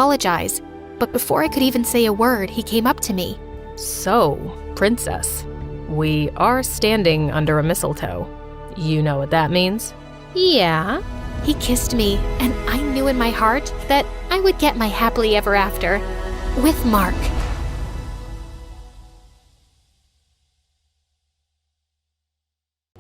apologize. But before I could even say a word, he came up to me. So, princess, we are standing under a mistletoe. You know what that means? Yeah. He kissed me, and I knew in my heart that I would get my happily ever after with Mark.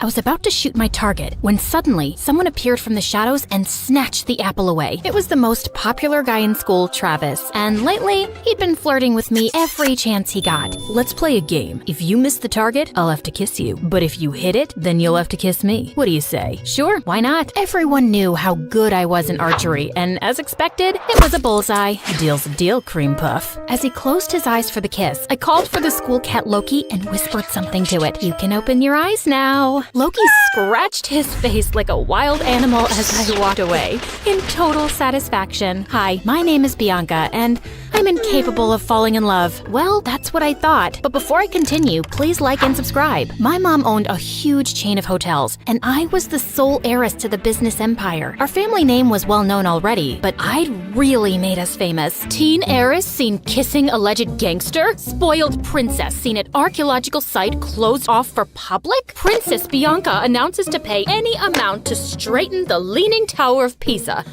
I was about to shoot my target when suddenly someone appeared from the shadows and snatched the apple away. It was the most popular guy in school, Travis, and lately he'd been flirting with me every chance he got. Let's play a game. If you miss the target, I'll have to kiss you. But if you hit it, then you'll have to kiss me. What do you say? Sure, why not? Everyone knew how good I was in archery, and as expected, it was a bullseye. Deal's a deal, cream puff. As he closed his eyes for the kiss, I called for the school cat Loki and whispered something to it. You can open your eyes now. Loki scratched his face like a wild animal as I walked away, in total satisfaction. Hi, my name is Bianca, and I'm incapable of falling in love. Well, that's what I thought. But before I continue, please like and subscribe. My mom owned a huge chain of hotels, and I was the sole heiress to the business empire. Our family name was well known already, but I'd really made us famous. Teen heiress seen kissing alleged gangster? Spoiled princess seen at archaeological site closed off for public? Princess Bianca announces to pay any amount to straighten the Leaning Tower of Pisa.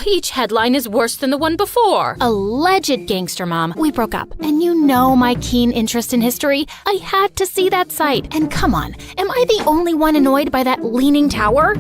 Each headline is worse than the one before. Alleged gangster, Mom. We broke up. And you know my keen interest in history. I had to see that site. And come on, am I the only one annoyed by that Leaning Tower?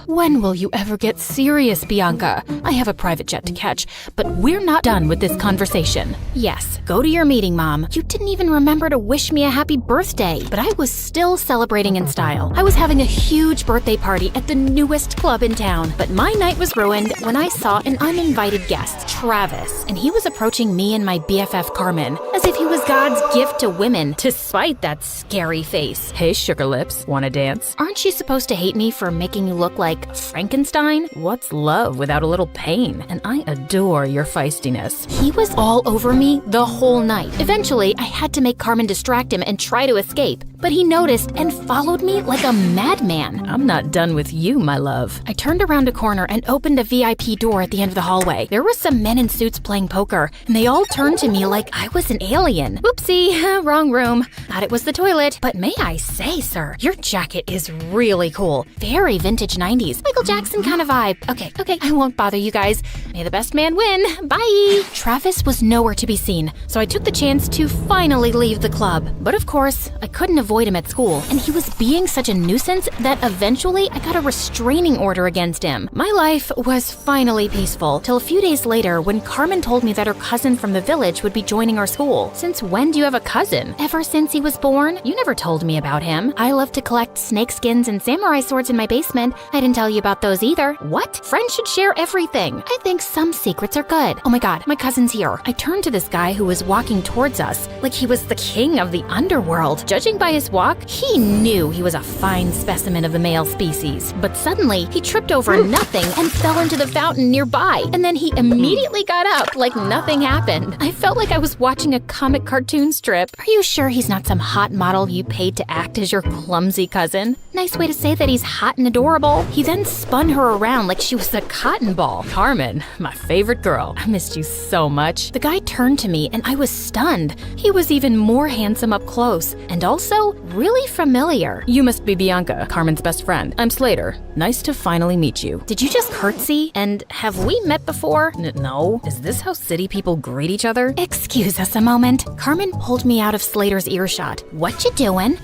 When will you ever get serious, Bianca? I have a private jet to catch, but we're not done with this conversation. Yes, go to your meeting, Mom. You didn't even remember to wish me a happy birthday, but I was still celebrating in style. I was having a huge birthday party at the newest club in town, but my night was ruined when I saw an uninvited guest, Travis, and he was approaching me and my BFF Carmen, as if he was God's gift to women, despite that scary face. Hey, sugar lips, wanna dance? Aren't you supposed to hate me for making you look like Frankenstein? What's love without a little pain? And I adore your feistiness. He was all over me the whole night. Eventually, I had to make Carmen distract him and try to escape, but he noticed and followed me like a madman. I'm not done with you, my love. I turned around a corner and opened a VIP door at the end of the hallway. There were some men in suits playing poker, and they all turned to me like I was an alien. Oopsie, wrong room. Thought it was the toilet. But may I say, sir, your jacket is really cool. Very vintage 90s. Michael Jackson kind of vibe. Okay, I won't bother you guys. May the best man win. Bye. Travis was nowhere to be seen, so I took the chance to finally leave the club. But of course, I couldn't avoid him at school, and he was being such a nuisance that eventually I got a restraining order against him. My life was finally peaceful, till a few days later when Carmen told me that her cousin from the village would be joining our school. Since when do you have a cousin? Ever since he was born? You never told me about him. I love to collect snake skins and samurai swords in my basement. I didn't tell you about those either. What? Friends should share everything. I think some secrets are good. Oh my god, my cousin's here. I turned to this guy who was walking towards us like he was the king of the underworld. Judging by his walk, he knew he was a fine specimen of the male species. But suddenly, he tripped over nothing and fell into the fountain nearby. And then he immediately got up like nothing happened. I felt like I was watching a comic cartoon strip. Are you sure he's not some hot model you paid to act as your clumsy cousin? Nice way to say that he's hot and adorable. He then spun her around like she was a cotton ball. Carmen, my favorite girl. I missed you so much. The guy turned to me and I was stunned. He was even more handsome up close and also really familiar. You must be Bianca, Carmen's best friend. I'm Slater. Nice to finally meet you. Did you just curtsy? And have we met before? No. Is this how city people greet each other? Excuse us a moment. Carmen pulled me out of Slater's earshot. What you doing?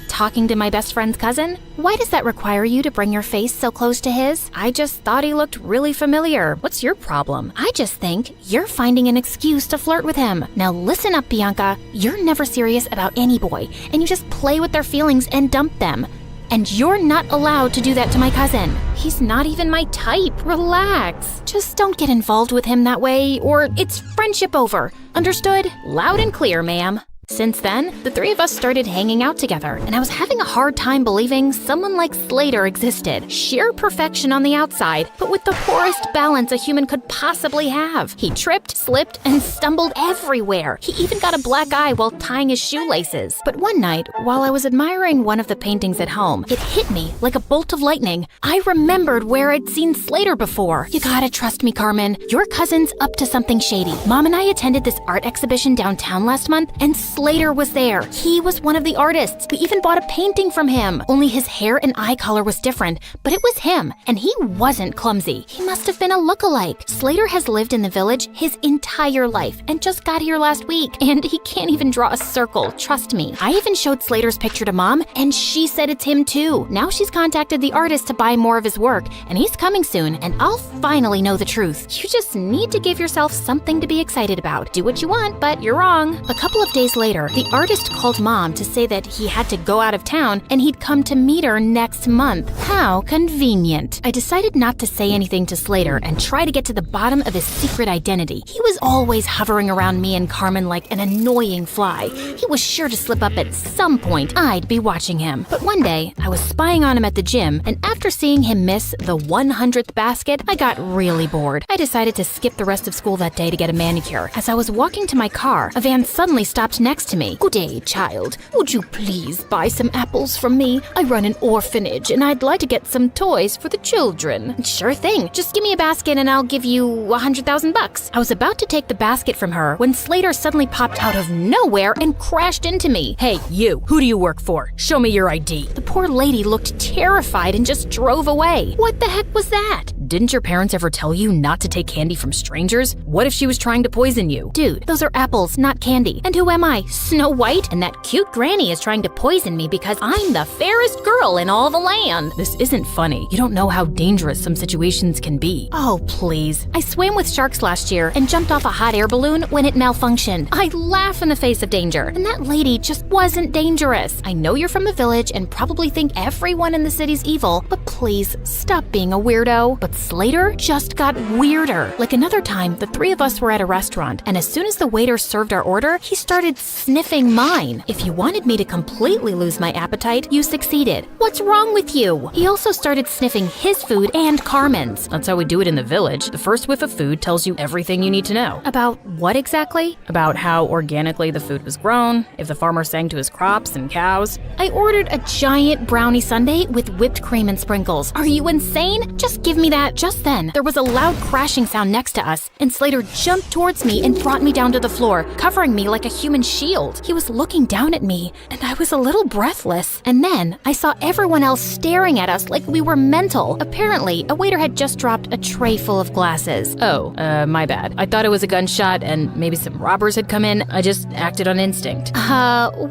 Talking to my best friend's cousin? Why does that require you to bring your face so close to his? I just thought he looked really familiar. What's your problem? I just think you're finding an excuse to flirt with him. Now listen up, Bianca. You're never serious about any boy, and you just play with their feelings and dump them. And you're not allowed to do that to my cousin. He's not even my type. Relax. Just don't get involved with him that way, or it's friendship over. Understood? Loud and clear, ma'am. Since then, the three of us started hanging out together, and I was having a hard time believing someone like Slater existed. Sheer perfection on the outside, but with the poorest balance a human could possibly have. He tripped, slipped, and stumbled everywhere. He even got a black eye while tying his shoelaces. But one night, while I was admiring one of the paintings at home, it hit me like a bolt of lightning. I remembered where I'd seen Slater before. You gotta trust me, Carmen. Your cousin's up to something shady. Mom and I attended this art exhibition downtown last month, and Slater was there. He was one of the artists. We even bought a painting from him. Only his hair and eye color was different, but it was him, and he wasn't clumsy. He must have been a look-alike. Slater has lived in the village his entire life and just got here last week, and he can't even draw a circle, trust me. I even showed Slater's picture to Mom, and she said it's him too. Now she's contacted the artist to buy more of his work, and he's coming soon, and I'll finally know the truth. You just need to give yourself something to be excited about. Do what you want, but you're wrong. A couple of days later, the artist called Mom to say that he had to go out of town and he'd come to meet her next month. How convenient. I decided not to say anything to Slater and try to get to the bottom of his secret identity. He was always hovering around me and Carmen like an annoying fly. He was sure to slip up at some point. I'd be watching him. But one day, I was spying on him at the gym, and after seeing him miss the 100th basket, I got really bored. I decided to skip the rest of school that day to get a manicure. As I was walking to my car, a van suddenly stopped next to me. "Good day, child. Would you please buy some apples from me? I run an orphanage, and I'd like to get some toys for the children." "Sure thing. Just give me a basket and I'll give you $100,000. I was about to take the basket from her when Slater suddenly popped out of nowhere and crashed into me. Hey, you! Who do you work for? Show me your ID. The poor lady looked terrified and just drove away. What the heck was that? Didn't your parents ever tell you not to take candy from strangers? What if she was trying to poison you? Dude, those are apples, not candy. And who am I? Snow White? And that cute granny is trying to poison me because I'm the fairest girl in all the land. This isn't funny. You don't know how dangerous some situations can be. Oh, please. I swam with sharks last year and jumped off a hot air balloon when it malfunctioned. I laugh in the face of danger. And that lady just wasn't dangerous. I know you're from the village and probably think everyone in the city's evil, but please stop being a weirdo. But Slater just got weirder. Like another time, the three of us were at a restaurant, and as soon as the waiter served our order, he started sniffing mine. If you wanted me to completely lose my appetite, you succeeded. What's wrong with you? He also started sniffing his food and Carmen's. That's how we do it in the village. The first whiff of food tells you everything you need to know. About what exactly? About how organically the food was grown, if the farmer sang to his crops and cows. I ordered a giant brownie sundae with whipped cream and sprinkles. Are you insane? Just give me that. Just then, there was a loud crashing sound next to us, and Slater jumped towards me and brought me down to the floor, covering me like a human shield. He was looking down at me, and I was a little breathless. And then, I saw everyone else staring at us like we were mental. Apparently, a waiter had just dropped a tray full of glasses. Oh, my bad. I thought it was a gunshot and maybe some robbers had come in. I just acted on instinct.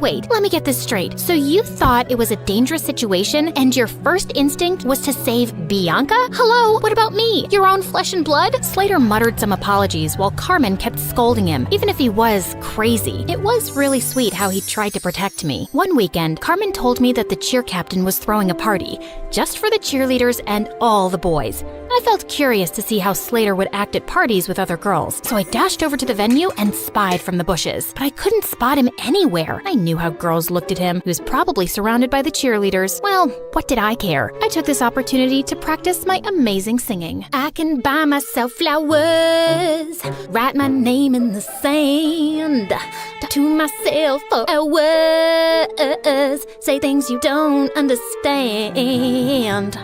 Wait, let me get this straight. So you thought it was a dangerous situation, and your first instinct was to save Bianca? Hello, what about me? Your own flesh and blood? Slater muttered some apologies while Carmen kept scolding him, even if he was crazy. It was really sweet how he tried to protect me. One weekend, Carmen told me that the cheer captain was throwing a party, just for the cheerleaders and all the boys. I felt curious to see how Slater would act at parties with other girls, so I dashed over to the venue and spied from the bushes. But I couldn't spot him anywhere. I knew how girls looked at him. He was probably surrounded by the cheerleaders. Well, what did I care? I took this opportunity to practice my amazing singing. I can buy myself flowers, write my name in the sand, talk to myself for hours, say things you don't understand.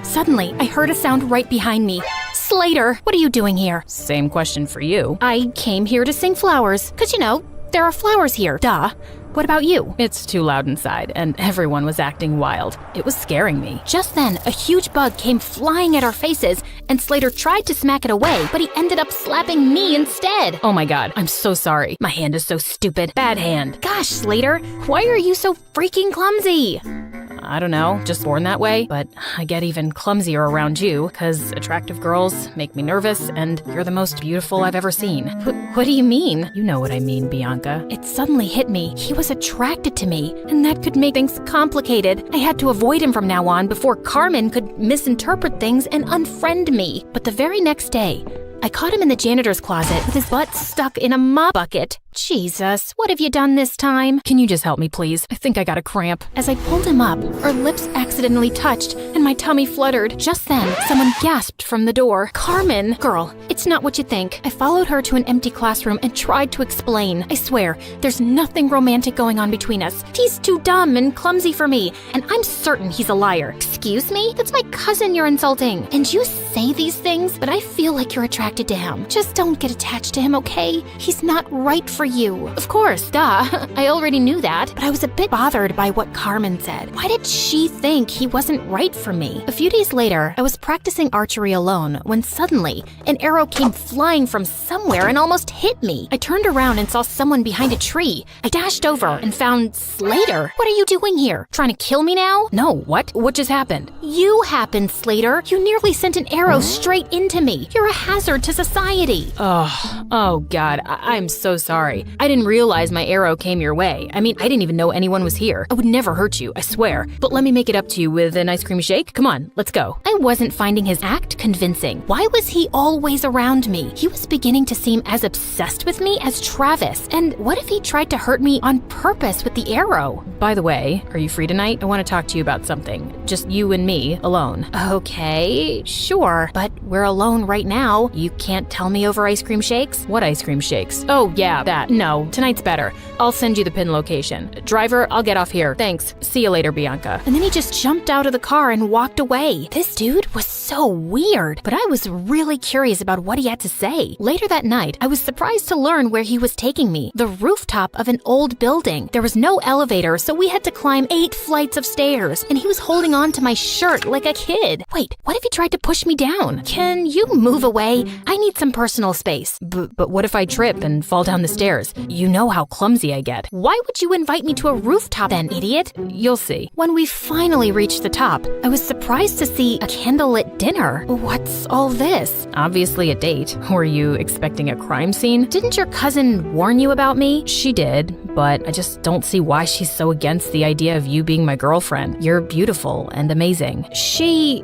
Suddenly, I heard a sound right behind me. Slater, what are you doing here? Same question for you. I came here to sing flowers, 'cause you know, there are flowers here, duh. What about you? It's too loud inside, and everyone was acting wild. It was scaring me. Just then, a huge bug came flying at our faces, and Slater tried to smack it away, but he ended up slapping me instead. Oh my god, I'm so sorry. My hand is so stupid. Bad hand. Gosh, Slater, why are you so freaking clumsy? I don't know, just born that way, but I get even clumsier around you, because attractive girls make me nervous, and you're the most beautiful I've ever seen. What do you mean? You know what I mean, Bianca. It suddenly hit me. He was attracted to me, and that could make things complicated. I had to avoid him from now on before Carmen could misinterpret things and unfriend me. But the very next day, I caught him in the janitor's closet with his butt stuck in a mop bucket. Jesus, what have you done this time? Can you just help me, please? I think I got a cramp. As I pulled him up, our lips accidentally touched and my tummy fluttered. Just then, someone gasped from the door. Carmen! Girl, it's not what you think. I followed her to an empty classroom and tried to explain. I swear, there's nothing romantic going on between us. He's too dumb and clumsy for me, and I'm certain he's a liar. Excuse me? That's my cousin you're insulting. And you say these things, but I feel like you're attracted to him. Just don't get attached to him, okay? He's not right for you. Of course, duh. I already knew that, but I was a bit bothered by what Carmen said. Why did she think he wasn't right for me? A few days later, I was practicing archery alone when suddenly an arrow came flying from somewhere and almost hit me. I turned around and saw someone behind a tree. I dashed over and found Slater. What are you doing here? Trying to kill me now? No, what? What just happened? You happened, Slater. You nearly sent an arrow straight into me. You're a hazard to society. Oh God, I'm so sorry. I didn't realize my arrow came your way. I mean, I didn't even know anyone was here. I would never hurt you, I swear. But let me make it up to you with an ice cream shake. Come on, let's go. I wasn't finding his act convincing. Why was he always around me? He was beginning to seem as obsessed with me as Travis. And what if he tried to hurt me on purpose with the arrow? By the way, are you free tonight? I want to talk to you about something. Just you and me, alone. Okay, sure. But we're alone right now. You can't tell me over ice cream shakes? What ice cream shakes? Oh, yeah, that. No, tonight's better. I'll send you the pin location. Driver, I'll get off here. Thanks. See you later, Bianca. And then he just jumped out of the car and walked away. This dude was so weird, but I was really curious about what he had to say. Later that night, I was surprised to learn where he was taking me. The rooftop of an old building. There was no elevator, so we had to climb 8 flights of stairs, and he was holding on to my shirt like a kid. Wait, what if he tried to push me down? Can you move away? I need some personal space. But what if I trip and fall down the stairs? You know how clumsy I get. Why would you invite me to a rooftop then, idiot? You'll see. When we finally reached the top, I was surprised to see a candlelit dinner. What's all this? Obviously a date. Were you expecting a crime scene? Didn't your cousin warn you about me? She did, but I just don't see why she's so against the idea of you being my girlfriend. You're beautiful and amazing. She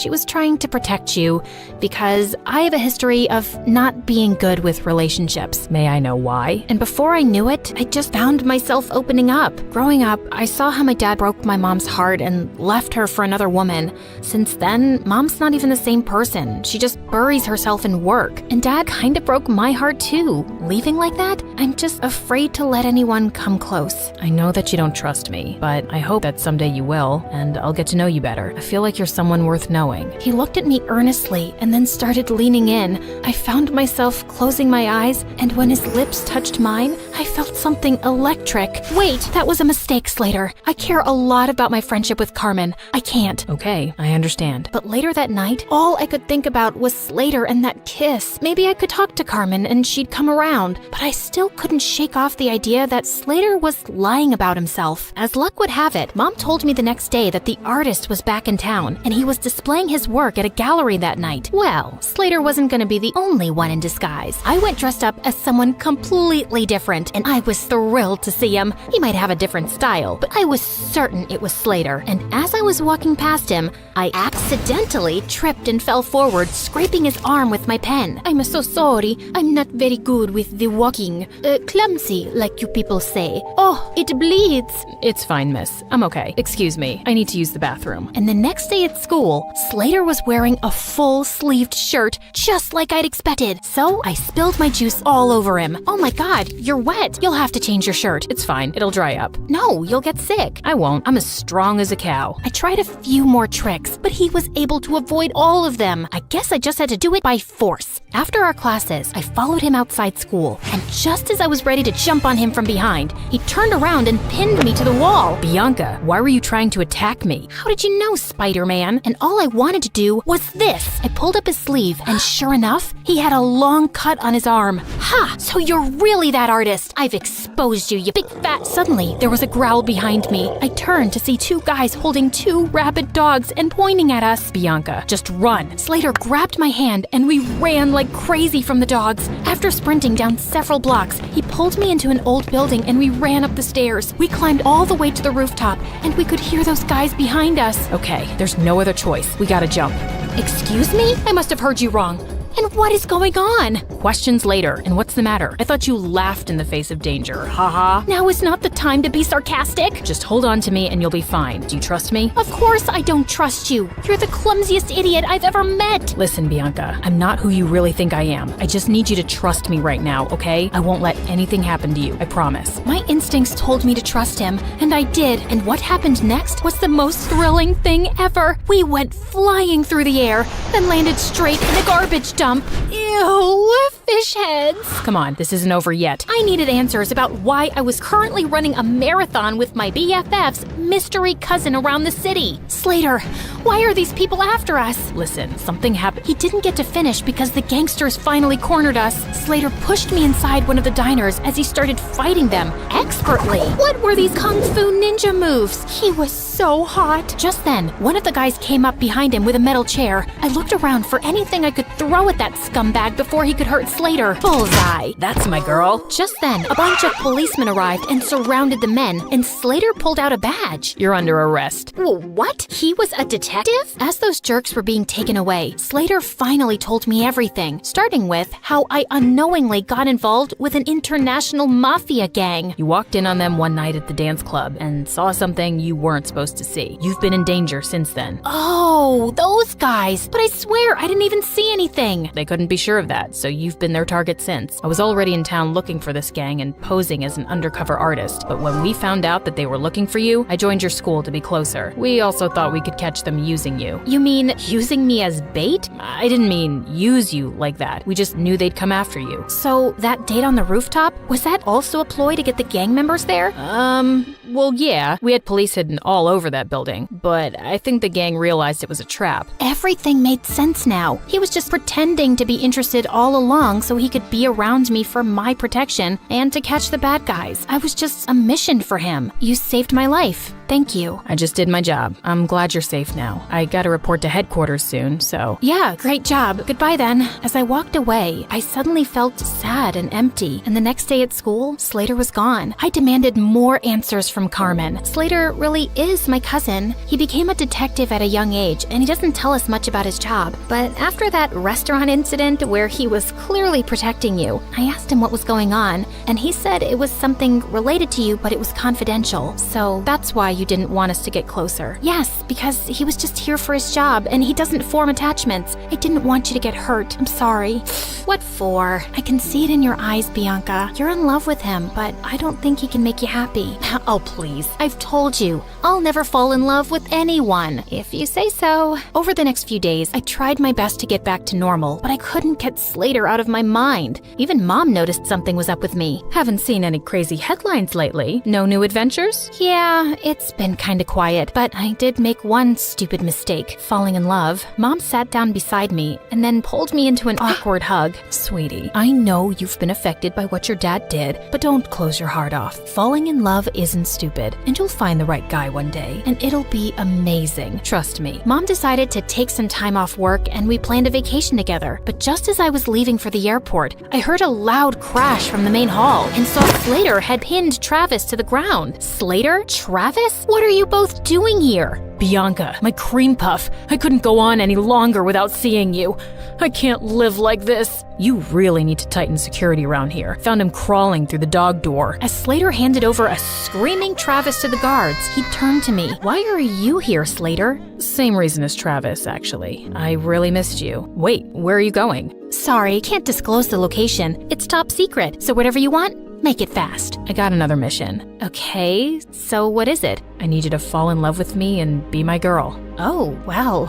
was trying to protect you because I have a history of not being good with relationships. May I know why? And before I knew it, I just found myself opening up. Growing up, I saw how my dad broke my mom's heart and left her for another woman. Since then, mom's not even the same person. She just buries herself in work. And dad kind of broke my heart too. Leaving like that, I'm just afraid to let anyone come close. I know that you don't trust me, but I hope that someday you will, and I'll get to know you better. I feel like you're someone worth knowing. He looked at me earnestly and then started leaning in. I found myself closing my eyes, and when his lips touched mine, I felt something electric. Wait, that was a mistake, Slater. I care a lot about my friendship with Carmen. I can't. Okay, I understand. But later that night, all I could think about was Slater and that kiss. Maybe I could talk to Carmen and she'd come around, but I still couldn't shake off the idea that Slater was lying about himself. As luck would have it, Mom told me the next day that the artist was back in town and he was displaying his work at a gallery that night. Well, Slater wasn't going to be the only one in disguise. I went dressed up as someone completely different, and I was thrilled to see him. He might have a different style, but I was certain it was Slater. And as I was walking past him, I accidentally tripped and fell forward, scraping his arm with my pen. I'm so sorry. I'm not very good with the walking. Clumsy, like you people say. Oh, it bleeds. It's fine, miss. I'm okay. Excuse me. I need to use the bathroom. And the next day at school, Slater was wearing a full-sleeved shirt, just like I'd expected. So I spilled my juice all over him. Oh my God, you're wet. You'll have to change your shirt. It's fine. It'll dry up. No, you'll get sick. I won't. I'm as strong as a cow. I tried a few more tricks, but he was able to avoid all of them. I guess I just had to do it by force. After our classes, I followed him outside school, and just as I was ready to jump on him from behind, he turned around and pinned me to the wall. Bianca, why were you trying to attack me? How did you know, Spider-Man? And all I wanted to do was this. I pulled up his sleeve, and sure enough, he had a long cut on his arm. Ha! So you're really that artist. I've exposed you, you big fat... Suddenly, there was a growl behind me. I turned to see 2 guys holding 2 rabid dogs and pointing at us. Bianca, just run. Slater grabbed my hand, and we ran like crazy from the dogs. After sprinting down several blocks, he pulled me into an old building, and we ran up the stairs. We climbed all the way to the rooftop, and we could hear those guys behind us. Okay, there's no other choice. We gotta jump. Excuse me? I must have heard you wrong. And what is going on? Questions later. And what's the matter? I thought you laughed in the face of danger. Haha. Now is not the time to be sarcastic. Just hold on to me and you'll be fine. Do you trust me? Of course I don't trust you. You're the clumsiest idiot I've ever met. Listen, Bianca, I'm not who you really think I am. I just need you to trust me right now, okay? I won't let anything happen to you. I promise. My instincts told me to trust him, and I did. And what happened next was the most thrilling thing ever. We went flying through the air, then landed straight in a garbage dump. Ew, fish heads. Come on, this isn't over yet. I needed answers about why I was currently running a marathon with my BFF's mystery cousin around the city. Slater, why are these people after us? Listen, something happened. He didn't get to finish because the gangsters finally cornered us. Slater pushed me inside one of the diners as he started fighting them expertly. What were these kung fu ninja moves? He was so hot. Just then, one of the guys came up behind him with a metal chair. I looked around for anything I could throw at that scumbag before he could hurt Slater. Bullseye. That's my girl. Just then, a bunch of policemen arrived and surrounded the men, and Slater pulled out a badge. You're under arrest. What? He was a detective? As those jerks were being taken away, Slater finally told me everything, starting with how I unknowingly got involved with an international mafia gang. You walked in on them one night at the dance club and saw something you weren't supposed to see. You've been in danger since then. Oh, those guys. But I swear I didn't even see anything. They couldn't be sure of that, so you've been their target since. I was already in town looking for this gang and posing as an undercover artist, but when we found out that they were looking for you, I joined your school to be closer. We also thought we could catch them using you. You mean using me as bait? I didn't mean use you like that. We just knew they'd come after you. So that date on the rooftop, was that also a ploy to get the gang members there? Well, yeah. We had police hidden all over that building, but I think the gang realized it was a trap. Everything made sense now. He was just pretending to be interested all along so he could be around me for my protection and to catch the bad guys. I was just a mission for him. You saved my life. Thank you. I just did my job. I'm glad you're safe now. I gotta report to headquarters soon, so... Yeah, great job. Goodbye then. As I walked away, I suddenly felt sad and empty, and the next day at school, Slater was gone. I demanded more answers from Carmen. Slater really is my cousin. He became a detective at a young age, and he doesn't tell us much about his job. But after that restaurant incident where he was clearly protecting you, I asked him what was going on, and he said it was something related to you, but it was confidential. So that's why you didn't want us to get closer. Yes, because he was just here for his job, and he doesn't form attachments. I didn't want you to get hurt. I'm sorry. What for? I can see it in your eyes, Bianca. You're in love with him, but I don't think he can make you happy. Oh, please. I've told you, I'll never fall in love with anyone, if you say so. Over the next few days, I tried my best to get back to normal, but I couldn't get Slater out of my mind. Even Mom noticed something was up with me. Haven't seen any crazy headlines lately. No new adventures? Yeah, it's been kinda quiet, but I did make one stupid mistake, falling in love. Mom sat down beside me and then pulled me into an awkward hug. Sweetie, I know you've been affected by what your dad did, but don't close your heart off. Falling in love isn't stupid, and you'll find the right guy one day, and it'll be amazing. Trust me. Mom decided to take some time off work and we planned a vacation together, but just as I was leaving for the airport, I heard a loud crash from the main hall and saw Slater had pinned Travis to the ground. Slater? Travis? What are you both doing here? Bianca, my cream puff, I couldn't go on any longer without seeing you. I can't live like this. You really need to tighten security around here. Found him crawling through the dog door. As Slater handed over a screaming Travis to the guards, he turned to me. Why are you here, Slater? Same reason as Travis, actually. I really missed you. Wait, where are you going? Sorry, can't disclose the location. It's top secret, so whatever you want, make it fast. I got another mission. Okay, so what is it? I need you to fall in love with me and be my girl. Oh, well,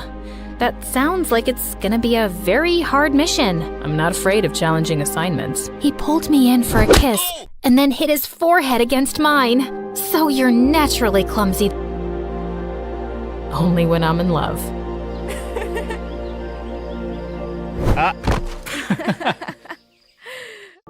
that sounds like it's gonna be a very hard mission. I'm not afraid of challenging assignments. He pulled me in for a kiss and then hit his forehead against mine. So you're naturally clumsy. Only when I'm in love.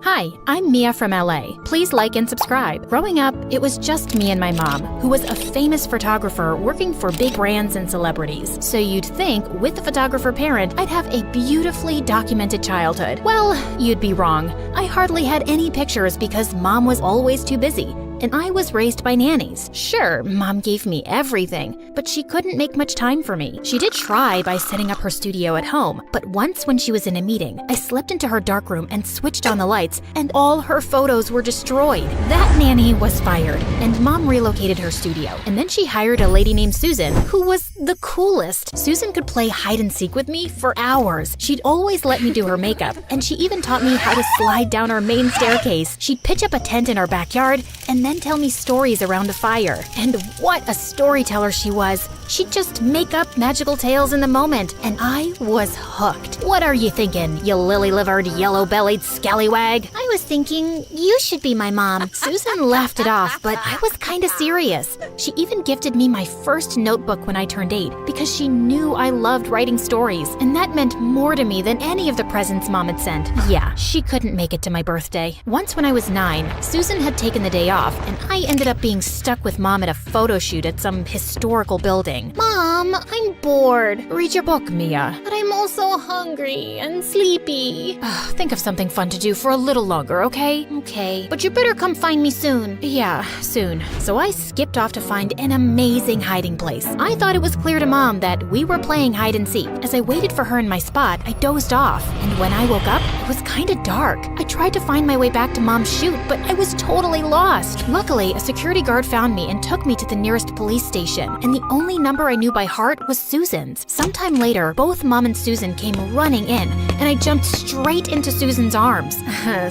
Hi, I'm Mia from LA. Please like and subscribe. Growing up, it was just me and my mom, who was a famous photographer working for big brands and celebrities. So you'd think, with a photographer parent, I'd have a beautifully documented childhood. Well, you'd be wrong. I hardly had any pictures because mom was always too busy. and I was raised by nannies. Sure, Mom gave me everything, but she couldn't make much time for me. She did try by setting up her studio at home, but once when she was in a meeting, I slipped into her darkroom and switched on the lights, and all her photos were destroyed. That nanny was fired, and Mom relocated her studio. And then she hired a lady named Susan, who was the coolest. Susan could play hide and seek with me for hours. She'd always let me do her makeup, and she even taught me how to slide down our main staircase. She'd pitch up a tent in our backyard and then tell me stories around a fire. And what a storyteller she was. She'd just make up magical tales in the moment, and I was hooked. What are you thinking, you lily-livered, yellow-bellied scallywag? I was thinking you should be my mom. Susan laughed it off, but I was kinda serious. She even gifted me my first notebook when I turned 8 because she knew I loved writing stories, and that meant more to me than any of the presents Mom had sent. Yeah, she couldn't make it to my birthday. Once when I was 9, Susan had taken the day off, and I ended up being stuck with Mom at a photo shoot at some historical building. Mom, I'm bored. Read your book, Mia. But I'm also hungry and sleepy. Think of something fun to do for a little longer, okay? Okay, but you better come find me soon. Yeah, soon. So I skipped off to find an amazing hiding place. I thought it was clear to Mom that we were playing hide and seek. As I waited for her in my spot, I dozed off. And when I woke up, it was kinda dark. I tried to find my way back to Mom's shoot, but I was totally lost. Luckily, a security guard found me and took me to the nearest police station. And the only number I knew by heart was Susan's. Sometime later, both Mom and Susan came running in, and I jumped straight into Susan's arms.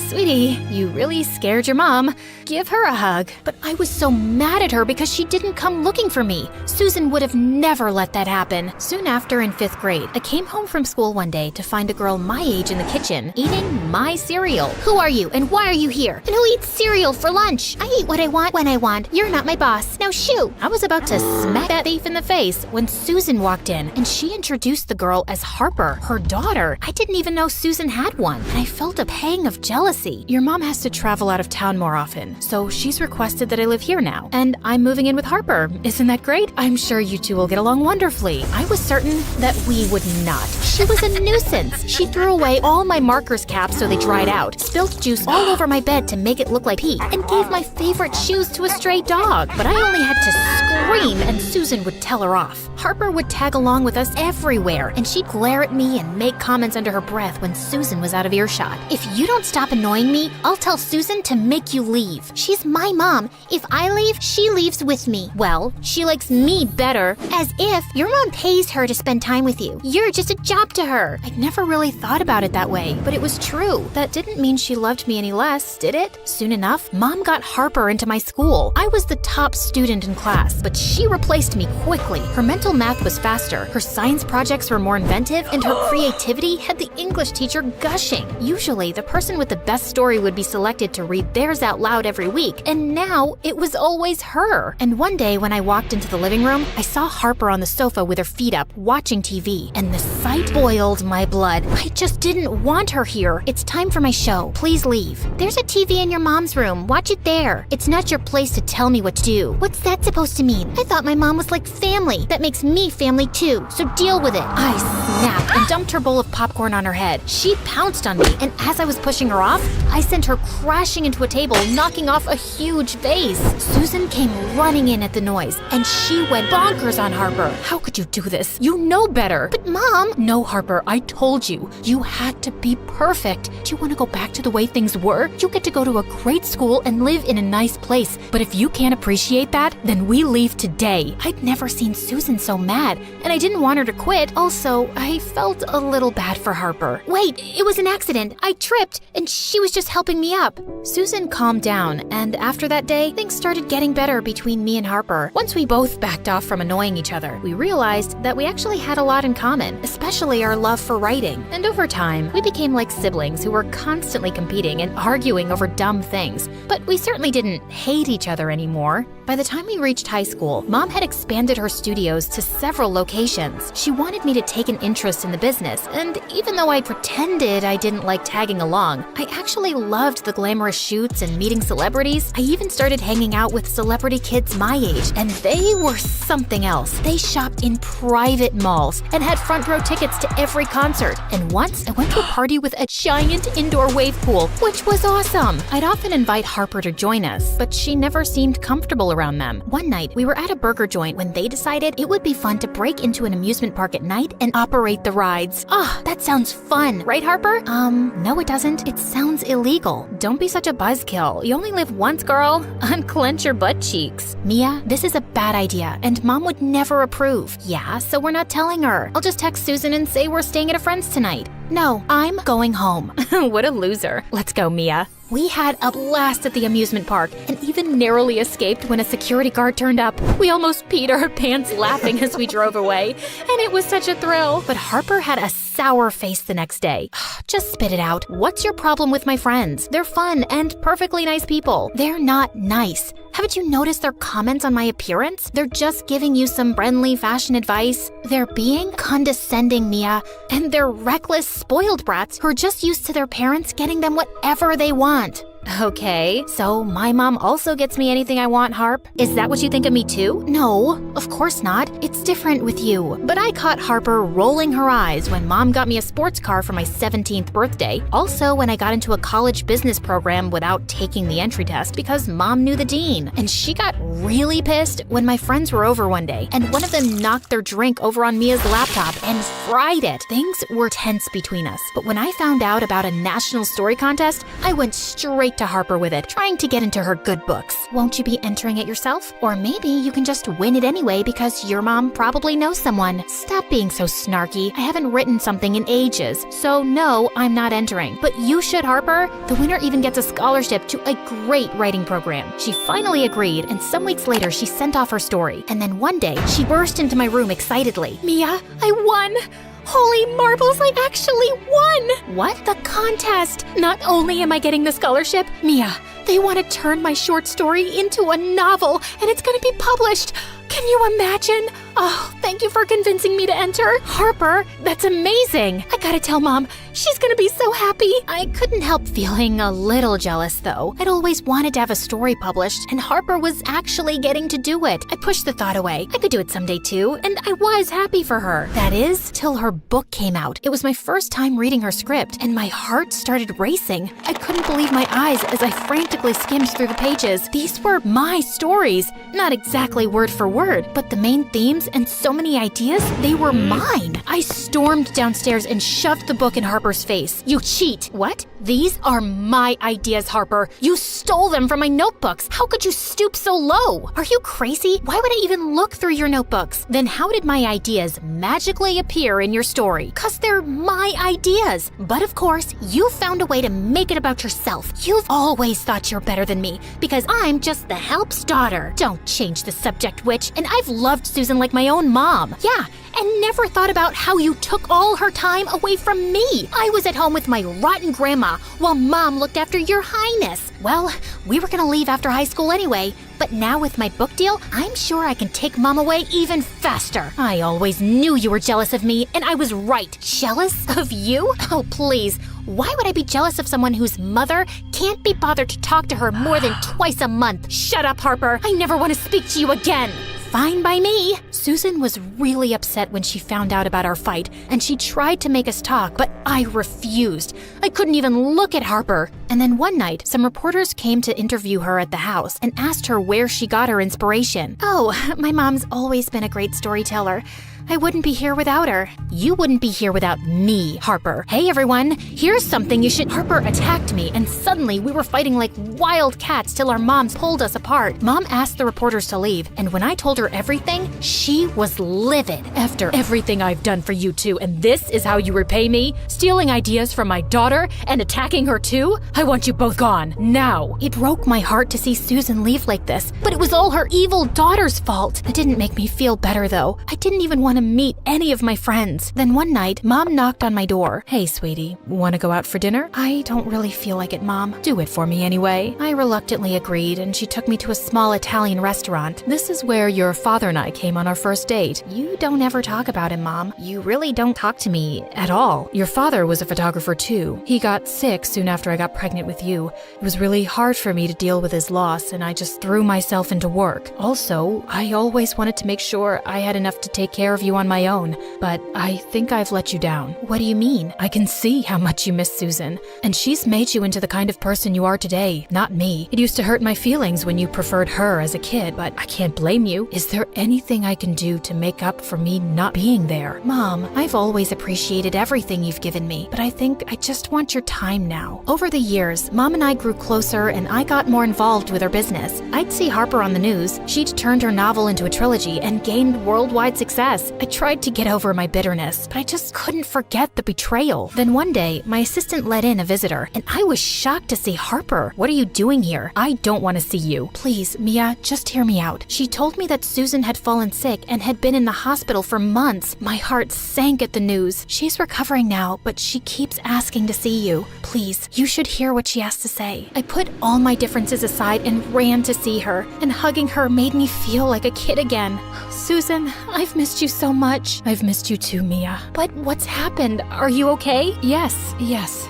Sweetie, you really scared your mom. Give her a hug. But I was so mad at her because she didn't come looking for me. Susan would have never let that happen. Soon after, in 5th grade, I came home from school one day to find a girl my age in the kitchen eating my cereal. Who are you and why are you here? And who eats cereal for lunch? I eat what I want when I want. You're not my boss. Now shoo! I was about to smack that thief in the face when Susan walked in, and she introduced the girl as Harper, her daughter. I didn't even know Susan had one, and I felt a pang of jealousy. Your mom has to travel out of town more often, so she's requested that I live here now, and I'm moving in with Harper. Isn't that great? I'm sure you two will get along wonderfully. I was certain that we would not. She was a nuisance. She threw away all my markers caps so they dried out, spilled juice all over my bed to make it look like pee, and gave my favorite shoes to a stray dog. But I only had to scream, and Susan would tell her off. Harper would tag along with us everywhere, and she'd glare at me and make comments under her breath when Susan was out of earshot. If you don't stop annoying me, I'll tell Susan to make you leave. She's my mom. If I leave, she leaves with me. Well, she likes me better. As if your mom pays her to spend time with you. You're just a job to her. I'd never really thought about it that way, but it was true. That didn't mean she loved me any less, did it? Soon enough, Mom got Harper into my school. I was the top student in class, but she replaced me quickly. Her mental math was faster, her science projects were more inventive, and her creativity had the English teacher gushing. Usually, the person with the best story would be selected to read theirs out loud every week, and now it was always her. And one day when I walked into the living room, I saw Harper on the sofa with her feet up, watching TV, and the sight boiled my blood. I just didn't want her here. It's time for my show. Please leave. There's a TV in your mom's room. Watch it there. It's not your place to tell me what to do. What's that supposed to mean? I thought my mom was like family. That makes me family too, so deal with it. I snapped and dumped her bowl of popcorn on her head. She pounced on me, and as I was pushing her off, I sent her crashing into a table, knocking off a huge vase. Susan came running in at the noise, and she went bonkers on Harper. How could you do this? You know better. But Mom... No, Harper, I told you. You had to be perfect. Do you want to go back to the way things were? You get to go to a great school and live in a nice place. But if you can't appreciate that, then we leave today. I'd never seen Susan so mad, and I didn't want her to quit. Also, I felt a little bad for Harper. Wait, it was an accident. I tripped, and she was just helping me up. Susan calmed down, and after that day, things started getting better between me and Harper. Once we both backed off from annoying each other, we realized that we actually had a lot in common, especially our love for writing. And over time, we became like siblings who were constantly competing and arguing over dumb things. But we certainly didn't hate each other anymore. By the time we reached high school, Mom had expanded her studios to several locations. She wanted me to take an interest in the business, and even though I pretended I didn't like tagging along, I actually loved the glamorous shoots and meeting celebrities. I even started hanging out with celebrity kids my age, and they were something else. They shopped in private malls and had front row tickets to every concert. And once I went to a party with a giant indoor wave pool, which was awesome. I'd often invite Harper to join us, but she never seemed comfortable around them. One night, we were at a burger joint when they decided it would be fun to break into an amusement park at night and operate the rides. That sounds fun, right, Harper? No it doesn't. It sounds illegal. Don't be such a buzzkill. You only live once, girl. Unclench your butt cheeks. Mia, this is a bad idea, and Mom would never approve. Yeah, so we're not telling her. I'll just text Susan and say we're staying at a friend's tonight. No, I'm going home. What a loser. Let's go, Mia. We had a blast at the amusement park and even narrowly escaped when a security guard turned up. We almost peed our pants laughing as we drove away, and it was such a thrill. But Harper had a sour face the next day. Just spit it out. What's your problem with my friends? They're fun and perfectly nice people. They're not nice. Haven't you noticed their comments on my appearance? They're just giving you some friendly fashion advice. They're being condescending, Mia. And they're reckless, spoiled brats who are just used to their parents getting them whatever they want. Okay. So my mom also gets me anything I want, Harp? Is that what you think of me too? No, of course not. It's different with you. But I caught Harper rolling her eyes when Mom got me a sports car for my 17th birthday. Also when I got into a college business program without taking the entry test because Mom knew the dean. And she got really pissed when my friends were over one day and one of them knocked their drink over on Mia's laptop and fried it. Things were tense between us. But when I found out about a national story contest, I went straight to Harper with it, trying to get into her good books. Won't you be entering it yourself? Or maybe you can just win it anyway because your mom probably knows someone. Stop being so snarky. I haven't written something in ages, so no, I'm not entering. But you should, Harper. The winner even gets a scholarship to a great writing program. She finally agreed, and some weeks later she sent off her story. And then one day, she burst into my room excitedly. Mia, I won! Holy marbles, I actually won! What? The contest! Not only am I getting the scholarship, Mia, they want to turn my short story into a novel, and it's gonna be published. Can you imagine? Oh, thank you for convincing me to enter. Harper, that's amazing. I gotta tell Mom, she's gonna be so happy. I couldn't help feeling a little jealous though. I'd always wanted to have a story published, and Harper was actually getting to do it. I pushed the thought away. I could do it someday too, and I was happy for her. That is, till her book came out. It was my first time reading her script, and my heart started racing. I couldn't believe my eyes as I frantically skimmed through the pages. These were my stories. Not exactly word for word, but the main themes and so many ideas, they were mine. I stormed downstairs and shoved the book in Harper's face. You cheat. What? These are my ideas, Harper. You stole them from my notebooks. How could you stoop so low? Are you crazy? Why would I even look through your notebooks? Then how did my ideas magically appear in your story? 'Cause they're my ideas. But of course, you found a way to make it about yourself. You've always thought you're better than me because I'm just the help's daughter. Don't change the subject, witch. And I've loved Susan like my own mom. Yeah, and never thought about how you took all her time away from me. I was at home with my rotten grandma while Mom looked after your highness. Well, we were gonna leave after high school anyway, but now with my book deal, I'm sure I can take Mom away even faster. I always knew you were jealous of me, and I was right. Jealous of you? Oh, please. Why would I be jealous of someone whose mother can't be bothered to talk to her more than twice a month? Shut up, Harper. I never want to speak to you again. Fine by me. Susan was really upset when she found out about our fight, and she tried to make us talk, but I refused. I couldn't even look at Harper. And then one night, some reporters came to interview her at the house and asked her where she got her inspiration. Oh, my mom's always been a great storyteller. I wouldn't be here without her. You wouldn't be here without me, Harper. Hey everyone, here's something you should— Harper attacked me, and suddenly we were fighting like wild cats till our moms pulled us apart. Mom asked the reporters to leave, and when I told her everything, she was livid. After everything I've done for you two, and this is how you repay me? Stealing ideas from my daughter and attacking her too? I want you both gone, now. It broke my heart to see Susan leave like this, but it was all her evil daughter's fault. It didn't make me feel better though. I didn't even want want to meet any of my friends. Then one night, Mom knocked on my door. Hey, sweetie, want to go out for dinner? I don't really feel like it, Mom. Do it for me anyway. I reluctantly agreed, and she took me to a small Italian restaurant. This is where your father and I came on our first date. You don't ever talk about him, Mom. You really don't talk to me at all. Your father was a photographer too. He got sick soon after I got pregnant with you. It was really hard for me to deal with his loss, and I just threw myself into work. Also, I always wanted to make sure I had enough to take care of you on my own, but I think I've let you down. What do you mean? I can see how much you miss Susan, and she's made you into the kind of person you are today, not me. It used to hurt my feelings when you preferred her as a kid, but I can't blame you. Is there anything I can do to make up for me not being there? Mom, I've always appreciated everything you've given me, but I think I just want your time now. Over the years, Mom and I grew closer and I got more involved with her business. I'd see Harper on the news. She'd turned her novel into a trilogy and gained worldwide success. I tried to get over my bitterness, but I just couldn't forget the betrayal. Then one day, my assistant let in a visitor, and I was shocked to see Harper. What are you doing here? I don't want to see you. Please, Mia, just hear me out. She told me that Susan had fallen sick and had been in the hospital for months. My heart sank at the news. She's recovering now, but she keeps asking to see you. Please, you should hear what she has to say. I put all my differences aside and ran to see her, and hugging her made me feel like a kid again. Susan, I've missed you so much. I've missed you too, Mia. But what's happened? Are you okay? Yes,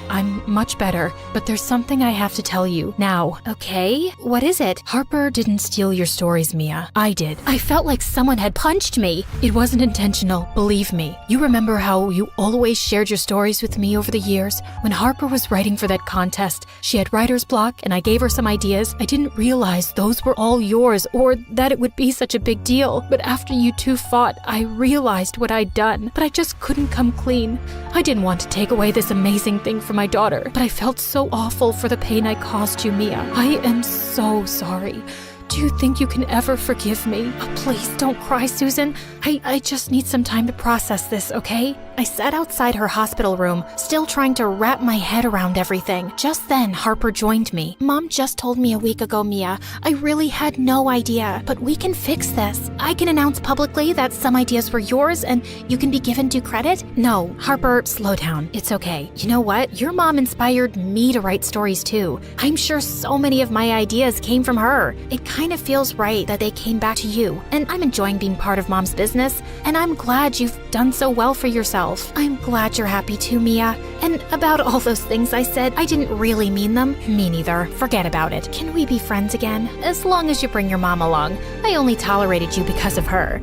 I'm much better, but there's something I have to tell you now. Okay? What is it? Harper didn't steal your stories, Mia. I did. I felt like someone had punched me. It wasn't intentional, believe me. You remember how you always shared your stories with me over the years? When Harper was writing for that contest, she had writer's block and I gave her some ideas. I didn't realize those were all yours or that it would be such a big deal. But after you two fought, I realized what I'd done, but I just couldn't come clean. I didn't want to take away this amazing thing from my daughter, but I felt so awful for the pain I caused you, Mia. I am so sorry. Do you think you can ever forgive me? Oh, please don't cry, Susan. I just need some time to process this, okay? I sat outside her hospital room, still trying to wrap my head around everything. Just then, Harper joined me. Mom just told me a week ago, Mia. I really had no idea, but we can fix this. I can announce publicly that some ideas were yours and you can be given due credit. No, Harper, slow down. It's okay. You know what? Your mom inspired me to write stories too. I'm sure so many of my ideas came from her. It kind of feels right that they came back to you, and I'm enjoying being part of Mom's business, and I'm glad you've done so well for yourself. I'm glad you're happy too, Mia. And about all those things I said, I didn't really mean them. Me neither. Forget about it. Can we be friends again? As long as you bring your mom along. I only tolerated you because of her.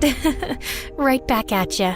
Right back at ya.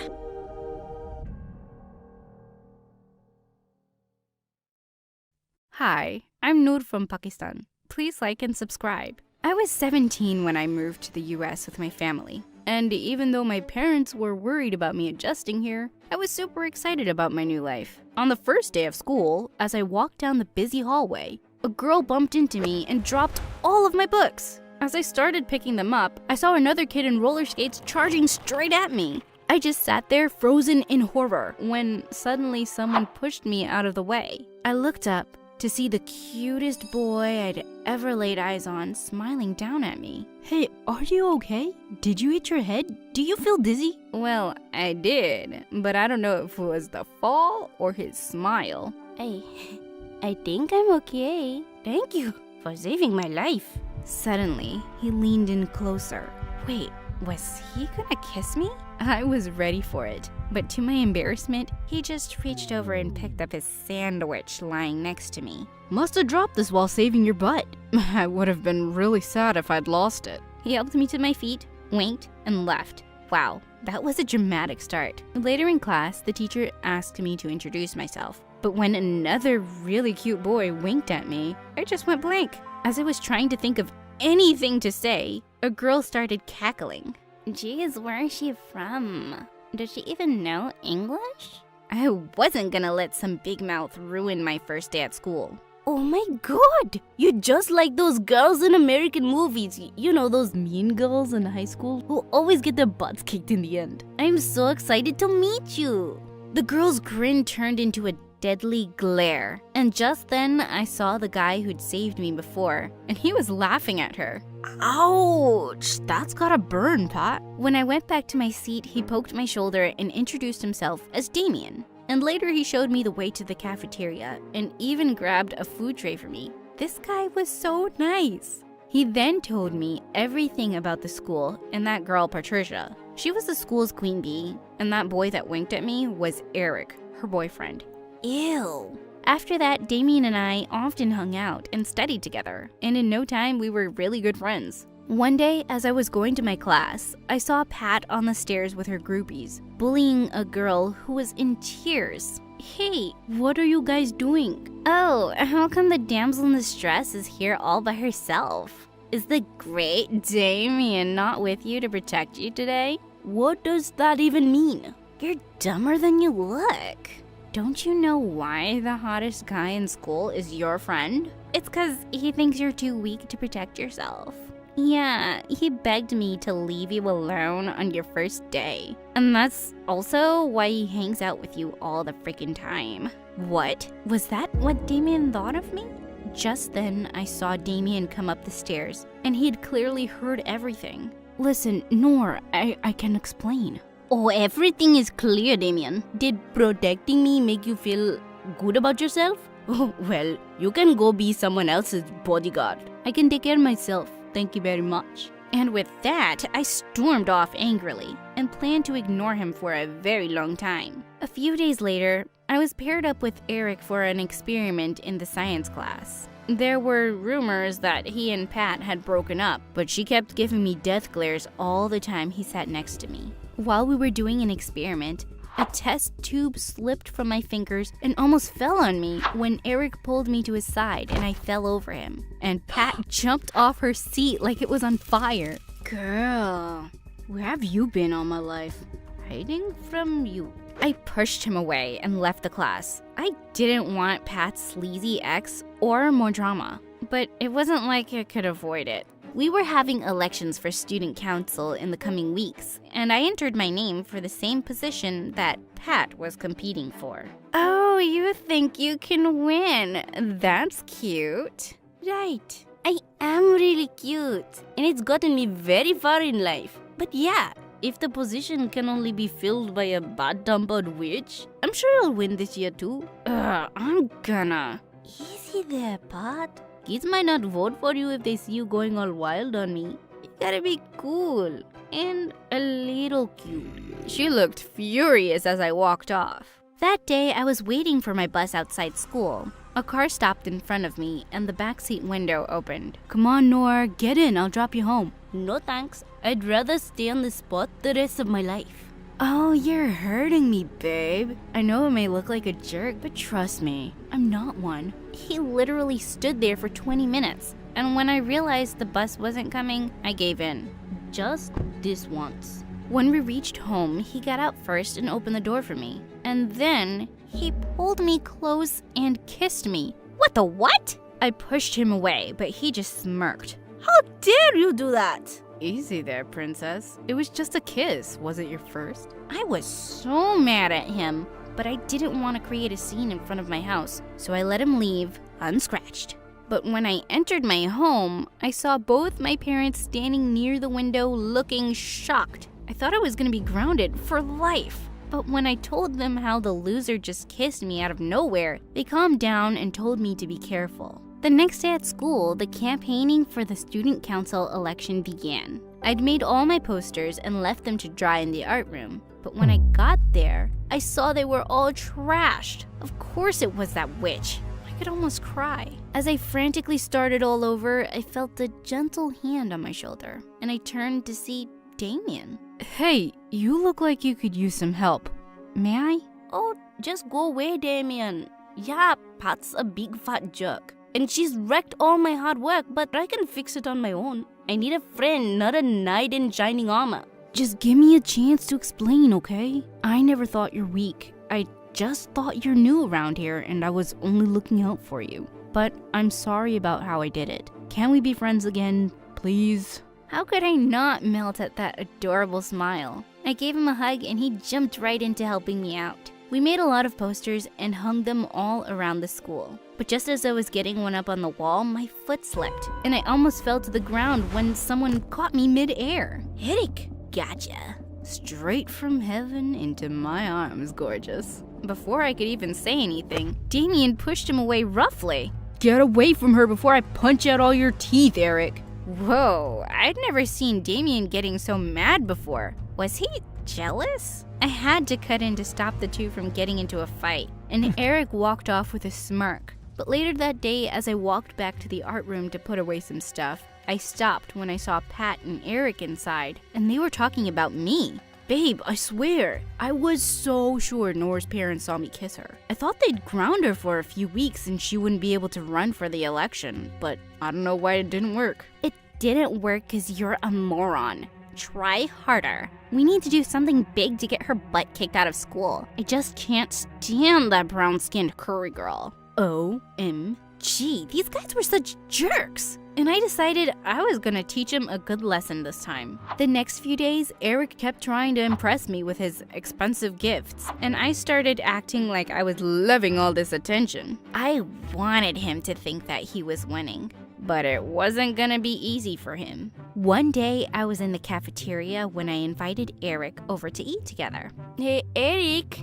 Hi, I'm Noor from Pakistan. Please like and subscribe. I was 17 when I moved to the US with my family. And even though my parents were worried about me adjusting here, I was super excited about my new life. On the first day of school, as I walked down the busy hallway, a girl bumped into me and dropped all of my books. As I started picking them up, I saw another kid in roller skates charging straight at me. I just sat there frozen in horror when suddenly someone pushed me out of the way. I looked up to see the cutest boy I'd ever laid eyes on smiling down at me. Hey, are you okay? Did you hit your head? Do you feel dizzy? Well, I did, but I don't know if it was the fall or his smile. I think I'm okay. Thank you for saving my life. Suddenly, he leaned in closer. Wait, was he gonna kiss me? I was ready for it, but to my embarrassment, he just reached over and picked up his sandwich lying next to me. Must have dropped this while saving your butt. I would have been really sad if I'd lost it. He helped me to my feet, winked, and left. Wow, that was a dramatic start. Later in class, the teacher asked me to introduce myself, but when another really cute boy winked at me, I just went blank. As I was trying to think of anything to say, a girl started cackling. Geez, where is she from? Does she even know English? I wasn't gonna let some big mouth ruin my first day at school. Oh my god! You're just like those girls in American movies. You know, those mean girls in high school who always get their butts kicked in the end. I'm so excited to meet you. The girl's grin turned into a deadly glare. And just then, I saw the guy who'd saved me before, and he was laughing at her. Ouch! That's gotta burn, Pat. When I went back to my seat, he poked my shoulder and introduced himself as Damien. And later he showed me the way to the cafeteria and even grabbed a food tray for me. This guy was so nice. He then told me everything about the school and that girl Patricia. She was the school's queen bee, and that boy that winked at me was Eric, her boyfriend. Ew. After that, Damien and I often hung out and studied together, and in no time we were really good friends. One day, as I was going to my class, I saw Pat on the stairs with her groupies, bullying a girl who was in tears. Hey, what are you guys doing? Oh, how come the damsel in distress is here all by herself? Is the great Damien not with you to protect you today? What does that even mean? You're dumber than you look. Don't you know why the hottest guy in school is your friend? It's 'cause he thinks you're too weak to protect yourself. Yeah, he begged me to leave you alone on your first day. And that's also why he hangs out with you all the freaking time. What? Was that what Damien thought of me? Just then, I saw Damien come up the stairs, and he'd clearly heard everything. Listen, Noor, I can explain. Oh, everything is clear, Damien. Did protecting me make you feel good about yourself? Oh, well, you can go be someone else's bodyguard. I can take care of myself. Thank you very much. And with that, I stormed off angrily and planned to ignore him for a very long time. A few days later, I was paired up with Eric for an experiment in the science class. There were rumors that he and Pat had broken up, but she kept giving me death glares all the time he sat next to me. While we were doing an experiment, a test tube slipped from my fingers and almost fell on me when Eric pulled me to his side and I fell over him. And Pat jumped off her seat like it was on fire. Girl, where have you been all my life? Hiding from you. I pushed him away and left the class. I didn't want Pat's sleazy ex or more drama, but it wasn't like I could avoid it. We were having elections for student council in the coming weeks, and I entered my name for the same position that Pat was competing for. Oh, you think you can win? That's cute. Right. I am really cute, and it's gotten me very far in life. But yeah, if the position can only be filled by a bad-tempered witch, I'm sure I'll win this year too. I'm gonna. Easy there, Pat. Kids might not vote for you if they see you going all wild on me. You gotta be cool and a little cute. She looked furious as I walked off. That day, I was waiting for my bus outside school. A car stopped in front of me and the backseat window opened. Come on, Noor, get in. I'll drop you home. No thanks. I'd rather stay on this spot the rest of my life. Oh, you're hurting me, babe. I know it may look like a jerk, but trust me, I'm not one. He literally stood there for 20 minutes, and when I realized the bus wasn't coming, I gave in. Just this once. When we reached home, he got out first and opened the door for me. And then, he pulled me close and kissed me. What the what? I pushed him away, but he just smirked. How dare you do that? Easy there, princess. It was just a kiss. Was it your first? I was so mad at him, but I didn't want to create a scene in front of my house, so I let him leave unscratched. But when I entered my home, I saw both my parents standing near the window looking shocked. I thought I was going to be grounded for life. But when I told them how the loser just kissed me out of nowhere, they calmed down and told me to be careful. The next day at school, the campaigning for the student council election began. I'd made all my posters and left them to dry in the art room. But when I got there, I saw they were all trashed. Of course it was that witch. I could almost cry. As I frantically started all over, I felt a gentle hand on my shoulder, and I turned to see Damien. Hey, you look like you could use some help. May I? Oh, just go away, Damien. Yeah, Pat's a big fat jerk. And she's wrecked all my hard work, but I can fix it on my own. I need a friend, not a knight in shining armor. Just give me a chance to explain, okay? I never thought you're weak. I just thought you're new around here and I was only looking out for you. But I'm sorry about how I did it. Can we be friends again, please? How could I not melt at that adorable smile? I gave him a hug and he jumped right into helping me out. We made a lot of posters and hung them all around the school. But just as I was getting one up on the wall, my foot slipped, and I almost fell to the ground when someone caught me mid-air. Eric, gotcha. Straight from heaven into my arms, gorgeous. Before I could even say anything, Damien pushed him away roughly. Get away from her before I punch out all your teeth, Eric. Whoa, I'd never seen Damien getting so mad before. Was he jealous? I had to cut in to stop the two from getting into a fight, and Eric walked off with a smirk. But later that day, as I walked back to the art room to put away some stuff, I stopped when I saw Pat and Eric inside, and they were talking about me. Babe, I swear, I was so sure Nora's parents saw me kiss her. I thought they'd ground her for a few weeks and she wouldn't be able to run for the election, but I don't know why it didn't work. It didn't work because you're a moron. Try harder. We need to do something big to get her butt kicked out of school. I just can't stand that brown-skinned curry girl. OMG, these guys were such jerks. And I decided I was gonna teach him a good lesson this time. The next few days, Eric kept trying to impress me with his expensive gifts, and I started acting like I was loving all this attention. I wanted him to think that he was winning, but it wasn't gonna be easy for him. One day, I was in the cafeteria when I invited Eric over to eat together. Hey, Eric,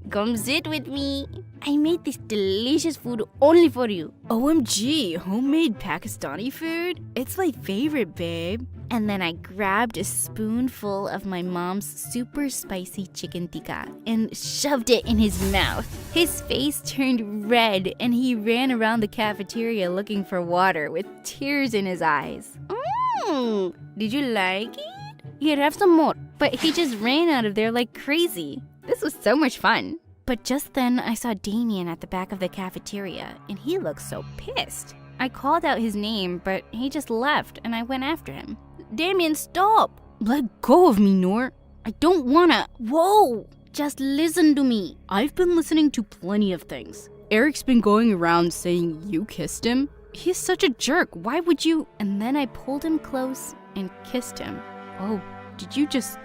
come sit with me. I made this delicious food only for you. OMG, homemade Pakistani food? It's my favorite, babe. And then I grabbed a spoonful of my mom's super spicy chicken tikka and shoved it in his mouth. His face turned red and he ran around the cafeteria looking for water with tears in his eyes. Did you like it? Here, have some more. But he just ran out of there like crazy. This was so much fun. But just then, I saw Damien at the back of the cafeteria, and he looked so pissed. I called out his name, but he just left, and I went after him. Damien, stop. Let go of me, Noor. I don't wanna. Whoa, just listen to me. I've been listening to plenty of things. Eric's been going around saying you kissed him. He's such a jerk. Why would you? And then I pulled him close and kissed him. Oh, did you just?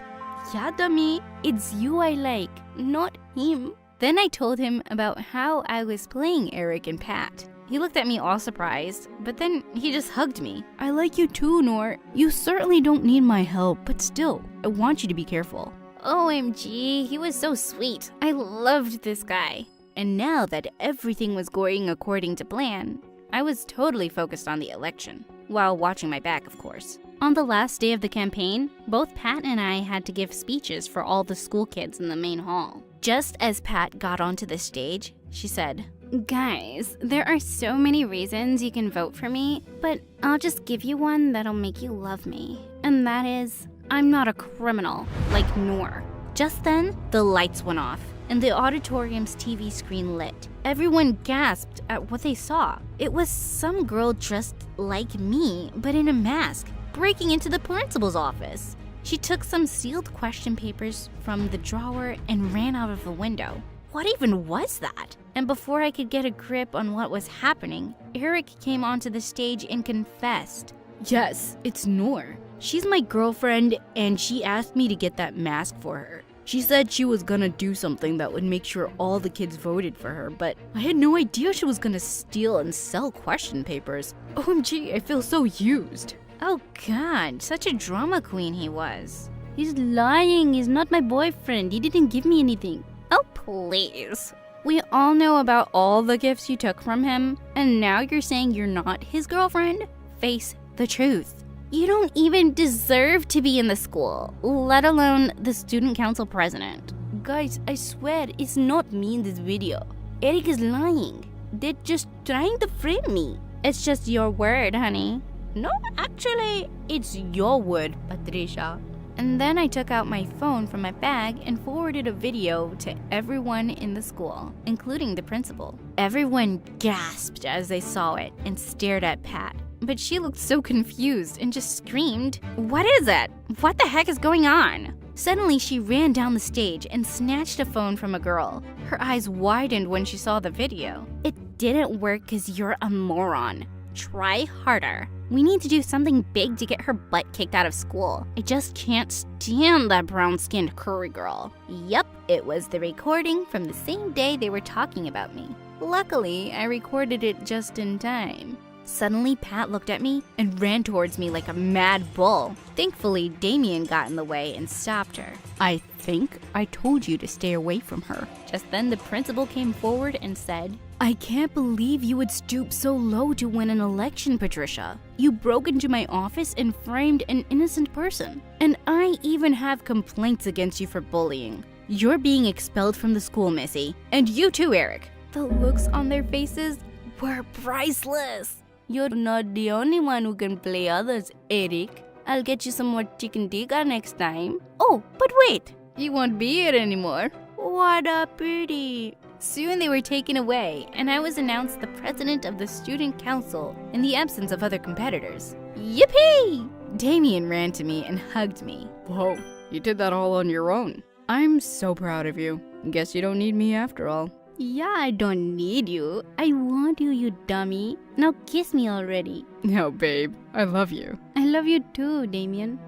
Yeah, dummy. It's you I like, not him. Then I told him about how I was playing Eric and Pat. He looked at me all surprised, but then he just hugged me. I like you too, Noor. You certainly don't need my help, but still, I want you to be careful. OMG, he was so sweet. I loved this guy. And now that everything was going according to plan, I was totally focused on the election, while watching my back, of course. On the last day of the campaign, both Pat and I had to give speeches for all the school kids in the main hall. Just as Pat got onto the stage, she said, Guys, there are so many reasons you can vote for me, but I'll just give you one that'll make you love me. And that is, I'm not a criminal like Noor. Just then, the lights went off, and the auditorium's TV screen lit. Everyone gasped at what they saw. It was some girl dressed like me, but in a mask, breaking into the principal's office. She took some sealed question papers from the drawer and ran out of the window. What even was that? And before I could get a grip on what was happening, Eric came onto the stage and confessed. Yes, it's Noor. She's my girlfriend, and she asked me to get that mask for her. She said she was gonna do something that would make sure all the kids voted for her, but I had no idea she was gonna steal and sell question papers. OMG, I feel so used. Oh God, such a drama queen he was. He's lying. He's not my boyfriend. He didn't give me anything. Oh, please. We all know about all the gifts you took from him, and now you're saying you're not his girlfriend? Face the truth. You don't even deserve to be in the school, let alone the student council president. Guys, I swear it's not me in this video. Eric is lying. They're just trying to frame me. It's just your word, honey. No, actually, it's your word, Patricia. And then I took out my phone from my bag and forwarded a video to everyone in the school, including the principal. Everyone gasped as they saw it and stared at Pat, but she looked so confused and just screamed, What is it? What the heck is going on? Suddenly, she ran down the stage and snatched a phone from a girl. Her eyes widened when she saw the video. It didn't work because you're a moron. Try harder. We need to do something big to get her butt kicked out of school. I just can't stand that brown-skinned curry girl. Yep, It was the recording from the same day they were talking about me. Luckily, I recorded it just in time. Suddenly, Pat looked at me and ran towards me like a mad bull. Thankfully, Damien got in the way and stopped her. I think I told you to stay away from her. Just then, the principal came forward and said, I can't believe you would stoop so low to win an election, Patricia. You broke into my office and framed an innocent person. And I even have complaints against you for bullying. You're being expelled from the school, Missy. And you too, Eric. The looks on their faces were priceless. You're not the only one who can play others, Eric. I'll get you some more chicken tikka next time. Oh, but wait! You won't be here anymore. What a pity. Soon they were taken away, and I was announced the president of the student council in the absence of other competitors. Yippee! Damien ran to me and hugged me. Whoa, you did that all on your own. I'm so proud of you. Guess you don't need me after all. Yeah, I don't need you. I want you, you dummy. Now kiss me already. No, babe. I love you. I love you too, Damien.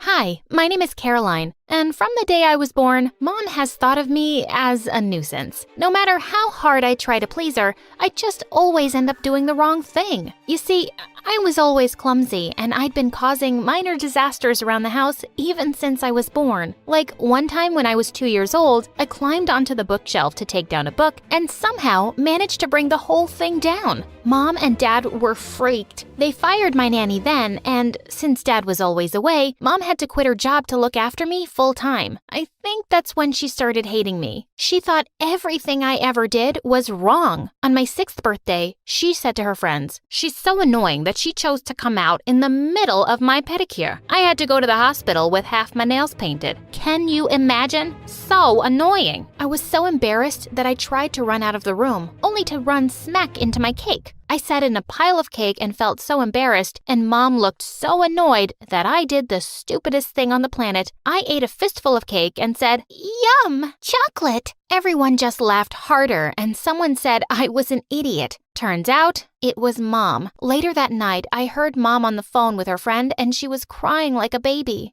Hi, my name is Caroline, and from the day I was born, Mom has thought of me as a nuisance. No matter how hard I try to please her, I just always end up doing the wrong thing. You see, I was always clumsy, and I'd been causing minor disasters around the house even since I was born. Like one time when I was 2 years old, I climbed onto the bookshelf to take down a book and somehow managed to bring the whole thing down. Mom and Dad were freaked. They fired my nanny then, and since Dad was always away, Mom had to quit her job to look after me full time. I think that's when she started hating me. She thought everything I ever did was wrong. On my 6th birthday, she said to her friends, "She's so annoying that she chose to come out in the middle of my pedicure. I had to go to the hospital with half my nails painted. Can you imagine? So annoying." I was so embarrassed that I tried to run out of the room, only to run smack into my cake. I sat in a pile of cake and felt so embarrassed, and Mom looked so annoyed that I did the stupidest thing on the planet. I ate a fistful of cake and said, "Yum, chocolate." Everyone just laughed harder, and someone said I was an idiot. Turns out, it was Mom. Later that night, I heard Mom on the phone with her friend, and she was crying like a baby.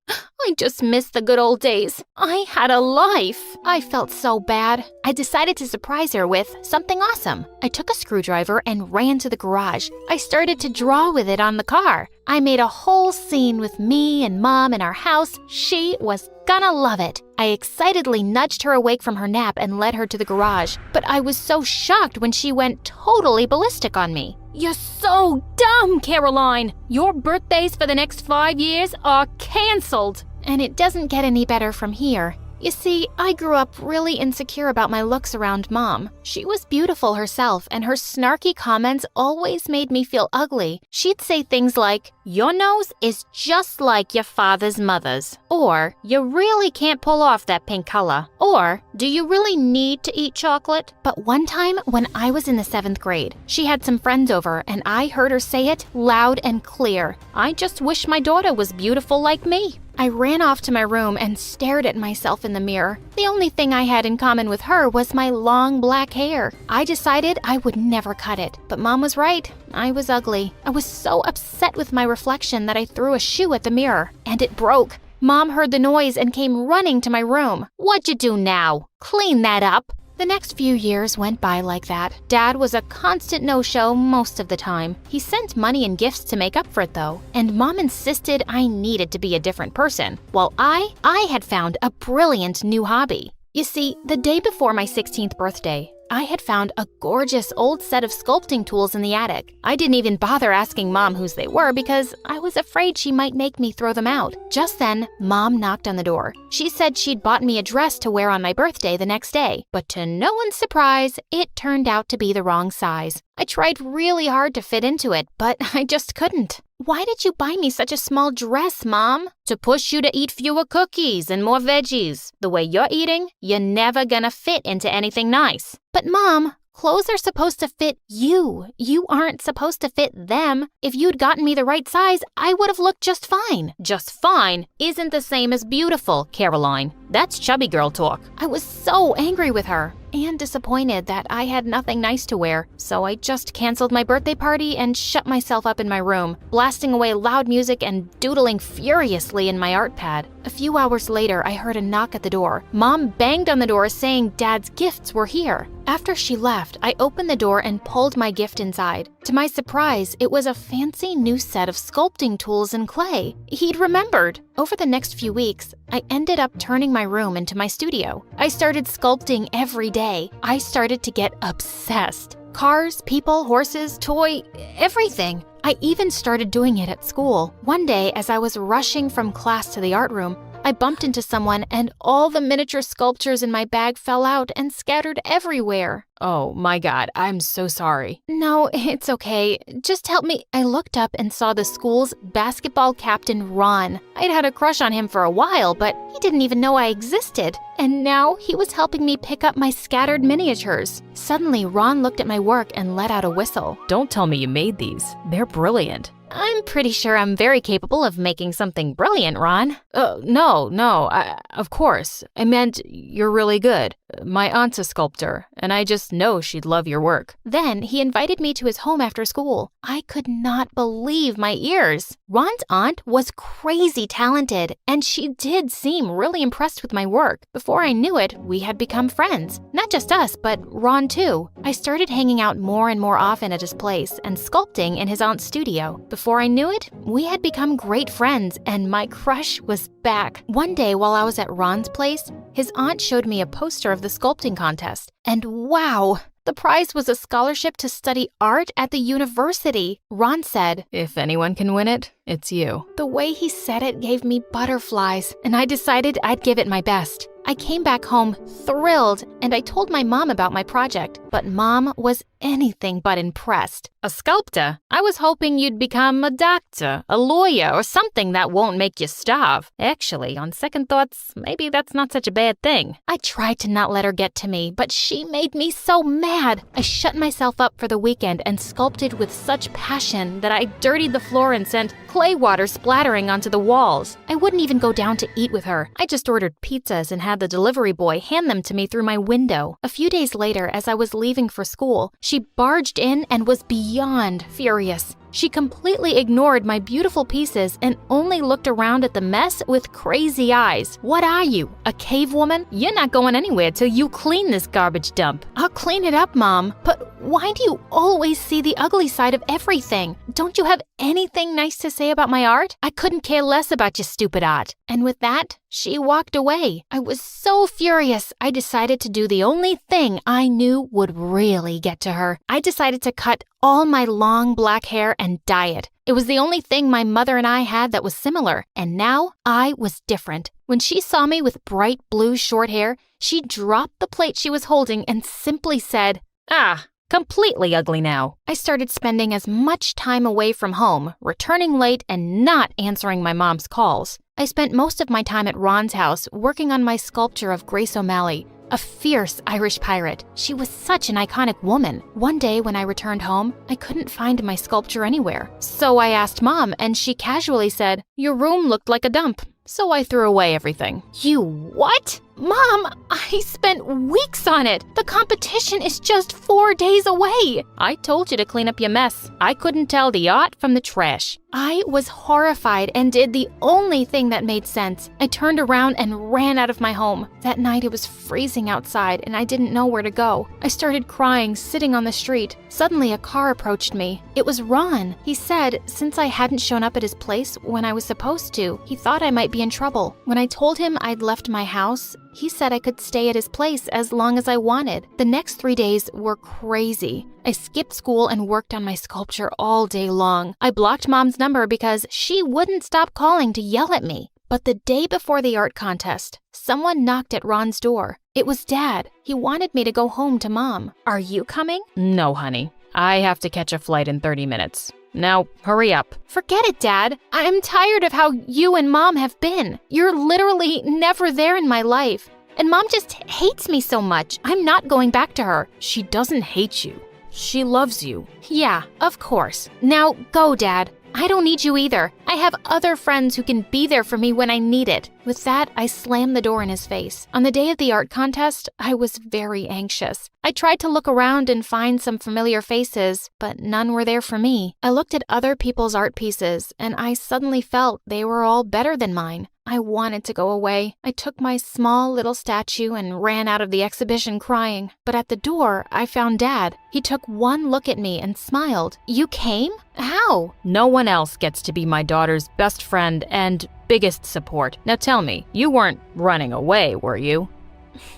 I just miss the good old days. I had a life. I felt so bad. I decided to surprise her with something awesome. I took a screwdriver and ran to the garage. I started to draw with it on the car. I made a whole scene with me and Mom in our house. She was gonna love it. I excitedly nudged her awake from her nap and led her to the garage. But I was so shocked when she went totally ballistic on me. "You're so dumb, Caroline! Your birthdays for the next 5 years are canceled!" And it doesn't get any better from here. You see, I grew up really insecure about my looks around Mom. She was beautiful herself, and her snarky comments always made me feel ugly. She'd say things like, "Your nose is just like your father's mother's," or "You really can't pull off that pink color," or "Do you really need to eat chocolate?" But one time, when I was in the 7th grade, she had some friends over, and I heard her say it loud and clear. "I just wish my daughter was beautiful like me." I ran off to my room and stared at myself in the mirror. The only thing I had in common with her was my long black hair. I decided I would never cut it, but Mom was right. I was ugly. I was so upset with my reflection that I threw a shoe at the mirror, and it broke. Mom heard the noise and came running to my room. "What'd you do now? Clean that up." The next few years went by like that. Dad was a constant no-show most of the time. He sent money and gifts to make up for it though, and Mom insisted I needed to be a different person, while I had found a brilliant new hobby. You see, the day before my 16th birthday, I had found a gorgeous old set of sculpting tools in the attic. I didn't even bother asking Mom whose they were because I was afraid she might make me throw them out. Just then, Mom knocked on the door. She said she'd bought me a dress to wear on my birthday the next day, but to no one's surprise, it turned out to be the wrong size. I tried really hard to fit into it, but I just couldn't. "Why did you buy me such a small dress, Mom?" "To push you to eat fewer cookies and more veggies. The way you're eating, you're never gonna fit into anything nice." "But Mom, Clothes are supposed to fit you. You aren't supposed to fit them. If you'd gotten me the right size, I would have looked just fine. Just fine isn't the same as beautiful, Caroline. That's chubby girl talk. I was so angry with her and disappointed that I had nothing nice to wear, so I just canceled my birthday party and shut myself up in my room, blasting away loud music and doodling furiously in my art pad. A few hours later, I heard a knock at the door. Mom banged on the door saying Dad's gifts were here. After she left, I opened the door and pulled my gift inside. To my surprise, it was a fancy new set of sculpting tools and clay. He'd remembered. Over the next few weeks, I ended up turning my room into my studio. I started sculpting every day. I started to get obsessed. Cars, people, horses, toy, everything. I even started doing it at school. One day, as I was rushing from class to the art room, I bumped into someone and all the miniature sculptures in my bag fell out and scattered everywhere. Oh my God, I'm so sorry. No, it's okay. Just help me. I looked up and saw the school's basketball captain, Ron. I'd had a crush on him for a while, but he didn't even know I existed. And now he was helping me pick up my scattered miniatures. Suddenly, Ron looked at my work and let out a whistle. Don't tell me you made these. They're brilliant. I'm pretty sure I'm very capable of making something brilliant, Ron. No, of course. I meant you're really good. My aunt's a sculptor, and I just know she'd love your work. Then he invited me to his home after school. I could not believe my ears. Ron's aunt was crazy talented, and she did seem really impressed with my work. Before I knew it, we had become friends. Not just us, but Ron too. I started hanging out more and more often at his place and sculpting in his aunt's studio. Before I knew it, we had become great friends, and my crush was back. One day while I was at Ron's place, his aunt showed me a poster of the sculpting contest. And wow, the prize was a scholarship to study art at the university. Ron said, "If anyone can win it, it's you." The way he said it gave me butterflies, and I decided I'd give it my best. I came back home thrilled, and I told my mom about my project, but Mom was anything but impressed. A sculptor? I was hoping you'd become a doctor, a lawyer, or something that won't make you starve. Actually, on second thoughts, maybe that's not such a bad thing. I tried to not let her get to me, but she made me so mad. I shut myself up for the weekend and sculpted with such passion that I dirtied the floor and sent clay water splattering onto the walls. I wouldn't even go down to eat with her. I just ordered pizzas and had the delivery boy hand them to me through my window. A few days later, as I was leaving for school, she barged in and was beyond furious. She completely ignored my beautiful pieces and only looked around at the mess with crazy eyes. "What are you, a cave woman? You're not going anywhere till you clean this garbage dump." "I'll clean it up, Mom. But why do you always see the ugly side of everything? Don't you have anything nice to say about my art? I couldn't care less about your stupid art." And with that, she walked away. I was so furious, I decided to do the only thing I knew would really get to her. I decided to cut all my long black hair and dye it. It was the only thing my mother and I had that was similar, and now I was different. When she saw me with bright blue short hair, she dropped the plate she was holding and simply said, "Ah, completely ugly now." I started spending as much time away from home, returning late and not answering my mom's calls. I spent most of my time at Ron's house working on my sculpture of Grace O'Malley, a fierce Irish pirate. She was such an iconic woman. One day when I returned home, I couldn't find my sculpture anywhere. So I asked Mom, and she casually said, "Your room looked like a dump." So I threw away everything. "You what? Mom, I spent weeks on it. The competition is just 4 days away." I told you to clean up your mess. I couldn't tell the art from the trash. I was horrified and did the only thing that made sense. I turned around and ran out of my home. That night it was freezing outside and I didn't know where to go. I started crying, sitting on the street. Suddenly a car approached me. It was Ron. He said, since I hadn't shown up at his place when I was supposed to, he thought I might be in trouble. When I told him I'd left my house, he said I could stay at his place as long as I wanted. The next 3 days were crazy. I skipped school and worked on my sculpture all day long. I blocked Mom's number because she wouldn't stop calling to yell at me. But the day before the art contest, someone knocked at Ron's door. It was Dad. He wanted me to go home to Mom. "Are you coming?" No, honey. I have to catch a flight in 30 minutes. Now, hurry up. "Forget it, Dad. I'm tired of how you and Mom have been. You're literally never there in my life. And Mom just hates me so much. I'm not going back to her. She doesn't hate you. She loves you. Yeah, of course. Now go, Dad. I don't need you either. I have other friends who can be there for me when I need it. With that, I slammed the door in his face. On the day of the art contest, I was very anxious. I tried to look around and find some familiar faces, but none were there for me. I looked at other people's art pieces, and I suddenly felt they were all better than mine. I wanted to go away. I took my small little statue and ran out of the exhibition crying. But at the door, I found Dad. He took one look at me and smiled. You came? How? No one else gets to be my daughter's best friend and biggest support. Now tell me, you weren't running away, were you?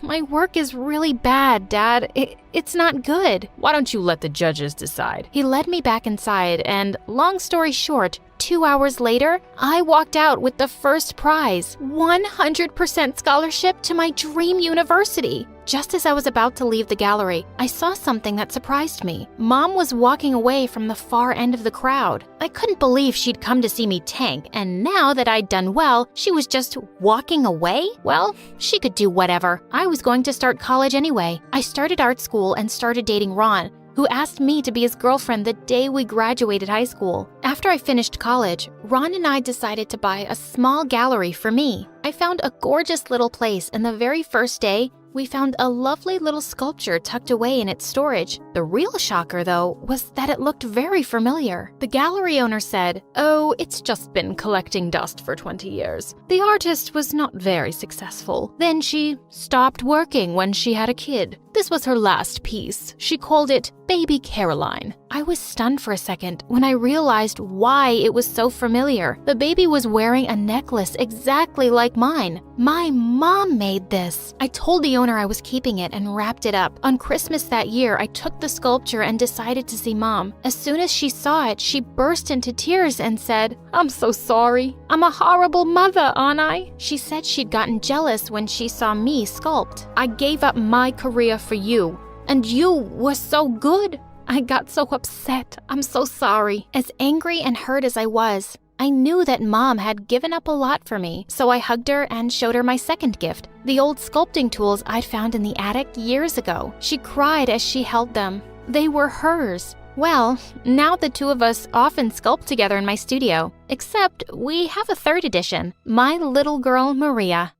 My work is really bad, Dad. It's not good. Why don't you let the judges decide? He led me back inside, and long story short, 2 hours later, I walked out with the first prize, 100% scholarship to my dream university. Just as I was about to leave the gallery, I saw something that surprised me. Mom was walking away from the far end of the crowd. I couldn't believe she'd come to see me tank, and now that I'd done well, she was just walking away? Well, she could do whatever. I was going to start college anyway. I started art school and started dating Ron, who asked me to be his girlfriend the day we graduated high school. After I finished college, Ron and I decided to buy a small gallery for me. I found a gorgeous little place, and the very first day, we found a lovely little sculpture tucked away in its storage. The real shocker, though, was that it looked very familiar. The gallery owner said, "Oh, it's just been collecting dust for 20 years. The artist was not very successful. Then she stopped working when she had a kid. This was her last piece. She called it Baby Caroline." I was stunned for a second when I realized why it was so familiar. The baby was wearing a necklace exactly like mine. My mom made this. I told the owner I was keeping it and wrapped it up. On Christmas that year, I took the sculpture and decided to see Mom. As soon as she saw it, she burst into tears and said, "I'm so sorry. I'm a horrible mother, aren't I?" She said she'd gotten jealous when she saw me sculpt. "I gave up my career for you, and you were so good. I got so upset. I'm so sorry." As angry and hurt as I was, I knew that Mom had given up a lot for me, so I hugged her and showed her my second gift, the old sculpting tools I'd found in the attic years ago. She cried as she held them. They were hers. Well, now the two of us often sculpt together in my studio, except we have a third edition, my little girl Maria.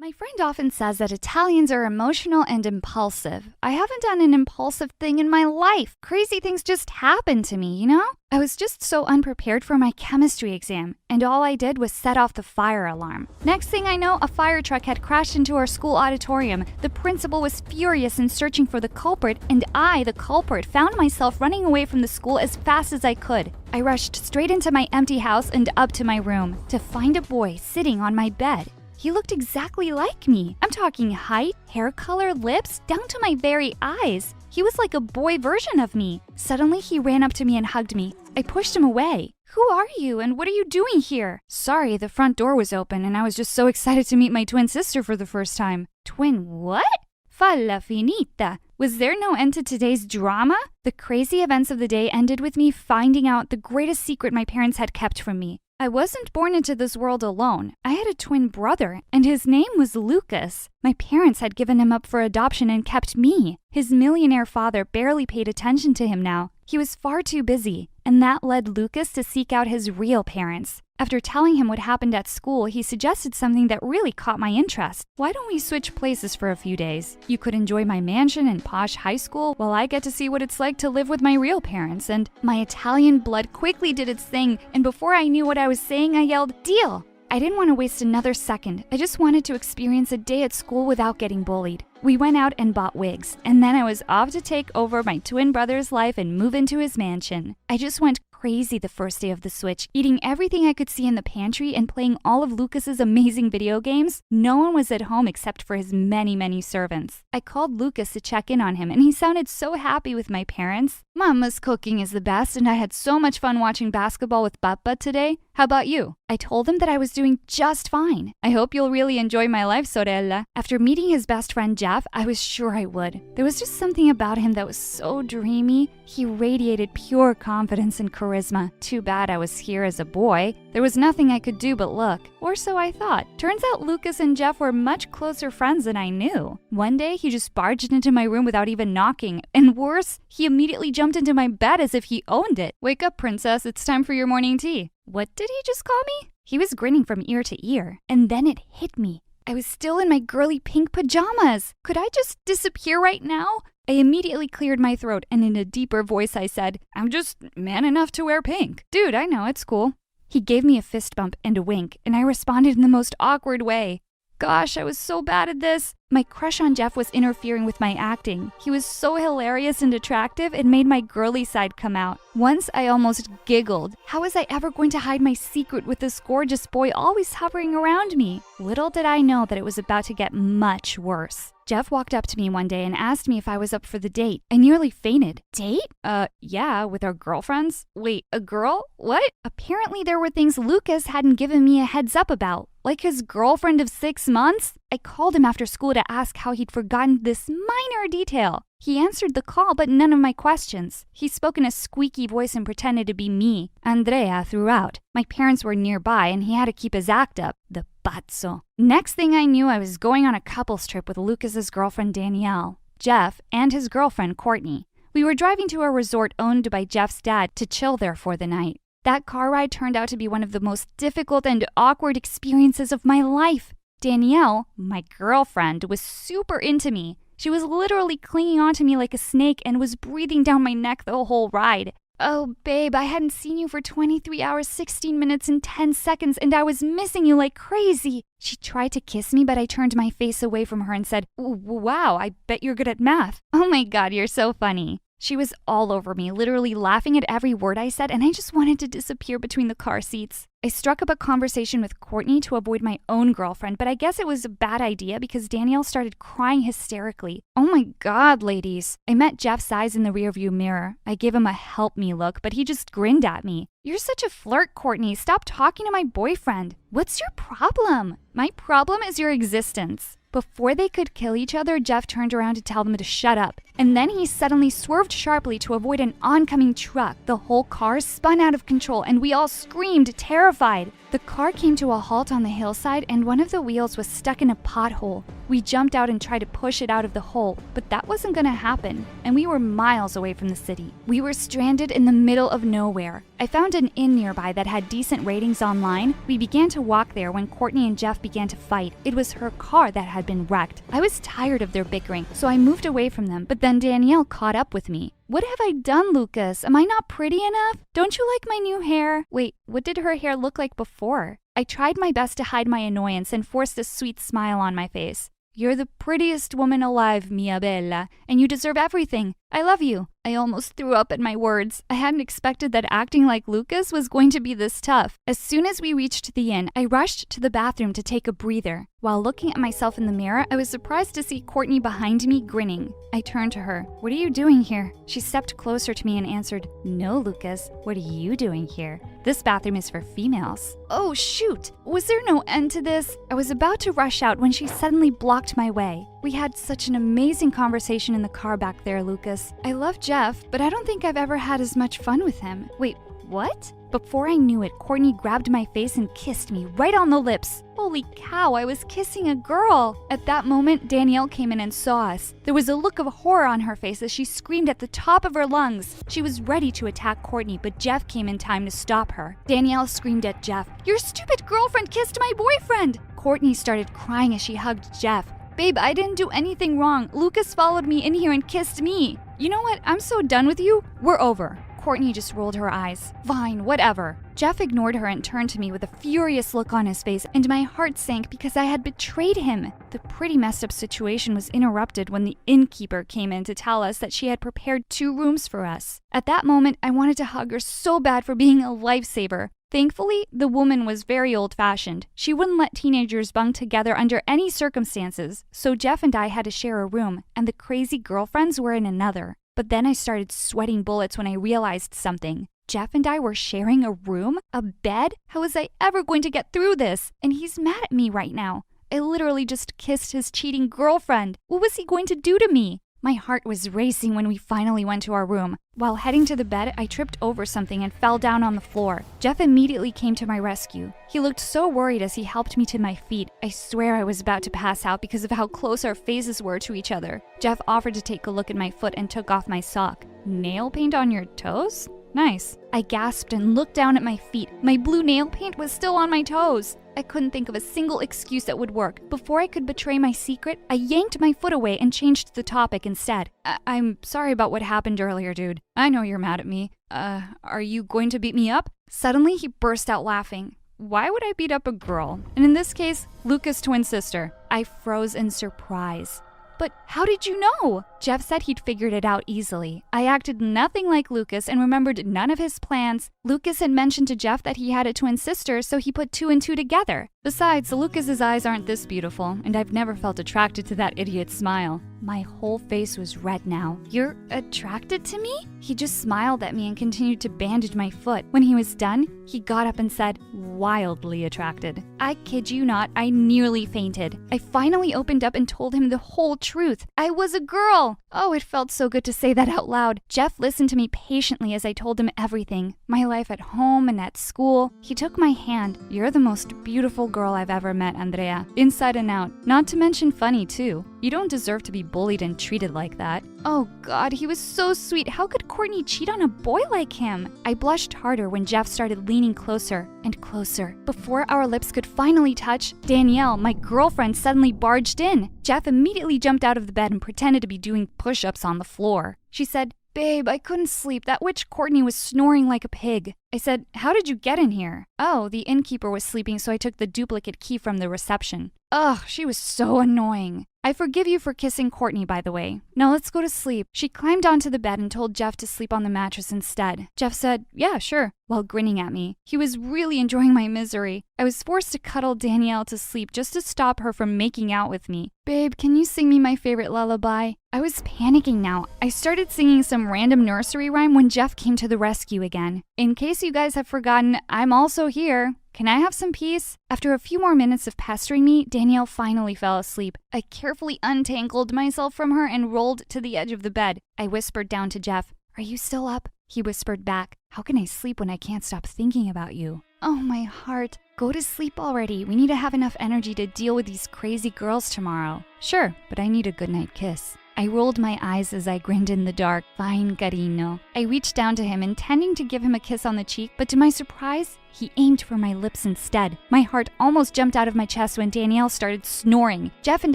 My friend often says that Italians are emotional and impulsive. I haven't done an impulsive thing in my life. Crazy things just happen to me, you know? I was just so unprepared for my chemistry exam, and all I did was set off the fire alarm. Next thing I know, a fire truck had crashed into our school auditorium. The principal was furious and searching for the culprit, and I, the culprit, found myself running away from the school as fast as I could. I rushed straight into my empty house and up to my room to find a boy sitting on my bed. He looked exactly like me. I'm talking height, hair color, lips, down to my very eyes. He was like a boy version of me. Suddenly, he ran up to me and hugged me. I pushed him away. "Who are you and what are you doing here?" "Sorry, the front door was open and I was just so excited to meet my twin sister for the first time." "Twin what?" "Falla finita." Was there no end to today's drama? The crazy events of the day ended with me finding out the greatest secret my parents had kept from me. I wasn't born into this world alone. I had a twin brother, and his name was Lucas. My parents had given him up for adoption and kept me. His millionaire father barely paid attention to him now. He was far too busy, and that led Lucas to seek out his real parents. After telling him what happened at school, he suggested something that really caught my interest. "Why don't we switch places for a few days? You could enjoy my mansion and posh high school while I get to see what it's like to live with my real parents." And my Italian blood quickly did its thing, and before I knew what I was saying, I yelled, "Deal!" I didn't want to waste another second. I just wanted to experience a day at school without getting bullied. We went out and bought wigs, and then I was off to take over my twin brother's life and move into his mansion. I just went crazy the first day of the switch, eating everything I could see in the pantry and playing all of Lucas's amazing video games. No one was at home except for his many servants. I called Lucas to check in on him, and he sounded so happy with my parents. "Mama's cooking is the best, and I had so much fun watching basketball with Papa today. How about you? I told him that I was doing just fine. I hope you'll really enjoy my life, sorella. After meeting his best friend Jeff, I was sure I would. There was just something about him that was so dreamy. He radiated pure confidence and charisma. Too bad I was here as a boy. There was nothing I could do but look. Or so I thought. Turns out Lucas and Jeff were much closer friends than I knew. One day, he just barged into my room without even knocking. And worse, he immediately jumped into my bed as if he owned it. Wake up, princess. It's time for your morning tea. What did he just call me? He was grinning from ear to ear. And then it hit me. I was still in my girly pink pajamas. Could I just disappear right now? I immediately cleared my throat, and in a deeper voice I said, I'm just man enough to wear pink. Dude, I know, it's cool. He gave me a fist bump and a wink, and I responded in the most awkward way. Gosh, I was so bad at this. My crush on Jeff was interfering with my acting. He was so hilarious and attractive, it made my girly side come out. Once I almost giggled. How was I ever going to hide my secret with this gorgeous boy always hovering around me? Little did I know that it was about to get much worse. Jeff walked up to me one day and asked me if I was up for the date. I nearly fainted. Date? Yeah, with our girlfriends. Wait, a girl? What? Apparently there were things Lucas hadn't given me a heads up about. Like his girlfriend of 6 months? I called him after school to ask how he'd forgotten this minor detail. He answered the call, but none of my questions. He spoke in a squeaky voice and pretended to be me, Andrea, throughout. My parents were nearby, and he had to keep his act up. The pazzo. Next thing I knew, I was going on a couples trip with Lucas's girlfriend Danielle, Jeff, and his girlfriend Courtney. We were driving to a resort owned by Jeff's dad to chill there for the night. That car ride turned out to be one of the most difficult and awkward experiences of my life. Danielle, my girlfriend, was super into me. She was literally clinging onto me like a snake and was breathing down my neck the whole ride. Oh, babe, I hadn't seen you for 23 hours, 16 minutes, and 10 seconds, and I was missing you like crazy. She tried to kiss me, but I turned my face away from her and said, wow, I bet you're good at math. Oh my God, you're so funny. She was all over me, literally laughing at every word I said, and I just wanted to disappear between the car seats. I struck up a conversation with Courtney to avoid my own girlfriend, but I guess it was a bad idea because Danielle started crying hysterically. Oh my God, ladies. I met Jeff's eyes in the rearview mirror. I gave him a help me look, but he just grinned at me. You're such a flirt, Courtney. Stop talking to my boyfriend. What's your problem? My problem is your existence. Before they could kill each other, Jeff turned around to tell them to shut up. And then he suddenly swerved sharply to avoid an oncoming truck. The whole car spun out of control and we all screamed, terrified. The car came to a halt on the hillside and one of the wheels was stuck in a pothole. We jumped out and tried to push it out of the hole, but that wasn't gonna happen. And we were miles away from the city. We were stranded in the middle of nowhere. I found an inn nearby that had decent ratings online. We began to walk there when Courtney and Jeff began to fight. It was her car that had been wrecked. I was tired of their bickering, so I moved away from them, but then Danielle caught up with me. What have I done, Lucas? Am I not pretty enough? Don't you like my new hair? Wait, what did her hair look like before? I tried my best to hide my annoyance and forced a sweet smile on my face. You're the prettiest woman alive, mia bella, and you deserve everything. I love you. I almost threw up at my words. I hadn't expected that acting like Lucas was going to be this tough. As soon as we reached the inn, I rushed to the bathroom to take a breather. While looking at myself in the mirror, I was surprised to see Courtney behind me grinning. I turned to her. What are you doing here? She stepped closer to me and answered, No, Lucas. What are you doing here? This bathroom is for females. Oh, shoot. Was there no end to this? I was about to rush out when she suddenly blocked my way. We had such an amazing conversation in the car back there, Lucas. I love Jeff, but I don't think I've ever had as much fun with him. Wait, what? Before I knew it, Courtney grabbed my face and kissed me right on the lips. Holy cow, I was kissing a girl. At that moment, Danielle came in and saw us. There was a look of horror on her face as she screamed at the top of her lungs. She was ready to attack Courtney, but Jeff came in time to stop her. Danielle screamed at Jeff, Your stupid girlfriend kissed my boyfriend! Courtney started crying as she hugged Jeff. Babe, I didn't do anything wrong. Lucas followed me in here and kissed me. You know what? I'm so done with you. We're over. Courtney just rolled her eyes. Fine, whatever. Jeff ignored her and turned to me with a furious look on his face, and my heart sank because I had betrayed him. The pretty messed up situation was interrupted when the innkeeper came in to tell us that she had prepared 2 rooms for us. At that moment, I wanted to hug her so bad for being a lifesaver. Thankfully, the woman was very old-fashioned. She wouldn't let teenagers bunk together under any circumstances, so Jeff and I had to share a room, and the crazy girlfriends were in another. But then I started sweating bullets when I realized something. Jeff and I were sharing a room? A bed? How was I ever going to get through this? And he's mad at me right now. I literally just kissed his cheating girlfriend. What was he going to do to me? My heart was racing when we finally went to our room. While heading to the bed, I tripped over something and fell down on the floor. Jeff immediately came to my rescue. He looked so worried as he helped me to my feet. I swear I was about to pass out because of how close our faces were to each other. Jeff offered to take a look at my foot and took off my sock. Nail paint on your toes? Nice. I gasped and looked down at my feet. My blue nail paint was still on my toes. I couldn't think of a single excuse that would work. Before I could betray my secret, I yanked my foot away and changed the topic instead. I'm sorry about what happened earlier, dude. I know you're mad at me. Are you going to beat me up? Suddenly, he burst out laughing. Why would I beat up a girl? And in this case, Luca's twin sister. I froze in surprise. But how did you know? Jeff said he'd figured it out easily. I acted nothing like Lucas and remembered none of his plans. Lucas had mentioned to Jeff that he had a twin sister, so he put 2 and 2 together. Besides, Lucas's eyes aren't this beautiful, and I've never felt attracted to that idiot's smile. My whole face was red now. You're attracted to me? He just smiled at me and continued to bandage my foot. When he was done, he got up and said, wildly attracted. I kid you not, I nearly fainted. I finally opened up and told him the whole truth. I was a girl. Oh, it felt so good to say that out loud. Jeff listened to me patiently as I told him everything. My life at home and at school. He took my hand. You're the most beautiful girl I've ever met, Andrea. Inside and out. Not to mention funny, too. You don't deserve to be bullied and treated like that. Oh God, he was so sweet. How could Courtney cheat on a boy like him? I blushed harder when Jeff started leaning closer and closer. Before our lips could finally touch, Danielle, my girlfriend, suddenly barged in. Jeff immediately jumped out of the bed and pretended to be doing push-ups on the floor. She said, "Babe, I couldn't sleep. That witch Courtney was snoring like a pig." I said, "How did you get in here?" "Oh, the innkeeper was sleeping, so I took the duplicate key from the reception." Ugh, she was so annoying. I forgive you for kissing Courtney, by the way. Now let's go to sleep. She climbed onto the bed and told Jeff to sleep on the mattress instead. Jeff said, "Yeah, sure," while grinning at me. He was really enjoying my misery. I was forced to cuddle Danielle to sleep just to stop her from making out with me. "Babe, can you sing me my favorite lullaby?" I was panicking now. I started singing some random nursery rhyme when Jeff came to the rescue again. In case you guys have forgotten, I'm also here. Can I have some peace? After a few more minutes of pestering me, Danielle finally fell asleep. I carefully untangled myself from her and rolled to the edge of the bed. I whispered down to Jeff, "Are you still up?" He whispered back, "How can I sleep when I can't stop thinking about you?" Oh, my heart. Go to sleep already. We need to have enough energy to deal with these crazy girls tomorrow. Sure, but I need a goodnight kiss. I rolled my eyes as I grinned in the dark. Fine, carino. I reached down to him, intending to give him a kiss on the cheek, but to my surprise, he aimed for my lips instead. My heart almost jumped out of my chest when Danielle started snoring. Jeff and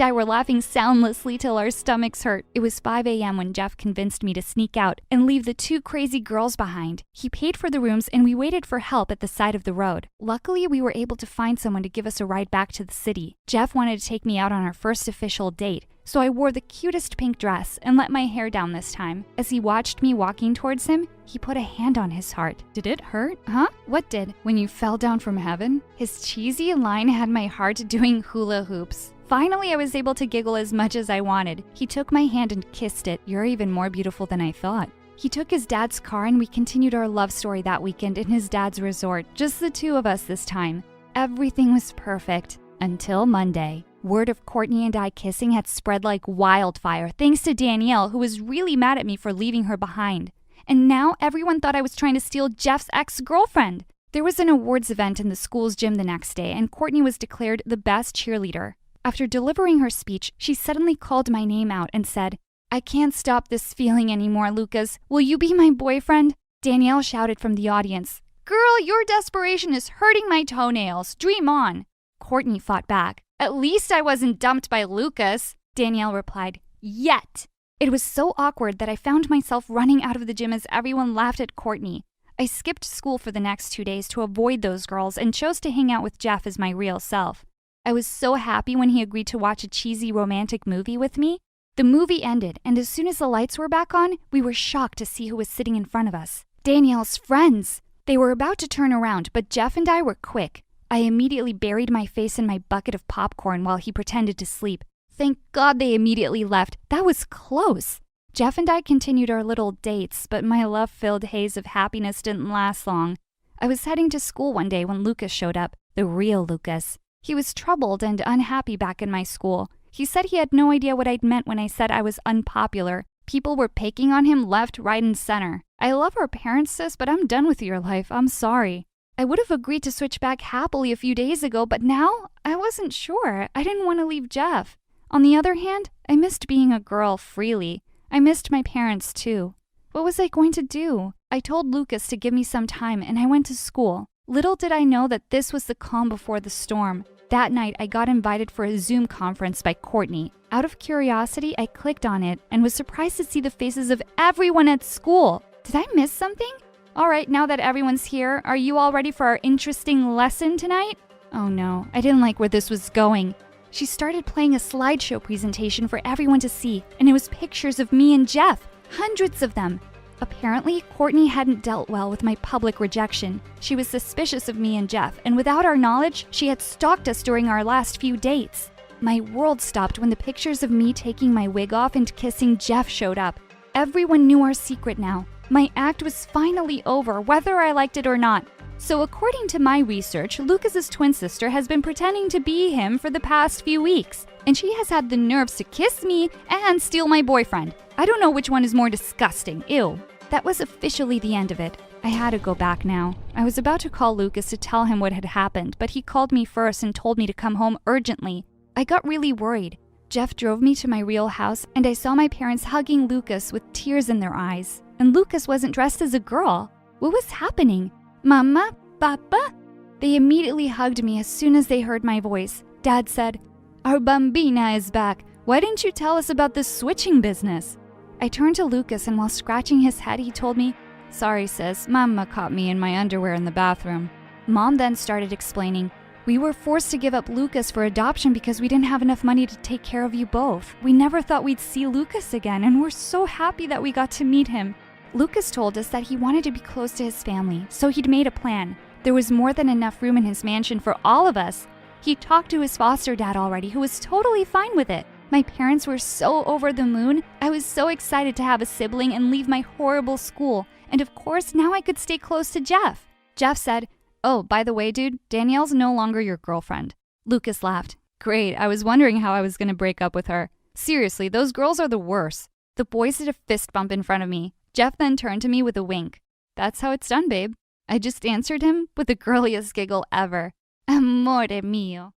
I were laughing soundlessly till our stomachs hurt. It was 5 a.m. when Jeff convinced me to sneak out and leave the 2 crazy girls behind. He paid for the rooms and we waited for help at the side of the road. Luckily, we were able to find someone to give us a ride back to the city. Jeff wanted to take me out on our first official date, so I wore the cutest pink dress and let my hair down this time. As he watched me walking towards him, he put a hand on his heart. Did it hurt? Huh? What did? When you fell down from heaven? His cheesy line had my heart doing hula hoops. Finally, I was able to giggle as much as I wanted. He took my hand and kissed it. "You're even more beautiful than I thought." He took his dad's car and we continued our love story that weekend in his dad's resort. Just the 2 of us this time. Everything was perfect. Until Monday. Word of Courtney and I kissing had spread like wildfire, thanks to Danielle, who was really mad at me for leaving her behind. And now everyone thought I was trying to steal Jeff's ex-girlfriend. There was an awards event in the school's gym the next day, and Courtney was declared the best cheerleader. After delivering her speech, she suddenly called my name out and said, "I can't stop this feeling anymore, Lucas. Will you be my boyfriend?" Danielle shouted from the audience, "Girl, your desperation is hurting my toenails. Dream on." Courtney fought back. "At least I wasn't dumped by Lucas." Danielle replied, "Yet." It was so awkward that I found myself running out of the gym as everyone laughed at Courtney. I skipped school for the next 2 days to avoid those girls and chose to hang out with Jeff as my real self. I was so happy when he agreed to watch a cheesy romantic movie with me. The movie ended, and as soon as the lights were back on, we were shocked to see who was sitting in front of us. Danielle's friends! They were about to turn around, but Jeff and I were quick. I immediately buried my face in my bucket of popcorn while he pretended to sleep. Thank God they immediately left. That was close. Jeff and I continued our little dates, but my love-filled haze of happiness didn't last long. I was heading to school one day when Lucas showed up, the real Lucas. He was troubled and unhappy back in my school. He said he had no idea what I'd meant when I said I was unpopular. People were picking on him left, right, and center. I love our parents, sis, but I'm done with your life. I'm sorry. I would have agreed to switch back happily a few days ago, but now I wasn't sure. I didn't want to leave Jeff. On the other hand, I missed being a girl freely. I missed my parents too. What was I going to do? I told Lucas to give me some time and I went to school. Little did I know that this was the calm before the storm. That night, I got invited for a Zoom conference by Courtney. Out of curiosity, I clicked on it and was surprised to see the faces of everyone at school. Did I miss something? All right, now that everyone's here, are you all ready for our interesting lesson tonight? Oh no, I didn't like where this was going. She started playing a slideshow presentation for everyone to see, and it was pictures of me and Jeff, hundreds of them. Apparently, Courtney hadn't dealt well with my public rejection. She was suspicious of me and Jeff, and without our knowledge, she had stalked us during our last few dates. My world stopped when the pictures of me taking my wig off and kissing Jeff showed up. Everyone knew our secret now. My act was finally over, whether I liked it or not. So according to my research, Lucas's twin sister has been pretending to be him for the past few weeks, and she has had the nerves to kiss me and steal my boyfriend. I don't know which one is more disgusting. Ew. That was officially the end of it. I had to go back now. I was about to call Lucas to tell him what had happened, but he called me first and told me to come home urgently. I got really worried. Jeff drove me to my real house, and I saw my parents hugging Lucas with tears in their eyes. And Lucas wasn't dressed as a girl. What was happening? Mama? Papa? They immediately hugged me as soon as they heard my voice. Dad said, "Our bambina is back. Why didn't you tell us about this switching business?" I turned to Lucas, and while scratching his head, he told me, "Sorry, sis, Mama caught me in my underwear in the bathroom." Mom then started explaining, "We were forced to give up Lucas for adoption because we didn't have enough money to take care of you both. We never thought we'd see Lucas again, and we're so happy that we got to meet him." Lucas told us that he wanted to be close to his family, so he'd made a plan. There was more than enough room in his mansion for all of us. He talked to his foster dad already, who was totally fine with it. My parents were so over the moon. I was so excited to have a sibling and leave my horrible school. And of course, now I could stay close to Jeff. Jeff said, "Oh, by the way, dude, Danielle's no longer your girlfriend." Lucas laughed. "Great, I was wondering how I was going to break up with her. Seriously, those girls are the worst." The boys did a fist bump in front of me. Jeff then turned to me with a wink. "That's how it's done, babe." I just answered him with the girliest giggle ever. Amore mio.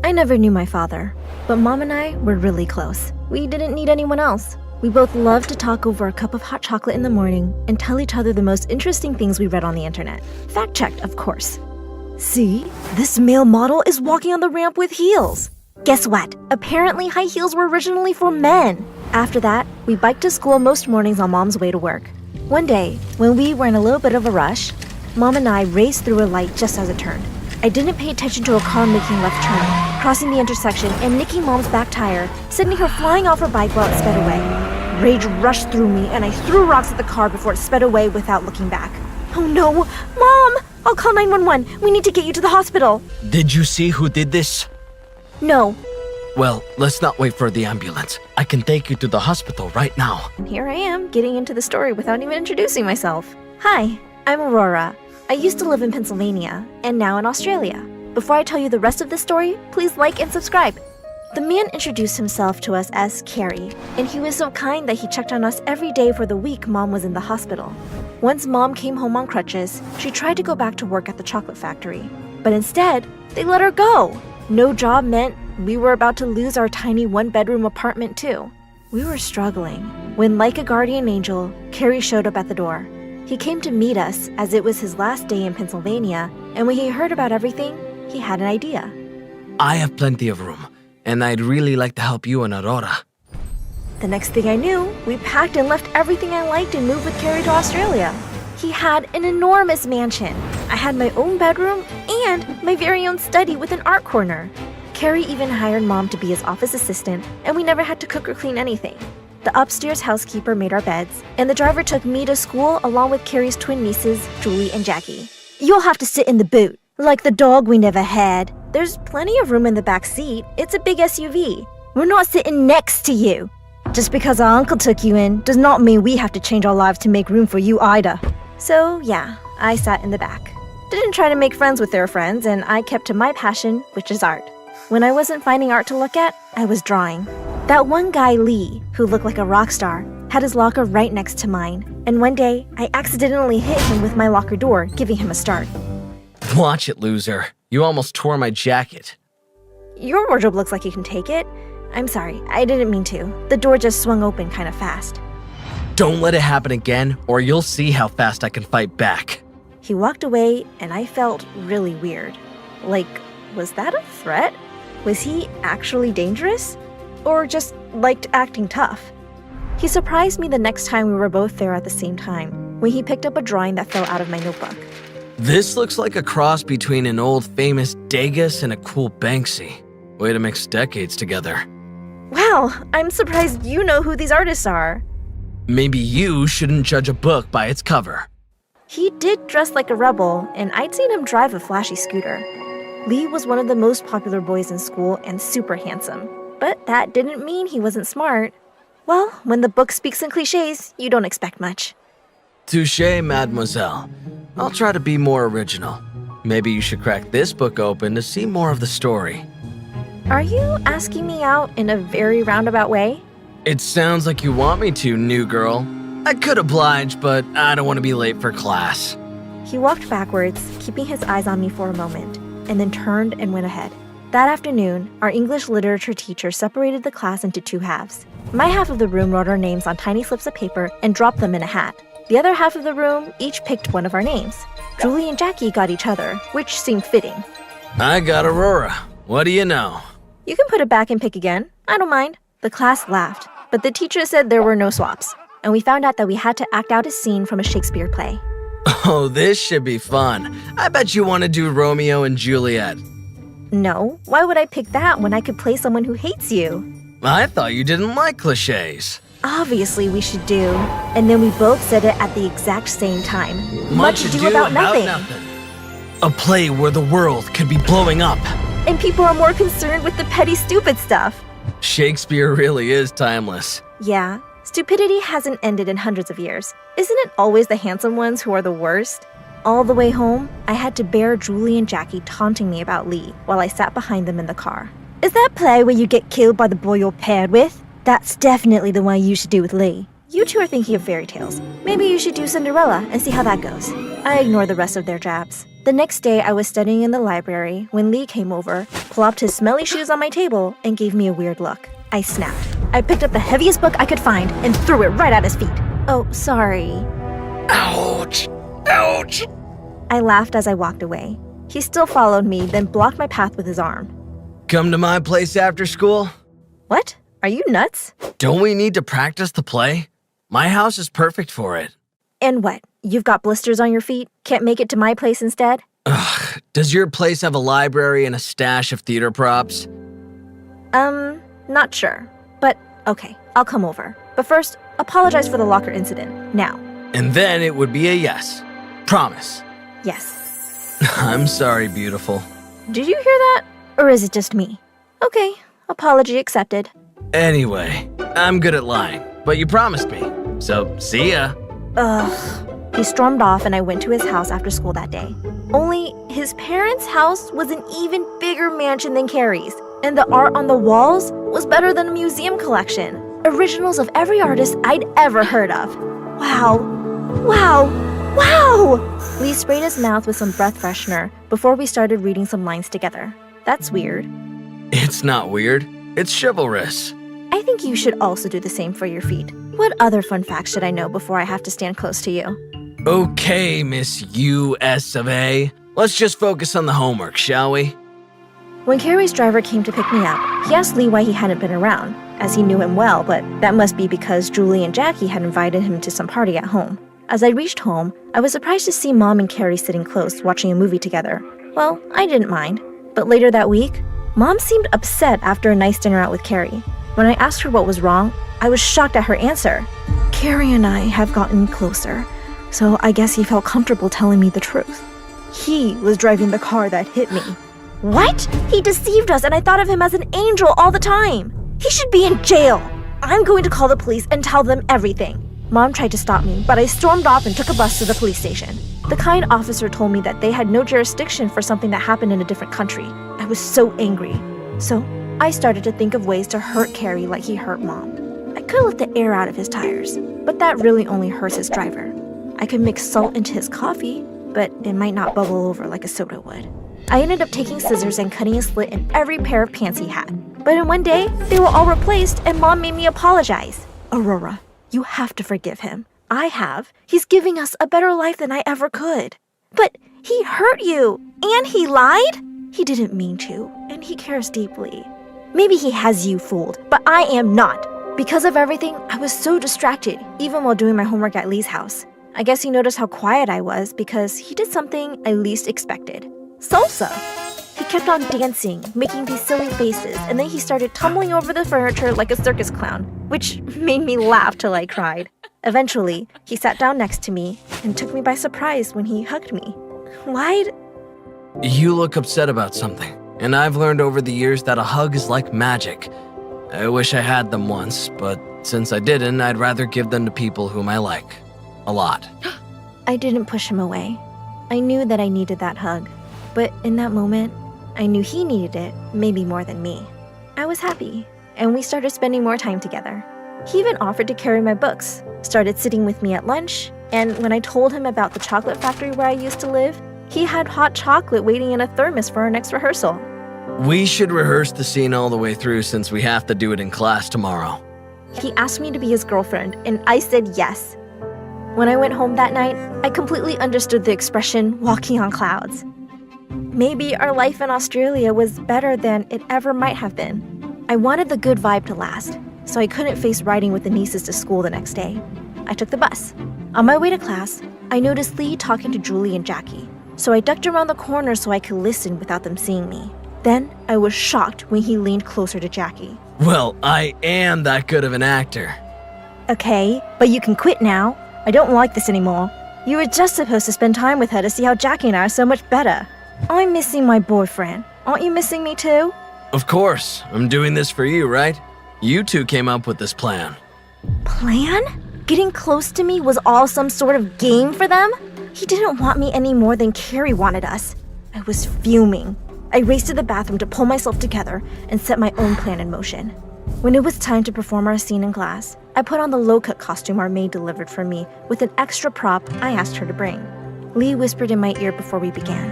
I never knew my father, but Mom and I were really close. We didn't need anyone else. We both loved to talk over a cup of hot chocolate in the morning and tell each other the most interesting things we read on the internet. Fact-checked, of course. See? This male model is walking on the ramp with heels. Guess what? Apparently high heels were originally for men. After that, we biked to school most mornings on Mom's way to work. One day, when we were in a little bit of a rush, Mom and I raced through a light just as it turned. I didn't pay attention to a car making left turn, crossing the intersection and nicking Mom's back tire, sending her flying off her bike while it sped away. Rage rushed through me and I threw rocks at the car before it sped away without looking back. Oh no! Mom! I'll call 911. We need to get you to the hospital. Did you see who did this? No. Well, let's not wait for the ambulance. I can take you to the hospital right now. And here I am, getting into the story without even introducing myself. Hi, I'm Aurora. I used to live in Pennsylvania, and now in Australia. Before I tell you the rest of the story, please like and subscribe. The man introduced himself to us as Carrie, and he was so kind that he checked on us every day for the week Mom was in the hospital. Once Mom came home on crutches, she tried to go back to work at the chocolate factory. But instead, they let her go. No job meant we were about to lose our tiny one-bedroom apartment too. We were struggling when, like a guardian angel, Carrie showed up at the door. He came to meet us as it was his last day in Pennsylvania, and when he heard about everything, he had an idea. I have plenty of room, and I'd really like to help you and Aurora. The next thing I knew, we packed and left everything I liked and moved with Carrie to Australia. He had an enormous mansion. I had my own bedroom and my very own study with an art corner. Carrie even hired Mom to be his office assistant, and we never had to cook or clean anything. The upstairs housekeeper made our beds, and the driver took me to school along with Carrie's twin nieces, Julie and Jackie. You'll have to sit in the boot, like the dog we never had. There's plenty of room in the back seat. It's a big SUV. We're not sitting next to you. Just because our uncle took you in does not mean we have to change our lives to make room for you either. So yeah, I sat in the back. Didn't try to make friends with their friends, and I kept to my passion, which is art. When I wasn't finding art to look at, I was drawing. That one guy, Lee, who looked like a rock star, had his locker right next to mine. And one day, I accidentally hit him with my locker door, giving him a start. Watch it, loser. You almost tore my jacket. Your wardrobe looks like you can take it. I'm sorry, I didn't mean to. The door just swung open kind of fast. Don't let it happen again, or you'll see how fast I can fight back. He walked away, and I felt really weird. Like, was that a threat? Was he actually dangerous? Or just liked acting tough? He surprised me the next time we were both there at the same time, when he picked up a drawing that fell out of my notebook. This looks like a cross between an old famous Degas and a cool Banksy. Way to mix decades together. Wow, I'm surprised you know who these artists are. Maybe you shouldn't judge a book by its cover. He did dress like a rebel, and I'd seen him drive a flashy scooter. Lee was one of the most popular boys in school and super handsome. But that didn't mean he wasn't smart. Well, when the book speaks in cliches, you don't expect much. Touché, mademoiselle. I'll try to be more original. Maybe you should crack this book open to see more of the story. Are you asking me out in a very roundabout way? It sounds like you want me to, new girl. I could oblige, but I don't want to be late for class. He walked backwards, keeping his eyes on me for a moment, and then turned and went ahead. That afternoon, our English literature teacher separated the class into two halves. My half of the room wrote our names on tiny slips of paper and dropped them in a hat. The other half of the room each picked one of our names. Julie and Jackie got each other, which seemed fitting. I got Aurora. What do you know? You can put it back and pick again. I don't mind. The class laughed, but the teacher said there were no swaps, and we found out that we had to act out a scene from a Shakespeare play. Oh, this should be fun. I bet you want to do Romeo and Juliet. No, why would I pick that when I could play someone who hates you? I thought you didn't like cliches. Obviously we should do. And then we both said it at the exact same time. Much ado about nothing. A play where the world could be blowing up. And people are more concerned with the petty, stupid stuff. Shakespeare really is timeless. Yeah, stupidity hasn't ended in hundreds of years. Isn't it always the handsome ones who are the worst? All the way home, I had to bear Julie and Jackie taunting me about Lee while I sat behind them in the car. Is that play where you get killed by the boy you're paired with? That's definitely the one you should do with Lee. You two are thinking of fairy tales. Maybe you should do Cinderella and see how that goes. I ignored the rest of their jabs. The next day, I was studying in the library when Lee came over, plopped his smelly shoes on my table, and gave me a weird look. I snapped. I picked up the heaviest book I could find and threw it right at his feet. Oh, sorry. Ouch! Ouch! I laughed as I walked away. He still followed me, then blocked my path with his arm. Come to my place after school? What? Are you nuts? Don't we need to practice the play? My house is perfect for it. And what? You've got blisters on your feet? Can't make it to my place instead? Ugh, does your place have a library and a stash of theater props? Not sure. But okay, I'll come over. But first, apologize for the locker incident, now. And then it would be a yes. Promise. Yes. I'm sorry, beautiful. Did you hear that? Or is it just me? Okay, apology accepted. Anyway, I'm good at lying, but you promised me. So, see ya. Ugh. He stormed off and I went to his house after school that day. Only his parents' house was an even bigger mansion than Carrie's, and the art on the walls was better than a museum collection. Originals of every artist I'd ever heard of. Wow. Wow. Wow! Lee sprayed his mouth with some breath freshener before we started reading some lines together. That's weird. It's not weird. It's chivalrous. I think you should also do the same for your feet. What other fun facts should I know before I have to stand close to you? Okay, Miss U.S. of A. Let's just focus on the homework, shall we? When Carrie's driver came to pick me up, he asked Lee why he hadn't been around, as he knew him well, but that must be because Julie and Jackie had invited him to some party at home. As I reached home, I was surprised to see Mom and Carrie sitting close, watching a movie together. Well, I didn't mind. But later that week, Mom seemed upset after a nice dinner out with Carrie. When I asked her what was wrong, I was shocked at her answer. Carrie and I have gotten closer, so I guess he felt comfortable telling me the truth. He was driving the car that hit me. What? He deceived us and I thought of him as an angel all the time. He should be in jail. I'm going to call the police and tell them everything. Mom tried to stop me, but I stormed off and took a bus to the police station. The kind officer told me that they had no jurisdiction for something that happened in a different country. I was so angry. So I started to think of ways to hurt Carrie like he hurt Mom. I could let the air out of his tires, but that really only hurts his driver. I could mix salt into his coffee, but it might not bubble over like a soda would. I ended up taking scissors and cutting a slit in every pair of pants he had. But in one day, they were all replaced and Mom made me apologize. Aurora, you have to forgive him. I have. He's giving us a better life than I ever could. But he hurt you, and he lied? He didn't mean to, and he cares deeply. Maybe he has you fooled, but I am not. Because of everything, I was so distracted, even while doing my homework at Lee's house. I guess he noticed how quiet I was because he did something I least expected. Salsa! He kept on dancing, making these silly faces, and then he started tumbling over the furniture like a circus clown, which made me laugh till I cried. Eventually, he sat down next to me and took me by surprise when he hugged me. Why'd... You look upset about something, and I've learned over the years that a hug is like magic. I wish I had them once, but since I didn't, I'd rather give them to people whom I like. A lot. I didn't push him away. I knew that I needed that hug. But in that moment, I knew he needed it maybe more than me. I was happy, and we started spending more time together. He even offered to carry my books, started sitting with me at lunch, and when I told him about the chocolate factory where I used to live, he had hot chocolate waiting in a thermos for our next rehearsal. We should rehearse the scene all the way through since we have to do it in class tomorrow. He asked me to be his girlfriend, and I said yes. When I went home that night, I completely understood the expression, walking on clouds. Maybe our life in Australia was better than it ever might have been. I wanted the good vibe to last, so I couldn't face riding with the nieces to school the next day. I took the bus. On my way to class, I noticed Lee talking to Julie and Jackie, so I ducked around the corner so I could listen without them seeing me. Then I was shocked when he leaned closer to Jackie. Well, I am that good of an actor. Okay, but you can quit now. I don't like this anymore. You were just supposed to spend time with her to see how Jackie and I are so much better. I'm missing my boyfriend. Aren't you missing me too? Of course, I'm doing this for you, right? You two came up with this plan. Plan? Getting close to me was all some sort of game for them? He didn't want me any more than Carrie wanted us. I was fuming. I raced to the bathroom to pull myself together and set my own plan in motion. When it was time to perform our scene in class, I put on the low-cut costume our maid delivered for me with an extra prop I asked her to bring. Lee whispered in my ear before we began.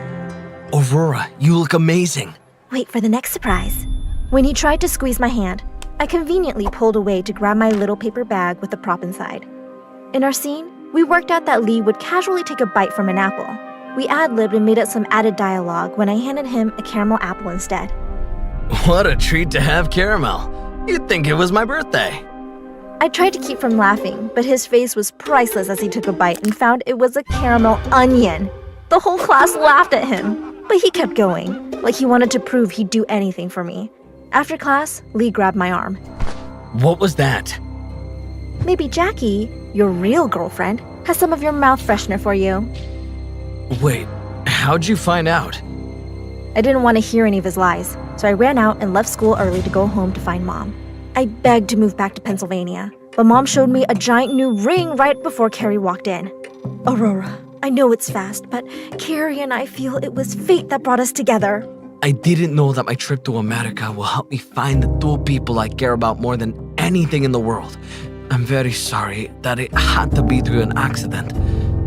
Aurora, you look amazing. Wait for the next surprise. When he tried to squeeze my hand, I conveniently pulled away to grab my little paper bag with the prop inside. In our scene, we worked out that Lee would casually take a bite from an apple. We ad-libbed and made up some added dialogue when I handed him a caramel apple instead. What a treat to have caramel. You'd think it was my birthday. I tried to keep from laughing, but his face was priceless as he took a bite and found it was a caramel onion. The whole class laughed at him, but he kept going, like he wanted to prove he'd do anything for me. After class, Lee grabbed my arm. What was that? Maybe Jackie, your real girlfriend, has some of your mouth freshener for you. Wait, how'd you find out? I didn't want to hear any of his lies, so I ran out and left school early to go home to find Mom. I begged to move back to Pennsylvania, but Mom showed me a giant new ring right before Carrie walked in. Aurora, I know it's fast, but Carrie and I feel it was fate that brought us together. I didn't know that my trip to America will help me find the two people I care about more than anything in the world. I'm very sorry that it had to be through an accident.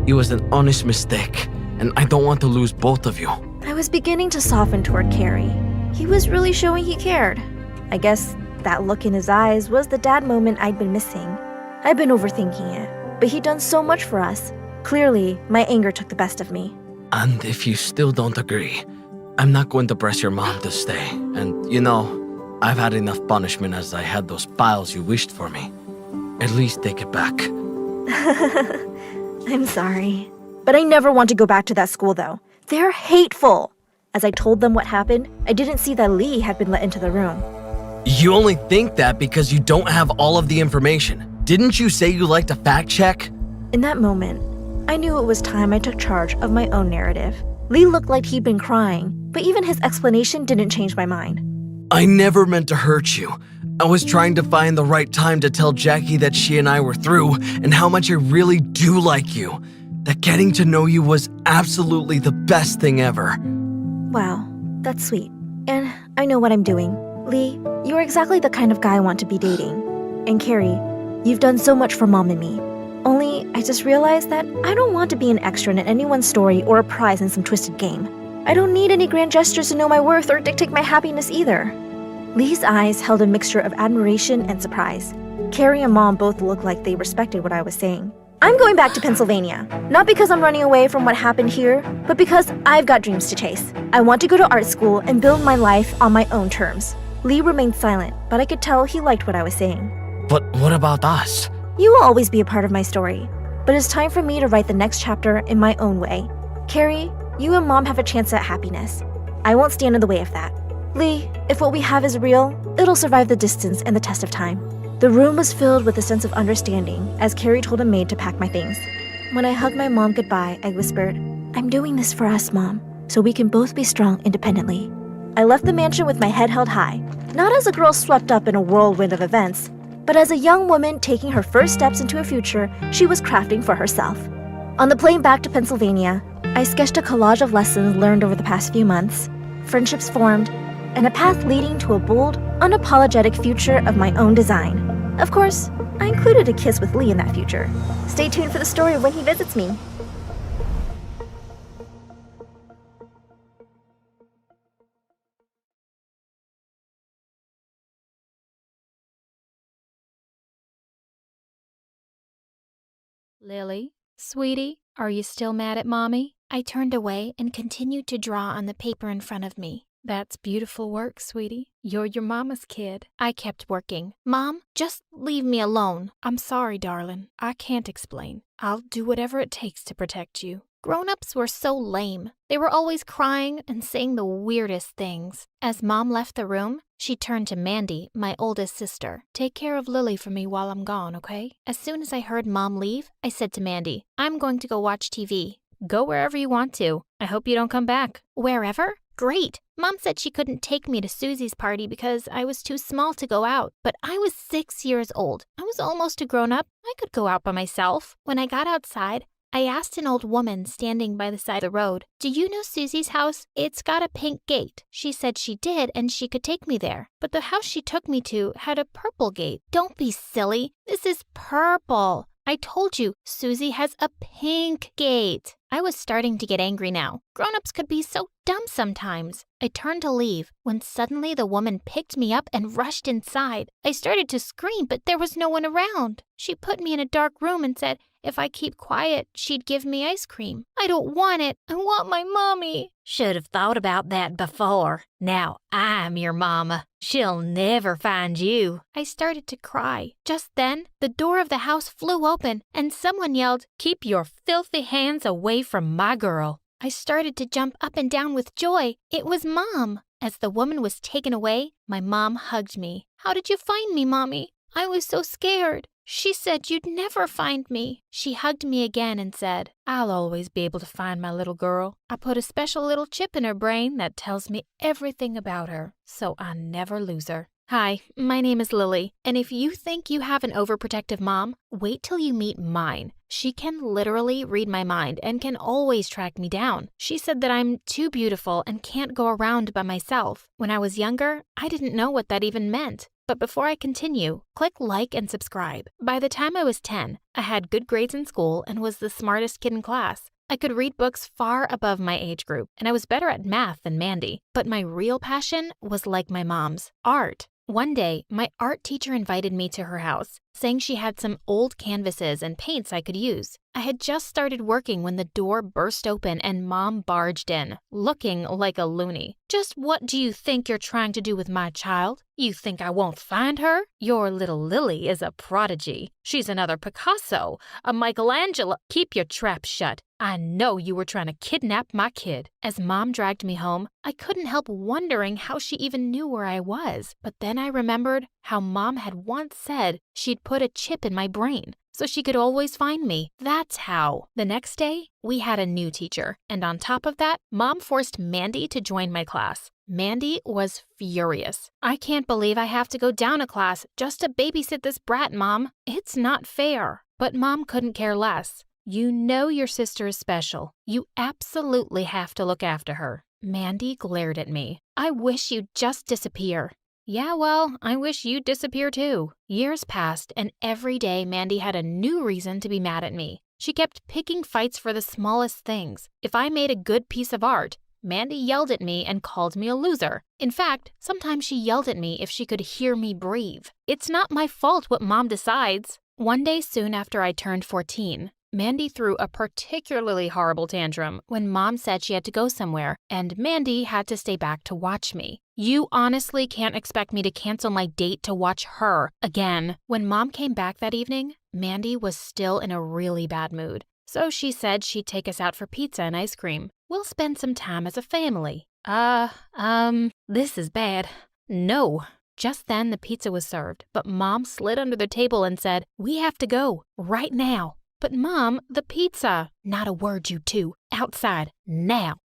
It was an honest mistake, and I don't want to lose both of you. I was beginning to soften toward Carrie. He was really showing he cared. I guess that look in his eyes was the dad moment I'd been missing. I'd been overthinking it, but he'd done so much for us. Clearly, my anger took the best of me. And if you still don't agree, I'm not going to press your mom to stay. And you know, I've had enough punishment as I had those files you wished for me. At least take it back. I'm sorry. But I never want to go back to that school, though. They're hateful. As I told them what happened, I didn't see that Lee had been let into the room. You only think that because you don't have all of the information. Didn't you say you liked to fact check? In that moment, I knew it was time I took charge of my own narrative. Lee looked like he'd been crying, but even his explanation didn't change my mind. I never meant to hurt you. I was trying to find the right time to tell Jackie that she and I were through and how much I really do like you. That getting to know you was absolutely the best thing ever. Wow, that's sweet. And I know what I'm doing. Lee, you're exactly the kind of guy I want to be dating. And Carrie, you've done so much for Mom and me. Only, I just realized that I don't want to be an extra in anyone's story or a prize in some twisted game. I don't need any grand gestures to know my worth or dictate my happiness either. Lee's eyes held a mixture of admiration and surprise. Carrie and Mom both looked like they respected what I was saying. I'm going back to Pennsylvania, not because I'm running away from what happened here, but because I've got dreams to chase. I want to go to art school and build my life on my own terms. Lee remained silent, but I could tell he liked what I was saying. But what about us? You will always be a part of my story, but it's time for me to write the next chapter in my own way. Carrie, you and Mom have a chance at happiness. I won't stand in the way of that. Lee, if what we have is real, it'll survive the distance and the test of time. The room was filled with a sense of understanding as Carrie told a maid to pack my things. When I hugged my mom goodbye, I whispered, "I'm doing this for us, Mom, so we can both be strong independently." I left the mansion with my head held high, not as a girl swept up in a whirlwind of events, but as a young woman taking her first steps into a future she was crafting for herself. On the plane back to Pennsylvania, I sketched a collage of lessons learned over the past few months, friendships formed, and a path leading to a bold, unapologetic future of my own design. Of course, I included a kiss with Lee in that future. Stay tuned for the story of when he visits me. Lily, sweetie, are you still mad at Mommy? I turned away and continued to draw on the paper in front of me. That's beautiful work, sweetie. You're your mama's kid. I kept working. Mom, just leave me alone. I'm sorry, darling. I can't explain. I'll do whatever it takes to protect you. Grown-ups were so lame. They were always crying and saying the weirdest things. As Mom left the room, she turned to Mandy, my oldest sister. Take care of Lily for me while I'm gone, okay? As soon as I heard Mom leave, I said to Mandy, I'm going to go watch TV. Go wherever you want to. I hope you don't come back. Wherever? Great. Mom said she couldn't take me to Susie's party because I was too small to go out. But I was 6 years old. I was almost a grown-up. I could go out by myself. When I got outside, I asked an old woman standing by the side of the road, do you know Susie's house? It's got a pink gate. She said she did and she could take me there. But the house she took me to had a purple gate. Don't be silly. This is purple. I told you, Susie has a pink gate. I was starting to get angry now. Grown-ups could be so dumb sometimes. I turned to leave when suddenly the woman picked me up and rushed inside. I started to scream, but there was no one around. She put me in a dark room and said if I keep quiet, she'd give me ice cream. I don't want it. I want my mommy. Should have thought about that before. Now I'm your mama. She'll never find you. I started to cry. Just then, the door of the house flew open and someone yelled, Keep your filthy hands away from my girl. I started to jump up and down with joy. It was Mom. As the woman was taken away, my mom hugged me. How did you find me, Mommy? I was so scared. She said you'd never find me. She hugged me again and said, I'll always be able to find my little girl. I put a special little chip in her brain that tells me everything about her, so I never lose her. Hi, my name is Lily, and if you think you have an overprotective mom, wait till you meet mine. She can literally read my mind and can always track me down. She said that I'm too beautiful and can't go around by myself. When I was younger, I didn't know what that even meant. But before I continue, click like and subscribe. By the time I was 10, I had good grades in school and was the smartest kid in class. I could read books far above my age group, and I was better at math than Mandy. But my real passion was like my mom's, art. One day, my art teacher invited me to her house, saying she had some old canvases and paints I could use. I had just started working when the door burst open and Mom barged in, looking like a loony. Just what do you think you're trying to do with my child? You think I won't find her? Your little Lily is a prodigy. She's another Picasso, a Michelangelo. Keep your trap shut. I know you were trying to kidnap my kid. As Mom dragged me home, I couldn't help wondering how she even knew where I was. But then I remembered how Mom had once said she'd put a chip in my brain so she could always find me. That's how. The next day, we had a new teacher, and on top of that, Mom forced Mandy to join my class. Mandy was furious. I can't believe I have to go down a class just to babysit this brat, Mom. It's not fair. But Mom couldn't care less. You know your sister is special. You absolutely have to look after her. Mandy glared at me. I wish you'd just disappear. Yeah, well, I wish you'd disappear too. Years passed, and every day Mandy had a new reason to be mad at me. She kept picking fights for the smallest things. If I made a good piece of art, Mandy yelled at me and called me a loser. In fact, sometimes she yelled at me if she could hear me breathe. It's not my fault what Mom decides. One day soon after I turned 14, Mandy threw a particularly horrible tantrum when Mom said she had to go somewhere, and Mandy had to stay back to watch me. You honestly can't expect me to cancel my date to watch her again. When Mom came back that evening, Mandy was still in a really bad mood. So she said she'd take us out for pizza and ice cream. We'll spend some time as a family. This is bad. No. Just then the pizza was served, but Mom slid under the table and said, "We have to go, right now." But Mom, the pizza. Not a word, you two. Outside, now.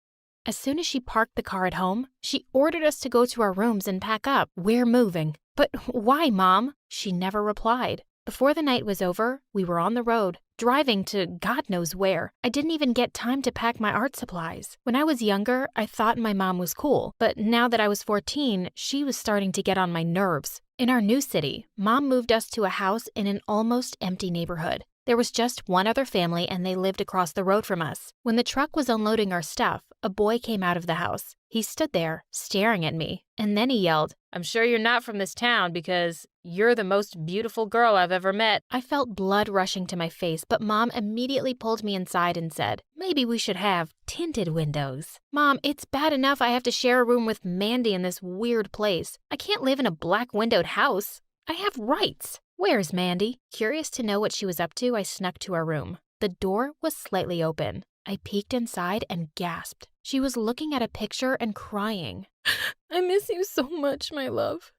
As soon as she parked the car at home, she ordered us to go to our rooms and pack up. We're moving. But why, Mom? She never replied. Before the night was over, we were on the road, driving to God knows where. I didn't even get time to pack my art supplies. When I was younger, I thought my mom was cool, but now that I was 14, she was starting to get on my nerves. In our new city, Mom moved us to a house in an almost empty neighborhood. There was just one other family and they lived across the road from us. When the truck was unloading our stuff, a boy came out of the house. He stood there, staring at me, and then he yelled, "I'm sure you're not from this town because you're the most beautiful girl I've ever met." I felt blood rushing to my face, but Mom immediately pulled me inside and said, "Maybe we should have tinted windows." Mom, it's bad enough I have to share a room with Mandy in this weird place. I can't live in a black-windowed house. I have rights. Where's Mandy? Curious to know what she was up to, I snuck to our room. The door was slightly open. I peeked inside and gasped. She was looking at a picture and crying. "I miss you so much, my love.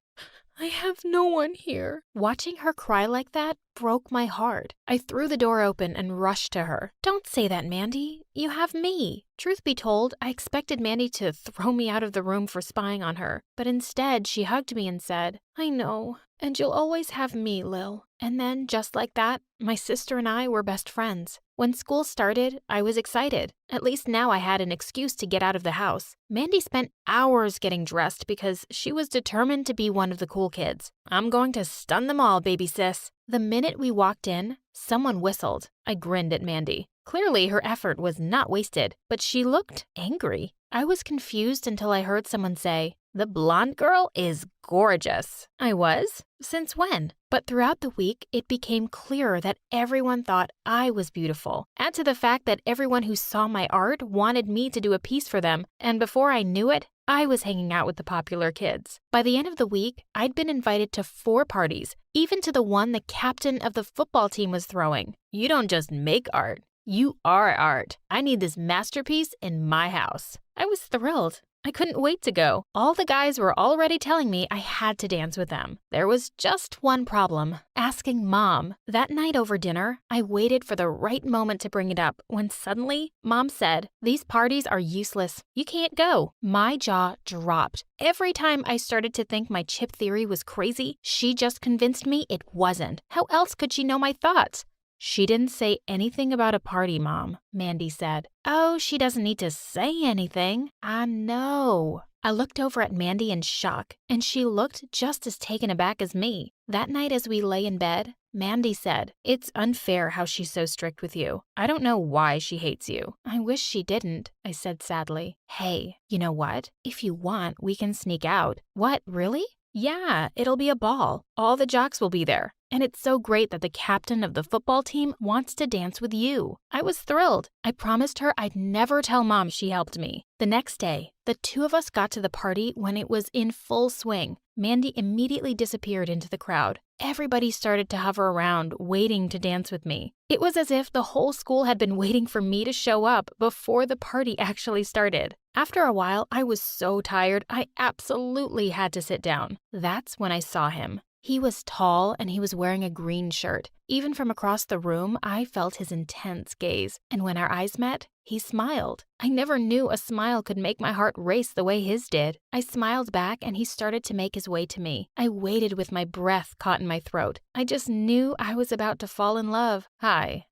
I have no one here." Watching her cry like that broke my heart. I threw the door open and rushed to her. "Don't say that, Mandy. You have me." Truth be told, I expected Mandy to throw me out of the room for spying on her, but instead she hugged me and said, "I know, and you'll always have me, Lil." And then, just like that, my sister and I were best friends. When school started, I was excited. At least now I had an excuse to get out of the house. Mandy spent hours getting dressed because she was determined to be one of the cool kids. I'm going to stun them all, baby sis. The minute we walked in, someone whistled. I grinned at Mandy. Clearly, her effort was not wasted, but she looked angry. I was confused until I heard someone say, "The blonde girl is gorgeous." I was? Since when? But throughout the week, it became clearer that everyone thought I was beautiful. Add to the fact that everyone who saw my art wanted me to do a piece for them, and before I knew it, I was hanging out with the popular kids. By the end of the week, I'd been invited to 4 parties, even to the one the captain of the football team was throwing. You don't just make art. You are art. I need this masterpiece in my house. I was thrilled. I couldn't wait to go. All the guys were already telling me I had to dance with them. There was just one problem, asking Mom. That night over dinner, I waited for the right moment to bring it up when suddenly Mom said, "These parties are useless. You can't go." My jaw dropped. Every time I started to think my chip theory was crazy, she just convinced me it wasn't. How else could she know my thoughts? "She didn't say anything about a party, Mom," Mandy said. "Oh, she doesn't need to say anything. I know." I looked over at Mandy in shock, and she looked just as taken aback as me. That night as we lay in bed, Mandy said, "It's unfair how she's so strict with you. I don't know why she hates you." "I wish she didn't," I said sadly. "Hey, you know what? If you want, we can sneak out." "What, really?" "Yeah, it'll be a ball. All the jocks will be there. And it's so great that the captain of the football team wants to dance with you." I was thrilled. I promised her I'd never tell Mom she helped me. The next day, the 2 of us got to the party when it was in full swing. Mandy immediately disappeared into the crowd. Everybody started to hover around, waiting to dance with me. It was as if the whole school had been waiting for me to show up before the party actually started. After a while, I was so tired, I absolutely had to sit down. That's when I saw him. He was tall and he was wearing a green shirt. Even from across the room, I felt his intense gaze. And when our eyes met, he smiled. I never knew a smile could make my heart race the way his did. I smiled back and he started to make his way to me. I waited with my breath caught in my throat. I just knew I was about to fall in love. Hi,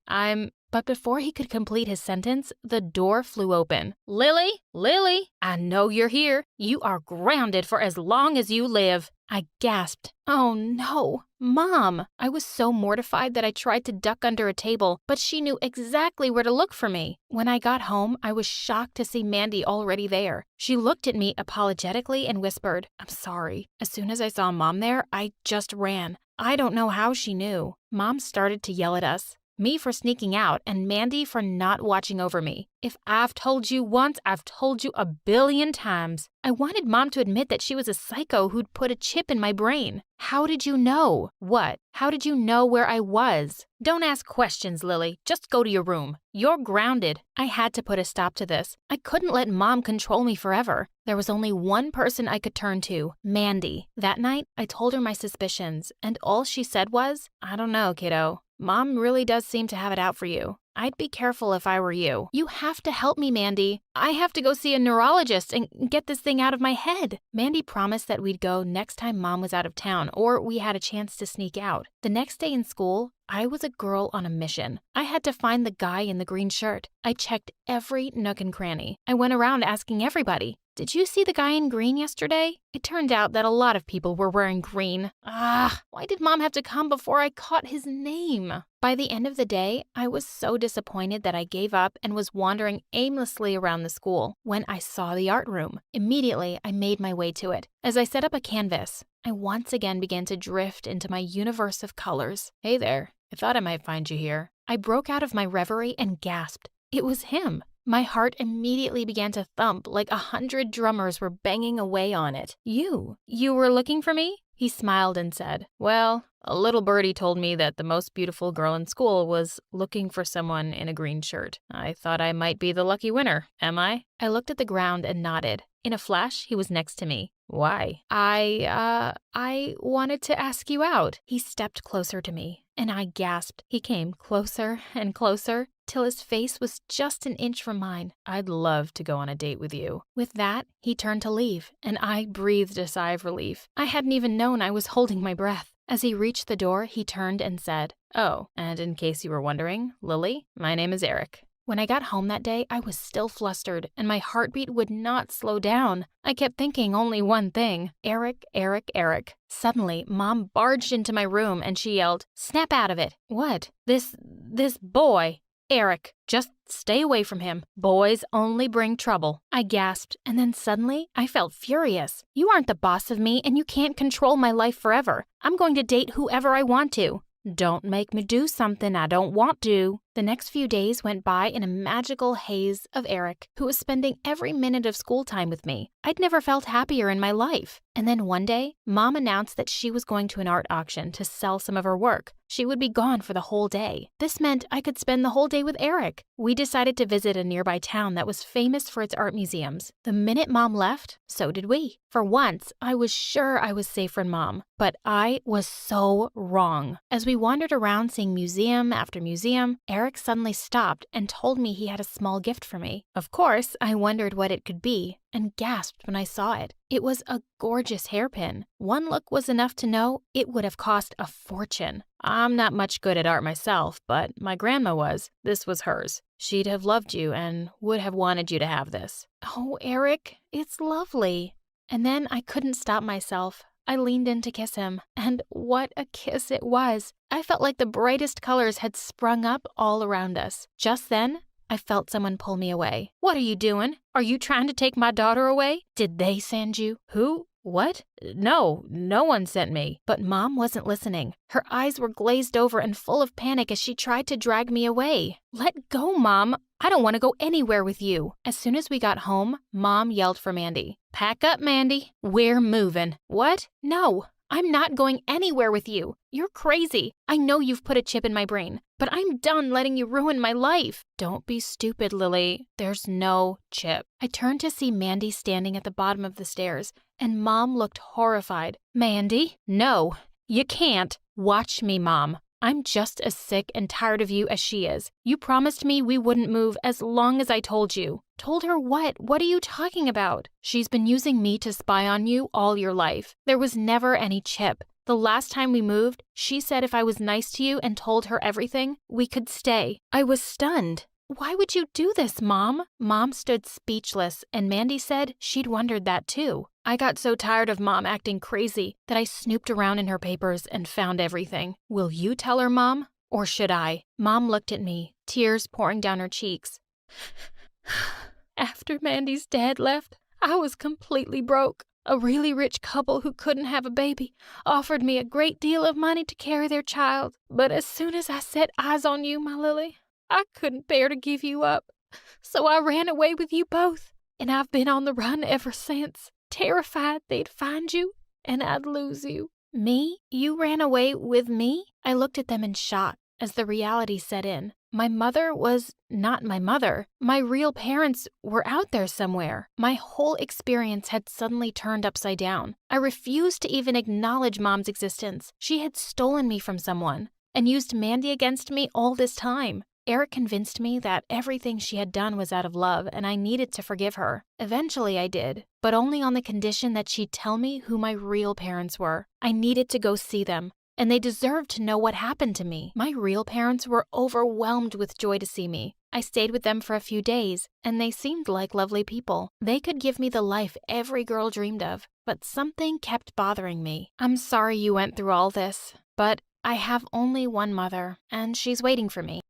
But before he could complete his sentence, the door flew open. Lily, Lily, I know you're here. You are grounded for as long as you live. I gasped. Oh no, Mom! I was so mortified that I tried to duck under a table, but she knew exactly where to look for me. When I got home, I was shocked to see Mandy already there. She looked at me apologetically and whispered, I'm sorry. As soon as I saw Mom there, I just ran. I don't know how she knew. Mom started to yell at us. Me for sneaking out and Mandy for not watching over me. If I've told you once, I've told you 1,000,000,000 times. I wanted Mom to admit that she was a psycho who'd put a chip in my brain. How did you know? What? How did you know where I was? Don't ask questions, Lily. Just go to your room. You're grounded. I had to put a stop to this. I couldn't let Mom control me forever. There was only one person I could turn to, Mandy. That night, I told her my suspicions, and all she said was, I don't know, kiddo. Mom really does seem to have it out for you. I'd be careful if I were you. You have to help me, Mandy. I have to go see a neurologist and get this thing out of my head. Mandy promised that we'd go next time Mom was out of town or we had a chance to sneak out. The next day in school, I was a girl on a mission. I had to find the guy in the green shirt. I checked every nook and cranny. I went around asking everybody, did you see the guy in green yesterday? It turned out that a lot of people were wearing green. Why did Mom have to come before I caught his name? By the end of the day, I was so disappointed that I gave up and was wandering aimlessly around the school when I saw the art room. Immediately, I made my way to it. As I set up a canvas, I once again began to drift into my universe of colors. Hey there, I thought I might find you here. I broke out of my reverie and gasped. It was him. My heart immediately began to thump like 100 drummers were banging away on it. You were looking for me? He smiled and said, well, a little birdie told me that the most beautiful girl in school was looking for someone in a green shirt. I thought I might be the lucky winner, am I? I looked at the ground and nodded. In a flash, he was next to me. Why? I wanted to ask you out. He stepped closer to me, and I gasped. He came closer and closer, till his face was just an inch from mine. I'd love to go on a date with you. With that, he turned to leave, and I breathed a sigh of relief. I hadn't even known I was holding my breath. As he reached the door, he turned and said, oh, and in case you were wondering, Lily, my name is Eric. When I got home that day, I was still flustered, and my heartbeat would not slow down. I kept thinking only one thing, Eric, Eric, Eric. Suddenly, Mom barged into my room and she yelled, snap out of it. What? This boy. Eric, just stay away from him. Boys only bring trouble. I gasped, and then suddenly I felt furious. You aren't the boss of me, and you can't control my life forever. I'm going to date whoever I want to. Don't make me do something I don't want to. The next few days went by in a magical haze of Eric, who was spending every minute of school time with me. I'd never felt happier in my life. And then one day, Mom announced that she was going to an art auction to sell some of her work. She would be gone for the whole day. This meant I could spend the whole day with Eric. We decided to visit a nearby town that was famous for its art museums. The minute Mom left, so did we. For once, I was sure I was safe from Mom, but I was so wrong. As we wandered around seeing museum after museum, Eric suddenly stopped and told me he had a small gift for me. Of course, I wondered what it could be and gasped when I saw it. It was a gorgeous hairpin. One look was enough to know it would have cost a fortune. I'm not much good at art myself, but my grandma was. This was hers. She'd have loved you and would have wanted you to have this. Oh, Eric, it's lovely. And then I couldn't stop myself. I leaned in to kiss him, and what a kiss it was. I felt like the brightest colors had sprung up all around us. Just then, I felt someone pull me away. What are you doing? Are you trying to take my daughter away? Did they send you? Who? What? No one sent me. But Mom wasn't listening. Her eyes were glazed over and full of panic as she tried to drag me away. Let go, Mom. I don't want to go anywhere with you. As soon as we got home, Mom yelled for Mandy. Pack up, Mandy. We're moving. What? No, I'm not going anywhere with you. You're crazy. I know you've put a chip in my brain, but I'm done letting you ruin my life. Don't be stupid, Lily. There's no chip. I turned to see Mandy standing at the bottom of the stairs, and Mom looked horrified. Mandy? No. You can't. Watch me, Mom. I'm just as sick and tired of you as she is. You promised me we wouldn't move as long as I told you. Told her what? What are you talking about? She's been using me to spy on you all your life. There was never any Chip. The last time we moved, she said if I was nice to you and told her everything, we could stay. I was stunned. Why would you do this, Mom? Mom stood speechless, and Mandy said she'd wondered that too. I got so tired of Mom acting crazy that I snooped around in her papers and found everything. Will you tell her, Mom? Or should I? Mom looked at me, tears pouring down her cheeks. After Mandy's dad left, I was completely broke. A really rich couple who couldn't have a baby offered me a great deal of money to carry their child. But as soon as I set eyes on you, my Lily, I couldn't bear to give you up. So I ran away with you both, and I've been on the run ever since, terrified they'd find you and I'd lose you. Me? You ran away with me? I looked at them in shock as the reality set in. My mother was not my mother. My real parents were out there somewhere. My whole experience had suddenly turned upside down. I refused to even acknowledge Mom's existence. She had stolen me from someone and used Mandy against me all this time. Eric convinced me that everything she had done was out of love and I needed to forgive her. Eventually I did, but only on the condition that she'd tell me who my real parents were. I needed to go see them, and they deserved to know what happened to me. My real parents were overwhelmed with joy to see me. I stayed with them for a few days, and they seemed like lovely people. They could give me the life every girl dreamed of, but something kept bothering me. I'm sorry you went through all this, but I have only one mother, and she's waiting for me.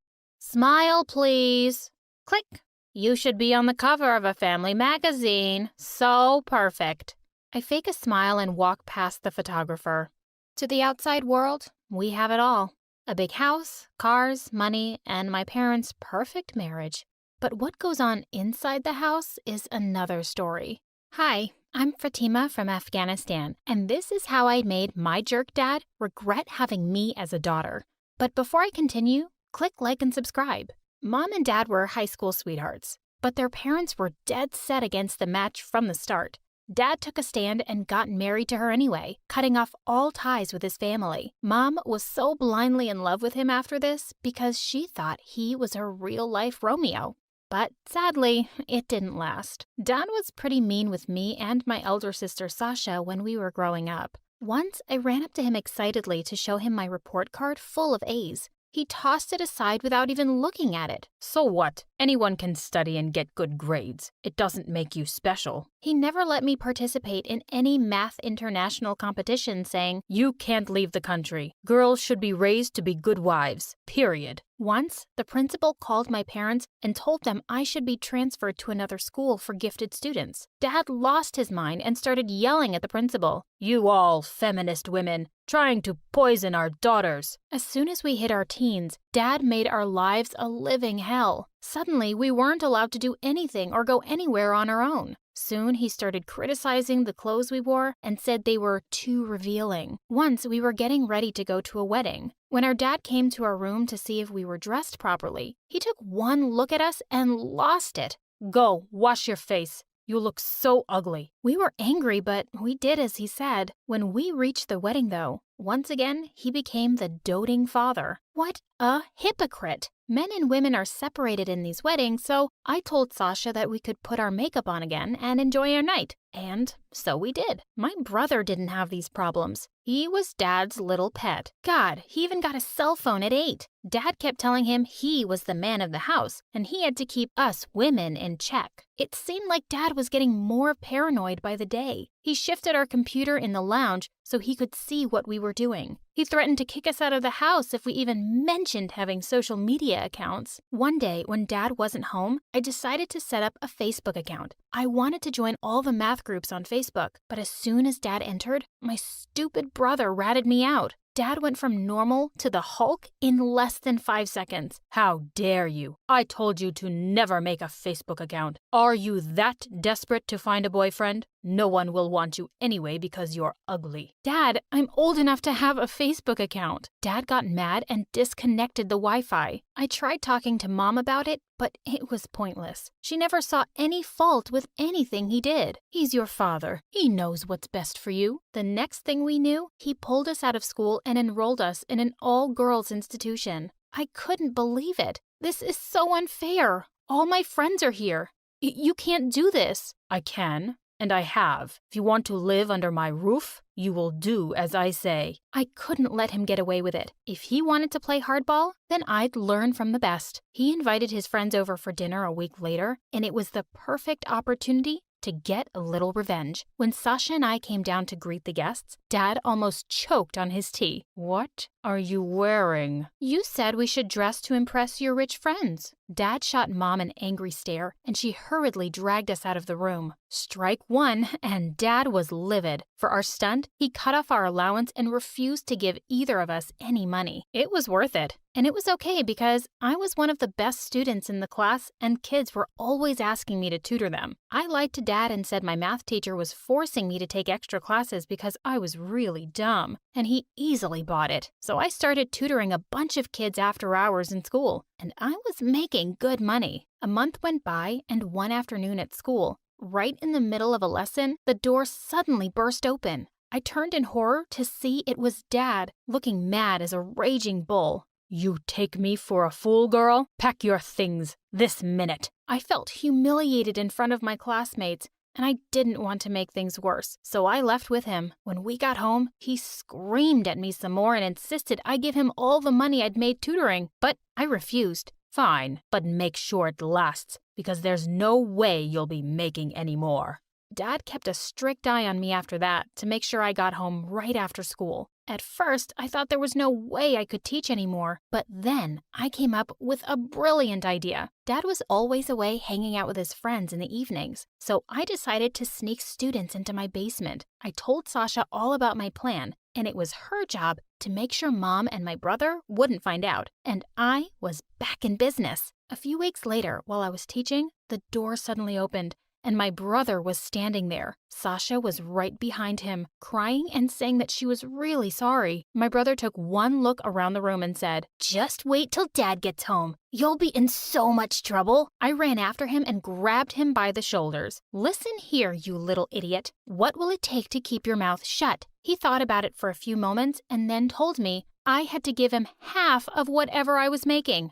Smile, please. Click. You should be on the cover of a family magazine. So perfect. I fake a smile and walk past the photographer. To the outside world, we have it all. A big house, cars, money, and my parents' perfect marriage. But what goes on inside the house is another story. Hi, I'm Fatima from Afghanistan, and this is how I made my jerk dad regret having me as a daughter. But before I continue, click like and subscribe. Mom and Dad were high school sweethearts, but their parents were dead set against the match from the start. Dad took a stand and got married to her anyway, cutting off all ties with his family. Mom was so blindly in love with him after this because she thought he was her real-life Romeo. But sadly, it didn't last. Dad was pretty mean with me and my elder sister Sasha when we were growing up. Once, I ran up to him excitedly to show him my report card full of A's. He tossed it aside without even looking at it. So what? Anyone can study and get good grades. It doesn't make you special. He never let me participate in any math international competition, saying, You can't leave the country. Girls should be raised to be good wives. Period. Once, the principal called my parents and told them I should be transferred to another school for gifted students. Dad lost his mind and started yelling at the principal. You all feminist women, trying to poison our daughters. As soon as we hit our teens, Dad made our lives a living hell. Suddenly, we weren't allowed to do anything or go anywhere on our own. Soon, he started criticizing the clothes we wore and said they were too revealing. Once, we were getting ready to go to a wedding. When our dad came to our room to see if we were dressed properly, he took one look at us and lost it. Go, wash your face. You look so ugly. We were angry, but we did as he said. When we reached the wedding, though, once again, he became the doting father. What a hypocrite! Men and women are separated in these weddings, so I told Sasha that we could put our makeup on again and enjoy our night. And so we did. My brother didn't have these problems. He was Dad's little pet. God, he even got a cell phone at 8. Dad kept telling him he was the man of the house, and he had to keep us women in check. It seemed like Dad was getting more paranoid by the day. He shifted our computer in the lounge so he could see what we were doing. He threatened to kick us out of the house if we even mentioned having social media accounts. One day, when Dad wasn't home, I decided to set up a Facebook account. I wanted to join all the math groups on Facebook, but as soon as Dad entered, my stupid brother ratted me out. Dad went from normal to the Hulk in less than 5 seconds. How dare you? I told you to never make a Facebook account. Are you that desperate to find a boyfriend? No one will want you anyway because you're ugly. Dad, I'm old enough to have a Facebook account. Dad got mad and disconnected the Wi-Fi. I tried talking to Mom about it, but it was pointless. She never saw any fault with anything he did. He's your father. He knows what's best for you. The next thing we knew, he pulled us out of school and enrolled us in an all-girls institution. I couldn't believe it. This is so unfair. All my friends are here. You can't do this. I can, and I have. If you want to live under my roof, you will do as I say. I couldn't let him get away with it. If he wanted to play hardball, then I'd learn from the best. He invited his friends over for dinner a week later, and it was the perfect opportunity to get a little revenge. When Sasha and I came down to greet the guests, Dad almost choked on his tea. What are you wearing? You said we should dress to impress your rich friends. Dad shot Mom an angry stare, and she hurriedly dragged us out of the room. Strike one, and Dad was livid. For our stunt, he cut off our allowance and refused to give either of us any money. It was worth it. And it was okay because I was one of the best students in the class and kids were always asking me to tutor them. I lied to Dad and said my math teacher was forcing me to take extra classes because I was really dumb, and he easily bought it. So I started tutoring a bunch of kids after hours in school, and I was making good money. A month went by, and one afternoon at school, right in the middle of a lesson, the door suddenly burst open. I turned in horror to see it was Dad, looking mad as a raging bull. You take me for a fool, girl? Pack your things this minute. I felt humiliated in front of my classmates, and I didn't want to make things worse, so I left with him. When we got home, he screamed at me some more and insisted I give him all the money I'd made tutoring, but I refused. Fine, but make sure it lasts, because there's no way you'll be making any more. Dad kept a strict eye on me after that to make sure I got home right after school. At first, I thought there was no way I could teach anymore, but then I came up with a brilliant idea. Dad was always away hanging out with his friends in the evenings, so I decided to sneak students into my basement. I told Sasha all about my plan, and it was her job to make sure Mom and my brother wouldn't find out, and I was back in business. A few weeks later, while I was teaching, the door suddenly opened, and my brother was standing there. Sasha was right behind him, crying and saying that she was really sorry. My brother took one look around the room and said, "Just wait till Dad gets home. You'll be in so much trouble." I ran after him and grabbed him by the shoulders. "Listen here, you little idiot. What will it take to keep your mouth shut?" He thought about it for a few moments and then told me I had to give him half of whatever I was making.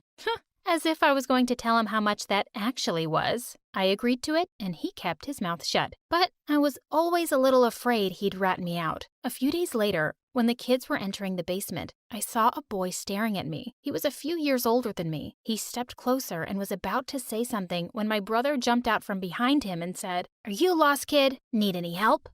As if I was going to tell him how much that actually was. I agreed to it, and he kept his mouth shut. But I was always a little afraid he'd rat me out. A few days later, when the kids were entering the basement, I saw a boy staring at me. He was a few years older than me. He stepped closer and was about to say something when my brother jumped out from behind him and said, "Are you lost, kid? Need any help?"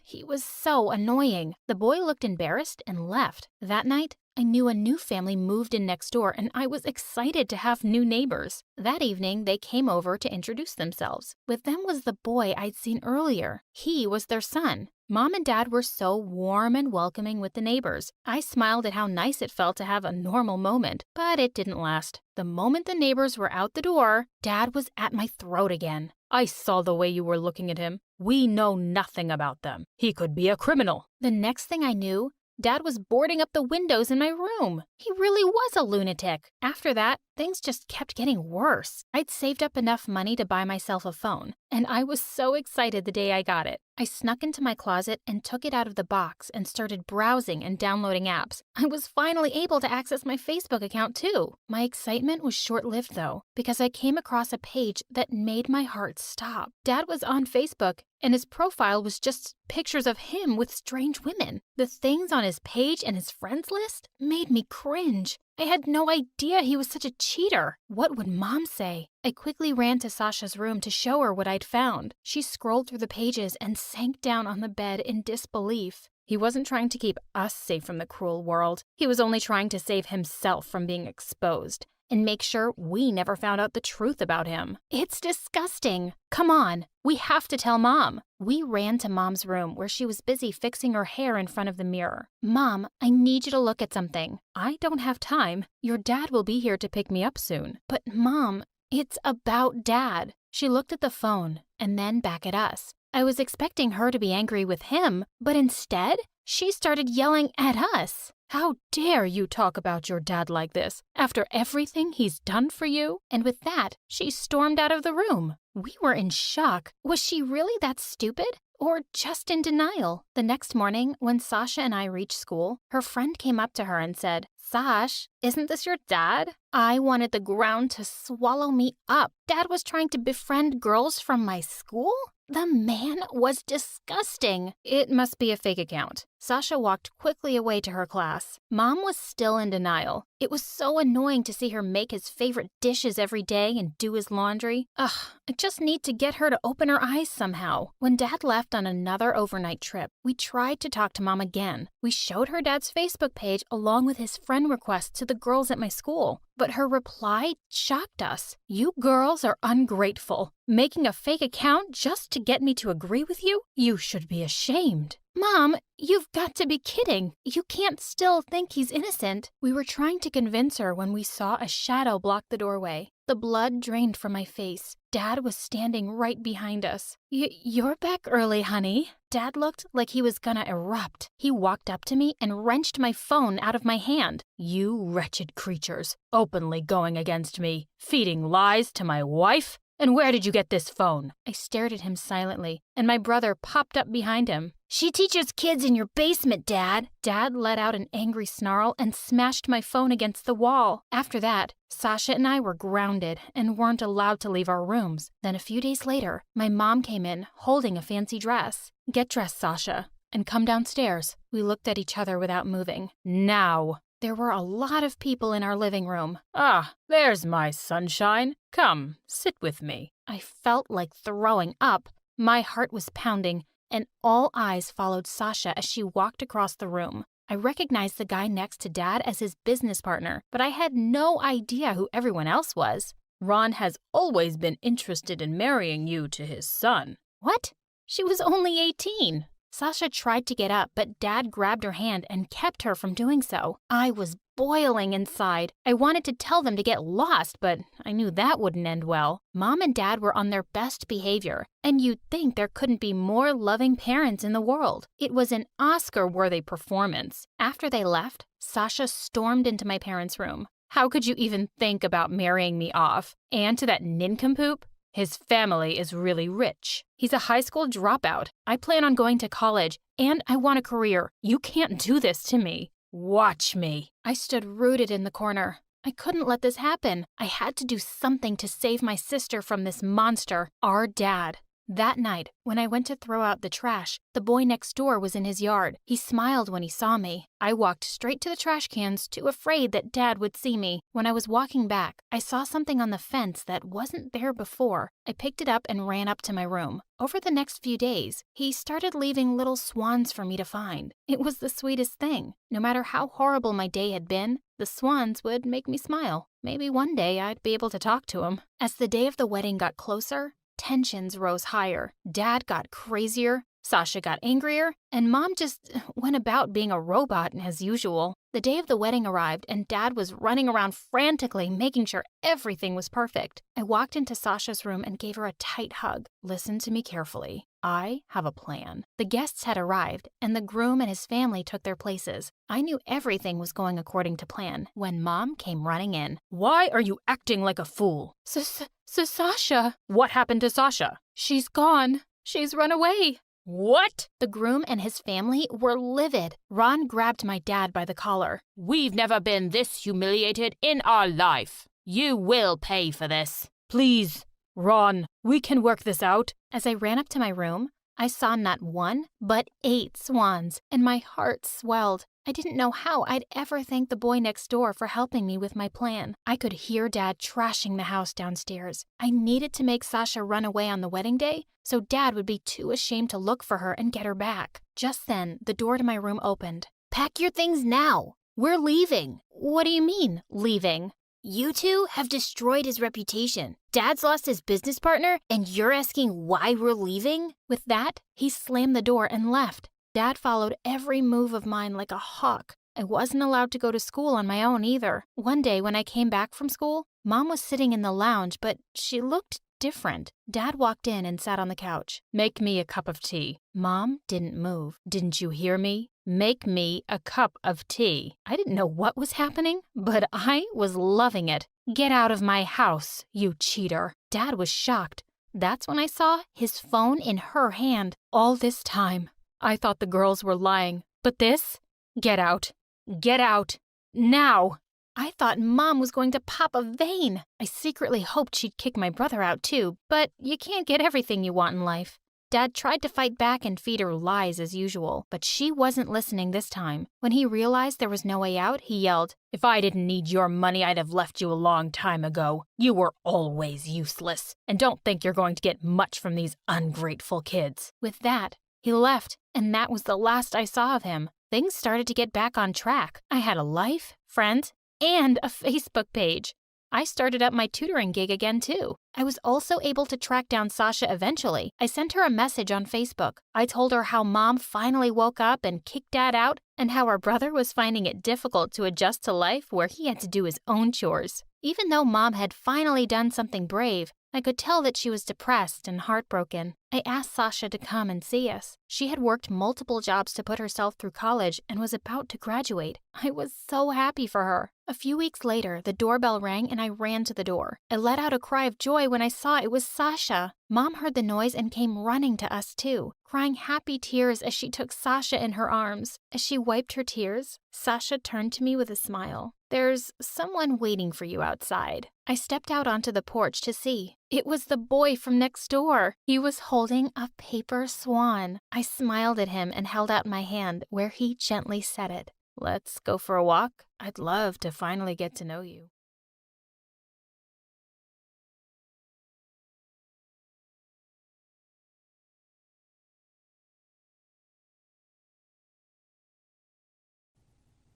He was so annoying. The boy looked embarrassed and left. That night, I knew a new family moved in next door, and I was excited to have new neighbors. That evening, they came over to introduce themselves. With them was the boy I'd seen earlier. He was their son. Mom and Dad were so warm and welcoming with the neighbors. I smiled at how nice it felt to have a normal moment, but it didn't last. The moment the neighbors were out the door, Dad was at my throat again. I saw the way you were looking at him. We know nothing about them. He could be a criminal. The next thing I knew, Dad was boarding up the windows in my room. He really was a lunatic. After that, things just kept getting worse. I'd saved up enough money to buy myself a phone, and I was so excited the day I got it. I snuck into my closet and took it out of the box and started browsing and downloading apps. I was finally able to access my Facebook account too. My excitement was short-lived though, because I came across a page that made my heart stop. Dad was on Facebook, and his profile was just pictures of him with strange women. The things on his page and his friends list made me cringe. I had no idea he was such a cheater. What would Mom say? I quickly ran to Sasha's room to show her what I'd found. She scrolled through the pages and sank down on the bed in disbelief. He wasn't trying to keep us safe from the cruel world. He was only trying to save himself from being exposed and make sure we never found out the truth about him. It's disgusting. Come on, we have to tell Mom. We ran to Mom's room where she was busy fixing her hair in front of the mirror. "Mom, I need you to look at something." "I don't have time. Your dad will be here to pick me up soon." "But Mom, it's about Dad." She looked at the phone and then back at us. I was expecting her to be angry with him, but instead, she started yelling at us. How dare you talk about your dad like this, after everything he's done for you? And with that, she stormed out of the room. We were in shock. Was she really that stupid? Or just in denial? The next morning, when Sasha and I reached school, her friend came up to her and said, "Sash, isn't this your dad?" I wanted the ground to swallow me up. Dad was trying to befriend girls from my school? The man was disgusting. It must be a fake account. Sasha walked quickly away to her class. Mom was still in denial. It was so annoying to see her make his favorite dishes every day and do his laundry. Ugh, I just need to get her to open her eyes somehow. When Dad left on another overnight trip, we tried to talk to Mom again. We showed her Dad's Facebook page along with his friend requests to the girls at my school. But her reply shocked us. "You girls are ungrateful. Making a fake account just to get me to agree with you? You should be ashamed." Mom, you've got to be kidding. You can't still think he's innocent. We were trying to convince her when we saw a shadow block the doorway. The blood drained from my face. Dad was standing right behind us. You're back early, honey." Dad looked like he was gonna erupt. He walked up to me and wrenched my phone out of my hand. "You wretched creatures, openly going against me, feeding lies to my wife? And where did you get this phone?" I stared at him silently, and my brother popped up behind him. "She teaches kids in your basement, Dad." Dad let out an angry snarl and smashed my phone against the wall. After that, Sasha and I were grounded and weren't allowed to leave our rooms. Then a few days later, my mom came in holding a fancy dress. "Get dressed, Sasha, and come downstairs." We looked at each other without moving. "Now." There were a lot of people in our living room. "Ah, there's my sunshine. Come, sit with me." I felt like throwing up. My heart was pounding, and all eyes followed Sasha as she walked across the room. I recognized the guy next to Dad as his business partner, but I had no idea who everyone else was. "Ron has always been interested in marrying you to his son." What? She was only 18. Sasha tried to get up, but Dad grabbed her hand and kept her from doing so. I was boiling inside. I wanted to tell them to get lost, but I knew that wouldn't end well. Mom and Dad were on their best behavior, and you'd think there couldn't be more loving parents in the world. It was an Oscar-worthy performance. After they left, Sasha stormed into my parents' room. "How could you even think about marrying me off? And to that nincompoop? His family is really rich. He's a high school dropout. I plan on going to college, and I want a career. You can't do this to me. Watch me." I stood rooted in the corner. I couldn't let this happen. I had to do something to save my sister from this monster, our dad. That night, when I went to throw out the trash, the boy next door was in his yard. He smiled when he saw me. I walked straight to the trash cans, too afraid that Dad would see me. When I was walking back, I saw something on the fence that wasn't there before. I picked it up and ran up to my room. Over the next few days, he started leaving little swans for me to find. It was the sweetest thing. No matter how horrible my day had been, the swans would make me smile. Maybe one day I'd be able to talk to him. As the day of the wedding got closer, tensions rose higher. Dad got crazier, Sasha got angrier, and Mom just went about being a robot as usual. The day of the wedding arrived, and Dad was running around frantically, making sure everything was perfect. I walked into Sasha's room and gave her a tight hug. "Listen to me carefully. I have a plan." The guests had arrived, and the groom and his family took their places. I knew everything was going according to plan when Mom came running in. "Why are you acting like a fool?" Sasha." "What happened to Sasha?" "She's gone. She's run away." "What?" The groom and his family were livid. Ron grabbed my dad by the collar. "We've never been this humiliated in our life. You will pay for this. Please, Ron, we can work this out." As I ran up to my room, I saw not one, but 8 swans, and my heart swelled. I didn't know how I'd ever thank the boy next door for helping me with my plan. I could hear Dad trashing the house downstairs. I needed to make Sasha run away on the wedding day, so Dad would be too ashamed to look for her and get her back. Just then, the door to my room opened. "Pack your things now. We're leaving." "What do you mean, leaving?" "You two have destroyed his reputation. Dad's lost his business partner, and you're asking why we're leaving?" With that, he slammed the door and left. Dad followed every move of mine like a hawk. I wasn't allowed to go to school on my own either. One day when I came back from school, Mom was sitting in the lounge, but she looked different. Dad walked in and sat on the couch. Make me a cup of tea. Mom didn't move. Didn't you hear me? Make me a cup of tea. I didn't know what was happening, but I was loving it. Get out of my house, you cheater. Dad was shocked. That's when I saw his phone in her hand. All this time, I thought the girls were lying. But this? Get out. Get out. Now. I thought Mom was going to pop a vein. I secretly hoped she'd kick my brother out too, but you can't get everything you want in life. Dad tried to fight back and feed her lies as usual, but she wasn't listening this time. When he realized there was no way out, he yelled, If I didn't need your money, I'd have left you a long time ago. You were always useless, and don't think you're going to get much from these ungrateful kids. With that, he left, and that was the last I saw of him. Things started to get back on track. I had a life, friends, and a Facebook page. I started up my tutoring gig again, too. I was also able to track down Sasha eventually. I sent her a message on Facebook. I told her how Mom finally woke up and kicked Dad out, and how our brother was finding it difficult to adjust to life where he had to do his own chores. Even though Mom had finally done something brave, I could tell that she was depressed and heartbroken. I asked Sasha to come and see us. She had worked multiple jobs to put herself through college and was about to graduate. I was so happy for her. A few weeks later, the doorbell rang and I ran to the door. I let out a cry of joy when I saw it was Sasha. Mom heard the noise and came running to us too, crying happy tears as she took Sasha in her arms. As she wiped her tears, Sasha turned to me with a smile. There's someone waiting for you outside. I stepped out onto the porch to see. It was the boy from next door. He was holding a paper swan. I smiled at him and held out my hand where he gently set it. Let's go for a walk. I'd love to finally get to know you.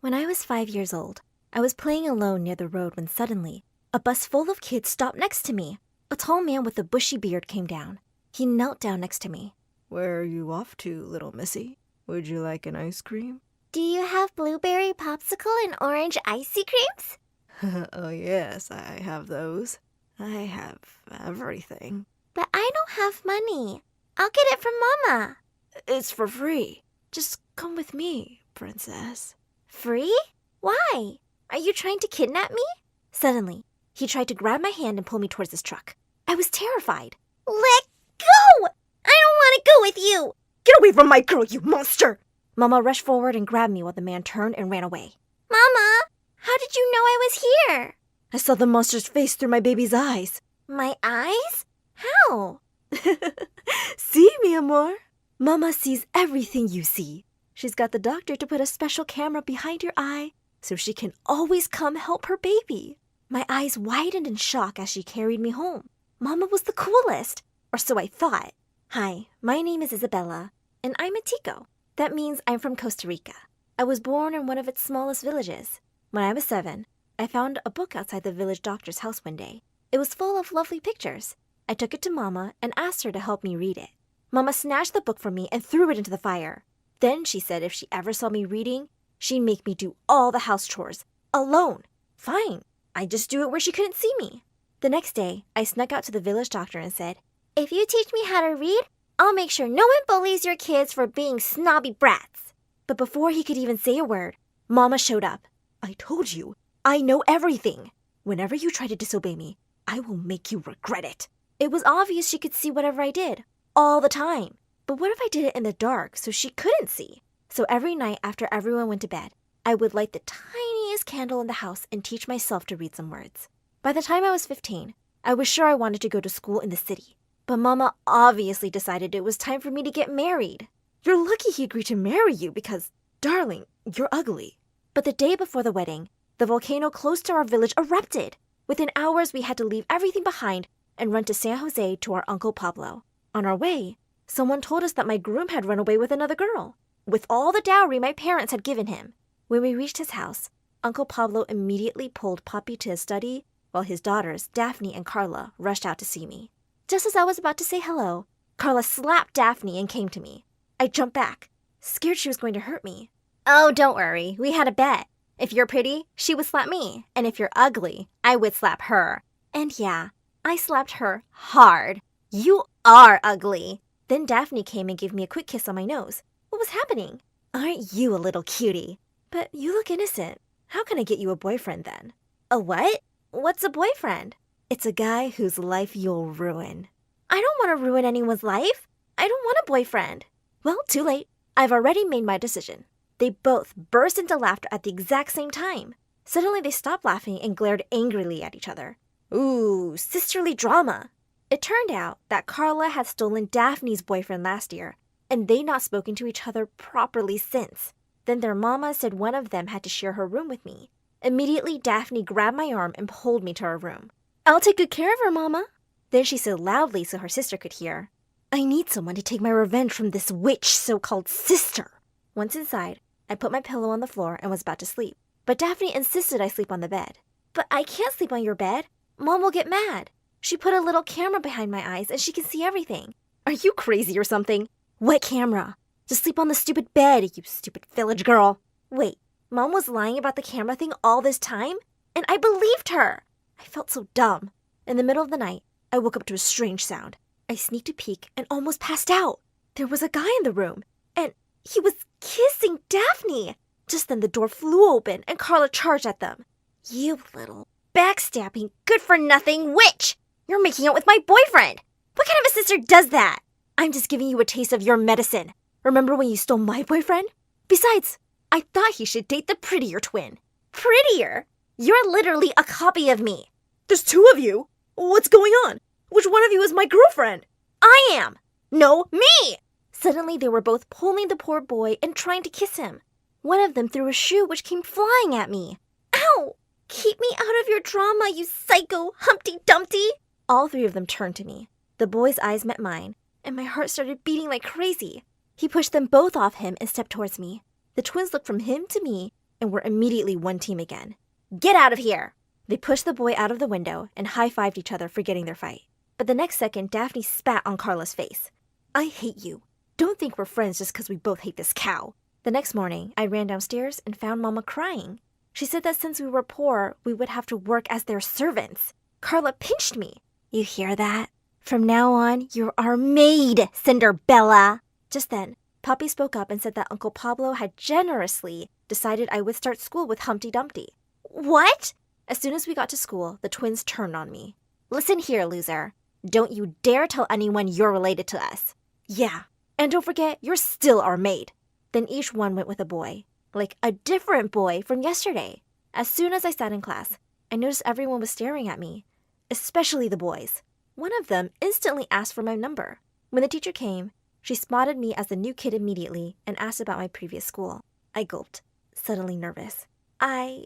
When I was 5 years old, I was playing alone near the road when suddenly, a bus full of kids stopped next to me. A tall man with a bushy beard came down. He knelt down next to me. Where are you off to, little missy? Would you like an ice cream? Do you have blueberry popsicle and orange icy creams? Oh, yes, I have those. I have everything. But I don't have money. I'll get it from Mama. It's for free. Just come with me, princess. Free? Why? Are you trying to kidnap me? Suddenly, he tried to grab my hand and pull me towards his truck. I was terrified. Let go! I don't want to go with you! Get away from my girl, you monster! Mama rushed forward and grabbed me while the man turned and ran away. Mama, how did you know I was here? I saw the monster's face through my baby's eyes. My eyes? How? See, mi amor? Mama sees everything you see. She's got the doctor to put a special camera behind your eye so she can always come help her baby. My eyes widened in shock as she carried me home. Mama was the coolest, or so I thought. Hi, my name is Isabella, and I'm a Tico. That means I'm from Costa Rica. I was born in one of its smallest villages. When I was 7, I found a book outside the village doctor's house one day. It was full of lovely pictures. I took it to Mama and asked her to help me read it. Mama snatched the book from me and threw it into the fire. Then she said if she ever saw me reading, she'd make me do all the house chores, alone. Fine, I'd just do it where she couldn't see me. The next day, I snuck out to the village doctor and said, If you teach me how to read, I'll make sure no one bullies your kids for being snobby brats. But before he could even say a word, Mama showed up. I told you, I know everything. Whenever you try to disobey me, I will make you regret it. It was obvious she could see whatever I did, all the time. But what if I did it in the dark so she couldn't see? So every night after everyone went to bed, I would light the tiniest candle in the house and teach myself to read some words. By the time I was 15, I was sure I wanted to go to school in the city. But Mama obviously decided it was time for me to get married. You're lucky he agreed to marry you because, darling, you're ugly. But the day before the wedding, the volcano close to our village erupted. Within hours, we had to leave everything behind and run to San Jose to our Uncle Pablo. On our way, someone told us that my groom had run away with another girl, with all the dowry my parents had given him. When we reached his house, Uncle Pablo immediately pulled Papi to his study, while his daughters, Daphne and Carla, rushed out to see me. Just as I was about to say hello, Carla slapped Daphne and came to me. I jumped back, scared she was going to hurt me. Oh, don't worry. We had a bet. If you're pretty, she would slap me. And if you're ugly, I would slap her. And yeah, I slapped her hard. You are ugly. Then Daphne came and gave me a quick kiss on my nose. What was happening? Aren't you a little cutie? But you look innocent. How can I get you a boyfriend then? A what? What's a boyfriend? It's a guy whose life you'll ruin. I don't want to ruin anyone's life. I don't want a boyfriend. Well, too late. I've already made my decision. They both burst into laughter at the exact same time. Suddenly they stopped laughing and glared angrily at each other. Ooh, sisterly drama. It turned out that Carla had stolen Daphne's boyfriend last year, and they'd not spoken to each other properly since. Then their mama said one of them had to share her room with me. Immediately, Daphne grabbed my arm and pulled me to her room. I'll take good care of her, Mama. Then she said loudly so her sister could hear, I need someone to take my revenge from this witch so-called sister. Once inside, I put my pillow on the floor and was about to sleep. But Daphne insisted I sleep on the bed. But I can't sleep on your bed. Mom will get mad. She put a little camera behind my eyes and she can see everything. Are you crazy or something? What camera? To sleep on the stupid bed, you stupid village girl. Wait, Mom was lying about the camera thing all this time? And I believed her. I felt so dumb. In the middle of the night, I woke up to a strange sound. I sneaked a peek and almost passed out. There was a guy in the room, and he was kissing Daphne. Just then the door flew open and Carla charged at them. You little backstabbing, good-for-nothing witch! You're making out with my boyfriend! What kind of a sister does that? I'm just giving you a taste of your medicine. Remember when you stole my boyfriend? Besides, I thought he should date the prettier twin. Prettier? You're literally a copy of me. There's two of you. What's going on? Which one of you is my girlfriend? I am. No, me! Suddenly they were both pulling the poor boy and trying to kiss him. One of them threw a shoe which came flying at me. Ow! Keep me out of your drama, you psycho Humpty Dumpty! All three of them turned to me. The boy's eyes met mine, and my heart started beating like crazy. He pushed them both off him and stepped towards me. The twins looked from him to me and were immediately one team again. Get out of here! They pushed the boy out of the window and high-fived each other for getting their fight. But the next second, Daphne spat on Carla's face. I hate you. Don't think we're friends just because we both hate this cow. The next morning, I ran downstairs and found Mama crying. She said that since we were poor, we would have to work as their servants. Carla pinched me. You hear that? From now on, you're our maid, Cinderbella. Just then, Poppy spoke up and said that Uncle Pablo had generously decided I would start school with Humpty Dumpty. What? As soon as we got to school, the twins turned on me. Listen here, loser. Don't you dare tell anyone you're related to us. Yeah, and don't forget, you're still our maid. Then each one went with a boy, like a different boy from yesterday. As soon as I sat in class, I noticed everyone was staring at me, especially the boys. One of them instantly asked for my number. When the teacher came, she spotted me as the new kid immediately and asked about my previous school. I gulped, suddenly nervous. I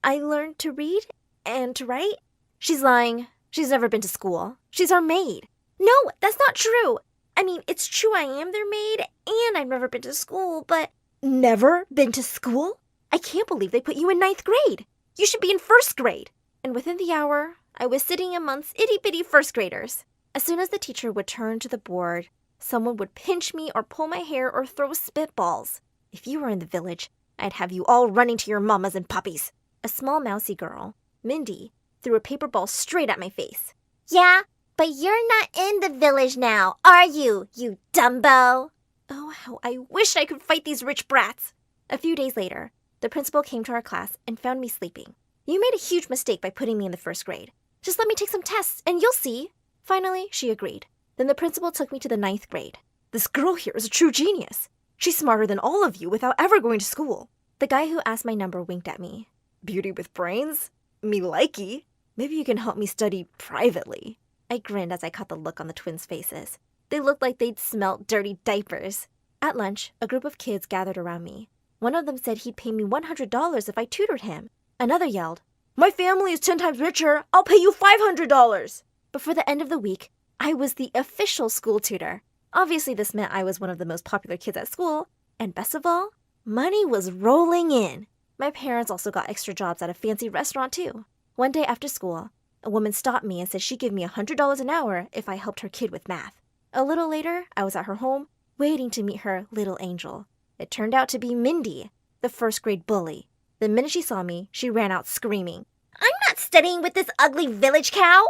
learned to read and to write. She's lying. She's never been to school. She's our maid. No, that's not true. I mean, it's true I am their maid, and I've never been to school, but... Never been to school? I can't believe they put you in 9th grade. You should be in 1st grade. And within the hour, I was sitting amongst itty-bitty 1st graders. As soon as the teacher would turn to the board, someone would pinch me or pull my hair or throw spitballs. If you were in the village, I'd have you all running to your mamas and puppies. A small mousy girl, Mindy, threw a paper ball straight at my face. Yeah, but you're not in the village now, are you, you Dumbo? Oh, how I wish I could fight these rich brats. A few days later, the principal came to our class and found me sleeping. You made a huge mistake by putting me in the 1st grade. Just let me take some tests and you'll see. Finally, she agreed. Then the principal took me to the 9th grade. This girl here is a true genius. She's smarter than all of you without ever going to school. The guy who asked my number winked at me. Beauty with brains? Me likey. Maybe you can help me study privately. I grinned as I caught the look on the twins' faces. They looked like they'd smelt dirty diapers. At lunch, a group of kids gathered around me. One of them said he'd pay me $100 if I tutored him. Another yelled, My family is 10 times richer. I'll pay you $500. Before the end of the week, I was the official school tutor. Obviously, this meant I was one of the most popular kids at school. And best of all, money was rolling in. My parents also got extra jobs at a fancy restaurant, too. One day after school, a woman stopped me and said she'd give me $100 an hour if I helped her kid with math. A little later, I was at her home, waiting to meet her little angel. It turned out to be Mindy, the 1st grade bully. The minute she saw me, she ran out screaming, I'm not studying with this ugly village cow.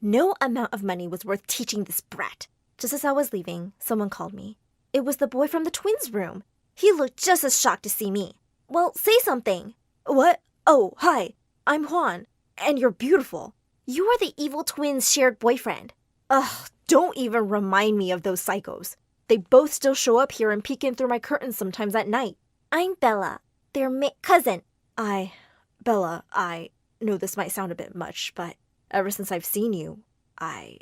No amount of money was worth teaching this brat. Just as I was leaving, someone called me. It was the boy from the twins' room. He looked just as shocked to see me. Well, say something. What? Oh, hi. I'm Juan, and you're beautiful. You are the evil twins' shared boyfriend. Ugh, don't even remind me of those psychos. They both still show up here and peek in through my curtains sometimes at night. I'm Bella, their cousin. Bella, I know this might sound a bit much, but ever since I've seen you, I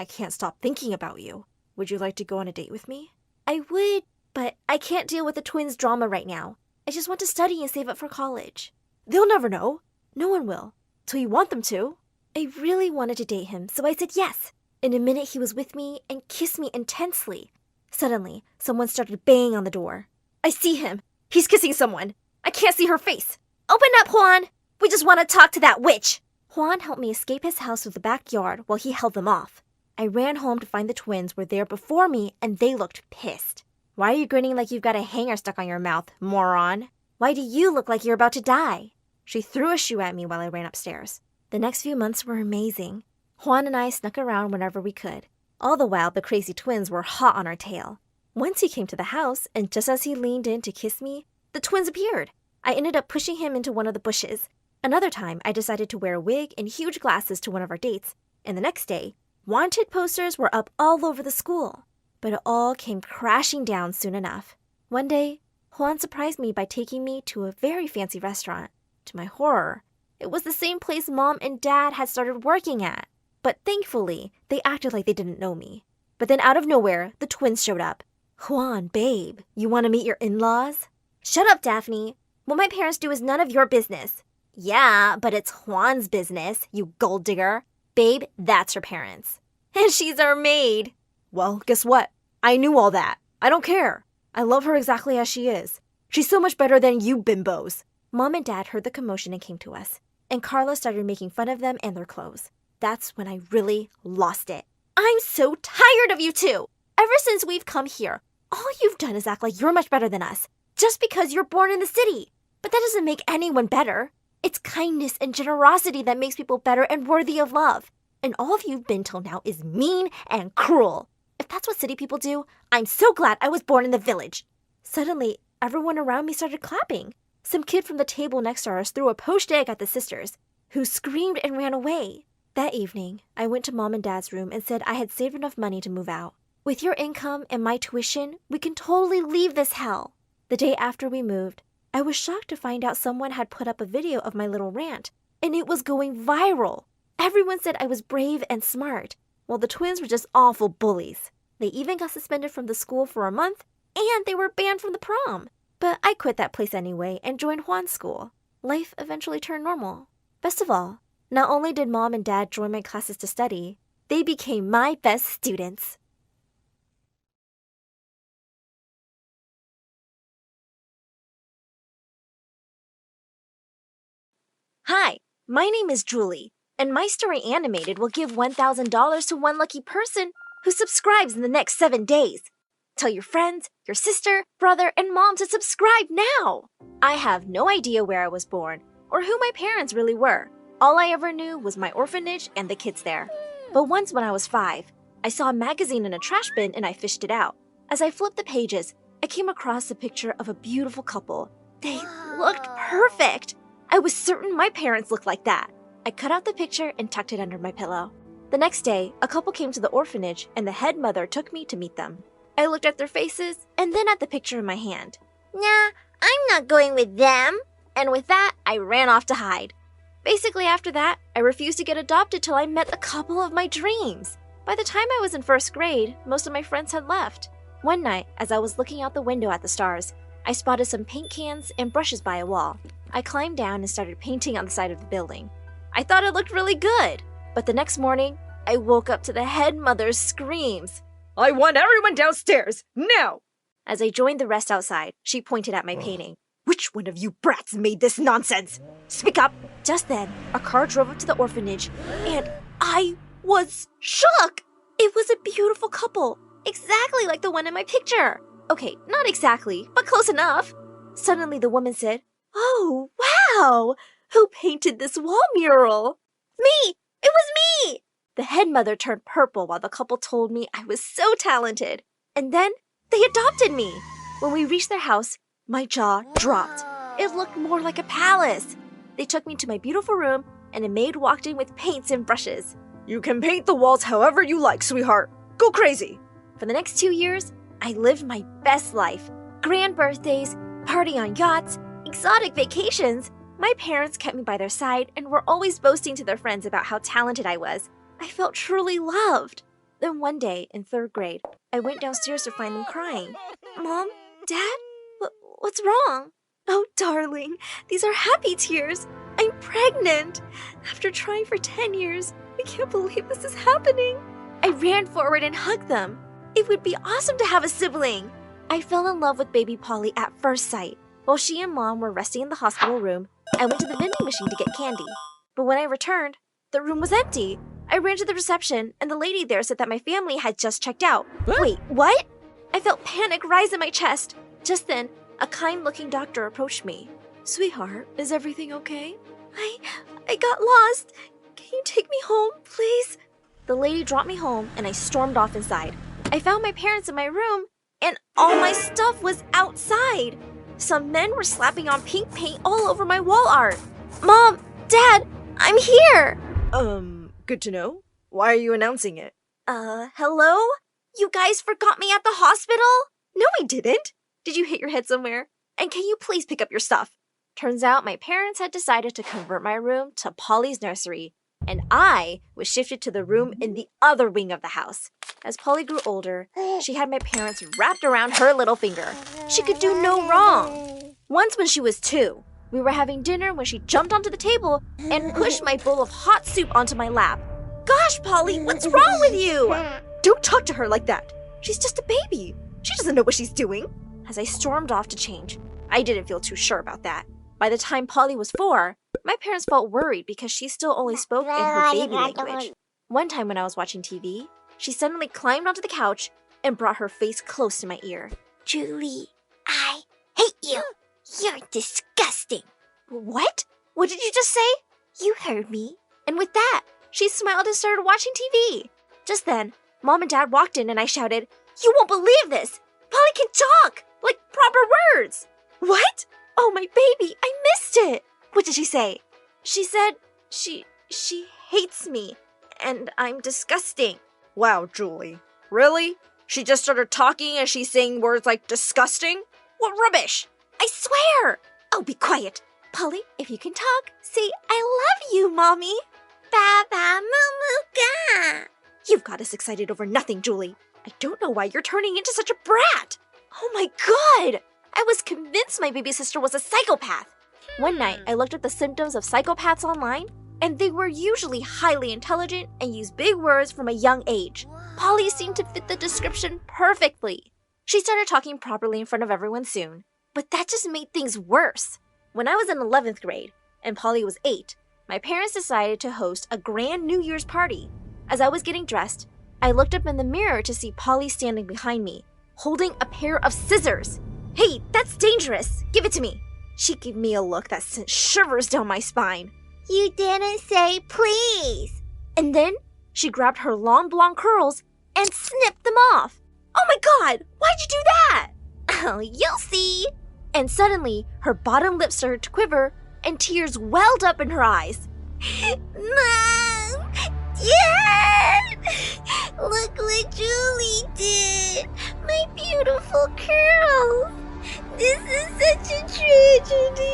can't stop thinking about you. Would you like to go on a date with me? I would, but I can't deal with the twins' drama right now. I just want to study and save up for college. They'll never know. No one will. Till you want them to. I really wanted to date him, so I said yes. In a minute, he was with me and kissed me intensely. Suddenly, someone started banging on the door. I see him. He's kissing someone. I can't see her face. Open up, Juan. We just want to talk to that witch. Juan helped me escape his house through the backyard while he held them off. I ran home to find the twins were there before me, and they looked pissed. Why are you grinning like you've got a hanger stuck on your mouth, moron? Why do you look like you're about to die? She threw a shoe at me while I ran upstairs. The next few months were amazing. Juan and I snuck around whenever we could. All the while, the crazy twins were hot on our tail. Once he came to the house, and just as he leaned in to kiss me, the twins appeared. I ended up pushing him into one of the bushes. Another time, I decided to wear a wig and huge glasses to one of our dates, and the next day, wanted posters were up all over the school. But it all came crashing down soon enough. One day, Juan surprised me by taking me to a very fancy restaurant. To my horror, it was the same place Mom and Dad had started working at. But thankfully, they acted like they didn't know me. But then out of nowhere, the twins showed up. Juan, babe, you want to meet your in-laws? Shut up, Daphne. What my parents do is none of your business. Yeah, but it's Juan's business, you gold digger. Babe, that's her parents. And she's our maid. Well, guess what? I knew all that. I don't care. I love her exactly as she is. She's so much better than you bimbos. Mom and Dad heard the commotion and came to us. And Carla started making fun of them and their clothes. That's when I really lost it. I'm so tired of you two. Ever since we've come here, all you've done is act like you're much better than us, just because you're born in the city. But that doesn't make anyone better. It's kindness and generosity that makes people better and worthy of love. And all of you've been till now is mean and cruel. If that's what city people do, I'm so glad I was born in the village. Suddenly, everyone around me started clapping. Some kid from the table next to us threw a poached egg at the sisters, who screamed and ran away. That evening, I went to Mom and Dad's room and said I had saved enough money to move out. With your income and my tuition, we can totally leave this hell. The day after we moved, I was shocked to find out someone had put up a video of my little rant, and it was going viral. Everyone said I was brave and smart, while the twins were just awful bullies. They even got suspended from the school for a month, and they were banned from the prom. But I quit that place anyway and joined Juan's school. Life eventually turned normal. Best of all, not only did Mom and Dad join my classes to study, they became my best students. Hi, my name is Julie, and my story animated will give $1,000 to one lucky person who subscribes in the next 7 days. Tell your friends, your sister, brother, and mom to subscribe now! I have no idea where I was born or who my parents really were. All I ever knew was my orphanage and the kids there. But once when I was 5, I saw a magazine in a trash bin and I fished it out. As I flipped the pages, I came across a picture of a beautiful couple. They looked perfect! I was certain my parents looked like that. I cut out the picture and tucked it under my pillow. The next day, a couple came to the orphanage and the head mother took me to meet them. I looked at their faces and then at the picture in my hand. Nah, I'm not going with them. And with that, I ran off to hide. Basically after that, I refused to get adopted till I met the couple of my dreams. By the time I was in 1st grade, most of my friends had left. One night, as I was looking out the window at the stars, I spotted some paint cans and brushes by a wall. I climbed down and started painting on the side of the building. I thought it looked really good, but the next morning, I woke up to the head mother's screams. I want everyone downstairs, now! As I joined the rest outside, she pointed at my painting. Which one of you brats made this nonsense? Speak up! Just then, a car drove up to the orphanage, and I was shook! It was a beautiful couple, exactly like the one in my picture. Okay, not exactly, but close enough. Suddenly the woman said, Oh, wow! Who painted this wall mural? Me! It was me! The head mother turned purple while the couple told me I was so talented. And then they adopted me. When we reached their house, my jaw dropped. It looked more like a palace. They took me to my beautiful room, and a maid walked in with paints and brushes. You can paint the walls however you like, sweetheart. Go crazy. For the next 2 years, I lived my best life. Grand birthdays, party on yachts, exotic vacations. My parents kept me by their side and were always boasting to their friends about how talented I was. I felt truly loved. Then one day, in 3rd grade, I went downstairs to find them crying. Mom? Dad? What's wrong? Oh, darling, these are happy tears. I'm pregnant. After trying for 10 years, I can't believe this is happening. I ran forward and hugged them. It would be awesome to have a sibling. I fell in love with baby Polly at first sight. While she and Mom were resting in the hospital room, I went to the vending machine to get candy. But when I returned, the room was empty. I ran to the reception, and the lady there said that my family had just checked out. Wait, what? I felt panic rise in my chest. Just then, a kind-looking doctor approached me. Sweetheart, is everything okay? I got lost. Can you take me home, please? The lady dropped me home, and I stormed off inside. I found my parents in my room, and all my stuff was outside. Some men were slapping on pink paint all over my wall art. Mom, Dad, I'm here. Good to know. Why are you announcing it? Hello? You guys forgot me at the hospital? No, we didn't. Did you hit your head somewhere? And can you please pick up your stuff? Turns out my parents had decided to convert my room to Polly's nursery, and I was shifted to the room in the other wing of the house. As Polly grew older, she had my parents wrapped around her little finger. She could do no wrong. Once when she was 2, we were having dinner when she jumped onto the table and pushed my bowl of hot soup onto my lap. Gosh, Polly, what's wrong with you? Don't talk to her like that. She's just a baby. She doesn't know what she's doing. As I stormed off to change, I didn't feel too sure about that. By the time Polly was 4, my parents felt worried because she still only spoke in her baby language. One time when I was watching TV, she suddenly climbed onto the couch and brought her face close to my ear. Julie, I hate you. You're disgusting. What? What did you just say? You heard me. And with that, she smiled and started watching TV. Just then, Mom and Dad walked in and I shouted, "You won't believe this! Polly can talk! Like proper words!" What? Oh, my baby, I missed it! What did she say? She said she hates me, and I'm disgusting. Wow, Julie. Really? She just started talking and she's saying words like disgusting? What rubbish! I swear! Oh, be quiet. Polly, if you can talk, say, "I love you, Mommy." Baba Mumuka. You've got us excited over nothing, Julie. I don't know why you're turning into such a brat. Oh my God! I was convinced my baby sister was a psychopath. One night, I looked at the symptoms of psychopaths online, and they were usually highly intelligent and used big words from a young age. Polly seemed to fit the description perfectly. She started talking properly in front of everyone soon, but that just made things worse. When I was in 11th grade, and Polly was 8, my parents decided to host a grand New Year's party. As I was getting dressed, I looked up in the mirror to see Polly standing behind me, holding a pair of scissors. "Hey, that's dangerous. Give it to me." She gave me a look that sent shivers down my spine. You didn't say please. And then she grabbed her long blonde curls and snipped them off. Oh my God, why'd you do that? Oh, you'll see. And suddenly, her bottom lip started to quiver and tears welled up in her eyes. Mom! Dad! Look what Julie did! My beautiful curls! This is such a tragedy!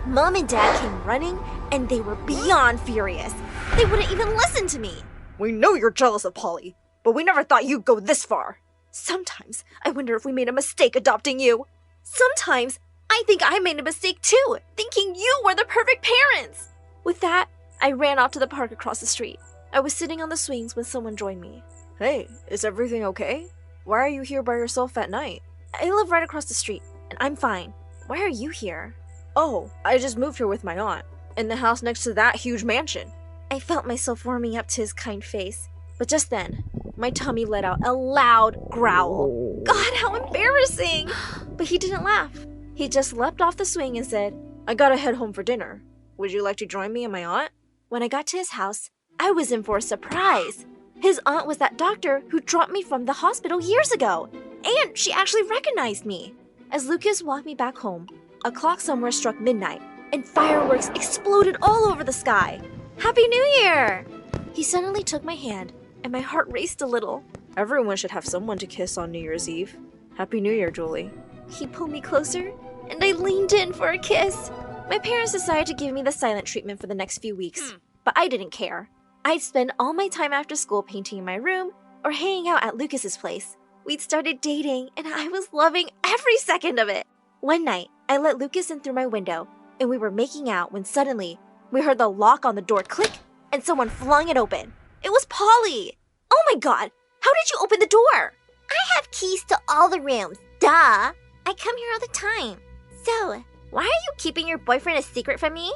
Mom and Dad came running, and they were beyond furious. They wouldn't even listen to me. We know you're jealous of Polly, but we never thought you'd go this far. Sometimes I wonder if we made a mistake adopting you. Sometimes I think I made a mistake too, thinking you were the perfect parents. With that, I ran off to the park across the street. I was sitting on the swings when someone joined me. Hey, is everything okay? Why are you here by yourself at night? I live right across the street, and I'm fine. Why are you here? Oh, I just moved here with my aunt, in the house next to that huge mansion. I felt myself warming up to his kind face, but just then, my tummy let out a loud growl. God, how embarrassing! But he didn't laugh. He just leapt off the swing and said, I gotta head home for dinner. Would you like to join me and my aunt? When I got to his house, I was in for a surprise. His aunt was that doctor who dropped me from the hospital years ago, and she actually recognized me. As Lucas walked me back home, a clock somewhere struck midnight, and fireworks exploded all over the sky. Happy New Year! He suddenly took my hand, and my heart raced a little. Everyone should have someone to kiss on New Year's Eve. Happy New Year, Julie. He pulled me closer, and I leaned in for a kiss. My parents decided to give me the silent treatment for the next few weeks, but I didn't care. I'd spend all my time after school painting in my room or hanging out at Lucas's place. We'd started dating, and I was loving every second of it. One night, I let Lucas in through my window, and we were making out when suddenly we heard the lock on the door click, and someone flung it open. It was Polly! Oh my god! How did you open the door? I have keys to all the rooms. Duh! I come here all the time. So, why are you keeping your boyfriend a secret from me?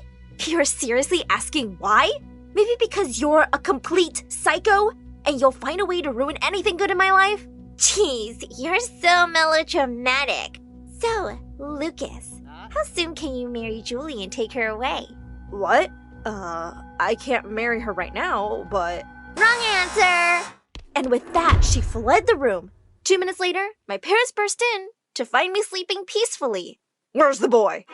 You're seriously asking why? Maybe because you're a complete psycho and you'll find a way to ruin anything good in my life? Jeez, you're so melodramatic. So, Lucas, how soon can you marry Julie and take her away? What? I can't marry her right now, but... Wrong answer! And with that, she fled the room. 2 minutes later, my parents burst in to find me sleeping peacefully. Where's the boy?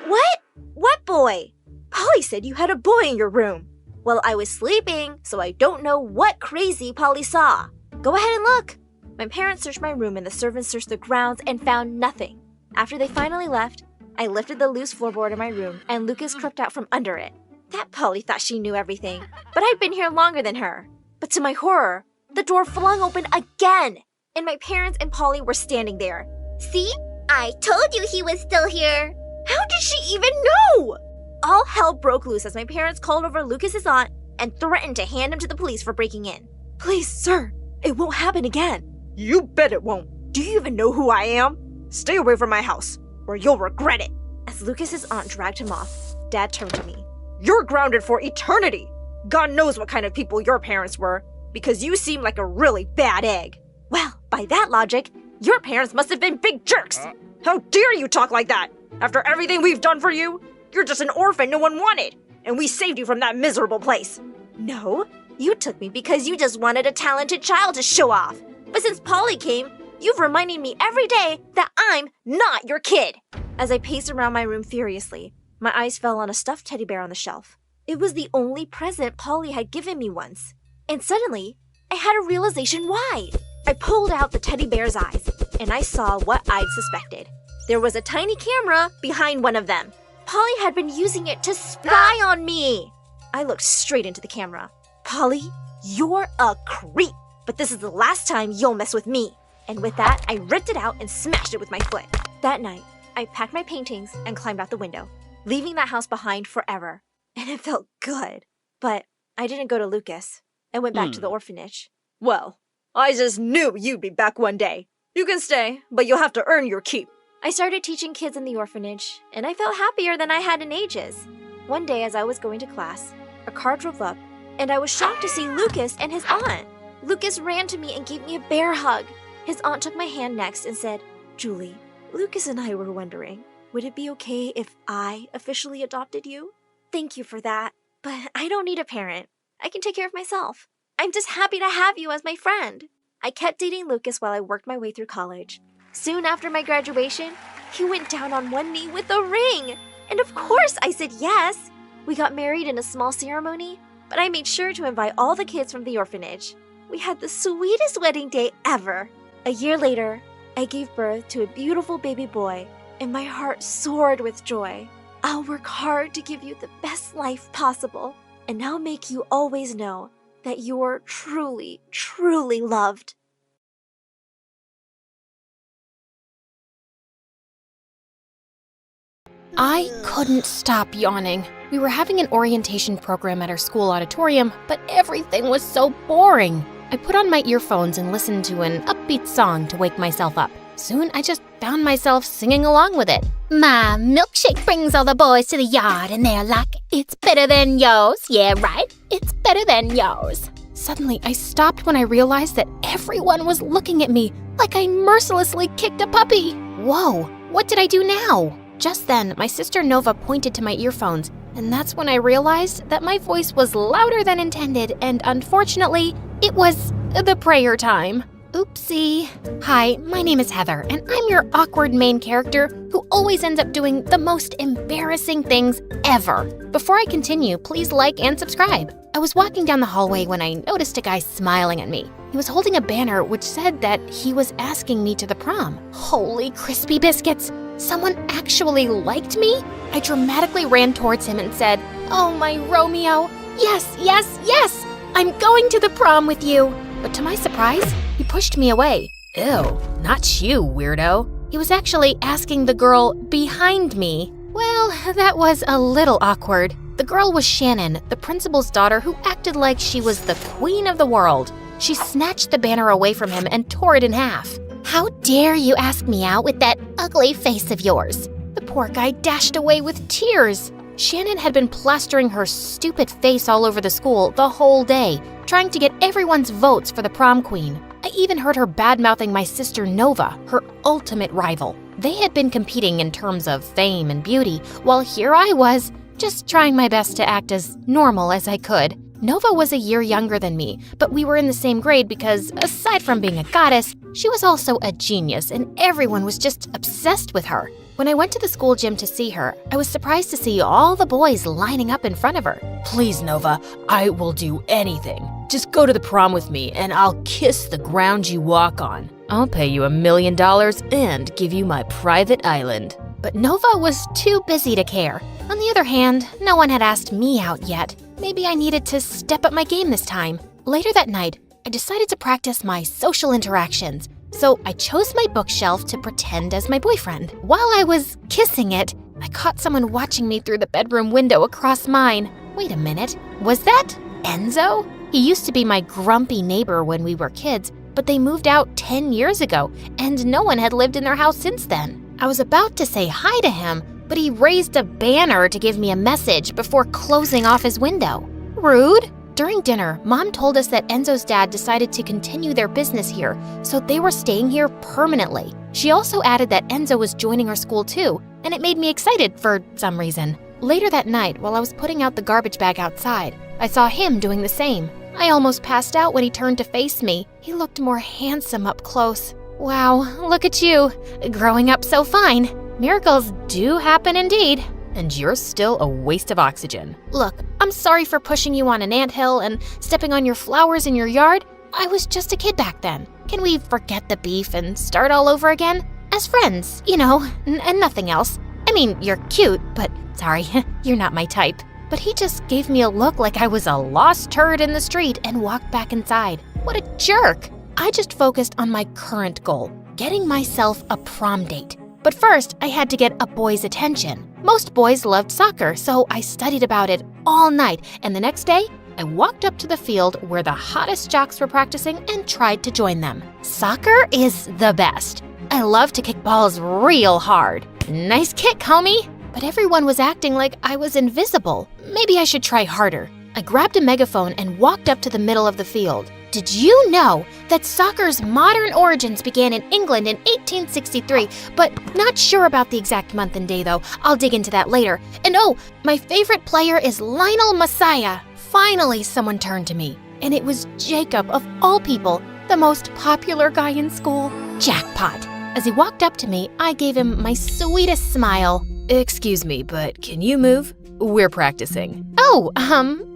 What? What boy? Polly said you had a boy in your room. Well, I was sleeping, so I don't know what crazy Polly saw. Go ahead and look. My parents searched my room and the servants searched the grounds and found nothing. After they finally left, I lifted the loose floorboard in my room and Lucas crept out from under it. That Polly thought she knew everything, but I'd been here longer than her. But to my horror, the door flung open again, and my parents and Polly were standing there. See? I told you he was still here. How did she even know? All hell broke loose as my parents called over Lucas's aunt and threatened to hand him to the police for breaking in. Please, sir, it won't happen again. You bet it won't. Do you even know who I am? Stay away from my house, or you'll regret it. As Lucas's aunt dragged him off, Dad turned to me. You're grounded for eternity. God knows what kind of people your parents were, because you seem like a really bad egg. Well, by that logic, your parents must have been big jerks. How dare you talk like that? After everything we've done for you, you're just an orphan no one wanted, and we saved you from that miserable place. No, you took me because you just wanted a talented child to show off. But since Polly came, you've reminded me every day that I'm not your kid. As I paced around my room furiously, my eyes fell on a stuffed teddy bear on the shelf. It was the only present Polly had given me once. And suddenly, I had a realization why. I pulled out the teddy bear's eyes, and I saw what I'd suspected. There was a tiny camera behind one of them. Polly had been using it to spy on me. I looked straight into the camera. Polly, you're a creep, but this is the last time you'll mess with me. And with that, I ripped it out and smashed it with my foot. That night, I packed my paintings and climbed out the window, leaving that house behind forever. And it felt good. But I didn't go to Lucas. I went back to the orphanage. Well, I just knew you'd be back one day. You can stay, but you'll have to earn your keep. I started teaching kids in the orphanage, and I felt happier than I had in ages. One day as I was going to class, a car drove up, and I was shocked to see Lucas and his aunt. Lucas ran to me and gave me a bear hug. His aunt took my hand next and said, Julie, Lucas and I were wondering, would it be okay if I officially adopted you? Thank you for that, but I don't need a parent. I can take care of myself. I'm just happy to have you as my friend. I kept dating Lucas while I worked my way through college. Soon after my graduation, he went down on one knee with a ring. And of course I said yes. We got married in a small ceremony, but I made sure to invite all the kids from the orphanage. We had the sweetest wedding day ever. A year later, I gave birth to a beautiful baby boy, and my heart soared with joy. I'll work hard to give you the best life possible, and I'll make you always know that you're truly, truly loved. I couldn't stop yawning. We were having an orientation program at our school auditorium, but everything was so boring. I put on my earphones and listened to an upbeat song to wake myself up. Soon, I just found myself singing along with it. My milkshake brings all the boys to the yard, and they're like, it's better than yours. Yeah, right? It's better than yours. Suddenly, I stopped when I realized that everyone was looking at me like I mercilessly kicked a puppy. Whoa, what did I do now? Just then, my sister Nova pointed to my earphones, and that's when I realized that my voice was louder than intended, and unfortunately, it was the prayer time. Oopsie. Hi, my name is Heather, and I'm your awkward main character who always ends up doing the most embarrassing things ever. Before I continue, please like and subscribe. I was walking down the hallway when I noticed a guy smiling at me. He was holding a banner which said that he was asking me to the prom. Holy crispy biscuits! Someone actually liked me? I dramatically ran towards him and said, "Oh, my Romeo, yes, yes, yes! I'm going to the prom with you!" But to my surprise, he pushed me away. Ew, not you, weirdo. He was actually asking the girl behind me. Well, that was a little awkward. The girl was Shannon, the principal's daughter who acted like she was the queen of the world. She snatched the banner away from him and tore it in half. "How dare you ask me out with that ugly face of yours?" The poor guy dashed away with tears. Shannon had been plastering her stupid face all over the school the whole day, trying to get everyone's votes for the prom queen. I even heard her bad-mouthing my sister Nova, her ultimate rival. They had been competing in terms of fame and beauty, while here I was, just trying my best to act as normal as I could. Nova was a year younger than me, but we were in the same grade because, aside from being a goddess, she was also a genius and everyone was just obsessed with her. When I went to the school gym to see her, I was surprised to see all the boys lining up in front of her. Please, Nova, I will do anything. Just go to the prom with me and I'll kiss the ground you walk on. I'll pay you $1 million and give you my private island. But Nova was too busy to care. On the other hand, no one had asked me out yet. Maybe I needed to step up my game this time. Later that night, I decided to practice my social interactions. So I chose my bookshelf to pretend as my boyfriend. While I was kissing it, I caught someone watching me through the bedroom window across mine. Wait a minute, was that Enzo? He used to be my grumpy neighbor when we were kids, but they moved out 10 years ago, and no one had lived in their house since then. I was about to say hi to him, but he raised a banner to give me a message before closing off his window. Rude. During dinner, Mom told us that Enzo's dad decided to continue their business here, so they were staying here permanently. She also added that Enzo was joining our school too, and it made me excited for some reason. Later that night, while I was putting out the garbage bag outside, I saw him doing the same. I almost passed out when he turned to face me. He looked more handsome up close. Wow, look at you, growing up so fine. Miracles do happen indeed. And you're still a waste of oxygen. Look, I'm sorry for pushing you on an anthill and stepping on your flowers in your yard. I was just a kid back then. Can we forget the beef and start all over again? As friends, you know, and nothing else. I mean, you're cute, but sorry, you're not my type. But he just gave me a look like I was a lost turd in the street and walked back inside. What a jerk! I just focused on my current goal, getting myself a prom date. But first, I had to get a boy's attention. Most boys loved soccer, so I studied about it all night, and the next day, I walked up to the field where the hottest jocks were practicing and tried to join them. Soccer is the best. I love to kick balls real hard. Nice kick, homie! But everyone was acting like I was invisible. Maybe I should try harder. I grabbed a megaphone and walked up to the middle of the field. Did you know that soccer's modern origins began in England in 1863, but not sure about the exact month and day though. I'll dig into that later. And oh, my favorite player is Lionel Messiah. Finally, someone turned to me, and it was Jacob of all people, the most popular guy in school. Jackpot. As he walked up to me, I gave him my sweetest smile. Excuse me, but can you move? We're practicing. Oh,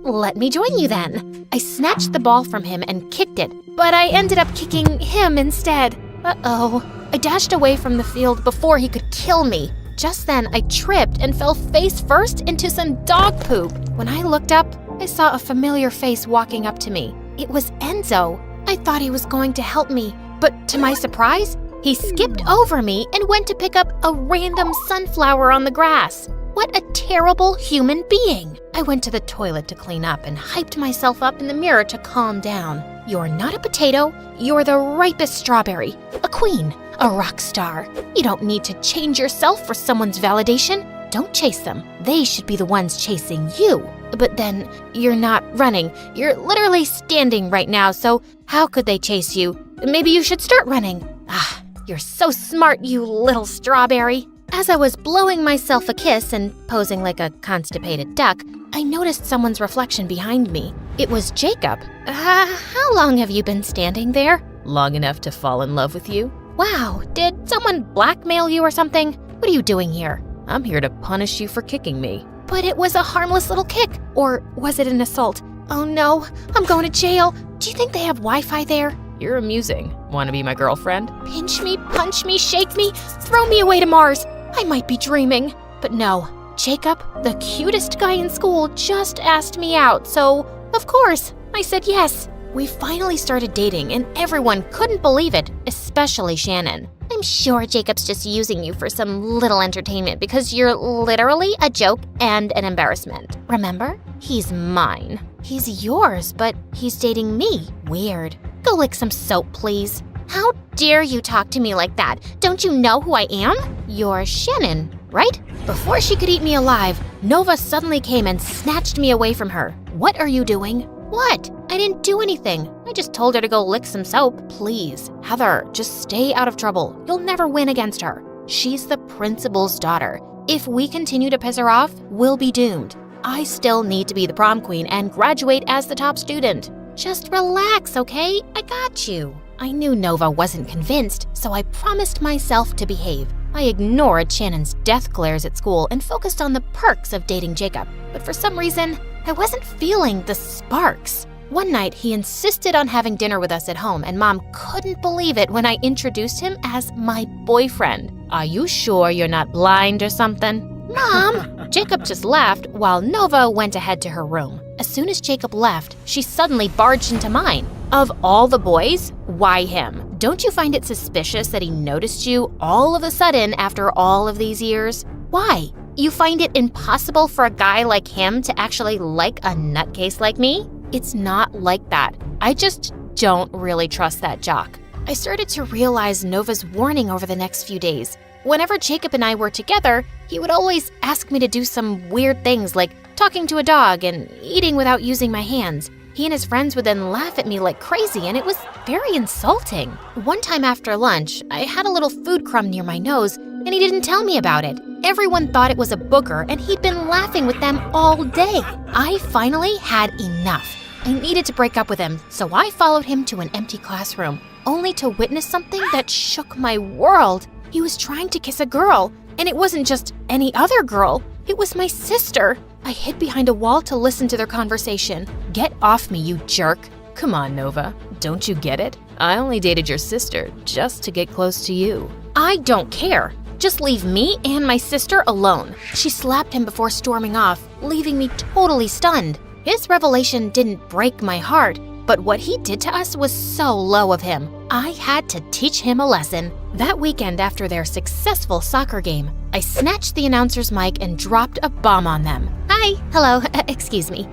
let me join you then. I snatched the ball from him and kicked it, but I ended up kicking him instead. Uh-oh. I dashed away from the field before he could kill me. Just then, I tripped and fell face first into some dog poop. When I looked up, I saw a familiar face walking up to me. It was Enzo. I thought he was going to help me, but to my surprise, he skipped over me and went to pick up a random sunflower on the grass. What a terrible human being! I went to the toilet to clean up and hyped myself up in the mirror to calm down. You're not a potato, you're the ripest strawberry, a queen, a rock star. You don't need to change yourself for someone's validation. Don't chase them. They should be the ones chasing you. But then, you're not running. You're literally standing right now, so how could they chase you? Maybe you should start running. Ah, you're so smart, you little strawberry. As I was blowing myself a kiss and posing like a constipated duck, I noticed someone's reflection behind me. It was Jacob. How long have you been standing there? Long enough to fall in love with you? Wow, did someone blackmail you or something? What are you doing here? I'm here to punish you for kicking me. But it was a harmless little kick. Or was it an assault? Oh no, I'm going to jail. Do you think they have Wi-Fi there? You're amusing. Want to be my girlfriend? Pinch me, punch me, shake me, throw me away to Mars. I might be dreaming. But no, Jacob, the cutest guy in school, just asked me out, so of course, I said yes. We finally started dating, and everyone couldn't believe it, especially Shannon. I'm sure Jacob's just using you for some little entertainment because you're literally a joke and an embarrassment. Remember? He's mine. He's yours, but he's dating me. Weird. Go lick some soap, please. How dare you talk to me like that? Don't you know who I am? You're Shannon, right? Before she could eat me alive, Nova suddenly came and snatched me away from her. What are you doing? What? I didn't do anything. I just told her to go lick some soap. Please, Heather, just stay out of trouble. You'll never win against her. She's the principal's daughter. If we continue to piss her off, we'll be doomed. I still need to be the prom queen and graduate as the top student. Just relax, okay? I got you. I knew Nova wasn't convinced, so I promised myself to behave. I ignored Shannon's death glares at school and focused on the perks of dating Jacob. But for some reason, I wasn't feeling the sparks. One night, he insisted on having dinner with us at home, and Mom couldn't believe it when I introduced him as my boyfriend. Are you sure you're not blind or something? Mom! Jacob just laughed while Nova went ahead to her room. As soon as Jacob left, she suddenly barged into mine. Of all the boys, why him? Don't you find it suspicious that he noticed you all of a sudden after all of these years? Why? You find it impossible for a guy like him to actually like a nutcase like me? It's not like that. I just don't really trust that jock. I started to realize Nova's warning over the next few days. Whenever Jacob and I were together, he would always ask me to do some weird things like talking to a dog and eating without using my hands. He and his friends would then laugh at me like crazy, and it was very insulting. One time after lunch, I had a little food crumb near my nose, and he didn't tell me about it. Everyone thought it was a booger, and he'd been laughing with them all day. I finally had enough. I needed to break up with him, so I followed him to an empty classroom, only to witness something that shook my world. He was trying to kiss a girl, and it wasn't just any other girl. It was my sister. I hid behind a wall to listen to their conversation. Get off me, you jerk. Come on, Nova. Don't you get it? I only dated your sister just to get close to you. I don't care. Just leave me and my sister alone. She slapped him before storming off, leaving me totally stunned. His revelation didn't break my heart, but what he did to us was so low of him. I had to teach him a lesson. That weekend after their successful soccer game, I snatched the announcer's mic and dropped a bomb on them. Hi, hello, excuse me.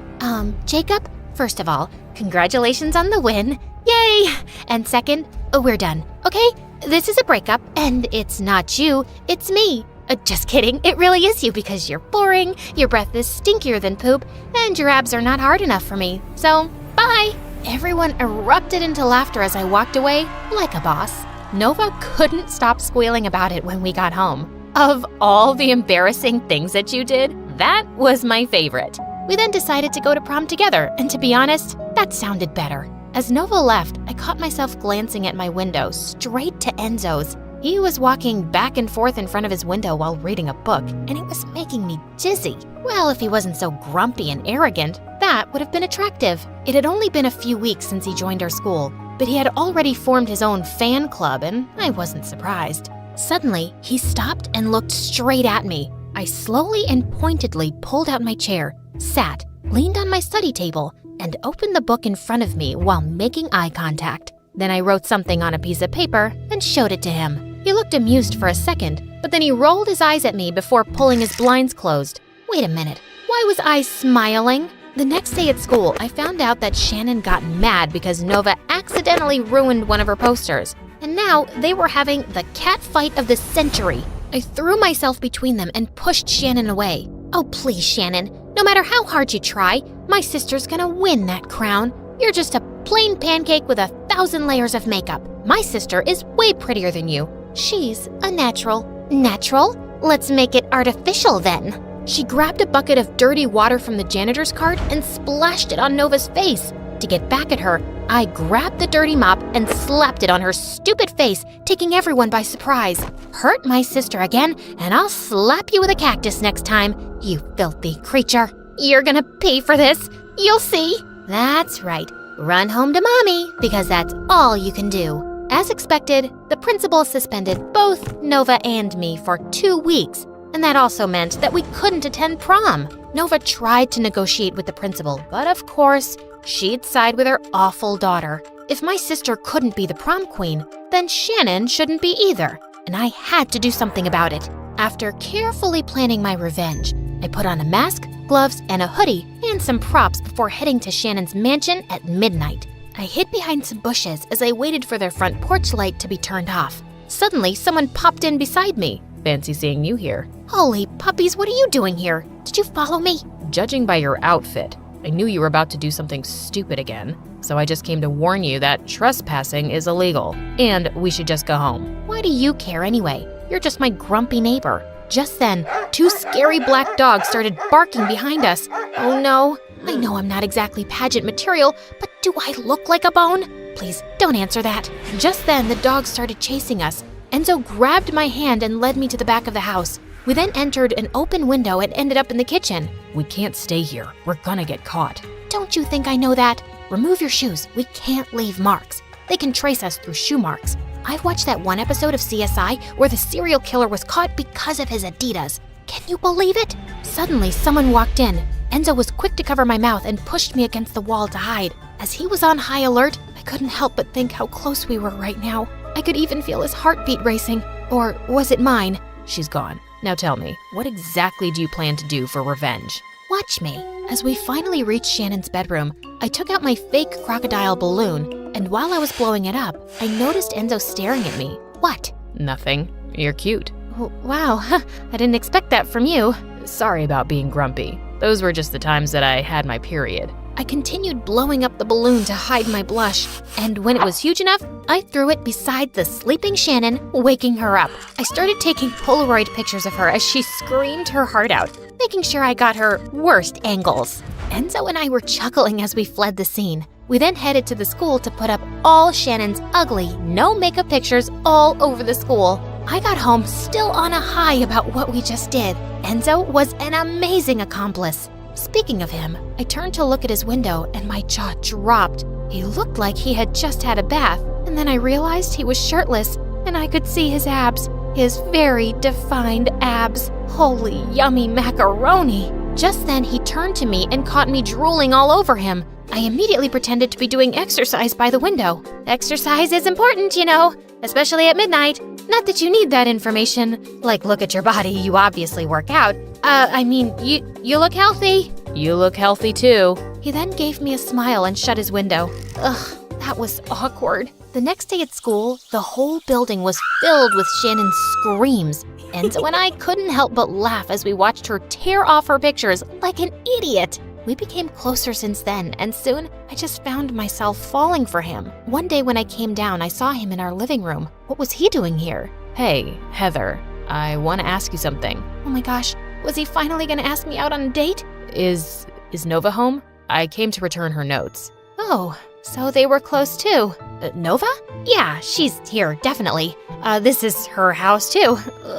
Jacob, first of all, congratulations on the win. Yay! And second, we're done, okay? This is a breakup, and it's not you, it's me. Just kidding, it really is you because you're boring, your breath is stinkier than poop, and your abs are not hard enough for me. So, bye! Everyone erupted into laughter as I walked away like a boss. Nova couldn't stop squealing about it when we got home. Of all the embarrassing things that you did, that was my favorite. We then decided to go to prom together, and to be honest, that sounded better. As Nova left, I caught myself glancing at my window straight to Enzo's. He was walking back and forth in front of his window while reading a book, and it was making me dizzy. Well, if he wasn't so grumpy and arrogant, that would have been attractive. It had only been a few weeks since he joined our school, but he had already formed his own fan club, and I wasn't surprised. Suddenly, he stopped and looked straight at me. I slowly and pointedly pulled out my chair, sat, leaned on my study table, and opened the book in front of me while making eye contact. Then I wrote something on a piece of paper and showed it to him. He looked amused for a second, but then he rolled his eyes at me before pulling his blinds closed. Wait a minute, why was I smiling? The next day at school, I found out that Shannon got mad because Nova accidentally ruined one of her posters, and now they were having the cat fight of the century. I threw myself between them and pushed Shannon away. Oh, please, Shannon, no matter how hard you try, my sister's gonna win that crown. You're just a plain pancake with 1,000 layers of makeup. My sister is way prettier than you. She's a natural. Natural? let's make it artificial then. She grabbed a bucket of dirty water from the janitor's cart and splashed it on Nova's face. To get back at her, I grabbed the dirty mop and slapped it on her stupid face, taking everyone by surprise. Hurt my sister again, and I'll slap you with a cactus next time, you filthy creature. You're gonna pay for this. You'll see. That's right. Run home to mommy, because that's all you can do. As expected, the principal suspended both Nova and me for 2 weeks, and that also meant that we couldn't attend prom. Nova tried to negotiate with the principal, but of course, she'd side with her awful daughter. If my sister couldn't be the prom queen, then Shannon shouldn't be either, and I had to do something about it. After carefully planning my revenge, I put on a mask, gloves, and a hoodie, and some props before heading to Shannon's mansion at midnight. I hid behind some bushes as I waited for their front porch light to be turned off. Suddenly, someone popped in beside me. Fancy seeing you here. Holy puppies, what are you doing here? Did you follow me? Judging by your outfit, I knew you were about to do something stupid again, so I just came to warn you that trespassing is illegal, and we should just go home. Why do you care anyway? You're just my grumpy neighbor. Just then, 2 scary black dogs started barking behind us. Oh no, I know I'm not exactly pageant material, but do I look like a bone? Please, don't answer that. Just then, the dogs started chasing us. Enzo grabbed my hand and led me to the back of the house. We then entered an open window and ended up in the kitchen. We can't stay here. We're gonna get caught. Don't you think I know that? Remove your shoes. We can't leave marks. They can trace us through shoe marks. I've watched that one episode of CSI where the serial killer was caught because of his Adidas. Can you believe it? Suddenly, someone walked in. Enzo was quick to cover my mouth and pushed me against the wall to hide. As he was on high alert, I couldn't help but think how close we were right now. I could even feel his heartbeat racing. Or was it mine? She's gone. Now tell me, what exactly do you plan to do for revenge? Watch me. As we finally reached Shannon's bedroom, I took out my fake crocodile balloon, and while I was blowing it up, I noticed Enzo staring at me. What? Nothing. You're cute. Wow, I didn't expect that from you. Sorry about being grumpy. Those were just the times that I had my period. I continued blowing up the balloon to hide my blush, and when it was huge enough, I threw it beside the sleeping Shannon, waking her up. I started taking Polaroid pictures of her as she screamed her heart out, making sure I got her worst angles. Enzo and I were chuckling as we fled the scene. We then headed to the school to put up all Shannon's ugly, no makeup pictures all over the school. I got home still on a high about what we just did. Enzo was an amazing accomplice. Speaking of him, I turned to look at his window and my jaw dropped. He looked like he had just had a bath, and then I realized he was shirtless and I could see his abs. His very defined abs. Holy yummy macaroni! Just then he turned to me and caught me drooling all over him. I immediately pretended to be doing exercise by the window. Exercise is important, you know, especially at midnight. Not that you need that information. Like, look at your body, you obviously work out. You look healthy. You look healthy too. He then gave me a smile and shut his window. Ugh, that was awkward. The next day at school, the whole building was filled with Shannon's screams. Enzo and I couldn't help but laugh as we watched her tear off her pictures like an idiot. We became closer since then, and soon I just found myself falling for him. One day when I came down, I saw him in our living room. What was he doing here? Hey, Heather, I want to ask you something. Oh my gosh, was he finally gonna ask me out on a date? Is Nova home? I came to return her notes. Oh, so they were close too. Nova? Yeah, she's here, definitely. This is her house too.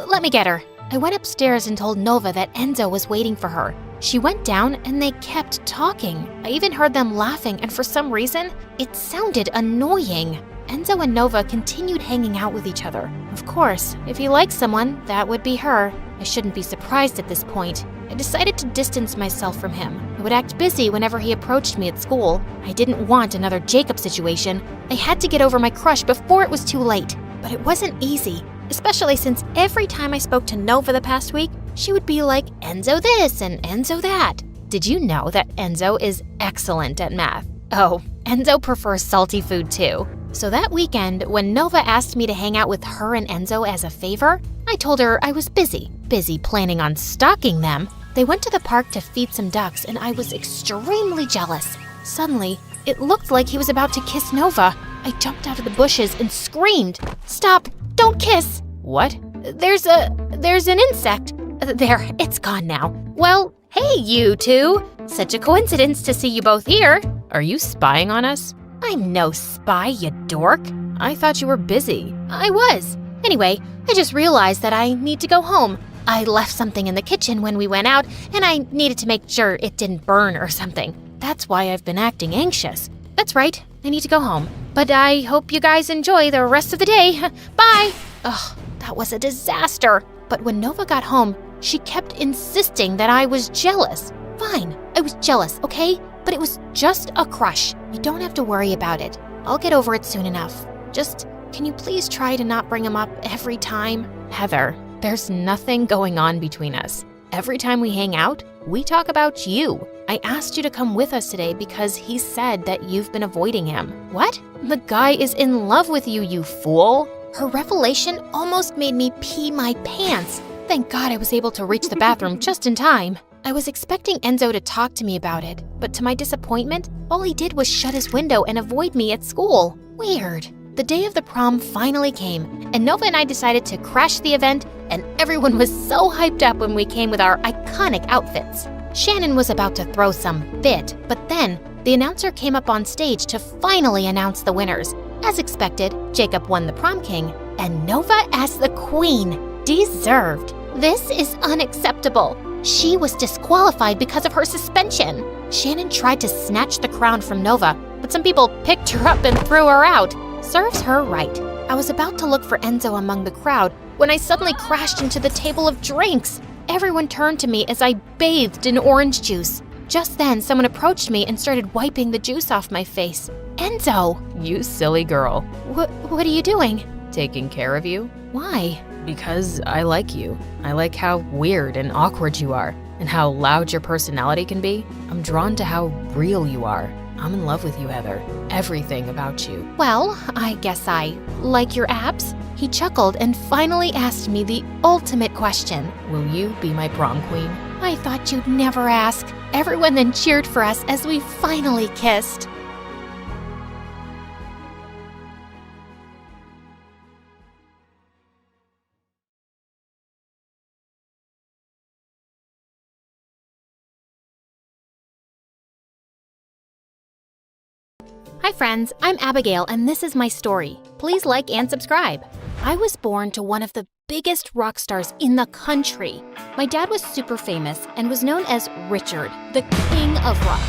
Let me get her. I went upstairs and told Nova that Enzo was waiting for her. She went down and they kept talking. I even heard them laughing, and for some reason, it sounded annoying. Enzo and Nova continued hanging out with each other. Of course, if he likes someone, that would be her. I shouldn't be surprised at this point. I decided to distance myself from him. I would act busy whenever he approached me at school. I didn't want another Jacob situation. I had to get over my crush before it was too late. But it wasn't easy, especially since every time I spoke to Nova the past week, she would be like, Enzo this and Enzo that. Did you know that Enzo is excellent at math? Oh, Enzo prefers salty food too. So that weekend, when Nova asked me to hang out with her and Enzo as a favor, I told her I was busy planning on stalking them. They went to the park to feed some ducks, and I was extremely jealous. Suddenly, it looked like he was about to kiss Nova. I jumped out of the bushes and screamed, "Stop! Don't kiss!" What? There's there's an insect. There, it's gone now. Well, hey, you two. Such a coincidence to see you both here. Are you spying on us? I'm no spy, you dork. I thought you were busy. I was. Anyway, I just realized that I need to go home. I left something in the kitchen when we went out, and I needed to make sure it didn't burn or something. That's why I've been acting anxious. That's right, I need to go home. But I hope you guys enjoy the rest of the day. Bye! Ugh, that was a disaster. But when Nova got home, she kept insisting that I was jealous. Fine, I was jealous, okay? But it was just a crush. You don't have to worry about it. I'll get over it soon enough. Just, can you please try to not bring him up every time? Heather, there's nothing going on between us. Every time we hang out, we talk about you. I asked you to come with us today because he said that you've been avoiding him. What? The guy is in love with you, you fool. Her revelation almost made me pee my pants. Thank God I was able to reach the bathroom just in time. I was expecting Enzo to talk to me about it, but to my disappointment, all he did was shut his window and avoid me at school. Weird. The day of the prom finally came, and Nova and I decided to crash the event, and everyone was so hyped up when we came with our iconic outfits. Shannon was about to throw some fit, but then the announcer came up on stage to finally announce the winners. As expected, Jacob won the prom king, and Nova as the queen. Deserved. This is unacceptable. She was disqualified because of her suspension. Shannon tried to snatch the crown from Nova, but some people picked her up and threw her out. Serves her right. I was about to look for Enzo among the crowd when I suddenly crashed into the table of drinks. Everyone turned to me as I bathed in orange juice. Just then, someone approached me and started wiping the juice off my face. Enzo! You silly girl. What are you doing? Taking care of you? Why? Because I like you. I like how weird and awkward you are, and how loud your personality can be. I'm drawn to how real you are. I'm in love with you, Heather. Everything about you. Well, I guess I like your abs. He chuckled and finally asked me the ultimate question. Will you be my prom queen? I thought you'd never ask. Everyone then cheered for us as we finally kissed. Hi friends, I'm Abigail and this is my story. Please like and subscribe. I was born to one of the biggest rock stars in the country. My dad was super famous and was known as Richard, the king of rock.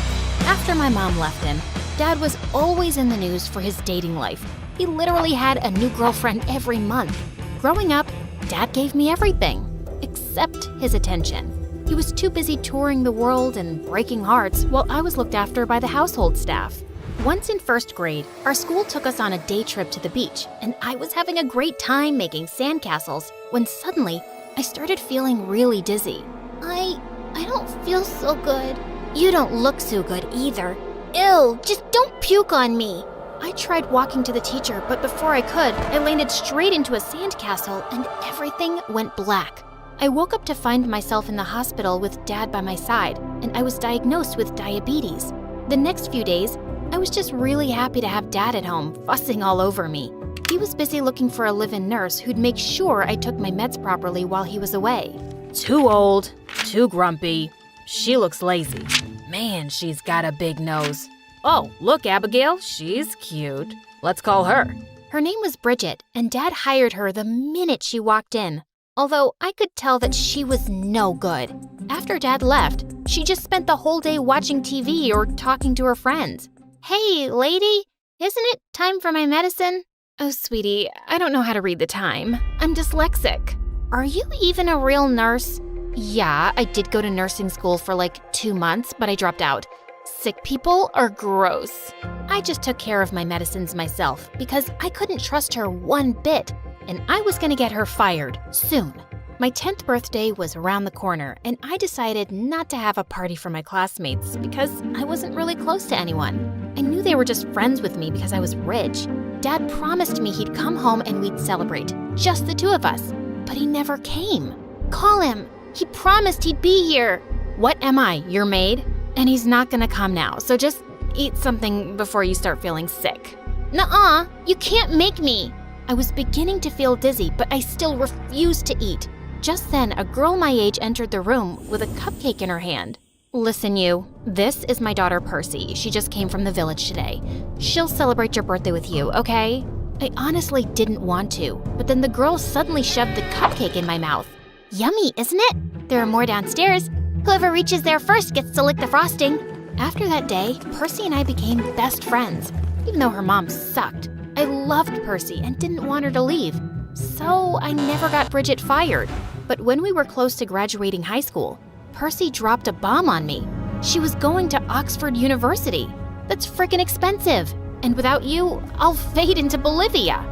After my mom left him, Dad was always in the news for his dating life. He literally had a new girlfriend every month. Growing up, Dad gave me everything, except his attention. He was too busy touring the world and breaking hearts while I was looked after by the household staff. Once in first grade, our school took us on a day trip to the beach, and I was having a great time making sandcastles when suddenly I started feeling really dizzy. I don't feel so good. You don't look so good either. Ew, just don't puke on me. I tried walking to the teacher, but before I could, I landed straight into a sandcastle and everything went black. I woke up to find myself in the hospital with Dad by my side, and I was diagnosed with diabetes. The next few days, I was just really happy to have Dad at home, fussing all over me. He was busy looking for a live-in nurse who'd make sure I took my meds properly while he was away. Too old, too grumpy. She looks lazy. Man, she's got a big nose. Oh, look, Abigail, she's cute. Let's call her. Her name was Bridget, and Dad hired her the minute she walked in. Although I could tell that she was no good. After Dad left, she just spent the whole day watching TV or talking to her friends. Hey, lady, isn't it time for my medicine? Oh, sweetie, I don't know how to read the time. I'm dyslexic. Are you even a real nurse? Yeah, I did go to nursing school for like 2 months, but I dropped out. Sick people are gross. I just took care of my medicines myself because I couldn't trust her one bit, and I was gonna get her fired soon. My 10th birthday was around the corner, and I decided not to have a party for my classmates because I wasn't really close to anyone. I knew they were just friends with me because I was rich. Dad promised me he'd come home and we'd celebrate, just the two of us, but he never came. Call him. He promised he'd be here. What am I, your maid? And he's not gonna come now, so just eat something before you start feeling sick. Nuh-uh, you can't make me. I was beginning to feel dizzy, but I still refused to eat. Just then, a girl my age entered the room with a cupcake in her hand. Listen, you. This is my daughter, Percy. She just came from the village today. She'll celebrate your birthday with you, okay? I honestly didn't want to, but then the girl suddenly shoved the cupcake in my mouth. Yummy, isn't it? There are more downstairs. Whoever reaches there first gets to lick the frosting. After that day, Percy and I became best friends, even though her mom sucked. I loved Percy and didn't want her to leave, so I never got Bridget fired. But when we were close to graduating high school, Percy dropped a bomb on me. She was going to Oxford University. That's freaking expensive. And without you, I'll fade into Bolivia.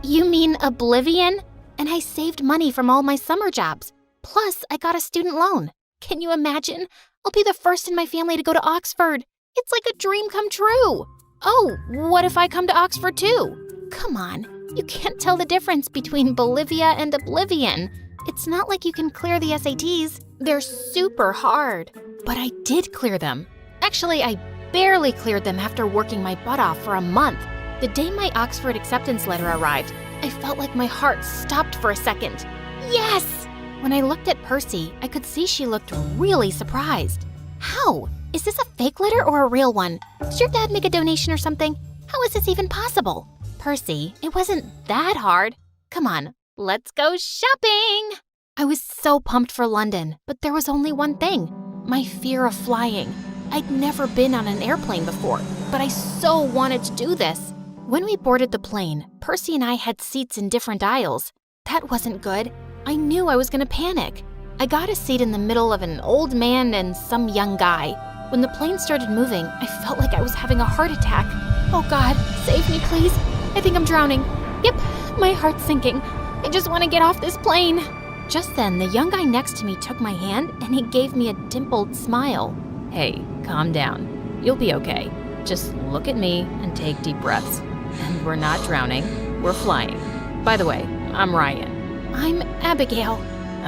You mean oblivion? And I saved money from all my summer jobs. Plus, I got a student loan. Can you imagine? I'll be the first in my family to go to Oxford. It's like a dream come true. Oh, what if I come to Oxford too? Come on, you can't tell the difference between Bolivia and oblivion. It's not like you can clear the SATs. They're super hard. But I did clear them. Actually, I barely cleared them after working my butt off for a month. The day my Oxford acceptance letter arrived, I felt like my heart stopped for a second. Yes! When I looked at Percy, I could see she looked really surprised. How? Is this a fake letter or a real one? Did your dad make a donation or something? How is this even possible? Percy, it wasn't that hard. Come on, let's go shopping! I was so pumped for London, but there was only one thing. My fear of flying. I'd never been on an airplane before, but I so wanted to do this. When we boarded the plane, Percy and I had seats in different aisles. That wasn't good. I knew I was gonna panic. I got a seat in the middle of an old man and some young guy. When the plane started moving, I felt like I was having a heart attack. Oh God, save me please. I think I'm drowning. Yep, my heart's sinking. I just want to get off this plane. Just then, the young guy next to me took my hand and he gave me a dimpled smile. Hey, calm down. You'll be okay. Just look at me and take deep breaths. And we're not drowning, we're flying. By the way, I'm Ryan. I'm Abigail.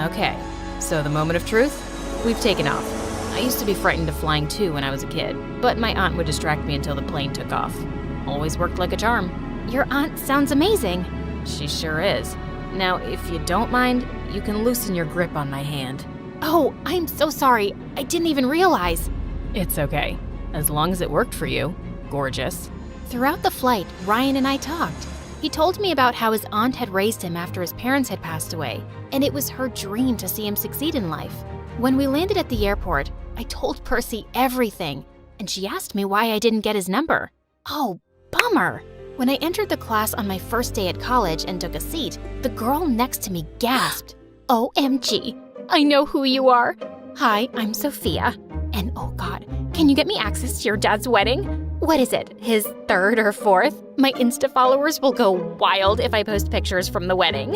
Okay, so the moment of truth? We've taken off. I used to be frightened of flying too when I was a kid, but my aunt would distract me until the plane took off. Always worked like a charm. Your aunt sounds amazing. She sure is. Now, if you don't mind, you can loosen your grip on my hand. Oh, I'm so sorry. I didn't even realize. It's okay. As long as it worked for you. Gorgeous. Throughout the flight, Ryan and I talked. He told me about how his aunt had raised him after his parents had passed away, and it was her dream to see him succeed in life. When we landed at the airport, I told Percy everything, and she asked me why I didn't get his number. Oh, bummer. When I entered the class on my first day at college and took a seat, the girl next to me gasped. OMG, I know who you are. Hi, I'm Sophia. And oh God, can you get me access to your dad's wedding? What is it, his third or fourth? My Insta followers will go wild if I post pictures from the wedding.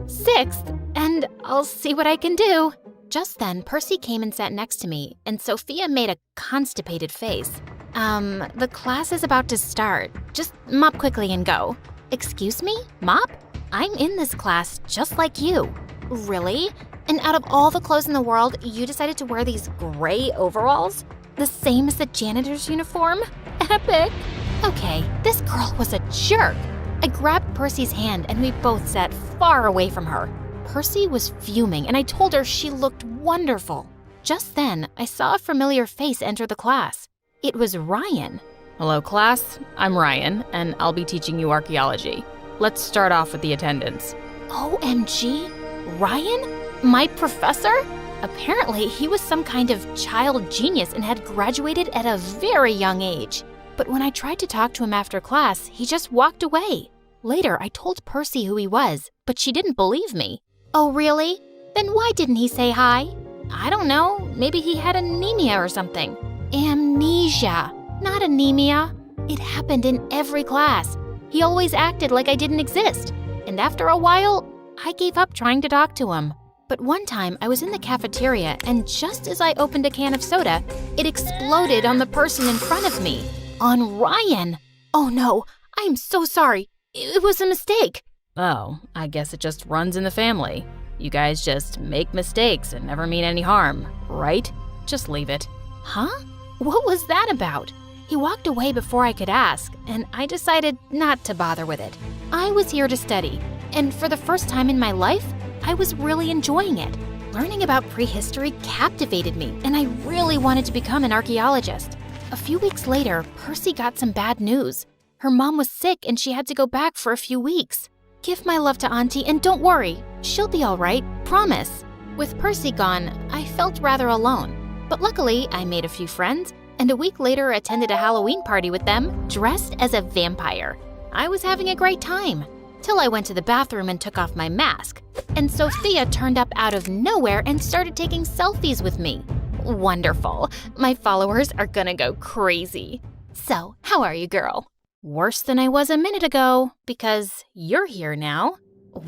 Sixth, and I'll see what I can do. Just then, Percy came and sat next to me, and Sophia made a constipated face. The class is about to start. Just mop quickly and go. Excuse me? Mop? I'm in this class just like you. Really? And out of all the clothes in the world, you decided to wear these gray overalls? The same as the janitor's uniform? Epic! Okay, this girl was a jerk. I grabbed Percy's hand and we both sat far away from her. Percy was fuming and I told her she looked wonderful. Just then, I saw a familiar face enter the class. It was Ryan. Hello, class. I'm Ryan, and I'll be teaching you archaeology. Let's start off with the attendance. OMG? Ryan? My professor? Apparently, he was some kind of child genius and had graduated at a very young age. But when I tried to talk to him after class, he just walked away. Later, I told Percy who he was, but she didn't believe me. Oh, really? Then why didn't he say hi? I don't know. Maybe he had anemia or something. Amnesia, not anemia. It happened in every class. He always acted like I didn't exist. And after a while, I gave up trying to talk to him. But one time, I was in the cafeteria, and just as I opened a can of soda, it exploded on the person in front of me. On Ryan. Oh no, I am so sorry. It was a mistake. Oh, I guess it just runs in the family. You guys just make mistakes and never mean any harm, right? Just leave it. Huh? What was that about? He walked away before I could ask, and I decided not to bother with it. I was here to study, and for the first time in my life, I was really enjoying it. Learning about prehistory captivated me, and I really wanted to become an archaeologist. A few weeks later, Percy got some bad news. Her mom was sick and she had to go back for a few weeks. Give my love to Auntie and don't worry, she'll be all right, promise. With Percy gone, I felt rather alone. But luckily, I made a few friends, and a week later attended a Halloween party with them, dressed as a vampire. I was having a great time, till I went to the bathroom and took off my mask. And Sophia turned up out of nowhere and started taking selfies with me. Wonderful. My followers are gonna go crazy. So, how are you, girl? Worse than I was a minute ago, because you're here now.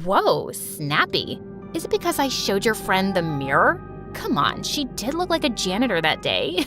Whoa, snappy. Is it because I showed your friend the mirror? Come on, she did look like a janitor that day.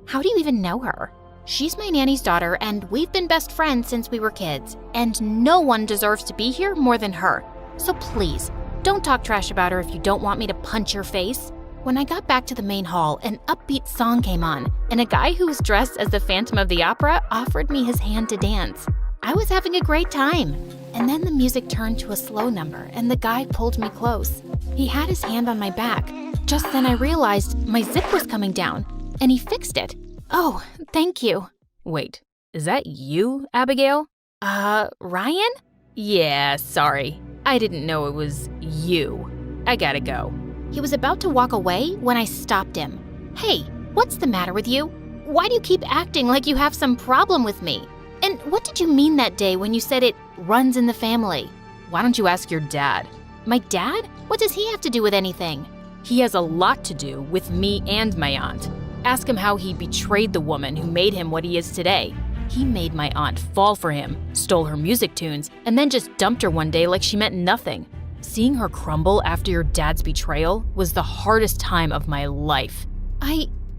How do you even know her? She's my nanny's daughter, and we've been best friends since we were kids, and no one deserves to be here more than her. So please, don't talk trash about her if you don't want me to punch your face. When I got back to the main hall, an upbeat song came on, and a guy who was dressed as the Phantom of the Opera offered me his hand to dance. I was having a great time. And then the music turned to a slow number, and the guy pulled me close. He had his hand on my back. Just then I realized my zip was coming down, and he fixed it. Oh, thank you. Wait, is that you, Abigail? Ryan? Yeah, sorry. I didn't know it was you. I gotta go. He was about to walk away when I stopped him. Hey, what's the matter with you? Why do you keep acting like you have some problem with me? And what did you mean that day when you said it runs in the family? Why don't you ask your dad? My dad? What does he have to do with anything? He has a lot to do with me and my aunt. Ask him how he betrayed the woman who made him what he is today. He made my aunt fall for him, stole her music tunes, and then just dumped her one day like she meant nothing. Seeing her crumble after your dad's betrayal was the hardest time of my life.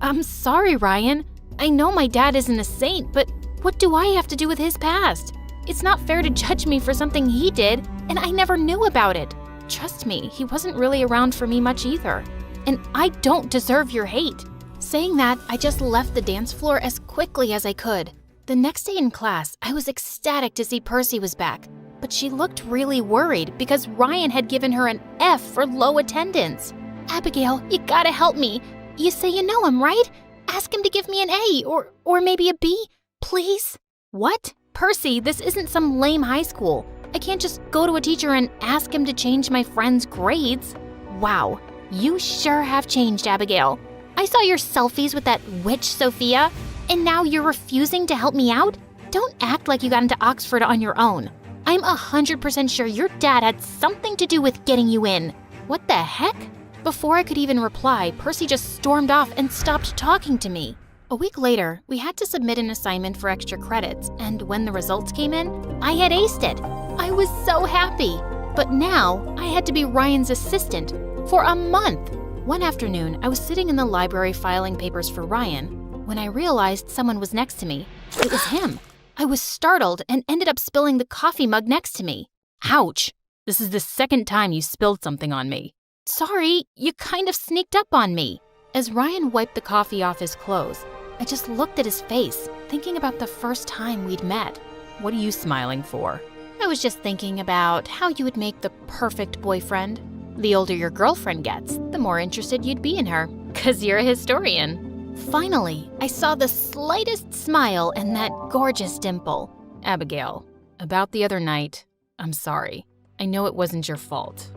I'm sorry, Ryan. I know my dad isn't a saint, but what do I have to do with his past? It's not fair to judge me for something he did, and I never knew about it. Trust me, he wasn't really around for me much either. And I don't deserve your hate. Saying that, I just left the dance floor as quickly as I could. The next day in class, I was ecstatic to see Percy was back, but she looked really worried because Ryan had given her an F for low attendance. Abigail, you gotta help me. You say you know him, right? Ask him to give me an A or maybe a B, please. What? Percy, this isn't some lame high school. I can't just go to a teacher and ask him to change my friend's grades. Wow, you sure have changed, Abigail. I saw your selfies with that witch Sophia, and now you're refusing to help me out? Don't act like you got into Oxford on your own. I'm 100% sure your dad had something to do with getting you in. What the heck? Before I could even reply, Percy just stormed off and stopped talking to me. A week later, we had to submit an assignment for extra credits, and when the results came in, I had aced it. I was so happy. But now, I had to be Ryan's assistant for a month. One afternoon, I was sitting in the library filing papers for Ryan when I realized someone was next to me. It was him. I was startled and ended up spilling the coffee mug next to me. Ouch! This is the second time you spilled something on me. Sorry, you kind of sneaked up on me. As Ryan wiped the coffee off his clothes, I just looked at his face, thinking about the first time we'd met. What are you smiling for? I was just thinking about how you would make the perfect boyfriend. The older your girlfriend gets, the more interested you'd be in her, 'cause you're a historian. Finally, I saw the slightest smile and that gorgeous dimple. Abigail, about the other night, I'm sorry. I know it wasn't your fault.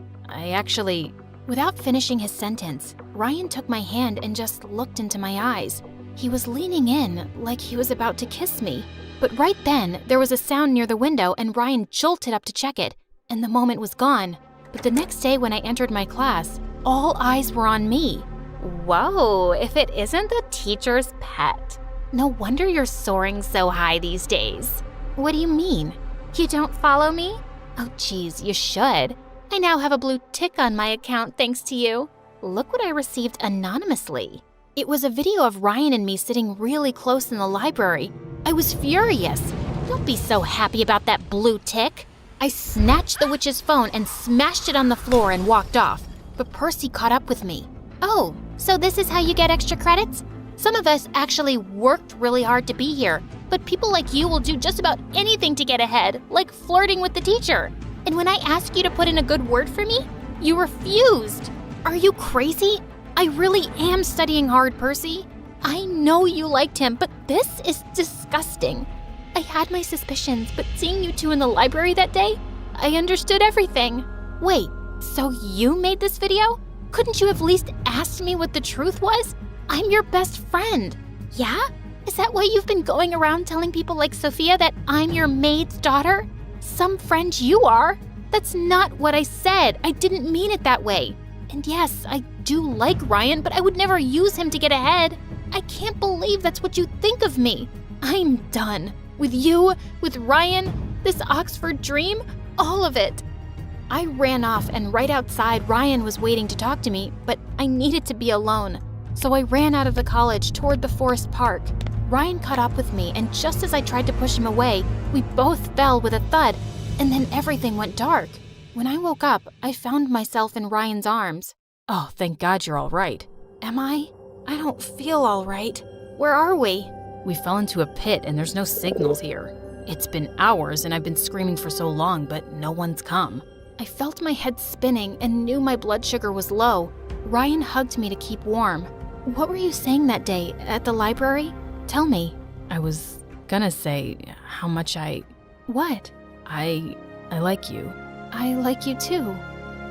Without finishing his sentence, Ryan took my hand and just looked into my eyes. He was leaning in like he was about to kiss me. But right then, there was a sound near the window and Ryan jolted up to check it, and the moment was gone. But the next day when I entered my class, all eyes were on me. Whoa, if it isn't the teacher's pet. No wonder you're soaring so high these days. What do you mean? You don't follow me? Oh geez, you should. I now have a blue tick on my account thanks to you. Look what I received anonymously. It was a video of Ryan and me sitting really close in the library. I was furious. Don't be so happy about that blue tick. I snatched the witch's phone and smashed it on the floor and walked off. But Percy caught up with me. Oh, so this is how you get extra credits? Some of us actually worked really hard to be here, but people like you will do just about anything to get ahead, like flirting with the teacher. And when I ask you to put in a good word for me, You refused! Are you crazy? I really am studying hard, Percy. I know you liked him, but this is disgusting. I had my suspicions, but seeing you two in the library that day, I understood everything. Wait, so you made this video? Couldn't you have at least asked me what the truth was? I'm your best friend. Yeah? Is that why you've been going around telling people like Sophia that I'm your maid's daughter? Some friend you are. That's not what I said. I didn't mean it that way. And yes, I do like Ryan, but I would never use him to get ahead. I can't believe that's what you think of me. I'm done. With you, with Ryan, this Oxford dream, all of it. I ran off, and right outside, Ryan was waiting to talk to me, but I needed to be alone. So I ran out of the college toward the forest park. Ryan caught up with me, and just as I tried to push him away, we both fell with a thud, and then everything went dark. When I woke up, I found myself in Ryan's arms. Oh, thank God you're all right. Am I? I don't feel all right. Where are we? We fell into a pit and there's no signals here. It's been hours and I've been screaming for so long, but no one's come. I felt my head spinning and knew my blood sugar was low. Ryan hugged me to keep warm. What were you saying that day at the library? Tell me. I was gonna say how much What? I like you. I like you too.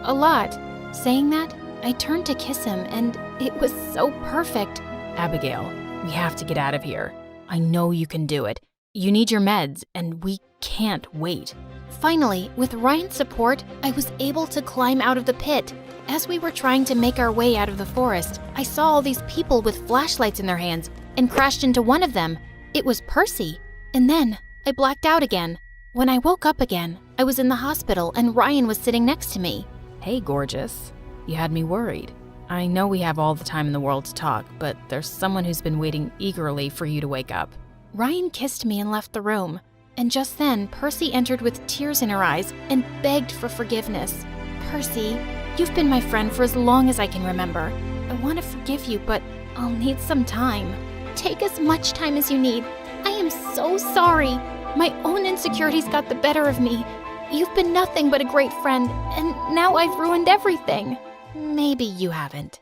A lot. Saying that, I turned to kiss him and it was so perfect. Abigail, we have to get out of here. I know you can do it. You need your meds and we can't wait. Finally, with Ryan's support, I was able to climb out of the pit. As we were trying to make our way out of the forest, I saw all these people with flashlights in their hands and crashed into one of them. It was Percy. And then I blacked out again. When I woke up again, I was in the hospital and Ryan was sitting next to me. Hey, gorgeous. You had me worried. I know we have all the time in the world to talk, but there's someone who's been waiting eagerly for you to wake up. Ryan kissed me and left the room. And just then, Percy entered with tears in her eyes and begged for forgiveness. Percy, you've been my friend for as long as I can remember. I want to forgive you, but I'll need some time. Take as much time as you need. I am so sorry. My own insecurities got the better of me. You've been nothing but a great friend, and now I've ruined everything. Maybe you haven't.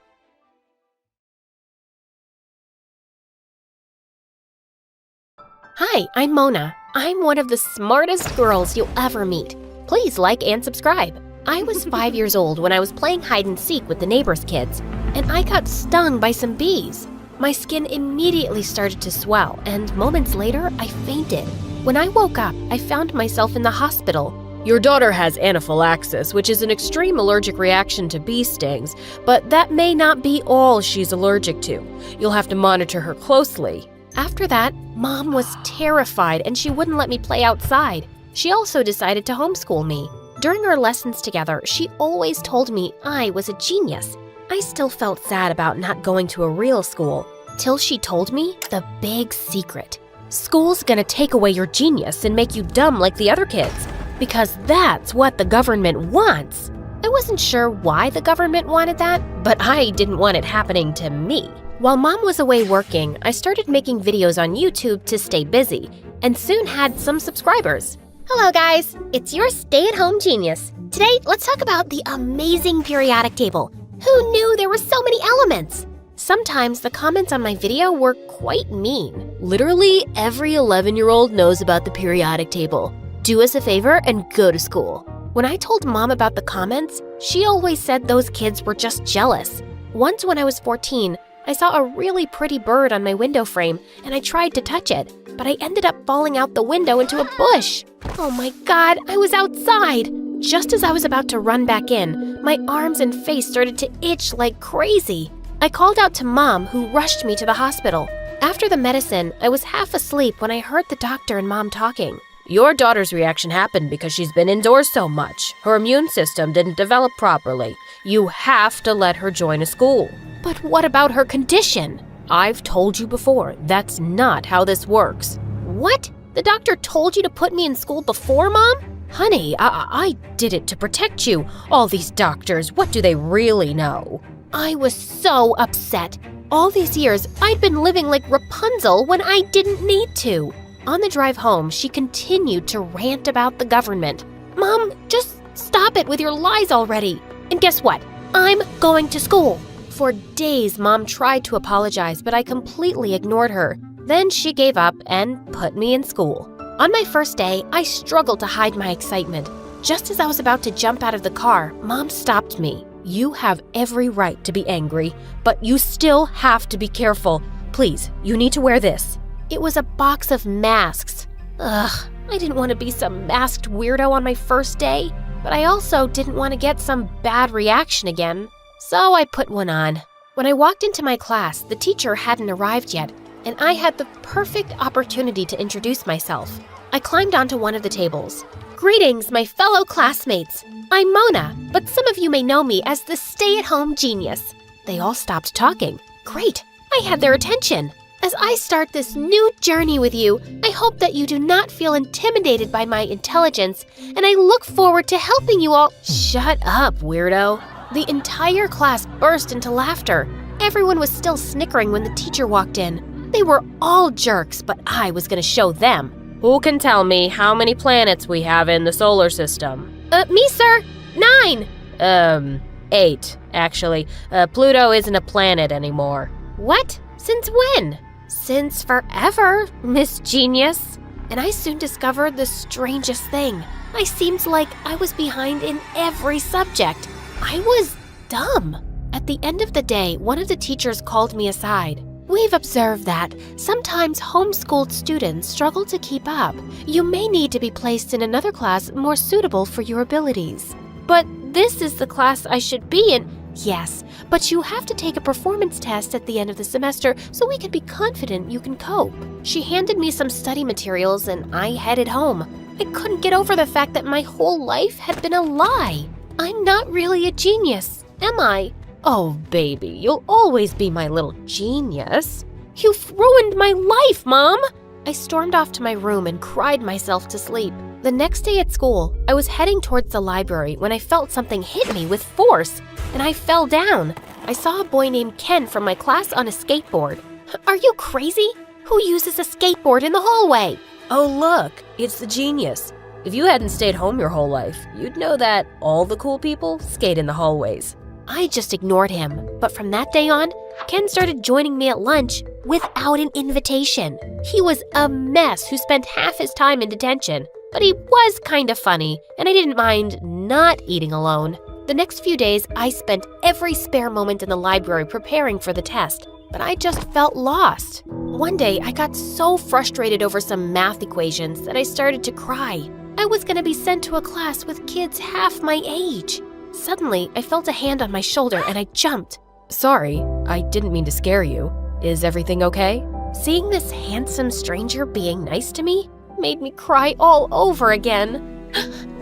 Hi, I'm Mona. I'm one of the smartest girls you'll ever meet. Please like and subscribe. I was 5 years old when I was playing hide and seek with the neighbors' kids, and I got stung by some bees. My skin immediately started to swell, and moments later, I fainted. When I woke up, I found myself in the hospital. Your daughter has anaphylaxis, which is an extreme allergic reaction to bee stings, but that may not be all she's allergic to. You'll have to monitor her closely. After that, Mom was terrified and she wouldn't let me play outside. She also decided to homeschool me. During our lessons together, she always told me I was a genius. I still felt sad about not going to a real school, till she told me the big secret. School's gonna take away your genius and make you dumb like the other kids, because that's what the government wants. I wasn't sure why the government wanted that, but I didn't want it happening to me. While Mom was away working, I started making videos on YouTube to stay busy, and soon had some subscribers. Hello guys, it's your stay-at-home genius. Today, let's talk about the amazing periodic table. Who knew there were so many elements? Sometimes the comments on my video were quite mean. Literally every 11-year-old knows about the periodic table. Do us a favor and go to school. When I told Mom about the comments, she always said those kids were just jealous. Once when I was 14, I saw a really pretty bird on my window frame and I tried to touch it, but I ended up falling out the window into a bush. Oh my God, I was outside. Just as I was about to run back in, my arms and face started to itch like crazy. I called out to Mom, who rushed me to the hospital. After the medicine, I was half asleep when I heard the doctor and Mom talking. Your daughter's reaction happened because she's been indoors so much. Her immune system didn't develop properly. You have to let her join a school. But what about her condition? I've told you before, that's not how this works. What? The doctor told you to put me in school before, Mom? Honey, I did it to protect you. All these doctors, what do they really know? I was so upset. All these years, I'd been living like Rapunzel when I didn't need to. On the drive home, she continued to rant about the government. Mom, just stop it with your lies already. And guess what? I'm going to school. For days, Mom tried to apologize, but I completely ignored her. Then she gave up and put me in school. On my first day, I struggled to hide my excitement. Just as I was about to jump out of the car, Mom stopped me. You have every right to be angry, but you still have to be careful. Please, you need to wear this. It was a box of masks. Ugh, I didn't want to be some masked weirdo on my first day, but I also didn't want to get some bad reaction again. So I put one on. When I walked into my class, the teacher hadn't arrived yet, and I had the perfect opportunity to introduce myself. I climbed onto one of the tables. Greetings, my fellow classmates. I'm Mona, but some of you may know me as the stay-at-home genius. They all stopped talking. Great, I had their attention. As I start this new journey with you, I hope that you do not feel intimidated by my intelligence, and I look forward to helping you all. Shut up, weirdo. The entire class burst into laughter. Everyone was still snickering when the teacher walked in. They were all jerks, but I was going to show them. Who can tell me how many planets we have in the solar system? Me, sir. 9. 8, actually. Pluto isn't a planet anymore. What? Since when? Since forever, Miss Genius. And I soon discovered the strangest thing. I seemed like I was behind in every subject. I was dumb. At the end of the day, one of the teachers called me aside. We've observed that sometimes homeschooled students struggle to keep up. You may need to be placed in another class more suitable for your abilities. But this is the class I should be in. Yes, but you have to take a performance test at the end of the semester so we can be confident you can cope. She handed me some study materials and I headed home. I couldn't get over the fact that my whole life had been a lie. I'm not really a genius, am I? Oh, baby, you'll always be my little genius. You've ruined my life, Mom! I stormed off to my room and cried myself to sleep. The next day at school, I was heading towards the library when I felt something hit me with force, and I fell down. I saw a boy named Ken from my class on a skateboard. Are you crazy? Who uses a skateboard in the hallway? Oh, look, it's the genius. If you hadn't stayed home your whole life, you'd know that all the cool people skate in the hallways. I just ignored him, but from that day on, Ken started joining me at lunch without an invitation. He was a mess who spent half his time in detention, but he was kind of funny, and I didn't mind not eating alone. The next few days, I spent every spare moment in the library preparing for the test, but I just felt lost. One day, I got so frustrated over some math equations that I started to cry. I was going to be sent to a class with kids half my age. Suddenly, I felt a hand on my shoulder and I jumped. Sorry, I didn't mean to scare you. Is everything okay? Seeing this handsome stranger being nice to me made me cry all over again.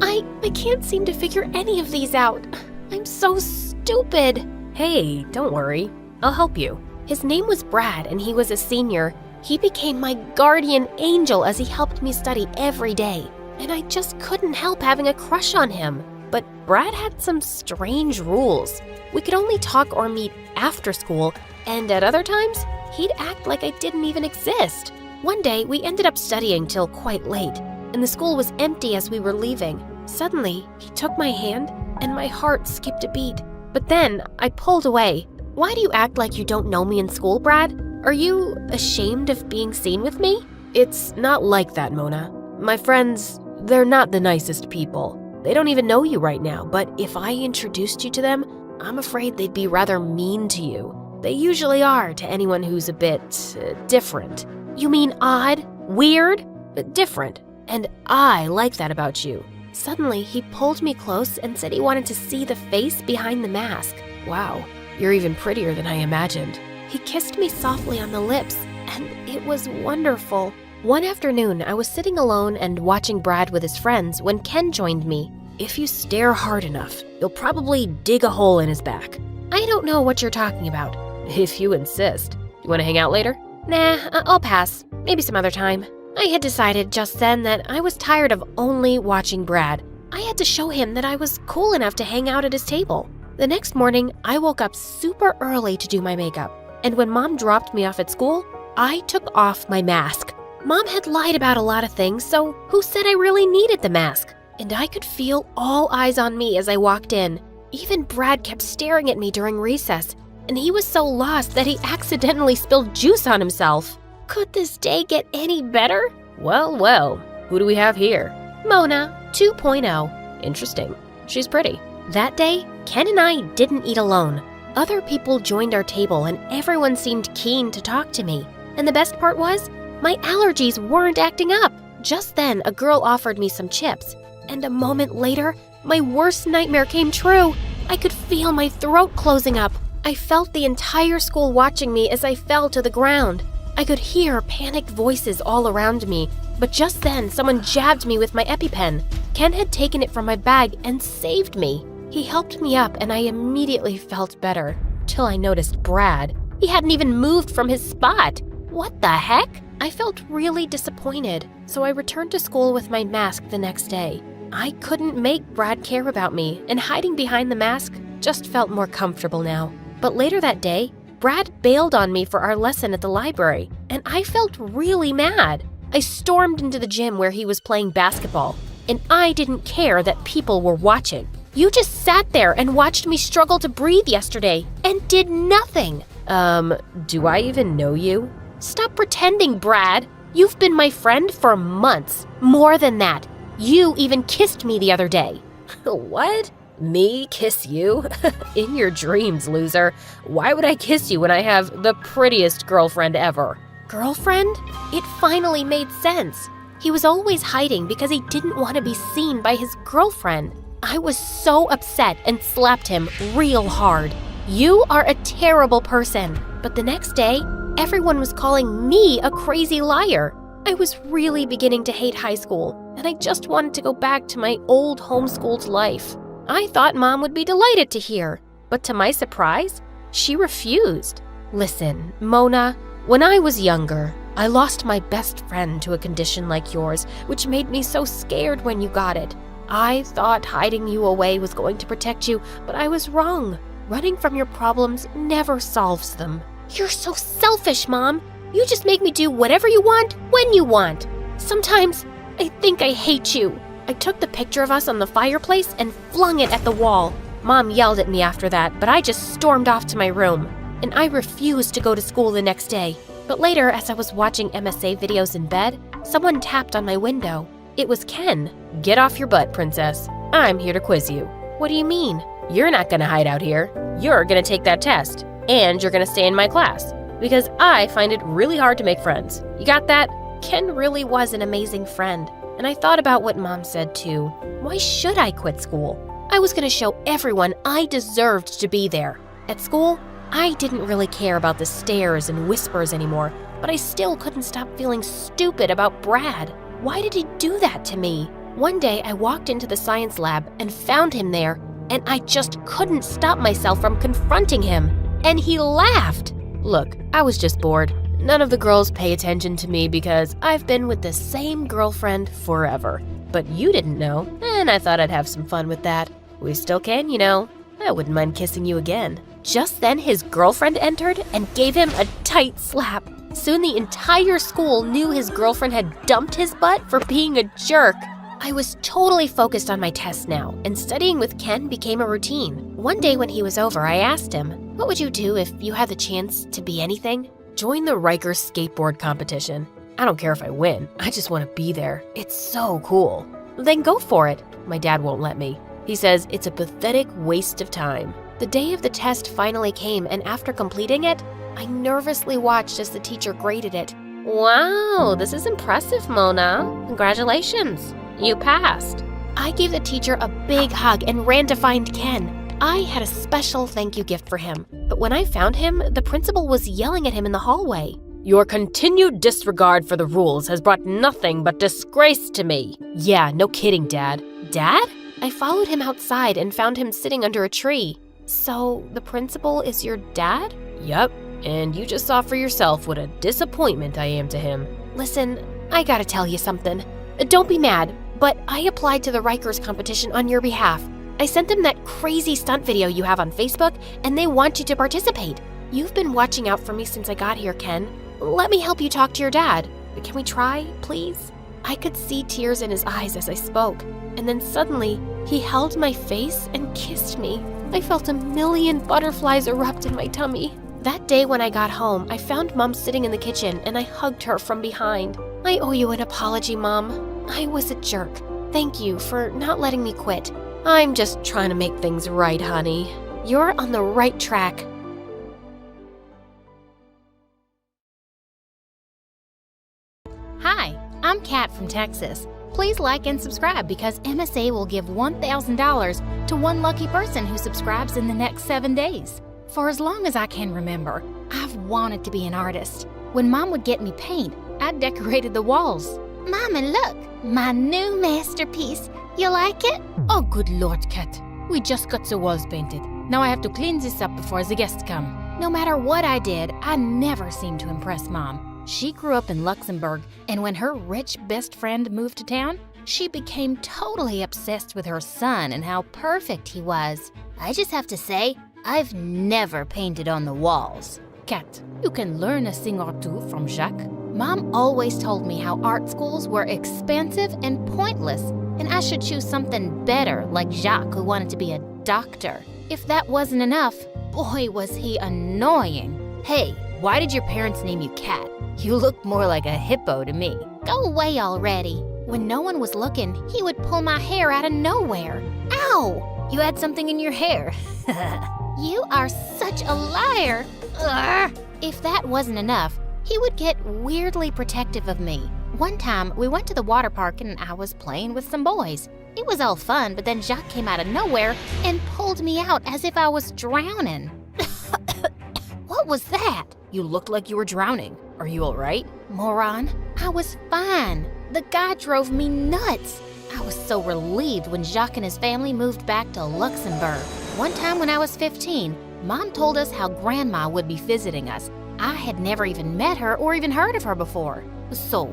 I can't seem to figure any of these out. I'm so stupid. Hey, don't worry. I'll help you. His name was Brad and he was a senior. He became my guardian angel as he helped me study every day. And I just couldn't help having a crush on him. But Brad had some strange rules. We could only talk or meet after school, and at other times, he'd act like I didn't even exist. One day, we ended up studying till quite late, and the school was empty as we were leaving. Suddenly, he took my hand, and my heart skipped a beat. But then, I pulled away. Why do you act like you don't know me in school, Brad? Are you ashamed of being seen with me? It's not like that, Mona. My friends, they're not the nicest people. They don't even know you right now, but if I introduced you to them, I'm afraid they'd be rather mean to you. They usually are to anyone who's a bit different. You mean odd? Weird? Different. And I like that about you. Suddenly, he pulled me close and said he wanted to see the face behind the mask. Wow, you're even prettier than I imagined. He kissed me softly on the lips, and it was wonderful. One afternoon, I was sitting alone and watching Brad with his friends when Ken joined me. If you stare hard enough, you'll probably dig a hole in his back. I don't know what you're talking about. If you insist. You want to hang out later? Nah, I'll pass. Maybe some other time. I had decided just then that I was tired of only watching Brad. I had to show him that I was cool enough to hang out at his table. The next morning, I woke up super early to do my makeup. And when Mom dropped me off at school, I took off my mask. Mom had lied about a lot of things, so who said I really needed the mask? And I could feel all eyes on me as I walked in. Even Brad kept staring at me during recess, and he was so lost that he accidentally spilled juice on himself. Could this day get any better? Well, well, who do we have here? Mona 2.0. Interesting. She's pretty. That day, Ken and I didn't eat alone. Other people joined our table and everyone seemed keen to talk to me. And the best part was, my allergies weren't acting up. Just then, a girl offered me some chips. And a moment later, my worst nightmare came true. I could feel my throat closing up. I felt the entire school watching me as I fell to the ground. I could hear panicked voices all around me, but just then someone jabbed me with my EpiPen. Ken had taken it from my bag and saved me. He helped me up and I immediately felt better, till I noticed Brad. He hadn't even moved from his spot. What the heck? I felt really disappointed, so I returned to school with my mask the next day. I couldn't make Brad care about me, and hiding behind the mask just felt more comfortable now. But later that day, Brad bailed on me for our lesson at the library, and I felt really mad. I stormed into the gym where he was playing basketball, and I didn't care that people were watching. You just sat there and watched me struggle to breathe yesterday and did nothing. Do I even know you? Stop pretending, Brad. You've been my friend for months. More than that. You even kissed me the other day. What? Me kiss you? In your dreams, loser. Why would I kiss you when I have the prettiest girlfriend ever? Girlfriend? It finally made sense. He was always hiding because he didn't want to be seen by his girlfriend. I was so upset and slapped him real hard. You are a terrible person. But the next day, everyone was calling me a crazy liar. I was really beginning to hate high school, and I just wanted to go back to my old homeschooled life. I thought Mom would be delighted to hear, but to my surprise, she refused. Listen, Mona, when I was younger, I lost my best friend to a condition like yours, which made me so scared when you got it. I thought hiding you away was going to protect you, but I was wrong. Running from your problems never solves them. You're so selfish, Mom. You just make me do whatever you want, when you want. Sometimes, I think I hate you. I took the picture of us on the fireplace and flung it at the wall. Mom yelled at me after that, but I just stormed off to my room. And I refused to go to school the next day. But later, as I was watching MSA videos in bed, someone tapped on my window. It was Ken. Get off your butt, princess. I'm here to quiz you. What do you mean? You're not gonna hide out here. You're gonna take that test. And you're gonna stay in my class. Because I find it really hard to make friends. You got that? Ken really was an amazing friend. And I thought about what Mom said too. Why should I quit school? I was gonna show everyone I deserved to be there. At school, I didn't really care about the stares and whispers anymore, but I still couldn't stop feeling stupid about Brad. Why did he do that to me? One day I walked into the science lab and found him there, and I just couldn't stop myself from confronting him. And he laughed. Look, I was just bored. None of the girls pay attention to me because I've been with the same girlfriend forever. But you didn't know, and I thought I'd have some fun with that. We still can, you know. I wouldn't mind kissing you again. Just then his girlfriend entered and gave him a tight slap. Soon the entire school knew his girlfriend had dumped his butt for being a jerk. I was totally focused on my tests now, and studying with Ken became a routine. One day when he was over, I asked him, "What would you do if you had the chance to be anything?" Join the Rikers skateboard competition. I don't care if I win. I just want to be there. It's so cool. Then go for it. My dad won't let me. He says it's a pathetic waste of time. The day of the test finally came, and after completing it, I nervously watched as the teacher graded it. Wow, this is impressive, Mona. Congratulations. You passed. I gave the teacher a big hug and ran to find Ken. I had a special thank you gift for him, but when I found him, the principal was yelling at him in the hallway. Your continued disregard for the rules has brought nothing but disgrace to me. Yeah, no kidding, Dad. Dad? I followed him outside and found him sitting under a tree. So, the principal is your dad? Yup, and you just saw for yourself what a disappointment I am to him. Listen, I gotta tell you something. Don't be mad, but I applied to the Rikers competition on your behalf. I sent them that crazy stunt video you have on Facebook, and they want you to participate. You've been watching out for me since I got here, Ken. Let me help you talk to your dad. Can we try, please? I could see tears in his eyes as I spoke, and then suddenly, he held my face and kissed me. I felt a million butterflies erupt in my tummy. That day when I got home, I found Mom sitting in the kitchen and I hugged her from behind. I owe you an apology, Mom. I was a jerk. Thank you for not letting me quit. I'm just trying to make things right, honey. You're on the right track. Hi, I'm Kat from Texas. Please like and subscribe because MSA will give $1,000 to one lucky person who subscribes in the next 7 days. For as long as I can remember, I've wanted to be an artist. When Mom would get me paint, I decorated the walls. Mama, look, my new masterpiece. You like it? Oh, good Lord, Kat. We just got the walls painted. Now I have to clean this up before the guests come. No matter what I did, I never seemed to impress Mom. She grew up in Luxembourg, and when her rich best friend moved to town, she became totally obsessed with her son and how perfect he was. I just have to say, I've never painted on the walls. Kat, you can learn a thing or two from Jacques. Mom always told me how art schools were expensive and pointless, and I should choose something better like Jacques, who wanted to be a doctor. If that wasn't enough, boy, was he annoying. Hey, why did your parents name you Kat? You look more like a hippo to me. Go away already. When no one was looking, he would pull my hair out of nowhere. Ow! You had something in your hair. You are such a liar. Ugh. If that wasn't enough, he would get weirdly protective of me. One time, we went to the water park and I was playing with some boys. It was all fun, but then Jacques came out of nowhere and pulled me out as if I was drowning. What was that? You looked like you were drowning. Are you all right? Moron, I was fine. The guy drove me nuts. I was so relieved when Jacques and his family moved back to Luxembourg. One time when I was 15, Mom told us how Grandma would be visiting us. I had never even met her or even heard of her before. So,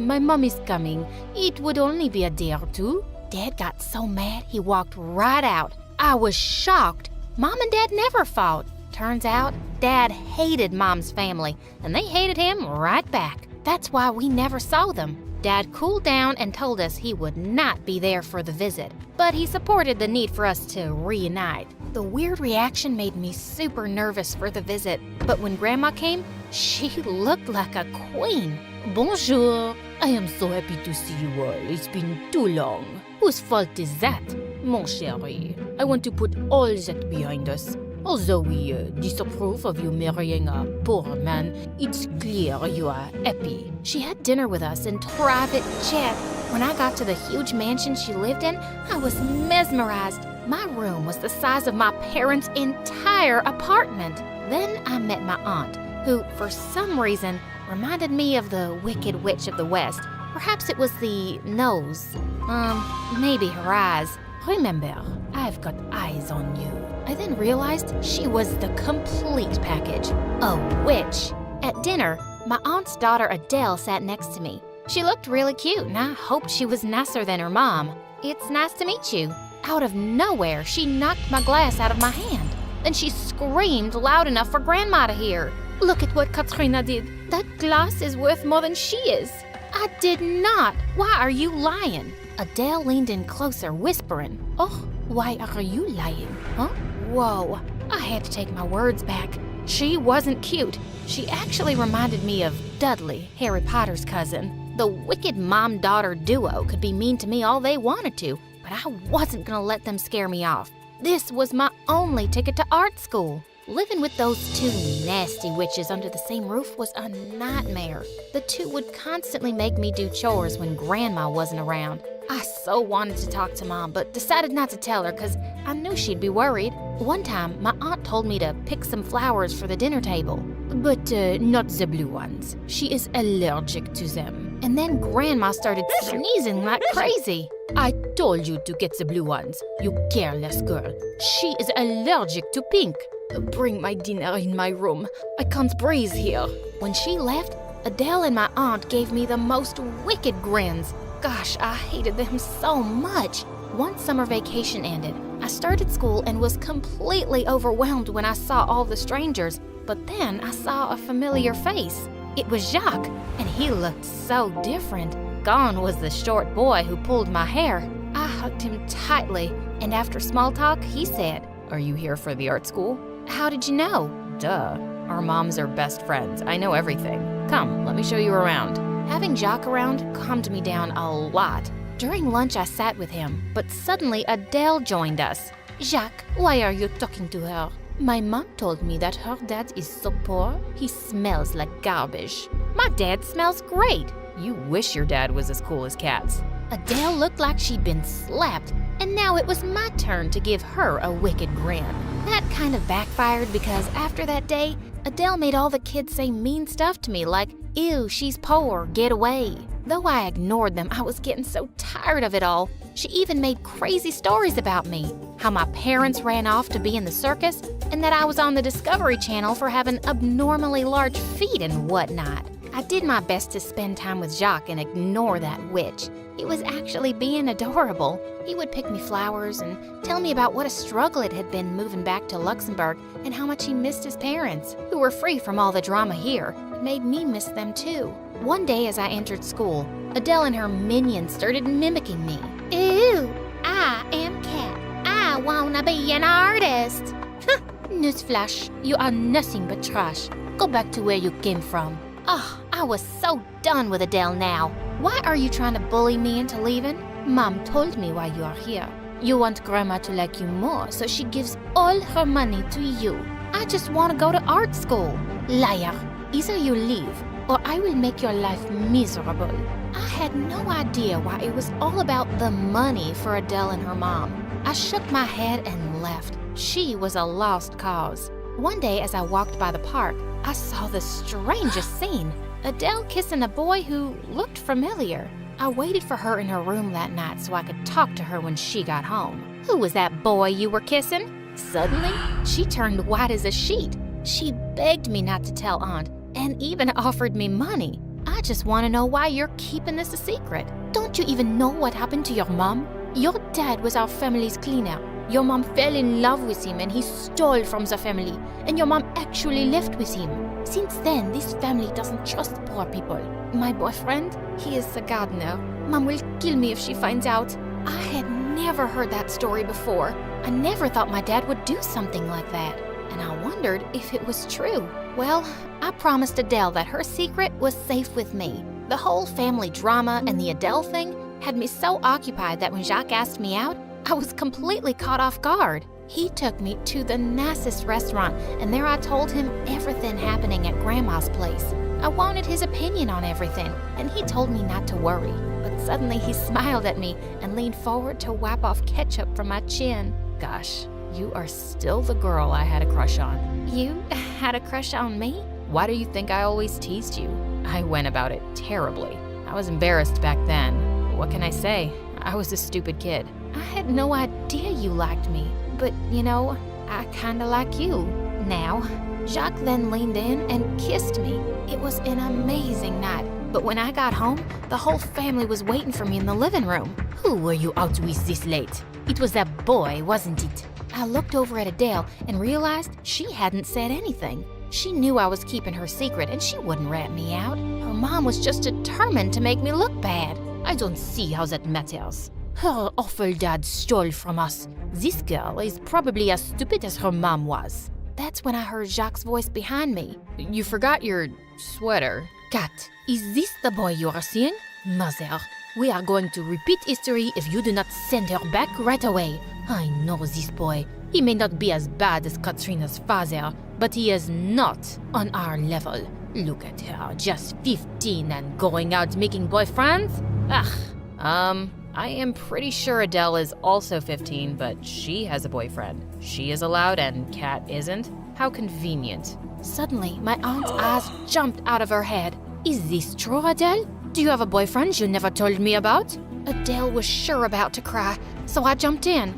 my mom is coming. It would only be a day or two. Dad got so mad he walked right out. I was shocked. Mom and Dad never fought. Turns out, Dad hated Mom's family, and they hated him right back. That's why we never saw them. Dad cooled down and told us he would not be there for the visit, but he supported the need for us to reunite. The weird reaction made me super nervous for the visit, but when Grandma came, she looked like a queen. Bonjour. I am so happy to see you all. It's been too long. Whose fault is that? Mon chéri, I want to put all that behind us. Although we disapprove of you marrying a poor man, it's clear you are happy. She had dinner with us in private jet. When I got to the huge mansion she lived in, I was mesmerized. My room was the size of my parents' entire apartment. Then I met my aunt, who, for some reason, reminded me of the Wicked Witch of the West. Perhaps it was the nose. Maybe her eyes. Remember, I've got eyes on you. I then realized she was the complete package. A witch. At dinner, my aunt's daughter Adele sat next to me. She looked really cute, and I hoped she was nicer than her mom. It's nice to meet you. Out of nowhere, she knocked my glass out of my hand. Then she screamed loud enough for Grandma to hear. Look at what Katrina did. That glass is worth more than she is. I did not. Why are you lying? Adele leaned in closer, whispering. Oh, why are you lying? Huh? Whoa. I had to take my words back. She wasn't cute. She actually reminded me of Dudley, Harry Potter's cousin. The wicked mom-daughter duo could be mean to me all they wanted to, but I wasn't gonna let them scare me off. This was my only ticket to art school. Living with those two nasty witches under the same roof was a nightmare. The two would constantly make me do chores when Grandma wasn't around. I so wanted to talk to Mom, but decided not to tell her because I knew she'd be worried. One time, my aunt told me to pick some flowers for the dinner table, but not the blue ones. She is allergic to them. And then Grandma started sneezing like crazy. I told you to get the blue ones, you careless girl. She is allergic to pink. Bring my dinner in my room. I can't breathe here. When she left, Adele and my aunt gave me the most wicked grins. Gosh, I hated them so much. Once summer vacation ended, I started school and was completely overwhelmed when I saw all the strangers. But then I saw a familiar face. It was Jacques, and he looked so different. gone was the short boy who pulled my hair. I hugged him tightly, and after small talk, he said, Are you here for the art school? "How did you know?" Duh. Our moms are best friends. I know everything. Come, let me show you around. Having Jacques around calmed me down a lot. During lunch, I sat with him, but suddenly Adele joined us. "Jacques, why are you talking to her?" "My mom told me that her dad is so poor, he smells like garbage." "My dad smells great." You wish your dad was as cool as Kat's. Adele looked like she'd been slapped, and now it was my turn to give her a wicked grin. That kind of backfired because after that day, Adele made all the kids say mean stuff to me like, "Ew, she's poor, get away." Though I ignored them, I was getting so tired of it all. She even made crazy stories about me. How my parents ran off to be in the circus, and that I was on the Discovery Channel for having abnormally large feet and whatnot. I did my best to spend time with Jacques and ignore that witch. He was actually being adorable. He would pick me flowers and tell me about what a struggle it had been moving back to Luxembourg and how much he missed his parents, who were free from all the drama here. It made me miss them too. One day as I entered school, Adele and her minions started mimicking me. "Ew, I am Kat. I wanna be an artist." Newsflash, you are nothing but trash. Go back to where you came from. Oh, I was so done with Adele now. Why are you trying to bully me into leaving? Mom told me why you are here. You want Grandma to like you more, so she gives all her money to you. I just want to go to art school. Liar. Either you leave, or I will make your life miserable. I had no idea why it was all about the money for Adele and her mom. I shook my head and left. She was a lost cause. One day as I walked by the park, I saw the strangest scene. Adele kissing a boy who looked familiar. I waited for her in her room that night so I could talk to her when she got home. "Who was that boy you were kissing?" Suddenly, she turned white as a sheet. She begged me not to tell Aunt and even offered me money. "I just want to know why you're keeping this a secret. Don't you even know what happened to your mom? Your dad was our family's cleaner. Your mom fell in love with him and he stole from the family, and your mom actually lived with him. Since then, this family doesn't trust poor people. My boyfriend, he is a gardener. Mom will kill me if she finds out." I had never heard that story before. I never thought my dad would do something like that, and I wondered if it was true. Well, I promised Adele that her secret was safe with me. The whole family drama and the Adele thing had me so occupied that when Jacques asked me out, I was completely caught off guard. He took me to the nicest restaurant, and there I told him everything happening at Grandma's place. I wanted his opinion on everything, and he told me not to worry. But suddenly he smiled at me and leaned forward to wipe off ketchup from my chin. Gosh, you are still the girl I had a crush on. You had a crush on me? Why do you think I always teased you? I went about it terribly. I was embarrassed back then. What can I say? I was a stupid kid. I had no idea you liked me, but you know, I kinda like you now. Jacques then leaned in and kissed me. It was an amazing night, but when I got home, the whole family was waiting for me in the living room. Who were you out with this late? It was that boy, wasn't it? I looked over at Adele and realized she hadn't said anything. She knew I was keeping her secret and she wouldn't rat me out. Her mom was just determined to make me look bad. I don't see how that matters. Her awful dad stole from us. This girl is probably as stupid as her mom was. That's when I heard Jacques' voice behind me. You forgot your sweater. Kat, is this the boy you are seeing? Mother, we are going to repeat history if you do not send her back right away. I know this boy. He may not be as bad as Katrina's father, but he is not on our level. Look at her, just 15 and going out making boyfriends? Ugh. I am pretty sure Adele is also 15, but she has a boyfriend. She is allowed and Kat isn't? How convenient. Suddenly, my aunt's eyes jumped out of her head. Is this true, Adele? Do you have a boyfriend you never told me about? Adele was sure about to cry, so I jumped in.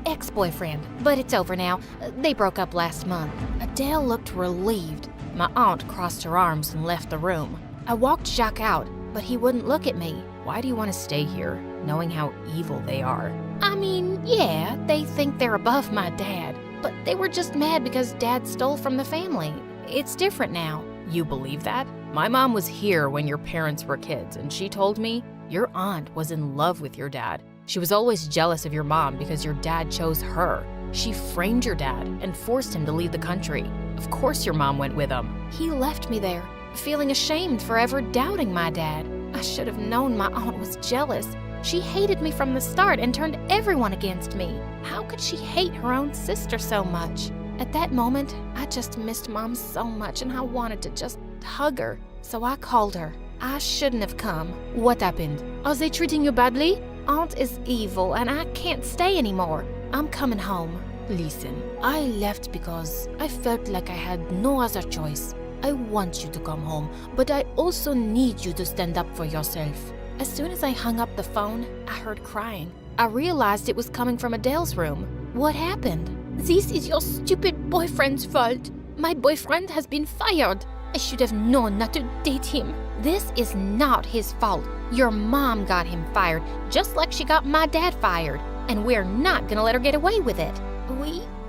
Ex-boyfriend, but it's over now. They broke up last month. Adele looked relieved. My aunt crossed her arms and left the room. I walked Jacques out, but he wouldn't look at me. Why do you want to stay here, knowing how evil they are? I mean, yeah, they think they're above my dad, but they were just mad because Dad stole from the family. It's different now. You believe that? My mom was here when your parents were kids, and she told me Your aunt was in love with your dad. She was always jealous of your mom because your dad chose her. She framed your dad and forced him to leave the country. Of course your mom went with him. He left me there, feeling ashamed for ever doubting my dad. I should have known my aunt was jealous. She hated me from the start and turned everyone against me. How could she hate her own sister so much? At that moment, I just missed Mom so much and I wanted to just hug her. So I called her. I shouldn't have come. What happened? Are they treating you badly? Aunt is evil and I can't stay anymore. I'm coming home. Listen, I left because I felt like I had no other choice. I want you to come home, but I also need you to stand up for yourself. As soon as I hung up the phone, I heard crying. I realized it was coming from Adele's room. What happened? This is your stupid boyfriend's fault. My boyfriend has been fired. I should have known not to date him. This is not his fault. Your mom got him fired, just like she got my dad fired. And we're not gonna let her get away with it.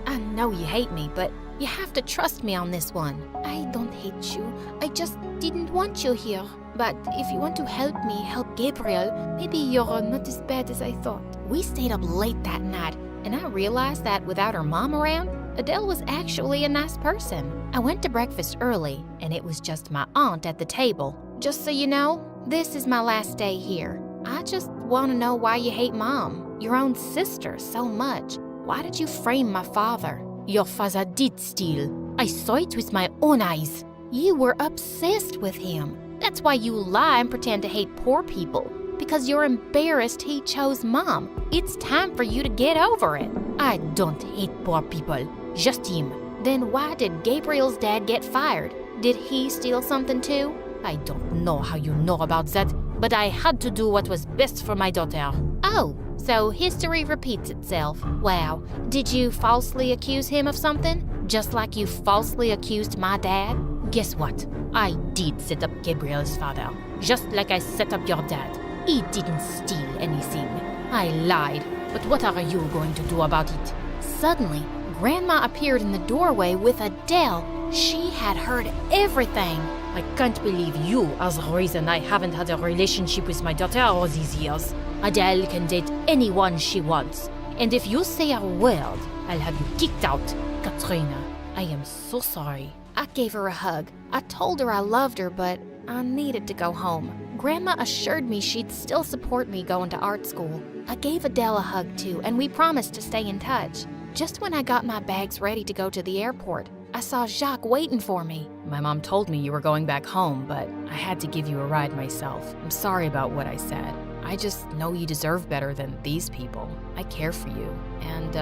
I know you hate me, but you have to trust me on this one. I don't hate you. I just didn't want you here. But if you want to help me help Gabriel, maybe you're not as bad as I thought. We stayed up late that night, and I realized that without her mom around, Adele was actually a nice person. I went to breakfast early, and it was just my aunt at the table. Just so you know, this is my last day here. I just want to know why you hate Mom, your own sister, so much. Why did you frame my father? Your father did steal. I saw it with my own eyes. You were obsessed with him. That's why you lie and pretend to hate poor people. Because you're embarrassed he chose Mom. It's time for you to get over it. I don't hate poor people. Just him. Then why did Gabriel's dad get fired? Did he steal something too? I don't know how you know about that, but I had to do what was best for my daughter. Oh, so history repeats itself. Wow. Did you falsely accuse him of something? Just like you falsely accused my dad? Guess what? I did set up Gabriel's father, just like I set up your dad. He didn't steal anything. I lied, but what are you going to do about it? Suddenly, Grandma appeared in the doorway with Adele. She had heard everything. I can't believe you are the reason I haven't had a relationship with my daughter all these years. Adele can date anyone she wants. And if you say a word, I'll have you kicked out. Katrina, I am so sorry. I gave her a hug. I told her I loved her, but I needed to go home. Grandma assured me she'd still support me going to art school. I gave Adele a hug too, and we promised to stay in touch. Just when I got my bags ready to go to the airport, I saw Jacques waiting for me. My mom told me you were going back home, but I had to give you a ride myself. I'm sorry about what I said. I just know you deserve better than these people. I care for you. And,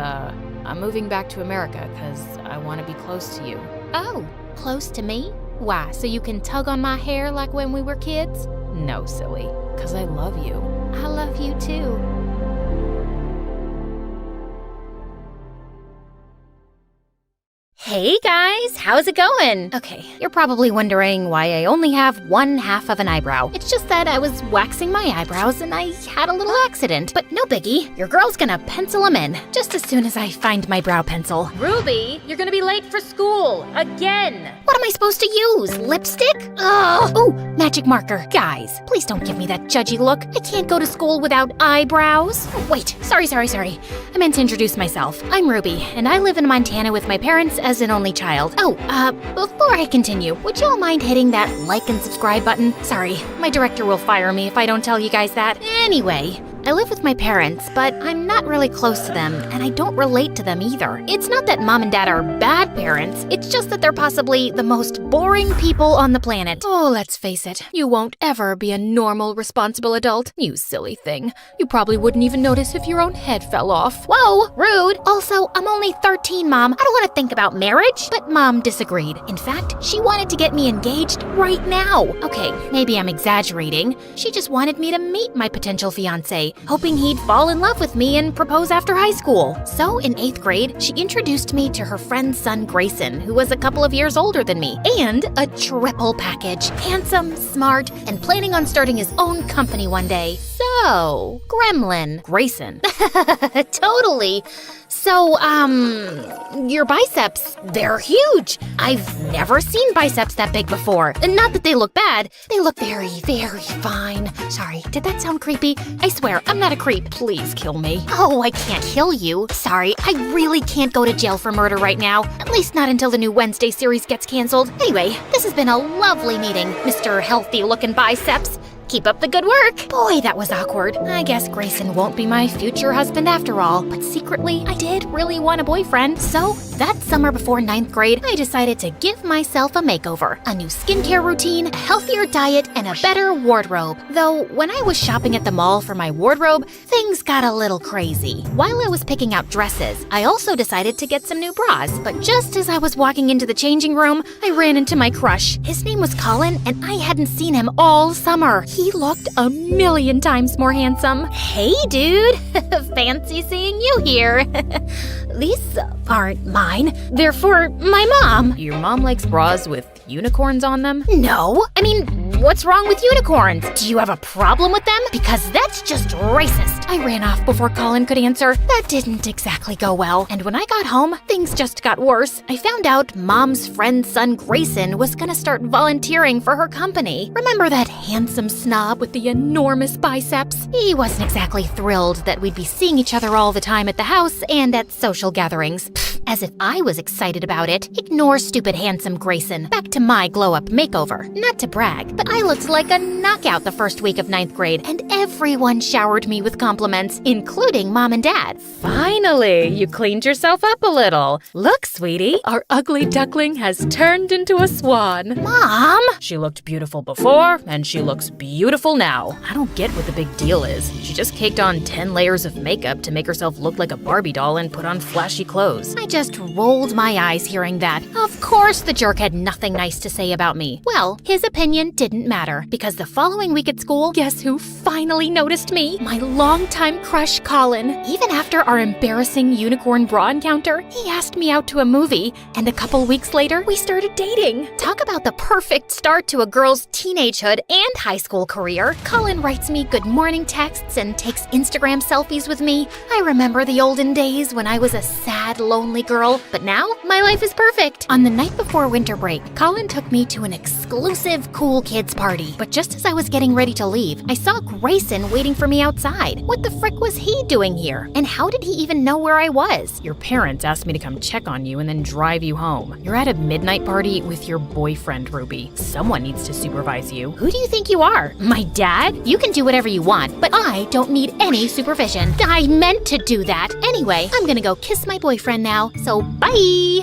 I'm moving back to America because I want to be close to you. Oh, close to me? Why, so you can tug on my hair like when we were kids? No, silly, because I love you. I love you too. Hey guys, how's it going? Okay, you're probably wondering why I only have one half of an eyebrow. It's just that I was waxing my eyebrows and I had a little accident. But no biggie, your girl's gonna pencil them in just as soon as I find my brow pencil. Ruby, you're gonna be late for school. Again. What am I supposed to use? Lipstick? Ugh. Oh, magic marker. Guys, please don't give me that judgy look. I can't go to school without eyebrows. Oh, wait, sorry. I meant to introduce myself. I'm Ruby, and I live in Montana with my parents as an only child. Oh, before I continue, would y'all mind hitting that like and subscribe button? Sorry, my director will fire me if I don't tell you guys that. Anyway, I live with my parents, but I'm not really close to them, and I don't relate to them either. It's not that Mom and Dad are bad parents, it's just that they're possibly the most boring people on the planet. Oh, let's face it, you won't ever be a normal, responsible adult. You silly thing. You probably wouldn't even notice if your own head fell off. Whoa, rude. Also, I'm only 13, Mom. I don't want to think about marriage. But Mom disagreed. In fact, she wanted to get me engaged right now. Okay, maybe I'm exaggerating. She just wanted me to meet my potential fiancé, hoping he'd fall in love with me and propose after high school. So in 8th grade, she introduced me to her friend's son Grayson, who was a couple of years older than me, and a triple package. Handsome, smart, and planning on starting his own company one day. So, Gremlin. Grayson. Totally. So, your biceps, they're huge. I've never seen biceps that big before. And not that they look bad. They look very, very fine. Sorry, did that sound creepy? I swear, I'm not a creep. Please kill me. Oh, I can't kill you. Sorry, I really can't go to jail for murder right now. At least not until the new Wednesday series gets canceled. Anyway, this has been a lovely meeting, Mr. Healthy-looking biceps. Keep up the good work. Boy, that was awkward. I guess Grayson won't be my future husband after all. But secretly, I did really want a boyfriend. So, that summer before 9th grade, I decided to give myself a makeover. A new skincare routine, a healthier diet, and a better wardrobe. Though, when I was shopping at the mall for my wardrobe, things got a little crazy. While I was picking out dresses, I also decided to get some new bras. But just as I was walking into the changing room, I ran into my crush. His name was Colin, and I hadn't seen him all summer. He looked a million times more handsome. Hey, dude. Fancy seeing you here. These aren't mine. They're for my mom. Your mom likes bras with unicorns on them? No. I mean, what's wrong with unicorns? Do you have a problem with them? Because that's just racist. I ran off before Colin could answer. That didn't exactly go well. And when I got home, things just got worse. I found out Mom's friend's son Grayson was gonna start volunteering for her company. Remember that handsome snob with the enormous biceps? He wasn't exactly thrilled that we'd be seeing each other all the time at the house and at social gatherings. Pfft, as if I was excited about it. Ignore stupid handsome Grayson. Back to my glow-up makeover. Not to brag, but I looked like a knockout the first week of 9th grade, and everyone showered me with compliments, including Mom and Dad. Finally, you cleaned yourself up a little. Look, sweetie, our ugly duckling has turned into a swan. Mom! She looked beautiful before, and she looks beautiful now. I don't get what the big deal is. She just caked on 10 layers of makeup to make herself look like a Barbie doll and put on flashy clothes. I just rolled my eyes hearing that. Of course the jerk had nothing nice to say about me. Well, his opinion didn't matter, because the following week at school, guess who finally noticed me? My longtime crush, Colin. Even after our embarrassing unicorn bra encounter, he asked me out to a movie, and a couple weeks later, we started dating. Talk about the perfect start to a girl's teenagehood and high school career. Colin writes me good morning texts and takes Instagram selfies with me. I remember the olden days when I was a sad, lonely girl, but now my life is perfect. On the night before winter break, Colin took me to an exclusive cool kids party. But just as I was getting ready to leave, I saw Grayson waiting for me outside. What the frick was he doing here? And how did he even know where I was? Your parents asked me to come check on you and then drive you home. You're at a midnight party with your boyfriend, Ruby. Someone needs to supervise you. Who do you think you are? My dad? You can do whatever you want, but I don't need any supervision. I meant to do that. Anyway, I'm gonna go kiss my boyfriend now, so bye!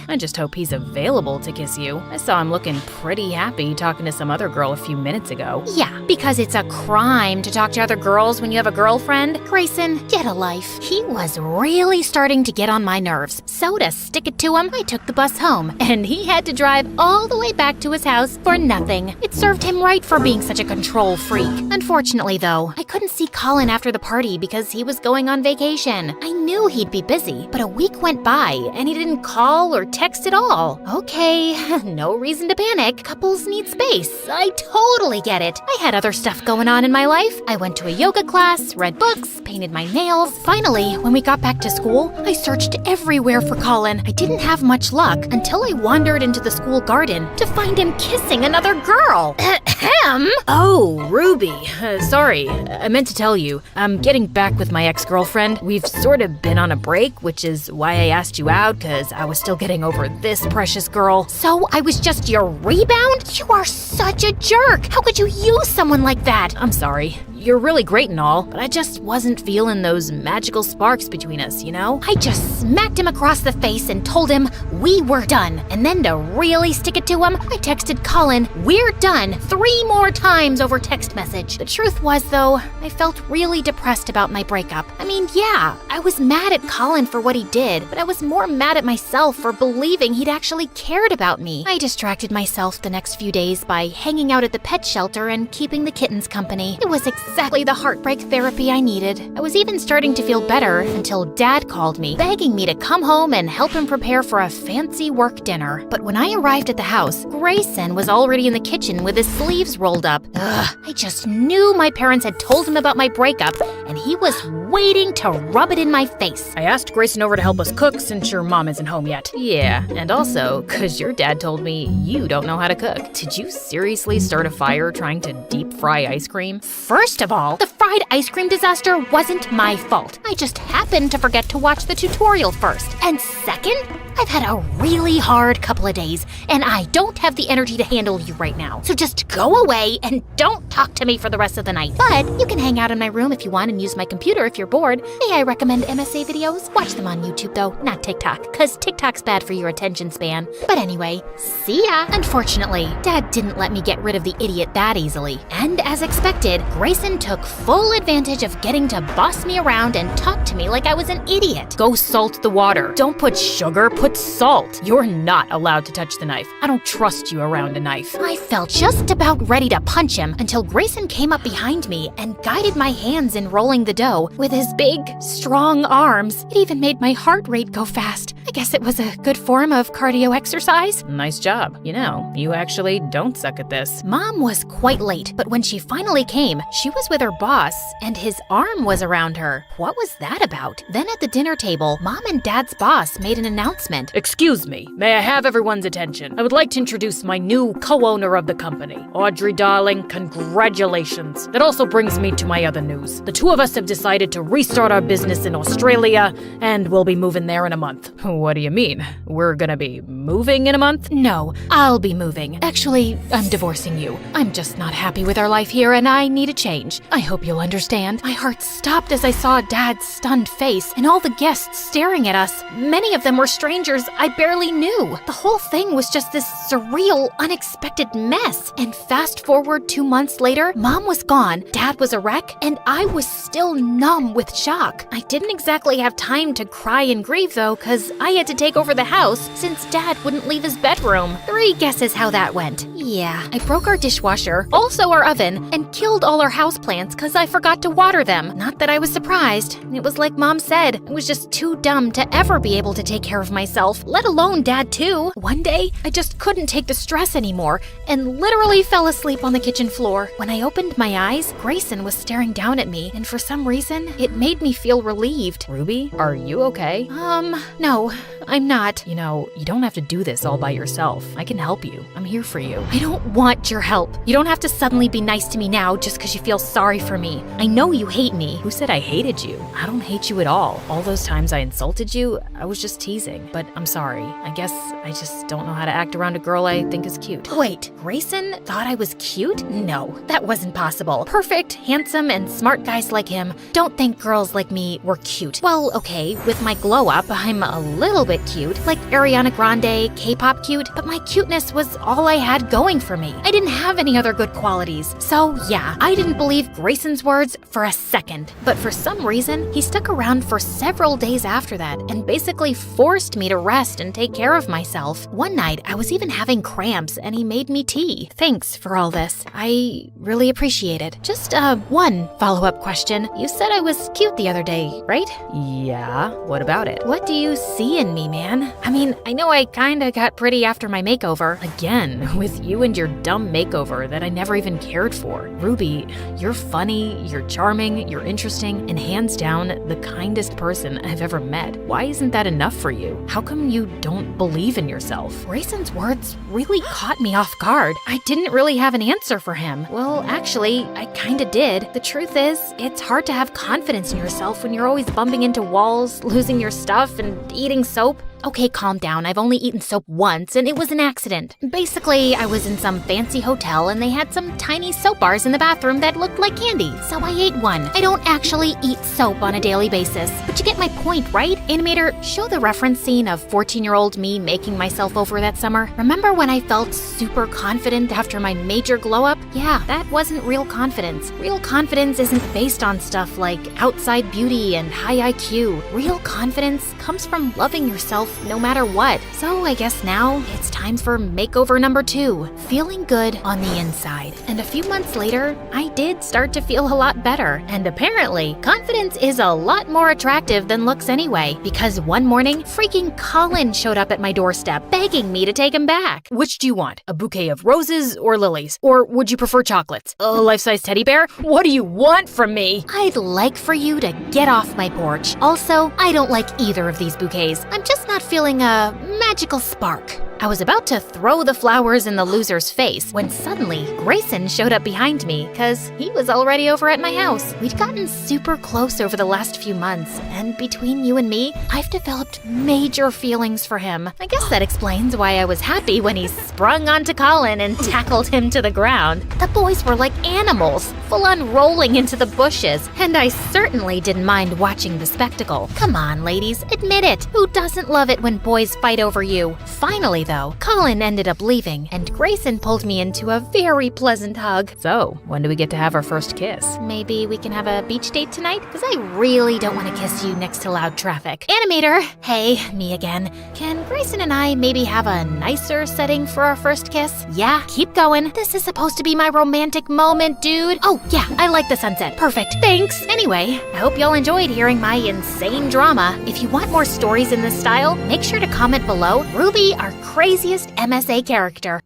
I just hope he's available to kiss you. I saw him looking pretty happy talking to some other girl a few minutes ago. Yeah, because it's a crime to talk to other girls when you have a girlfriend. Grayson, get a life. He was really starting to get on my nerves. So to stick it to him, I took the bus home, and he had to drive all the way back to his house for nothing. It served him right for being such a control freak. Unfortunately, though, I couldn't see Colin after the party because he was going on vacation. I knew he'd be busy, but a week went by, and he didn't call or text at all. Okay, no reason to panic. Couples need space. I totally get it. I had other stuff going on in my life. I went to a yoga class, read books, painted my nails. Finally, when we got back to school, I searched everywhere for Colin. I didn't have much luck until I wandered into the school garden to find him kissing another girl. Ahem! Oh, Ruby. Sorry, I meant to tell you. I'm getting back with my ex-girlfriend. We've sort of been on a break, which is why I asked you out, because I was still getting over this precious girl. So I was just your rebound? You are such a jerk! How could you use someone like that? I'm sorry. You're really great and all, but I just wasn't feeling those magical sparks between us, you know? I just smacked him across the face and told him we were done. And then to really stick it to him, I texted Colin, "We're done," 3 more times over text message. The truth was, though, I felt really depressed about my breakup. I mean, yeah, I was mad at Colin for what he did, but I was more mad at myself for believing he'd actually cared about me. I distracted myself the next few days by hanging out at the pet shelter and keeping the kittens company. It was exactly the heartbreak therapy I needed. I was even starting to feel better until Dad called me, begging me to come home and help him prepare for a fancy work dinner. But when I arrived at the house, Grayson was already in the kitchen with his sleeves rolled up. Ugh, I just knew my parents had told him about my breakup, and he was waiting to rub it in my face. I asked Grayson over to help us cook since your mom isn't home yet. Yeah, and also, cause your dad told me you don't know how to cook. Did you seriously start a fire trying to deep fry ice cream? First of all, the fried ice cream disaster wasn't my fault. I just happened to forget to watch the tutorial first. And second, I've had a really hard couple of days, and I don't have the energy to handle you right now. So just go away and don't talk to me for the rest of the night. But you can hang out in my room if you want and use my computer if you're bored. May I recommend MSA videos? Watch them on YouTube though, not TikTok, cause TikTok's bad for your attention span. But anyway, see ya! Unfortunately, Dad didn't let me get rid of the idiot that easily. And as expected, Grayson took full advantage of getting to boss me around and talk to me like I was an idiot. Go salt the water. Don't put sugar, put salt. You're not allowed to touch the knife. I don't trust you around a knife. I felt just about ready to punch him until Grayson came up behind me and guided my hands in rolling the dough with his big, strong arms. It even made my heart rate go fast. I guess it was a good form of cardio exercise. Nice job. You know, you actually don't suck at this. Mom was quite late, but when she finally came, she was with her boss, and his arm was around her. What was that about? Then at the dinner table, Mom and Dad's boss made an announcement. Excuse me, may I have everyone's attention? I would like to introduce my new co-owner of the company. Audrey, darling, congratulations. That also brings me to my other news. The two of us have decided to restart our business in Australia, and we'll be moving there in a month. What do you mean? We're gonna be moving in a month? No, I'll be moving. Actually, I'm divorcing you. I'm just not happy with our life here, and I need a change. I hope you'll understand. My heart stopped as I saw Dad's stunned face and all the guests staring at us. Many of them were strangers I barely knew. The whole thing was just this surreal, unexpected mess. And fast forward 2 months later, Mom was gone, Dad was a wreck, and I was still numb with shock. I didn't exactly have time to cry and grieve though, cause I had to take over the house since Dad wouldn't leave his bedroom. 3 guesses how that went. Yeah, I broke our dishwasher, also our oven, and killed all our houseplants cause I forgot to water them. Not that I was surprised. It was like Mom said, I was just too dumb to ever be able to take care of myself, let alone Dad too. One day, I just couldn't take the stress anymore and literally fell asleep on the kitchen floor. When I opened my eyes, Grayson was staring down at me, and for some reason, it made me feel relieved. Ruby, are you okay? No, I'm not. You know, you don't have to do this all by yourself. I can help you. I'm here for you. I don't want your help. You don't have to suddenly be nice to me now just because you feel sorry for me. I know you hate me. Who said I hated you? I don't hate you at all. All those times I insulted you, I was just teasing. But I'm sorry. I guess I just don't know how to act around a girl I think is cute. Wait, Grayson thought I was cute? No, that wasn't possible. Perfect, handsome, and smart guys like him don't think girls like me were cute. Well, okay, with my glow up, I'm a little bit cute, like Ariana Grande, K-pop cute, but my cuteness was all I had going for me. I didn't have any other good qualities. So yeah, I didn't believe Grayson's words for a second. But for some reason, he stuck around for several days after that and basically forced me to rest and take care of myself. One night, I was even having cramps and he made me tea. Thanks for all this. I really appreciate it. Just one follow-up question. You said I was cute the other day, right? Yeah, what about it? What do you see in me, man? I mean, I know I kinda got pretty after my makeover. Again, with you and your dumb makeover that I never even cared for. Ruby, you're funny, you're charming, you're interesting, and hands down, the kindest person I've ever met. Why isn't that enough for you? How come you don't believe in yourself? Grayson's words really caught me off guard. I didn't really have an answer for him. Well, actually, I kinda did. The truth is, it's hard to have confidence in yourself when you're always bumping into walls, losing your stuff, and eating soap. Okay, calm down. I've only eaten soap once, and it was an accident. Basically, I was in some fancy hotel, and they had some tiny soap bars in the bathroom that looked like candy, so I ate one. I don't actually eat soap on a daily basis, but you get my point, right? Animator, show the reference scene of 14-year-old me making myself over that summer. Remember when I felt super confident after my major glow-up? Yeah, that wasn't real confidence. Real confidence isn't based on stuff like outside beauty and high IQ. Real confidence comes from loving yourself no matter what. So I guess now it's time for makeover number 2, feeling good on the inside. And a few months later, I did start to feel a lot better. And apparently, confidence is a lot more attractive than looks anyway, because one morning, freaking Colin showed up at my doorstep begging me to take him back. Which do you want? A bouquet of roses or lilies? Or would you prefer chocolates? A life-size teddy bear? What do you want from me? I'd like for you to get off my porch. Also, I don't like either of these bouquets. I'm just not feeling a magical spark. I was about to throw the flowers in the loser's face when suddenly Grayson showed up behind me because he was already over at my house. We'd gotten super close over the last few months, and between you and me, I've developed major feelings for him. I guess that explains why I was happy when he sprung onto Colin and tackled him to the ground. The boys were like animals, full on rolling into the bushes, and I certainly didn't mind watching the spectacle. Come on, ladies, admit it. Who doesn't love it when boys fight over you? Finally, though, Colin ended up leaving, and Grayson pulled me into a very pleasant hug. So, when do we get to have our first kiss? Maybe we can have a beach date tonight? Because I really don't want to kiss you next to loud traffic. Animator! Hey, me again. Can Grayson and I maybe have a nicer setting for our first kiss? Yeah, keep going. This is supposed to be my romantic moment, dude. Oh, yeah, I like the sunset. Perfect. Thanks. Anyway, I hope y'all enjoyed hearing my insane drama. If you want more stories in this style, make sure to comment below. Ruby, our craziest MSA character.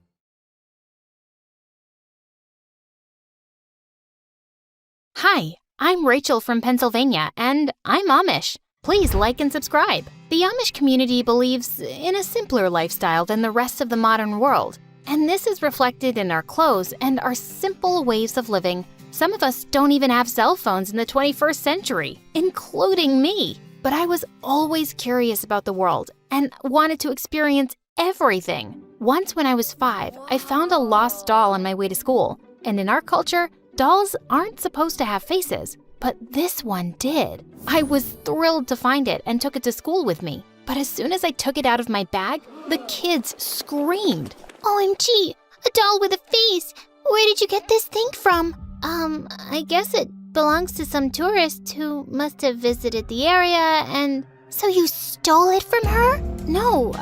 Hi, I'm Rachel from Pennsylvania, and I'm Amish. Please like and subscribe. The Amish community believes in a simpler lifestyle than the rest of the modern world, and this is reflected in our clothes and our simple ways of living. Some of us don't even have cell phones in the 21st century, including me. But I was always curious about the world and wanted to experience everything. Once when I was 5, I found a lost doll on my way to school. And in our culture, dolls aren't supposed to have faces, but this one did. I was thrilled to find it and took it to school with me. But as soon as I took it out of my bag, the kids screamed. OMG, a doll with a face. Where did you get this thing from? I guess it belongs to some tourist who must have visited the area and... So you stole it from her? No,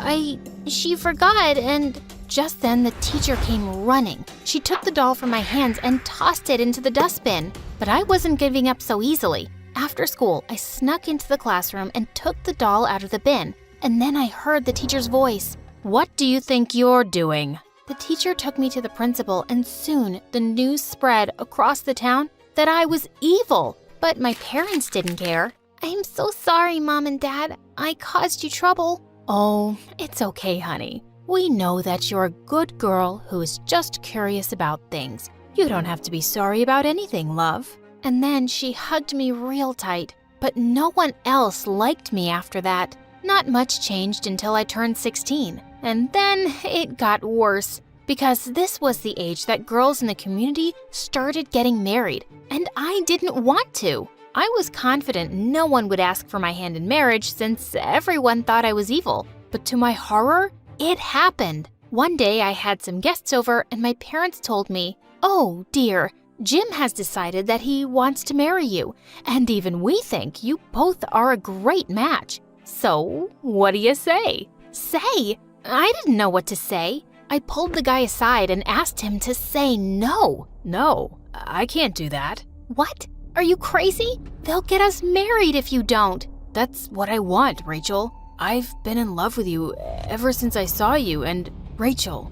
she forgot, and just then the teacher came running. She took the doll from my hands and tossed it into the dustbin. But I wasn't giving up so easily. After school, I snuck into the classroom and took the doll out of the bin. And then I heard the teacher's voice. What do you think you're doing? The teacher took me to the principal, and soon the news spread across the town that I was evil. But my parents didn't care. I'm so sorry, Mom and Dad. I caused you trouble. Oh, it's okay, honey. We know that you're a good girl who is just curious about things. You don't have to be sorry about anything, love. And then she hugged me real tight. But no one else liked me after that. Not much changed until I turned 16. And then it got worse. Because this was the age that girls in the community started getting married. And I didn't want to. I was confident no one would ask for my hand in marriage since everyone thought I was evil. But to my horror, it happened. One day I had some guests over and my parents told me, "Oh dear, Jim has decided that he wants to marry you. And even we think you both are a great match. So, what do you say?" Say? I didn't know what to say. I pulled the guy aside and asked him to say no. No, I can't do that. What? Are you crazy? They'll get us married if you don't. That's what I want, Rachel. I've been in love with you ever since I saw you, and Rachel,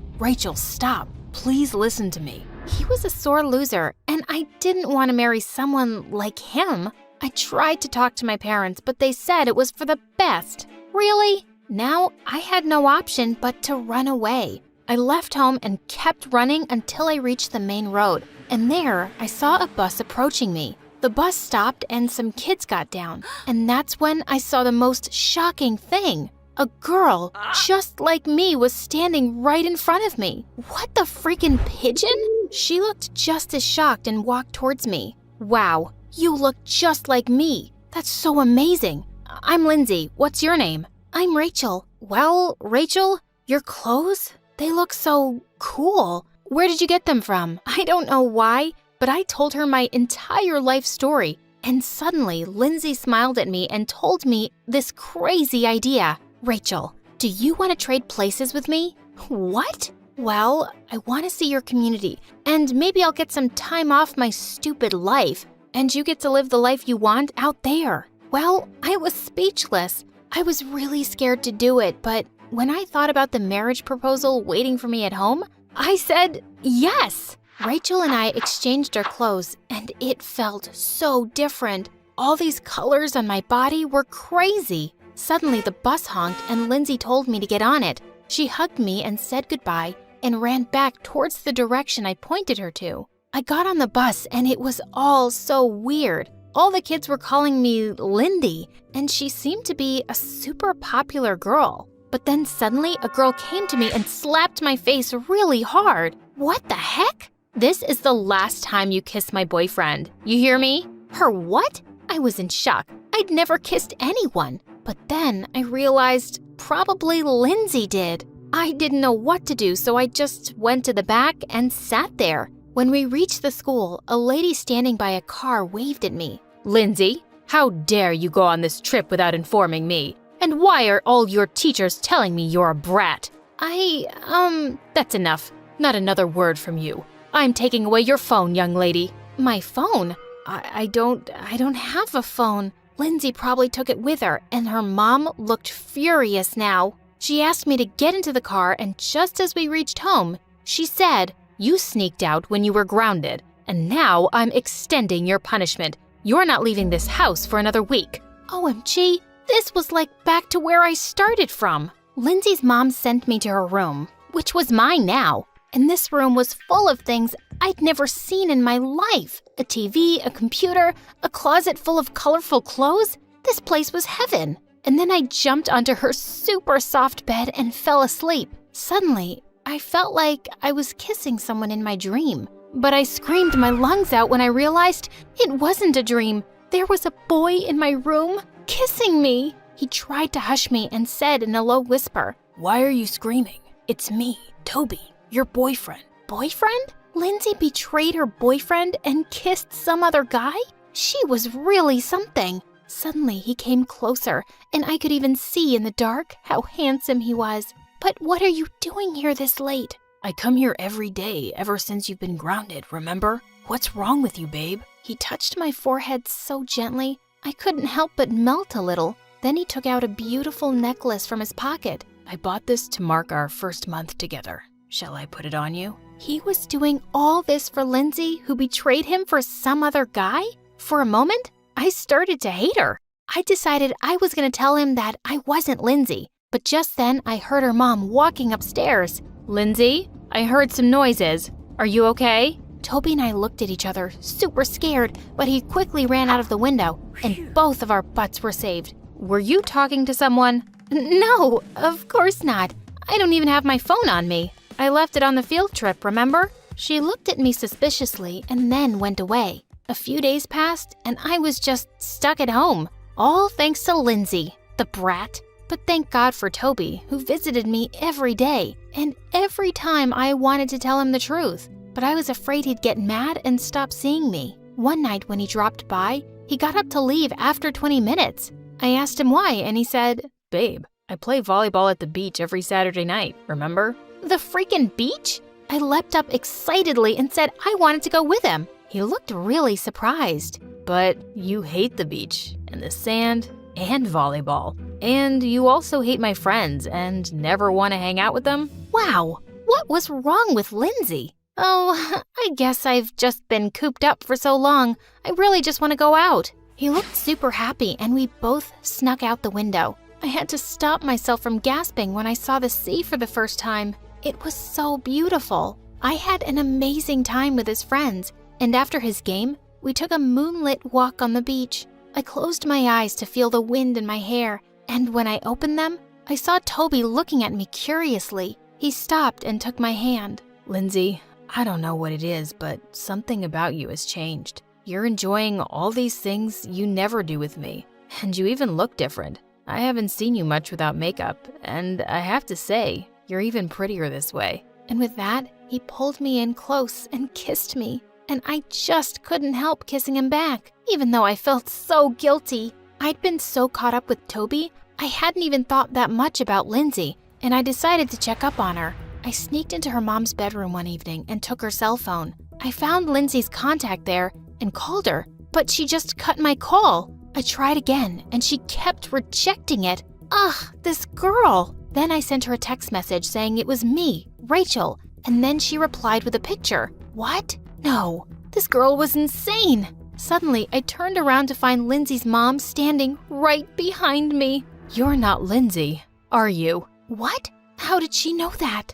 stop. Please listen to me. He was a sore loser, and I didn't want to marry someone like him. I tried to talk to my parents, but they said it was for the best. Really? Now I had no option but to run away. I left home and kept running until I reached the main road. And there, I saw a bus approaching me. The bus stopped and some kids got down. And that's when I saw the most shocking thing. A girl, just like me, was standing right in front of me. What the freaking pigeon? She looked just as shocked and walked towards me. Wow, you look just like me. That's so amazing. I'm Lindsay. What's your name? I'm Rachel. Well, Rachel, your clothes? They look so cool. Where did you get them from? I don't know why, but I told her my entire life story. And suddenly, Lindsay smiled at me and told me this crazy idea. Rachel, Do you want to trade places with me? What? Well, I want to see your community, and maybe I'll get some time off my stupid life, and you get to live the life you want out there. Well, I was speechless. I was really scared to do it, but when I thought about the marriage proposal waiting for me at home, I said yes. Rachel and I exchanged our clothes, and it felt so different. All these colors on my body were crazy. Suddenly, the bus honked, and Lindsay told me to get on it. She hugged me and said goodbye and ran back towards the direction I pointed her to. I got on the bus, and it was all so weird. All the kids were calling me Lindy, and she seemed to be a super popular girl. But then suddenly, a girl came to me and slapped my face really hard. What the heck? This is the last time you kiss my boyfriend. You hear me? Her what? I was in shock. I'd never kissed anyone. But then I realized probably Lindsay did. I didn't know what to do, so I just went to the back and sat there. When we reached the school, a lady standing by a car waved at me. Lindsay, how dare you go on this trip without informing me? And why are all your teachers telling me you're a brat? That's enough. Not another word from you. I'm taking away your phone, young lady. My phone? I don't have a phone. Lindsay probably took it with her, and her mom looked furious now. She asked me to get into the car, and just as we reached home, she said, "You sneaked out when you were grounded, and now I'm extending your punishment. You're not leaving this house for another week." OMG, this was like back to where I started from. Lindsay's mom sent me to her room, which was mine now, and this room was full of things I'd never seen in my life. A TV, a computer, a closet full of colorful clothes. This place was heaven. And then I jumped onto her super soft bed and fell asleep. Suddenly, I felt like I was kissing someone in my dream. But I screamed my lungs out when I realized it wasn't a dream. There was a boy in my room kissing me. He tried to hush me and said in a low whisper, Why are you screaming? It's me, Toby, your boyfriend. Boyfriend? Lindsay betrayed her boyfriend and kissed some other guy? She was really something. Suddenly, he came closer, and I could even see in the dark how handsome he was. But what are you doing here this late? I come here every day ever since you've been grounded, remember? What's wrong with you, babe? He touched my forehead so gently, I couldn't help but melt a little. Then he took out a beautiful necklace from his pocket. I bought this to mark our first month together. Shall I put it on you? He was doing all this for Lindsay, who betrayed him for some other guy? For a moment, I started to hate her. I decided I was going to tell him that I wasn't Lindsay. But just then, I heard her mom walking upstairs. Lindsay, I heard some noises. Are you okay? Toby and I looked at each other, super scared, but he quickly ran out of the window, and both of our butts were saved. Were you talking to someone? No, of course not. I don't even have my phone on me. I left it on the field trip, remember? She looked at me suspiciously and then went away. A few days passed, and I was just stuck at home. All thanks to Lindsay, the brat. But thank God for Toby, who visited me every day, and every time I wanted to tell him the truth. But I was afraid he'd get mad and stop seeing me. One night when he dropped by, he got up to leave after 20 minutes. I asked him why, and he said, Babe, I play volleyball at the beach every Saturday night, remember? The freaking beach? I leapt up excitedly and said I wanted to go with him. He looked really surprised. But you hate the beach, and the sand, and volleyball. And you also hate my friends and never want to hang out with them? Wow, what was wrong with Lindsay? Oh, I guess I've just been cooped up for so long. I really just want to go out. He looked super happy, and we both snuck out the window. I had to stop myself from gasping when I saw the sea for the first time. It was so beautiful. I had an amazing time with his friends, and after his game, we took a moonlit walk on the beach. I closed my eyes to feel the wind in my hair, and when I opened them, I saw Toby looking at me curiously. He stopped and took my hand. Lindsay, I don't know what it is, but something about you has changed. You're enjoying all these things you never do with me, and you even look different. I haven't seen you much without makeup, and I have to say, you're even prettier this way. And with that, he pulled me in close and kissed me. And I just couldn't help kissing him back, even though I felt so guilty. I'd been so caught up with Toby, I hadn't even thought that much about Lindsay, and I decided to check up on her. I sneaked into her mom's bedroom one evening and took her cell phone. I found Lindsay's contact there and called her, but she just cut my call. I tried again, and she kept rejecting it. Ugh, this girl. Then I sent her a text message saying it was me, Rachel, and then she replied with a picture. What? No, this girl was insane. Suddenly, I turned around to find Lindsay's mom standing right behind me. You're not Lindsay, are you? What? How did she know that?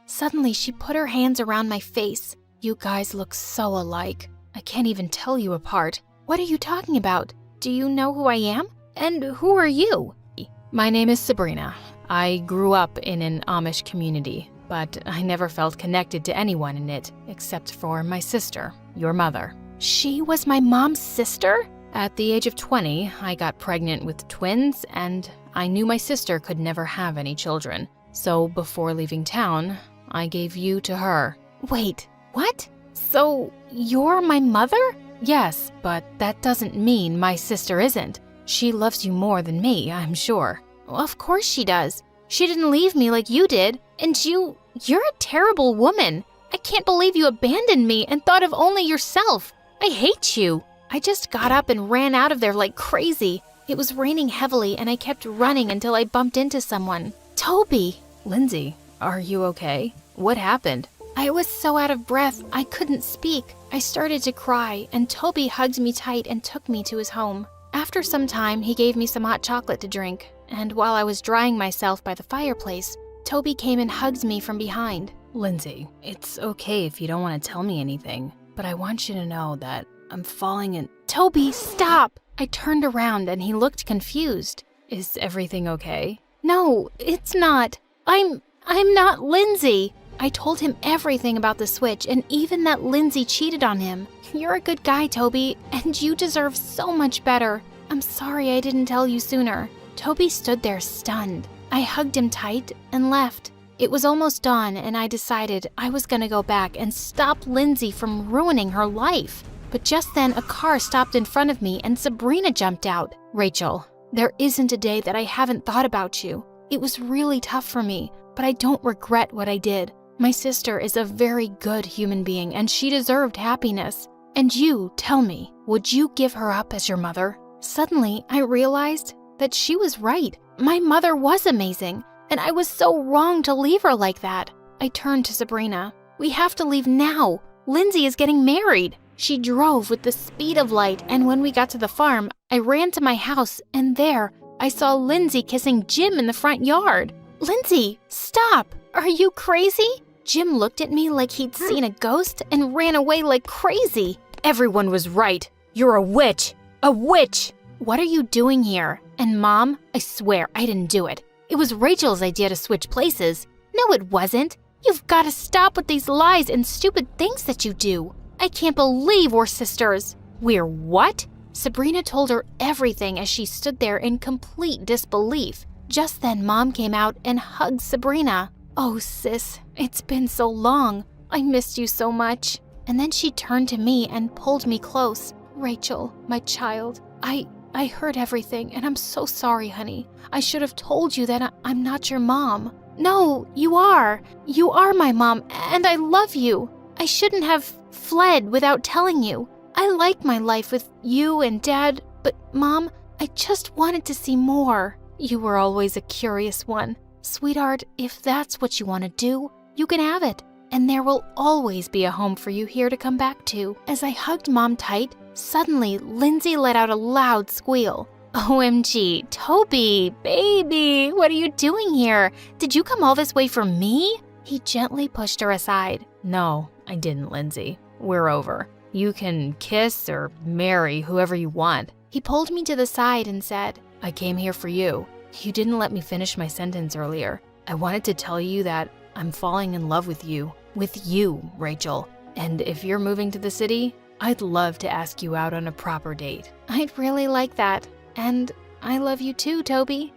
Suddenly, she put her hands around my face. You guys look so alike. I can't even tell you apart. What are you talking about? Do you know who I am? And who are you? My name is Sabrina. I grew up in an Amish community, but I never felt connected to anyone in it except for my sister, your mother. She was my mom's sister? At the age of 20, I got pregnant with twins, and I knew my sister could never have any children. So before leaving town, I gave you to her. Wait, what? So you're my mother? Yes, but that doesn't mean my sister isn't. She loves you more than me, I'm sure. Well, of course she does. She didn't leave me like you did. And you're a terrible woman. I can't believe you abandoned me and thought of only yourself. I hate you. I just got up and ran out of there like crazy. It was raining heavily and I kept running until I bumped into someone. Toby. Lindsay, are you okay? What happened? I was so out of breath, I couldn't speak. I started to cry, and Toby hugged me tight and took me to his home. After some time, he gave me some hot chocolate to drink, and while I was drying myself by the fireplace, Toby came and hugged me from behind. Lindsay, it's okay if you don't want to tell me anything, but I want you to know that I'm falling in— Toby, stop! I turned around and he looked confused. Is everything okay? No, it's not. I'm not Lindsay. I told him everything about the switch and even that Lindsay cheated on him. You're a good guy, Toby, and you deserve so much better. I'm sorry I didn't tell you sooner. Toby stood there stunned. I hugged him tight and left. It was almost dawn and I decided I was gonna go back and stop Lindsay from ruining her life. But just then a car stopped in front of me and Sabrina jumped out. Rachel, there isn't a day that I haven't thought about you. It was really tough for me, but I don't regret what I did. My sister is a very good human being and she deserved happiness. And you, tell me, would you give her up as your mother? Suddenly, I realized that she was right. My mother was amazing, and I was so wrong to leave her like that. I turned to Sabrina. We have to leave now. Lindsay is getting married. She drove with the speed of light, and when we got to the farm, I ran to my house, and there, I saw Lindsay kissing Jim in the front yard. Lindsay, stop! Are you crazy? Jim looked at me like he'd seen a ghost and ran away like crazy. Everyone was right. You're a witch. A witch! What are you doing here? And Mom, I swear I didn't do it. It was Rachel's idea to switch places. No, it wasn't. You've got to stop with these lies and stupid things that you do. I can't believe we're sisters. We're what? Sabrina told her everything as she stood there in complete disbelief. Just then, Mom came out and hugged Sabrina. Oh, sis, it's been so long. I missed you so much. And then she turned to me and pulled me close. Rachel, my child, I heard everything and I'm so sorry, honey. I should have told you that I'm not your mom. No, you are. You are my mom and I love you. I shouldn't have fled without telling you. I like my life with you and Dad, but Mom, I just wanted to see more. You were always a curious one. Sweetheart, if that's what you want to do, you can have it. And there will always be a home for you here to come back to. As I hugged Mom tight, suddenly Lindsay let out a loud squeal. OMG, Toby, baby, what are you doing here? Did you come all this way for me? He gently pushed her aside. No, I didn't, Lindsay. We're over. You can kiss or marry whoever you want. He pulled me to the side and said, I came here for you. You didn't let me finish my sentence earlier. I wanted to tell you that I'm falling in love with you. With you, Rachel. And if you're moving to the city, I'd love to ask you out on a proper date. I'd really like that. And I love you too, Toby.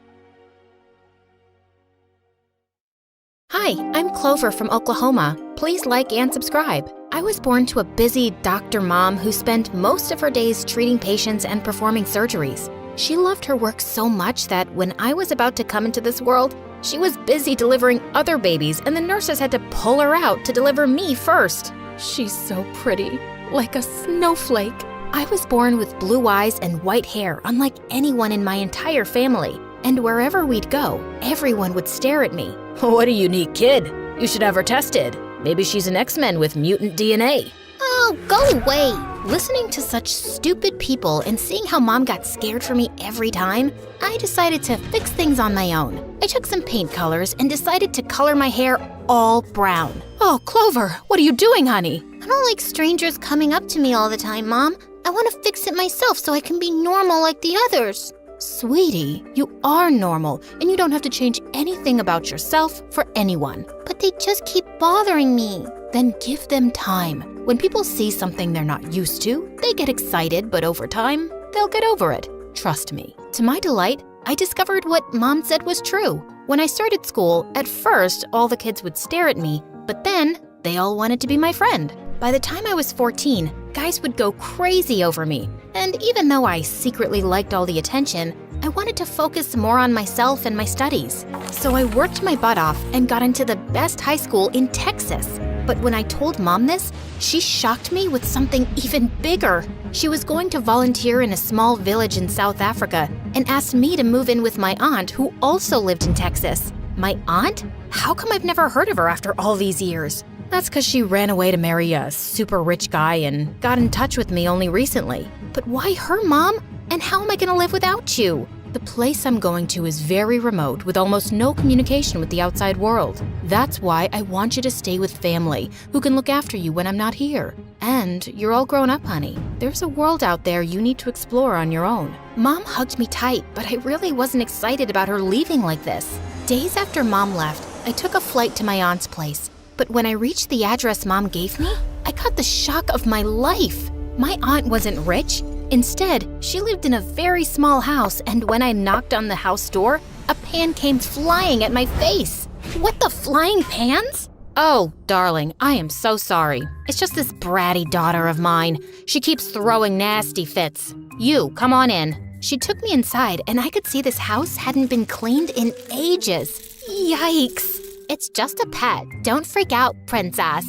Hi, I'm Clover from Oklahoma. Please like and subscribe. I was born to a busy doctor mom who spent most of her days treating patients and performing surgeries. She loved her work so much that when I was about to come into this world, she was busy delivering other babies and the nurses had to pull her out to deliver me first. She's so pretty, like a snowflake. I was born with blue eyes and white hair, unlike anyone in my entire family. And wherever we'd go, everyone would stare at me. What a unique kid. You should have her tested. Maybe she's an X-Men with mutant DNA. Oh, go away. Listening to such stupid people and seeing how Mom got scared for me every time, I decided to fix things on my own. I took some paint colors and decided to color my hair all brown. Oh, Clover, what are you doing, honey? I don't like strangers coming up to me all the time, Mom. I want to fix it myself so I can be normal like the others. Sweetie, you are normal, and you don't have to change anything about yourself for anyone. But they just keep bothering me. Then give them time. When people see something they're not used to, they get excited, but over time, they'll get over it. Trust me. To my delight, I discovered what Mom said was true. When I started school, at first, all the kids would stare at me, but then they all wanted to be my friend. By the time I was 14, guys would go crazy over me. And even though I secretly liked all the attention, I wanted to focus more on myself and my studies. So I worked my butt off and got into the best high school in Texas. But when I told Mom this, she shocked me with something even bigger. She was going to volunteer in a small village in South Africa and asked me to move in with my aunt who also lived in Texas. My aunt? How come I've never heard of her after all these years? That's because she ran away to marry a super rich guy and got in touch with me only recently. But why her, Mom? And how am I going to live without you? The place I'm going to is very remote with almost no communication with the outside world. That's why I want you to stay with family who can look after you when I'm not here. And you're all grown up, honey. There's a world out there you need to explore on your own. Mom hugged me tight, but I really wasn't excited about her leaving like this. Days after Mom left, I took a flight to my aunt's place. But when I reached the address Mom gave me, I got the shock of my life. My aunt wasn't rich. Instead, she lived in a very small house, and when I knocked on the house door, a pan came flying at my face. What the flying pans? Oh, darling, I am so sorry. It's just this bratty daughter of mine. She keeps throwing nasty fits. You, come on in. She took me inside, and I could see this house hadn't been cleaned in ages. Yikes. It's just a pet. Don't freak out, princess.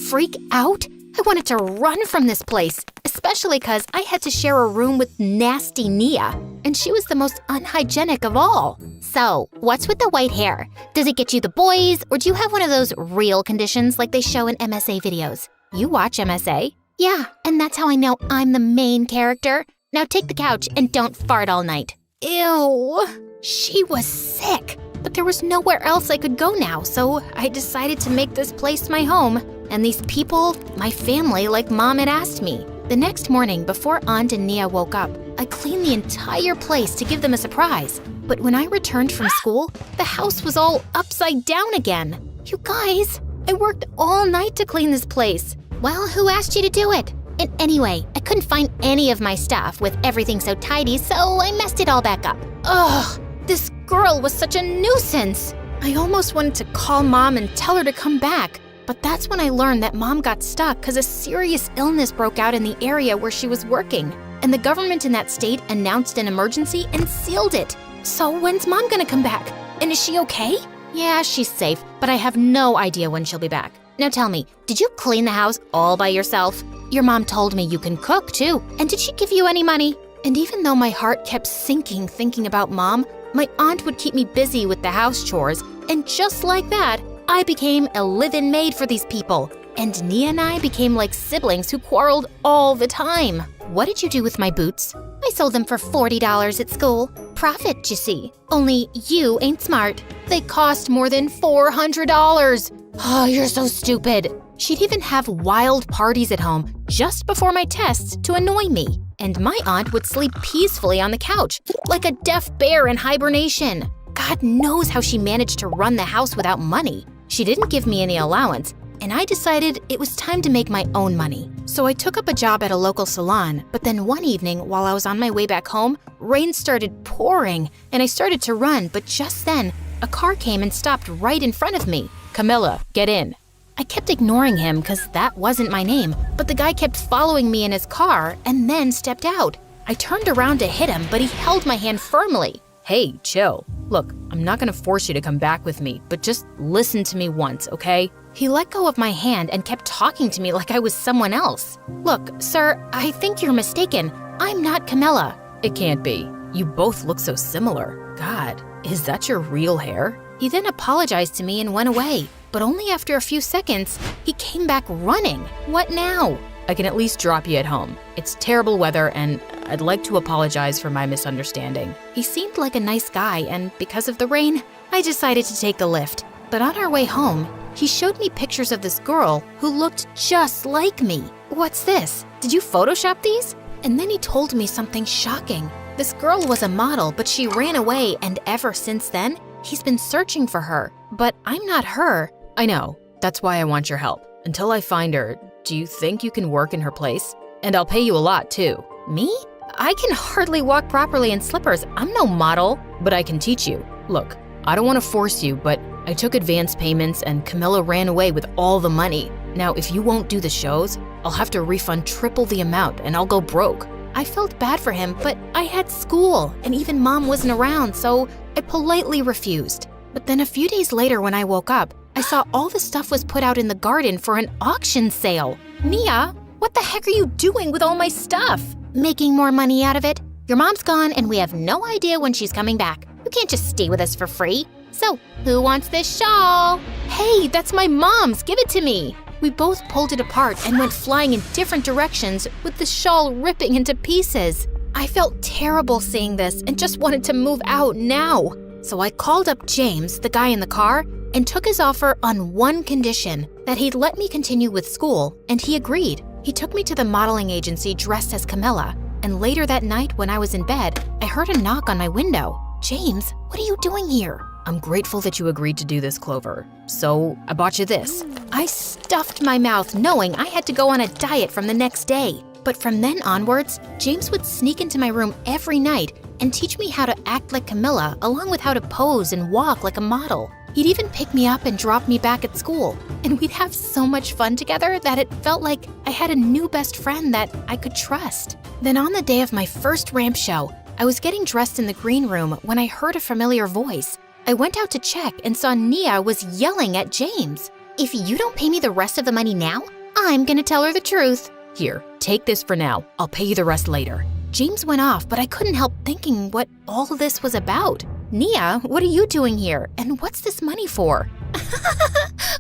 Freak out? I wanted to run from this place, especially because I had to share a room with nasty Nia, and she was the most unhygienic of all. So, what's with the white hair? Does it get you the boys, or do you have one of those real conditions like they show in MSA videos? You watch MSA? Yeah, and that's how I know I'm the main character. Now take the couch and don't fart all night. Ew. She was sick. But there was nowhere else I could go now, so I decided to make this place my home. And these people, my family, like Mom had asked me. The next morning, before Aunt and Nia woke up, I cleaned the entire place to give them a surprise. But when I returned from school, the house was all upside down again. You guys, I worked all night to clean this place. Well, who asked you to do it? And anyway, I couldn't find any of my stuff with everything so tidy, so I messed it all back up. Ugh, this girl was such a nuisance. I almost wanted to call Mom and tell her to come back. But that's when I learned that Mom got stuck because a serious illness broke out in the area where she was working. And the government in that state announced an emergency and sealed it. So when's Mom gonna come back? And is she okay? Yeah, she's safe, but I have no idea when she'll be back. Now tell me, did you clean the house all by yourself? Your mom told me you can cook too. And did she give you any money? And even though my heart kept sinking thinking about Mom, my aunt would keep me busy with the house chores. And just like that, I became a live-in maid for these people. And Nia and I became like siblings who quarreled all the time. What did you do with my boots? I sold them for $40 at school. Profit, you see. Only you ain't smart. They cost more than $400. Oh, you're so stupid. She'd even have wild parties at home just before my tests to annoy me. And my aunt would sleep peacefully on the couch, like a deaf bear in hibernation. God knows how she managed to run the house without money. She didn't give me any allowance, and I decided it was time to make my own money. So I took up a job at a local salon, but then one evening while I was on my way back home, rain started pouring, and I started to run, but just then, a car came and stopped right in front of me. Camilla, get in. I kept ignoring him because that wasn't my name, but the guy kept following me in his car and then stepped out. I turned around to hit him, but he held my hand firmly. Hey, chill. Look, I'm not gonna force you to come back with me, but just listen to me once, okay? He let go of my hand and kept talking to me like I was someone else. Look, sir, I think you're mistaken. I'm not Camilla. It can't be. You both look so similar. God, is that your real hair? He then apologized to me and went away. But only after a few seconds, he came back running. What now? I can at least drop you at home. It's terrible weather and I'd like to apologize for my misunderstanding. He seemed like a nice guy, and because of the rain, I decided to take the lift. But on our way home, he showed me pictures of this girl who looked just like me. What's this? Did you Photoshop these? And then he told me something shocking. This girl was a model, but she ran away, and ever since then, he's been searching for her. But I'm not her. I know. That's why I want your help. Until I find her, do you think you can work in her place? And I'll pay you a lot, too. Me? I can hardly walk properly in slippers. I'm no model. But I can teach you. Look, I don't want to force you, but I took advance payments and Camilla ran away with all the money. Now, if you won't do the shows, I'll have to refund triple the amount and I'll go broke. I felt bad for him, but I had school and even mom wasn't around, so I politely refused. But then a few days later when I woke up, I saw all the stuff was put out in the garden for an auction sale. Nia, what the heck are you doing with all my stuff? Making more money out of it? Your mom's gone and we have no idea when she's coming back. You can't just stay with us for free. So, who wants this shawl? Hey, that's my mom's, give it to me. We both pulled it apart and went flying in different directions with the shawl ripping into pieces. I felt terrible seeing this and just wanted to move out now. So I called up James, the guy in the car, and took his offer on one condition, that he'd let me continue with school, and he agreed. He took me to the modeling agency dressed as Camilla, and later that night when I was in bed, I heard a knock on my window. James, what are you doing here? I'm grateful that you agreed to do this, Clover. So, I bought you this. I stuffed my mouth knowing I had to go on a diet from the next day. But from then onwards, James would sneak into my room every night and teach me how to act like Camilla, along with how to pose and walk like a model. He'd even pick me up and drop me back at school. And we'd have so much fun together that it felt like I had a new best friend that I could trust. Then on the day of my first ramp show, I was getting dressed in the green room when I heard a familiar voice. I went out to check and saw Nia was yelling at James. If you don't pay me the rest of the money now, I'm gonna tell her the truth. Here, take this for now. I'll pay you the rest later. James went off, but I couldn't help thinking what all this was about. Nia, what are you doing here? And what's this money for?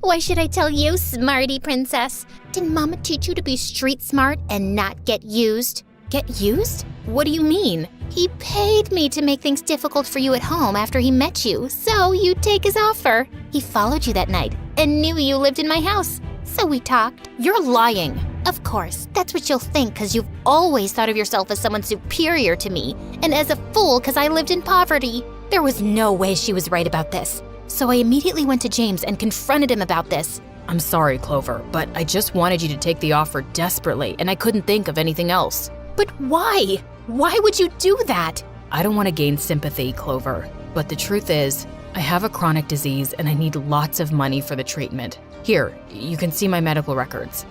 Why should I tell you, smarty princess? Did Mama teach you to be street smart and not get used? Get used? What do you mean? He paid me to make things difficult for you at home after he met you, so you'd take his offer. He followed you that night and knew you lived in my house, so we talked. You're lying. Of course, that's what you'll think because you've always thought of yourself as someone superior to me, and as a fool because I lived in poverty. There was no way she was right about this. So I immediately went to James and confronted him about this. I'm sorry, Clover, but I just wanted you to take the offer desperately, and I couldn't think of anything else. But why? Why would you do that? I don't want to gain sympathy, Clover, but the truth is, I have a chronic disease and I need lots of money for the treatment. Here, you can see my medical records.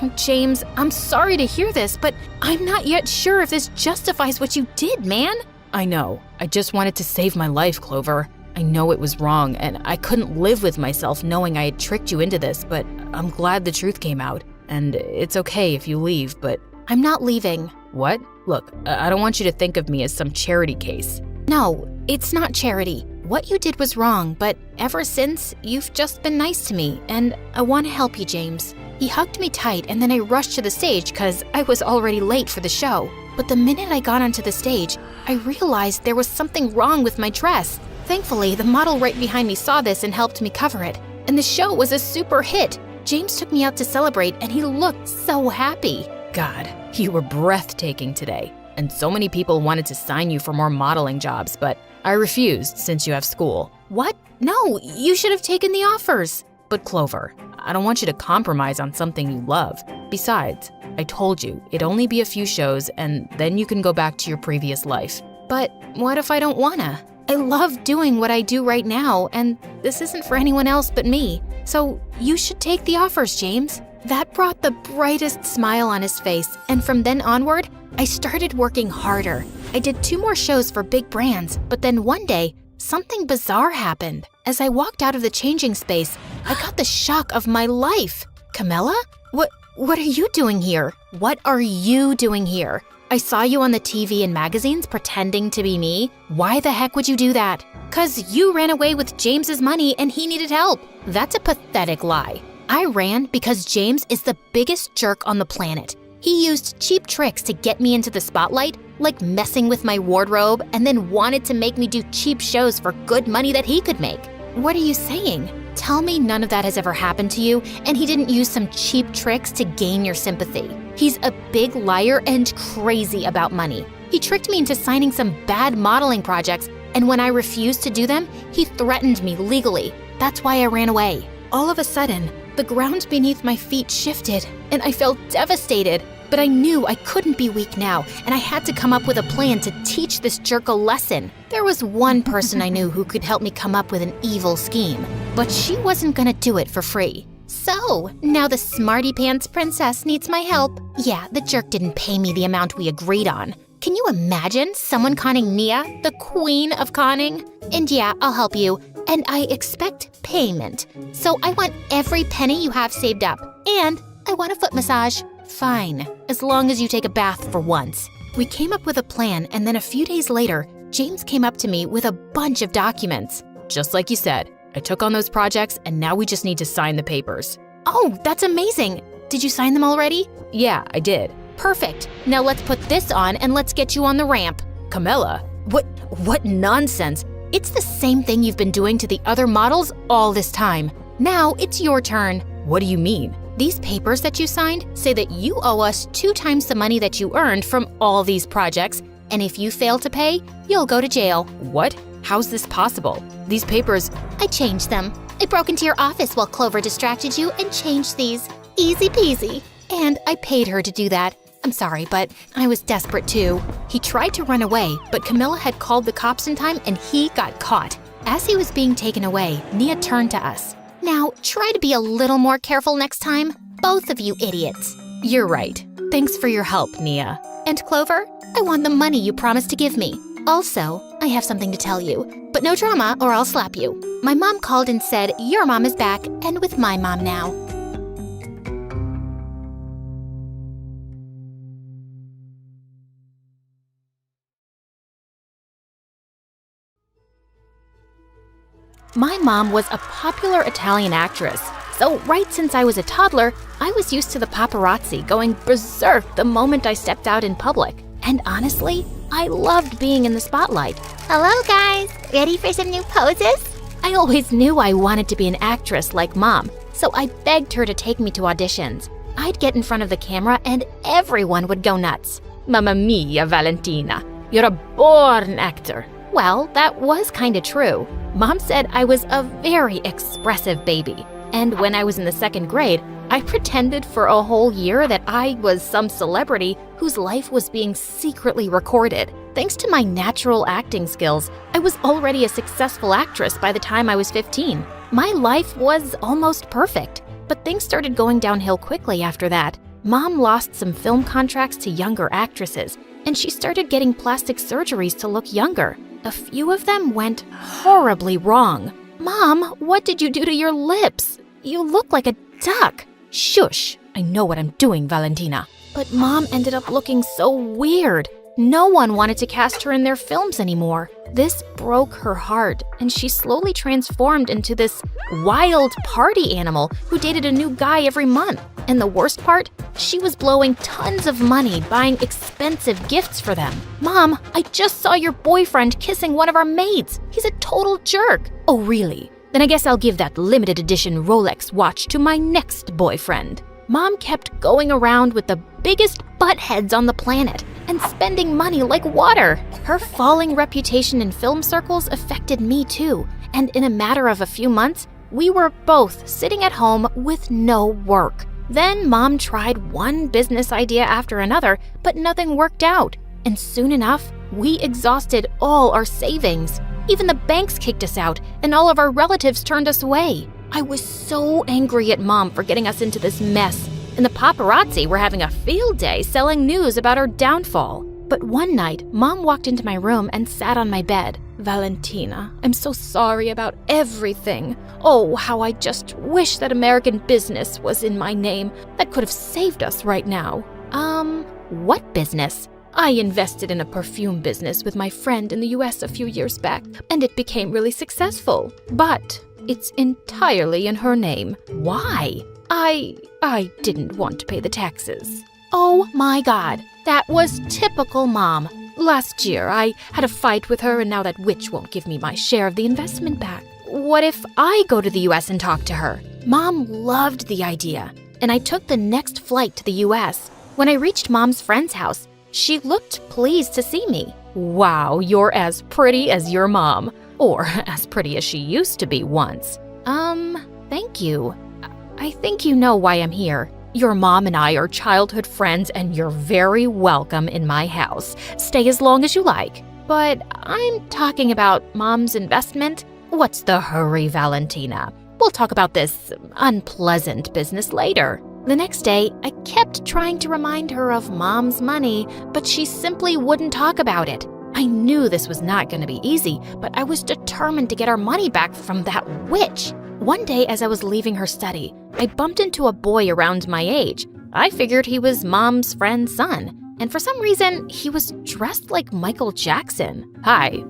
Oh, James, I'm sorry to hear this, but I'm not yet sure if this justifies what you did, man. I know. I just wanted to save my life, Clover. I know it was wrong, and I couldn't live with myself knowing I had tricked you into this, but I'm glad the truth came out. And it's okay if you leave, but... I'm not leaving. What? Look, I don't want you to think of me as some charity case. No, it's not charity. What you did was wrong, but ever since, you've just been nice to me, and I want to help you, James. He hugged me tight, and then I rushed to the stage because I was already late for the show. But the minute I got onto the stage, I realized there was something wrong with my dress. Thankfully, the model right behind me saw this and helped me cover it. And the show was a super hit. James took me out to celebrate, and he looked so happy. God, you were breathtaking today. And so many people wanted to sign you for more modeling jobs, but I refused since you have school. What? No, you should have taken the offers. But Clover, I don't want you to compromise on something you love. Besides, I told you, it'd only be a few shows and then you can go back to your previous life. But what if I don't wanna? I love doing what I do right now, and this isn't for anyone else but me. So you should take the offers, James. That brought the brightest smile on his face, and from then onward, I started working harder. I did 2 more shows for big brands, but then one day, something bizarre happened. As I walked out of the changing space, I got the shock of my life. Camilla? What are you doing here? What are you doing here? I saw you on the TV and magazines pretending to be me. Why the heck would you do that? 'Cause you ran away with James's money and he needed help. That's a pathetic lie. I ran because James is the biggest jerk on the planet. He used cheap tricks to get me into the spotlight, like messing with my wardrobe, and then wanted to make me do cheap shows for good money that he could make. What are you saying? Tell me none of that has ever happened to you, and he didn't use some cheap tricks to gain your sympathy. He's a big liar and crazy about money. He tricked me into signing some bad modeling projects, and when I refused to do them, he threatened me legally. That's why I ran away. All of a sudden, the ground beneath my feet shifted, and I felt devastated. But I knew I couldn't be weak now, and I had to come up with a plan to teach this jerk a lesson. There was one person I knew who could help me come up with an evil scheme, but she wasn't gonna do it for free. So, now the smarty pants princess needs my help. Yeah, the jerk didn't pay me the amount we agreed on. Can you imagine someone conning Nia, the queen of conning? And yeah, I'll help you, and I expect payment. So I want every penny you have saved up, and I want a foot massage. Fine, as long as you take a bath for once. We came up with a plan, and then a few days later, James came up to me with a bunch of documents. Just like you said, I took on those projects, and now we just need to sign the papers. Oh, that's amazing! Did you sign them already? Yeah, I did. Perfect. Now let's put this on, and let's get you on the ramp. Camilla, what nonsense! It's the same thing you've been doing to the other models all this time. Now it's your turn. What do you mean? These papers that you signed say that you owe us 2 times the money that you earned from all these projects, and if you fail to pay, you'll go to jail. What? How's this possible? These papers… I changed them. I broke into your office while Clover distracted you and changed these. Easy peasy. And I paid her to do that. I'm sorry, but I was desperate too. He tried to run away, but Camilla had called the cops in time and he got caught. As he was being taken away, Nia turned to us. Now, try to be a little more careful next time, both of you idiots. You're right. Thanks for your help, Nia. And Clover, I want the money you promised to give me. Also, I have something to tell you, but no drama or I'll slap you. My mom called and said your mom is back and with my mom now. My mom was a popular Italian actress, so right since I was a toddler, I was used to the paparazzi going berserk the moment I stepped out in public. And honestly, I loved being in the spotlight. Hello guys, ready for some new poses? I always knew I wanted to be an actress like Mom, so I begged her to take me to auditions. I'd get in front of the camera and everyone would go nuts. Mamma mia, Valentina, you're a born actor. Well, that was kinda true. Mom said I was a very expressive baby. And when I was in the 2nd grade, I pretended for a whole year that I was some celebrity whose life was being secretly recorded. Thanks to my natural acting skills, I was already a successful actress by the time I was 15. My life was almost perfect, but things started going downhill quickly after that. Mom lost some film contracts to younger actresses, and she started getting plastic surgeries to look younger. A few of them went horribly wrong. Mom, what did you do to your lips? You look like a duck. Shush, I know what I'm doing, Valentina. But Mom ended up looking so weird. No one wanted to cast her in their films anymore. This broke her heart, and she slowly transformed into this wild party animal who dated a new guy every month. And the worst part? She was blowing tons of money buying expensive gifts for them. Mom, I just saw your boyfriend kissing one of our maids. He's a total jerk. Oh, really? Then I guess I'll give that limited edition Rolex watch to my next boyfriend. Mom kept going around with the biggest buttheads on the planet and spending money like water. Her falling reputation in film circles affected me too, and in a matter of a few months, we were both sitting at home with no work. Then Mom tried one business idea after another, but nothing worked out. And soon enough, we exhausted all our savings. Even the banks kicked us out, and all of our relatives turned us away. I was so angry at Mom for getting us into this mess, and the paparazzi were having a field day selling news about our downfall. But one night, Mom walked into my room and sat on my bed. Valentina, I'm so sorry about everything. Oh, how I just wish that American business was in my name. That could have saved us right now. What business? I invested in a perfume business with my friend in the US a few years back, and it became really successful. But it's entirely in her name. Why? I didn't want to pay the taxes. Oh my God, that was typical Mom. Last year, I had a fight with her, and now that witch won't give me my share of the investment back. What if I go to the US and talk to her? Mom loved the idea, and I took the next flight to the US. When I reached Mom's friend's house, she looked pleased to see me. Wow, you're as pretty as your mom. Or as pretty as she used to be once. Thank you. I think you know why I'm here. Your mom and I are childhood friends, and you're very welcome in my house. Stay as long as you like. But I'm talking about Mom's investment. What's the hurry, Valentina? We'll talk about this unpleasant business later. The next day, I kept trying to remind her of Mom's money, but she simply wouldn't talk about it. I knew this was not going to be easy, but I was determined to get our money back from that witch. One day, as I was leaving her study, I bumped into a boy around my age. I figured he was Mom's friend's son, and for some reason, he was dressed like Michael Jackson. Hi,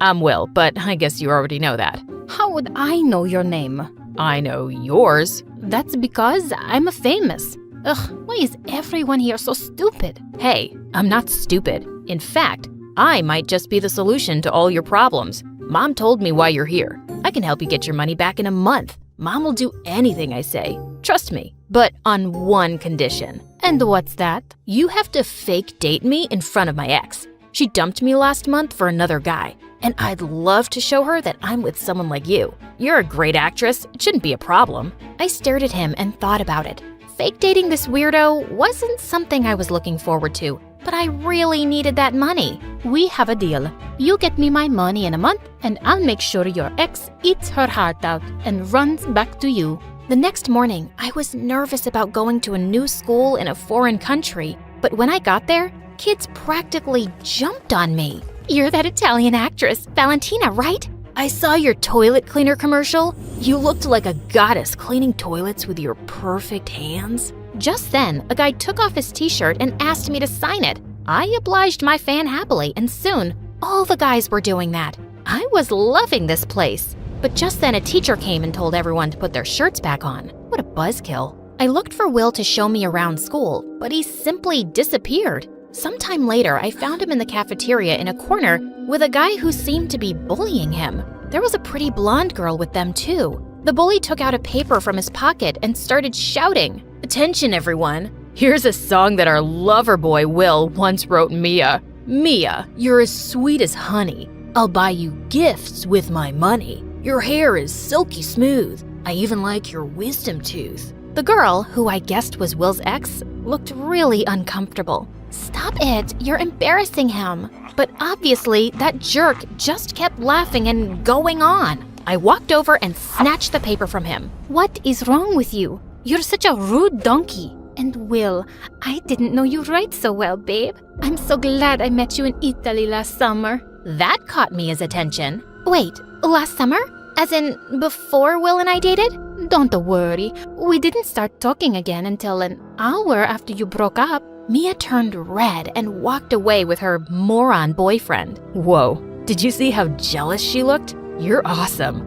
I'm Will, but I guess you already know that. How would I know your name? I know yours. That's because I'm famous. Ugh, why is everyone here so stupid? Hey, I'm not stupid. In fact, I might just be the solution to all your problems. Mom told me why you're here. I can help you get your money back in a month. Mom will do anything I say. Trust me. But on one condition. And what's that? You have to fake date me in front of my ex. She dumped me last month for another guy. And I'd love to show her that I'm with someone like you. You're a great actress. It shouldn't be a problem. I stared at him and thought about it. Fake dating this weirdo wasn't something I was looking forward to, but I really needed that money. We have a deal. You get me my money in a month, and I'll make sure your ex eats her heart out and runs back to you. The next morning, I was nervous about going to a new school in a foreign country, but when I got there, kids practically jumped on me. You're that Italian actress, Valentina, right? I saw your toilet cleaner commercial. You looked like a goddess cleaning toilets with your perfect hands. Just then, a guy took off his t-shirt and asked me to sign it. I obliged my fan happily, and soon, all the guys were doing that. I was loving this place. But just then, a teacher came and told everyone to put their shirts back on. What a buzzkill. I looked for Will to show me around school, but he simply disappeared. Sometime later, I found him in the cafeteria in a corner with a guy who seemed to be bullying him. There was a pretty blonde girl with them too. The bully took out a paper from his pocket and started shouting, "Attention, everyone. Here's a song that our lover boy Will once wrote Mia. Mia, you're as sweet as honey. I'll buy you gifts with my money. Your hair is silky smooth. I even like your wisdom tooth." The girl, who I guessed was Will's ex, looked really uncomfortable. "Stop it, you're embarrassing him." But obviously, that jerk just kept laughing and going on. I walked over and snatched the paper from him. What is wrong with you? You're such a rude donkey. And Will, I didn't know you write so well, babe. I'm so glad I met you in Italy last summer. That caught Mia's attention. Wait, last summer? As in, before Will and I dated? Don't worry, we didn't start talking again until an hour after you broke up. Mia turned red and walked away with her moron boyfriend. Whoa, did you see how jealous she looked? You're awesome.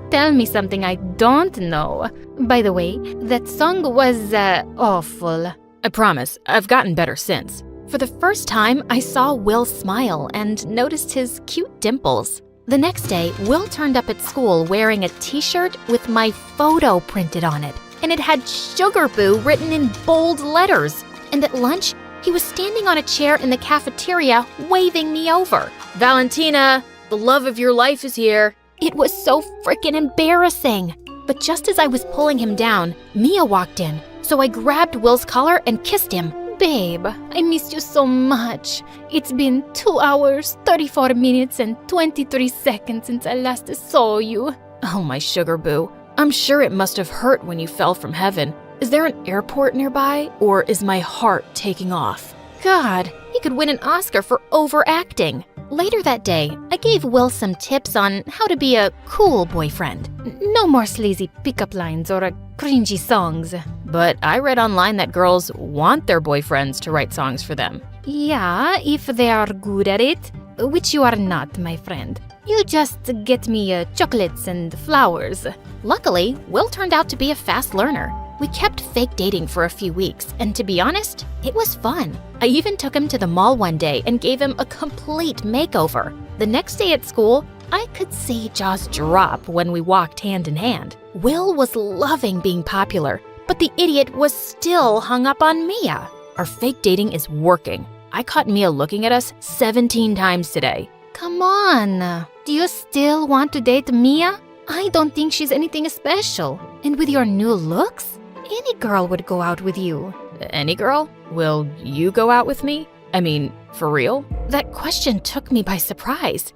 Tell me something I don't know. By the way, that song was awful. I promise, I've gotten better since. For the first time, I saw Will smile and noticed his cute dimples. The next day, Will turned up at school wearing a t-shirt with my photo printed on it, and it had Sugar Boo written in bold letters. And at lunch, he was standing on a chair in the cafeteria waving me over. "Valentina, the love of your life is here." It was so freaking embarrassing. But just as I was pulling him down, Mia walked in, so I grabbed Will's collar and kissed him. Babe, I missed you so much. It's been 2 hours, 34 minutes, and 23 seconds since I last saw you. Oh, my Sugar Boo. I'm sure it must have hurt when you fell from heaven. Is there an airport nearby, or is my heart taking off? God, he could win an Oscar for overacting. Later that day, I gave Will some tips on how to be a cool boyfriend. No more sleazy pickup lines or cringy songs. But I read online that girls want their boyfriends to write songs for them. Yeah, if they are good at it, which you are not, my friend. You just get me chocolates and flowers. Luckily, Will turned out to be a fast learner. We kept fake dating for a few weeks, and to be honest, it was fun. I even took him to the mall one day and gave him a complete makeover. The next day at school, I could see jaws drop when we walked hand in hand. Will was loving being popular, but the idiot was still hung up on Mia. Our fake dating is working. I caught Mia looking at us 17 times today. Come on, do you still want to date Mia? I don't think she's anything special. And with your new looks, any girl would go out with you. Any girl? Will you go out with me? I mean, for real? That question took me by surprise.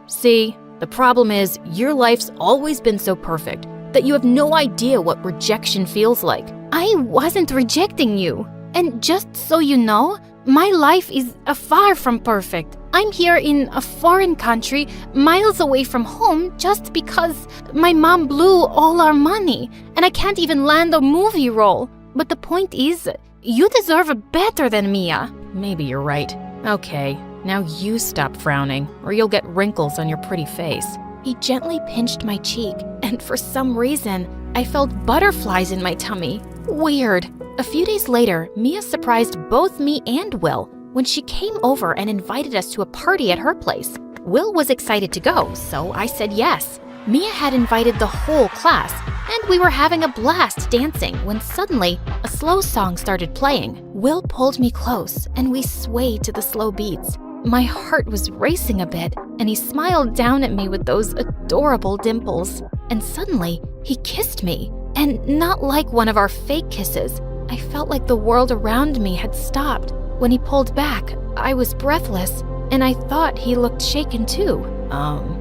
See, the problem is your life's always been so perfect that you have no idea what rejection feels like. I wasn't rejecting you. And just so you know, my life is far from perfect. I'm here in a foreign country, miles away from home, just because my mom blew all our money, and I can't even land a movie role. But the point is, you deserve better than Mia. Maybe you're right. Okay, now you stop frowning, or you'll get wrinkles on your pretty face. He gently pinched my cheek, and for some reason, I felt butterflies in my tummy. Weird. A few days later, Mia surprised both me and Will when she came over and invited us to a party at her place. Will was excited to go, so I said yes. Mia had invited the whole class, and we were having a blast dancing when suddenly a slow song started playing. Will pulled me close, and we swayed to the slow beats. My heart was racing a bit, and he smiled down at me with those adorable dimples. And suddenly, he kissed me, and not like one of our fake kisses. I felt like the world around me had stopped. When he pulled back, I was breathless, and I thought he looked shaken too.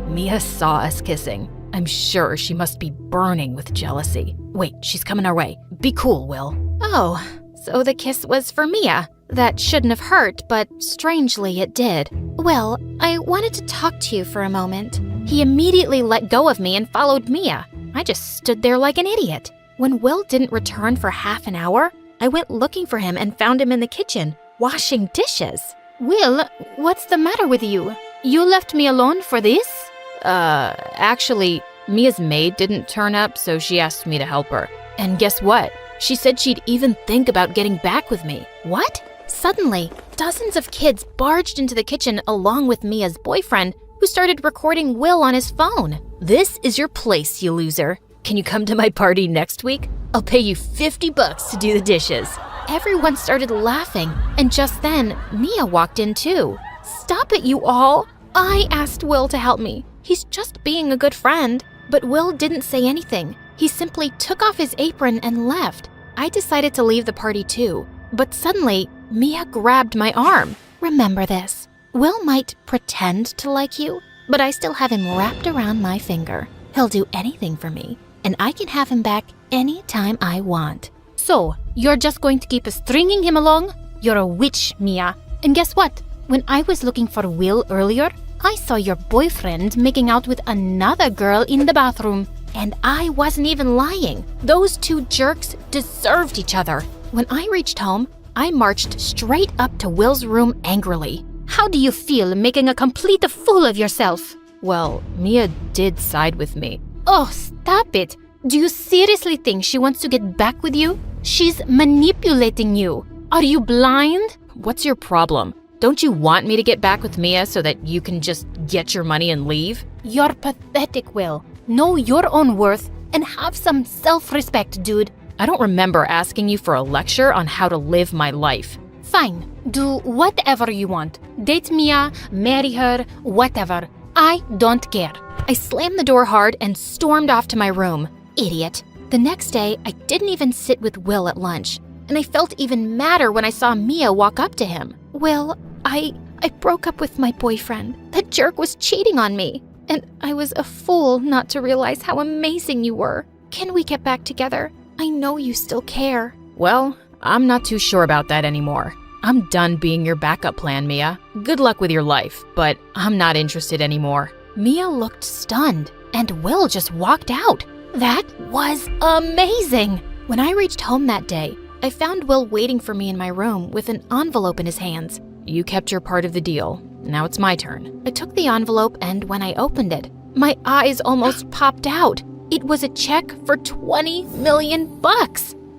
Mia saw us kissing. I'm sure she must be burning with jealousy. Wait, she's coming our way. Be cool, Will. Oh, so the kiss was for Mia. That shouldn't have hurt, but strangely it did. Well, I wanted to talk to you for a moment. He immediately let go of me and followed Mia. I just stood there like an idiot. When Will didn't return for half an hour, I went looking for him and found him in the kitchen, washing dishes. Will, what's the matter with you? You left me alone for this? Actually, Mia's maid didn't turn up, so she asked me to help her. And guess what? She said she'd even think about getting back with me. What? Suddenly, dozens of kids barged into the kitchen along with Mia's boyfriend, who started recording Will on his phone. This is your place, you loser. Can you come to my party next week? I'll pay you $50 to do the dishes. Everyone started laughing, and just then, Mia walked in too. Stop it, you all! I asked Will to help me. He's just being a good friend. But Will didn't say anything. He simply took off his apron and left. I decided to leave the party too. But suddenly, Mia grabbed my arm. Remember this. Will might pretend to like you, but I still have him wrapped around my finger. He'll do anything for me, and I can have him back anytime I want. So, you're just going to keep stringing him along? You're a witch, Mia. And guess what? When I was looking for Will earlier, I saw your boyfriend making out with another girl in the bathroom. And I wasn't even lying. Those two jerks deserved each other. When I reached home, I marched straight up to Will's room angrily. How do you feel making a complete fool of yourself? Well, Mia did side with me. Oh, stop it. Do you seriously think she wants to get back with you? She's manipulating you. Are you blind? What's your problem? Don't you want me to get back with Mia so that you can just get your money and leave? You're pathetic, Will. Know your own worth and have some self-respect, dude. I don't remember asking you for a lecture on how to live my life. Fine. Do whatever you want. Date Mia, marry her, whatever. I don't care. I slammed the door hard and stormed off to my room. Idiot. The next day, I didn't even sit with Will at lunch, and I felt even madder when I saw Mia walk up to him. Will, I broke up with my boyfriend. That jerk was cheating on me, and I was a fool not to realize how amazing you were. Can we get back together? I know you still care. Well, I'm not too sure about that anymore. I'm done being your backup plan, Mia. Good luck with your life, but I'm not interested anymore. Mia looked stunned, and Will just walked out. That was amazing! When I reached home that day, I found Will waiting for me in my room with an envelope in his hands. You kept your part of the deal. Now it's my turn. I took the envelope, and when I opened it, my eyes almost popped out. It was a check for $20 million.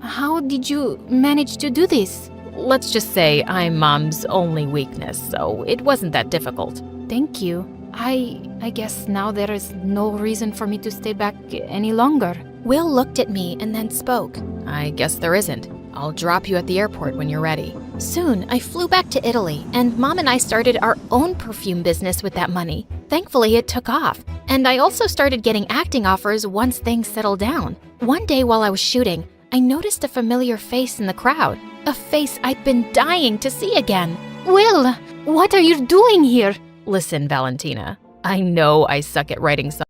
How did you manage to do this? Let's just say I'm Mom's only weakness, so it wasn't that difficult. Thank you. I guess now there is no reason for me to stay back any longer. Will looked at me and then spoke. I guess there isn't. I'll drop you at the airport when you're ready. Soon, I flew back to Italy, and Mom and I started our own perfume business with that money. Thankfully, it took off, and I also started getting acting offers once things settled down. One day while I was shooting, I noticed a familiar face in the crowd, a face I'd been dying to see again. Will, what are you doing here? Listen, Valentina, I know I suck at writing songs.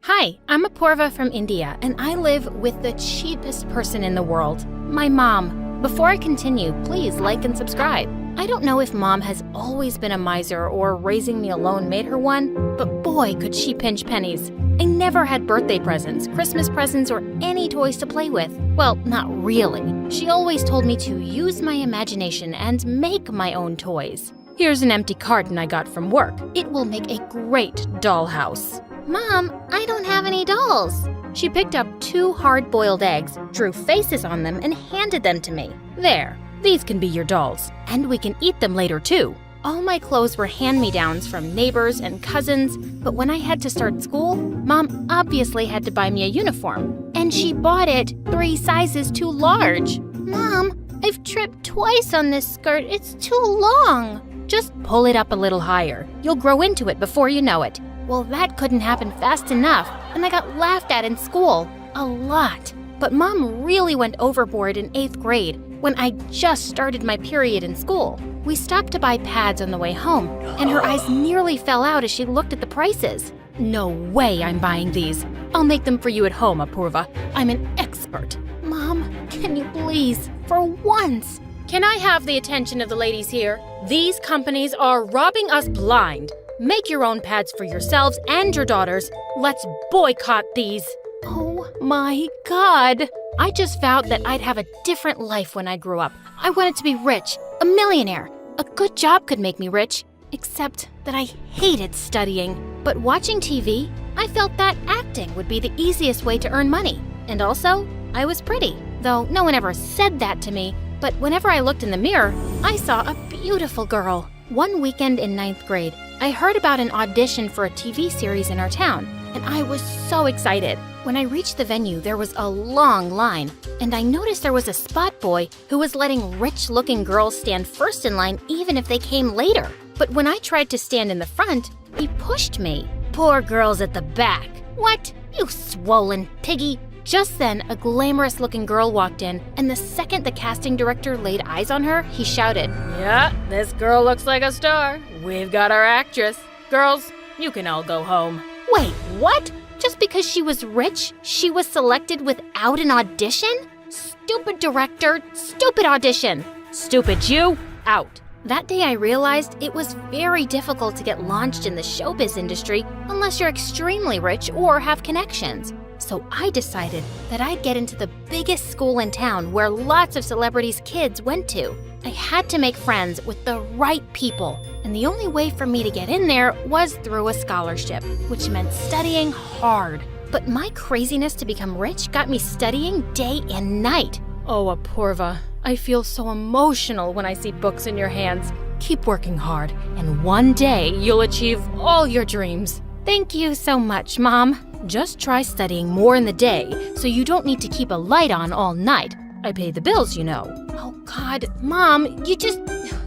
Hi, I'm Apurva from India, and I live with the cheapest person in the world, my mom. Before I continue, please like and subscribe. I don't know if Mom has always been a miser or raising me alone made her one, but boy, could she pinch pennies. I never had birthday presents, Christmas presents, or any toys to play with. Well, not really. She always told me to use my imagination and make my own toys. Here's an empty carton I got from work. It will make a great dollhouse. Mom, I don't have any dolls. She picked up 2 hard-boiled eggs, drew faces on them, and handed them to me. There, these can be your dolls, and we can eat them later too. All my clothes were hand-me-downs from neighbors and cousins, but when I had to start school, Mom obviously had to buy me a uniform, and she bought it 3 sizes too large. Mom, I've tripped twice on this skirt. It's too long. Just pull it up a little higher. You'll grow into it before you know it. Well, that couldn't happen fast enough, and I got laughed at in school. A lot. But Mom really went overboard in 8th grade when I just started my period in school. We stopped to buy pads on the way home, and her eyes nearly fell out as she looked at the prices. No way I'm buying these. I'll make them for you at home, Apurva. I'm an expert. Mom, can you please, for once? Can I have the attention of the ladies here? These companies are robbing us blind. Make your own pads for yourselves and your daughters. Let's boycott these. Oh my God. I just vowed that I'd have a different life when I grew up. I wanted to be rich, a millionaire. A good job could make me rich, except that I hated studying. But watching TV, I felt that acting would be the easiest way to earn money. And also, I was pretty, though no one ever said that to me. But whenever I looked in the mirror, I saw a beautiful girl. One weekend in 9th grade, I heard about an audition for a TV series in our town, and I was so excited. When I reached the venue, there was a long line, and I noticed there was a spot boy who was letting rich-looking girls stand first in line even if they came later. But when I tried to stand in the front, he pushed me. Poor girls at the back. What? You swollen piggy. Just then, a glamorous-looking girl walked in, and the second the casting director laid eyes on her, he shouted, "Yeah, this girl looks like a star. We've got our actress. Girls, you can all go home." Wait, what? Just because she was rich, she was selected without an audition? Stupid director, stupid audition. Stupid you, out. That day I realized it was very difficult to get launched in the showbiz industry unless you're extremely rich or have connections. So I decided that I'd get into the biggest school in town where lots of celebrities' kids went to. I had to make friends with the right people, and the only way for me to get in there was through a scholarship, which meant studying hard. But my craziness to become rich got me studying day and night. Oh, Apurva, I feel so emotional when I see books in your hands. Keep working hard, and one day you'll achieve all your dreams. Thank you so much, Mom. Just try studying more in the day so you don't need to keep a light on all night. I pay the bills, you know. Oh God, Mom,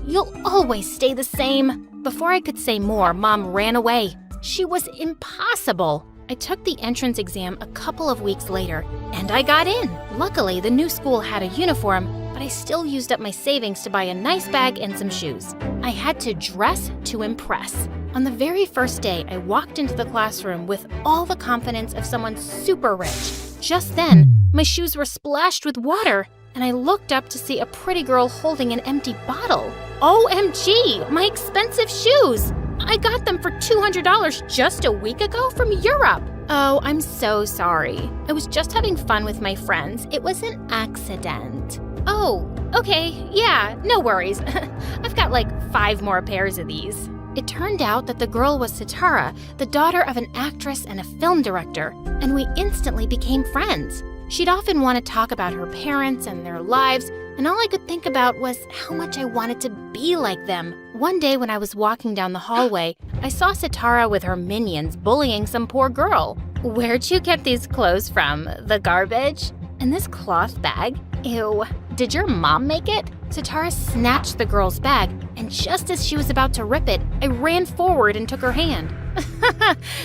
you'll always stay the same. Before I could say more, Mom ran away. She was impossible. I took the entrance exam a couple of weeks later, and I got in. Luckily, the new school had a uniform, but I still used up my savings to buy a nice bag and some shoes. I had to dress to impress. On the very first day, I walked into the classroom with all the confidence of someone super rich. Just then, my shoes were splashed with water, and I looked up to see a pretty girl holding an empty bottle. OMG, my expensive shoes! I got them for $200 just a week ago from Europe. Oh, I'm so sorry. I was just having fun with my friends. It was an accident. Oh, okay, yeah, no worries. I've got like 5 more pairs of these. It turned out that the girl was Sitara, the daughter of an actress and a film director, and we instantly became friends. She'd often want to talk about her parents and their lives, and all I could think about was how much I wanted to be like them. One day when I was walking down the hallway, I saw Sitara with her minions bullying some poor girl. Where'd you get these clothes from? The garbage? And this cloth bag? Ew. Did your mom make it? Sitara snatched the girl's bag, and just as she was about to rip it, I ran forward and took her hand.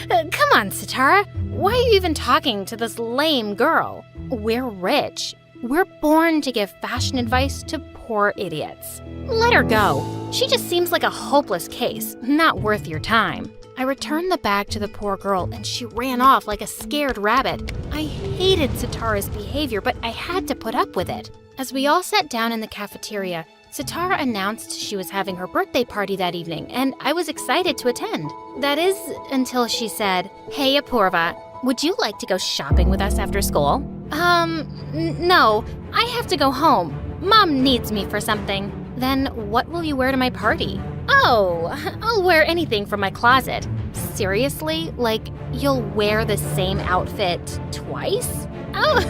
Come on, Sitara. Why are you even talking to this lame girl? We're rich. We're born to give fashion advice to poor idiots. Let her go. She just seems like a hopeless case, not worth your time. I returned the bag to the poor girl, and she ran off like a scared rabbit. I hated Sitara's behavior, but I had to put up with it. As we all sat down in the cafeteria, Sitara announced she was having her birthday party that evening, and I was excited to attend. That is, until she said, "Hey, Apurva, would you like to go shopping with us after school?" No, I have to go home. Mom needs me for something. Then what will you wear to my party? Oh, I'll wear anything from my closet. Seriously? Like, you'll wear the same outfit twice? Oh,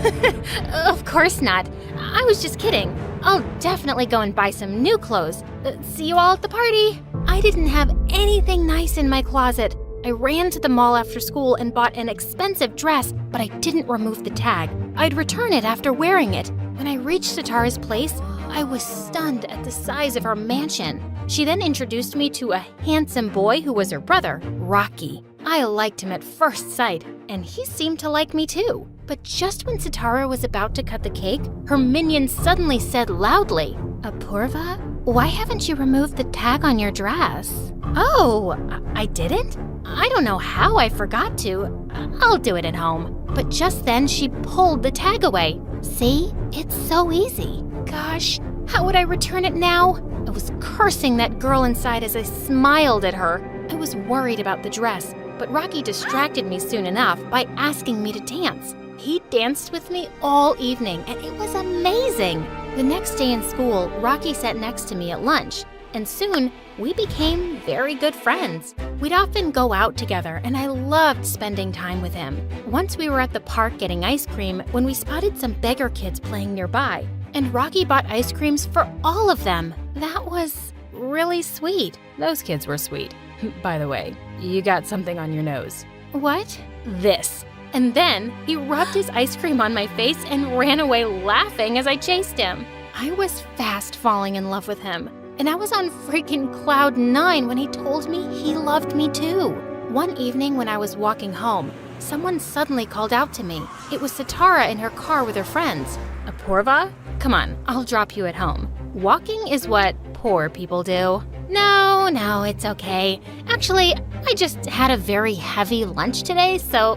of course not. I was just kidding. I'll definitely go and buy some new clothes. See you all at the party. I didn't have anything nice in my closet. I ran to the mall after school and bought an expensive dress, but I didn't remove the tag. I'd return it after wearing it. When I reached Sitara's place, I was stunned at the size of her mansion. She then introduced me to a handsome boy who was her brother, Rocky. I liked him at first sight, and he seemed to like me too. But just when Sitara was about to cut the cake, her minion suddenly said loudly, "Apurva, why haven't you removed the tag on your dress?" Oh, I didn't? I don't know how I forgot to. I'll do it at home. But just then she pulled the tag away. See? It's so easy. Gosh, how would I return it now? I was cursing that girl inside as I smiled at her. I was worried about the dress, but Rocky distracted me soon enough by asking me to dance. He danced with me all evening, and it was amazing. The next day in school, Rocky sat next to me at lunch, and soon we became very good friends. We'd often go out together, and I loved spending time with him. Once we were at the park getting ice cream when we spotted some beggar kids playing nearby, and Rocky bought ice creams for all of them. That was really sweet. Those kids were sweet. By the way, you got something on your nose. What? This. And then he rubbed his ice cream on my face and ran away laughing as I chased him. I was fast falling in love with him. And I was on freaking cloud 9 when he told me he loved me too. One evening when I was walking home, someone suddenly called out to me. It was Sitara in her car with her friends. Apurva? Come on, I'll drop you at home. Walking is what poor people do. No, it's okay. Actually, I just had a very heavy lunch today, so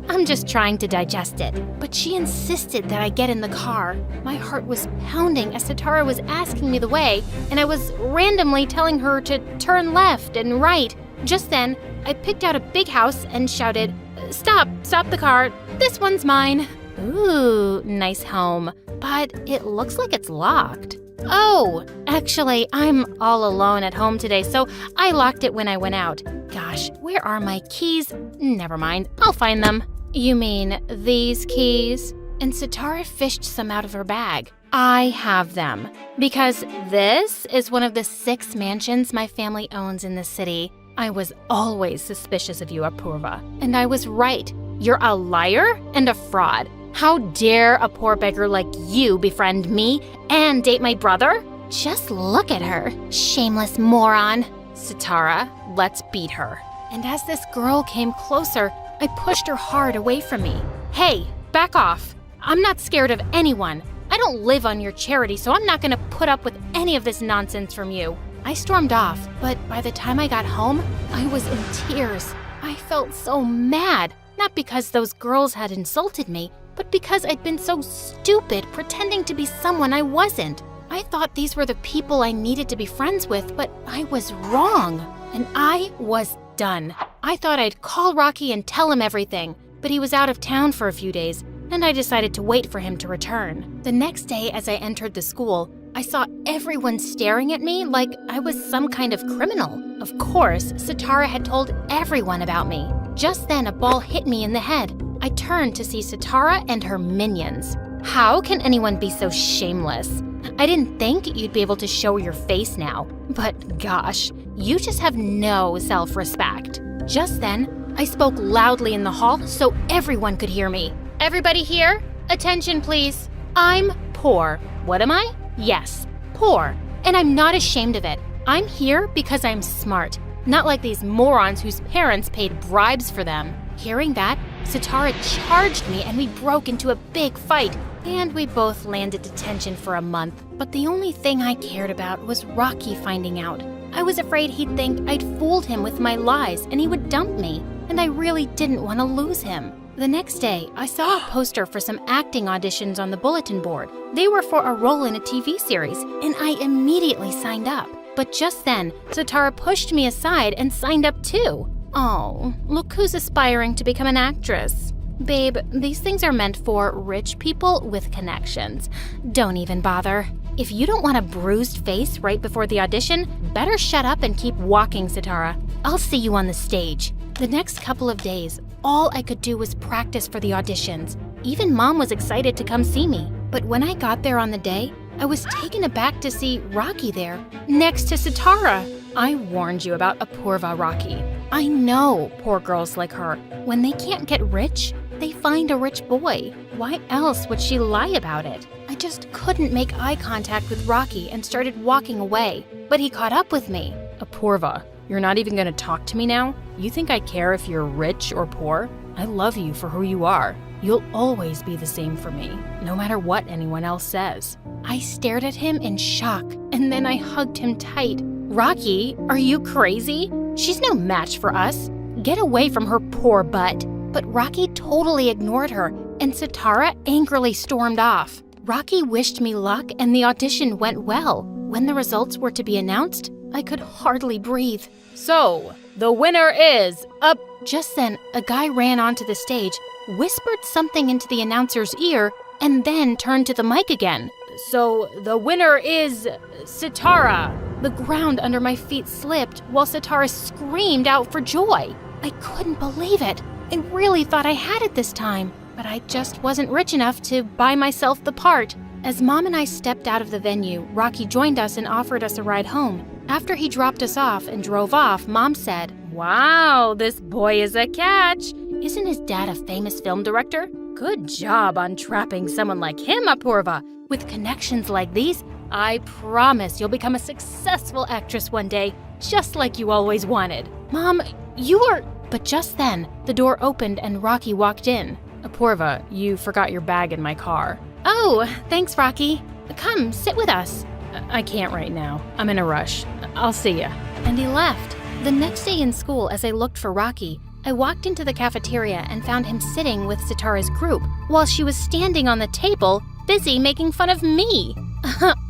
I'm just trying to digest it. But she insisted that I get in the car. My heart was pounding as Sitara was asking me the way, and I was randomly telling her to turn left and right. Just then, I picked out a big house and shouted, Stop the car. This one's mine." Ooh, nice home. But it looks like it's locked. Oh, actually, I'm all alone at home today, so I locked it when I went out. Gosh, where are my keys? Never mind, I'll find them. You mean these keys? And Sitara fished some out of her bag. I have them, because this is one of the 6 mansions my family owns in the city. I was always suspicious of you, Apurva, and I was right. You're a liar and a fraud. How dare a poor beggar like you befriend me and date my brother? Just look at her, shameless moron. Sitara, let's beat her. And as this girl came closer, I pushed her hard away from me. Hey, back off. I'm not scared of anyone. I don't live on your charity, so I'm not gonna put up with any of this nonsense from you. I stormed off, but by the time I got home, I was in tears. I felt so mad, not because those girls had insulted me, but because I'd been so stupid pretending to be someone I wasn't. I thought these were the people I needed to be friends with, but I was wrong. And I was done. I thought I'd call Rocky and tell him everything, but he was out of town for a few days, and I decided to wait for him to return. The next day, as I entered the school, I saw everyone staring at me like I was some kind of criminal. Of course, Sitara had told everyone about me. Just then, a ball hit me in the head. I turned to see Sitara and her minions. How can anyone be so shameless? I didn't think you'd be able to show your face now, but gosh, you just have no self-respect. Just then, I spoke loudly in the hall so everyone could hear me. Everybody here? Attention, please. I'm poor. What am I? Yes, poor. And I'm not ashamed of it. I'm here because I'm smart, not like these morons whose parents paid bribes for them. Hearing that, Sitara charged me and we broke into a big fight. And we both landed detention for a month. But the only thing I cared about was Rocky finding out. I was afraid he'd think I'd fooled him with my lies and he would dump me. And I really didn't want to lose him. The next day, I saw a poster for some acting auditions on the bulletin board. They were for a role in a TV series, and I immediately signed up. But just then, Sitara pushed me aside and signed up too. Oh, look who's aspiring to become an actress. Babe, these things are meant for rich people with connections. Don't even bother. If you don't want a bruised face right before the audition, better shut up and keep walking, Sitara. I'll see you on the stage. The next couple of days, all I could do was practice for the auditions. Even Mom was excited to come see me. But when I got there on the day, I was taken aback to see Rocky there, next to Sitara. I warned you about Apurva, Rocky. I know poor girls like her. When they can't get rich, they find a rich boy. Why else would she lie about it? I just couldn't make eye contact with Rocky and started walking away. But he caught up with me. Apurva, you're not even going to talk to me now? You think I care if you're rich or poor? I love you for who you are. You'll always be the same for me, no matter what anyone else says. I stared at him in shock, and then I hugged him tight. Rocky, are you crazy? She's no match for us. Get away from her poor butt. But Rocky totally ignored her, and Sitara angrily stormed off. Rocky wished me luck, and the audition went well. When the results were to be announced, I could hardly breathe. So, the winner is up. Just then, a guy ran onto the stage, whispered something into the announcer's ear, and then turned to the mic again. So, the winner is Sitara. The ground under my feet slipped while Sitara screamed out for joy. I couldn't believe it. I really thought I had it this time, but I just wasn't rich enough to buy myself the part. As Mom and I stepped out of the venue, Rocky joined us and offered us a ride home. After he dropped us off and drove off, Mom said, "Wow, this boy is a catch. Isn't his dad a famous film director? Good job on trapping someone like him, Apurva. With connections like these, I promise you'll become a successful actress one day, just like you always wanted." Mom, you are... But just then, the door opened and Rocky walked in. Apurva, you forgot your bag in my car. Oh, thanks, Rocky. Come, sit with us. I can't right now. I'm in a rush. I'll see ya. And he left. The next day in school, as I looked for Rocky, I walked into the cafeteria and found him sitting with Sitara's group, while she was standing on the table, busy making fun of me.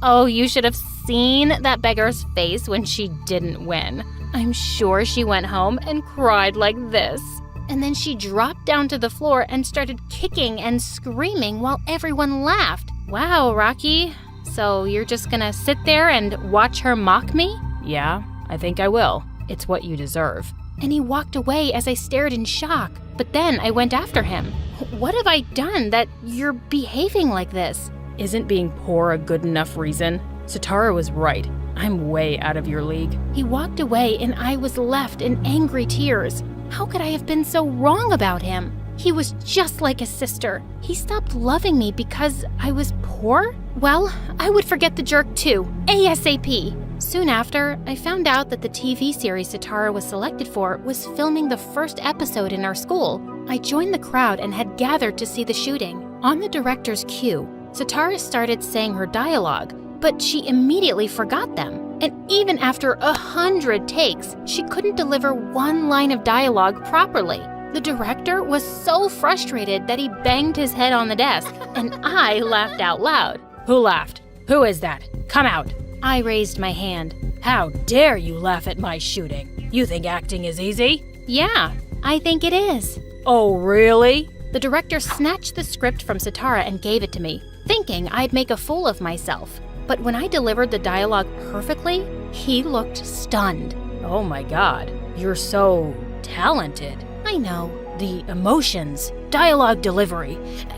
Oh, you should have seen that beggar's face when she didn't win. I'm sure she went home and cried like this. And then she dropped down to the floor and started kicking and screaming while everyone laughed. Wow, Rocky. So you're just gonna sit there and watch her mock me? Yeah, I think I will. It's what you deserve. And he walked away as I stared in shock. But then I went after him. What have I done that you're behaving like this? Isn't being poor a good enough reason? Sitara was right. I'm way out of your league. He walked away and I was left in angry tears. How could I have been so wrong about him? He was just like his sister. He stopped loving me because I was poor? Well, I would forget the jerk too, ASAP. Soon after, I found out that the TV series Sitara was selected for was filming the first episode in our school. I joined the crowd and had gathered to see the shooting. On the director's cue, Sitara started saying her dialogue, but she immediately forgot them. And even after 100 takes, she couldn't deliver one line of dialogue properly. The director was so frustrated that he banged his head on the desk, and I laughed out loud. Who laughed? Who is that? Come out. I raised my hand. How dare you laugh at my shooting? You think acting is easy? Yeah, I think it is. Oh, really? The director snatched the script from Sitara and gave it to me, thinking I'd make a fool of myself. But when I delivered the dialogue perfectly, he looked stunned. Oh my God, you're so talented. I know. The emotions, dialogue delivery,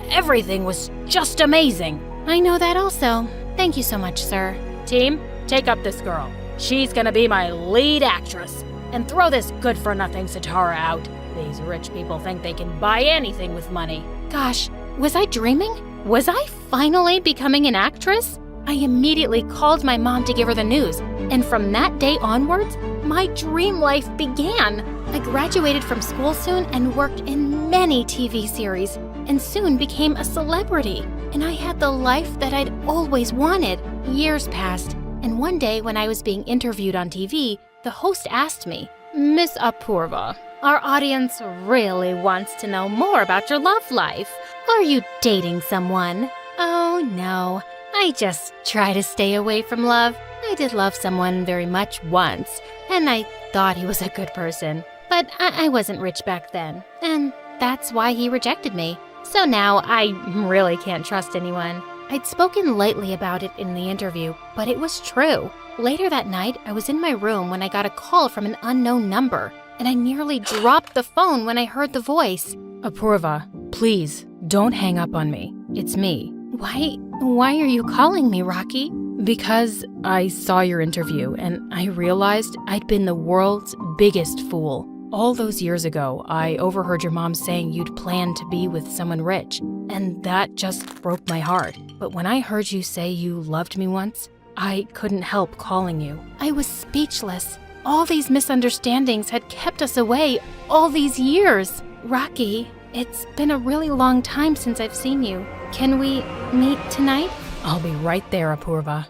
everything was just amazing. I know that also. Thank you so much, sir. Team, take up this girl. She's gonna be my lead actress. And throw this good-for-nothing Sitara out. These rich people think they can buy anything with money. Gosh, was I dreaming? Was I finally becoming an actress? I immediately called my mom to give her the news, and from that day onwards, my dream life began. I graduated from school soon and worked in many TV series, and soon became a celebrity. And I had the life that I'd always wanted. Years passed, and one day when I was being interviewed on TV, the host asked me, "Miss Apurva, our audience really wants to know more about your love life. Are you dating someone?" Oh no, I just try to stay away from love. I did love someone very much once, and I thought he was a good person. But I wasn't rich back then, and that's why he rejected me. So now I really can't trust anyone. I'd spoken lightly about it in the interview, but it was true. Later that night, I was in my room when I got a call from an unknown number, and I nearly dropped the phone when I heard the voice. Apurva, please, don't hang up on me. It's me. Why are you calling me, Rocky? Because I saw your interview and I realized I'd been the world's biggest fool. All those years ago, I overheard your mom saying you'd planned to be with someone rich, and that just broke my heart. But when I heard you say you loved me once, I couldn't help calling you. I was speechless. All these misunderstandings had kept us away all these years. Rocky, it's been a really long time since I've seen you. Can we meet tonight? I'll be right there, Apurva.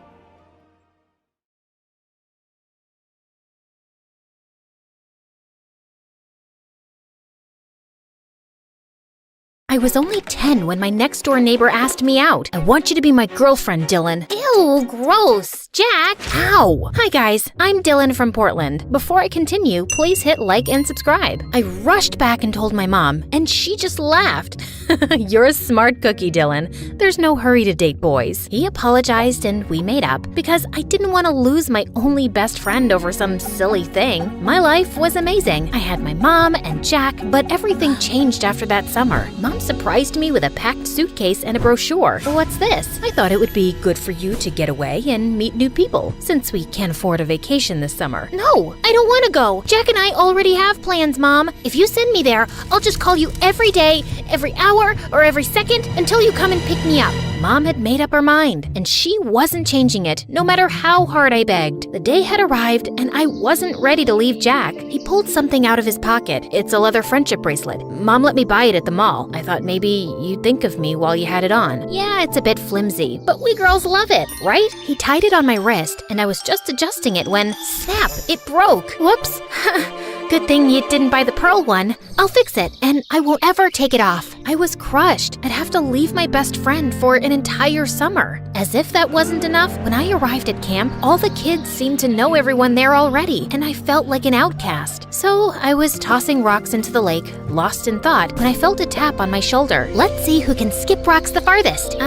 I was only 10 when my next-door neighbor asked me out. "I want you to be my girlfriend, Dylan." Ew, gross. Jack. Ow! Hi guys, I'm Dylan from Portland. Before I continue, please hit like and subscribe. I rushed back and told my mom, and she just laughed. You're a smart cookie, Dylan. There's no hurry to date boys. He apologized and we made up because I didn't want to lose my only best friend over some silly thing. My life was amazing. I had my mom and Jack, but everything changed after that summer. Mom surprised me with a packed suitcase and a brochure. What's this? I thought it would be good for you to get away and meet new people, since we can't afford a vacation this summer. No, I don't want to go. Jack and I already have plans, Mom. If you send me there, I'll just call you every day, every hour, or every second until you come and pick me up. Mom had made up her mind, and she wasn't changing it, no matter how hard I begged. The day had arrived, and I wasn't ready to leave Jack. He pulled something out of his pocket. It's a leather friendship bracelet. Mom let me buy it at the mall. I thought maybe you'd think of me while you had it on. Yeah, it's a bit flimsy, but we girls love it, right? He tied it on my wrist, and I was just adjusting it when, snap, it broke. Whoops. Good thing you didn't buy the pearl one. I'll fix it, and I won't ever take it off. I was crushed. I'd have to leave my best friend for an entire summer. As if that wasn't enough, when I arrived at camp, all the kids seemed to know everyone there already, and I felt like an outcast. So I was tossing rocks into the lake, lost in thought, when I felt a tap on my shoulder. Let's see who can skip rocks the farthest.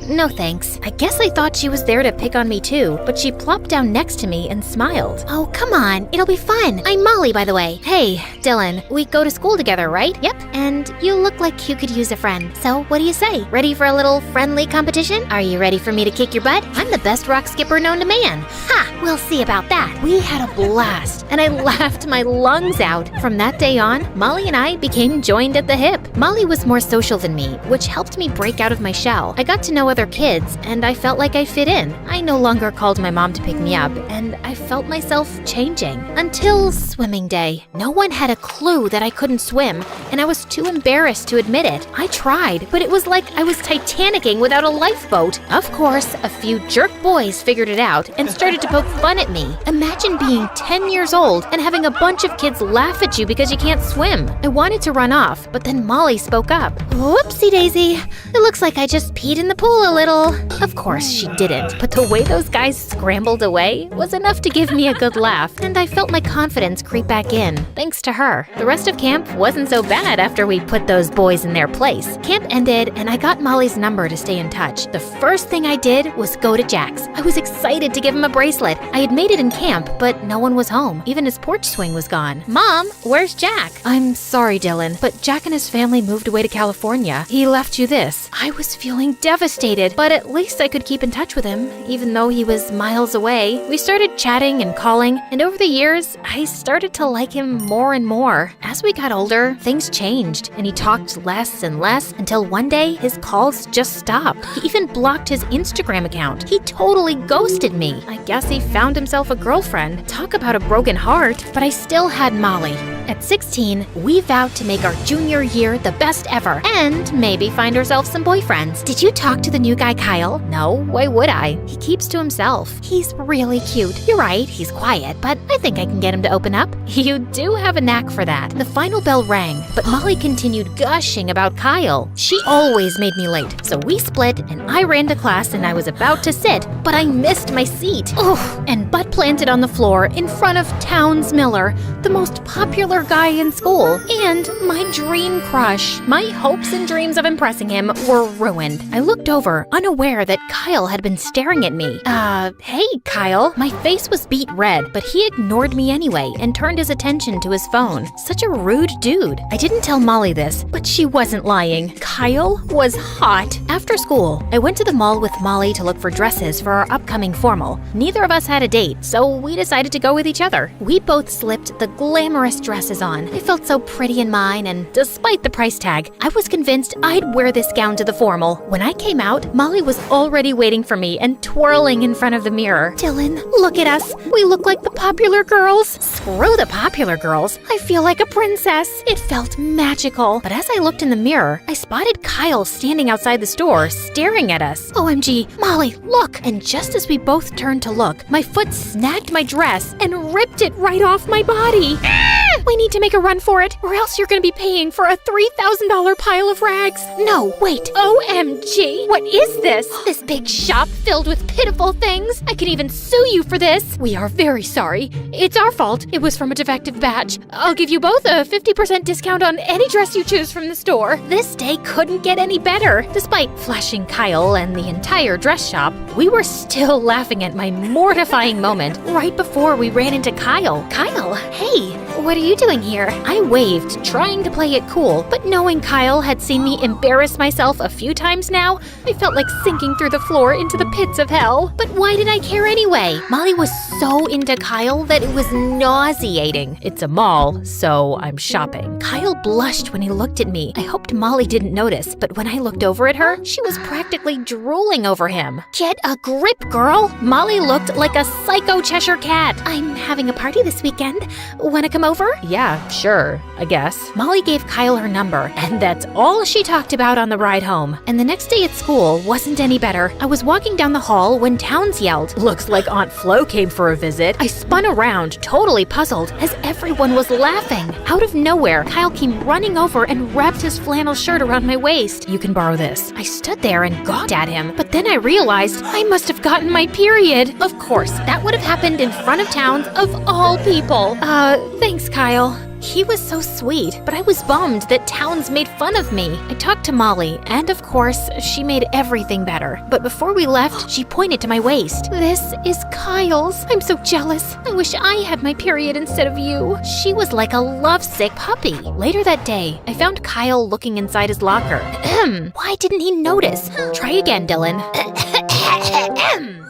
No thanks. I guess I thought she was there to pick on me too, but she plopped down next to me and smiled. Oh, come on. It'll be fun. I'm Molly, by the way. Hey, Dylan, we go to school together, right? Yep, and you look like you could use a friend. So what do you say? Ready for a little friendly competition? Are you ready for me to kick your butt? I'm the best rock skipper known to man. Ha! We'll see about that. We had a blast, and I laughed my lungs out. From that day on, Molly and I became joined at the hip. Molly was more social than me, which helped me break out of my shell. I got to know other kids, and I felt like I fit in. I no longer called my mom to pick me up, and I felt myself changing. Until swimming day. No one had a clue that I couldn't swim, and I was too embarrassed to admit it. I tried, but it was like I was Titanicking without a lifeboat. Of course, a few jerk boys figured it out and started to poke fun at me. Imagine being 10 years old and having a bunch of kids laugh at you because you can't swim. I wanted to run off, but then Molly spoke up. Whoopsie daisy. It looks like I just peed in the pool a little. Of course she didn't, but the way those guys scrambled away was enough to give me a good laugh, and I felt my confidence creep back in, thanks to her. The rest of camp wasn't so bad after we put those boys in their place. Camp ended, and I got Molly's number to stay in touch. The first thing I did was go to Jack's. I was excited to give him a bracelet. I had made it in camp, but no one was home. Even his porch swing was gone. Mom, where's Jack? I'm sorry, Dylan, but Jack and his family moved away to California. He left you this. I was feeling devastated, but at least I could keep in touch with him, even though he was miles away. We started chatting and calling, and over the years, I started to like him more and more. As we got older, things changed, and he talked less and less until one day his calls just stopped. He even blocked his Instagram account. He totally ghosted me. I guess he found himself a girlfriend. Talk about a broken heart, but I still had Molly. At 16, we vowed to make our junior year the best ever and maybe find ourselves some boyfriends. Did you talk to the new guy, Kyle? No, why would I? He keeps to himself. He's really cute. You're right, he's quiet, but I think I can get him to open up. You do have a knack for that. The final bell rang, but Molly continued gushing about Kyle. She always made me late, so we split and I ran to class and I was about to sit, but I missed my seat. And butt planted on the floor in front of Towns Miller, the most popular guy in school, and my dream crush. My hopes and dreams of impressing him were ruined. I looked over, unaware that Kyle had been staring at me. Hey, Kyle. My face was beet red, but he ignored me anyway and turned his attention to his phone. Such a rude dude. I didn't tell Molly this, but she wasn't lying. Kyle was hot. After school, I went to the mall with Molly to look for dresses for our upcoming formal. Neither of us had a date, so we decided to go with each other. We both slipped the glamorous dresses on. I felt so pretty in mine, and despite the price tag, I was convinced I'd wear this gown to the formal. When I came out, Molly was already waiting for me and twirling in front of the mirror. Dylan, look at us. We look like the popular girls. Screw the popular girls. I feel like a princess. It felt magical. But as I looked in the mirror, I spotted Kyle standing outside the store, staring at us. OMG, Molly, look! And just as we both turned to look, my foot snagged my dress and ripped it right off my body. We need to make a run for it, or else you're gonna be paying for a $3,000 pile of rags. No, wait. OMG, what is this? This big shop filled with pitiful things? I can even sue you for this. We are very sorry. It's our fault. It was from a defective batch. I'll give you both a 50% discount on any dress you choose from the store. This day couldn't get any better. Despite flashing Kyle and the entire dress shop, we were still laughing at my mortifying moment right before we ran into Kyle. Kyle, hey, what are you doing here? I waved, trying to play it cool, but knowing Kyle had seen me embarrass myself a few times now, I felt like sinking through the floor into the pits of hell. But why did I care anyway? Molly was so into Kyle that it was nauseating. It's a mall, so I'm shopping. Kyle blushed when he looked at me. I hoped Molly didn't notice, but when I looked over at her, she was practically drooling over him. Get a grip, girl! Molly looked like a psycho Cheshire cat. I'm having a party this weekend. Wanna come over? Yeah, sure, I guess. Molly gave Kyle her number, and that's all she talked about on the ride home. And the next day at school wasn't any better. I was walking down the hall when Towns yelled, "Looks like Aunt Flo came for a visit." I spun around, totally puzzled, as everyone was laughing. Out of nowhere, Kyle came running over and wrapped his flannel shirt around my waist. "You can borrow this." I stood there and gawked at him, but then I realized I must have gotten my period. Of course, that would have happened in front of Towns of all people. Thanks, Kyle. He was so sweet, but I was bummed that Towns made fun of me. I talked to Molly, and of course, she made everything better. But before we left, she pointed to my waist. "This is Kyle's. I'm so jealous. I wish I had my period instead of you." She was like a lovesick puppy. Later that day, I found Kyle looking inside his locker. Why didn't he notice? Try again, Dylan.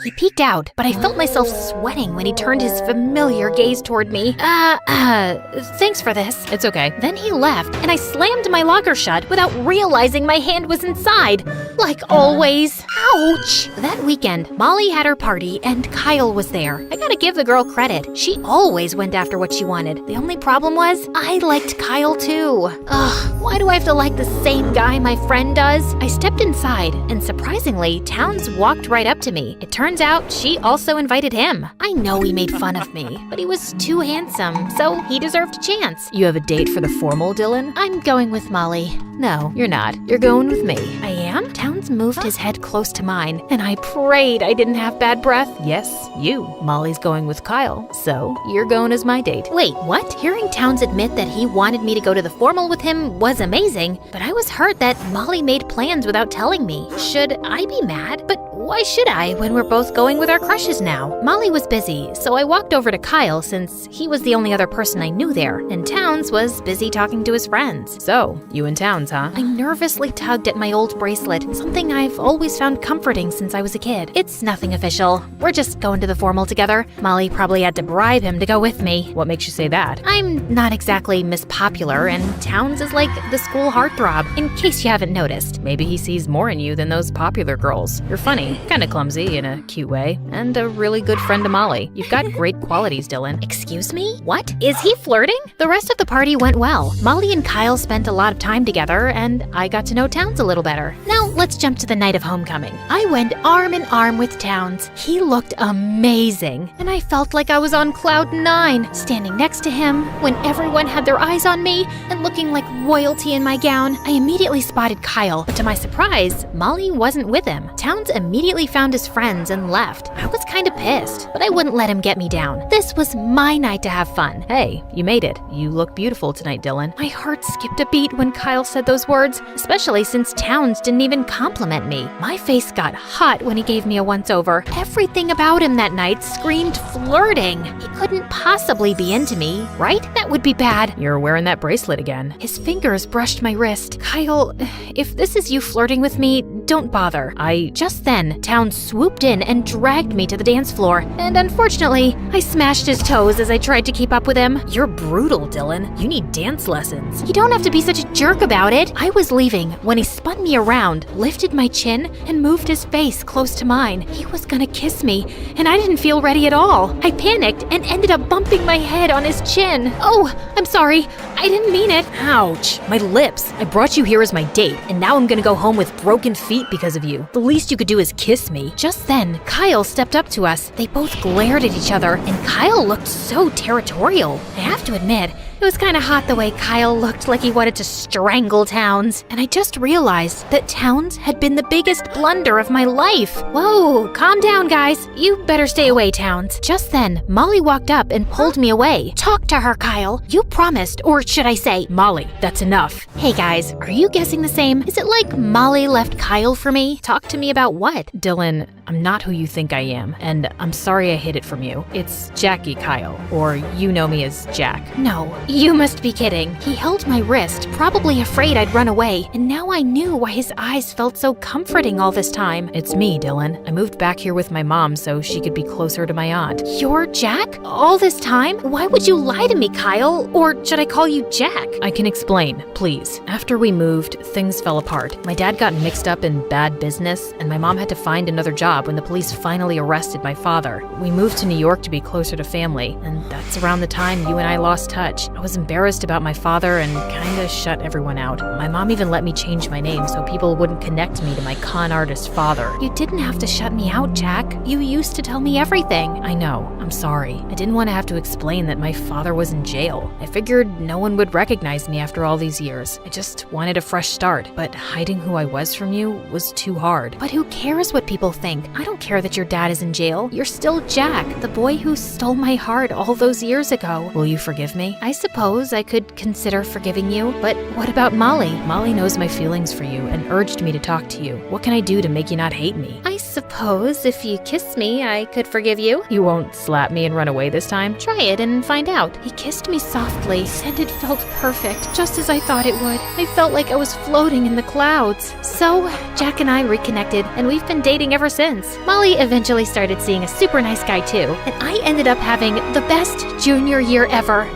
He peeked out, but I felt myself sweating when he turned his familiar gaze toward me. Thanks for this. It's okay. Then he left, and I slammed my locker shut without realizing my hand was inside. Like always. Ouch! That weekend, Molly had her party, and Kyle was there. I gotta give the girl credit. She always went after what she wanted. The only problem was, I liked Kyle too. Ugh, why do I have to like the same guy my friend does? I stepped inside, and surprisingly, Towns walked right up to me. It turns out she also invited him. I know he made fun of me, but he was too handsome, so he deserved a chance. You have a date for the formal, Dylan? I'm going with Molly. No, you're not. You're going with me. I am? Towns moved his head close to mine, and I prayed I didn't have bad breath. Yes, you. Molly's going with Kyle, so you're going as my date. Wait, what? Hearing Towns admit that he wanted me to go to the formal with him was amazing, but I was hurt that Molly made plans without telling me. Should I be mad? But why should I when we're both going with our crushes now? Molly was busy, so I walked over to Kyle since he was the only other person I knew there, and Towns was busy talking to his friends. So, you and Towns, huh? I nervously tugged at my old bracelet, something I've always found comforting since I was a kid. It's nothing official. We're just going to the formal together. Molly probably had to bribe him to go with me. What makes you say that? I'm not exactly Miss Popular, and Towns is like the school heartthrob, in case you haven't noticed. Maybe he sees more in you than those popular girls. You're funny, kinda clumsy in a cute way, and a really good friend to Molly. You've got great qualities, Dylan. Excuse me? What? Is he flirting? The rest of the party went well. Molly and Kyle spent a lot of time together, and I got to know Towns a little better. Now, let's jump to the night of homecoming. I went arm in arm with Towns. He looked amazing, and I felt like I was on cloud 9, standing next to him when everyone had their eyes on me and looking like royalty in my gown. I immediately spotted Kyle, but to my surprise, Molly wasn't with him. Towns immediately found his friends and left. I was kind of pissed, but I wouldn't let him get me down. This was my night to have fun. Hey, you made it. You look beautiful tonight, Dylan. My heart skipped a beat when Kyle said those words, especially since Towns didn't even compliment me. My face got hot when he gave me a once-over. Everything about him that night screamed flirting. He couldn't possibly be into me, right? That would be bad. You're wearing that bracelet again. His fingers brushed my wrist. Kyle, if this is you flirting with me, don't bother. Just then, Towns swooped in and dragged me to the dance floor, and unfortunately, I smashed his toes as I tried to keep up with him. You're brutal, Dylan. You need dance lessons. You don't have to be such a jerk about it. I was leaving when he spun me around, lifted my chin, and moved his face close to mine. He was gonna kiss me, and I didn't feel ready at all. I panicked and ended up bumping my head on his chin. Oh, I'm sorry. I didn't mean it. Ouch, my lips. I brought you here as my date, and now I'm gonna go home with broken feet because of you. The least you could do is kiss me. Just then, Kyle stepped up to us. They both glared at each other, and Kyle looked so territorial. I have to admit, it was kind of hot the way Kyle looked like he wanted to strangle Towns. And I just realized that Towns had been the biggest blunder of my life. Whoa, calm down, guys. You better stay away, Towns. Just then, Molly walked up and pulled me away. Talk to her, Kyle. You promised, or should I say, Molly, that's enough. Hey guys, are you guessing the same? Is it like Molly left Kyle for me? Talk to me about what? Dylan, I'm not who you think I am, and I'm sorry I hid it from you. It's Jackie Kyle, or you know me as Jack. No, you must be kidding. He held my wrist, probably afraid I'd run away, and now I knew why his eyes felt so comforting all this time. It's me, Dylan. I moved back here with my mom so she could be closer to my aunt. You're Jack? All this time? Why would you lie to me, Kyle? Or should I call you Jack? I can explain, please. After we moved, things fell apart. My dad got mixed up in bad business, and my mom had to find another job when the police finally arrested my father. We moved to New York to be closer to family, and that's around the time you and I lost touch. I was embarrassed about my father and kinda shut everyone out. My mom even let me change my name so people wouldn't connect me to my con artist father. You didn't have to shut me out, Jack. You used to tell me everything. I know. I'm sorry. I didn't want to have to explain that my father was in jail. I figured no one would recognize me after all these years. I just wanted a fresh start, but hiding who I was from you was too hard. But who cares what people think? I don't care that your dad is in jail. You're still Jack, the boy who stole my heart all those years ago. Will you forgive me? I suppose I could consider forgiving you, but what about Molly? Molly knows my feelings for you and urged me to talk to you. What can I do to make you not hate me? I suppose if you kiss me, I could forgive you. You won't slap me and run away this time? Try it and find out. He kissed me softly, and it felt perfect, just as I thought it would. I felt like I was floating in the clouds. So, Jack and I reconnected, and we've been dating ever since. since. Molly eventually started seeing a super nice guy too, and I ended up having the best junior year ever.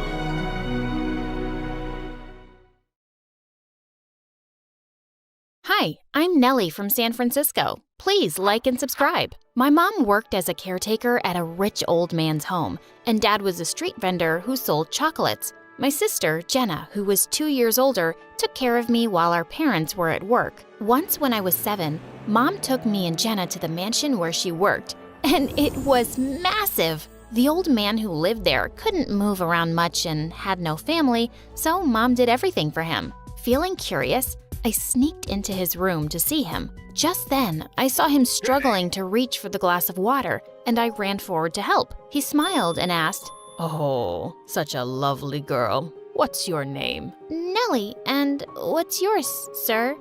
Hi, I'm Nellie from San Francisco. Please like and subscribe. My mom worked as a caretaker at a rich old man's home, and Dad was a street vendor who sold chocolates. My sister, Jenna, who was 2 years older, took care of me while our parents were at work. Once when I was 7, Mom took me and Jenna to the mansion where she worked, and it was massive. The old man who lived there couldn't move around much and had no family, so Mom did everything for him. Feeling curious, I sneaked into his room to see him. Just then, I saw him struggling to reach for the glass of water, and I ran forward to help. He smiled and asked, Oh, such a lovely girl. What's your name? Nellie, and what's yours, sir?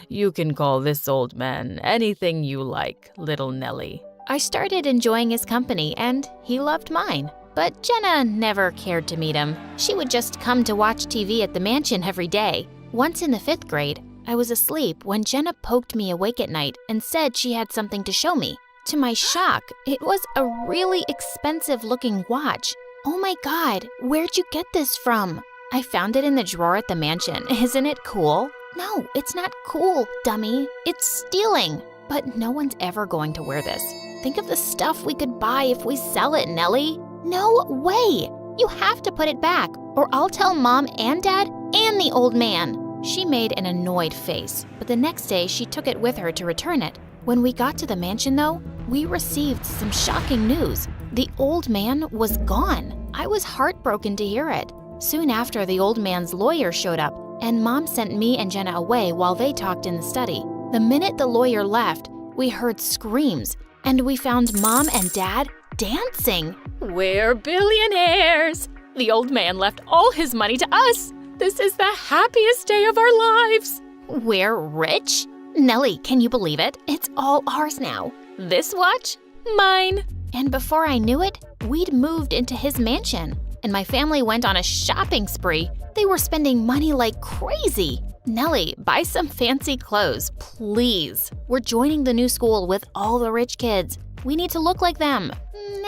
You can call this old man anything you like, little Nellie. I started enjoying his company, and he loved mine. But Jenna never cared to meet him. She would just come to watch TV at the mansion every day. Once in the 5th grade, I was asleep when Jenna poked me awake at night and said she had something to show me. To my shock, it was a really expensive-looking watch. Oh my God, where'd you get this from? I found it in the drawer at the mansion. Isn't it cool? No, it's not cool, dummy. It's stealing. But no one's ever going to wear this. Think of the stuff we could buy if we sell it, Nellie. No way! You have to put it back, or I'll tell Mom and Dad and the old man. She made an annoyed face, but the next day she took it with her to return it. When we got to the mansion though, we received some shocking news. The old man was gone. I was heartbroken to hear it. Soon after, the old man's lawyer showed up, and Mom sent me and Jenna away while they talked in the study. The minute the lawyer left, we heard screams, and we found Mom and Dad dancing. We're billionaires! The old man left all his money to us. This is the happiest day of our lives. We're rich? Nellie, can you believe it? It's all ours now. This watch? Mine. And before I knew it, we'd moved into his mansion, and my family went on a shopping spree. They were spending money like crazy. Nellie, buy some fancy clothes, please. We're joining the new school with all the rich kids. We need to look like them.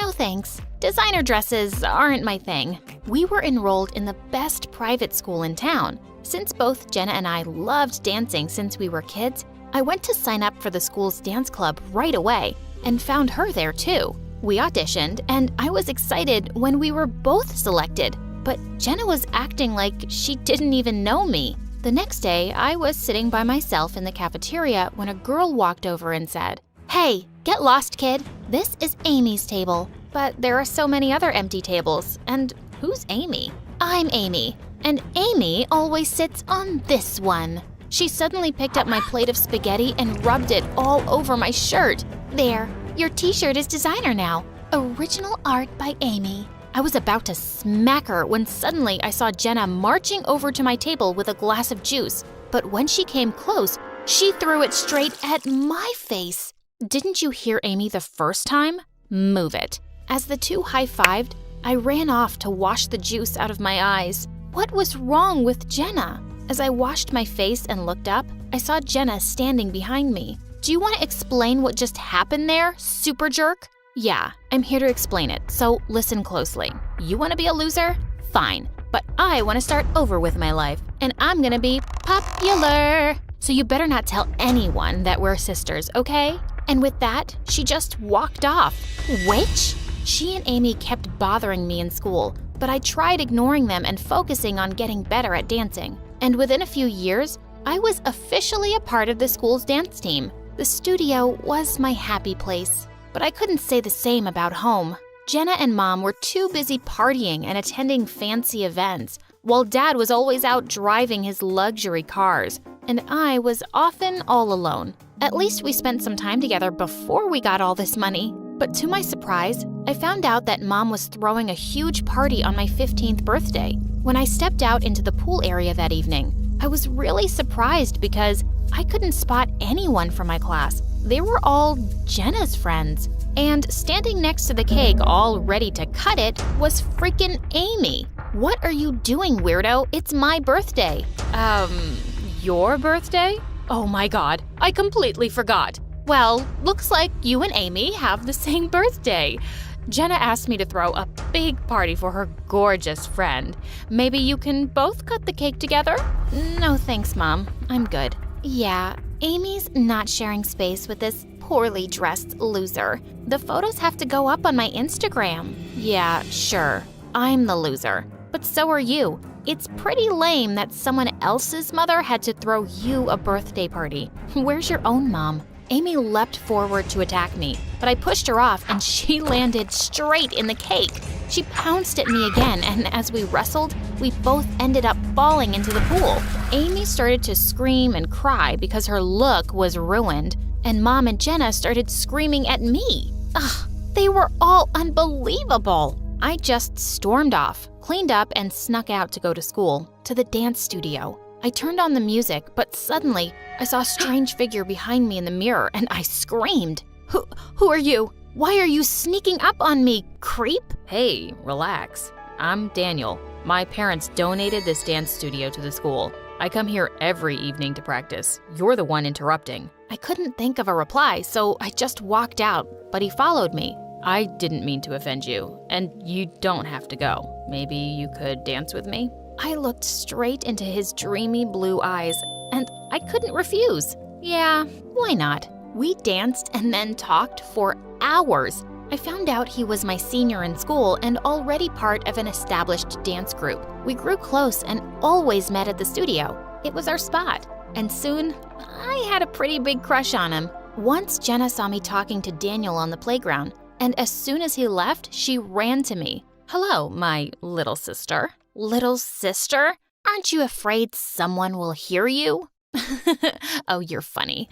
No thanks. Designer dresses aren't my thing. We were enrolled in the best private school in town. Since both Jenna and I loved dancing since we were kids, I went to sign up for the school's dance club right away and found her there too. We auditioned, and I was excited when we were both selected, but Jenna was acting like she didn't even know me. The next day, I was sitting by myself in the cafeteria when a girl walked over and said, "Hey, get lost, kid. This is Amy's table." But there are so many other empty tables, and who's Amy? I'm Amy, and Amy always sits on this one. She suddenly picked up my plate of spaghetti and rubbed it all over my shirt. There, your t-shirt is designer now. Original art by Amy. I was about to smack her when suddenly I saw Jenna marching over to my table with a glass of juice. But when she came close, she threw it straight at my face. Didn't you hear Amy the first time? Move it. As the two high-fived, I ran off to wash the juice out of my eyes. What was wrong with Jenna? As I washed my face and looked up, I saw Jenna standing behind me. Do you want to explain what just happened there, super jerk? Yeah, I'm here to explain it, so listen closely. You want to be a loser? Fine. But I want to start over with my life, and I'm gonna be popular. So you better not tell anyone that we're sisters, okay? And with that, she just walked off. Witch? She and Amy kept bothering me in school, but I tried ignoring them and focusing on getting better at dancing. And within a few years, I was officially a part of the school's dance team. The studio was my happy place, but I couldn't say the same about home. Jenna and Mom were too busy partying and attending fancy events, while Dad was always out driving his luxury cars, and I was often all alone. At least we spent some time together before we got all this money. But to my surprise, I found out that Mom was throwing a huge party on my 15th birthday. When I stepped out into the pool area that evening, I was really surprised because I couldn't spot anyone from my class. They were all Jenna's friends. And standing next to the cake, all ready to cut it, was freaking Amy. What are you doing, weirdo? It's my birthday. Your birthday? Oh my God, I completely forgot. Well, looks like you and Amy have the same birthday. Jenna asked me to throw a big party for her gorgeous friend. Maybe you can both cut the cake together? No thanks, Mom. I'm good. Yeah, Amy's not sharing space with this poorly dressed loser. The photos have to go up on my Instagram. Yeah, sure. I'm the loser. But so are you. It's pretty lame that someone else's mother had to throw you a birthday party. Where's your own mom? Amy leapt forward to attack me, but I pushed her off and she landed straight in the cake. She pounced at me again, and as we wrestled, we both ended up falling into the pool. Amy started to scream and cry because her look was ruined, and Mom and Jenna started screaming at me. Ugh, they were all unbelievable. I just stormed off, cleaned up, and snuck out to go to school, to the dance studio. I turned on the music, but suddenly I saw a strange figure behind me in the mirror, and I screamed. Who are you? Why are you sneaking up on me, creep? Hey, relax. I'm Daniel. My parents donated this dance studio to the school. I come here every evening to practice. You're the one interrupting. I couldn't think of a reply, so I just walked out, but he followed me. I didn't mean to offend you, and you don't have to go. Maybe you could dance with me? I looked straight into his dreamy blue eyes, and I couldn't refuse. Yeah, why not? We danced and then talked for hours. I found out he was my senior in school and already part of an established dance group. We grew close and always met at the studio. It was our spot. And soon, I had a pretty big crush on him. Once Jenna saw me talking to Daniel on the playground, and as soon as he left, she ran to me. Hello, my little sister. Little sister? Aren't you afraid someone will hear you? Oh, you're funny.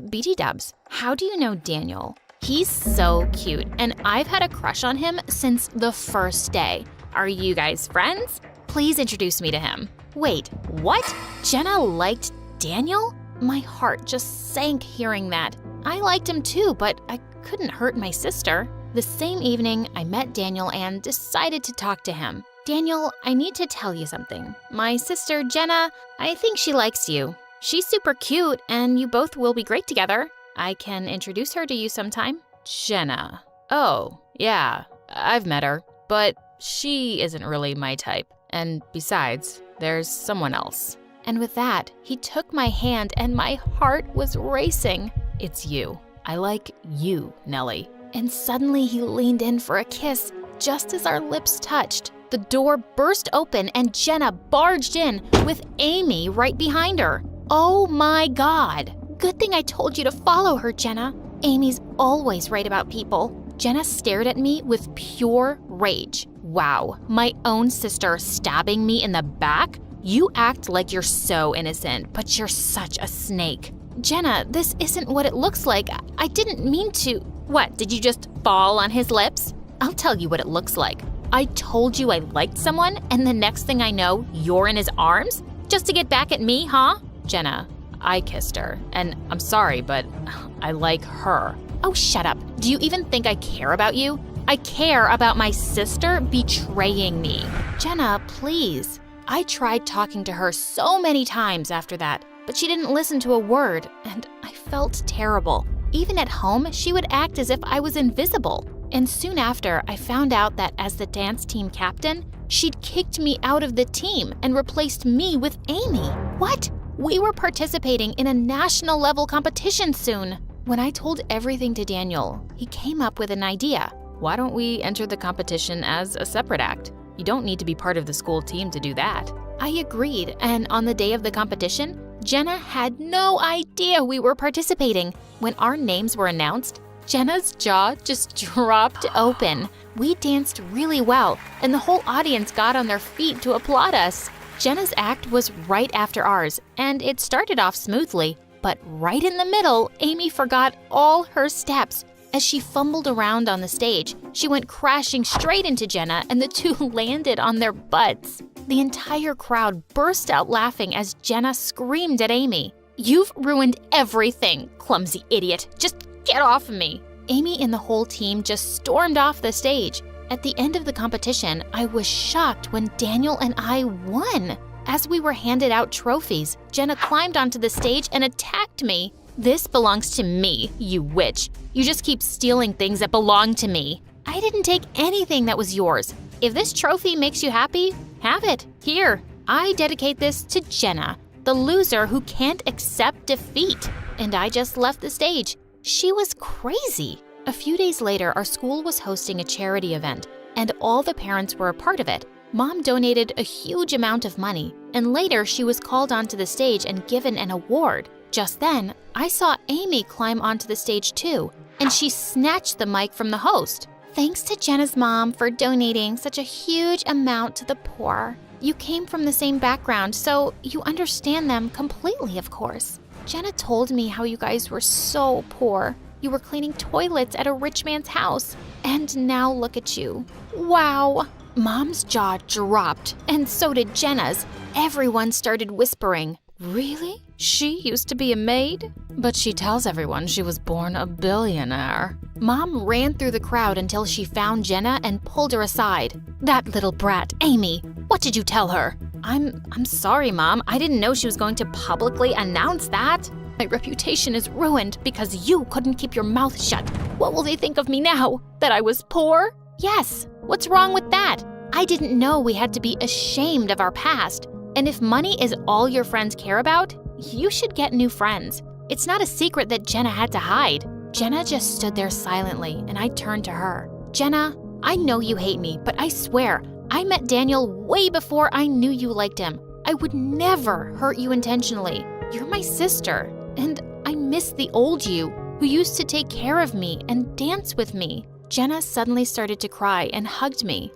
BT Dubs, how do you know Daniel? He's so cute, and I've had a crush on him since the first day. Are you guys friends? Please introduce me to him. Wait, what? Jenna liked Daniel? My heart just sank hearing that. I liked him too, but I couldn't hurt my sister. The same evening, I met Daniel and decided to talk to him. Daniel, I need to tell you something. My sister, Jenna, I think she likes you. She's super cute, and you both will be great together. I can introduce her to you sometime. Jenna. Oh, yeah, I've met her, but she isn't really my type. And besides, there's someone else. And with that, he took my hand and my heart was racing. It's you. I like you, Nellie. And suddenly he leaned in for a kiss. Just as our lips touched, the door burst open and Jenna barged in with Amy right behind her. Oh my God. Good thing I told you to follow her, Jenna. Amy's always right about people. Jenna stared at me with pure rage. Wow, my own sister stabbing me in the back? You act like you're so innocent, but you're such a snake. Jenna, this isn't what it looks like. I didn't mean to. What, did you just fall on his lips? I'll tell you what it looks like. I told you I liked someone, and the next thing I know, you're in his arms? Just to get back at me, huh? Jenna, I kissed her, and I'm sorry, but I like her. Oh, shut up. Do you even think I care about you? I care about my sister betraying me. Jenna, please. I tried talking to her so many times after that, but she didn't listen to a word, and I felt terrible. Even at home, she would act as if I was invisible. And soon after, I found out that as the dance team captain, she'd kicked me out of the team and replaced me with Amy. What? We were participating in a national level competition soon. When I told everything to Daniel, he came up with an idea. Why don't we enter the competition as a separate act? You don't need to be part of the school team to do that. I agreed, and on the day of the competition, Jenna had no idea we were participating. When our names were announced, Jenna's jaw just dropped open. We danced really well, and the whole audience got on their feet to applaud us. Jenna's act was right after ours, and it started off smoothly. But right in the middle, Amy forgot all her steps. As she fumbled around on the stage, she went crashing straight into Jenna, and the two landed on their butts. The entire crowd burst out laughing as Jenna screamed at Amy. "You've ruined everything, clumsy idiot. Just get off of me." Amy and the whole team just stormed off the stage. At the end of the competition, I was shocked when Daniel and I won. As we were handed out trophies, Jenna climbed onto the stage and attacked me. This belongs to me, you witch. You just keep stealing things that belong to me. I didn't take anything that was yours. If this trophy makes you happy, have it. Here, I dedicate this to Jenna, the loser who can't accept defeat. And I just left the stage. She was crazy. A few days later, our school was hosting a charity event, and all the parents were a part of it. Mom donated a huge amount of money, and later she was called onto the stage and given an award. Just then, I saw Amy climb onto the stage too, and she snatched the mic from the host. Thanks to Jenna's mom for donating such a huge amount to the poor. You came from the same background, so you understand them completely, of course. Jenna told me how you guys were so poor. You were cleaning toilets at a rich man's house. And now look at you. Wow. Mom's jaw dropped, and so did Jenna's. Everyone started whispering, "Really? She used to be a maid?" But she tells everyone she was born a billionaire. Mom ran through the crowd until she found Jenna and pulled her aside. That little brat, Amy, what did you tell her? I'm sorry, Mom. I didn't know she was going to publicly announce that. My reputation is ruined because you couldn't keep your mouth shut. What will they think of me now? That I was poor? Yes. What's wrong with that? I didn't know we had to be ashamed of our past. And if money is all your friends care about, you should get new friends. It's not a secret that Jenna had to hide. Jenna just stood there silently, and I turned to her. Jenna, I know you hate me, but I swear, I met Daniel way before I knew you liked him. I would never hurt you intentionally. You're my sister, and I miss the old you who used to take care of me and dance with me. Jenna suddenly started to cry and hugged me.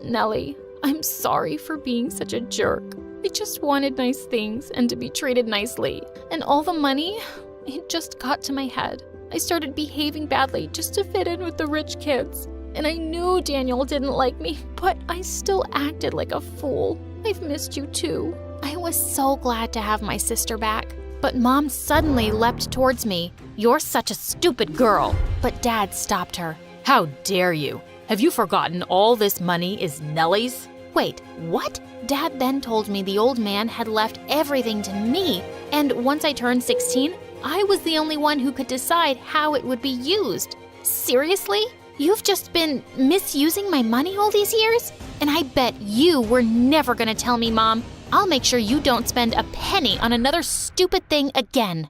Nellie, I'm sorry for being such a jerk. I just wanted nice things and to be treated nicely. And all the money, it just got to my head. I started behaving badly just to fit in with the rich kids. And I knew Daniel didn't like me, but I still acted like a fool. I've missed you too. I was so glad to have my sister back. But Mom suddenly leapt towards me. You're such a stupid girl. But Dad stopped her. How dare you? Have you forgotten all this money is Nellie's? Wait, what? Dad then told me the old man had left everything to me, and once I turned 16, I was the only one who could decide how it would be used. Seriously? You've just been misusing my money all these years? And I bet you were never gonna tell me, Mom. I'll make sure you don't spend a penny on another stupid thing again.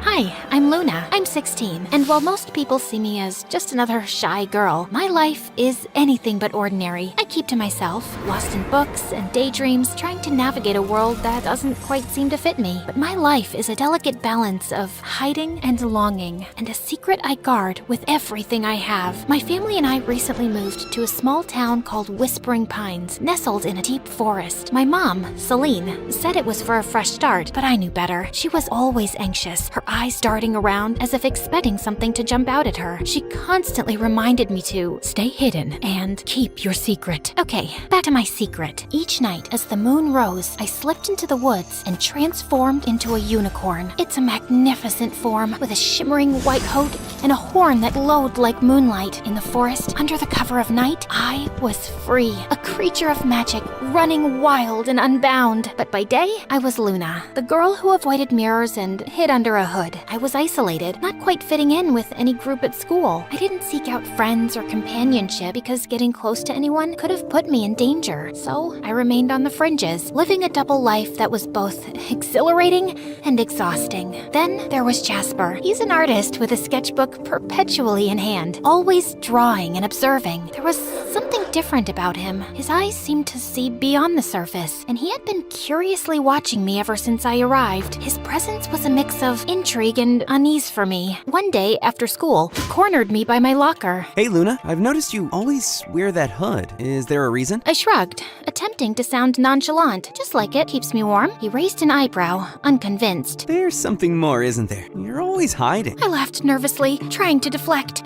Hi, I'm Luna. I'm 16, and while most people see me as just another shy girl, my life is anything but ordinary. I keep to myself, lost in books and daydreams, trying to navigate a world that doesn't quite seem to fit me. But my life is a delicate balance of hiding and longing, and a secret I guard with everything I have. My family and I recently moved to a small town called Whispering Pines, nestled in a deep forest. My mom, Celine, said it was for a fresh start, but I knew better. She was always anxious, her eyes darting around as if expecting something to jump out at her. She constantly reminded me to stay hidden and keep your secret. Okay, back to my secret. Each night as the moon rose, I slipped into the woods and transformed into a unicorn. It's a magnificent form with a shimmering white coat and a horn that glowed like moonlight. In the forest, under the cover of night, I was free, a creature of magic, running wild and unbound. But by day, I was Luna, the girl who avoided mirrors and hid under a hood. I was isolated, not quite fitting in with any group at school. I didn't seek out friends or companionship because getting close to anyone could have put me in danger. So I remained on the fringes, living a double life that was both exhilarating and exhausting. Then there was Jasper. He's an artist with a sketchbook perpetually in hand, always drawing and observing. There was something different about him. His eyes seemed to see beyond the surface, and he had been curiously watching me ever since I arrived. His presence was a mix of intrigue and unease for me. One day, after school, he cornered me by my locker. Hey Luna, I've noticed you always wear that hood. Is there a reason? I shrugged, attempting to sound nonchalant. Just like it, keeps me warm. He raised an eyebrow, unconvinced. There's something more, isn't there? You're always hiding. I laughed nervously, trying to deflect.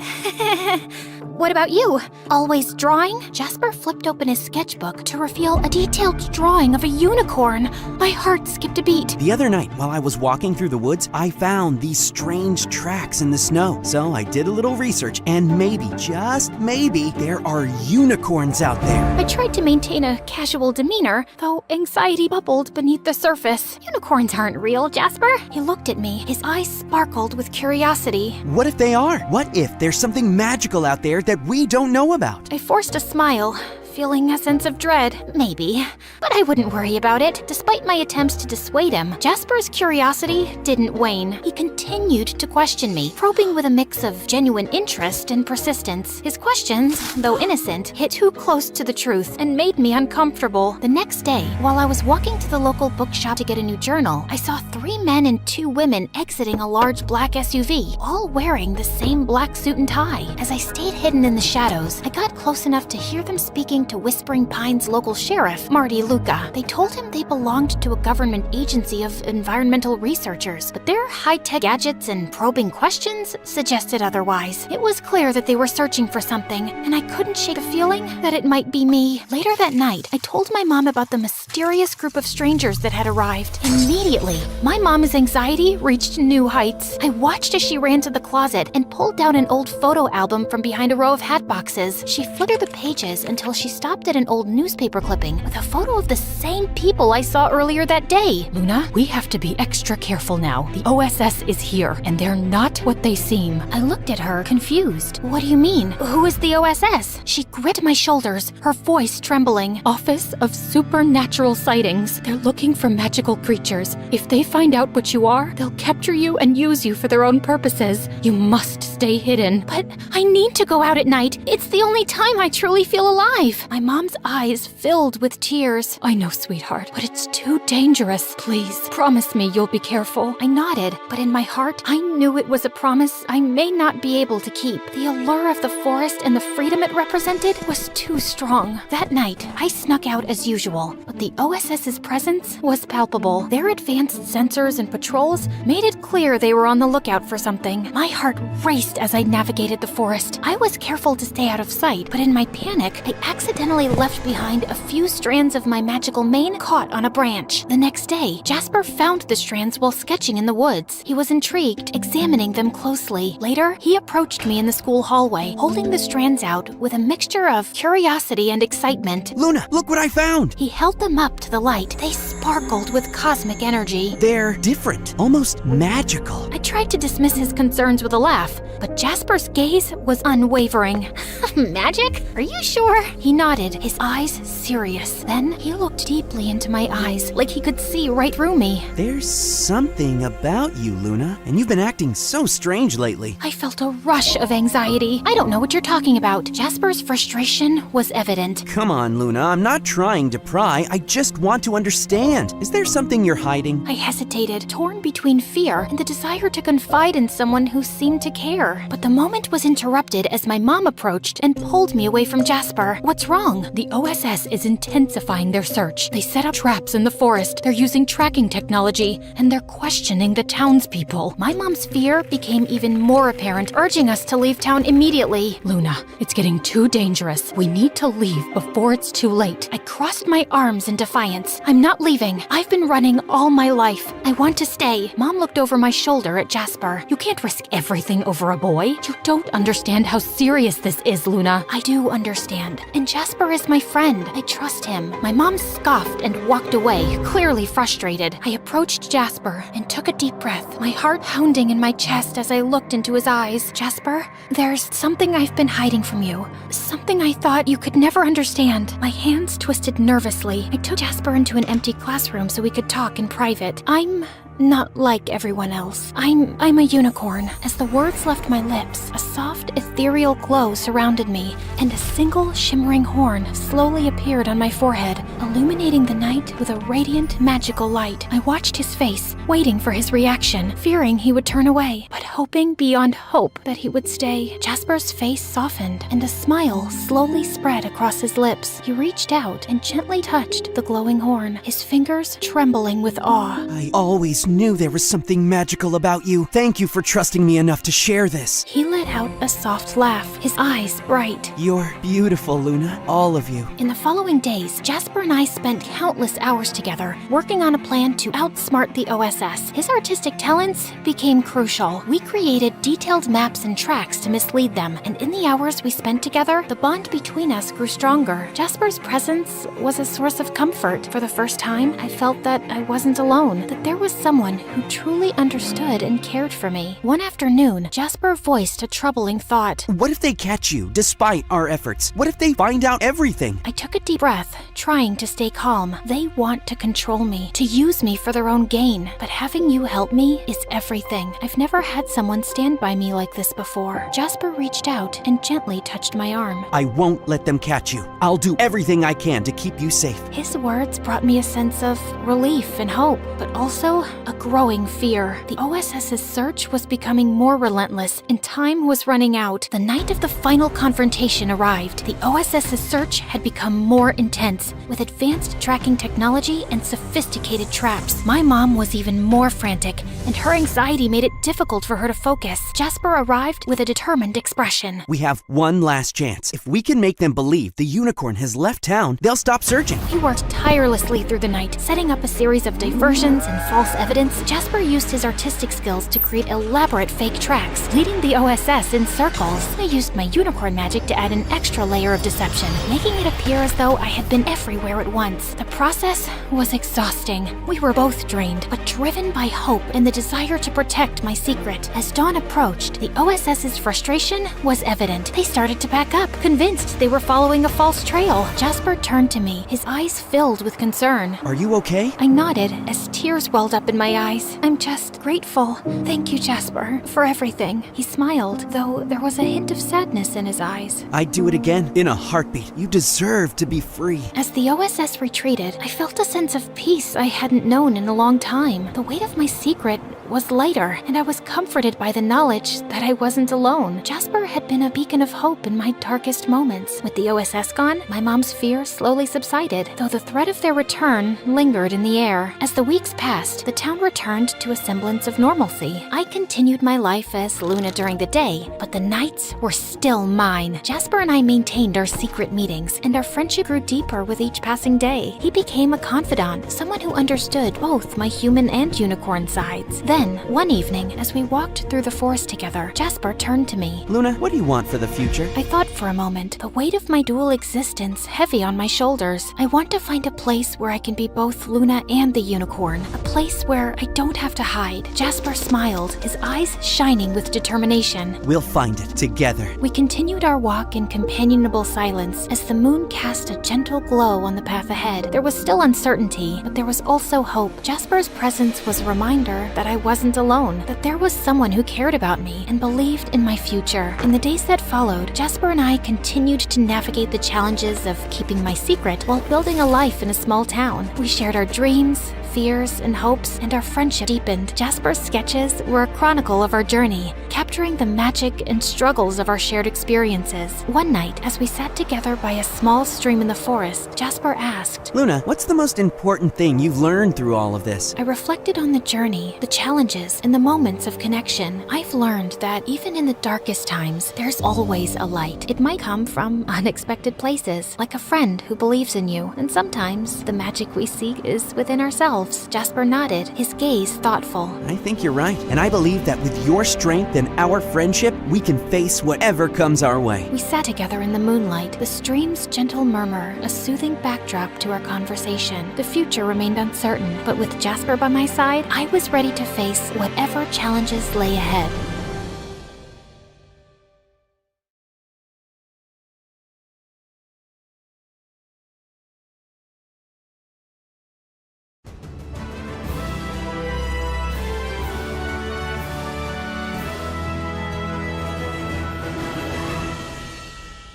What about you? Always drawing? Jasper flipped open his sketchbook to reveal a detailed drawing of a unicorn. My heart skipped a beat. The other night, while I was walking through the woods, I found found these strange tracks in the snow. So I did a little research, and maybe, just maybe, there are unicorns out there. I tried to maintain a casual demeanor, though anxiety bubbled beneath the surface. Unicorns aren't real, Jasper. He looked at me, his eyes sparkled with curiosity. What if they are? What if there's something magical out there that we don't know about? I forced a smile, feeling a sense of dread. Maybe. But I wouldn't worry about it. Despite my attempts to dissuade him, Jasper's curiosity didn't wane. He continued to question me, probing with a mix of genuine interest and persistence. His questions, though innocent, hit too close to the truth and made me uncomfortable. The next day, while I was walking to the local bookshop to get a new journal, I saw 3 men and 2 women exiting a large black SUV, all wearing the same black suit and tie. As I stayed hidden in the shadows, I got close enough to hear them speaking to Whispering Pines local sheriff, Marty Luca. They told him they belonged to a government agency of environmental researchers, but their high-tech gadgets and probing questions suggested otherwise. It was clear that they were searching for something, and I couldn't shake a feeling that it might be me. Later that night, I told my mom about the mysterious group of strangers that had arrived. Immediately, my mom's anxiety reached new heights. I watched as she ran to the closet and pulled down an old photo album from behind a row of hat boxes. She fluttered the pages until she stopped at an old newspaper clipping with a photo of the same people I saw earlier that day. Luna, we have to be extra careful now. The OSS is here, and they're not what they seem. I looked at her, confused. What do you mean? Who is the OSS? She gripped my shoulders, her voice trembling. Office of Supernatural Sightings. They're looking for magical creatures. If they find out what you are, they'll capture you and use you for their own purposes. You must stay hidden. But I need to go out at night. It's the only time I truly feel alive. My mom's eyes filled with tears. I know, sweetheart, but it's too dangerous. Please, promise me you'll be careful. I nodded, but in my heart, I knew it was a promise I may not be able to keep. The allure of the forest and the freedom it represented was too strong. That night, I snuck out as usual, but the OSS's presence was palpable. Their advanced sensors and patrols made it clear they were on the lookout for something. My heart raced as I navigated the forest. I was careful to stay out of sight, but in my panic, I accidentally left behind a few strands of my magical mane caught on a branch. The next day, Jasper found the strands while sketching in the woods. He was intrigued, examining them closely. Later, he approached me in the school hallway, holding the strands out with a mixture of curiosity and excitement. Luna, look what I found! He held them up to the light. They sparkled with cosmic energy. They're different, almost magical. I tried to dismiss his concerns with a laugh, but Jasper's gaze was unwavering. Magic? Are you sure? He nodded, his eyes serious. Then he looked deeply into my eyes, like he could see right through me. There's something about you, Luna, and you've been acting so strange lately. I felt a rush of anxiety. I don't know what you're talking about. Jasper's frustration was evident. Come on, Luna, I'm not trying to pry. I just want to understand. Is there something you're hiding? I hesitated, torn between fear and the desire to confide in someone who seemed to care. But the moment was interrupted as my mom approached and pulled me away from Jasper. What's wrong? The OSS is intensifying their search. They set up traps in the forest. They're using tracking technology, and they're questioning the townspeople. My mom's fear became even more apparent, urging us to leave town immediately. Luna, it's getting too dangerous. We need to leave before it's too late. I crossed my arms in defiance. I'm not leaving. I've been running all my life. I want to stay. Mom looked over my shoulder at Jasper. You can't risk everything over a boy. You don't understand how serious this is, Luna. I do understand. And Jasper is my friend. I trust him. My mom scoffed and walked away, clearly frustrated. I approached Jasper and took a deep breath, my heart pounding in my chest as I looked into his eyes. Jasper, there's something I've been hiding from you. Something I thought you could never understand. My hands twisted nervously. I took Jasper into an empty classroom so we could talk in private. I'm not like everyone else. I'm a unicorn. As the words left my lips, a soft, ethereal glow surrounded me, and a single shimmering horn slowly appeared on my forehead, illuminating the night with a radiant, magical light. I watched his face, waiting for his reaction, fearing he would turn away, but hoping beyond hope that he would stay. Jasper's face softened, and a smile slowly spread across his lips. He reached out and gently touched the glowing horn, his fingers trembling with awe. I always just knew there was something magical about you. Thank you for trusting me enough to share this. He let out a soft laugh, his eyes bright. You're beautiful, Luna. All of you. In the following days, Jasper and I spent countless hours together, working on a plan to outsmart the OSS. His artistic talents became crucial. We created detailed maps and tracks to mislead them, and in the hours we spent together, the bond between us grew stronger. Jasper's presence was a source of comfort. For the first time, I felt that I wasn't alone, that there was someone who truly understood and cared for me. One afternoon, Jasper voiced a troubling thought. What if they catch you, despite our efforts? What if they find out everything? I took a deep breath, trying to stay calm. They want to control me, to use me for their own gain. But having you help me is everything. I've never had someone stand by me like this before. Jasper reached out and gently touched my arm. I won't let them catch you. I'll do everything I can to keep you safe. His words brought me a sense of relief and hope, but also a growing fear. The OSS's search was becoming more relentless, and time was running out. The night of the final confrontation arrived. The OSS's search had become more intense, with advanced tracking technology and sophisticated traps. My mom was even more frantic, and her anxiety made it difficult for her to focus. Jasper arrived with a determined expression. We have one last chance. If we can make them believe the unicorn has left town, they'll stop searching. He worked tirelessly through the night, setting up a series of diversions and false evidence. Jasper used his artistic skills to create elaborate fake tracks, leading the OSS in circles. I used my unicorn magic to add an extra layer of deception, making it appear as though I had been everywhere at once. The process was exhausting. We were both drained, but driven by hope and the desire to protect my secret. As dawn approached, the OSS's frustration was evident. They started to back up, convinced they were following a false trail. Jasper turned to me, his eyes filled with concern. Are you okay? I nodded as tears welled up in my eyes. I'm just grateful. Thank you, Jasper, for everything. He smiled, though there was a hint of sadness in his eyes. I'd do it again, in a heartbeat. You deserve to be free. As the OSS retreated, I felt a sense of peace I hadn't known in a long time. The weight of my secret was lighter, and I was comforted by the knowledge that I wasn't alone. Jasper had been a beacon of hope in my darkest moments. With the OSS gone, my mom's fear slowly subsided, though the threat of their return lingered in the air. As the weeks passed, the town returned to a semblance of normalcy. I continued my life as Luna during the day, but the nights were still mine. Jasper and I maintained our secret meetings, and our friendship grew deeper with each passing day. He became a confidant, someone who understood both my human and unicorn sides. Then, one evening, as we walked through the forest together, Jasper turned to me. Luna, what do you want for the future? I thought for a moment, the weight of my dual existence heavy on my shoulders. I want to find a place where I can be both Luna and the unicorn, a place where I don't have to hide. Jasper smiled, his eyes shining with determination. We'll find it together. We continued our walk in companionable silence as the moon cast a gentle glow on the path ahead. There was still uncertainty, but there was also hope. Jasper's presence was a reminder that I wasn't alone, that there was someone who cared about me and believed in my future. In the days that followed, Jasper and I continued to navigate the challenges of keeping my secret while building a life in a small town. We shared our dreams, fears, and hopes, and our friendship deepened. Jasper's sketches were a chronicle of our journey, capturing the magic and struggles of our shared experiences. One night, as we sat together by a small stream in the forest, Jasper asked, Luna, what's the most important thing you've learned through all of this? I reflected on the journey, the challenges, and the moments of connection. I've learned that even in the darkest times, there's always a light. It might come from unexpected places, like a friend who believes in you, and sometimes the magic we seek is within ourselves. Jasper nodded, his gaze thoughtful. I think you're right, and I believe that with your strength and our friendship, we can face whatever comes our way. We sat together in the moonlight, the stream's gentle murmur, a soothing backdrop to our conversation. The future remained uncertain, but with Jasper by my side, I was ready to face whatever challenges lay ahead.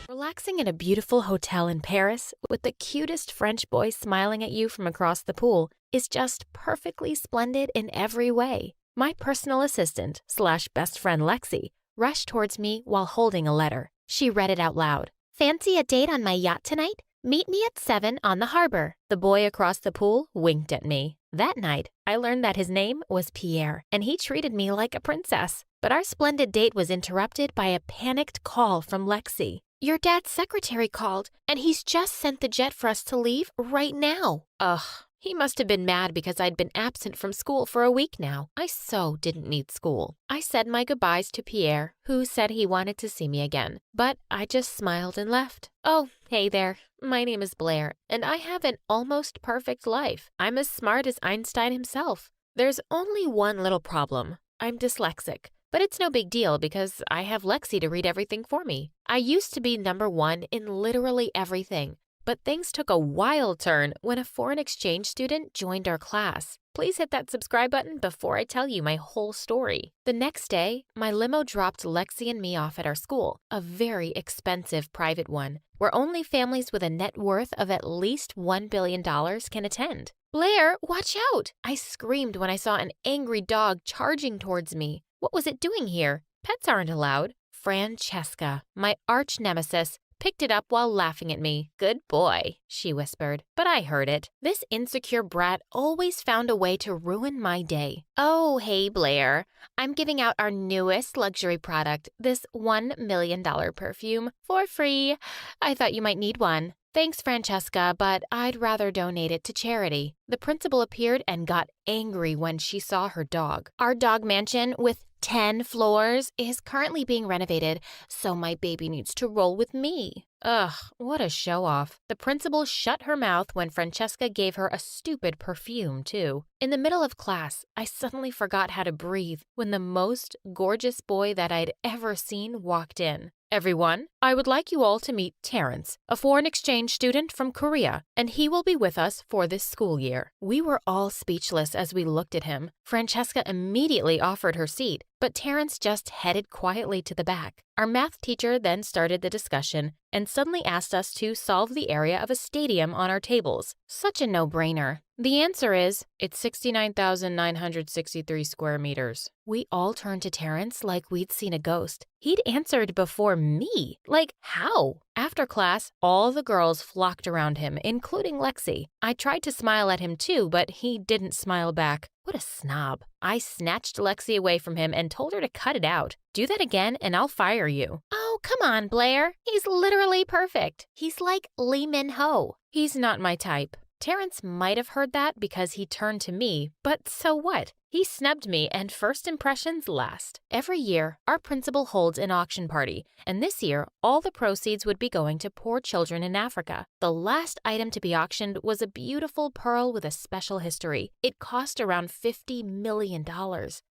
Relaxing at a beautiful hotel in Paris with the cutest French boy smiling at you from across the pool is just perfectly splendid in every way. My personal assistant / best friend Lexi rushed towards me while holding a letter. She read it out loud. Fancy a date on my yacht tonight? Meet me at 7 on the harbor. The boy across the pool winked at me. That night, I learned that his name was Pierre, and he treated me like a princess. But our splendid date was interrupted by a panicked call from Lexi. Your dad's secretary called, and he's just sent the jet for us to leave right now. Ugh. He must have been mad because I'd been absent from school for a week now. I so didn't need school. I said my goodbyes to Pierre, who said he wanted to see me again, but I just smiled and left. Oh, hey there. My name is Blair, and I have an almost perfect life. I'm as smart as Einstein himself. There's only one little problem. I'm dyslexic. But it's no big deal because I have Lexi to read everything for me. I used to be #1 in literally everything. But things took a wild turn when a foreign exchange student joined our class. Please hit that subscribe button before I tell you my whole story. The next day, my limo dropped Lexi and me off at our school, a very expensive private one, where only families with a net worth of at least $1 billion can attend. Blair, watch out! I screamed when I saw an angry dog charging towards me. What was it doing here? Pets aren't allowed. Francesca, my arch nemesis, picked it up while laughing at me. Good boy, she whispered, but I heard it. This insecure brat always found a way to ruin my day. Oh, hey, Blair. I'm giving out our newest luxury product, this $1 million perfume, for free. I thought you might need one. Thanks, Francesca, but I'd rather donate it to charity. The principal appeared and got angry when she saw her dog. Our dog mansion with 10 floors is currently being renovated, so my baby needs to roll with me. Ugh, what a show-off. The principal shut her mouth when Francesca gave her a stupid perfume, too. In the middle of class, I suddenly forgot how to breathe when the most gorgeous boy that I'd ever seen walked in. Everyone, I would like you all to meet Terrence, a foreign exchange student from Korea, and he will be with us for this school year. We were all speechless as we looked at him. Francesca immediately offered her seat, but Terrence just headed quietly to the back. Our math teacher then started the discussion and suddenly asked us to solve the area of a stadium on our tables. Such a no-brainer. The answer is, it's 69,963 square meters. We all turned to Terrence like we'd seen a ghost. He'd answered before me. Like, how? After class, all the girls flocked around him, including Lexi. I tried to smile at him too, but he didn't smile back. What a snob. I snatched Lexi away from him and told her to cut it out. Do that again and I'll fire you. Oh, come on, Blair. He's literally perfect. He's like Lee Min-ho. He's not my type. Terrence might have heard that because he turned to me, but so what? He snubbed me and first impressions last. Every year, our principal holds an auction party, and this year, all the proceeds would be going to poor children in Africa. The last item to be auctioned was a beautiful pearl with a special history. It cost around $50 million.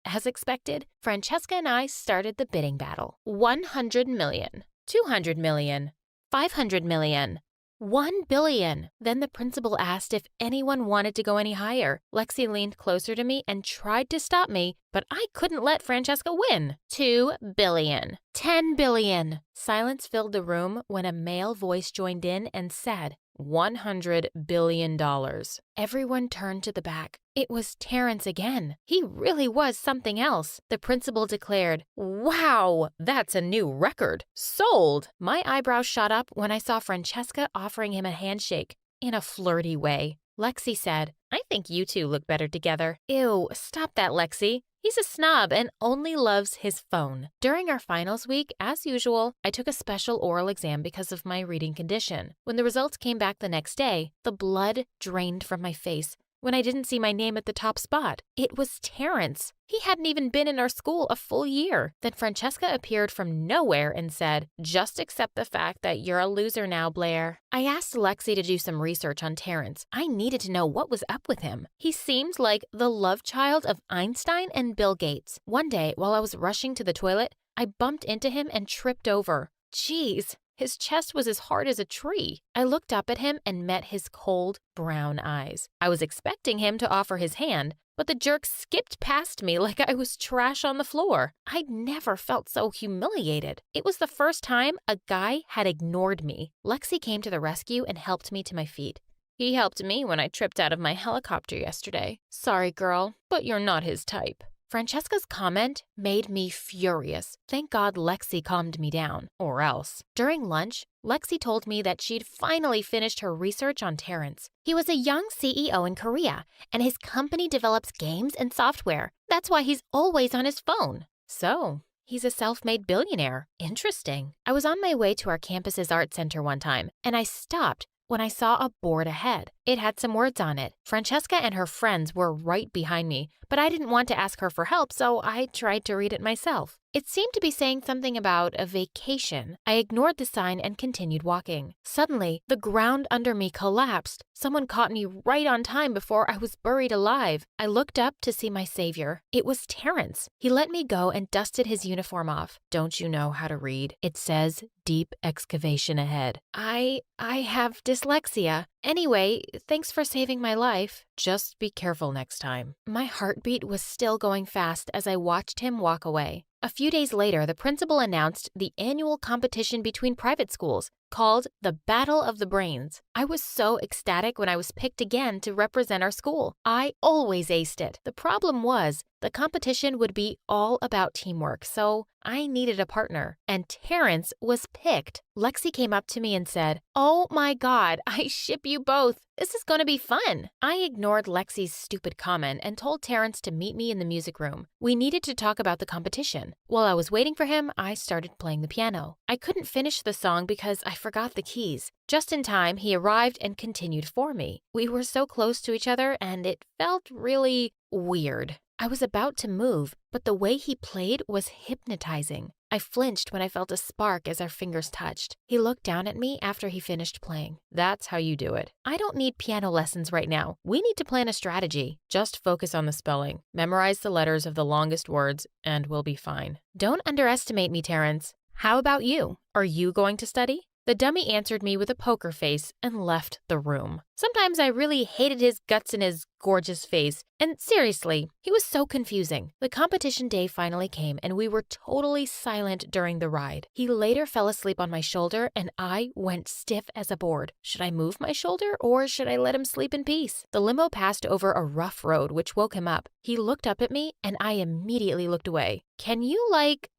As expected, Francesca and I started the bidding battle. 100 million, 200 million, 500 million. 1 billion. Then the principal asked if anyone wanted to go any higher. Lexi leaned closer to me and tried to stop me, but I couldn't let Francesca win. 2 billion. 10 billion. Silence filled the room when a male voice joined in and said, $100 billion. Everyone turned to the back. It was Terrence again. He really was something else. The principal declared, "Wow, that's a new record. Sold." My eyebrows shot up when I saw Francesca offering him a handshake in a flirty way. Lexi said, "I think you two look better together." Ew, stop that, Lexi. He's a snob and only loves his phone. During our finals week, as usual, I took a special oral exam because of my reading condition. When the results came back the next day, the blood drained from my face when I didn't see my name at the top spot. It was Terrence. He hadn't even been in our school a full year. Then Francesca appeared from nowhere and said, "Just accept the fact that you're a loser now, Blair." I asked Lexi to do some research on Terrence. I needed to know what was up with him. He seemed like the love child of Einstein and Bill Gates. One day, while I was rushing to the toilet, I bumped into him and tripped over. Jeez. His chest was as hard as a tree. I looked up at him and met his cold, brown eyes. I was expecting him to offer his hand, but the jerk skipped past me like I was trash on the floor. I'd never felt so humiliated. It was the first time a guy had ignored me. Lexi came to the rescue and helped me to my feet. He helped me when I tripped out of my helicopter yesterday. Sorry, girl, but you're not his type. Francesca's comment made me furious. Thank God Lexi calmed me down, or else. During lunch, Lexi told me that she'd finally finished her research on Terrence. He was a young CEO in Korea, and his company develops games and software. That's why he's always on his phone. So, he's a self-made billionaire. Interesting. I was on my way to our campus's art center one time, and I stopped when I saw a board ahead. It had some words on it. Francesca and her friends were right behind me, but I didn't want to ask her for help, so I tried to read it myself. It seemed to be saying something about a vacation. I ignored the sign and continued walking. Suddenly, the ground under me collapsed. Someone caught me right on time before I was buried alive. I looked up to see my savior. It was Terrence. He let me go and dusted his uniform off. Don't you know how to read? It says deep excavation ahead. I have dyslexia. Anyway, thanks for saving my life. Just be careful next time. My heartbeat was still going fast as I watched him walk away. A few days later, the principal announced the annual competition between private schools called the Battle of the Brains. I was so ecstatic when I was picked again to represent our school. I always aced it. The problem was the competition would be all about teamwork, so I needed a partner. And Terrence was picked. Lexi came up to me and said, "Oh my God, I ship you both. This is going to be fun." I ignored Lexi's stupid comment and told Terrence to meet me in the music room. We needed to talk about the competition. While I was waiting for him, I started playing the piano. I couldn't finish the song because I forgot the keys. Just in time, he arrived and continued for me. We were so close to each other and it felt really weird. I was about to move, but the way he played was hypnotizing. I flinched when I felt a spark as our fingers touched. He looked down at me after he finished playing. "That's how you do it. I don't need piano lessons right now. We need to plan a strategy. Just focus on the spelling. Memorize the letters of the longest words, and we'll be fine. Don't underestimate me, Terrence. How about you? Are you going to study?" The dummy answered me with a poker face and left the room. Sometimes I really hated his guts and his gorgeous face. And seriously, he was so confusing. The competition day finally came and we were totally silent during the ride. He later fell asleep on my shoulder and I went stiff as a board. Should I move my shoulder or should I let him sleep in peace? The limo passed over a rough road which woke him up. He looked up at me and I immediately looked away. "Can you,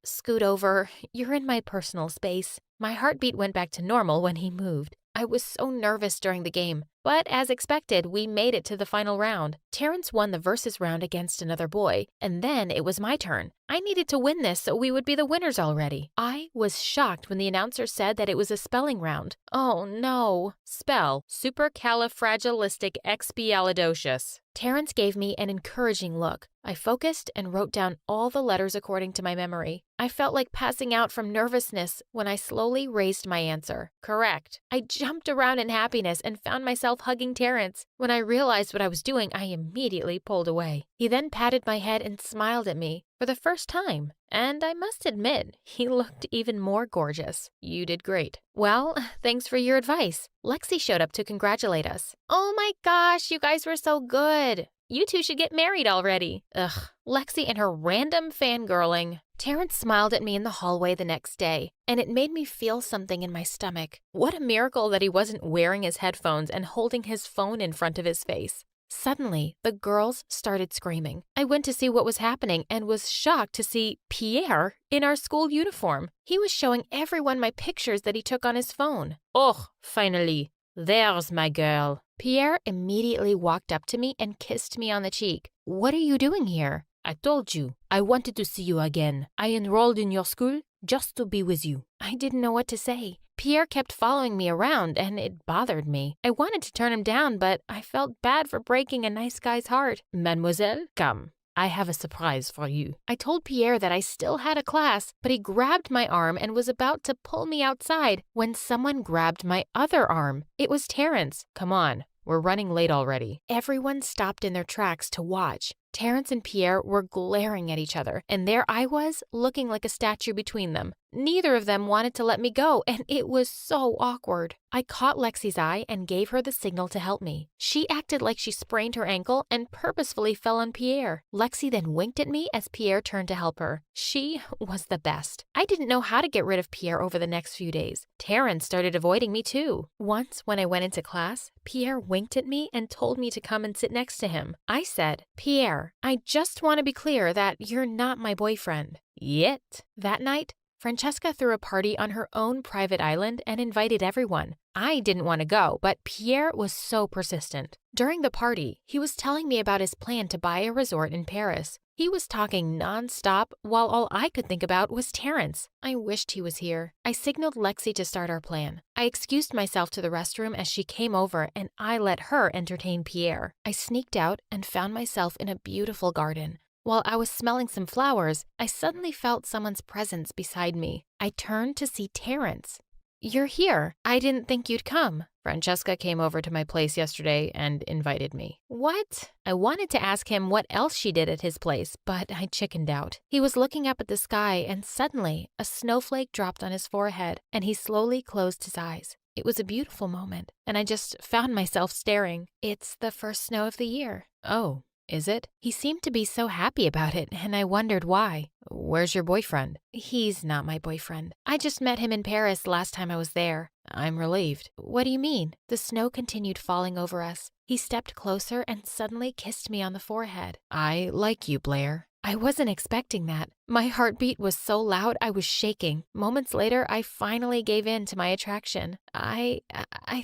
scoot over? You're in my personal space." My heartbeat went back to normal when he moved. I was so nervous during the game, but as expected, we made it to the final round. Terrence won the versus round against another boy, and then it was my turn. I needed to win this so we would be the winners already. I was shocked when the announcer said that it was a spelling round. Oh no. Spell supercalifragilisticexpialidocious. Terrence gave me an encouraging look. I focused and wrote down all the letters according to my memory. I felt like passing out from nervousness when I slowly raised my answer. Correct. I jumped around in happiness and found myself hugging Terrence. When I realized what I was doing, I immediately pulled away. He then patted my head and smiled at me for the first time. And I must admit, he looked even more gorgeous. You did great. Well, thanks for your advice. Lexi showed up to congratulate us. Oh my gosh, you guys were so good. You two should get married already. Ugh, Lexi and her random fangirling. Terrence smiled at me in the hallway the next day, and it made me feel something in my stomach. What a miracle that he wasn't wearing his headphones and holding his phone in front of his face. Suddenly, the girls started screaming. I went to see what was happening and was shocked to see Pierre in our school uniform. He was showing everyone my pictures that he took on his phone. Oh, finally. There's my girl. Pierre immediately walked up to me and kissed me on the cheek. What are you doing here? I told you. I wanted to see you again. I enrolled in your school just to be with you. I didn't know what to say. Pierre kept following me around and it bothered me. I wanted to turn him down, but I felt bad for breaking a nice guy's heart. Mademoiselle, come. I have a surprise for you. I told Pierre that I still had a class, but he grabbed my arm and was about to pull me outside when someone grabbed my other arm. It was Terrence. Come on, we're running late already. Everyone stopped in their tracks to watch. Terrence and Pierre were glaring at each other, and there I was, looking like a statue between them. Neither of them wanted to let me go, and it was so awkward. I caught Lexi's eye and gave her the signal to help me. She acted like she sprained her ankle and purposefully fell on Pierre. Lexi then winked at me as Pierre turned to help her. She was the best. I didn't know how to get rid of Pierre over the next few days. Terrence started avoiding me too. Once, when I went into class, Pierre winked at me and told me to come and sit next to him. I said, "Pierre, I just want to be clear that you're not my boyfriend. Yet." That night, Francesca threw a party on her own private island and invited everyone. I didn't want to go, but Pierre was so persistent. During the party, he was telling me about his plan to buy a resort in Paris. He was talking nonstop while all I could think about was Terrence. I wished he was here. I signaled Lexi to start our plan. I excused myself to the restroom as she came over and I let her entertain Pierre. I sneaked out and found myself in a beautiful garden. While I was smelling some flowers, I suddenly felt someone's presence beside me. I turned to see Terrence. "You're here. I didn't think you'd come." Francesca came over to my place yesterday and invited me. What? I wanted to ask him what else she did at his place, but I chickened out. He was looking up at the sky and suddenly a snowflake dropped on his forehead and he slowly closed his eyes. It was a beautiful moment, and I just found myself staring. It's the first snow of the year. Oh. Is it? He seemed to be so happy about it, and I wondered why. Where's your boyfriend? He's not my boyfriend. I just met him in Paris last time I was there. I'm relieved. What do you mean? The snow continued falling over us. He stepped closer and suddenly kissed me on the forehead. I like you, Blair. I wasn't expecting that. My heartbeat was so loud I was shaking. Moments later, I finally gave in to my attraction. I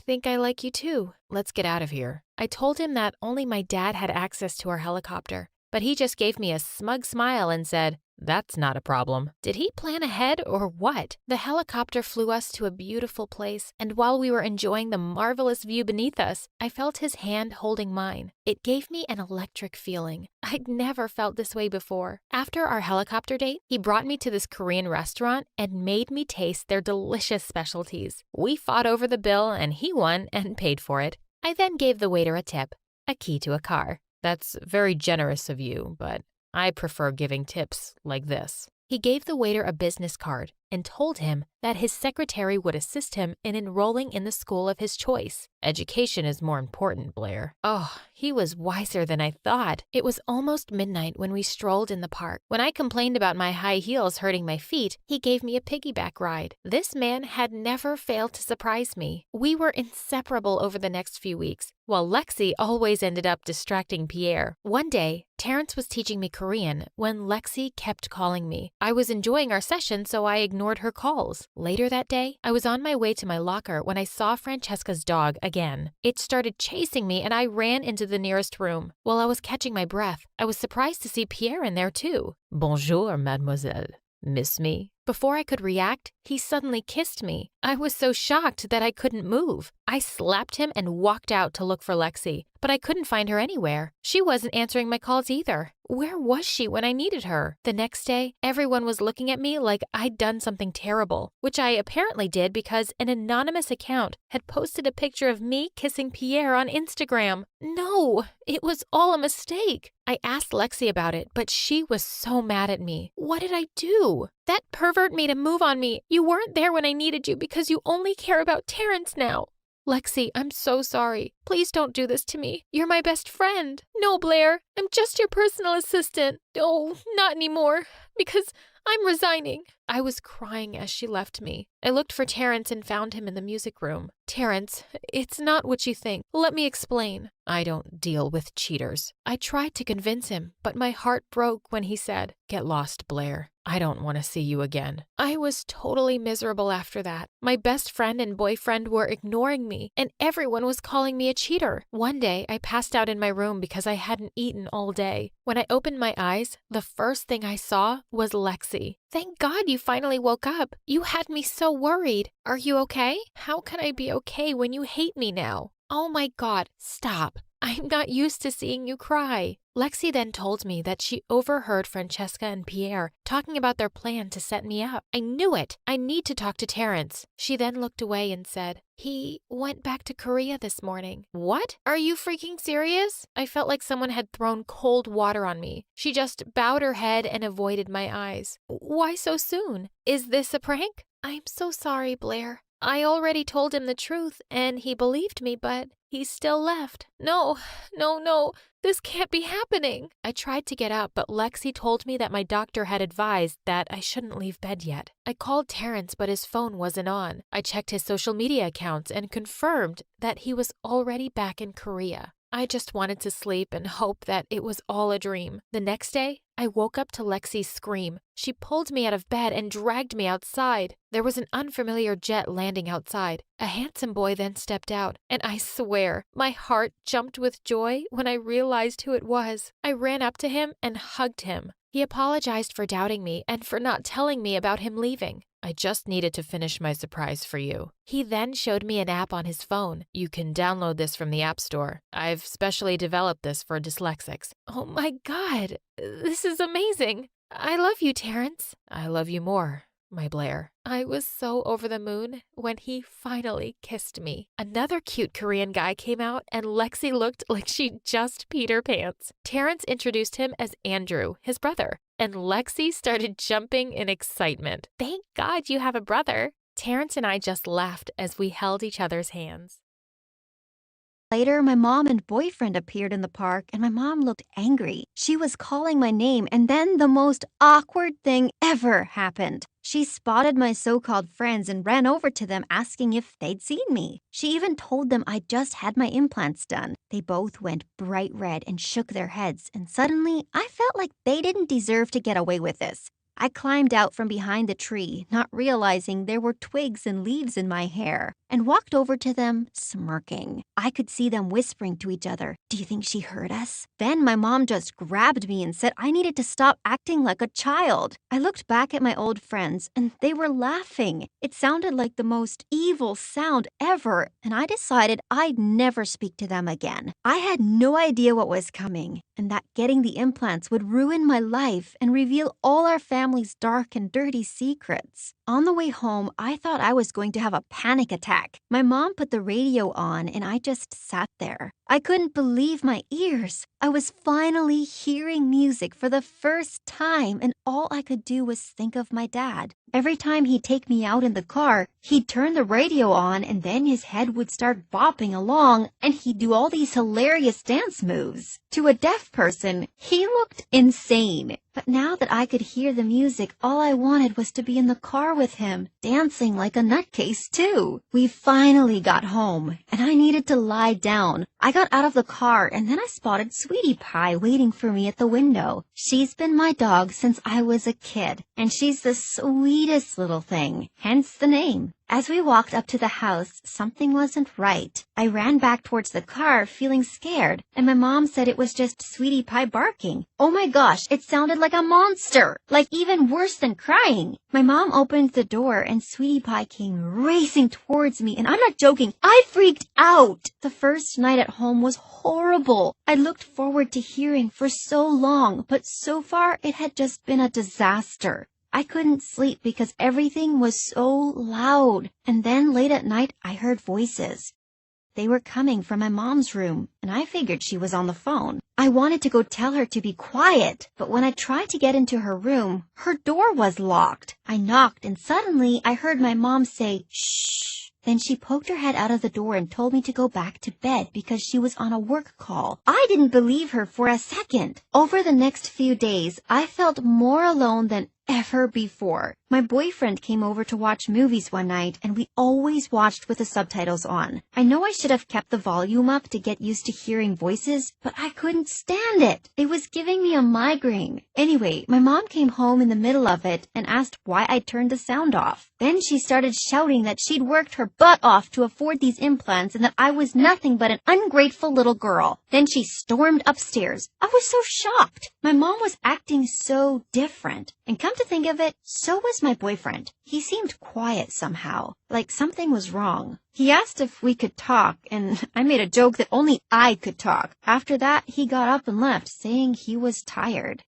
think I like you too. Let's get out of here. I told him that only my dad had access to our helicopter, but he just gave me a smug smile and said, "That's not a problem." Did he plan ahead or what? The helicopter flew us to a beautiful place, and while we were enjoying the marvelous view beneath us, I felt his hand holding mine. It gave me an electric feeling. I'd never felt this way before. After our helicopter date, he brought me to this Korean restaurant and made me taste their delicious specialties. We fought over the bill and he won and paid for it. I then gave the waiter a tip, a key to a car. That's very generous of you, but I prefer giving tips like this. He gave the waiter a business card and told him that his secretary would assist him in enrolling in the school of his choice. Education is more important, Blair. Oh, he was wiser than I thought. It was almost midnight when we strolled in the park. When I complained about my high heels hurting my feet, he gave me a piggyback ride. This man had never failed to surprise me. We were inseparable over the next few weeks, while Lexi always ended up distracting Pierre. One day, Terrence was teaching me Korean when Lexi kept calling me. I was enjoying our session, so I ignored her calls. Later that day, I was on my way to my locker when I saw Francesca's dog again. It started chasing me and I ran into the nearest room. While I was catching my breath, I was surprised to see Pierre in there too. Bonjour, mademoiselle. Miss me? Before I could react, he suddenly kissed me. I was so shocked that I couldn't move. I slapped him and walked out to look for Lexi, but I couldn't find her anywhere. She wasn't answering my calls either. Where was she when I needed her? The next day, everyone was looking at me like I'd done something terrible, which I apparently did because an anonymous account had posted a picture of me kissing Pierre on Instagram. No, it was all a mistake. I asked Lexi about it, but she was so mad at me. What did I do? That pervert made a move on me. You weren't there when I needed you because you only care about Terrence now. Lexi, I'm so sorry. Please don't do this to me. You're my best friend. No, Blair, I'm just your personal assistant. Oh, not anymore, because I'm resigning. I was crying as she left me. I looked for Terrence and found him in the music room. Terrence, it's not what you think. Let me explain. I don't deal with cheaters. I tried to convince him, but my heart broke when he said, "Get lost, Blair. I don't want to see you again." I was totally miserable after that. My best friend and boyfriend were ignoring me, and everyone was calling me a cheater. One day, I passed out in my room because I hadn't eaten all day. When I opened my eyes, the first thing I saw was Lexi. Thank God you finally woke up. You had me so worried. Are you okay? How can I be okay when you hate me now? Oh my God, stop. I'm not used to seeing you cry. Lexi then told me that she overheard Francesca and Pierre talking about their plan to set me up. I knew it. I need to talk to Terrence. She then looked away and said, "He went back to Korea this morning." What? Are you freaking serious? I felt like someone had thrown cold water on me. She just bowed her head and avoided my eyes. Why so soon? Is this a prank? I'm so sorry, Blair. I already told him the truth and he believed me, but he still left. No. This can't be happening. I tried to get up, but Lexi told me that my doctor had advised that I shouldn't leave bed yet. I called Terrence, but his phone wasn't on. I checked his social media accounts and confirmed that he was already back in Korea. I just wanted to sleep and hope that it was all a dream. The next day, I woke up to Lexi's scream. She pulled me out of bed and dragged me outside. There was an unfamiliar jet landing outside. A handsome boy then stepped out, and I swear, my heart jumped with joy when I realized who it was. I ran up to him and hugged him. He apologized for doubting me and for not telling me about him leaving. I just needed to finish my surprise for you. He then showed me an app on his phone. You can download this from the App Store. I've specially developed this for dyslexics. Oh my God, this is amazing. I love you, Terrence. I love you more, my Blair. I was so over the moon when he finally kissed me. Another cute Korean guy came out and Lexi looked like she just peed her pants. Terrence introduced him as Andrew, his brother, and Lexi started jumping in excitement. Thank God you have a brother. Terrence and I just laughed as we held each other's hands. Later, my mom and boyfriend appeared in the park, and my mom looked angry. She was calling my name, and then the most awkward thing ever happened. She spotted my so-called friends and ran over to them asking if they'd seen me. She even told them I just had my implants done. They both went bright red and shook their heads, and suddenly I felt like they didn't deserve to get away with this. I climbed out from behind the tree, not realizing there were twigs and leaves in my hair, and walked over to them, smirking. I could see them whispering to each other. Do you think she heard us? Then my mom just grabbed me and said I needed to stop acting like a child. I looked back at my old friends, and they were laughing. It sounded like the most evil sound ever, and I decided I'd never speak to them again. I had no idea what was coming, and that getting the implants would ruin my life and reveal all our family's dark and dirty secrets. On the way home, I thought I was going to have a panic attack. My mom put the radio on, and I just sat there. I couldn't believe my ears. I was finally hearing music for the first time, and all I could do was think of my dad. Every time he'd take me out in the car, he'd turn the radio on, and then his head would start bopping along, and he'd do all these hilarious dance moves. To a deaf person, he looked insane. But now that I could hear the music, all I wanted was to be in the car with him, dancing like a nutcase too. We finally got home, and I needed to lie down. I got out of the car, and then I spotted Sweetie Pie waiting for me at the window. She's been my dog since I was a kid, and she's the sweetest little thing, hence the name. As we walked up to the house, something wasn't right. I ran back towards the car, feeling scared, and my mom said it was just Sweetie Pie barking. Oh my gosh, it sounded like a monster, like even worse than crying. My mom opened the door, and Sweetie Pie came racing towards me, and I'm not joking, I freaked out. The first night at home was horrible. I looked forward to hearing for so long, but so far it had just been a disaster. I couldn't sleep because everything was so loud. And then late at night, I heard voices. They were coming from my mom's room, and I figured she was on the phone. I wanted to go tell her to be quiet, but when I tried to get into her room, her door was locked. I knocked, and suddenly I heard my mom say, "Shh." Then she poked her head out of the door and told me to go back to bed because she was on a work call. I didn't believe her for a second. Over the next few days, I felt more alone than ever before. My boyfriend came over to watch movies one night, and we always watched with the subtitles on. I know I should have kept the volume up to get used to hearing voices, but I couldn't stand it. It was giving me a migraine. Anyway, my mom came home in the middle of it and asked why I turned the sound off. Then she started shouting that she'd worked her butt off to afford these implants and that I was nothing but an ungrateful little girl. Then she stormed upstairs. I was so shocked. My mom was acting so different. And come to think of it, so was my boyfriend. He seemed quiet somehow, like something was wrong. He asked if we could talk, and I made a joke that only I could talk. After that, he got up and left, saying he was tired.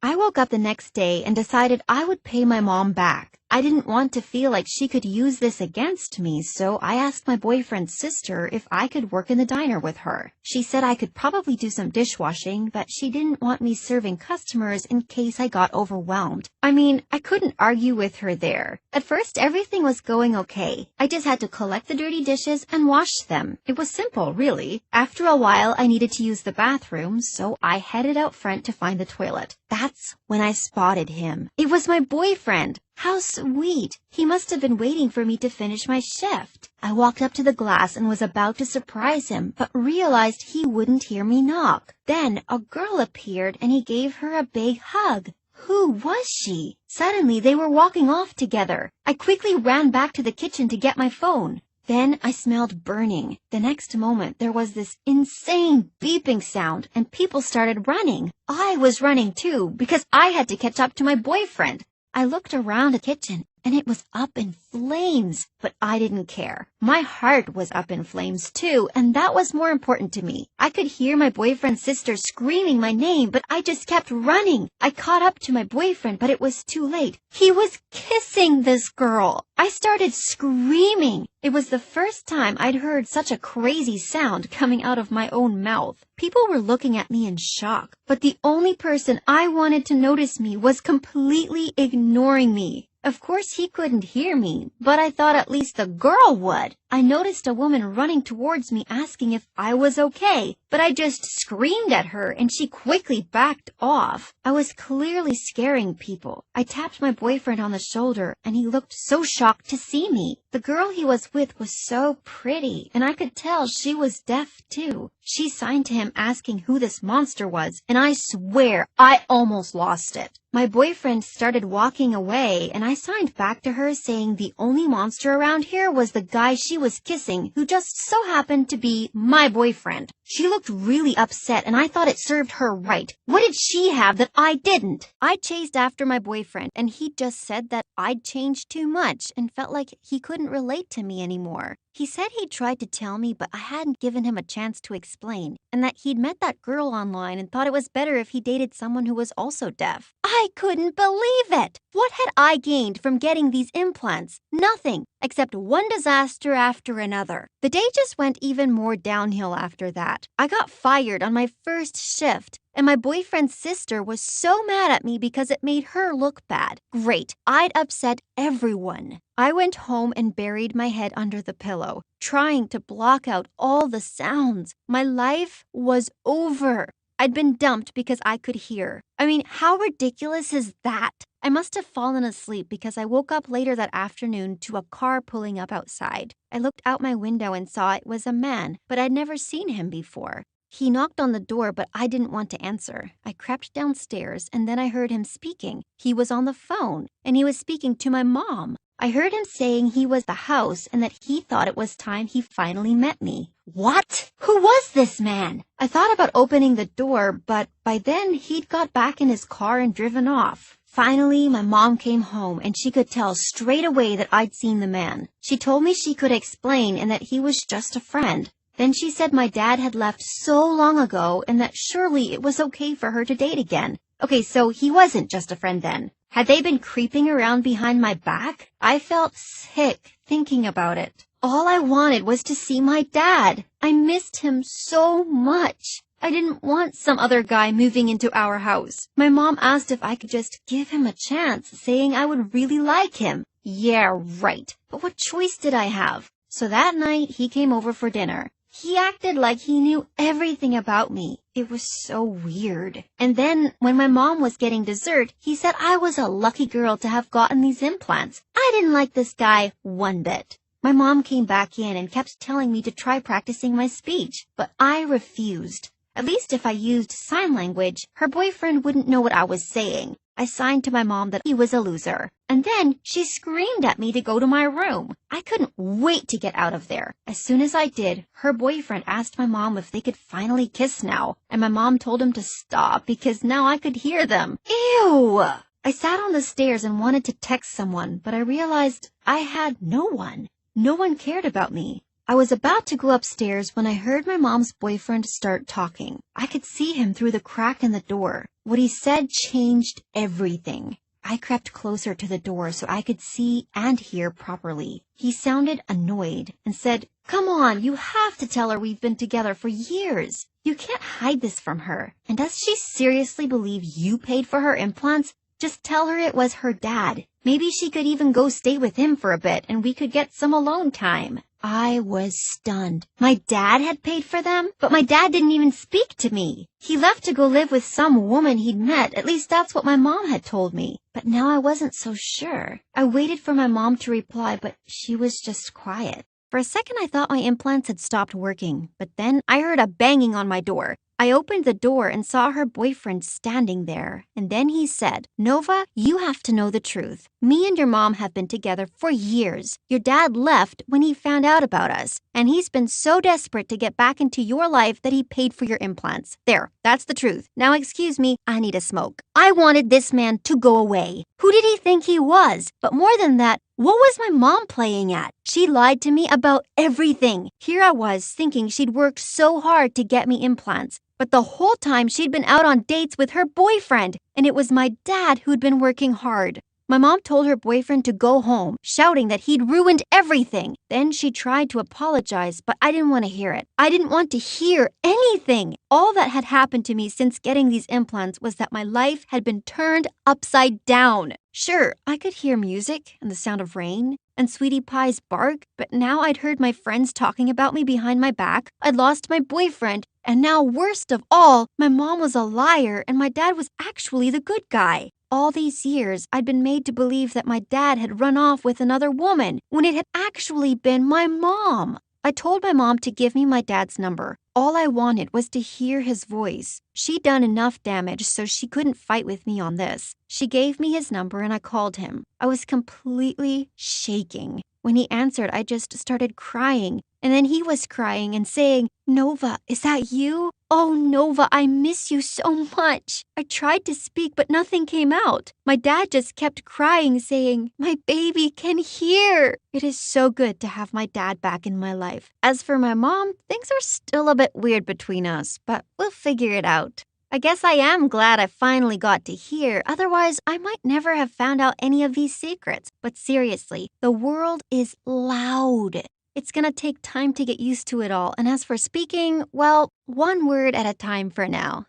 I woke up the next day and decided I would pay my mom back. I didn't want to feel like she could use this against me, so I asked my boyfriend's sister if I could work in the diner with her. She said I could probably do some dishwashing, but she didn't want me serving customers in case I got overwhelmed. I mean, I couldn't argue with her there. At first, everything was going okay. I just had to collect the dirty dishes and wash them. It was simple, really. After a while, I needed to use the bathroom, so I headed out front to find the toilet. That's when I spotted him. It was my boyfriend. How sweet. He must have been waiting for me to finish my shift. I walked up to the glass and was about to surprise him, but realized he wouldn't hear me knock. Then a girl appeared and he gave her a big hug. Who was she? Suddenly they were walking off together. I quickly ran back to the kitchen to get my phone. Then I smelled burning. The next moment there was this insane beeping sound and people started running. I was running too because I had to catch up to my boyfriend. I looked around the kitchen and it was up in flames, but I didn't care. My heart was up in flames too, and that was more important to me. I could hear my boyfriend's sister screaming my name, but I just kept running. I caught up to my boyfriend, but it was too late. He was kissing this girl. I started screaming. It was the first time I'd heard such a crazy sound coming out of my own mouth. People were looking at me in shock, but the only person I wanted to notice me was completely ignoring me. Of course he couldn't hear me, but I thought at least the girl would. I noticed a woman running towards me asking if I was okay, but I just screamed at her and she quickly backed off. I was clearly scaring people. I tapped my boyfriend on the shoulder and he looked so shocked to see me. The girl he was with was so pretty and I could tell she was deaf too. She signed to him asking who this monster was, and I swear I almost lost it. My boyfriend started walking away and I signed back to her saying the only monster around here was the guy she was kissing, who just so happened to be my boyfriend. She looked really upset and I thought it served her right. What did she have that I didn't? I chased after my boyfriend and he just said that I'd changed too much and felt like he couldn't relate to me anymore. He said he'd tried to tell me, but I hadn't given him a chance to explain, and that he'd met that girl online and thought it was better if he dated someone who was also deaf. I couldn't believe it! What had I gained from getting these implants? Nothing, except one disaster after another. The day just went even more downhill after that. I got fired on my first shift, and my boyfriend's sister was so mad at me because it made her look bad. Great, I'd upset everyone. I went home and buried my head under the pillow, trying to block out all the sounds. My life was over. I'd been dumped because I could hear. I mean, how ridiculous is that? I must have fallen asleep because I woke up later that afternoon to a car pulling up outside. I looked out my window and saw it was a man, but I'd never seen him before. He knocked on the door, but I didn't want to answer. I crept downstairs, and then I heard him speaking. He was on the phone, and he was speaking to my mom. I heard him saying he was the house and that he thought it was time he finally met me. What? Who was this man? I thought about opening the door, but by then he'd got back in his car and driven off. Finally, my mom came home and she could tell straight away that I'd seen the man. She told me she could explain and that he was just a friend. Then she said my dad had left so long ago and that surely it was okay for her to date again. Okay, so he wasn't just a friend then. Had they been creeping around behind my back? I felt sick thinking about it. All I wanted was to see my dad. I missed him so much. I didn't want some other guy moving into our house. My mom asked if I could just give him a chance, saying I would really like him. Yeah, right. But what choice did I have? So that night, he came over for dinner. He acted like he knew everything about me. It was so weird. And then, when my mom was getting dessert, he said I was a lucky girl to have gotten these implants. I didn't like this guy one bit. My mom came back in and kept telling me to try practicing my speech, but I refused. At least if I used sign language, her boyfriend wouldn't know what I was saying. I signed to my mom that he was a loser. And then she screamed at me to go to my room. I couldn't wait to get out of there. As soon as I did, her boyfriend asked my mom if they could finally kiss now. And my mom told him to stop because now I could hear them. Ew! I sat on the stairs and wanted to text someone, but I realized I had no one. No one cared about me. I was about to go upstairs when I heard my mom's boyfriend start talking. I could see him through the crack in the door. What he said changed everything. I crept closer to the door so I could see and hear properly. He sounded annoyed and said, "Come on, you have to tell her we've been together for years. You can't hide this from her. And does she seriously believe you paid for her implants? Just tell her it was her dad. Maybe she could even go stay with him for a bit and we could get some alone time." I was stunned. My dad had paid for them, but my dad didn't even speak to me. He left to go live with some woman he'd met, at least that's what my mom had told me. But now I wasn't so sure. I waited for my mom to reply, but she was just quiet. For a second, I thought my implants had stopped working, but then I heard a banging on my door. I opened the door and saw her boyfriend standing there, and then he said, "Nova, you have to know the truth. Me and your mom have been together for years. Your dad left when he found out about us, and he's been so desperate to get back into your life that he paid for your implants. There, that's the truth. Now excuse me, I need a smoke." I wanted this man to go away. Who did he think he was? But more than that, what was my mom playing at? She lied to me about everything. Here I was thinking she'd worked so hard to get me implants. But the whole time she'd been out on dates with her boyfriend, and it was my dad who'd been working hard. My mom told her boyfriend to go home, shouting that he'd ruined everything. Then she tried to apologize, but I didn't want to hear it. I didn't want to hear anything. All that had happened to me since getting these implants was that my life had been turned upside down. Sure, I could hear music and the sound of rain and Sweetie Pie's bark, but now I'd heard my friends talking about me behind my back. I'd lost my boyfriend, and now worst of all, my mom was a liar and my dad was actually the good guy. All these years, I'd been made to believe that my dad had run off with another woman when it had actually been my mom. I told my mom to give me my dad's number. All I wanted was to hear his voice. She'd done enough damage so she couldn't fight with me on this. She gave me his number and I called him. I was completely shaking. When he answered, I just started crying. And then he was crying and saying, "Nova, is that you? Oh, Nova, I miss you so much." I tried to speak, but nothing came out. My dad just kept crying, saying, "My baby can hear." It is so good to have my dad back in my life. As for my mom, things are still a bit weird between us, but we'll figure it out. I guess I am glad I finally got to hear, otherwise I might never have found out any of these secrets. But seriously, the world is loud. It's gonna take time to get used to it all, and as for speaking, well, one word at a time for now.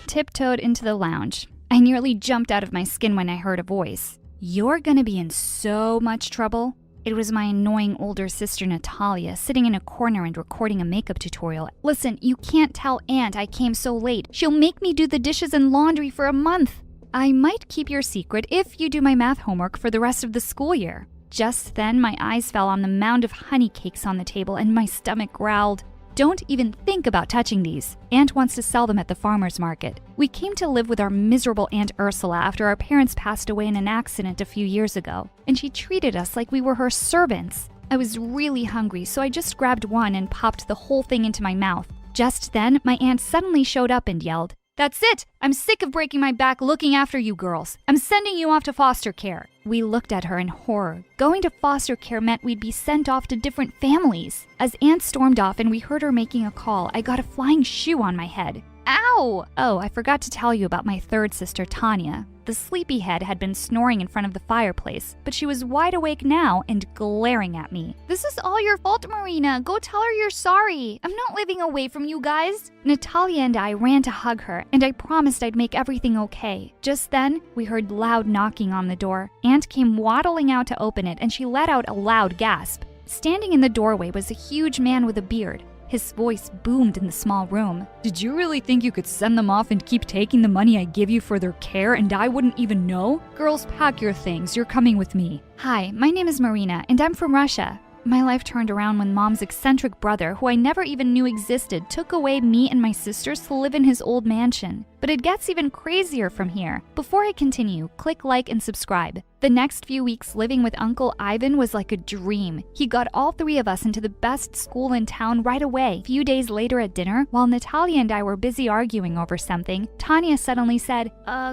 Tiptoed into the lounge. I nearly jumped out of my skin when I heard a voice. "You're gonna be in so much trouble." It was my annoying older sister Natalia sitting in a corner and recording a makeup tutorial. "Listen, you can't tell Aunt I came so late. She'll make me do the dishes and laundry for a month. I might keep your secret if you do my math homework for the rest of the school year." Just then, my eyes fell on the mound of honey cakes on the table and my stomach growled. "Don't even think about touching these. Aunt wants to sell them at the farmer's market." We came to live with our miserable Aunt Ursula after our parents passed away in an accident a few years ago, and she treated us like we were her servants. I was really hungry, so I just grabbed one and popped the whole thing into my mouth. Just then, my aunt suddenly showed up and yelled, "That's it! I'm sick of breaking my back looking after you girls. I'm sending you off to foster care." We looked at her in horror. Going to foster care meant we'd be sent off to different families. As Aunt stormed off and we heard her making a call, I got a flying shoe on my head. Ow! Oh, I forgot to tell you about my third sister, Tanya. The sleepyhead had been snoring in front of the fireplace, but she was wide awake now and glaring at me. "This is all your fault, Marina. Go tell her you're sorry. I'm not living away from you guys." Natalia and I ran to hug her, and I promised I'd make everything okay. Just then, we heard loud knocking on the door. Aunt came waddling out to open it, and she let out a loud gasp. Standing in the doorway was a huge man with a beard. His voice boomed in the small room. "Did you really think you could send them off and keep taking the money I give you for their care and I wouldn't even know? Girls, pack your things. You're coming with me." "Hi, my name is Marina, and I'm from Russia." My life turned around when Mom's eccentric brother, who I never even knew existed, took away me and my sisters to live in his old mansion. But it gets even crazier from here. Before I continue, click like and subscribe. The next few weeks living with Uncle Ivan was like a dream. He got all three of us into the best school in town right away. A few days later at dinner, while Natalia and I were busy arguing over something, Tanya suddenly said,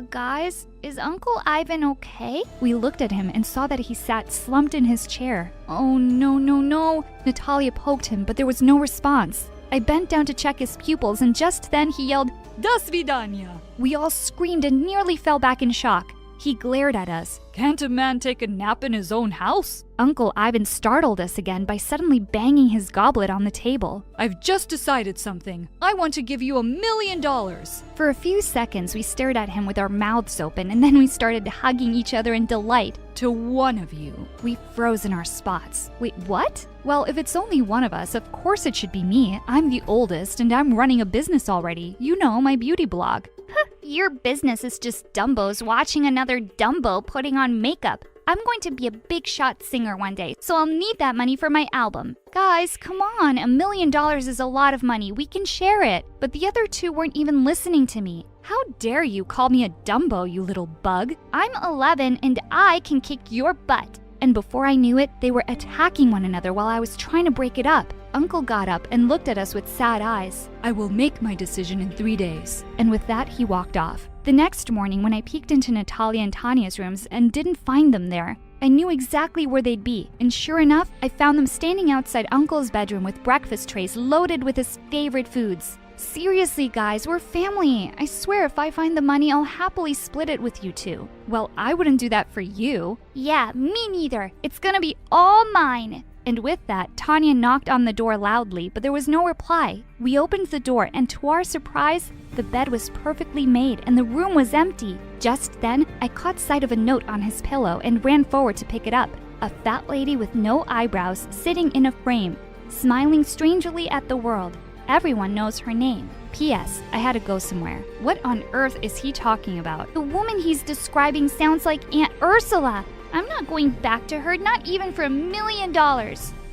Guys, is Uncle Ivan okay?" We looked at him and saw that he sat slumped in his chair. "Oh, no. Natalia poked him, but there was no response. I bent down to check his pupils, and just then he yelled, "Do svidaniya!" We all screamed and nearly fell back in shock. He glared at us. "Can't a man take a nap in his own house?" Uncle Ivan startled us again by suddenly banging his goblet on the table. "I've just decided something. I want to give you $1 million. For a few seconds, we stared at him with our mouths open, and then we started hugging each other in delight. "To one of you." We froze in our spots. "Wait, what?" "Well, if it's only one of us, of course it should be me. I'm the oldest, and I'm running a business already. You know, my beauty blog." Your business is just Dumbos watching another Dumbo putting on makeup. I'm going to be a big shot singer one day, so I'll need that money for my album. Guys, come on, $1 million is a lot of money. We can share it. But the other two weren't even listening to me. How dare you call me a Dumbo, you little bug? I'm 11 and I can kick your butt. And before I knew it, they were attacking one another while I was trying to break it up. Uncle got up and looked at us with sad eyes. I will make my decision in 3 days. And with that, he walked off. The next morning, when I peeked into Natalia and Tanya's rooms and didn't find them there, I knew exactly where they'd be. And sure enough, I found them standing outside Uncle's bedroom with breakfast trays loaded with his favorite foods. Seriously, guys, we're family. I swear if I find the money, I'll happily split it with you two. Well, I wouldn't do that for you. Yeah, me neither. It's gonna be all mine. And with that, Tanya knocked on the door loudly, but there was no reply. We opened the door, and to our surprise, the bed was perfectly made and the room was empty. Just then, I caught sight of a note on his pillow and ran forward to pick it up. A fat lady with no eyebrows sitting in a frame, smiling strangely at the world. Everyone knows her name. P.S. I had to go somewhere. What on earth is he talking about? The woman he's describing sounds like Aunt Ursula. I'm not going back to her, not even for $1 million.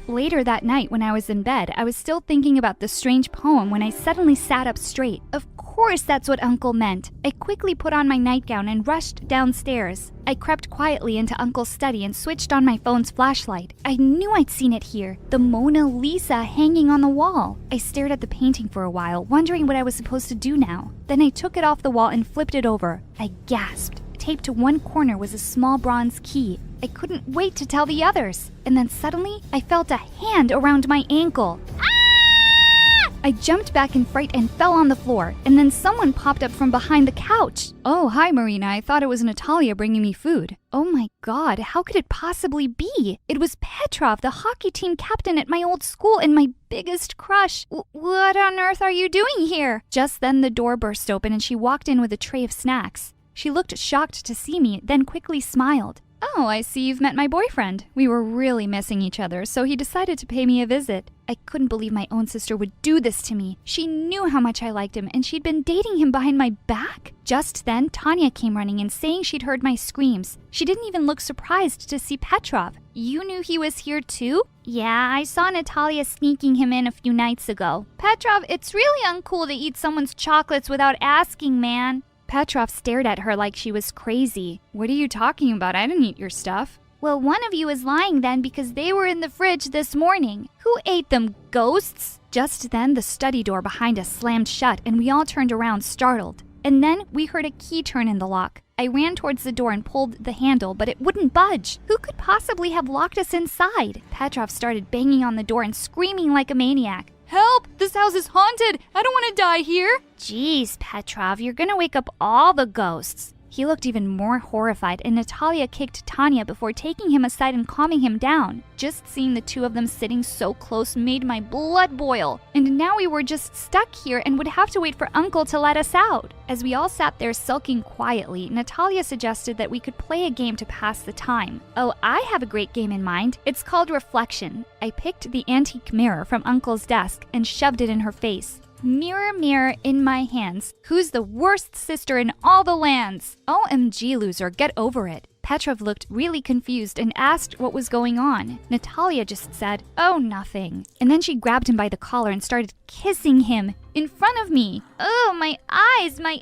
Later that night, when I was in bed, I was still thinking about the strange poem when I suddenly sat up straight. Of course that's what Uncle meant. I quickly put on my nightgown and rushed downstairs. I crept quietly into Uncle's study and switched on my phone's flashlight. I knew I'd seen it here, the Mona Lisa hanging on the wall. I stared at the painting for a while, wondering what I was supposed to do now. Then I took it off the wall and flipped it over. I gasped. Taped to one corner was a small bronze key. I couldn't wait to tell the others. And then suddenly, I felt a hand around my ankle. Ah! I jumped back in fright and fell on the floor. And then someone popped up from behind the couch. Oh, hi, Marina. I thought it was Natalia bringing me food. Oh my God, how could it possibly be? It was Petrov, the hockey team captain at my old school and my biggest crush. What on earth are you doing here? Just then, the door burst open and she walked in with a tray of snacks. She looked shocked to see me, then quickly smiled. Oh, I see you've met my boyfriend. We were really missing each other, so he decided to pay me a visit. I couldn't believe my own sister would do this to me. She knew how much I liked him, and she'd been dating him behind my back. Just then, Tanya came running in, saying she'd heard my screams. She didn't even look surprised to see Petrov. You knew he was here too? Yeah, I saw Natalia sneaking him in a few nights ago. Petrov, it's really uncool to eat someone's chocolates without asking, man. Petrov stared at her like she was crazy. What are you talking about? I didn't eat your stuff. Well, one of you is lying then because they were in the fridge this morning. Who ate them, ghosts? Just then, the study door behind us slammed shut and we all turned around startled. And then we heard a key turn in the lock. I ran towards the door and pulled the handle, but it wouldn't budge. Who could possibly have locked us inside? Petrov started banging on the door and screaming like a maniac. Help! This house is haunted! I don't want to die here! Jeez, Petrov, you're gonna wake up all the ghosts. He looked even more horrified, and Natalia kicked Tanya before taking him aside and calming him down. Just seeing the two of them sitting so close made my blood boil. And now we were just stuck here and would have to wait for Uncle to let us out. As we all sat there sulking quietly, Natalia suggested that we could play a game to pass the time. Oh, I have a great game in mind. It's called Reflection. I picked the antique mirror from Uncle's desk and shoved it in her face. Mirror, mirror in my hands, who's the worst sister in all the lands? OMG, loser, get over it. Petrov looked really confused and asked what was going on. Natalia just said, oh, nothing. And then she grabbed him by the collar and started kissing him in front of me. Oh, my eyes, my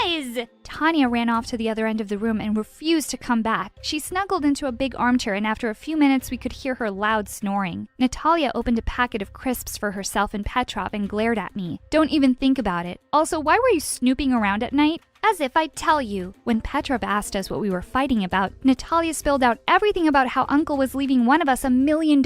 eyes! Tanya ran off to the other end of the room and refused to come back. She snuggled into a big armchair, and after a few minutes, we could hear her loud snoring. Natalia opened a packet of crisps for herself and Petrov and glared at me. Don't even think about it. Also, why were you snooping around at night? As if I'd tell you. When Petrov asked us what we were fighting about, Natalia spilled out everything about how Uncle was leaving one of us $1 million.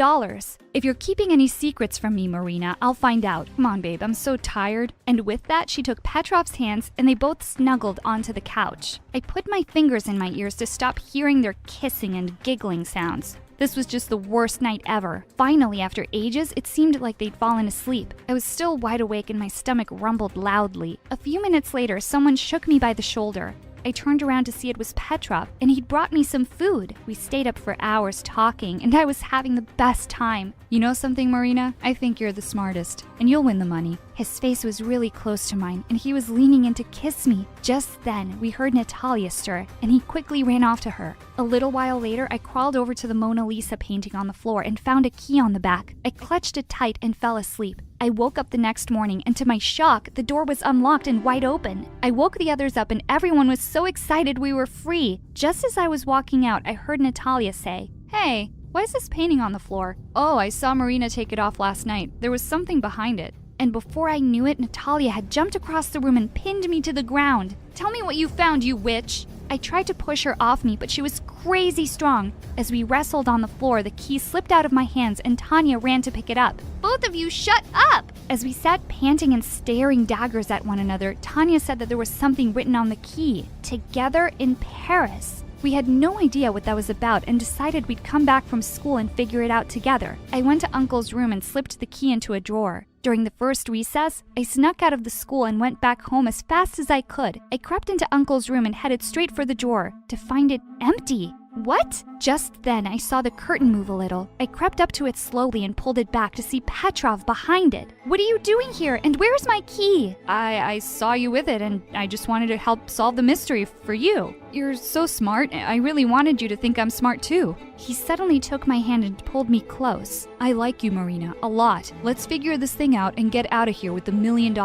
If you're keeping any secrets from me, Marina, I'll find out. Come on, babe, I'm so tired. And with that, she took Petrov's hands and they both snuggled onto the couch. I put my fingers in my ears to stop hearing their kissing and giggling sounds. This was just the worst night ever. Finally, after ages, it seemed like they'd fallen asleep. I was still wide awake and my stomach rumbled loudly. A few minutes later, someone shook me by the shoulder. I turned around to see it was Petrov, and he'd brought me some food. We stayed up for hours talking, and I was having the best time. You know something, Marina? I think you're the smartest, and you'll win the money. His face was really close to mine, and he was leaning in to kiss me. Just then, we heard Natalia stir, and he quickly ran off to her. A little while later, I crawled over to the Mona Lisa painting on the floor and found a key on the back. I clutched it tight and fell asleep. I woke up the next morning, and to my shock, the door was unlocked and wide open. I woke the others up, and everyone was so excited we were free. Just as I was walking out, I heard Natalia say, "Hey, why is this painting on the floor?" "Oh, I saw Marina take it off last night. There was something behind it." And before I knew it, Natalia had jumped across the room and pinned me to the ground. "Tell me what you found, you witch!" I tried to push her off me, but she was crazy strong. As we wrestled on the floor, the key slipped out of my hands and Tanya ran to pick it up. "Both of you, shut up!" As we sat panting and staring daggers at one another, Tanya said that there was something written on the key. "Together in Paris." We had no idea what that was about and decided we'd come back from school and figure it out together. I went to Uncle's room and slipped the key into a drawer. During the first recess, I snuck out of the school and went back home as fast as I could. I crept into Uncle's room and headed straight for the drawer, to find it empty. What? Just then, I saw the curtain move a little. I crept up to it slowly and pulled it back to see Petrov behind it. "What are you doing here, and where's my key?" I saw you with it, and I just wanted to help solve the mystery for you. You're so smart. I really wanted you to think I'm smart too." He suddenly took my hand and pulled me close. "I like you, Marina, a lot. Let's figure this thing out and get out of here with the $1 million.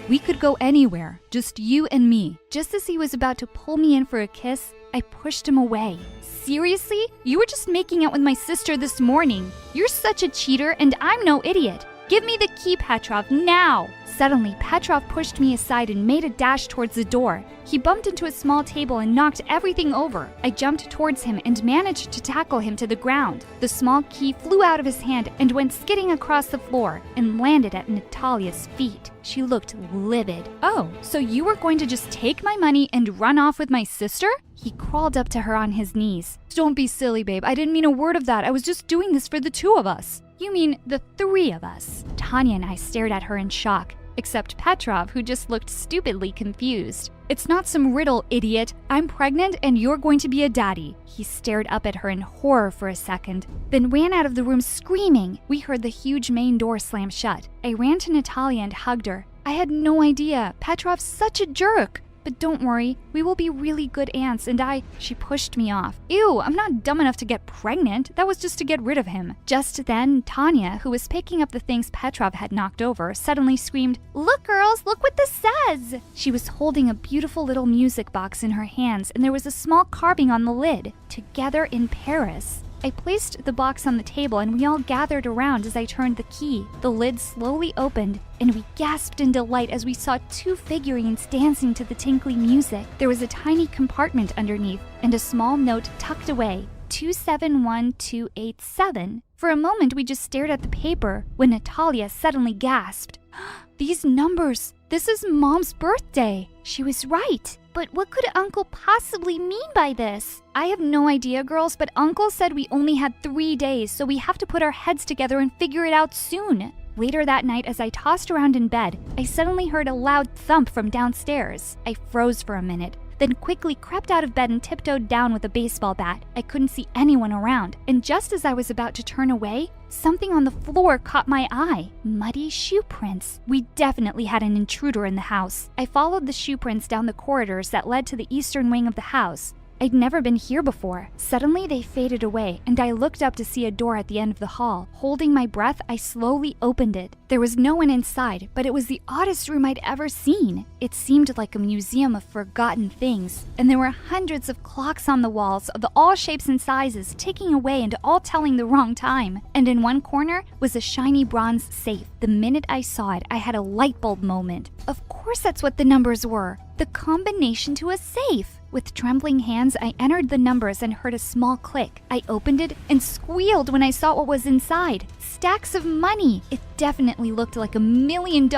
We could go anywhere, just you and me." Just as he was about to pull me in for a kiss, I pushed him away. "Seriously? You were just making out with my sister this morning. You're such a cheater, and I'm no idiot. Give me the key, Petrov, now!" Suddenly, Petrov pushed me aside and made a dash towards the door. He bumped into a small table and knocked everything over. I jumped towards him and managed to tackle him to the ground. The small key flew out of his hand and went skidding across the floor and landed at Natalia's feet. She looked livid. "Oh, so you were going to just take my money and run off with my sister?" He crawled up to her on his knees. "Don't be silly, babe. I didn't mean a word of that. I was just doing this for the two of us." "You mean the three of us?" Tanya and I stared at her in shock, except Petrov, who just looked stupidly confused. "It's not some riddle, idiot. I'm pregnant and you're going to be a daddy." He stared up at her in horror for a second, then ran out of the room screaming. We heard the huge main door slam shut. I ran to Natalia and hugged her. "I had no idea. Petrov's such a jerk. But don't worry, we will be really good aunts, and She pushed me off. "Ew, I'm not dumb enough to get pregnant. That was just to get rid of him." Just then, Tanya, who was picking up the things Petrov had knocked over, suddenly screamed, "Look, girls, look what this says!" She was holding a beautiful little music box in her hands, and there was a small carving on the lid. "Together in Paris." I placed the box on the table and we all gathered around as I turned the key. The lid slowly opened and we gasped in delight as we saw two figurines dancing to the tinkly music. There was a tiny compartment underneath and a small note tucked away, 271287. For a moment we just stared at the paper when Natalia suddenly gasped, "These numbers! This is Mom's birthday!" She was right. But what could Uncle possibly mean by this? I have no idea, girls, but Uncle said we only had 3 days, so we have to put our heads together and figure it out soon. Later that night, as I tossed around in bed, I suddenly heard a loud thump from downstairs. I froze for a minute, then quickly crept out of bed and tiptoed down with a baseball bat. I couldn't see anyone around, and just as I was about to turn away, something on the floor caught my eye. Muddy shoe prints. We definitely had an intruder in the house. I followed the shoe prints down the corridors that led to the eastern wing of the house. I'd never been here before. Suddenly, they faded away, and I looked up to see a door at the end of the hall. Holding my breath, I slowly opened it. There was no one inside, but it was the oddest room I'd ever seen. It seemed like a museum of forgotten things, and there were hundreds of clocks on the walls of all shapes and sizes, ticking away and all telling the wrong time. And in one corner was a shiny bronze safe. The minute I saw it, I had a light bulb moment. Of course that's what the numbers were. The combination to a safe. With trembling hands, I entered the numbers and heard a small click. I opened it and squealed when I saw what was inside. Stacks of money. It definitely looked like $1 million.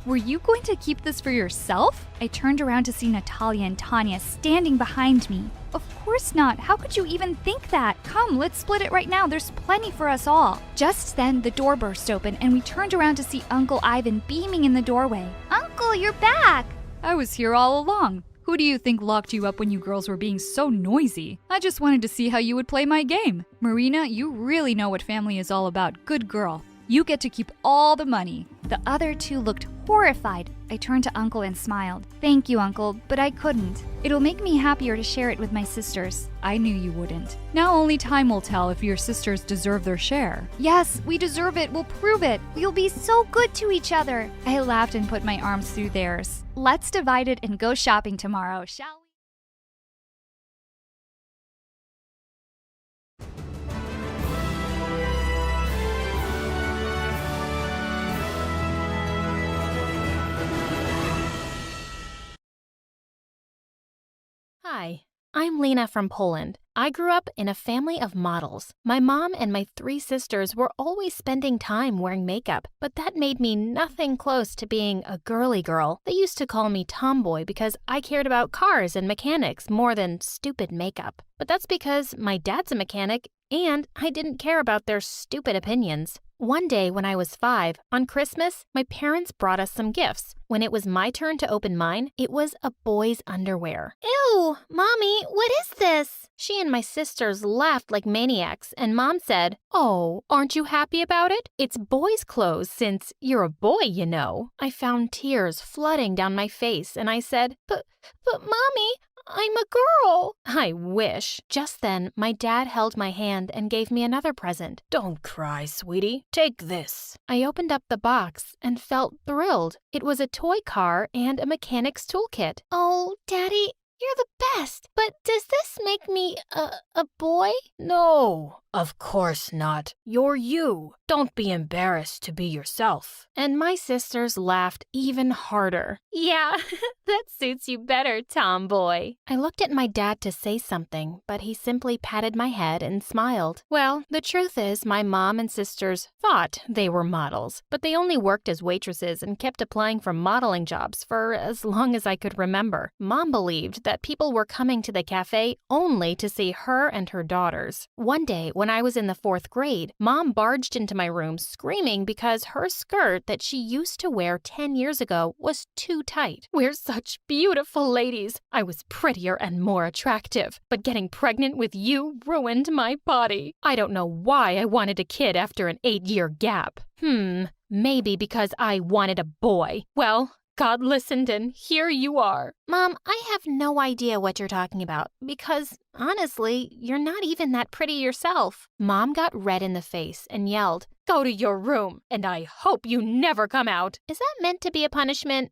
Were you going to keep this for yourself? I turned around to see Natalia and Tanya standing behind me. Of course not. How could you even think that? Come, let's split it right now. There's plenty for us all. Just then, the door burst open and we turned around to see Uncle Ivan beaming in the doorway. Uncle, you're back! I was here all along. Who do you think locked you up when you girls were being so noisy? I just wanted to see how you would play my game. Marina, you really know what family is all about. Good girl. You get to keep all the money. The other two looked horrified. I turned to Uncle and smiled. Thank you, Uncle, but I couldn't. It'll make me happier to share it with my sisters. I knew you wouldn't. Now only time will tell if your sisters deserve their share. Yes, we deserve it. We'll prove it. We'll be so good to each other. I laughed and put my arms through theirs. Let's divide it and go shopping tomorrow, shall we? Hi, I'm Lena from Poland. I grew up in a family of models. My mom and my 3 sisters were always spending time wearing makeup, but that made me nothing close to being a girly girl. They used to call me tomboy because I cared about cars and mechanics more than stupid makeup. But that's because my dad's a mechanic and I didn't care about their stupid opinions. One day when I was 5, on Christmas, my parents brought us some gifts. When it was my turn to open mine, it was a boy's underwear. Ew, Mommy, what is this? She and my sisters laughed like maniacs, and Mom said, "Oh, aren't you happy about it? It's boys' clothes since you're a boy, you know." I found tears flooding down my face, and I said, But Mommy, I'm a girl." I wish. Just then, my dad held my hand and gave me another present. "Don't cry, sweetie. Take this." I opened up the box and felt thrilled. It was a toy car and a mechanic's toolkit. Oh, Daddy, you're the best. But does this make me a boy? No, of course not. You're you. Don't be embarrassed to be yourself. And my sisters laughed even harder. "Yeah, that suits you better, tomboy." I looked at my dad to say something, but he simply patted my head and smiled. Well, the truth is my mom and sisters thought they were models, but they only worked as waitresses and kept applying for modeling jobs for as long as I could remember. Mom believed that people were coming to the cafe only to see her and her daughters. One day, when I was in the 4th grade, Mom barged into my room screaming because her skirt that she used to wear 10 years ago was too tight. "We're such beautiful ladies. I was prettier and more attractive, but getting pregnant with you ruined my body. I don't know why I wanted a kid after an 8-year gap. Maybe because I wanted a boy. Well, God listened and here you are." Mom, I have no idea what you're talking about because, honestly, you're not even that pretty yourself. Mom got red in the face and yelled, "Go to your room, and I hope you never come out." Is that meant to be a punishment?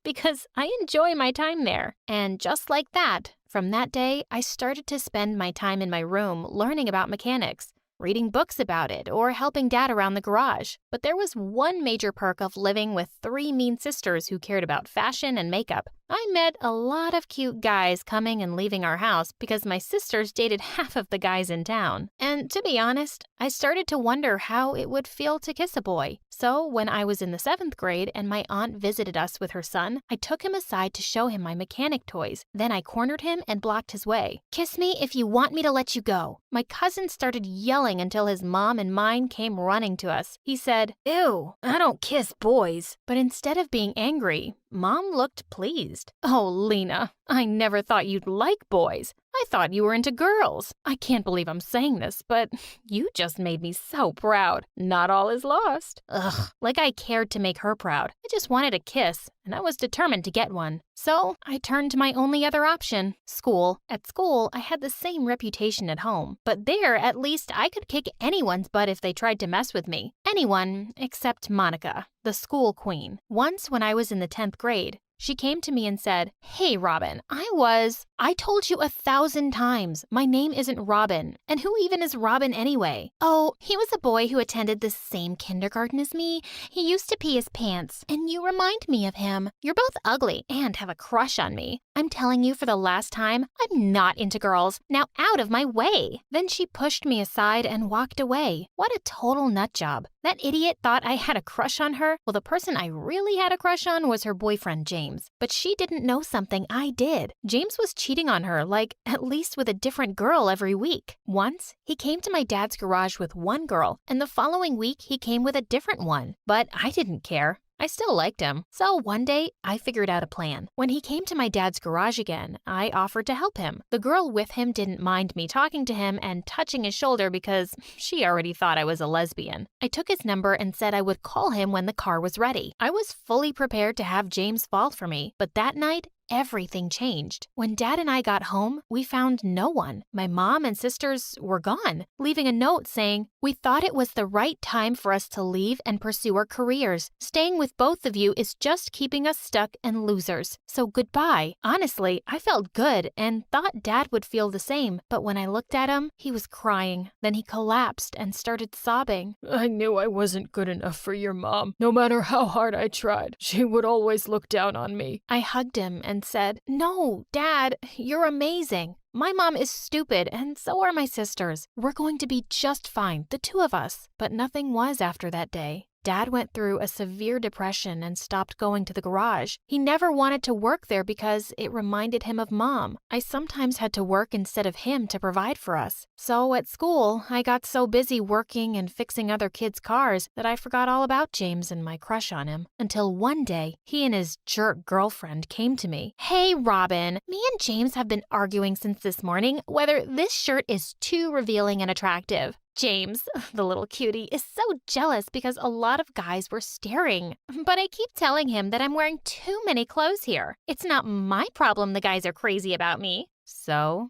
Because I enjoy my time there. And just like that, from that day, I started to spend my time in my room learning about mechanics, reading books about it, or helping Dad around the garage. But there was one major perk of living with 3 mean sisters who cared about fashion and makeup. I met a lot of cute guys coming and leaving our house because my sisters dated half of the guys in town. And to be honest, I started to wonder how it would feel to kiss a boy. So when I was in the 7th grade and my aunt visited us with her son, I took him aside to show him my mechanic toys. Then I cornered him and blocked his way. "Kiss me if you want me to let you go." My cousin started yelling until his mom and mine came running to us. He said, "Ew, I don't kiss boys." But instead of being angry, Mom looked pleased. "Oh, Lena, I never thought you'd like boys. I thought you were into girls. I can't believe I'm saying this, but you just made me so proud. Not all is lost." Ugh, like I cared to make her proud. I just wanted a kiss, and I was determined to get one. So I turned to my only other option, school. At school, I had the same reputation at home, but there, at least, I could kick anyone's butt if they tried to mess with me. Anyone except Monica, the school queen. Once when I was in the 10th grade, she came to me and said, "Hey, Robin, I told you 1,000 times, my name isn't Robin. And who even is Robin anyway?" "Oh, he was a boy who attended the same kindergarten as me. He used to pee his pants, and you remind me of him. You're both ugly and have a crush on me. I'm telling you for the last time, I'm not into girls. Now out of my way." Then she pushed me aside and walked away. What a total nut job. That idiot thought I had a crush on her. Well, the person I really had a crush on was her boyfriend, James. But she didn't know something I did. James was cheating on her, like, at least with a different girl every week. Once, he came to my dad's garage with one girl, and the following week he came with a different one. But I didn't care. I still liked him. So one day, I figured out a plan. When he came to my dad's garage again, I offered to help him. The girl with him didn't mind me talking to him and touching his shoulder because she already thought I was a lesbian. I took his number and said I would call him when the car was ready. I was fully prepared to have James fall for me, but that night, everything changed. When Dad and I got home, we found no one. My mom and sisters were gone, leaving a note saying, "We thought it was the right time for us to leave and pursue our careers. Staying with both of you is just keeping us stuck and losers. So goodbye." Honestly, I felt good and thought Dad would feel the same, but when I looked at him, he was crying. Then he collapsed and started sobbing. I knew I wasn't good enough for your mom. No matter how hard I tried, she would always look down on me. I hugged him and said, "No, Dad, you're amazing. My mom is stupid, and so are my sisters. We're going to be just fine, the two of us." But nothing was after that day. Dad went through a severe depression and stopped going to the garage. He never wanted to work there because it reminded him of Mom. I sometimes had to work instead of him to provide for us. So at school, I got so busy working and fixing other kids' cars that I forgot all about James and my crush on him. Until one day, he and his jerk girlfriend came to me. "Hey, Robin, me and James have been arguing since this morning whether this shirt is too revealing and attractive." James, the little cutie, is so jealous because a lot of guys were staring. But I keep telling him that I'm wearing too many clothes here. It's not my problem the guys are crazy about me. So,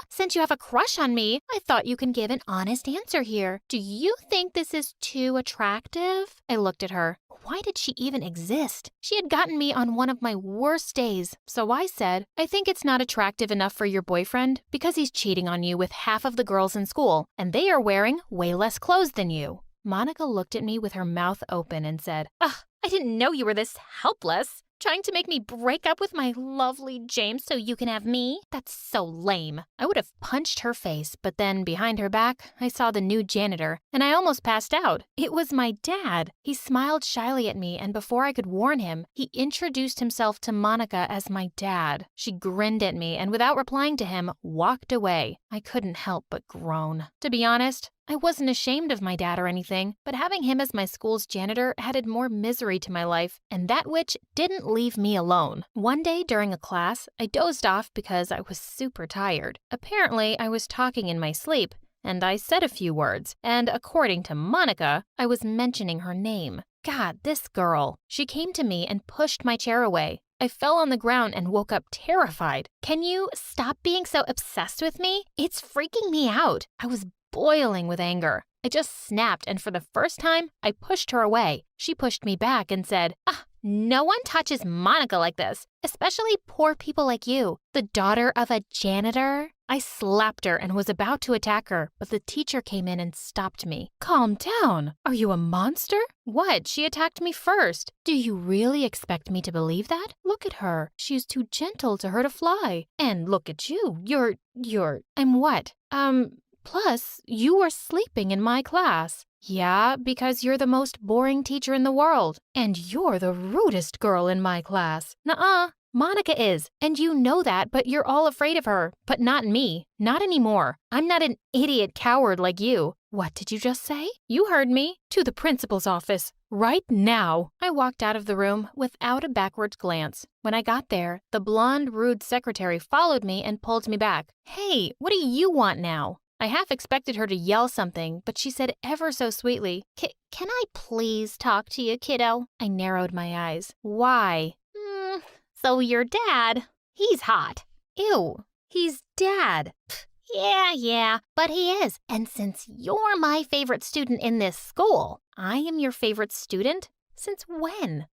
since you have a crush on me, I thought you can give an honest answer here. Do you think this is too attractive? I looked at her. Why did she even exist? She had gotten me on one of my worst days. So I said, "I think it's not attractive enough for your boyfriend because he's cheating on you with half of the girls in school, and they are wearing way less clothes than you." Monica looked at me with her mouth open and said, "Ugh, I didn't know you were this helpless. Trying to make me break up with my lovely James so you can have me? That's so lame." I would have punched her face, but then behind her back, I saw the new janitor, and I almost passed out. It was my dad. He smiled shyly at me, and before I could warn him, he introduced himself to Monica as my dad. She grinned at me, and without replying to him, walked away. I couldn't help but groan. To be honest, I wasn't ashamed of my dad or anything, but having him as my school's janitor added more misery to my life, and that witch didn't leave me alone. One day during a class, I dozed off because I was super tired. Apparently, I was talking in my sleep, and I said a few words, and according to Monica, I was mentioning her name. God, this girl. She came to me and pushed my chair away. I fell on the ground and woke up terrified. "Can you stop being so obsessed with me? It's freaking me out." I was boiling with anger. I just snapped, and for the first time, I pushed her away. She pushed me back and said, "No one touches Monica like this, especially poor people like you, the daughter of a janitor." I slapped her and was about to attack her, but the teacher came in and stopped me. "Calm down. Are you a monster?" "What? She attacked me first." "Do you really expect me to believe that? Look at her. She's too gentle to hurt a fly. And look at you. I'm what? Plus, you were sleeping in my class." "Yeah, because you're the most boring teacher in the world. And you're the rudest girl in my class." "Nuh-uh. Monica is, and you know that, but you're all afraid of her. But not me. Not anymore. I'm not an idiot coward like you." "What did you just say?" "You heard me. To the principal's office. Right now." I walked out of the room without a backward glance. When I got there, the blonde, rude secretary followed me and pulled me back. "Hey, what do you want now?" I half expected her to yell something, but she said ever so sweetly, Can I please talk to you, kiddo?" I narrowed my eyes. "Why?" So your dad, he's hot." "Ew, he's Dad." Yeah, but he is. And since you're my favorite student in this school, I am your favorite student? Since when?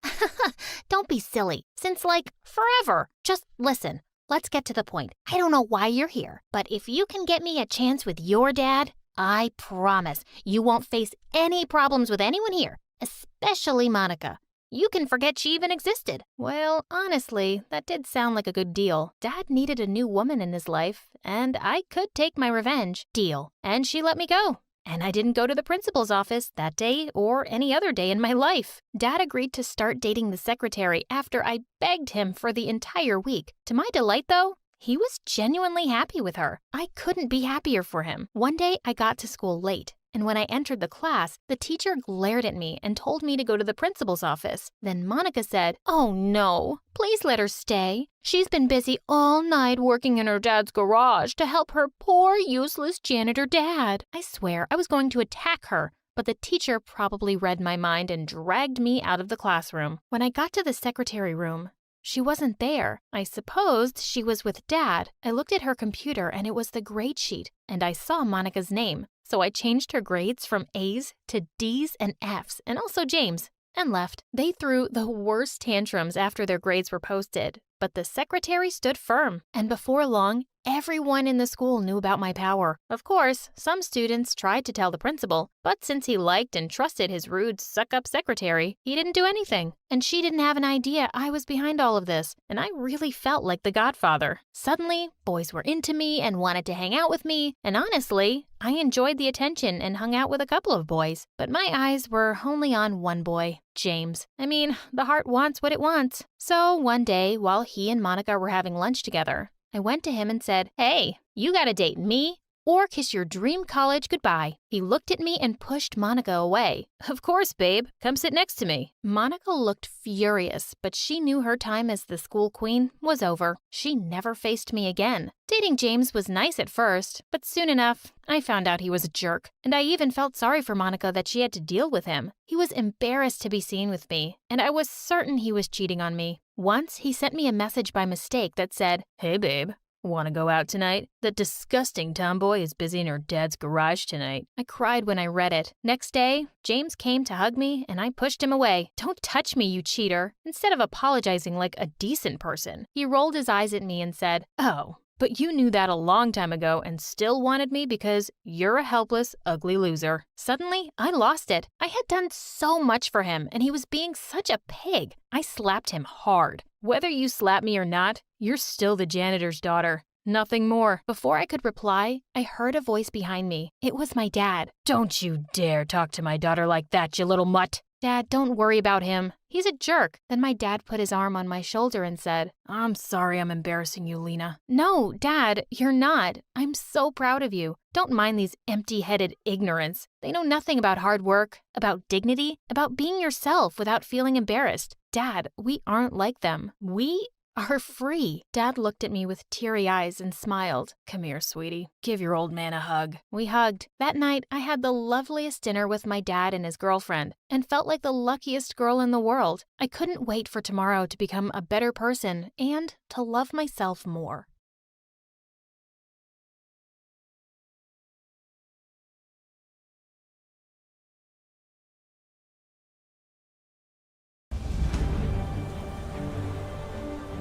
Don't be silly. Since, forever. Just listen. Let's get to the point. I don't know why you're here, but if you can get me a chance with your dad, I promise you won't face any problems with anyone here, especially Monica. You can forget she even existed." Well, honestly, that did sound like a good deal. Dad needed a new woman in his life, and I could take my revenge. Deal. And she let me go. And I didn't go to the principal's office that day or any other day in my life. Dad agreed to start dating the secretary after I begged him for the entire week. To my delight, though, he was genuinely happy with her. I couldn't be happier for him. One day, I got to school late, and when I entered the class, the teacher glared at me and told me to go to the principal's office. Then Monica said, "Oh no, please let her stay. She's been busy all night working in her dad's garage to help her poor, useless janitor dad." I swear I was going to attack her, but the teacher probably read my mind and dragged me out of the classroom. When I got to the secretary room, she wasn't there. I supposed she was with Dad. I looked at her computer and it was the grade sheet, and I saw Monica's name. So I changed her grades from A's to D's and F's, and also James, and left. They threw the worst tantrums after their grades were posted, but the secretary stood firm, and before long, everyone in the school knew about my power. Of course, some students tried to tell the principal, but since he liked and trusted his rude, suck-up secretary, he didn't do anything. And she didn't have an idea I was behind all of this, and I really felt like the godfather. Suddenly, boys were into me and wanted to hang out with me, and honestly, I enjoyed the attention and hung out with a couple of boys. But my eyes were only on one boy, James. I mean, the heart wants what it wants. So one day, while he and Monica were having lunch together, I went to him and said, "Hey, you gotta date me or kiss your dream college goodbye." He looked at me and pushed Monica away. "Of course, babe. Come sit next to me." Monica looked furious, but she knew her time as the school queen was over. She never faced me again. Dating James was nice at first, but soon enough, I found out he was a jerk. And I even felt sorry for Monica that she had to deal with him. He was embarrassed to be seen with me, and I was certain he was cheating on me. Once, he sent me a message by mistake that said, "Hey, babe. Want to go out tonight? That disgusting tomboy is busy in her dad's garage tonight." I cried when I read it. Next day, James came to hug me and I pushed him away. "Don't touch me, you cheater." Instead of apologizing like a decent person, he rolled his eyes at me and said, "Oh, but you knew that a long time ago and still wanted me because you're a helpless, ugly loser." Suddenly, I lost it. I had done so much for him and he was being such a pig. I slapped him hard. "Whether you slap me or not, you're still the janitor's daughter. Nothing more." Before I could reply, I heard a voice behind me. It was my dad. "Don't you dare talk to my daughter like that, you little mutt." "Dad, don't worry about him. He's a jerk." Then my dad put his arm on my shoulder and said, "I'm sorry I'm embarrassing you, Lena." "No, Dad, you're not. I'm so proud of you. Don't mind these empty-headed ignorants. They know nothing about hard work, about dignity, about being yourself without feeling embarrassed. Dad, we aren't like them. We are free." Dad looked at me with teary eyes and smiled. "Come here, sweetie. Give your old man a hug." We hugged. That night, I had the loveliest dinner with my dad and his girlfriend and felt like the luckiest girl in the world. I couldn't wait for tomorrow to become a better person and to love myself more.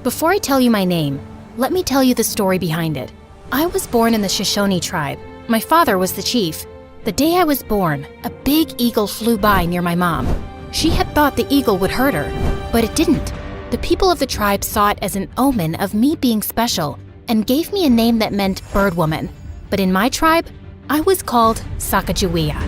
Before I tell you my name, let me tell you the story behind it. I was born in the Shoshone tribe. My father was the chief. The day I was born, a big eagle flew by near my mom. She had thought the eagle would hurt her, but it didn't. The people of the tribe saw it as an omen of me being special and gave me a name that meant bird woman. But in my tribe, I was called Sacagawea.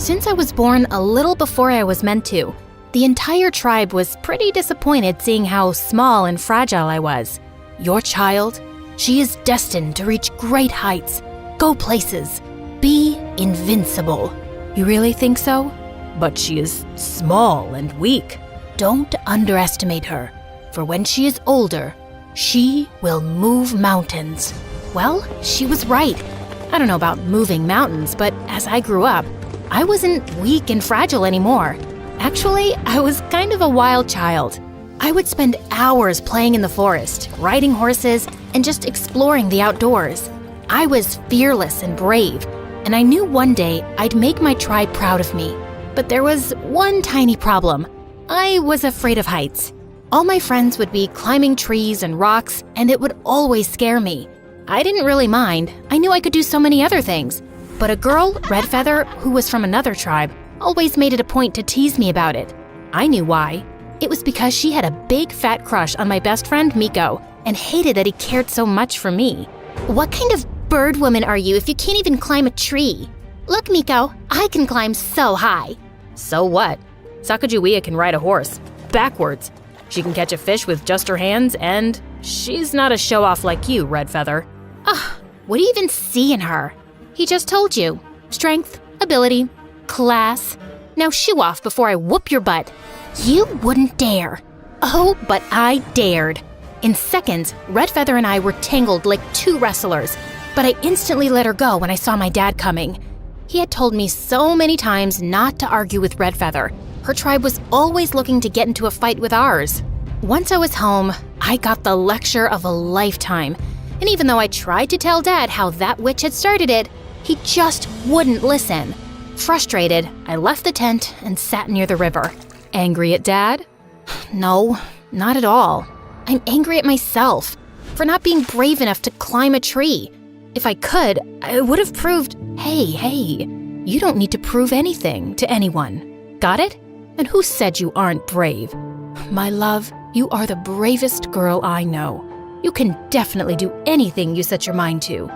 Since I was born a little before I was meant to, the entire tribe was pretty disappointed seeing how small and fragile I was. "Your child, she is destined to reach great heights, go places, be invincible." "You really think so?" "But she is small and weak." "Don't underestimate her, for when she is older, she will move mountains." Well, she was right. I don't know about moving mountains, but as I grew up, I wasn't weak and fragile anymore. Actually, I was kind of a wild child. I would spend hours playing in the forest, riding horses, and just exploring the outdoors. I was fearless and brave, and I knew one day I'd make my tribe proud of me. But there was one tiny problem. I was afraid of heights. All my friends would be climbing trees and rocks, and it would always scare me. I didn't really mind. I knew I could do so many other things. But a girl, Red Feather, who was from another tribe, always made it a point to tease me about it. I knew why. It was because she had a big fat crush on my best friend Miko and hated that he cared so much for me. "What kind of bird woman are you if you can't even climb a tree? Look, Miko, I can climb so high." "So what? Sacagawea can ride a horse, backwards. She can catch a fish with just her hands, and she's not a show-off like you, Red Feather." Ugh, what do you even see in her? He just told you. Strength, ability, class. Now shoo off before I whoop your butt. You wouldn't dare. Oh, but I dared. In seconds, Red Feather and I were tangled like two wrestlers, but I instantly let her go when I saw my dad coming. He had told me so many times not to argue with Red Feather. Her tribe was always looking to get into a fight with ours. Once I was home, I got the lecture of a lifetime. And even though I tried to tell Dad how that witch had started it, he just wouldn't listen. Frustrated, I left the tent and sat near the river. Angry at Dad? No, not at all. I'm angry at myself for not being brave enough to climb a tree. If I could, I would have proved, hey, you don't need to prove anything to anyone. Got it? And who said you aren't brave? My love, you are the bravest girl I know. You can definitely do anything you set your mind to.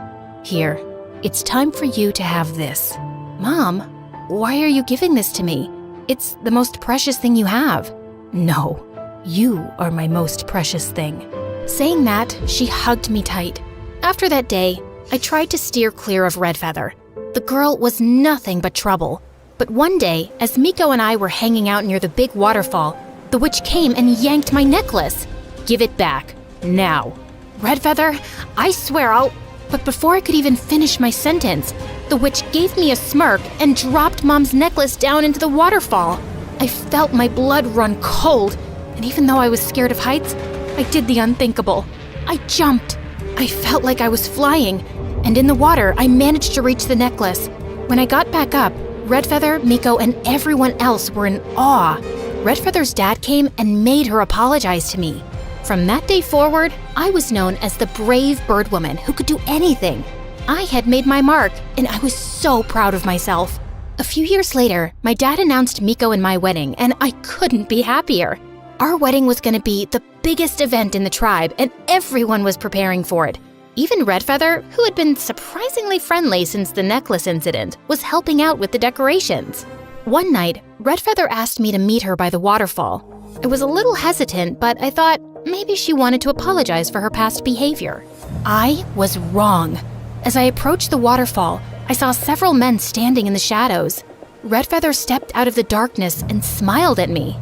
Here, it's time for you to have this. Mom, why are you giving this to me? It's the most precious thing you have. No, you are my most precious thing. Saying that, she hugged me tight. After that day, I tried to steer clear of Red Feather. The girl was nothing but trouble. But one day, as Miko and I were hanging out near the big waterfall, the witch came and yanked my necklace. Give it back, now. Red Feather, I swear I'll... But before I could even finish my sentence, the witch gave me a smirk and dropped Mom's necklace down into the waterfall. I felt my blood run cold, and even though I was scared of heights, I did the unthinkable. I jumped. I felt like I was flying, and in the water, I managed to reach the necklace. When I got back up, Red Feather, Miko, and everyone else were in awe. Red Feather's dad came and made her apologize to me. From that day forward, I was known as the brave bird woman who could do anything. I had made my mark, and I was so proud of myself. A few years later, my dad announced Miko and my wedding, and I couldn't be happier. Our wedding was going to be the biggest event in the tribe, and everyone was preparing for it. Even Red Feather, who had been surprisingly friendly since the necklace incident, was helping out with the decorations. One night, Red Feather asked me to meet her by the waterfall. I was a little hesitant, but I thought maybe she wanted to apologize for her past behavior. I was wrong. As I approached the waterfall, I saw several men standing in the shadows. Red Feather stepped out of the darkness and smiled at me.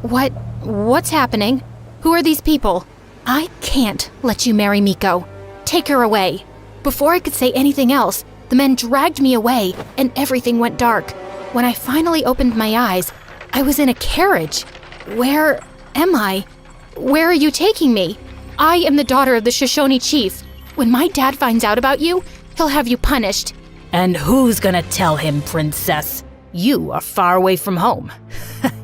What's happening? Who are these people? I can't let you marry Miko. Take her away. Before I could say anything else, the men dragged me away and everything went dark. When I finally opened my eyes, I was in a carriage. Where am I? Where are you taking me? I am the daughter of the Shoshone chief. When my dad finds out about you, he'll have you punished. And who's gonna tell him, princess? You are far away from home.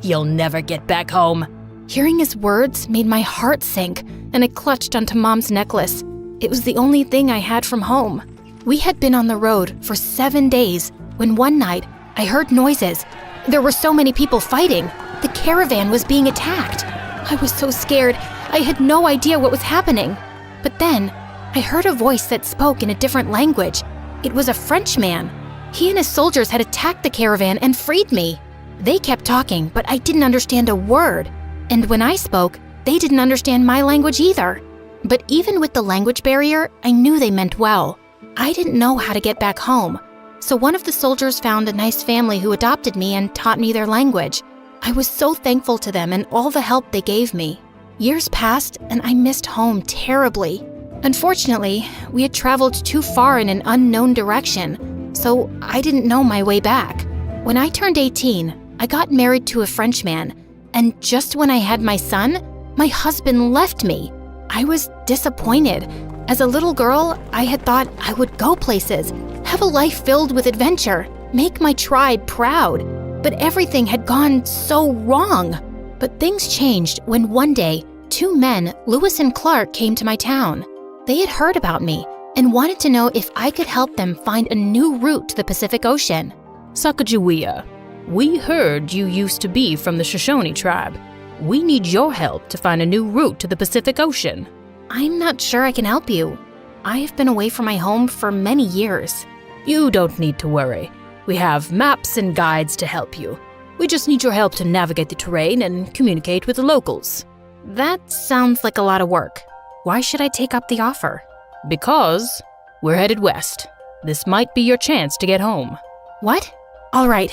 You'll never get back home. Hearing his words made my heart sink, and I clutched onto Mom's necklace. It was the only thing I had from home. We had been on the road for 7 days when one night I heard noises. There were so many people fighting. The caravan was being attacked. I was so scared. I had no idea what was happening. But then I heard a voice that spoke in a different language. It was a Frenchman. He and his soldiers had attacked the caravan and freed me. They kept talking, but I didn't understand a word. And when I spoke, they didn't understand my language either. But even with the language barrier, I knew they meant well. I didn't know how to get back home. So one of the soldiers found a nice family who adopted me and taught me their language. I was so thankful to them and all the help they gave me. Years passed and I missed home terribly. Unfortunately, we had traveled too far in an unknown direction, so I didn't know my way back. When I turned 18, I got married to a Frenchman, and just when I had my son, my husband left me. I was disappointed. As a little girl, I had thought I would go places, have a life filled with adventure, make my tribe proud. But everything had gone so wrong. But things changed when one day, 2 men, Lewis and Clark, came to my town. They had heard about me and wanted to know if I could help them find a new route to the Pacific Ocean. Sacagawea, we heard you used to be from the Shoshone tribe. We need your help to find a new route to the Pacific Ocean. I'm not sure I can help you. I have been away from my home for many years. You don't need to worry. We have maps and guides to help you. We just need your help to navigate the terrain and communicate with the locals. That sounds like a lot of work. Why should I take up the offer? Because we're headed west. This might be your chance to get home. What? All right,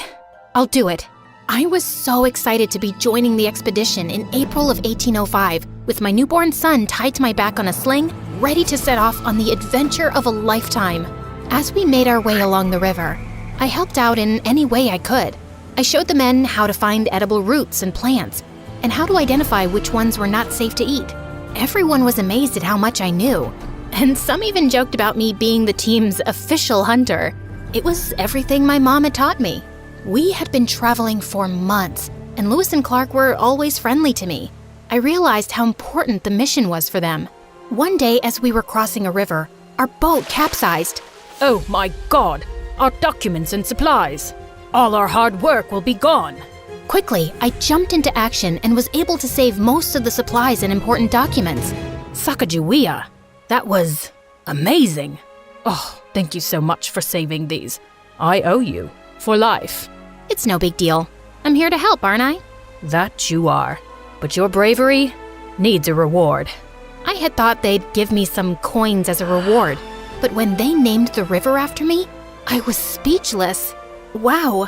I'll do it. I was so excited to be joining the expedition in April of 1805, with my newborn son tied to my back on a sling, ready to set off on the adventure of a lifetime. As we made our way along the river, I helped out in any way I could. I showed the men how to find edible roots and plants, and how to identify which ones were not safe to eat. Everyone was amazed at how much I knew, and some even joked about me being the team's official hunter. It was everything my mom had taught me. We had been traveling for months, and Lewis and Clark were always friendly to me. I realized how important the mission was for them. One day, as we were crossing a river, our boat capsized. Oh my God! Our documents and supplies! All our hard work will be gone! Quickly, I jumped into action and was able to save most of the supplies and important documents. Sacagawea! That was amazing! Oh, thank you so much for saving these. I owe you for life. It's no big deal. I'm here to help, aren't I? That you are. But your bravery needs a reward. I had thought they'd give me some coins as a reward, but when they named the river after me, I was speechless. Wow,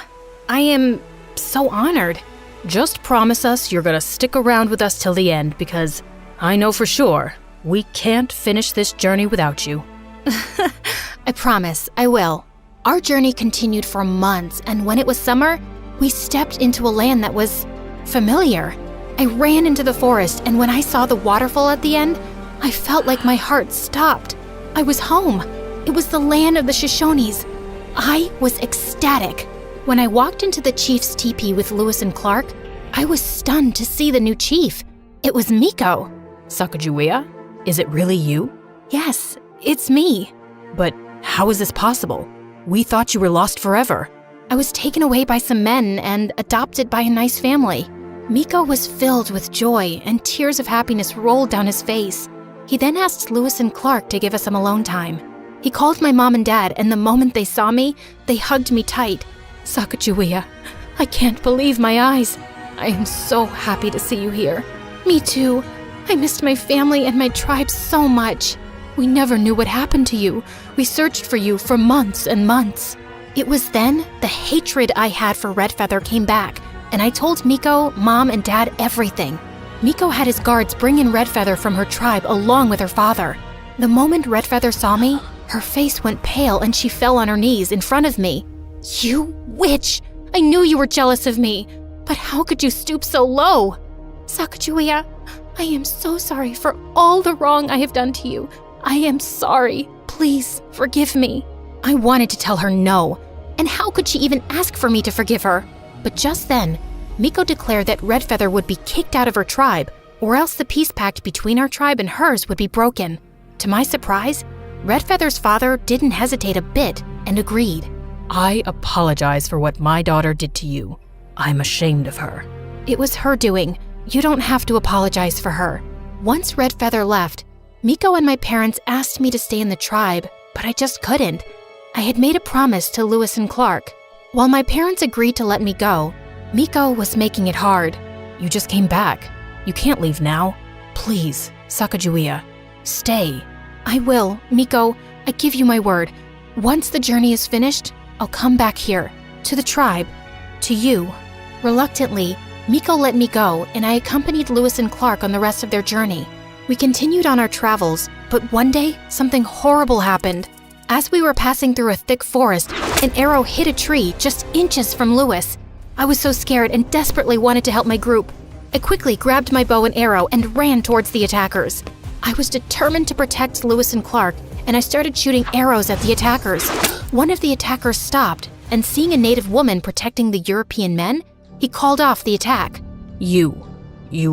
I am so honored. Just promise us you're gonna stick around with us till the end, because I know for sure we can't finish this journey without you. I promise, I will. Our journey continued for months, and when it was summer, we stepped into a land that was familiar. I ran into the forest, and when I saw the waterfall at the end, I felt like my heart stopped. I was home. It was the land of the Shoshones. I was ecstatic. When I walked into the chief's teepee with Lewis and Clark, I was stunned to see the new chief. It was Miko. Sacagawea? Is it really you? Yes, it's me. But how is this possible? We thought you were lost forever. I was taken away by some men and adopted by a nice family. Miko was filled with joy, and tears of happiness rolled down his face. He then asked Lewis and Clark to give us some alone time. He called my mom and dad, and the moment they saw me, they hugged me tight. Sacagawea, I can't believe my eyes. I am so happy to see you here. Me too. I missed my family and my tribe so much. We never knew what happened to you. We searched for you for months and months. It was then the hatred I had for Redfeather came back, and I told Miko, Mom, and Dad everything. Miko had his guards bring in Redfeather from her tribe along with her father. The moment Redfeather saw me, her face went pale and she fell on her knees in front of me. You witch! I knew you were jealous of me, but how could you stoop so low? Sacagawea, I am so sorry for all the wrong I have done to you. I am sorry. Please forgive me. I wanted to tell her no, and how could she even ask for me to forgive her? But just then, Miko declared that Redfeather would be kicked out of her tribe, or else the peace pact between our tribe and hers would be broken. To my surprise, Redfeather's father didn't hesitate a bit and agreed. I apologize for what my daughter did to you. I'm ashamed of her. It was her doing. You don't have to apologize for her. Once Redfeather left, Miko and my parents asked me to stay in the tribe, but I just couldn't. I had made a promise to Lewis and Clark. While my parents agreed to let me go, Miko was making it hard. You just came back. You can't leave now. Please, Sacagawea, stay. I will, Miko. I give you my word. Once the journey is finished, I'll come back here, to the tribe, to you. Reluctantly, Miko let me go, and I accompanied Lewis and Clark on the rest of their journey. We continued on our travels, but one day, something horrible happened. As we were passing through a thick forest, an arrow hit a tree just inches from Lewis. I was so scared and desperately wanted to help my group. I quickly grabbed my bow and arrow and ran towards the attackers. I was determined to protect Lewis and Clark, and I started shooting arrows at the attackers. One of the attackers stopped, and seeing a native woman protecting the European men, he called off the attack. You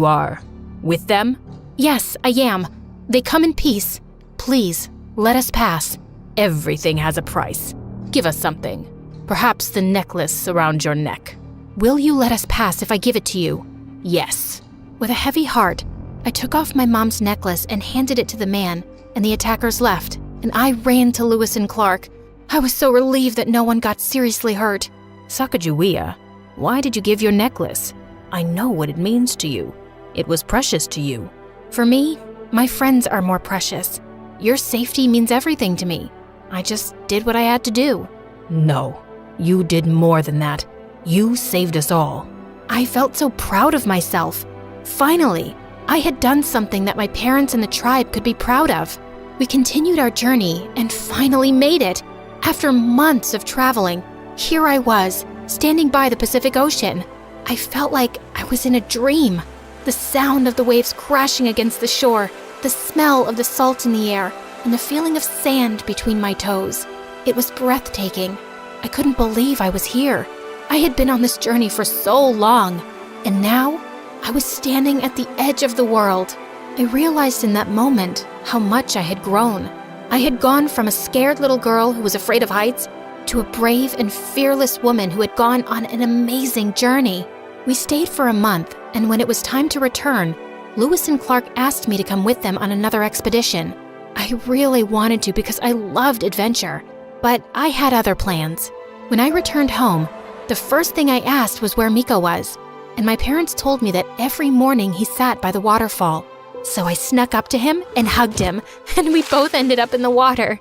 are with them? Yes, I am. They come in peace. Please, let us pass. Everything has a price. Give us something. Perhaps the necklace around your neck. Will you let us pass if I give it to you? Yes. With a heavy heart, I took off my mom's necklace and handed it to the man, and the attackers left, and I ran to Lewis and Clark. I was so relieved that no one got seriously hurt. Sacagawea, why did you give your necklace? I know what it means to you. It was precious to you. For me, my friends are more precious. Your safety means everything to me. I just did what I had to do. No, You did more than that. You saved us all. I felt so proud of myself. Finally, I had done something that my parents and the tribe could be proud of. We continued our journey and finally made it. After months of traveling, here I was, standing by the Pacific Ocean. I felt like I was in a dream. The sound of the waves crashing against the shore, the smell of the salt in the air, and the feeling of sand between my toes. It was breathtaking. I couldn't believe I was here. I had been on this journey for so long, and now I was standing at the edge of the world. I realized in that moment how much I had grown. I had gone from a scared little girl who was afraid of heights to a brave and fearless woman who had gone on an amazing journey. We stayed for a month, and when it was time to return, Lewis and Clark asked me to come with them on another expedition. I really wanted to because I loved adventure, but I had other plans. When I returned home, the first thing I asked was where Miko was, and my parents told me that every morning he sat by the waterfall. So I snuck up to him and hugged him, and we both ended up in the water.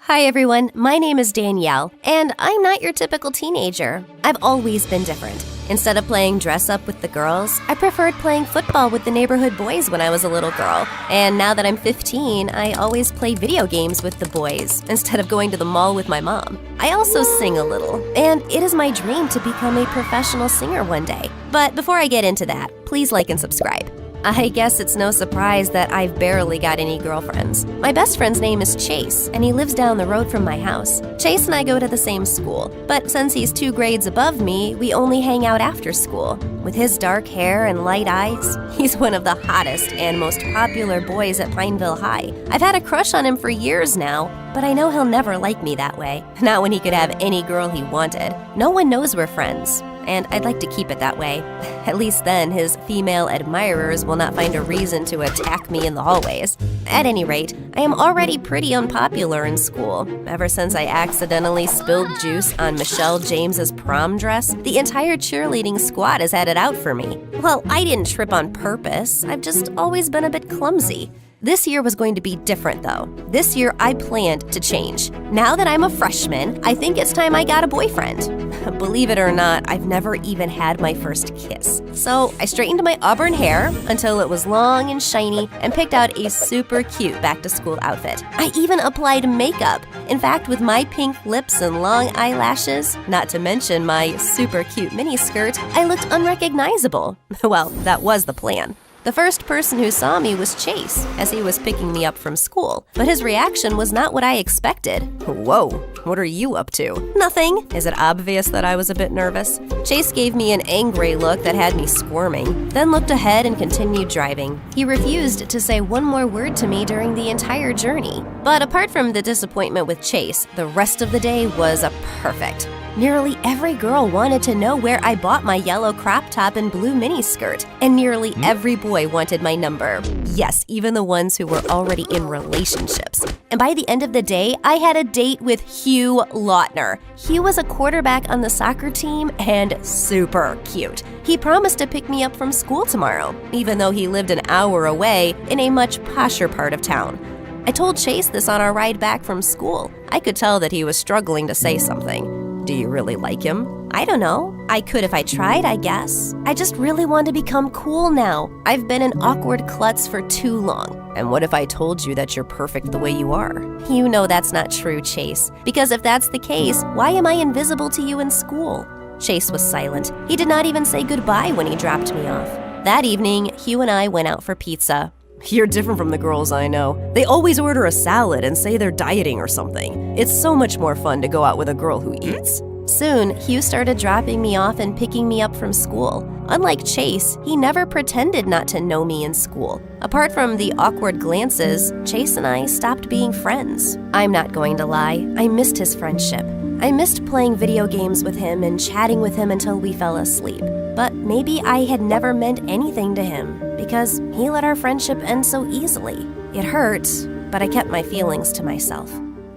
Hi everyone, my name is Danielle, and I'm not your typical teenager. I've always been different. Instead of playing dress-up with the girls, I preferred playing football with the neighborhood boys when I was a little girl. And now that I'm 15, I always play video games with the boys, instead of going to the mall with my mom. I also sing a little, and it is my dream to become a professional singer one day. But before I get into that, please like and subscribe. I guess it's no surprise that I've barely got any girlfriends. My best friend's name is Chase, and he lives down the road from my house. Chase and I go to the same school, but since he's 2 grades above me, we only hang out after school. With his dark hair and light eyes, he's one of the hottest and most popular boys at Pineville High. I've had a crush on him for years now, but I know he'll never like me that way. Not when he could have any girl he wanted. No one knows we're friends, and I'd like to keep it that way. At least then, his female admirers will not find a reason to attack me in the hallways. At any rate, I am already pretty unpopular in school. Ever since I accidentally spilled juice on Michelle James's prom dress, the entire cheerleading squad has had it out for me. Well, I didn't trip on purpose. I've just always been a bit clumsy. This year was going to be different, though. This year, I planned to change. Now that I'm a freshman, I think it's time I got a boyfriend. Believe it or not, I've never even had my first kiss. So I straightened my auburn hair until it was long and shiny and picked out a super cute back-to-school outfit. I even applied makeup. In fact, with my pink lips and long eyelashes, not to mention my super cute miniskirt, I looked unrecognizable. Well, that was the plan. The first person who saw me was Chase, as he was picking me up from school. But his reaction was not what I expected. Whoa, what are you up to? Nothing. Is it obvious that I was a bit nervous? Chase gave me an angry look that had me squirming, then looked ahead and continued driving. He refused to say one more word to me during the entire journey. But apart from the disappointment with Chase, the rest of the day was perfect. Nearly every girl wanted to know where I bought my yellow crop top and blue miniskirt, and nearly every boy wanted my number. Yes, even the ones who were already in relationships. And by the end of the day, I had a date with Hugh Lautner. He was a quarterback on the soccer team and super cute. He promised to pick me up from school tomorrow, even though he lived an hour away in a much posher part of town. I told Chase this on our ride back from school. I could tell that he was struggling to say something. Do you really like him? I don't know. I could if I tried, I guess. I just really want to become cool now. I've been an awkward klutz for too long. And what if I told you that you're perfect the way you are? You know that's not true, Chase. Because if that's the case, why am I invisible to you in school? Chase was silent. He did not even say goodbye when he dropped me off. That evening, Hugh and I went out for pizza. You're different from the girls I know. They always order a salad and say they're dieting or something. It's so much more fun to go out with a girl who eats. Soon, Hugh started dropping me off and picking me up from school. Unlike Chase, he never pretended not to know me in school. Apart from the awkward glances, Chase and I stopped being friends. I'm not going to lie, I missed his friendship. I missed playing video games with him and chatting with him until we fell asleep. But maybe I had never meant anything to him because he let our friendship end so easily. It hurt, but I kept my feelings to myself.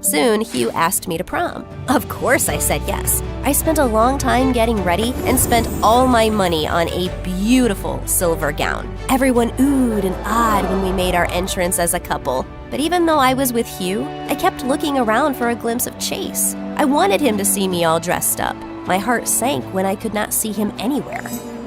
Soon, Hugh asked me to prom. Of course I said yes. I spent a long time getting ready and spent all my money on a beautiful silver gown. Everyone oohed and ahed when we made our entrance as a couple. But even though I was with Hugh, I kept looking around for a glimpse of Chase. I wanted him to see me all dressed up. My heart sank when I could not see him anywhere.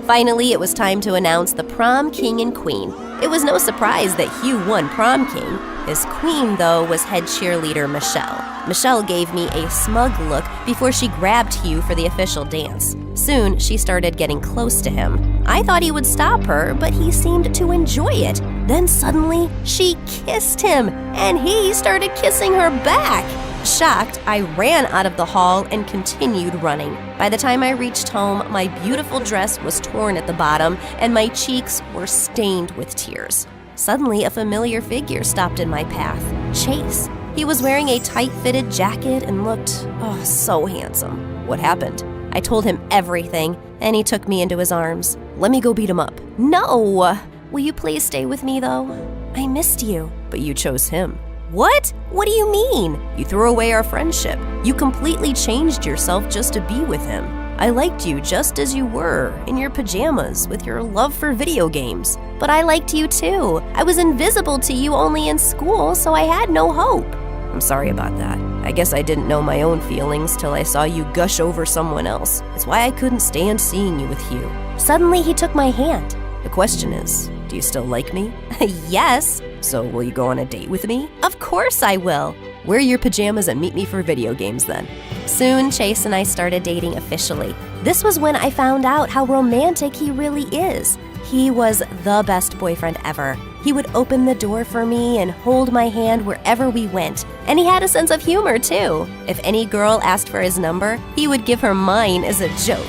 Finally, it was time to announce the prom king and queen. It was no surprise that Hugh won prom king. His queen, though, was head cheerleader Michelle. Michelle gave me a smug look before she grabbed Hugh for the official dance. Soon, she started getting close to him. I thought he would stop her, but he seemed to enjoy it. Then suddenly, she kissed him, and he started kissing her back. Shocked, I ran out of the hall and continued running. By the time I reached home, my beautiful dress was torn at the bottom and my cheeks were stained with tears. Suddenly, a familiar figure stopped in my path. Chase. He was wearing a tight-fitted jacket and looked, so handsome. What happened? I told him everything, and he took me into his arms. Let me go beat him up. No! Will you please stay with me, though? I missed you. But you chose him. What? What do you mean? You threw away our friendship. You completely changed yourself just to be with him. I liked you just as you were, in your pajamas, with your love for video games. But I liked you too. I was invisible to you only in school, so I had no hope. I'm sorry about that. I guess I didn't know my own feelings till I saw you gush over someone else. It's why I couldn't stand seeing you with Hugh. Suddenly, he took my hand. The question is, do you still like me? Yes. So will you go on a date with me? Of course I will. Wear your pajamas and meet me for video games then. Soon, Chase and I started dating officially. This was when I found out how romantic he really is. He was the best boyfriend ever. He would open the door for me and hold my hand wherever we went. And he had a sense of humor too. If any girl asked for his number, he would give her mine as a joke.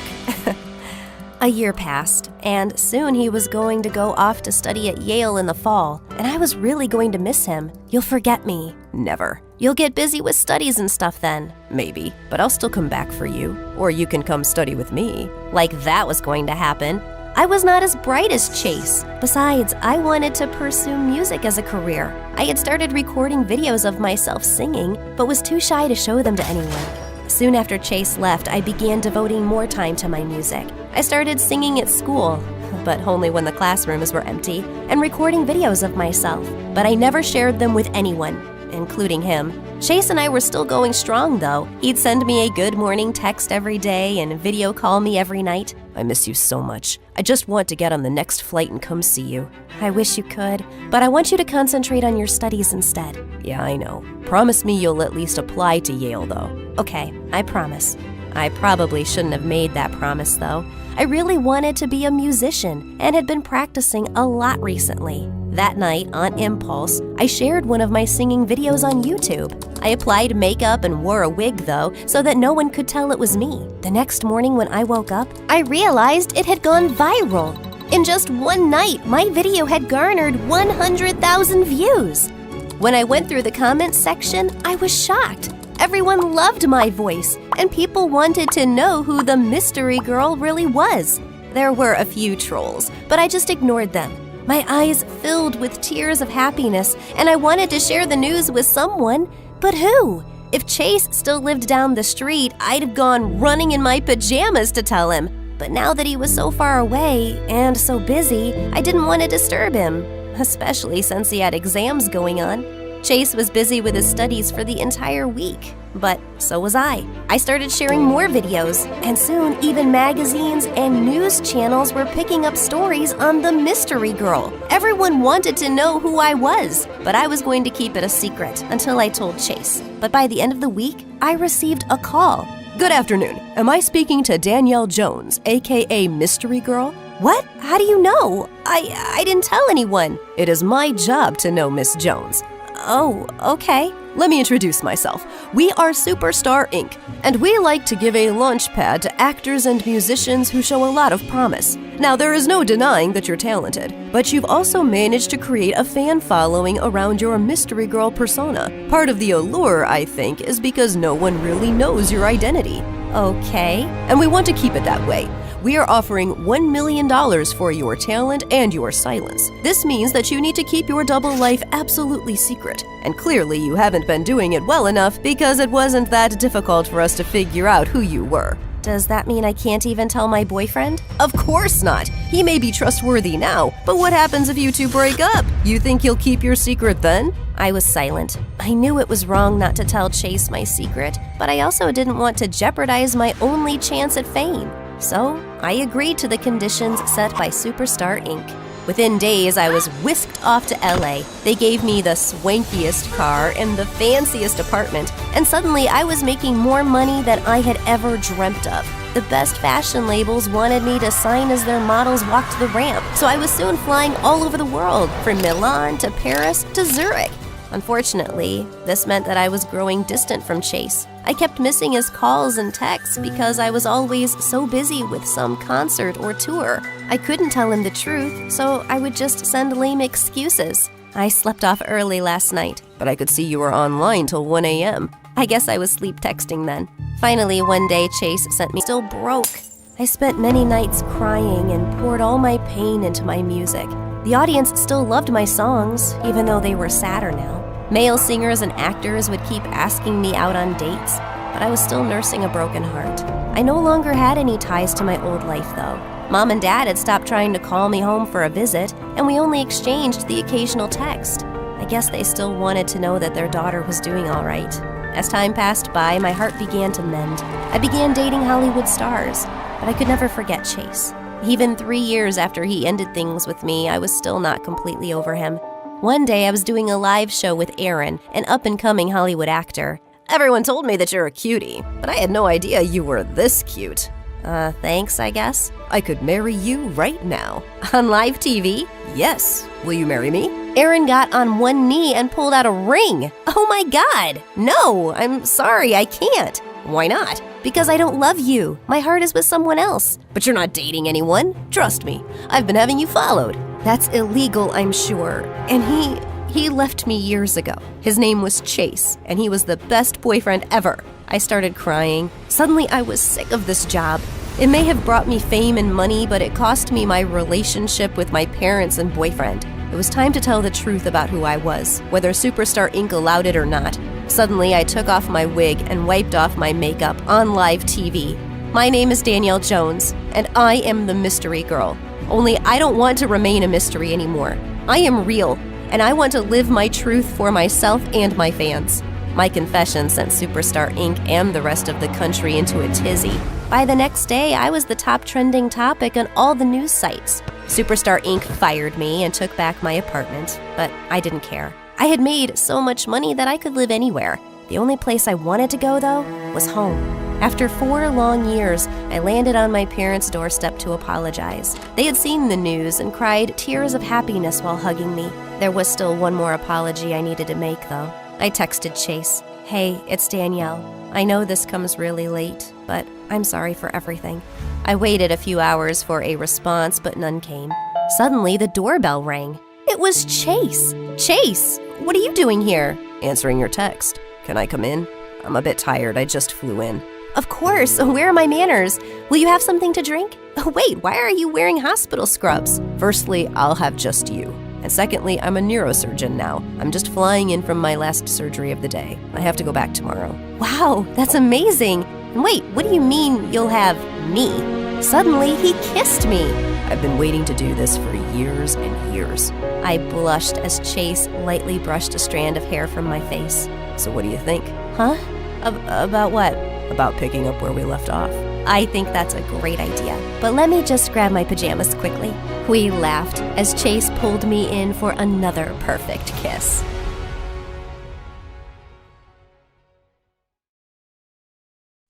A year passed, and soon he was going to go off to study at Yale in the fall, and I was really going to miss him. You'll forget me. Never. You'll get busy with studies and stuff then. Maybe, but I'll still come back for you. Or you can come study with me. Like that was going to happen. I was not as bright as Chase. Besides, I wanted to pursue music as a career. I had started recording videos of myself singing, but was too shy to show them to anyone. Soon after Chase left, I began devoting more time to my music. I started singing at school, but only when the classrooms were empty, and recording videos of myself. But I never shared them with anyone, including him. Chase and I were still going strong, though. He'd send me a good morning text every day and video call me every night. I miss you so much. I just want to get on the next flight and come see you. I wish you could, but I want you to concentrate on your studies instead. Yeah, I know. Promise me you'll at least apply to Yale, though. Okay, I promise. I probably shouldn't have made that promise, though. I really wanted to be a musician and had been practicing a lot recently. That night, on impulse, I shared one of my singing videos on YouTube. I applied makeup and wore a wig, though, so that no one could tell it was me. The next morning when I woke up, I realized it had gone viral. In just one night, my video had garnered 100,000 views. When I went through the comments section, I was shocked. Everyone loved my voice, and people wanted to know who the mystery girl really was. There were a few trolls, but I just ignored them. My eyes filled with tears of happiness, and I wanted to share the news with someone. But who? If Chase still lived down the street, I'd have gone running in my pajamas to tell him. But now that he was so far away and so busy, I didn't want to disturb him, especially since he had exams going on. Chase was busy with his studies for the entire week, but so was I. I started sharing more videos, and soon even magazines and news channels were picking up stories on the mystery girl. Everyone wanted to know who I was, but I was going to keep it a secret until I told Chase. But by the end of the week, I received a call. Good afternoon. Am I speaking to Danielle Jones, aka Mystery Girl? What? How do you know? I didn't tell anyone. It is my job to know Miss Jones. Oh, okay. Let me introduce myself. We are Superstar Inc., and we like to give a launch pad to actors and musicians who show a lot of promise. Now, there is no denying that you're talented, but you've also managed to create a fan following around your mystery girl persona. Part of the allure, I think, is because no one really knows your identity. Okay. And we want to keep it that way. We are offering $1 million for your talent and your silence. This means that you need to keep your double life absolutely secret. And clearly you haven't been doing it well enough because it wasn't that difficult for us to figure out who you were. Does that mean I can't even tell my boyfriend? Of course not! He may be trustworthy now, but what happens if you two break up? You think you'll keep your secret then? I was silent. I knew it was wrong not to tell Chase my secret, but I also didn't want to jeopardize my only chance at fame. So I agreed to the conditions set by Superstar Inc. Within days, I was whisked off to LA. They gave me the swankiest car and the fanciest apartment, and suddenly I was making more money than I had ever dreamt of. The best fashion labels wanted me to sign as their models walked the ramp, so I was soon flying all over the world, from Milan to Paris to Zurich. Unfortunately, this meant that I was growing distant from Chase. I kept missing his calls and texts because I was always so busy with some concert or tour. I couldn't tell him the truth, so I would just send lame excuses. I slept off early last night, but I could see you were online till 1 a.m. I guess I was sleep texting then. Finally, one day, Chase sent me still broke. I spent many nights crying and poured all my pain into my music. The audience still loved my songs, even though they were sadder now. Male singers and actors would keep asking me out on dates, but I was still nursing a broken heart. I no longer had any ties to my old life, though. Mom and Dad had stopped trying to call me home for a visit, and we only exchanged the occasional text. I guess they still wanted to know that their daughter was doing all right. As time passed by, my heart began to mend. I began dating Hollywood stars, but I could never forget Chase. Even 3 years after he ended things with me, I was still not completely over him. One day, I was doing a live show with Aaron, an up-and-coming Hollywood actor. Everyone told me that you're a cutie, but I had no idea you were this cute. Thanks, I guess. I could marry you right now. On live TV? Yes. Will you marry me? Aaron got on one knee and pulled out a ring. Oh my God! No, I'm sorry, I can't. Why not? Because I don't love you. My heart is with someone else. But you're not dating anyone. Trust me, I've been having you followed. That's illegal, I'm sure. And he left me years ago. His name was Chase, and he was the best boyfriend ever. I started crying. Suddenly, I was sick of this job. It may have brought me fame and money, but it cost me my relationship with my parents and boyfriend. It was time to tell the truth about who I was, whether Superstar Inc. allowed it or not. Suddenly, I took off my wig and wiped off my makeup on live TV. My name is Danielle Jones, and I am the mystery girl. Only I don't want to remain a mystery anymore. I am real, and I want to live my truth for myself and my fans. My confession sent Superstar Inc. and the rest of the country into a tizzy. By the next day, I was the top trending topic on all the news sites. Superstar Inc. fired me and took back my apartment, but I didn't care. I had made so much money that I could live anywhere. The only place I wanted to go, though, was home. After 4 long years, I landed on my parents' doorstep to apologize. They had seen the news and cried tears of happiness while hugging me. There was still one more apology I needed to make, though. I texted Chase, "Hey, it's Danielle. I know this comes really late, but I'm sorry for everything." I waited a few hours for a response, but none came. Suddenly, the doorbell rang. It was Chase. Chase, what are you doing here? Answering your text. Can I come in? I'm a bit tired. I just flew in. Of course. Where are my manners? Will you have something to drink? Oh, wait, why are you wearing hospital scrubs? Firstly, I'll have just you. And secondly, I'm a neurosurgeon now. I'm just flying in from my last surgery of the day. I have to go back tomorrow. Wow, that's amazing. And wait, what do you mean you'll have me? Suddenly, he kissed me. I've been waiting to do this for years and years. I blushed as Chase lightly brushed a strand of hair from my face. So what do you think? Huh? About what? About picking up where we left off. I think that's a great idea. But let me just grab my pajamas quickly. We laughed as Chase pulled me in for another perfect kiss.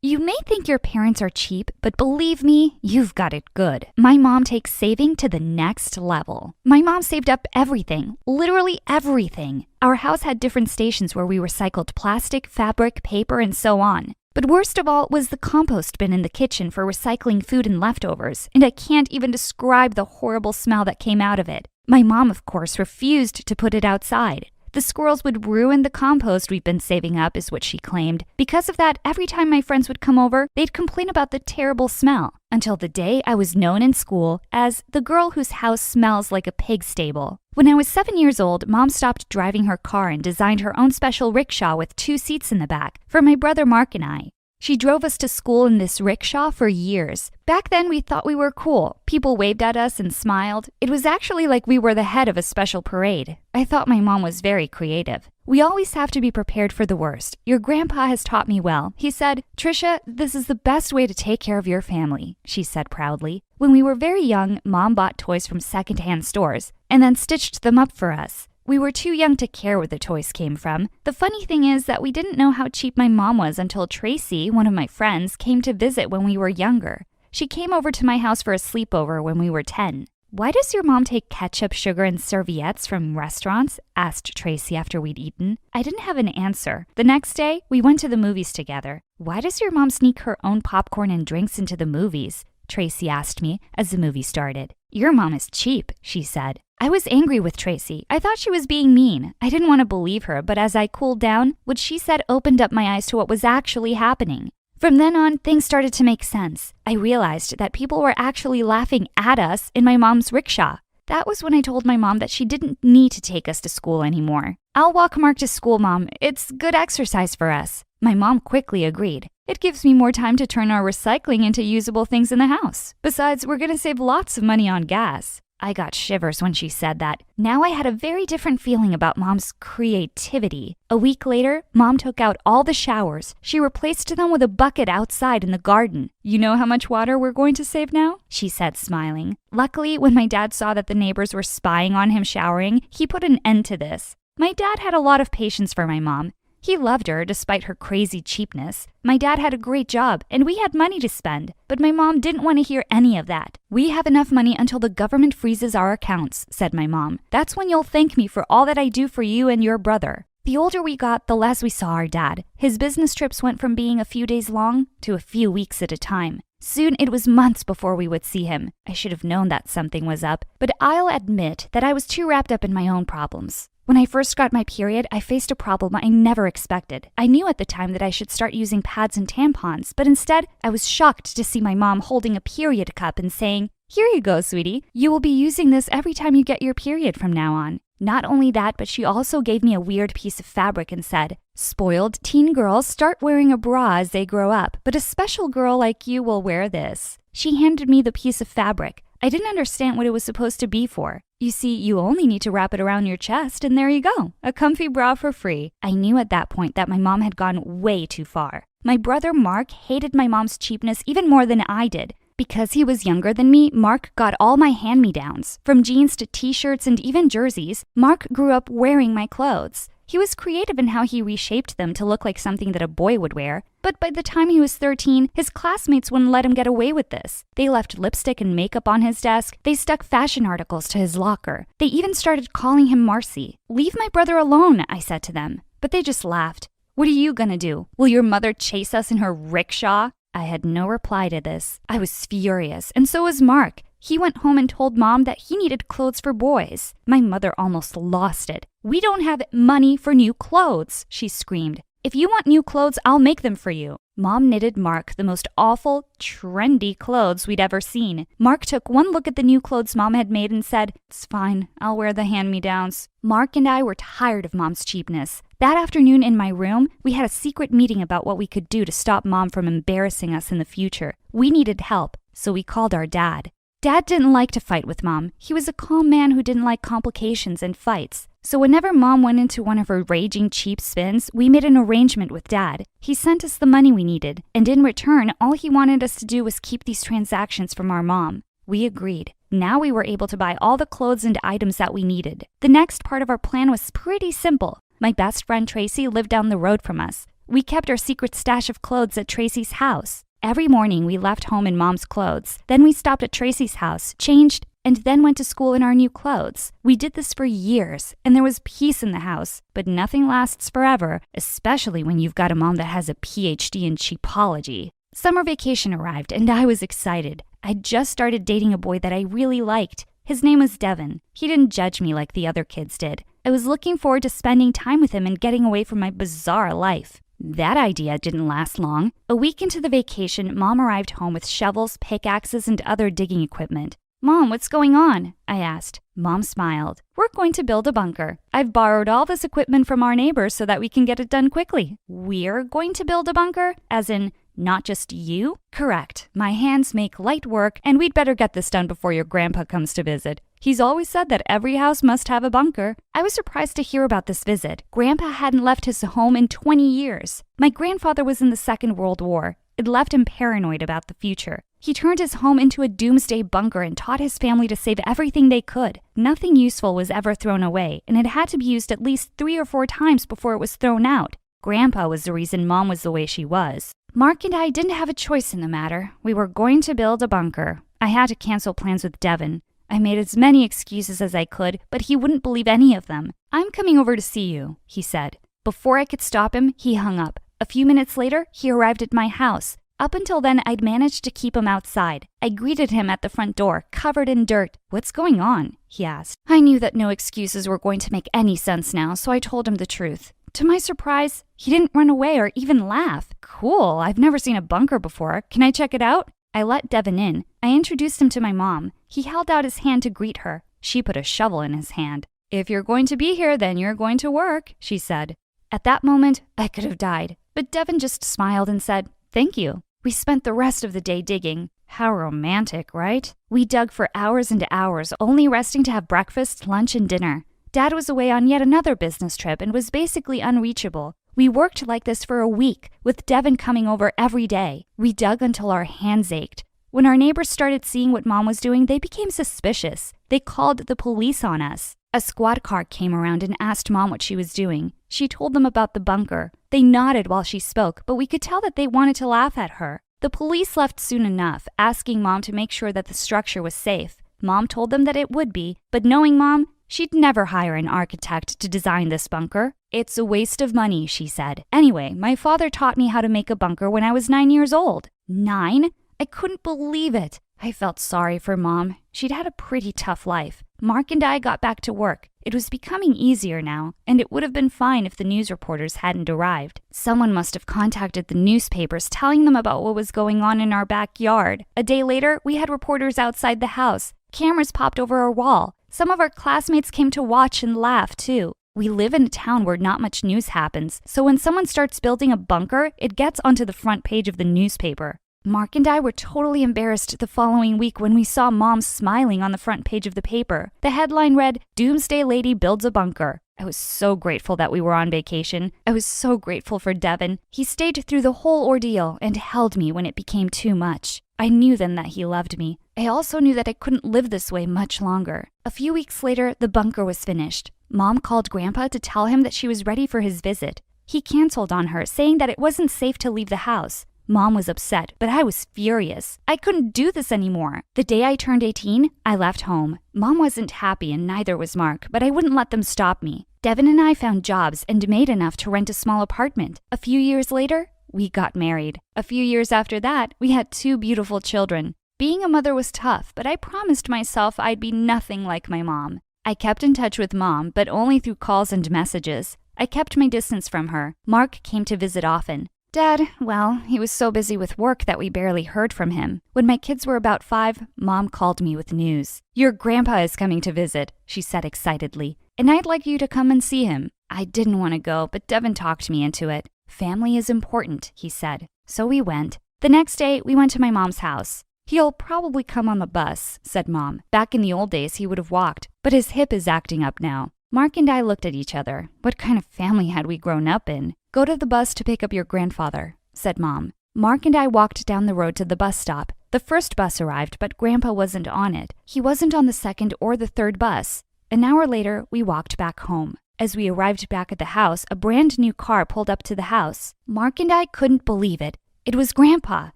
You may think your parents are cheap, but believe me, you've got it good. My mom takes saving to the next level. My mom saved up everything, literally everything. Our house had different stations where we recycled plastic, fabric, paper, and so on. But worst of all was the compost bin in the kitchen for recycling food and leftovers, and I can't even describe the horrible smell that came out of it. My mom, of course, refused to put it outside. The squirrels would ruin the compost we've been saving up, is what she claimed. Because of that, every time my friends would come over, they'd complain about the terrible smell. Until the day I was known in school as the girl whose house smells like a pig stable. When I was 7 years old, Mom stopped driving her car and designed her own special rickshaw with 2 seats in the back for my brother Mark and I. She drove us to school in this rickshaw for years. Back then, we thought we were cool. People waved at us and smiled. It was actually like we were the head of a special parade. I thought my mom was very creative. We always have to be prepared for the worst. Your grandpa has taught me well. He said, "Trisha, this is the best way to take care of your family," she said proudly. When we were very young, Mom bought toys from secondhand stores and then stitched them up for us. We were too young to care where the toys came from. The funny thing is that we didn't know how cheap my mom was until Tracy, one of my friends, came to visit when we were younger. She came over to my house for a sleepover when we were 10. "Why does your mom take ketchup, sugar, and serviettes from restaurants?" asked Tracy after we'd eaten. I didn't have an answer. The next day, we went to the movies together. "Why does your mom sneak her own popcorn and drinks into the movies?" Tracy asked me as the movie started. "Your mom is cheap," she said. I was angry with Tracy. I thought she was being mean. I didn't want to believe her, but as I cooled down, what she said opened up my eyes to what was actually happening. From then on, things started to make sense. I realized that people were actually laughing at us in my mom's rickshaw. That was when I told my mom that she didn't need to take us to school anymore. "I'll walk Mark to school, Mom. It's good exercise for us." My mom quickly agreed. "It gives me more time to turn our recycling into usable things in the house. Besides, we're going to save lots of money on gas." I got shivers when she said that. Now I had a very different feeling about Mom's creativity. A week later, Mom took out all the showers. She replaced them with a bucket outside in the garden. "You know how much water we're going to save now?" she said, smiling. Luckily, when my dad saw that the neighbors were spying on him showering, he put an end to this. My dad had a lot of patience for my mom. He loved her despite her crazy cheapness. My dad had a great job, and we had money to spend, but my mom didn't want to hear any of that. "We have enough money until the government freezes our accounts," said my mom. "That's when you'll thank me for all that I do for you and your brother." The older we got, the less we saw our dad. His business trips went from being a few days long to a few weeks at a time. Soon it was months before we would see him. I should have known that something was up, but I'll admit that I was too wrapped up in my own problems. When I first got my period, I faced a problem I never expected. I knew at the time that I should start using pads and tampons, but instead, I was shocked to see my mom holding a period cup and saying, "Here you go, sweetie. You will be using this every time you get your period from now on." Not only that, but she also gave me a weird piece of fabric and said, "Spoiled teen girls start wearing a bra as they grow up, but a special girl like you will wear this." She handed me the piece of fabric. I didn't understand what it was supposed to be for. You see, you only need to wrap it around your chest, and there you go, a comfy bra for free. I knew at that point that my mom had gone way too far. My brother Mark hated my mom's cheapness even more than I did. Because he was younger than me, Mark got all my hand-me-downs. From jeans to t-shirts and even jerseys, Mark grew up wearing my clothes. He was creative in how he reshaped them to look like something that a boy would wear. But by the time he was 13, his classmates wouldn't let him get away with this. They left lipstick and makeup on his desk. They stuck fashion articles to his locker. They even started calling him Marcy. "Leave my brother alone," I said to them. But they just laughed. "What are you gonna do? Will your mother chase us in her rickshaw?" I had no reply to this. I was furious, and so was Mark. He went home and told Mom that he needed clothes for boys. My mother almost lost it. "We don't have money for new clothes," she screamed. "If you want new clothes, I'll make them for you." Mom knitted Mark the most awful, trendy clothes we'd ever seen. Mark took one look at the new clothes Mom had made and said, "It's fine, I'll wear the hand-me-downs." Mark and I were tired of Mom's cheapness. That afternoon in my room, we had a secret meeting about what we could do to stop Mom from embarrassing us in the future. We needed help, so we called our dad. Dad didn't like to fight with Mom. He was a calm man who didn't like complications and fights. So whenever Mom went into one of her raging cheap spins, we made an arrangement with Dad. He sent us the money we needed, and in return, all he wanted us to do was keep these transactions from our mom. We agreed. Now we were able to buy all the clothes and items that we needed. The next part of our plan was pretty simple. My best friend Tracy lived down the road from us. We kept our secret stash of clothes at Tracy's house. Every morning we left home in Mom's clothes. Then we stopped at Tracy's house, changed, and then went to school in our new clothes. We did this for years, and there was peace in the house. But nothing lasts forever, especially when you've got a mom that has a PhD in cheapology. Summer vacation arrived, and I was excited. I'd just started dating a boy that I really liked. His name was Devin. He didn't judge me like the other kids did. I was looking forward to spending time with him and getting away from my bizarre life. That idea didn't last long. A week into the vacation, Mom arrived home with shovels, pickaxes, and other digging equipment. "Mom, what's going on?" I asked. Mom smiled. "We're going to build a bunker. I've borrowed all this equipment from our neighbors so that we can get it done quickly." "We're going to build a bunker?" As in, Not just you? Correct. My hands make light work, and we'd better get this done before your grandpa comes to visit. He's always said that every house must have a bunker. I was surprised to hear about this visit. Grandpa hadn't left his home in 20 years. My grandfather was in the Second World War. It left him paranoid about the future. He turned his home into a doomsday bunker and taught his family to save everything they could. Nothing useful was ever thrown away, and it had to be used at least 3 or 4 times before it was thrown out. Grandpa was the reason Mom was the way she was. Mark and I didn't have a choice in the matter. We were going to build a bunker. I had to cancel plans with Devin. I made as many excuses as I could, but he wouldn't believe any of them. "I'm coming over to see you," he said. Before I could stop him, he hung up. A few minutes later, he arrived at my house. Up until then, I'd managed to keep him outside. I greeted him at the front door, covered in dirt. "What's going on?" he asked. I knew that no excuses were going to make any sense now, so I told him the truth. To my surprise, he didn't run away or even laugh. "Cool, I've never seen a bunker before. Can I check it out?" I let Devin in. I introduced him to my mom. He held out his hand to greet her. She put a shovel in his hand. "If you're going to be here, then you're going to work," she said. At that moment, I could have died, but Devin just smiled and said, "Thank you." We spent the rest of the day digging. How romantic, right? We dug for hours and hours, only resting to have breakfast, lunch, and dinner. Dad was away on yet another business trip and was basically unreachable. We worked like this for a week, with Devin coming over every day. We dug until our hands ached. When our neighbors started seeing what Mom was doing, they became suspicious. They called the police on us. A squad car came around and asked Mom what she was doing. She told them about the bunker. They nodded while she spoke, but we could tell that they wanted to laugh at her. The police left soon enough, asking Mom to make sure that the structure was safe. Mom told them that it would be, but knowing Mom, she'd never hire an architect to design this bunker. "It's a waste of money," she said. Anyway, my father taught me how to make a bunker when I was 9 years old. 9? I couldn't believe it. I felt sorry for Mom. She'd had a pretty tough life. Mark and I got back to work. It was becoming easier now, and it would have been fine if the news reporters hadn't arrived. Someone must have contacted the newspapers telling them about what was going on in our backyard. A day later, we had reporters outside the house. Cameras popped over our wall. Some of our classmates came to watch and laugh, too. We live in a town where not much news happens, so when someone starts building a bunker, it gets onto the front page of the newspaper. Mark and I were totally embarrassed the following week when we saw Mom smiling on the front page of the paper. The headline read, "Doomsday Lady Builds a Bunker." I was so grateful that we were on vacation. I was so grateful for Devin. He stayed through the whole ordeal and held me when it became too much. I knew then that he loved me. I also knew that I couldn't live this way much longer. A few weeks later, the bunker was finished. Mom called Grandpa to tell him that she was ready for his visit. He canceled on her, saying that it wasn't safe to leave the house. Mom was upset, but I was furious. I couldn't do this anymore. The day I turned 18, I left home. Mom wasn't happy and neither was Mark, but I wouldn't let them stop me. Devin and I found jobs and made enough to rent a small apartment. A few years later, we got married. A few years after that, we had 2 beautiful children. Being a mother was tough, but I promised myself I'd be nothing like my mom. I kept in touch with Mom, but only through calls and messages. I kept my distance from her. Mark came to visit often. Dad, well, he was so busy with work that we barely heard from him. When my kids were about 5, Mom called me with news. "Your grandpa is coming to visit," she said excitedly, "and I'd like you to come and see him." I didn't want to go, but Devin talked me into it. "Family is important," he said. So we went. The next day, we went to my mom's house. "He'll probably come on the bus," said Mom. Back in the old days, he would have walked, but his hip is acting up now. Mark and I looked at each other. What kind of family had we grown up in? "Go to the bus to pick up your grandfather," said Mom. Mark and I walked down the road to the bus stop. The first bus arrived, but Grandpa wasn't on it. He wasn't on the second or the third bus. An hour later, we walked back home. As we arrived back at the house, a brand new car pulled up to the house. Mark and I couldn't believe it. It was Grandpa.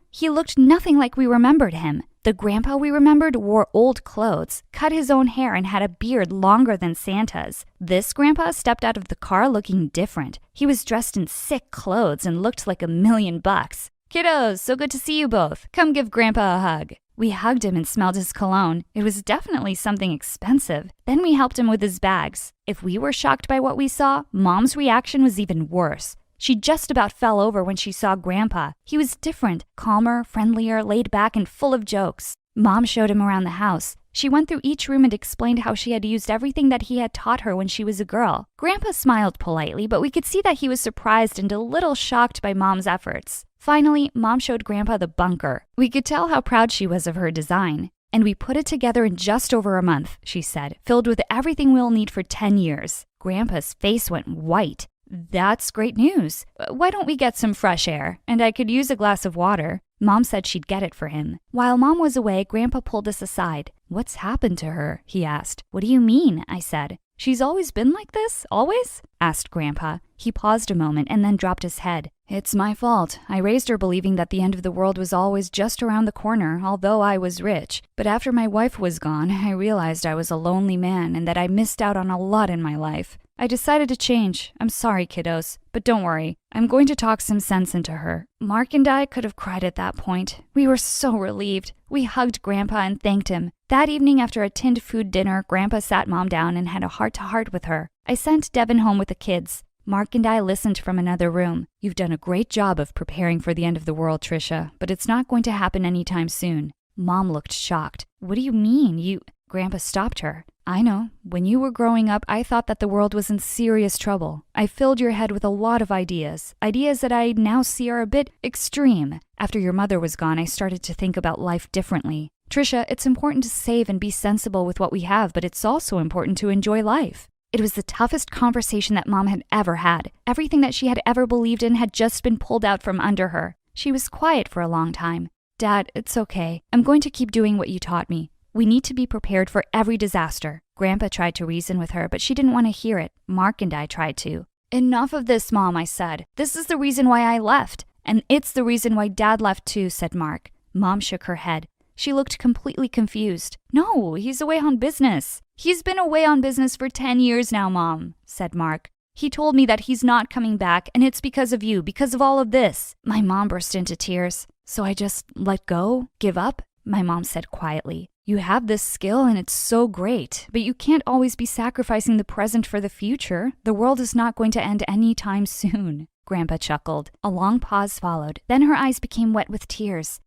He looked nothing like we remembered him. The Grandpa we remembered wore old clothes, cut his own hair, and had a beard longer than Santa's. This Grandpa stepped out of the car looking different. He was dressed in sick clothes and looked like $1,000,000. "Kiddos, so good to see you both. Come give Grandpa a hug." We hugged him and smelled his cologne. It was definitely something expensive. Then we helped him with his bags. If we were shocked by what we saw, Mom's reaction was even worse. She just about fell over when she saw Grandpa. He was different, calmer, friendlier, laid back, and full of jokes. Mom showed him around the house. She went through each room and explained how she had used everything that he had taught her when she was a girl. Grandpa smiled politely, but we could see that he was surprised and a little shocked by Mom's efforts. Finally, Mom showed Grandpa the bunker. We could tell how proud she was of her design. And we put it together in just over a month, she said, filled with everything we'll need for 10 years. Grandpa's face went white. That's great news. Why don't we get some fresh air? And I could use a glass of water. Mom said she'd get it for him. While Mom was away, Grandpa pulled us aside. What's happened to her? He asked. What do you mean? I said. She's always been like this? Always? Asked Grandpa. He paused a moment and then dropped his head. It's my fault. I raised her believing that the end of the world was always just around the corner, although I was rich. But after my wife was gone, I realized I was a lonely man and that I missed out on a lot in my life. I decided to change. I'm sorry, kiddos. But don't worry. I'm going to talk some sense into her. Mark and I could have cried at that point. We were so relieved. We hugged Grandpa and thanked him. That evening after a tinned food dinner, Grandpa sat Mom down and had a heart-to-heart with her. I sent Devin home with the kids. Mark and I listened from another room. You've done a great job of preparing for the end of the world, Trisha, but it's not going to happen anytime soon. Mom looked shocked. What do you mean? Grandpa stopped her. I know. When you were growing up, I thought that the world was in serious trouble. I filled your head with a lot of ideas that I now see are a bit extreme. After your mother was gone, I started to think about life differently. Trisha, it's important to save and be sensible with what we have, but it's also important to enjoy life. It was the toughest conversation that Mom had ever had. Everything that she had ever believed in had just been pulled out from under her. She was quiet for a long time. Dad, it's okay. I'm going to keep doing what you taught me. We need to be prepared for every disaster. Grandpa tried to reason with her, but she didn't want to hear it. Mark and I tried to. Enough of this, Mom, I said. This is the reason why I left. And it's the reason why Dad left too, said Mark. Mom shook her head. She looked completely confused. No, he's away on business. He's been away on business for 10 years now, Mom, said Mark. He told me that he's not coming back, and it's because of you, because of all of this. My mom burst into tears. So I just let go? Give up? My mom said quietly. You have this skill and it's so great, but you can't always be sacrificing the present for the future. The world is not going to end anytime soon. Grandpa chuckled. A long pause followed. Then her eyes became wet with tears.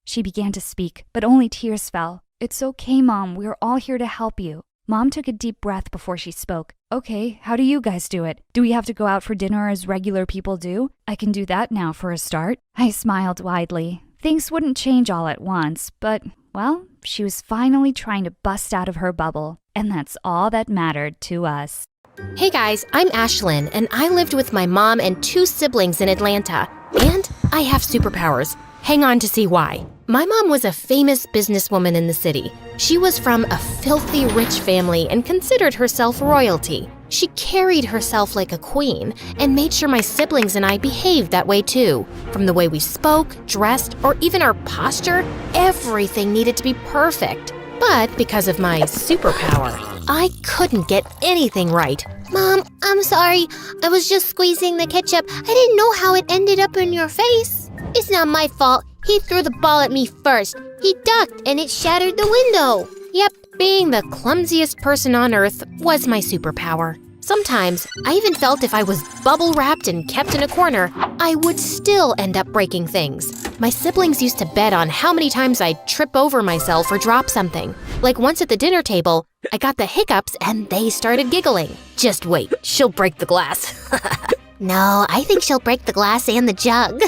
She began to speak, but only tears fell. It's okay, Mom. We're all here to help you. Mom took a deep breath before she spoke. Okay, how do you guys do it? Do we have to go out for dinner as regular people do? I can do that now for a start. I smiled widely. Things wouldn't change all at once, but, well, she was finally trying to bust out of her bubble. And that's all that mattered to us. Hey guys, I'm Ashlyn, and I lived with my mom and 2 siblings in Atlanta. And I have superpowers. Hang on to see why. My mom was a famous businesswoman in the city. She was from a filthy rich family and considered herself royalty. She carried herself like a queen and made sure my siblings and I behaved that way too. From the way we spoke, dressed, or even our posture, everything needed to be perfect. But because of my superpower, I couldn't get anything right. Mom, I'm sorry. I was just squeezing the ketchup. I didn't know how it ended up in your face. It's not my fault. He threw the ball at me first. He ducked and it shattered the window. Yep, being the clumsiest person on earth was my superpower. Sometimes, I even felt if I was bubble wrapped and kept in a corner, I would still end up breaking things. My siblings used to bet on how many times I'd trip over myself or drop something. Like once at the dinner table, I got the hiccups and they started giggling. Just wait, she'll break the glass. No, I think she'll break the glass and the jug.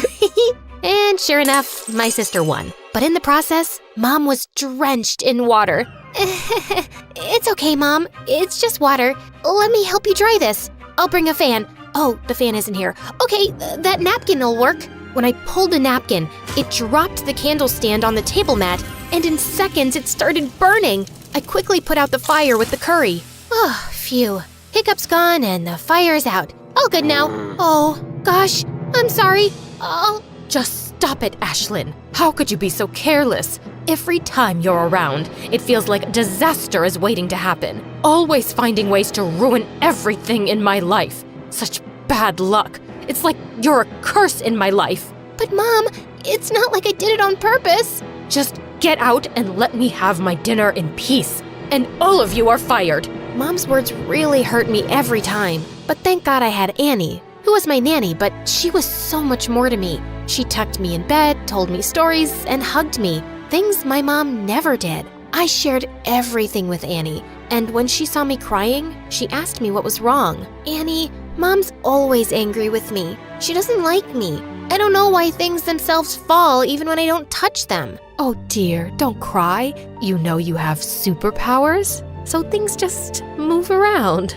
And sure enough, my sister won. But in the process, Mom was drenched in water. It's okay, Mom. It's just water. Let me help you dry this. I'll bring a fan. Oh, the fan isn't here. Okay, that napkin will work. When I pulled the napkin, it dropped the candle stand on the table mat, and in seconds it started burning. I quickly put out the fire with the curry. Oh, phew. Hiccup's gone and the fire's out. All good now. Oh, gosh, I'm sorry. Oh, just stop it, Ashlyn. How could you be so careless? Every time you're around, it feels like a disaster is waiting to happen. Always finding ways to ruin everything in my life. Such bad luck. It's like you're a curse in my life. But Mom, it's not like I did it on purpose. Just get out and let me have my dinner in peace. And all of you are fired. Mom's words really hurt me every time. But thank God I had Annie, who was my nanny, but she was so much more to me. She tucked me in bed, told me stories, and hugged me. Things my mom never did. I shared everything with Annie, and when she saw me crying, she asked me what was wrong. Annie, Mom's always angry with me. She doesn't like me. I don't know why things themselves fall even when I don't touch them. Oh dear, don't cry. You know you have superpowers, so things just move around.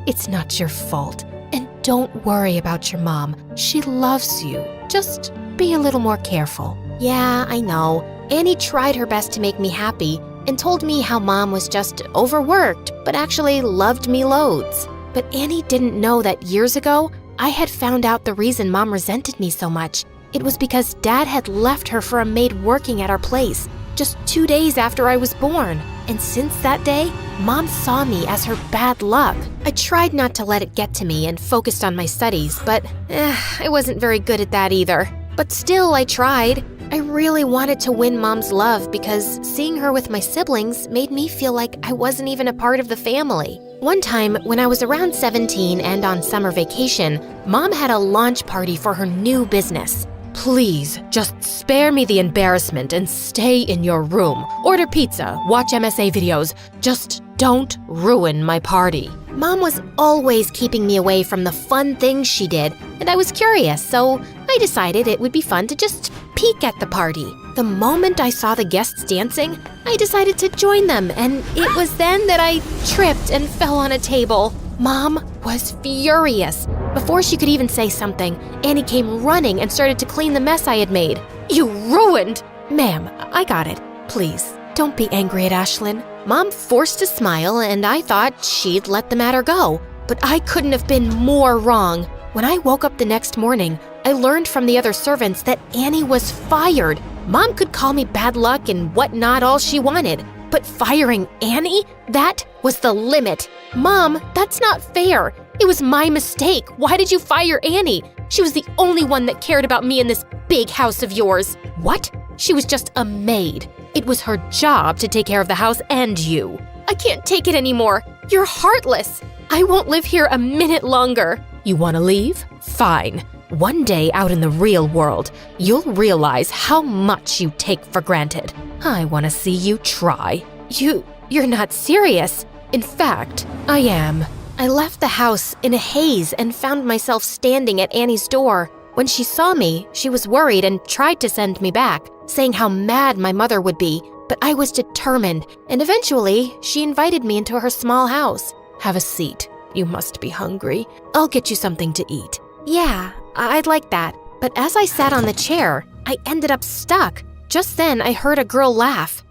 It's not your fault. And don't worry about your mom. She loves you. Just be a little more careful. Yeah, I know. Annie tried her best to make me happy and told me how Mom was just overworked, but actually loved me loads. But Annie didn't know that years ago, I had found out the reason Mom resented me so much. It was because Dad had left her for a maid working at our place just 2 days after I was born. And since that day, Mom saw me as her bad luck. I tried not to let it get to me and focused on my studies, but I wasn't very good at that either. But still, I tried. I really wanted to win Mom's love because seeing her with my siblings made me feel like I wasn't even a part of the family. One time, when I was around 17 and on summer vacation, Mom had a launch party for her new business. Please, just spare me the embarrassment and stay in your room. Order pizza, watch MSA videos. Just don't ruin my party. Mom was always keeping me away from the fun things she did, and I was curious, so I decided it would be fun to just peek at the party. The moment I saw the guests dancing, I decided to join them, and it was then that I tripped and fell on a table. Mom was furious. Before she could even say something, Annie came running and started to clean the mess I had made. You ruined! Ma'am, I got it. Please, don't be angry at Ashlyn. Mom forced a smile, and I thought she'd let the matter go. But I couldn't have been more wrong. When I woke up the next morning, I learned from the other servants that Annie was fired. Mom could call me bad luck and whatnot all she wanted. But firing Annie? That was the limit. Mom, that's not fair. It was my mistake. Why did you fire Annie? She was the only one that cared about me in this big house of yours. What? She was just a maid. It was her job to take care of the house and you. I can't take it anymore. You're heartless. I won't live here a minute longer. You want to leave? Fine. One day out in the real world, you'll realize how much you take for granted. I want to see you try. You're not serious. In fact, I am. I left the house in a haze and found myself standing at Annie's door. When she saw me, she was worried and tried to send me back, saying how mad my mother would be. But I was determined, and eventually, she invited me into her small house. Have a seat. You must be hungry. I'll get you something to eat. Yeah, I'd like that. But as I sat on the chair, I ended up stuck. Just then, I heard a girl laugh.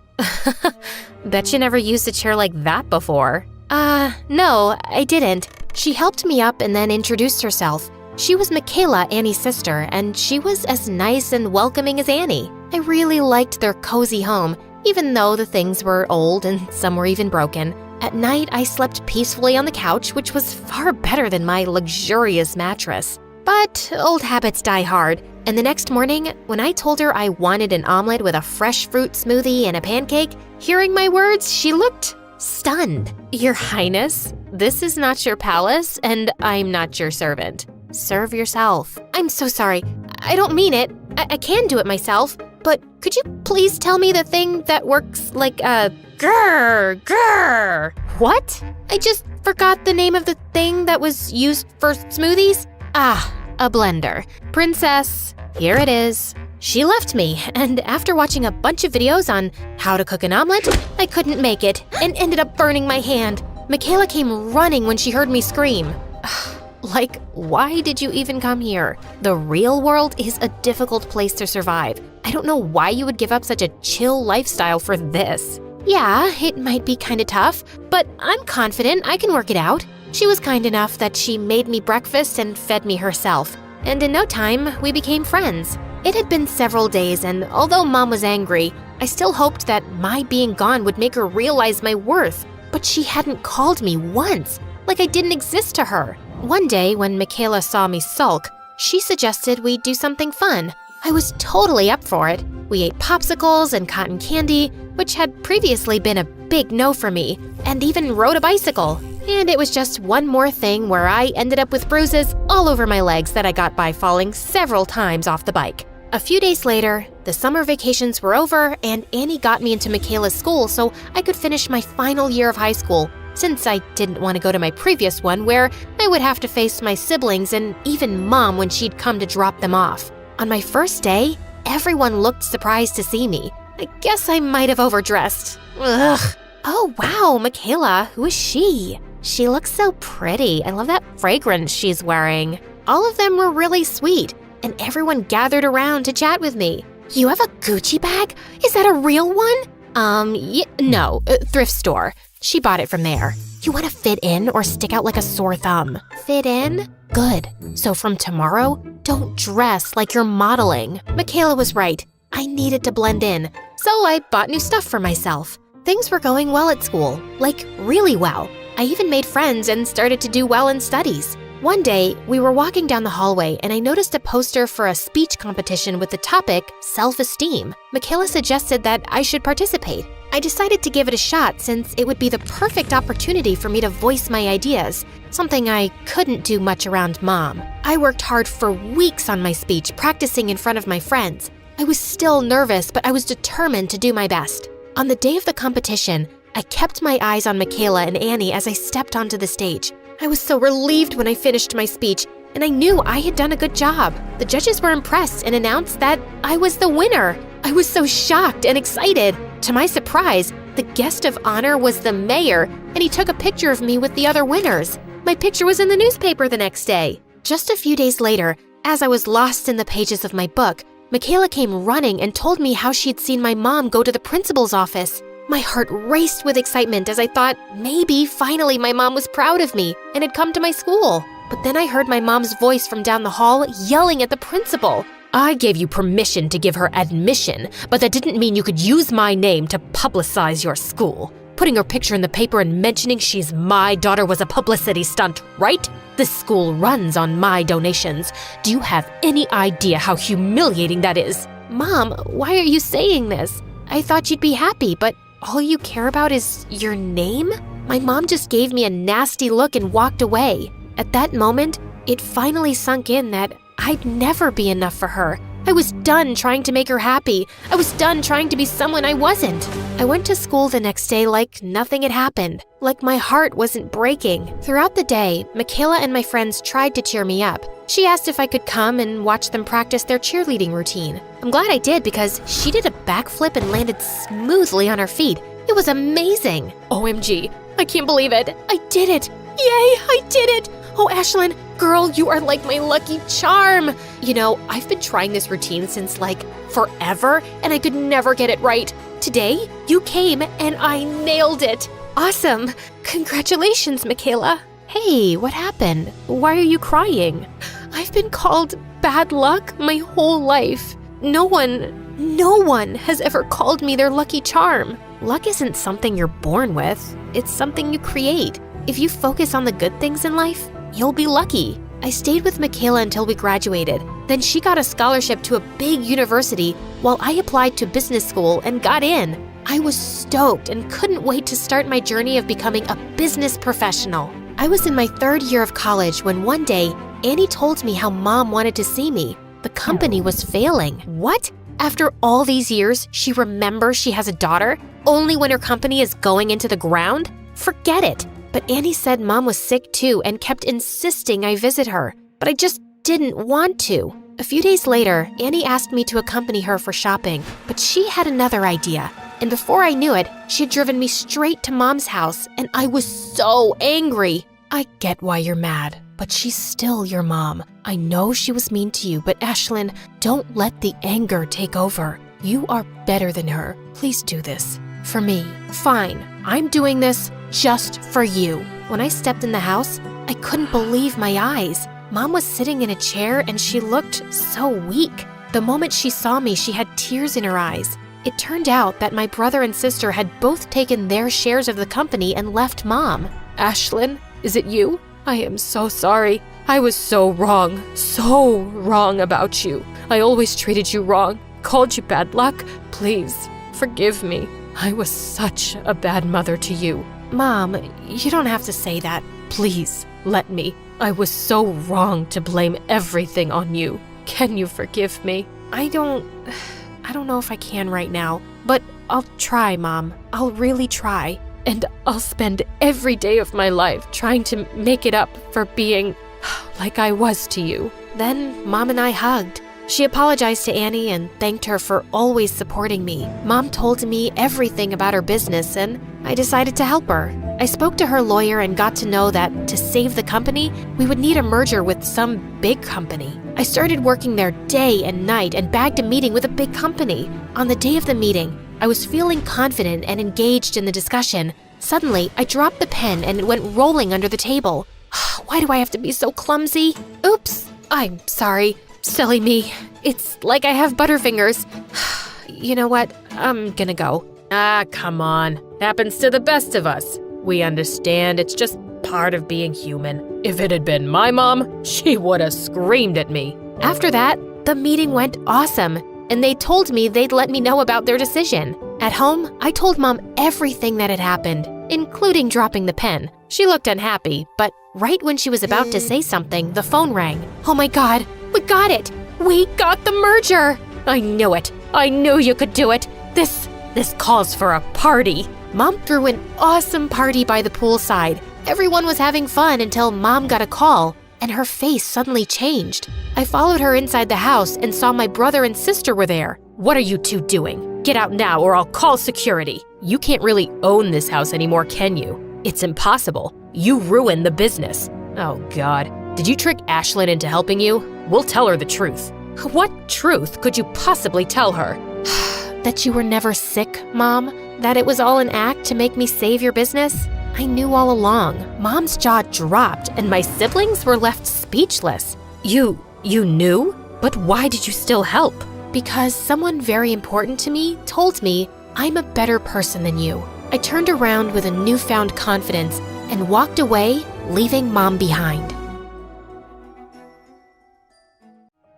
Bet you never used a chair like that before. No, I didn't. She helped me up and then introduced herself. She was Michaela, Annie's sister, and she was as nice and welcoming as Annie. I really liked their cozy home, even though the things were old and some were even broken. At night, I slept peacefully on the couch, which was far better than my luxurious mattress. But old habits die hard, and the next morning, when I told her I wanted an omelet with a fresh fruit smoothie and a pancake, hearing my words, she looked stunned. Your Highness, this is not your palace, and I'm not your servant. Serve yourself. I'm so sorry. I don't mean it. I can do it myself, but could you please tell me the thing that works like a grrr? What? I just forgot the name of the thing that was used for smoothies. A blender. Princess, here it is. She left me, and after watching a bunch of videos on how to cook an omelet, I couldn't make it and ended up burning my hand. Michaela came running when she heard me scream. Like, why did you even come here? The real world is a difficult place to survive. I don't know why you would give up such a chill lifestyle for this. Yeah, it might be kinda tough, but I'm confident I can work it out. She was kind enough that she made me breakfast and fed me herself. And in no time, we became friends. It had been several days, and although Mom was angry, I still hoped that my being gone would make her realize my worth. But she hadn't called me once, like I didn't exist to her. One day, when Michaela saw me sulk, she suggested we do something fun. I was totally up for it. We ate popsicles and cotton candy, which had previously been a big no for me, and even rode a bicycle. And it was just one more thing where I ended up with bruises all over my legs that I got by falling several times off the bike. A few days later, the summer vacations were over and Annie got me into Michaela's school so I could finish my final year of high school, since I didn't want to go to my previous one where I would have to face my siblings and even Mom when she'd come to drop them off. On my first day, everyone looked surprised to see me. I guess I might have overdressed. Ugh. Oh wow, Michaela, who is she? She looks so pretty. I love that fragrance she's wearing. All of them were really sweet, and everyone gathered around to chat with me. You have a Gucci bag? Is that a real one? No, thrift store. She bought it from there. You want to fit in or stick out like a sore thumb? Fit in? Good. So from tomorrow, don't dress like you're modeling. Michaela was right. I needed to blend in, so I bought new stuff for myself. Things were going well at school, like really well. I even made friends and started to do well in studies. One day, we were walking down the hallway and I noticed a poster for a speech competition with the topic self-esteem. Michaela suggested that I should participate. I decided to give it a shot since it would be the perfect opportunity for me to voice my ideas, something I couldn't do much around Mom. I worked hard for weeks on my speech, practicing in front of my friends. I was still nervous, but I was determined to do my best. On the day of the competition, I kept my eyes on Michaela and Annie as I stepped onto the stage. I was so relieved when I finished my speech, and I knew I had done a good job. The judges were impressed and announced that I was the winner. I was so shocked and excited. To my surprise, the guest of honor was the mayor, and he took a picture of me with the other winners. My picture was in the newspaper the next day. Just a few days later, as I was lost in the pages of my book, Michaela came running and told me how she had seen my mom go to the principal's office. My heart raced with excitement as I thought maybe finally my mom was proud of me and had come to my school. But then I heard my mom's voice from down the hall yelling at the principal. I gave you permission to give her admission, but that didn't mean you could use my name to publicize your school. Putting her picture in the paper and mentioning she's my daughter was a publicity stunt, right? This school runs on my donations. Do you have any idea how humiliating that is? Mom, why are you saying this? I thought you'd be happy, but all you care about is your name? My mom just gave me a nasty look and walked away. At that moment, it finally sunk in that I'd never be enough for her. I was done trying to make her happy. I was done trying to be someone I wasn't. I went to school the next day like nothing had happened, like my heart wasn't breaking. Throughout the day, Michaela and my friends tried to cheer me up. She asked if I could come and watch them practice their cheerleading routine. I'm glad I did because she did a backflip and landed smoothly on her feet. It was amazing. OMG, I can't believe it. I did it. Yay, I did it. Oh, Ashlyn, girl, you are like my lucky charm. You know, I've been trying this routine since like forever, and I could never get it right. Today, you came and I nailed it. Awesome. Congratulations, Michaela. Hey, what happened? Why are you crying? I've been called bad luck my whole life. No one has ever called me their lucky charm. Luck isn't something you're born with. It's something you create. If you focus on the good things in life, you'll be lucky. I stayed with Michaela until we graduated. Then she got a scholarship to a big university while I applied to business school and got in. I was stoked and couldn't wait to start my journey of becoming a business professional. I was in my 3rd year of college when one day, Annie told me how Mom wanted to see me. The company was failing. What? After all these years, she remembers she has a daughter, only when her company is going into the ground? Forget it. But Annie said Mom was sick too and kept insisting I visit her. But I just didn't want to. A few days later, Annie asked me to accompany her for shopping, but she had another idea. And before I knew it, she had driven me straight to Mom's house, and I was so angry. I get why you're mad, but she's still your mom. I know she was mean to you, but Ashlyn, don't let the anger take over. You are better than her. Please do this. For me. Fine, I'm doing this just for you. When I stepped in the house, I couldn't believe my eyes. Mom was sitting in a chair and she looked so weak. The moment she saw me, she had tears in her eyes. It turned out that my brother and sister had both taken their shares of the company and left Mom. Ashlyn, is it you? I am so sorry. I was so wrong about you. I always treated you wrong, called you bad luck. Please, forgive me. I was such a bad mother to you. Mom, you don't have to say that. Please, let me. I was so wrong to blame everything on you. Can you forgive me? I don't know if I can right now, but I'll try, Mom. I'll really try. And I'll spend every day of my life trying to make it up for being like I was to you. Then Mom and I hugged. She apologized to Annie and thanked her for always supporting me. Mom told me everything about her business and I decided to help her. I spoke to her lawyer and got to know that to save the company, we would need a merger with some big company. I started working there day and night and bagged a meeting with a big company. On the day of the meeting, I was feeling confident and engaged in the discussion. Suddenly, I dropped the pen and it went rolling under the table. Why do I have to be so clumsy? Oops, I'm sorry. Silly me. It's like I have butterfingers. You know what? I'm gonna go. Ah, come on. Happens to the best of us. We understand it's just part of being human. If it had been my mom, she would have screamed at me. After that, the meeting went awesome, and they told me they'd let me know about their decision. At home, I told Mom everything that had happened, including dropping the pen. She looked unhappy, but right when she was about to say something, the phone rang. Oh my God, we got it! We got the merger! I knew it. I knew you could do it. This calls for a party. Mom threw an awesome party by the poolside. Everyone was having fun until Mom got a call, and her face suddenly changed. I followed her inside the house and saw my brother and sister were there. What are you two doing? Get out now or I'll call security. You can't really own this house anymore, can you? It's impossible. You ruined the business. Oh God, did you trick Ashlyn into helping you? We'll tell her the truth. What truth could you possibly tell her? That you were never sick, Mom? That it was all an act to make me save your business? I knew all along. Mom's jaw dropped and my siblings were left speechless. You knew? But why did you still help? Because someone very important to me told me I'm a better person than you. I turned around with a newfound confidence and walked away, leaving Mom behind.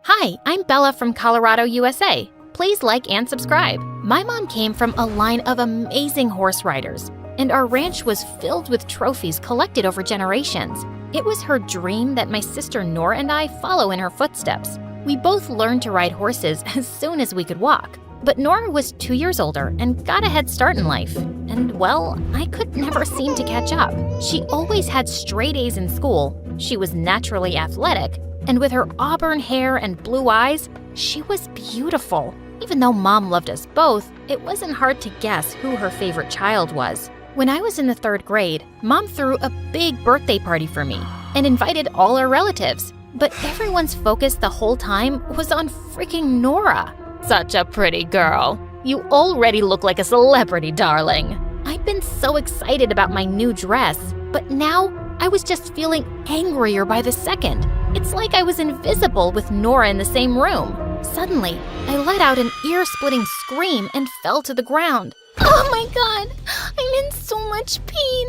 Hi, I'm Bella from Colorado, USA. Please like and subscribe. My mom came from a line of amazing horse riders, and our ranch was filled with trophies collected over generations. It was her dream that my sister Nora and I follow in her footsteps. We both learned to ride horses as soon as we could walk. But Nora was 2 years older and got a head start in life. And well, I could never seem to catch up. She always had straight A's in school. She was naturally athletic. And with her auburn hair and blue eyes, she was beautiful. Even though Mom loved us both, it wasn't hard to guess who her favorite child was. When I was in the 3rd grade, Mom threw a big birthday party for me and invited all our relatives. But everyone's focus the whole time was on freaking Nora. Such a pretty girl. You already look like a celebrity, darling. I'd been so excited about my new dress, but now I was just feeling angrier by the second. It's like I was invisible with Nora in the same room. Suddenly, I let out an ear-splitting scream and fell to the ground. Oh my God, I'm in so much pain.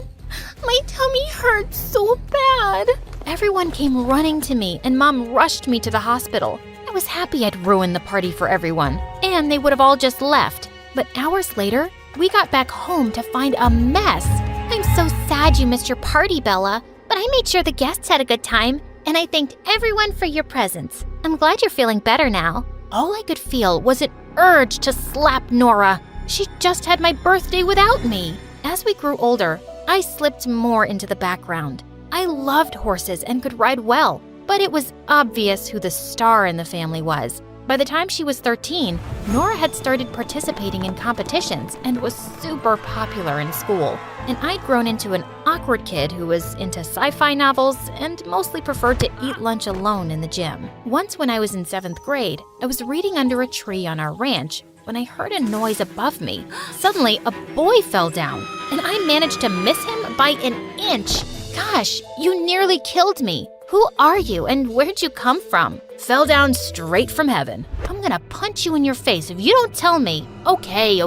My tummy hurts so bad. Everyone came running to me and Mom rushed me to the hospital. I was happy I'd ruined the party for everyone, and they would have all just left. But hours later, we got back home to find a mess. I'm so sad you missed your party, Bella, but I made sure the guests had a good time, and I thanked everyone for your presents. I'm glad you're feeling better now. All I could feel was an urge to slap Nora. She just had my birthday without me. As we grew older, I slipped more into the background. I loved horses and could ride well, but it was obvious who the star in the family was. By the time she was 13, Nora had started participating in competitions and was super popular in school. And I'd grown into an awkward kid who was into sci-fi novels and mostly preferred to eat lunch alone in the gym. Once when I was in 7th grade, I was reading under a tree on our ranch when I heard a noise above me. Suddenly, a boy fell down, and I managed to miss him by an inch. Gosh, you nearly killed me. Who are you and where'd you come from? Fell down straight from heaven. I'm gonna punch you in your face if you don't tell me. Okay.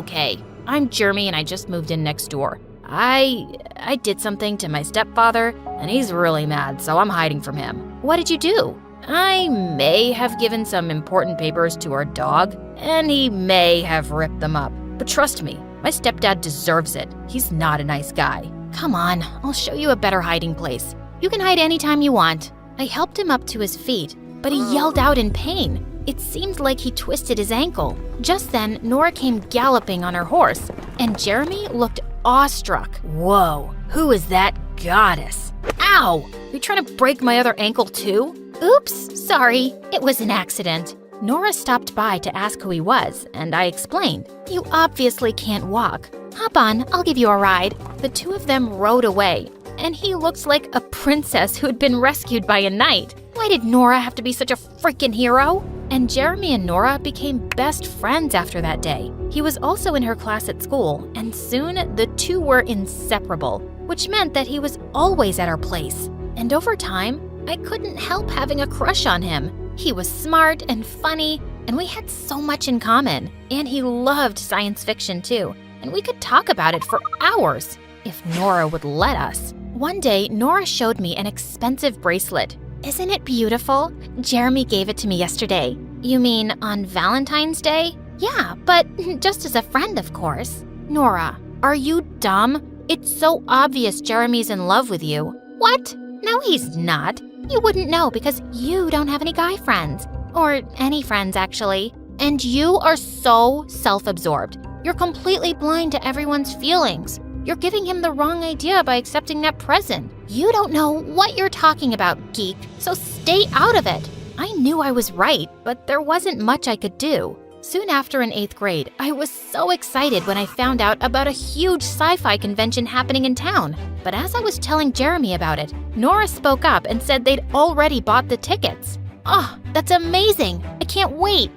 I'm Jeremy and I just moved in next door. I did something to my stepfather and he's really mad, so I'm hiding from him. What did you do? I may have given some important papers to our dog and he may have ripped them up. But trust me, my stepdad deserves it. He's not a nice guy. Come on, I'll show you a better hiding place. You can hide anytime you want. I helped him up to his feet, but he yelled out in pain. It seemed like he twisted his ankle. Just then, Nora came galloping on her horse, and Jeremy looked awestruck. Whoa, who is that goddess? Ow! You trying to break my other ankle too? Oops, sorry. It was an accident. Nora stopped by to ask who he was, and I explained. You obviously can't walk. Hop on, I'll give you a ride. The two of them rode away, and he looks like a princess who had been rescued by a knight. Why did Nora have to be such a freaking hero? And Jeremy and Nora became best friends after that day. He was also in her class at school, and soon the two were inseparable, which meant that he was always at our place. And over time, I couldn't help having a crush on him. He was smart and funny, and we had so much in common. And he loved science fiction too, and we could talk about it for hours, if Nora would let us. One day, Nora showed me an expensive bracelet. Isn't it beautiful? Jeremy gave it to me yesterday. You mean on Valentine's Day? Yeah, but just as a friend, of course. Nora, are you dumb? It's so obvious Jeremy's in love with you. What? No, he's not. You wouldn't know because you don't have any guy friends. Or any friends, actually. And you are so self-absorbed. You're completely blind to everyone's feelings. You're giving him the wrong idea by accepting that present. You don't know what you're talking about, geek, so stay out of it. I knew I was right, but there wasn't much I could do. Soon after in 8th grade, I was so excited when I found out about a huge sci-fi convention happening in town. But as I was telling Jeremy about it, Nora spoke up and said they'd already bought the tickets. Oh, that's amazing. I can't wait.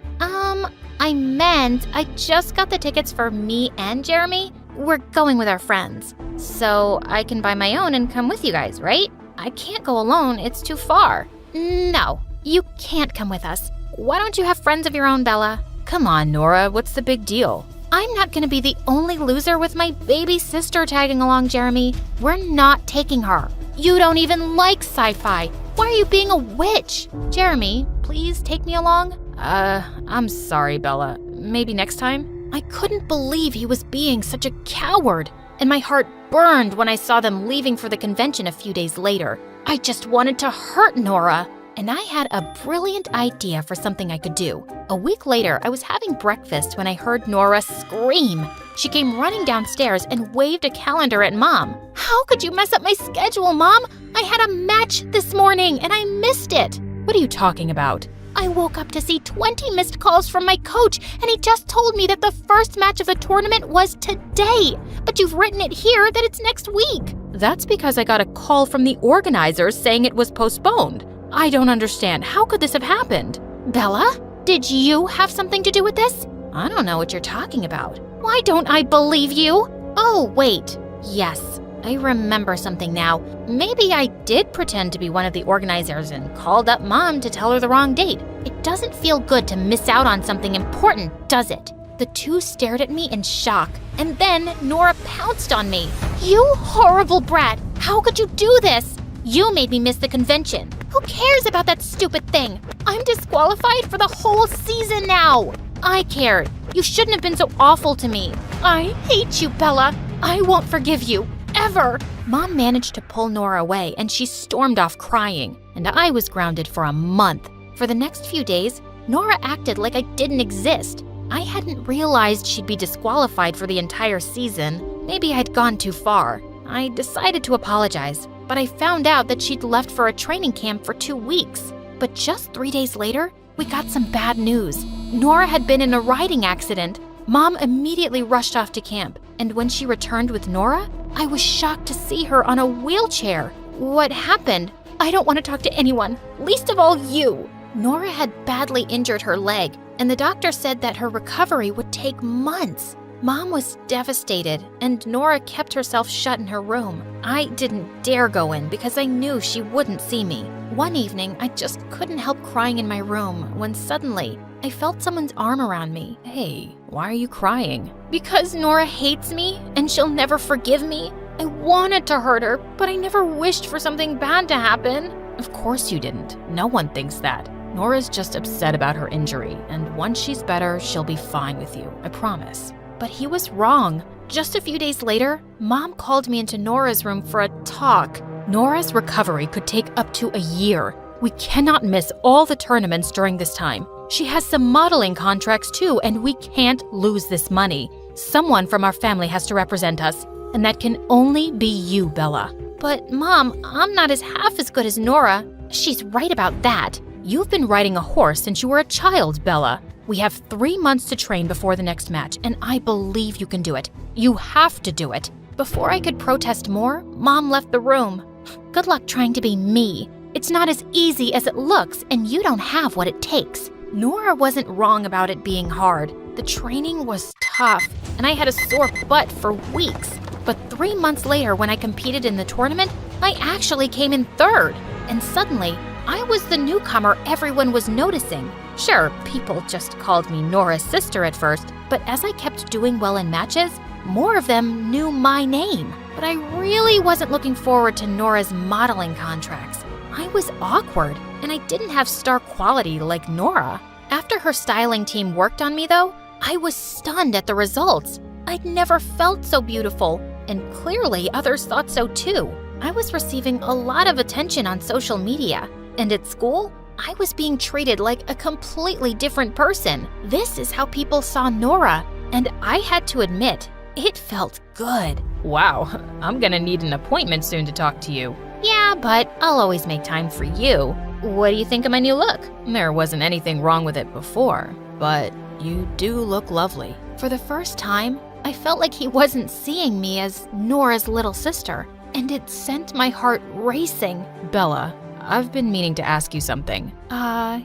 I meant I just got the tickets for me and Jeremy. We're going with our friends. So I can buy my own and come with you guys, right? I can't go alone, it's too far. No, you can't come with us. Why don't you have friends of your own, Bella? Come on, Nora, what's the big deal? I'm not gonna be the only loser with my baby sister tagging along, Jeremy. We're not taking her. You don't even like sci-fi. Why are you being a witch? Jeremy, please take me along. I'm sorry, Bella. Maybe next time? I couldn't believe he was being such a coward, and my heart burned when I saw them leaving for the convention a few days later. I just wanted to hurt Nora, and I had a brilliant idea for something I could do. A week later, I was having breakfast when I heard Nora scream. She came running downstairs and waved a calendar at Mom. How could you mess up my schedule, Mom? I had a match this morning, and I missed it. What are you talking about? I woke up to see 20 missed calls from my coach, and he just told me that the first match of the tournament was today. But you've written it here that it's next week. That's because I got a call from the organizers saying it was postponed. I don't understand. How could this have happened? Bella, did you have something to do with this? I don't know what you're talking about. Why don't I believe you? Oh, wait. Yes, I remember something now. Maybe I did pretend to be one of the organizers and called up Mom to tell her the wrong date. It doesn't feel good to miss out on something important, does it? The two stared at me in shock, and then Nora pounced on me. You horrible brat! How could you do this? You made me miss the convention. Who cares about that stupid thing? I'm disqualified for the whole season now. I cared. You shouldn't have been so awful to me. I hate you, Bella. I won't forgive you. Ever. Mom managed to pull Nora away, and she stormed off crying, and I was grounded for a month. For the next few days, Nora acted like I didn't exist. I hadn't realized she'd be disqualified for the entire season. Maybe I'd gone too far. I decided to apologize, but I found out that she'd left for a training camp for 2 weeks. But just 3 days later, we got some bad news. Nora had been in a riding accident. Mom immediately rushed off to camp, and when she returned with Nora, I was shocked to see her on a wheelchair. What happened? I don't want to talk to anyone, least of all you. Nora had badly injured her leg, and the doctor said that her recovery would take months. Mom was devastated, and Nora kept herself shut in her room. I didn't dare go in because I knew she wouldn't see me. One evening, I just couldn't help crying in my room when suddenly I felt someone's arm around me. Hey, why are you crying? Because Nora hates me and she'll never forgive me. I wanted to hurt her, but I never wished for something bad to happen. Of course you didn't. No one thinks that. Nora's just upset about her injury, and once she's better, she'll be fine with you, I promise. But he was wrong. Just a few days later, Mom called me into Nora's room for a talk. Nora's recovery could take up to a year. We cannot miss all the tournaments during this time. She has some modeling contracts too, and we can't lose this money. Someone from our family has to represent us, and that can only be you, Bella. But Mom, I'm not half as good as Nora. She's right about that. You've been riding a horse since you were a child, Bella. We have 3 months to train before the next match, and I believe you can do it. You have to do it. Before I could protest more, Mom left the room. Good luck trying to be me. It's not as easy as it looks, and you don't have what it takes. Nora wasn't wrong about it being hard. The training was tough, and I had a sore butt for weeks. But 3 months later, when I competed in the tournament, I actually came in third. And suddenly, I was the newcomer everyone was noticing. Sure, people just called me Nora's sister at first, but as I kept doing well in matches, more of them knew my name. But I really wasn't looking forward to Nora's modeling contracts. I was awkward, and I didn't have star quality like Nora. After her styling team worked on me, though, I was stunned at the results. I'd never felt so beautiful, and clearly others thought so too. I was receiving a lot of attention on social media, and at school, I was being treated like a completely different person. This is how people saw Nora, and I had to admit, it felt good. Wow, I'm gonna need an appointment soon to talk to you. Yeah, but I'll always make time for you. What do you think of my new look? There wasn't anything wrong with it before, but you do look lovely. For the first time, I felt like he wasn't seeing me as Nora's little sister, and it sent my heart racing. Bella, I've been meaning to ask you something.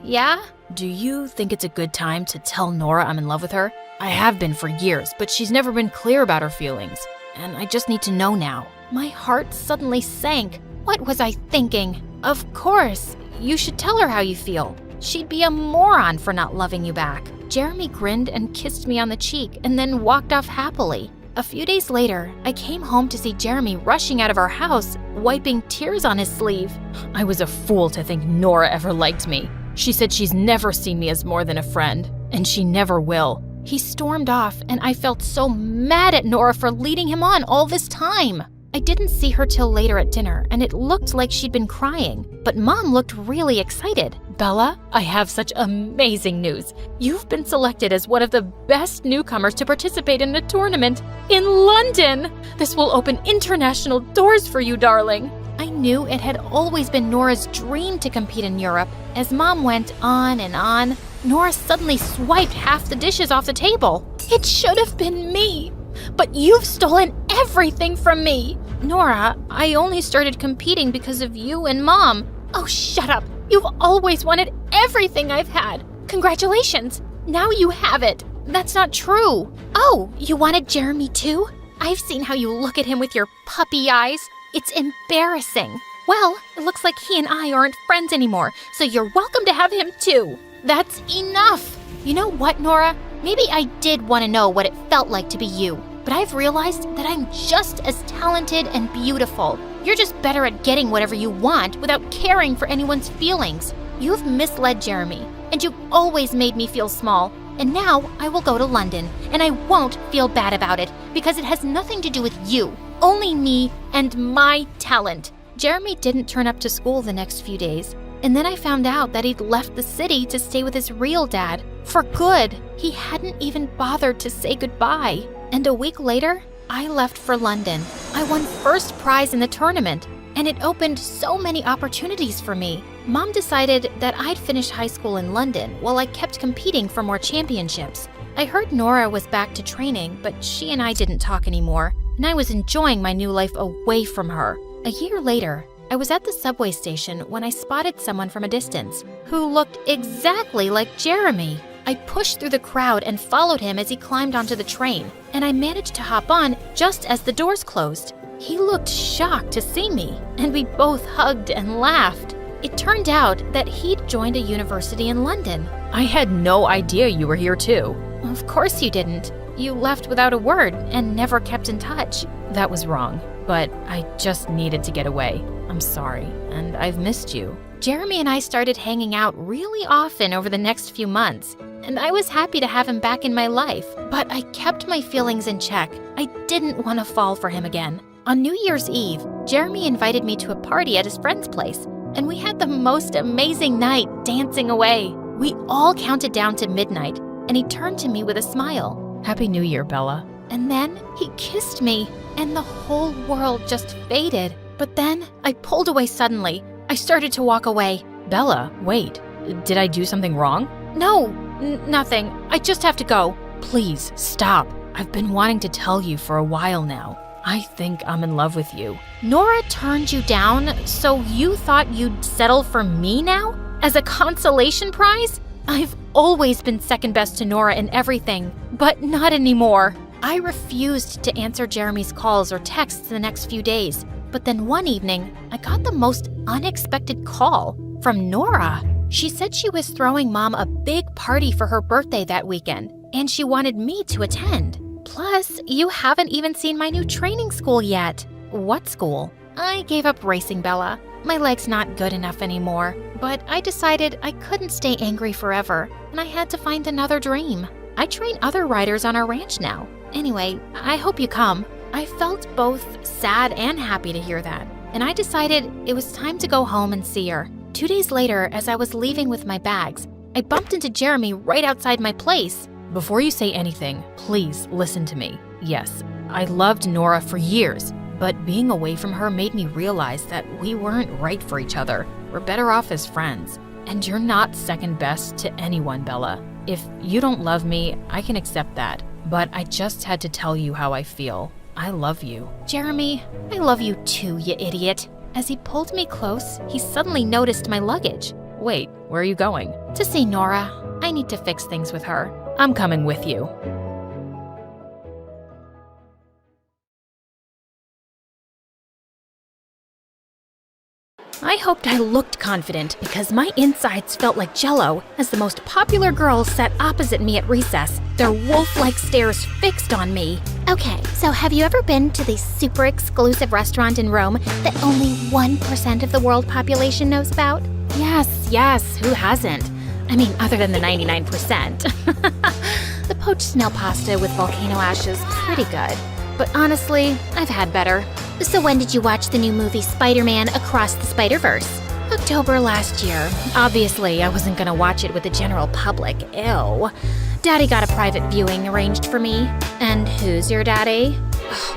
Yeah? Do you think it's a good time to tell Nora I'm in love with her? I have been for years, but she's never been clear about her feelings, and I just need to know now. My heart suddenly sank. What was I thinking? Of course, you should tell her how you feel. She'd be a moron for not loving you back. Jeremy grinned and kissed me on the cheek and then walked off happily. A few days later, I came home to see Jeremy rushing out of our house, wiping tears on his sleeve. I was a fool to think Nora ever liked me. She said she's never seen me as more than a friend, and she never will. He stormed off, and I felt so mad at Nora for leading him on all this time. I didn't see her till later at dinner, and it looked like she'd been crying, but Mom looked really excited. Bella, I have such amazing news. You've been selected as one of the best newcomers to participate in the tournament in London. This will open international doors for you, darling. I knew it had always been Nora's dream to compete in Europe. As Mom went on and on, Nora suddenly swiped half the dishes off the table. It should have been me, but you've stolen everything from me. Nora, I only started competing because of you and Mom. Oh, shut up. You've always wanted everything I've had. Congratulations. Now you have it. That's not true. Oh, you wanted Jeremy too? I've seen how you look at him with your puppy eyes. It's embarrassing. Well, it looks like he and I aren't friends anymore, so you're welcome to have him too. That's enough. You know what, Nora? Maybe I did want to know what it felt like to be you, but I've realized that I'm just as talented and beautiful. You're just better at getting whatever you want without caring for anyone's feelings. You've misled Jeremy, and you've always made me feel small. And now I will go to London, and I won't feel bad about it because it has nothing to do with you. Only me and my talent. Jeremy didn't turn up to school the next few days, and then I found out that he'd left the city to stay with his real dad. For good. He hadn't even bothered to say goodbye. And a week later, I left for London. I won first prize in the tournament, and it opened so many opportunities for me. Mom decided that I'd finish high school in London while I kept competing for more championships. I heard Nora was back to training, but she and I didn't talk anymore, and I was enjoying my new life away from her. A year later, I was at the subway station when I spotted someone from a distance who looked exactly like Jeremy. I pushed through the crowd and followed him as he climbed onto the train, and I managed to hop on just as the doors closed. He looked shocked to see me, and we both hugged and laughed. It turned out that he'd joined a university in London. I had no idea you were here too. Of course you didn't. You left without a word and never kept in touch. That was wrong, but I just needed to get away. I'm sorry, and I've missed you. Jeremy and I started hanging out really often over the next few months, and I was happy to have him back in my life, but I kept my feelings in check. I didn't want to fall for him again. On New Year's Eve, Jeremy invited me to a party at his friend's place, and we had the most amazing night dancing away. We all counted down to midnight, and he turned to me with a smile. Happy New Year, Bella. And then he kissed me, and the whole world just faded. But then I pulled away suddenly. I started to walk away. Bella, wait. Did I do something wrong? No, nothing. I just have to go. Please, stop. I've been wanting to tell you for a while now. I think I'm in love with you. Nora turned you down, so you thought you'd settle for me now? As a consolation prize? I've always been second best to Nora in everything, but not anymore. I refused to answer Jeremy's calls or texts the next few days. But then one evening, I got the most unexpected call from Nora. She said she was throwing Mom a big party for her birthday that weekend, and she wanted me to attend. Plus, you haven't even seen my new training school yet. What school? I gave up racing, Bella. My leg's not good enough anymore, but I decided I couldn't stay angry forever, and I had to find another dream. I train other riders on our ranch now. Anyway, I hope you come. I felt both sad and happy to hear that, and I decided it was time to go home and see her. 2 days later, as I was leaving with my bags, I bumped into Jeremy right outside my place. Before you say anything, please listen to me. Yes, I loved Nora for years, but being away from her made me realize that we weren't right for each other. We're better off as friends. And you're not second best to anyone, Bella. If you don't love me, I can accept that. But I just had to tell you how I feel. I love you. Jeremy, I love you too, you idiot. As he pulled me close, he suddenly noticed my luggage. Wait, where are you going? To see Nora. I need to fix things with her. I'm coming with you. I hoped I looked confident because my insides felt like jello as the most popular girls sat opposite me at recess, their wolf-like stares fixed on me. Okay, so have you ever been to the super exclusive restaurant in Rome that only 1% of the world population knows about? Yes, who hasn't? I mean, other than the 99%. The poached snail pasta with volcano ashes, pretty good. But honestly, I've had better. So when did you watch the new movie Spider-Man Across the Spider-Verse? October last year. Obviously, I wasn't gonna watch it with the general public. Ew. Daddy got a private viewing arranged for me. And who's your daddy?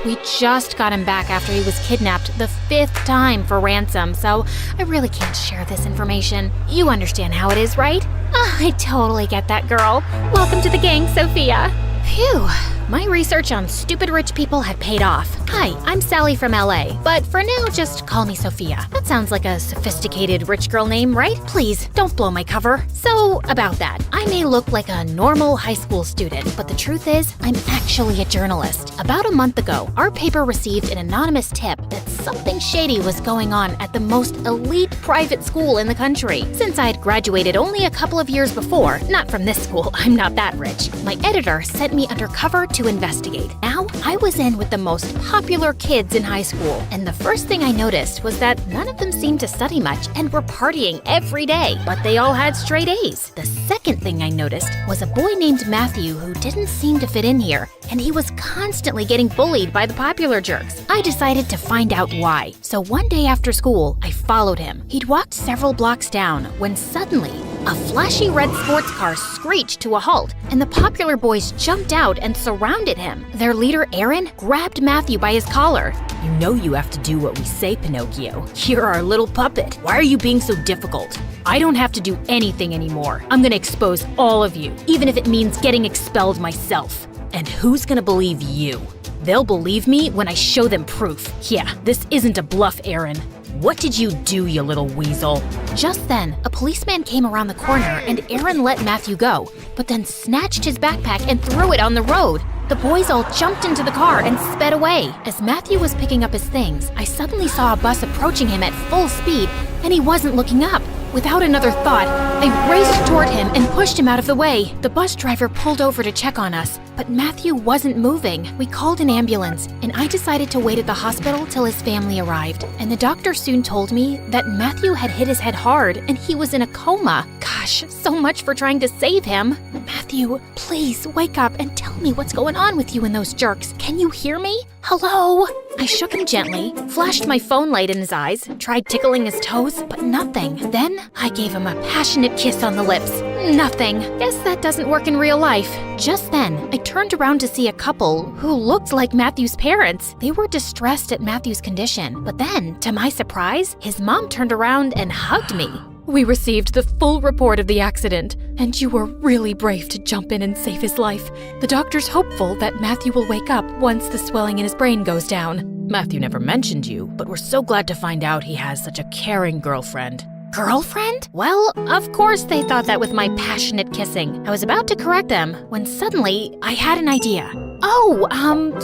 We just got him back after he was kidnapped the 5th time for ransom, so I really can't share this information. You understand how it is, right? I totally get that, girl. Welcome to the gang, Sophia. Phew. My research on stupid rich people had paid off. Hi, I'm Sally from LA, but for now, just call me Sophia. That sounds like a sophisticated rich girl name, right? Please, don't blow my cover. So, about that, I may look like a normal high school student, but the truth is, I'm actually a journalist. About a month ago, our paper received an anonymous tip that something shady was going on at the most elite private school in the country. Since I'd graduated only a couple of years before, not from this school, I'm not that rich, my editor sent me undercover to investigate. Now, I was in with the most popular kids in high school, and the first thing I noticed was that none of them seemed to study much and were partying every day, but they all had straight A's. The second thing I noticed was a boy named Matthew who didn't seem to fit in here, and he was constantly getting bullied by the popular jerks. I decided to find out why. So one day after school, I followed him. He'd walked several blocks down when suddenly, a flashy red sports car screeched to a halt, and the popular boys jumped out and surrounded him. Their leader, Aaron, grabbed Matthew by his collar. You know you have to do what we say, Pinocchio. You're our little puppet. Why are you being so difficult? I don't have to do anything anymore. I'm gonna expose all of you, even if it means getting expelled myself. And who's gonna believe you? They'll believe me when I show them proof. Yeah, this isn't a bluff, Aaron. What did you do, you little weasel? Just then, a policeman came around the corner and Aaron let Matthew go, but then snatched his backpack and threw it on the road. The boys all jumped into the car and sped away. As Matthew was picking up his things, I suddenly saw a bus approaching him at full speed, and he wasn't looking up. Without another thought, I raced toward him and pushed him out of the way. The bus driver pulled over to check on us, but Matthew wasn't moving. We called an ambulance, and I decided to wait at the hospital till his family arrived. And the doctor soon told me that Matthew had hit his head hard and he was in a coma. Gosh, so much for trying to save him. Matthew, please wake up and tell me what's going on with you and those jerks. Can you hear me? Hello? I shook him gently, flashed my phone light in his eyes, tried tickling his toes, but nothing. Then I gave him a passionate kiss on the lips. Nothing. Guess that doesn't work in real life. Just then, I turned around to see a couple who looked like Matthew's parents. They were distressed at Matthew's condition, but then, to my surprise, his mom turned around and hugged me. We received the full report of the accident, and you were really brave to jump in and save his life. The doctor's hopeful that Matthew will wake up once the swelling in his brain goes down. Matthew never mentioned you, but we're so glad to find out he has such a caring girlfriend. Girlfriend? Well, of course they thought that with my passionate kissing. I was about to correct them when suddenly I had an idea. Oh,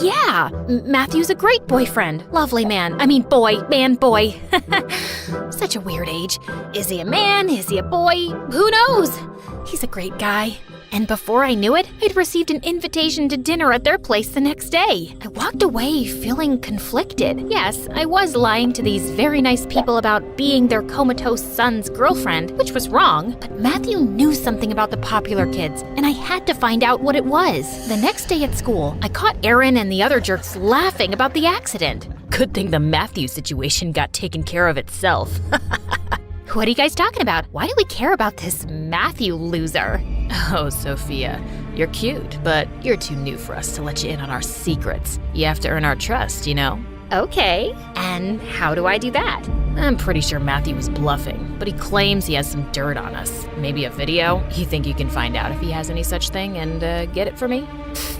yeah. Matthew's a great boyfriend. Lovely man. I mean boy. Such a weird age. Is he a man? Is he a boy? Who knows? He's a great guy. And before I knew it, I'd received an invitation to dinner at their place the next day. I walked away feeling conflicted. Yes, I was lying to these very nice people about being their comatose son's girlfriend, which was wrong, but Matthew knew something about the popular kids, and I had to find out what it was. The next day at school, I caught Aaron and the other jerks laughing about the accident. Good thing the Matthew situation got taken care of itself. What are you guys talking about? Why do we care about this Matthew loser? Oh, Sophia, you're cute, but you're too new for us to let you in on our secrets. You have to earn our trust, you know? Okay, and how do I do that? I'm pretty sure Matthew was bluffing, but he claims he has some dirt on us. Maybe a video? You think you can find out if he has any such thing and get it for me?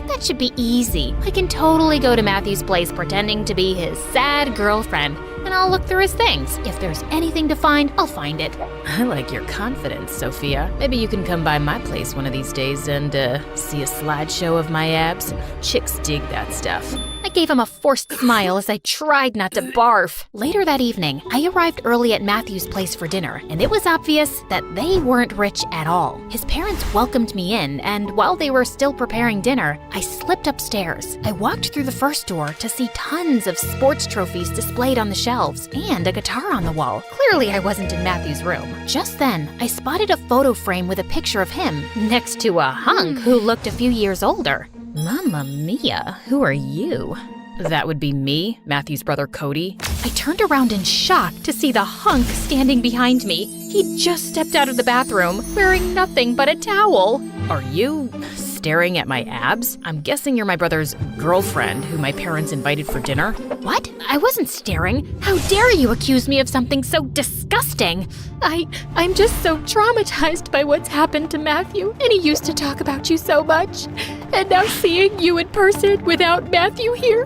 That should be easy. I can totally go to Matthew's place pretending to be his sad girlfriend, and I'll look through his things. If there's anything to find, I'll find it. I like your confidence, Sophia. Maybe you can come by my place one of these days and see a slideshow of my abs. Chicks dig that stuff. I gave him a forced smile as I tried not to barf. Later that evening, I arrived early at Matthew's place for dinner, and it was obvious that they weren't rich at all. His parents welcomed me in, and while they were still preparing dinner, I slipped upstairs. I walked through the first door to see tons of sports trophies displayed on the shelves and a guitar on the wall. Clearly, I wasn't in Matthew's room. Just then, I spotted a photo frame with a picture of him next to a hunk who looked a few years older. Mamma mia, who are you? That would be me, Matthew's brother Cody. I turned around in shock to see the hunk standing behind me. He just stepped out of the bathroom, wearing nothing but a towel. Are you staring at my abs? I'm guessing you're my brother's girlfriend who my parents invited for dinner. What? I wasn't staring. How dare you accuse me of something so disgusting? I'm just so traumatized by what's happened to Matthew, and he used to talk about you so much. And now seeing you in person without Matthew here,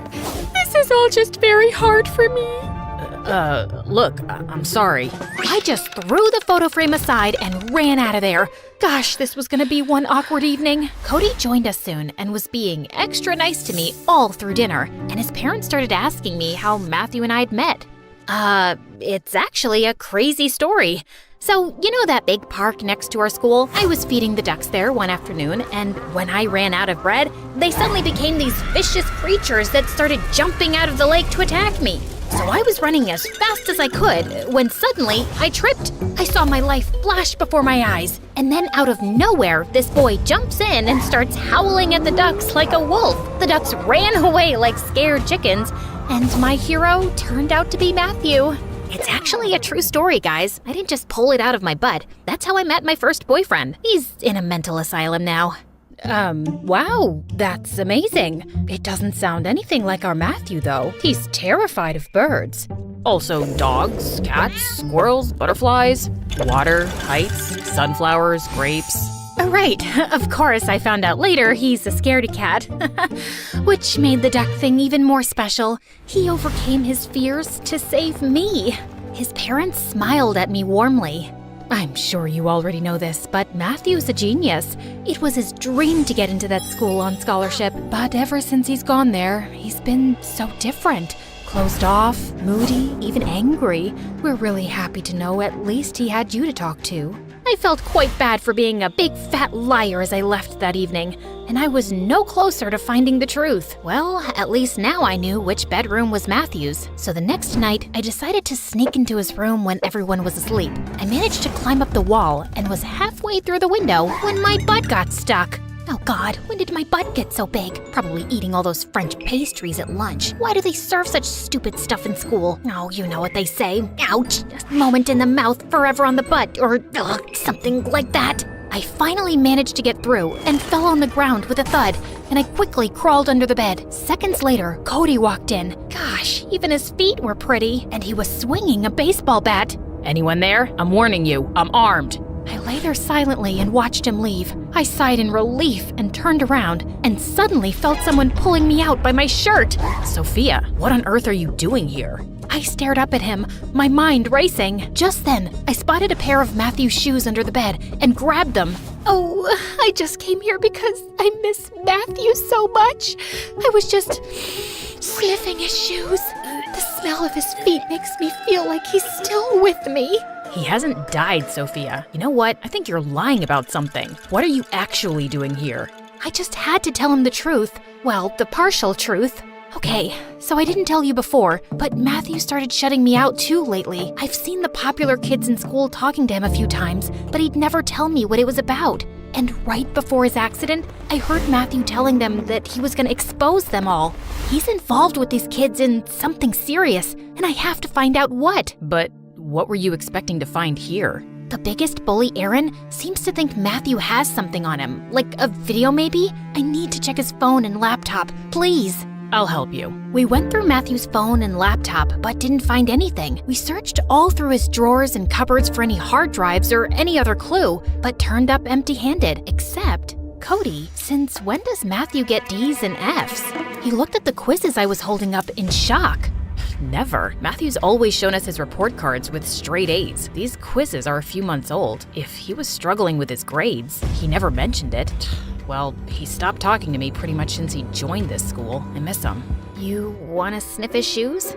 this is all just very hard for me. Look, I'm sorry. I just threw the photo frame aside and ran out of there. Gosh, this was gonna be one awkward evening. Cody joined us soon and was being extra nice to me all through dinner, and his parents started asking me how Matthew and I'd met. It's actually a crazy story. So, you know that big park next to our school? I was feeding the ducks there one afternoon, and when I ran out of bread, they suddenly became these vicious creatures that started jumping out of the lake to attack me. So I was running as fast as I could when suddenly I tripped. I saw my life flash before my eyes, and then out of nowhere, this boy jumps in and starts howling at the ducks like a wolf. The ducks ran away like scared chickens, and my hero turned out to be Matthew. It's actually a true story, guys. I didn't just pull it out of my butt. That's how I met my first boyfriend. He's in a mental asylum now. Wow, that's amazing. It doesn't sound anything like our Matthew, though. He's terrified of birds. Also, dogs, cats, squirrels, butterflies, water, heights, sunflowers, grapes. Right, of course, I found out later he's a scaredy cat, which made the duck thing even more special. He overcame his fears to save me. His parents smiled at me warmly. I'm sure you already know this, but Matthew's a genius. It was his dream to get into that school on scholarship, but ever since he's gone there, he's been so different. Closed off, moody, even angry. We're really happy to know at least he had you to talk to. I felt quite bad for being a big fat liar as I left that evening, and I was no closer to finding the truth. Well, at least now I knew which bedroom was Matthew's. So the next night, I decided to sneak into his room when everyone was asleep. I managed to climb up the wall and was halfway through the window when my butt got stuck. Oh God, when did my butt get so big? Probably eating all those French pastries at lunch. Why do they serve such stupid stuff in school? Oh, you know what they say. Ouch! A moment in the mouth, forever on the butt, or something like that. I finally managed to get through and fell on the ground with a thud, and I quickly crawled under the bed. Seconds later, Cody walked in. Gosh, even his feet were pretty, and he was swinging a baseball bat. Anyone there? I'm warning you, I'm armed. I lay there silently and watched him leave. I sighed in relief and turned around and suddenly felt someone pulling me out by my shirt. Sophia, what on earth are you doing here? I stared up at him, my mind racing. Just then, I spotted a pair of Matthew's shoes under the bed and grabbed them. Oh, I just came here because I miss Matthew so much. I was just sniffing his shoes. The smell of his feet makes me feel like he's still with me. He hasn't died, Sophia. You know what? I think you're lying about something. What are you actually doing here? I just had to tell him the truth. Well, the partial truth. Okay, so I didn't tell you before, but Matthew started shutting me out too lately. I've seen the popular kids in school talking to him a few times, but he'd never tell me what it was about. And right before his accident, I heard Matthew telling them that he was going to expose them all. He's involved with these kids in something serious, and I have to find out what. But what were you expecting to find here? The biggest bully, Aaron, seems to think Matthew has something on him, like a video maybe? I need to check his phone and laptop, please. I'll help you. We went through Matthew's phone and laptop, but didn't find anything. We searched all through his drawers and cupboards for any hard drives or any other clue, but turned up empty-handed, except Cody. Since when does Matthew get D's and F's? He looked at the quizzes I was holding up in shock. Never. Matthew's always shown us his report cards with straight A's. These quizzes are a few months old. If he was struggling with his grades, he never mentioned it. Well, he stopped talking to me pretty much since he joined this school. I miss him. You want to sniff his shoes?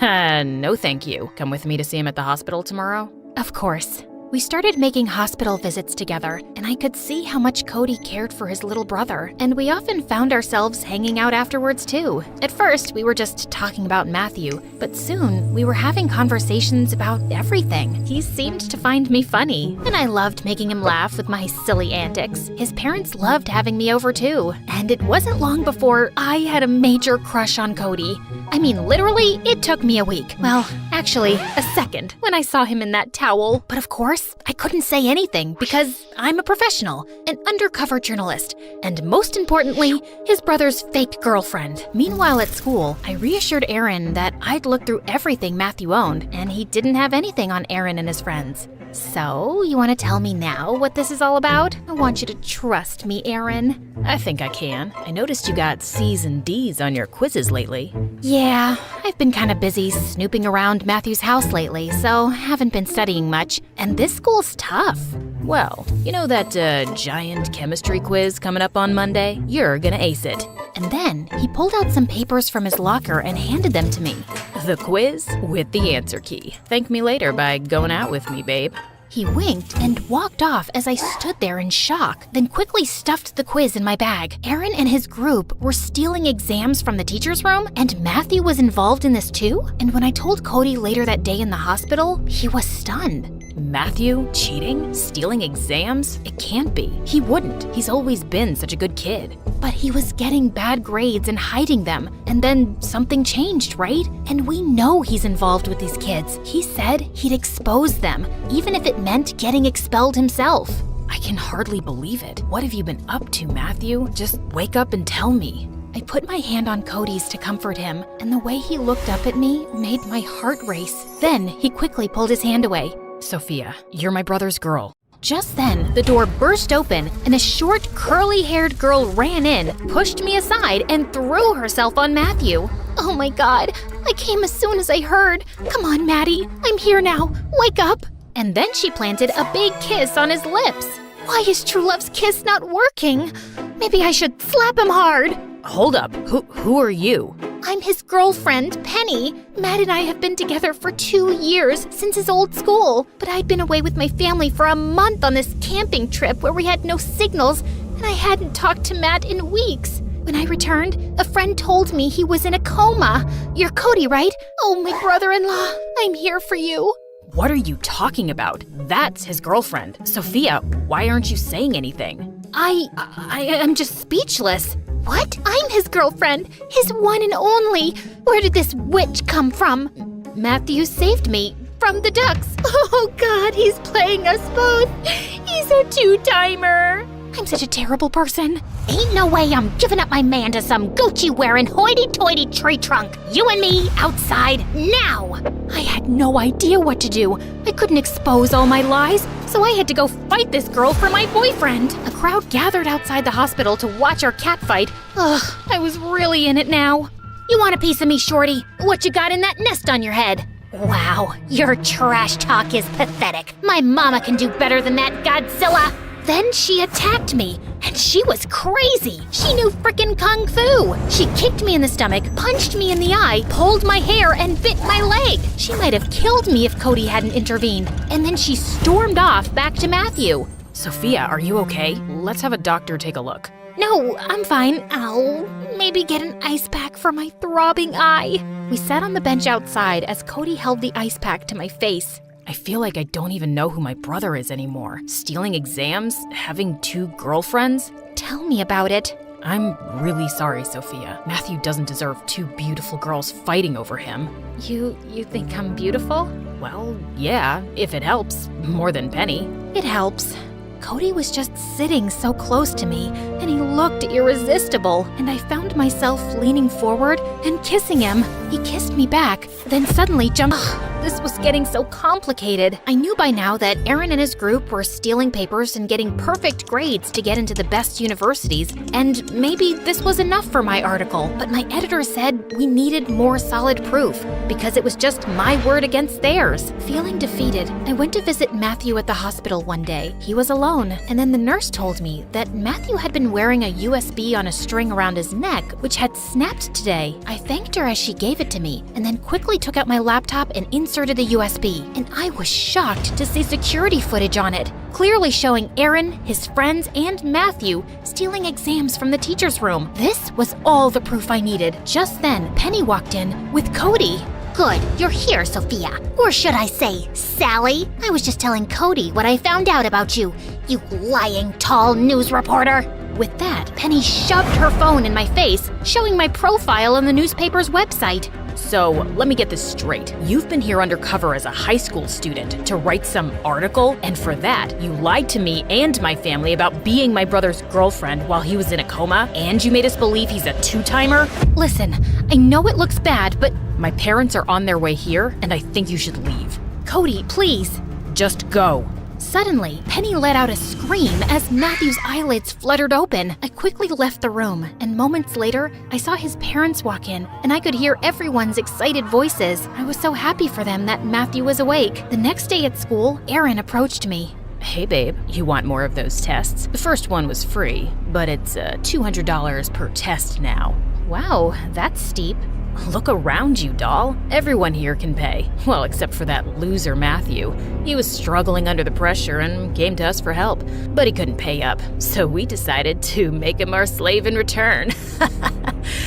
No, thank you. Come with me to see him at the hospital tomorrow? Of course. We started making hospital visits together, and I could see how much Cody cared for his little brother, and we often found ourselves hanging out afterwards too. At first, we were just talking about Matthew, but soon we were having conversations about everything. He seemed to find me funny, and I loved making him laugh with my silly antics. His parents loved having me over too, and it wasn't long before I had a major crush on Cody. I mean, literally, it took me a week. Well, actually, a second when I saw him in that towel. But of course, I couldn't say anything because I'm a professional, an undercover journalist, and most importantly, his brother's fake girlfriend. Meanwhile at school, I reassured Aaron that I'd looked through everything Matthew owned, and he didn't have anything on Aaron and his friends. So, you want to tell me now what this is all about? I want you to trust me, Aaron. I think I can. I noticed you got C's and D's on your quizzes lately. Yeah, I've been kind of busy snooping around Matthew's house lately, so haven't been studying much. And this school's tough. Well, you know that giant chemistry quiz coming up on Monday? You're gonna ace it. And then he pulled out some papers from his locker and handed them to me. The quiz with the answer key. Thank me later by going out with me, babe. He winked and walked off as I stood there in shock, then quickly stuffed the quiz in my bag. Aaron and his group were stealing exams from the teacher's room, and Matthew was involved in this too? And when I told Cody later that day in the hospital, he was stunned. Matthew? Cheating? Stealing exams? It can't be. He wouldn't. He's always been such a good kid. But he was getting bad grades and hiding them. And then something changed, right? And we know he's involved with these kids. He said he'd expose them, even if it meant getting expelled himself. I can hardly believe it. What have you been up to, Matthew? Just wake up and tell me. I put my hand on Cody's to comfort him, and the way he looked up at me made my heart race. Then he quickly pulled his hand away. Sophia, you're my brother's girl. Just then, the door burst open, and a short, curly-haired girl ran in, pushed me aside, and threw herself on Matthew. Oh my God, I came as soon as I heard. Come on, Maddie, I'm here now. Wake up. And then she planted a big kiss on his lips. Why is True Love's kiss not working? Maybe I should slap him hard. Hold up, who are you? I'm his girlfriend, Penny. Matt and I have been together for 2 years, since his old school. But I'd been away with my family for a month on this camping trip where we had no signals, and I hadn't talked to Matt in weeks. When I returned, a friend told me he was in a coma. You're Cody, right? Oh, my brother-in-law, I'm here for you. What are you talking about? That's his girlfriend. Sophia, why aren't you saying anything? I'm just speechless. What? I'm his girlfriend, his one and only. Where did this witch come from? Matthew saved me from the ducks. Oh God, he's playing us both. He's a two-timer. I'm such a terrible person. Ain't no way I'm giving up my man to some Gucci-wearing hoity-toity tree trunk. You and me, outside, now! I had no idea what to do. I couldn't expose all my lies, so I had to go fight this girl for my boyfriend. A crowd gathered outside the hospital to watch our cat fight. Ugh, I was really in it now. You want a piece of me, shorty? What you got in that nest on your head? Wow, your trash talk is pathetic. My mama can do better than that, Godzilla. Then she attacked me, and she was crazy. She knew frickin' kung fu. She kicked me in the stomach, punched me in the eye, pulled my hair, and bit my leg. She might have killed me if Cody hadn't intervened. And then she stormed off back to Matthew. Sophia, are you okay? Let's have a doctor take a look. No, I'm fine. I'll maybe get an ice pack for my throbbing eye. We sat on the bench outside as Cody held the ice pack to my face. I feel like I don't even know who my brother is anymore. Stealing exams? Having 2 girlfriends? Tell me about it. I'm really sorry, Sophia. Matthew doesn't deserve 2 beautiful girls fighting over him. You think I'm beautiful? Well, yeah, if it helps. More than Penny. It helps. Cody was just sitting so close to me, and he looked irresistible, and I found myself leaning forward and kissing him. He kissed me back, then suddenly jumped. This was getting so complicated. I knew by now that Aaron and his group were stealing papers and getting perfect grades to get into the best universities, and maybe this was enough for my article, but my editor said we needed more solid proof, because it was just my word against theirs. Feeling defeated, I went to visit Matthew at the hospital one day. He was alone, and then the nurse told me that Matthew had been wearing a USB on a string around his neck, which had snapped today. I thanked her as she gave it to me, and then quickly took out my laptop and inserted the USB, and I was shocked to see security footage on it, clearly showing Aaron, his friends, and Matthew stealing exams from the teacher's room. This was all the proof I needed. Just then, Penny walked in with Cody. Good, you're here, Sophia. Or should I say, Sally? I was just telling Cody what I found out about you, you lying tall news reporter. With that, Penny shoved her phone in my face, showing my profile on the newspaper's website. So, let me get this straight. You've been here undercover as a high school student to write some article, and for that, you lied to me and my family about being my brother's girlfriend while he was in a coma, and you made us believe he's a 2-timer? Listen, I know it looks bad, but my parents are on their way here, and I think you should leave. Cody, please. Just go. Suddenly, Penny let out a scream as Matthew's eyelids fluttered open. I quickly left the room, and moments later, I saw his parents walk in, and I could hear everyone's excited voices. I was so happy for them that Matthew was awake. The next day at school, Aaron approached me. Hey babe, you want more of those tests? The first one was free, but it's $200 per test now. Wow, that's steep. Look around you, doll. Everyone here can pay. Well, except for that loser Matthew. He was struggling under the pressure and came to us for help, but he couldn't pay up, so we decided to make him our slave in return.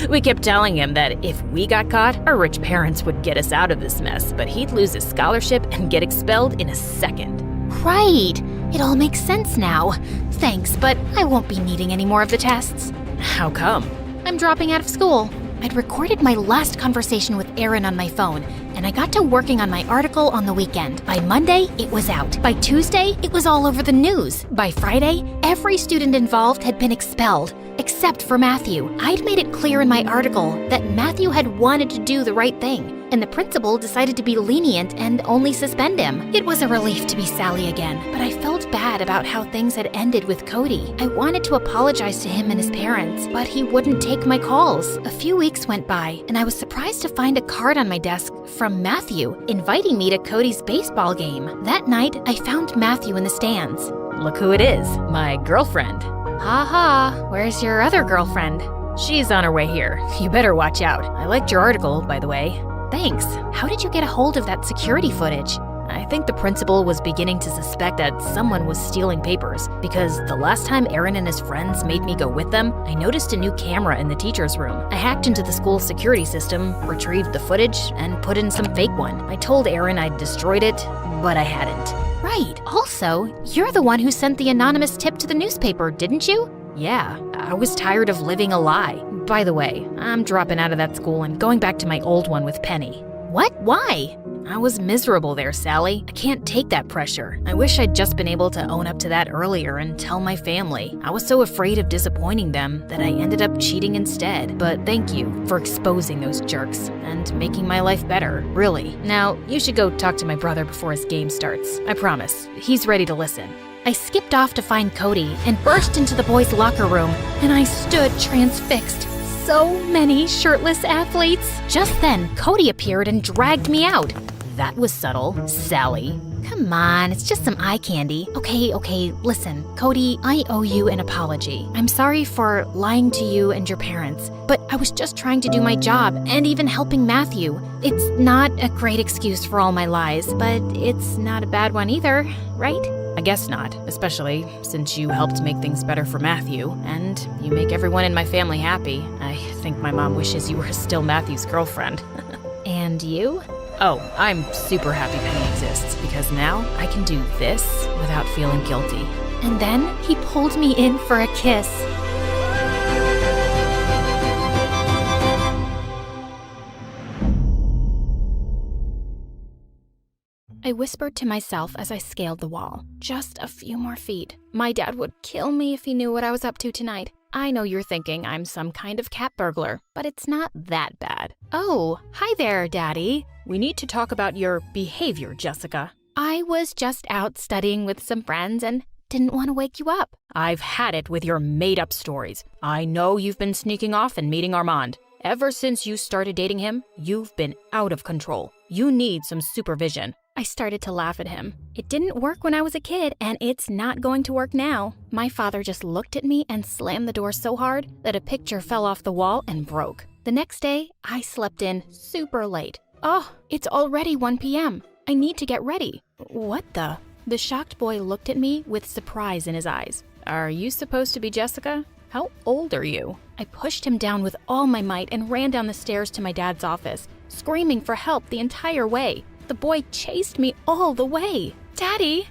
We kept telling him that if we got caught, our rich parents would get us out of this mess, but he'd lose his scholarship and get expelled in a second. Right. It all makes sense now. Thanks, but I won't be needing any more of the tests. How come? I'm dropping out of school. I'd recorded my last conversation with Aaron on my phone, and I got to working on my article on the weekend. By Monday, it was out. By Tuesday, it was all over the news. By Friday, every student involved had been expelled, except for Matthew. I'd made it clear in my article that Matthew had wanted to do the right thing, and the principal decided to be lenient and only suspend him. It was a relief to be Sally again, but I felt bad about how things had ended with Cody. I wanted to apologize to him and his parents, but he wouldn't take my calls. A few weeks went by, and I was surprised to find a card on my desk from Matthew, inviting me to Cody's baseball game. That night, I found Matthew in the stands. Look who it is, my girlfriend. Ha ha, where's your other girlfriend? She's on her way here. You better watch out. I liked your article, by the way. Thanks. How did you get a hold of that security footage? I think the principal was beginning to suspect that someone was stealing papers, because the last time Aaron and his friends made me go with them, I noticed a new camera in the teacher's room. I hacked into the school's security system, retrieved the footage, and put in some fake one. I told Aaron I'd destroyed it, but I hadn't. Right. Also, you're the one who sent the anonymous tip to the newspaper, didn't you? Yeah, I was tired of living a lie. By the way, I'm dropping out of that school and going back to my old one with Penny. What? Why? I was miserable there, Sally. I can't take that pressure. I wish I'd just been able to own up to that earlier and tell my family. I was so afraid of disappointing them that I ended up cheating instead. But thank you for exposing those jerks and making my life better, really. Now, you should go talk to my brother before his game starts. I promise. He's ready to listen. I skipped off to find Cody and burst into the boys' locker room, and I stood transfixed. So many shirtless athletes. Just then, Cody appeared and dragged me out. That was subtle, Sally. Come on, it's just some eye candy. Okay, listen, Cody, I owe you an apology. I'm sorry for lying to you and your parents, but I was just trying to do my job and even helping Matthew. It's not a great excuse for all my lies, but it's not a bad one either, right? I guess not, especially since you helped make things better for Matthew, and you make everyone in my family happy. I think my mom wishes you were still Matthew's girlfriend. And you? Oh, I'm super happy Penny exists, because now I can do this without feeling guilty. And then he pulled me in for a kiss. I whispered to myself as I scaled the wall. Just a few more feet. My dad would kill me if he knew what I was up to tonight. I know you're thinking I'm some kind of cat burglar, but it's not that bad. Oh, hi there, Daddy. We need to talk about your behavior, Jessica. I was just out studying with some friends and didn't want to wake you up. I've had it with your made-up stories. I know you've been sneaking off and meeting Armand. Ever since you started dating him, you've been out of control. You need some supervision. I started to laugh at him. It didn't work when I was a kid, and it's not going to work now. My father just looked at me and slammed the door so hard that a picture fell off the wall and broke. The next day, I slept in super late. Oh, it's already 1 p.m. I need to get ready. What the? The shocked boy looked at me with surprise in his eyes. Are you supposed to be Jessica? How old are you? I pushed him down with all my might and ran down the stairs to my dad's office, screaming for help the entire way. The boy chased me all the way. Daddy,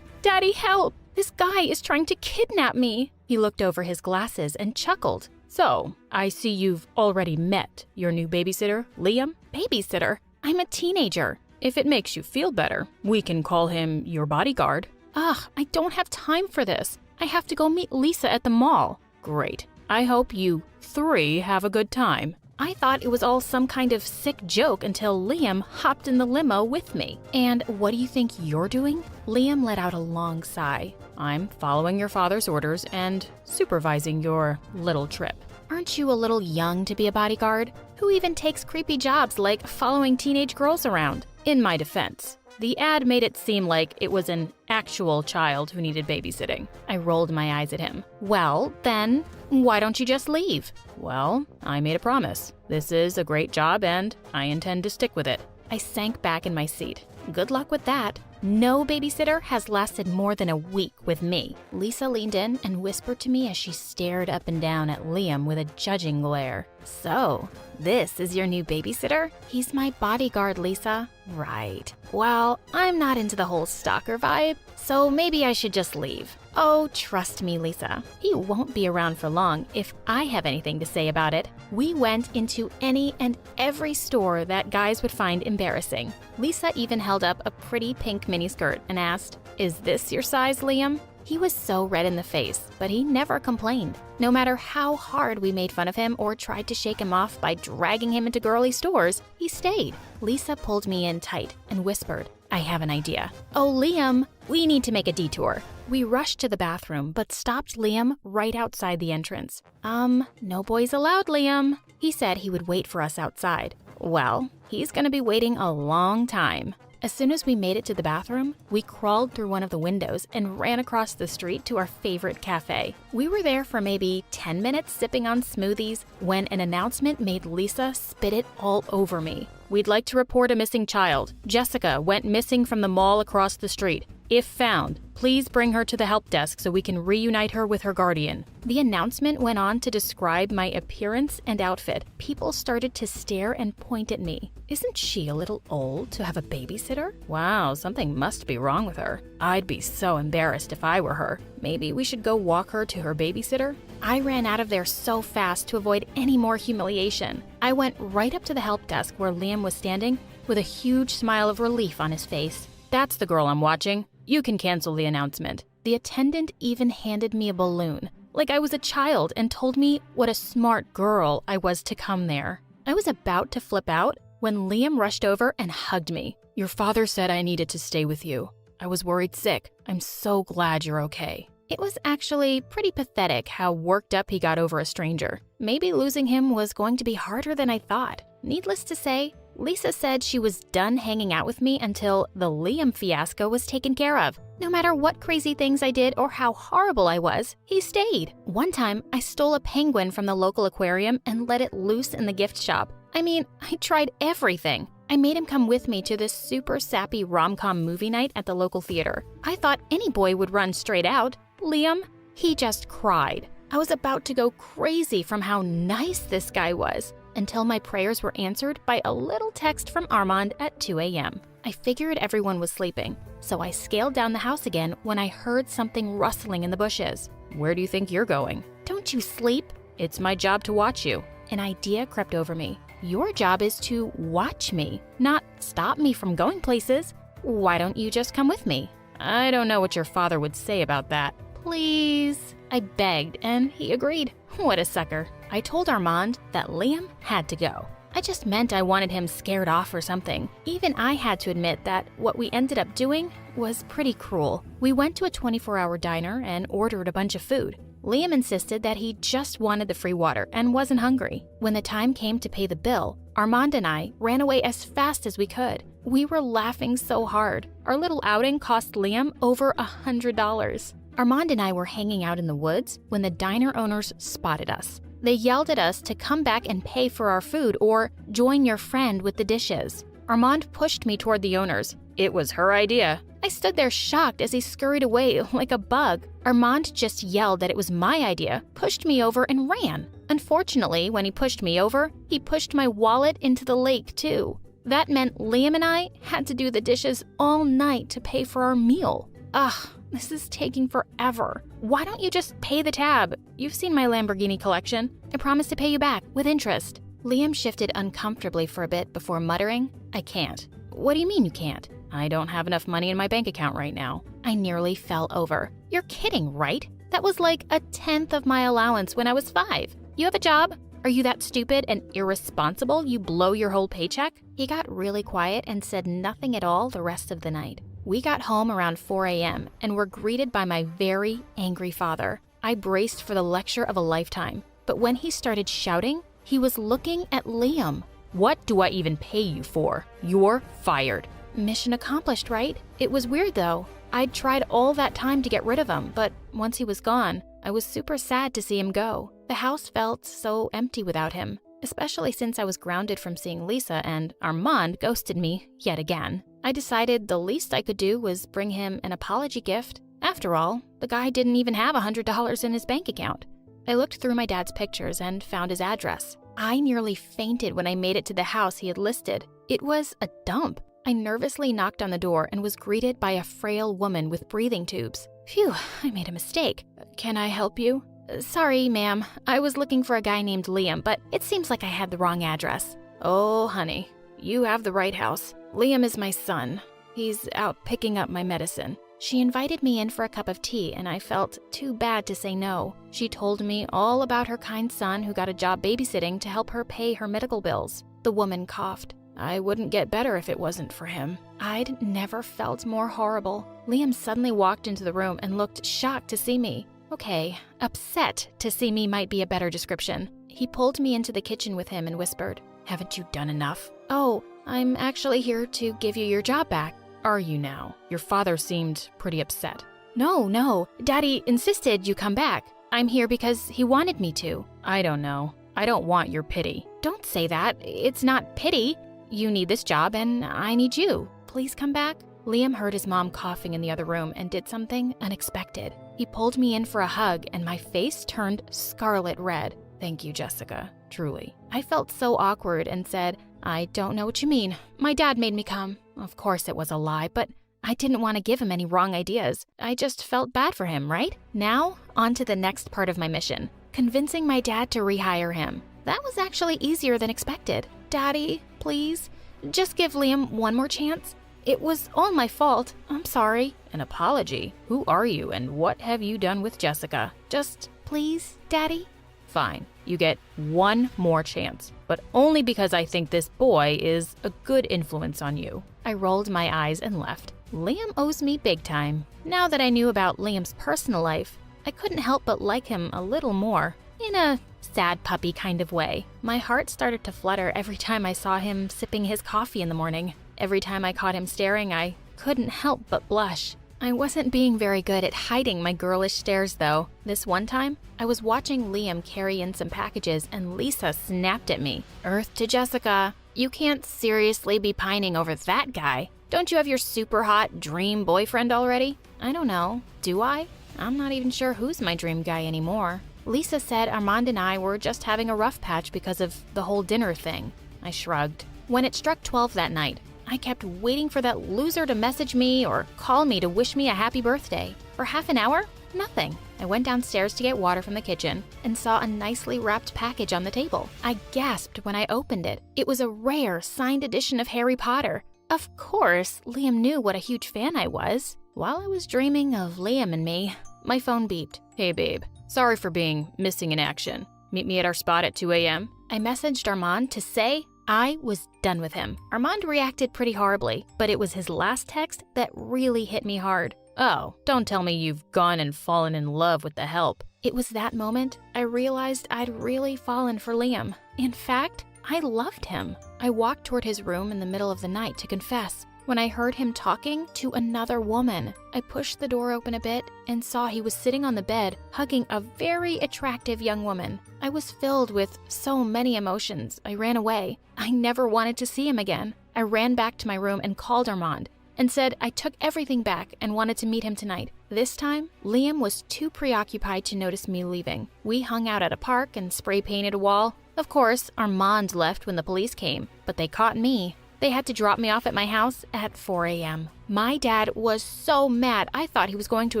help! This guy is trying to kidnap me. He looked over his glasses and chuckled. So, I see you've already met your new babysitter, Liam? Babysitter? I'm a teenager. If it makes you feel better, we can call him your bodyguard. Ugh, I don't have time for this. I have to go meet Lisa at the mall. Great. I hope you 3 have a good time. I thought it was all some kind of sick joke until Liam hopped in the limo with me. And what do you think you're doing? Liam let out a long sigh. I'm following your father's orders and supervising your little trip. Aren't you a little young to be a bodyguard? Who even takes creepy jobs like following teenage girls around? In my defense, the ad made it seem like it was an actual child who needed babysitting. I rolled my eyes at him. Well, then, why don't you just leave? Well, I made a promise. This is a great job and I intend to stick with it. I sank back in my seat. Good luck with that. No babysitter has lasted more than a week with me. Lisa leaned in and whispered to me as she stared up and down at Liam with a judging glare. So, this is your new babysitter? He's my bodyguard, Lisa. Right. Well, I'm not into the whole stalker vibe, so maybe I should just leave. Oh, trust me, Lisa. He won't be around for long if I have anything to say about it. We went into any and every store that guys would find embarrassing. Lisa even held up a pretty pink miniskirt and asked, "Is this your size, Liam?" He was so red in the face, but he never complained. No matter how hard we made fun of him or tried to shake him off by dragging him into girly stores, he stayed. Lisa pulled me in tight and whispered, "I have an idea." "Oh, Liam, we need to make a detour." We rushed to the bathroom, but stopped Liam right outside the entrance. No boys allowed, Liam. He said he would wait for us outside. Well, he's gonna be waiting a long time. As soon as we made it to the bathroom, we crawled through one of the windows and ran across the street to our favorite cafe. We were there for maybe 10 minutes sipping on smoothies when an announcement made Lisa spit it all over me. We'd like to report a missing child. Jessica went missing from the mall across the street. If found, please bring her to the help desk so we can reunite her with her guardian. The announcement went on to describe my appearance and outfit. People started to stare and point at me. Isn't she a little old to have a babysitter? Wow, something must be wrong with her. I'd be so embarrassed if I were her. Maybe we should go walk her to her babysitter? I ran out of there so fast to avoid any more humiliation. I went right up to the help desk where Liam was standing with a huge smile of relief on his face. "That's the girl I'm watching. You can cancel the announcement." The attendant even handed me a balloon, like I was a child, and told me what a smart girl I was to come there. I was about to flip out when Liam rushed over and hugged me. "Your father said I needed to stay with you. I was worried sick. I'm so glad you're okay." It was actually pretty pathetic how worked up he got over a stranger. Maybe losing him was going to be harder than I thought. Needless to say, Lisa said she was done hanging out with me until the Liam fiasco was taken care of. No matter what crazy things I did or how horrible I was, he stayed. One time, I stole a penguin from the local aquarium and let it loose in the gift shop. I mean, I tried everything. I made him come with me to this super sappy rom-com movie night at the local theater. I thought any boy would run straight out. Liam, he just cried. I was about to go crazy from how nice this guy was, until my prayers were answered by a little text from Armand at 2 a.m. I figured everyone was sleeping, so I scaled down the house again when I heard something rustling in the bushes. "Where do you think you're going?" "Don't you sleep?" "It's my job to watch you." An idea crept over me. Your job is to watch me, not stop me from going places. Why don't you just come with me? "I don't know what your father would say about that." "Please." I begged, and he agreed. What a sucker. I told Armand that Liam had to go. I just meant I wanted him scared off or something. Even I had to admit that what we ended up doing was pretty cruel. We went to a 24-hour diner and ordered a bunch of food. Liam insisted that he just wanted the free water and wasn't hungry. When the time came to pay the bill, Armand and I ran away as fast as we could. We were laughing so hard. Our little outing cost Liam over $100. Armand and I were hanging out in the woods when the diner owners spotted us. They yelled at us to come back and pay for our food or join your friend with the dishes. Armand pushed me toward the owners. It was her idea. I stood there shocked as he scurried away like a bug. Armand just yelled that it was my idea, pushed me over, and ran. Unfortunately, when he pushed me over, he pushed my wallet into the lake too. That meant Liam and I had to do the dishes all night to pay for our meal. Ugh, this is taking forever. Why don't you just pay the tab? You've seen my Lamborghini collection. I promise to pay you back with interest. Liam shifted uncomfortably for a bit before muttering, "I can't." "What do you mean you can't?" "I don't have enough money in my bank account right now." I nearly fell over. You're kidding, right? That was like a tenth of my allowance when I was 5. You have a job? Are you that stupid and irresponsible you blow your whole paycheck? He got really quiet and said nothing at all the rest of the night. We got home around 4 a.m. and were greeted by my very angry father. I braced for the lecture of a lifetime, but when he started shouting, he was looking at Liam. "What do I even pay you for? You're fired." Mission accomplished, right? It was weird though. I'd tried all that time to get rid of him, but once he was gone, I was super sad to see him go. The house felt so empty without him, especially since I was grounded from seeing Lisa and Armand ghosted me yet again. I decided the least I could do was bring him an apology gift. After all, the guy didn't even have $100 in his bank account. I looked through my dad's pictures and found his address. I nearly fainted when I made it to the house he had listed. It was a dump. I nervously knocked on the door and was greeted by a frail woman with breathing tubes. Phew, I made a mistake. "Can I help you?" "Sorry, ma'am. I was looking for a guy named Liam, but it seems like I had the wrong address." "Oh, honey, you have the right house. Liam is my son. He's out picking up my medicine." She invited me in for a cup of tea, and I felt too bad to say no. She told me all about her kind son who got a job babysitting to help her pay her medical bills. The woman coughed. "I wouldn't get better if it wasn't for him." I'd never felt more horrible. Liam suddenly walked into the room and looked shocked to see me. Okay, upset to see me might be a better description. He pulled me into the kitchen with him and whispered, "Haven't you done enough?" "Oh, I'm actually here to give you your job back." "Are you now? Your father seemed pretty upset." No, Daddy insisted you come back. I'm here because he wanted me to." "I don't know. I don't want your pity." "Don't say that. It's not pity. You need this job and I need you. Please come back." Liam heard his mom coughing in the other room and did something unexpected. He pulled me in for a hug and my face turned scarlet red. "Thank you, Jessica. Truly." I felt so awkward and said, "I don't know what you mean. My dad made me come." Of course it was a lie, but I didn't want to give him any wrong ideas. I just felt bad for him, right? Now, on to the next part of my mission. Convincing my dad to rehire him. That was actually easier than expected. "Daddy, please, Just give Liam one more chance. It was all my fault. I'm sorry. An apology? Who are you and what have you done with Jessica? Just please, Daddy? Fine. You get one more chance, but only because I think this boy is a good influence on you. I rolled my eyes and left. Liam owes me big time. Now that I knew about Liam's personal life, I couldn't help but like him a little more. In a sad puppy kind of way. My heart started to flutter every time I saw him sipping his coffee in the morning. Every time I caught him staring, I couldn't help but blush. I wasn't being very good at hiding my girlish stares, though. This one time, I was watching Liam carry in some packages and Lisa snapped at me. Earth to Jessica. You can't seriously be pining over that guy. Don't you have your super hot dream boyfriend already? I don't know. Do I? I'm not even sure who's my dream guy anymore. Lisa said Armand and I were just having a rough patch because of the whole dinner thing. I shrugged. When it struck 12 that night, I kept waiting for that loser to message me or call me to wish me a happy birthday. For half an hour, nothing. I went downstairs to get water from the kitchen and saw a nicely wrapped package on the table. I gasped when I opened it. It was a rare, signed edition of Harry Potter. Of course, Liam knew what a huge fan I was. While I was dreaming of Liam and me, my phone beeped. Hey babe, sorry for being missing in action. Meet me at our spot at 2 a.m. I messaged Armand to say I was done with him. Armand reacted pretty horribly, but it was his last text that really hit me hard. Oh, don't tell me you've gone and fallen in love with the help. It was that moment I realized I'd really fallen for Liam. In fact, I loved him. I walked toward his room in the middle of the night to confess. When I heard him talking to another woman, I pushed the door open a bit and saw he was sitting on the bed, hugging a very attractive young woman. I was filled with so many emotions. I ran away. I never wanted to see him again. I ran back to my room and called Armand and said I took everything back and wanted to meet him tonight. This time, Liam was too preoccupied to notice me leaving. We hung out at a park and spray painted a wall. Of course, Armand left when the police came, but they caught me. They had to drop me off at my house at 4 a.m. My dad was so mad I thought he was going to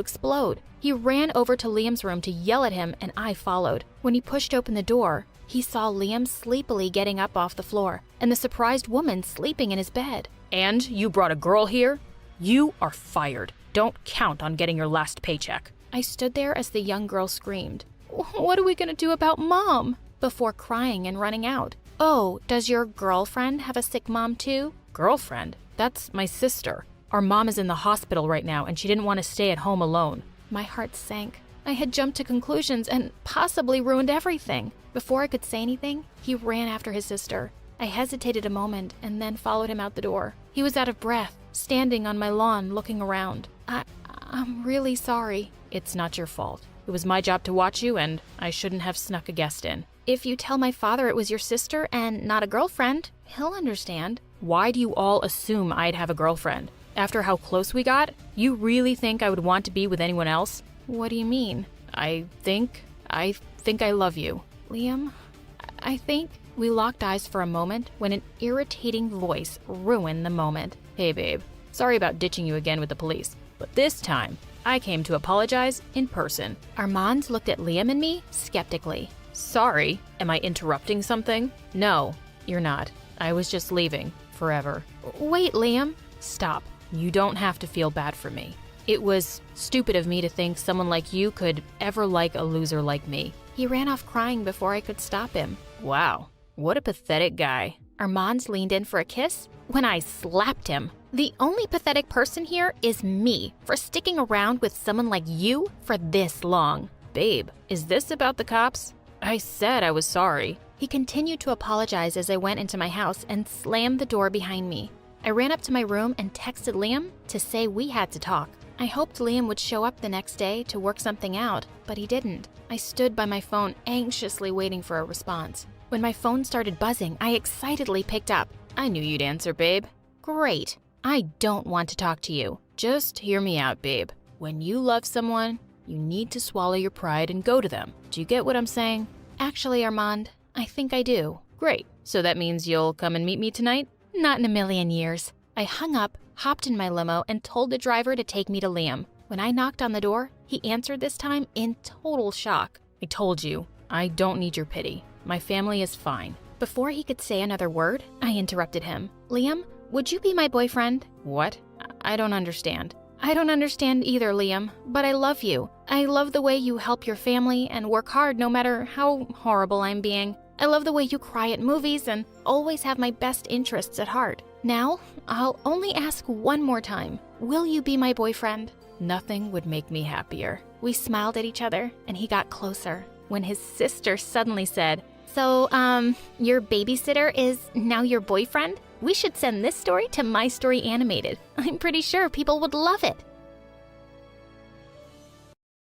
explode. He ran over to Liam's room to yell at him and I followed. When he pushed open the door, he saw Liam sleepily getting up off the floor and the surprised woman sleeping in his bed. And you brought a girl here? You are fired. Don't count on getting your last paycheck. I stood there as the young girl screamed, "What are we gonna do about Mom?" before crying and running out. "Oh, does your girlfriend have a sick mom too?" Girlfriend? That's my sister. Our mom is in the hospital right now and she didn't want to stay at home alone. My heart sank. I had jumped to conclusions and possibly ruined everything. Before I could say anything, he ran after his sister. I hesitated a moment and then followed him out the door. He was out of breath, standing on my lawn looking around. I'm really sorry. It's not your fault. It was my job to watch you and I shouldn't have snuck a guest in. If you tell my father it was your sister and not a girlfriend, he'll understand. Why do you all assume I'd have a girlfriend? After how close we got, you really think I would want to be with anyone else? What do you mean? I think I love you. Liam, I think we locked eyes for a moment when an irritating voice ruined the moment. Hey babe, sorry about ditching you again with the police, but this time I came to apologize in person. Armand looked at Liam and me skeptically. Sorry, am I interrupting something? No, you're not. I was just leaving, forever. Wait, Liam. Stop. You don't have to feel bad for me. It was stupid of me to think someone like you could ever like a loser like me. He ran off crying before I could stop him. Wow, what a pathetic guy. Armand leaned in for a kiss when I slapped him. The only pathetic person here is me for sticking around with someone like you for this long. Babe, is this about the cops? I said I was sorry. He continued to apologize as I went into my house and slammed the door behind me. I ran up to my room and texted Liam to say we had to talk. I hoped Liam would show up the next day to work something out, but he didn't. I stood by my phone anxiously waiting for a response. When my phone started buzzing, I excitedly picked up. I knew you'd answer, babe. Great. I don't want to talk to you. Just hear me out, babe. When you love someone, you need to swallow your pride and go to them. Do you get what I'm saying? Actually, Armand, I think I do. Great. So that means you'll come and meet me tonight? Not in a million years. I hung up, hopped in my limo, and told the driver to take me to Liam. When I knocked on the door, he answered this time in total shock. I told you, I don't need your pity. My family is fine. Before he could say another word, I interrupted him. Liam, would you be my boyfriend? What? I don't understand. I don't understand either, Liam, but I love you. I love the way you help your family and work hard no matter how horrible I'm being. I love the way you cry at movies and always have my best interests at heart. Now, I'll only ask one more time. Will you be my boyfriend? Nothing would make me happier. We smiled at each other, and he got closer when his sister suddenly said, So, your babysitter is now your boyfriend? We should send this story to My Story Animated. I'm pretty sure people would love it.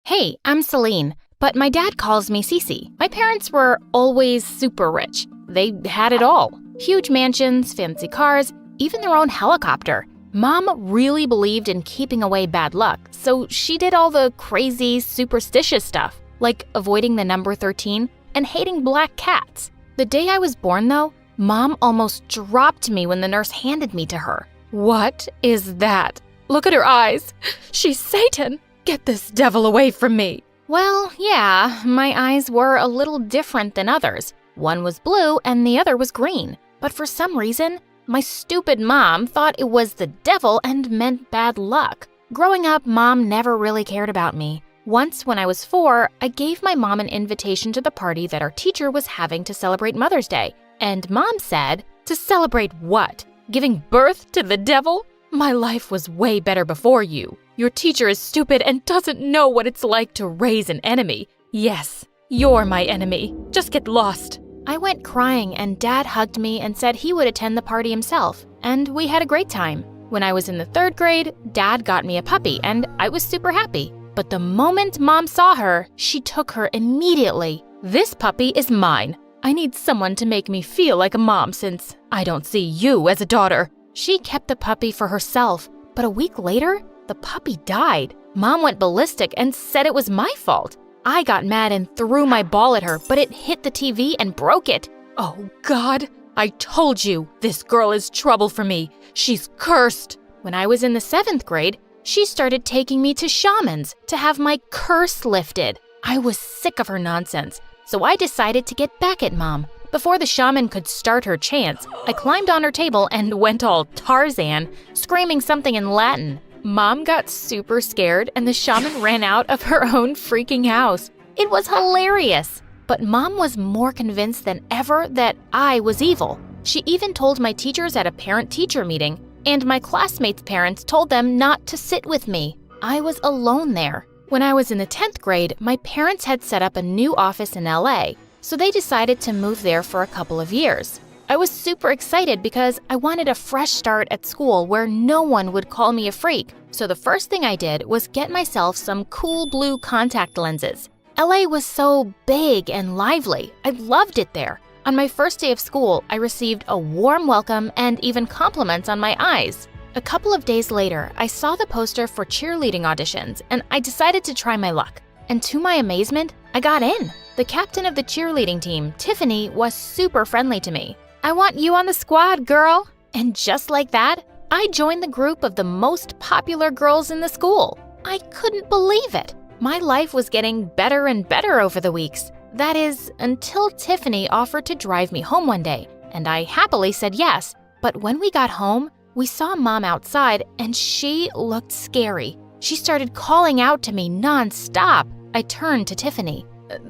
Hey, I'm Celine, but my dad calls me Cece. My parents were always super rich. They had it all. Huge mansions, fancy cars, even their own helicopter. Mom really believed in keeping away bad luck, so she did all the crazy, superstitious stuff, like avoiding the number 13 and hating black cats. The day I was born, though, Mom almost dropped me when the nurse handed me to her. What is that? Look at her eyes. She's Satan. Get this devil away from me. Well, yeah, my eyes were a little different than others. One was blue and the other was green. But for some reason, my stupid mom thought it was the devil and meant bad luck. Growing up, Mom never really cared about me. Once, when I was 4, I gave my mom an invitation to the party that our teacher was having to celebrate Mother's Day. And Mom said, to celebrate what? Giving birth to the devil? My life was way better before you. Your teacher is stupid and doesn't know what it's like to raise an enemy. Yes, you're my enemy. Just get lost. I went crying and Dad hugged me and said he would attend the party himself. And we had a great time. When I was in the 3rd grade, Dad got me a puppy and I was super happy. But the moment Mom saw her, she took her immediately. This puppy is mine. I need someone to make me feel like a mom since I don't see you as a daughter. She kept the puppy for herself, but a week later, the puppy died. Mom went ballistic and said it was my fault. I got mad and threw my ball at her, but it hit the TV and broke it. Oh God, I told you, this girl is trouble for me. She's cursed. When I was in the 7th grade, she started taking me to shamans to have my curse lifted. I was sick of her nonsense, so I decided to get back at Mom. Before the shaman could start her chants, I climbed on her table and went all Tarzan, screaming something in Latin. Mom got super scared and the shaman ran out of her own freaking house. It was hilarious. But Mom was more convinced than ever that I was evil. She even told my teachers at a parent-teacher meeting, and my classmates' parents told them not to sit with me. I was alone there. When I was in the 10th grade, my parents had set up a new office in LA, so they decided to move there for a couple of years. I was super excited because I wanted a fresh start at school where no one would call me a freak. So the first thing I did was get myself some cool blue contact lenses. LA was so big and lively. I loved it there. On my first day of school, I received a warm welcome and even compliments on my eyes. A couple of days later, I saw the poster for cheerleading auditions and I decided to try my luck. And to my amazement, I got in. The captain of the cheerleading team, Tiffany, was super friendly to me. I want you on the squad, girl. And just like that, I joined the group of the most popular girls in the school. I couldn't believe it. My life was getting better and better over the weeks. That is, until Tiffany offered to drive me home one day, and I happily said yes. But when we got home, we saw Mom outside, and she looked scary. She started calling out to me nonstop. I turned to Tiffany.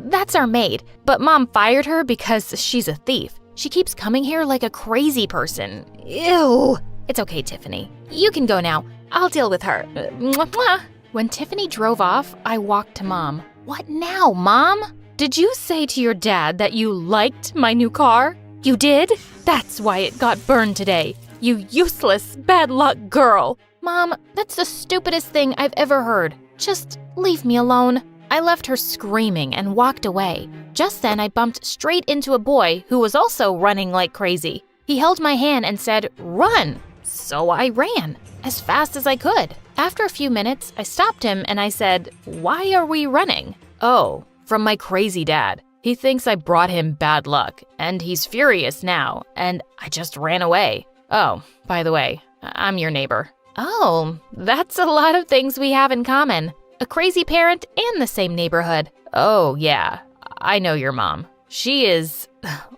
That's our maid, but Mom fired her because she's a thief. She keeps coming here like a crazy person. Ew. It's okay, Tiffany. You can go now. I'll deal with her. Mwah, mwah. When Tiffany drove off, I walked to Mom. What now, Mom? Did you say to your dad that you liked my new car? You did? That's why it got burned today. You useless, bad luck girl. Mom, that's the stupidest thing I've ever heard. Just leave me alone. I left her screaming and walked away. Just then, I bumped straight into a boy who was also running like crazy. He held my hand and said, "Run!" So I ran as fast as I could. After a few minutes, I stopped him and I said, "Why are we running?" "Oh, from my crazy dad. He thinks I brought him bad luck, and he's furious now, and I just ran away. Oh, by the way, I'm your neighbor." Oh, that's a lot of things we have in common. A crazy parent and the same neighborhood. Oh, yeah, I know your mom. She is...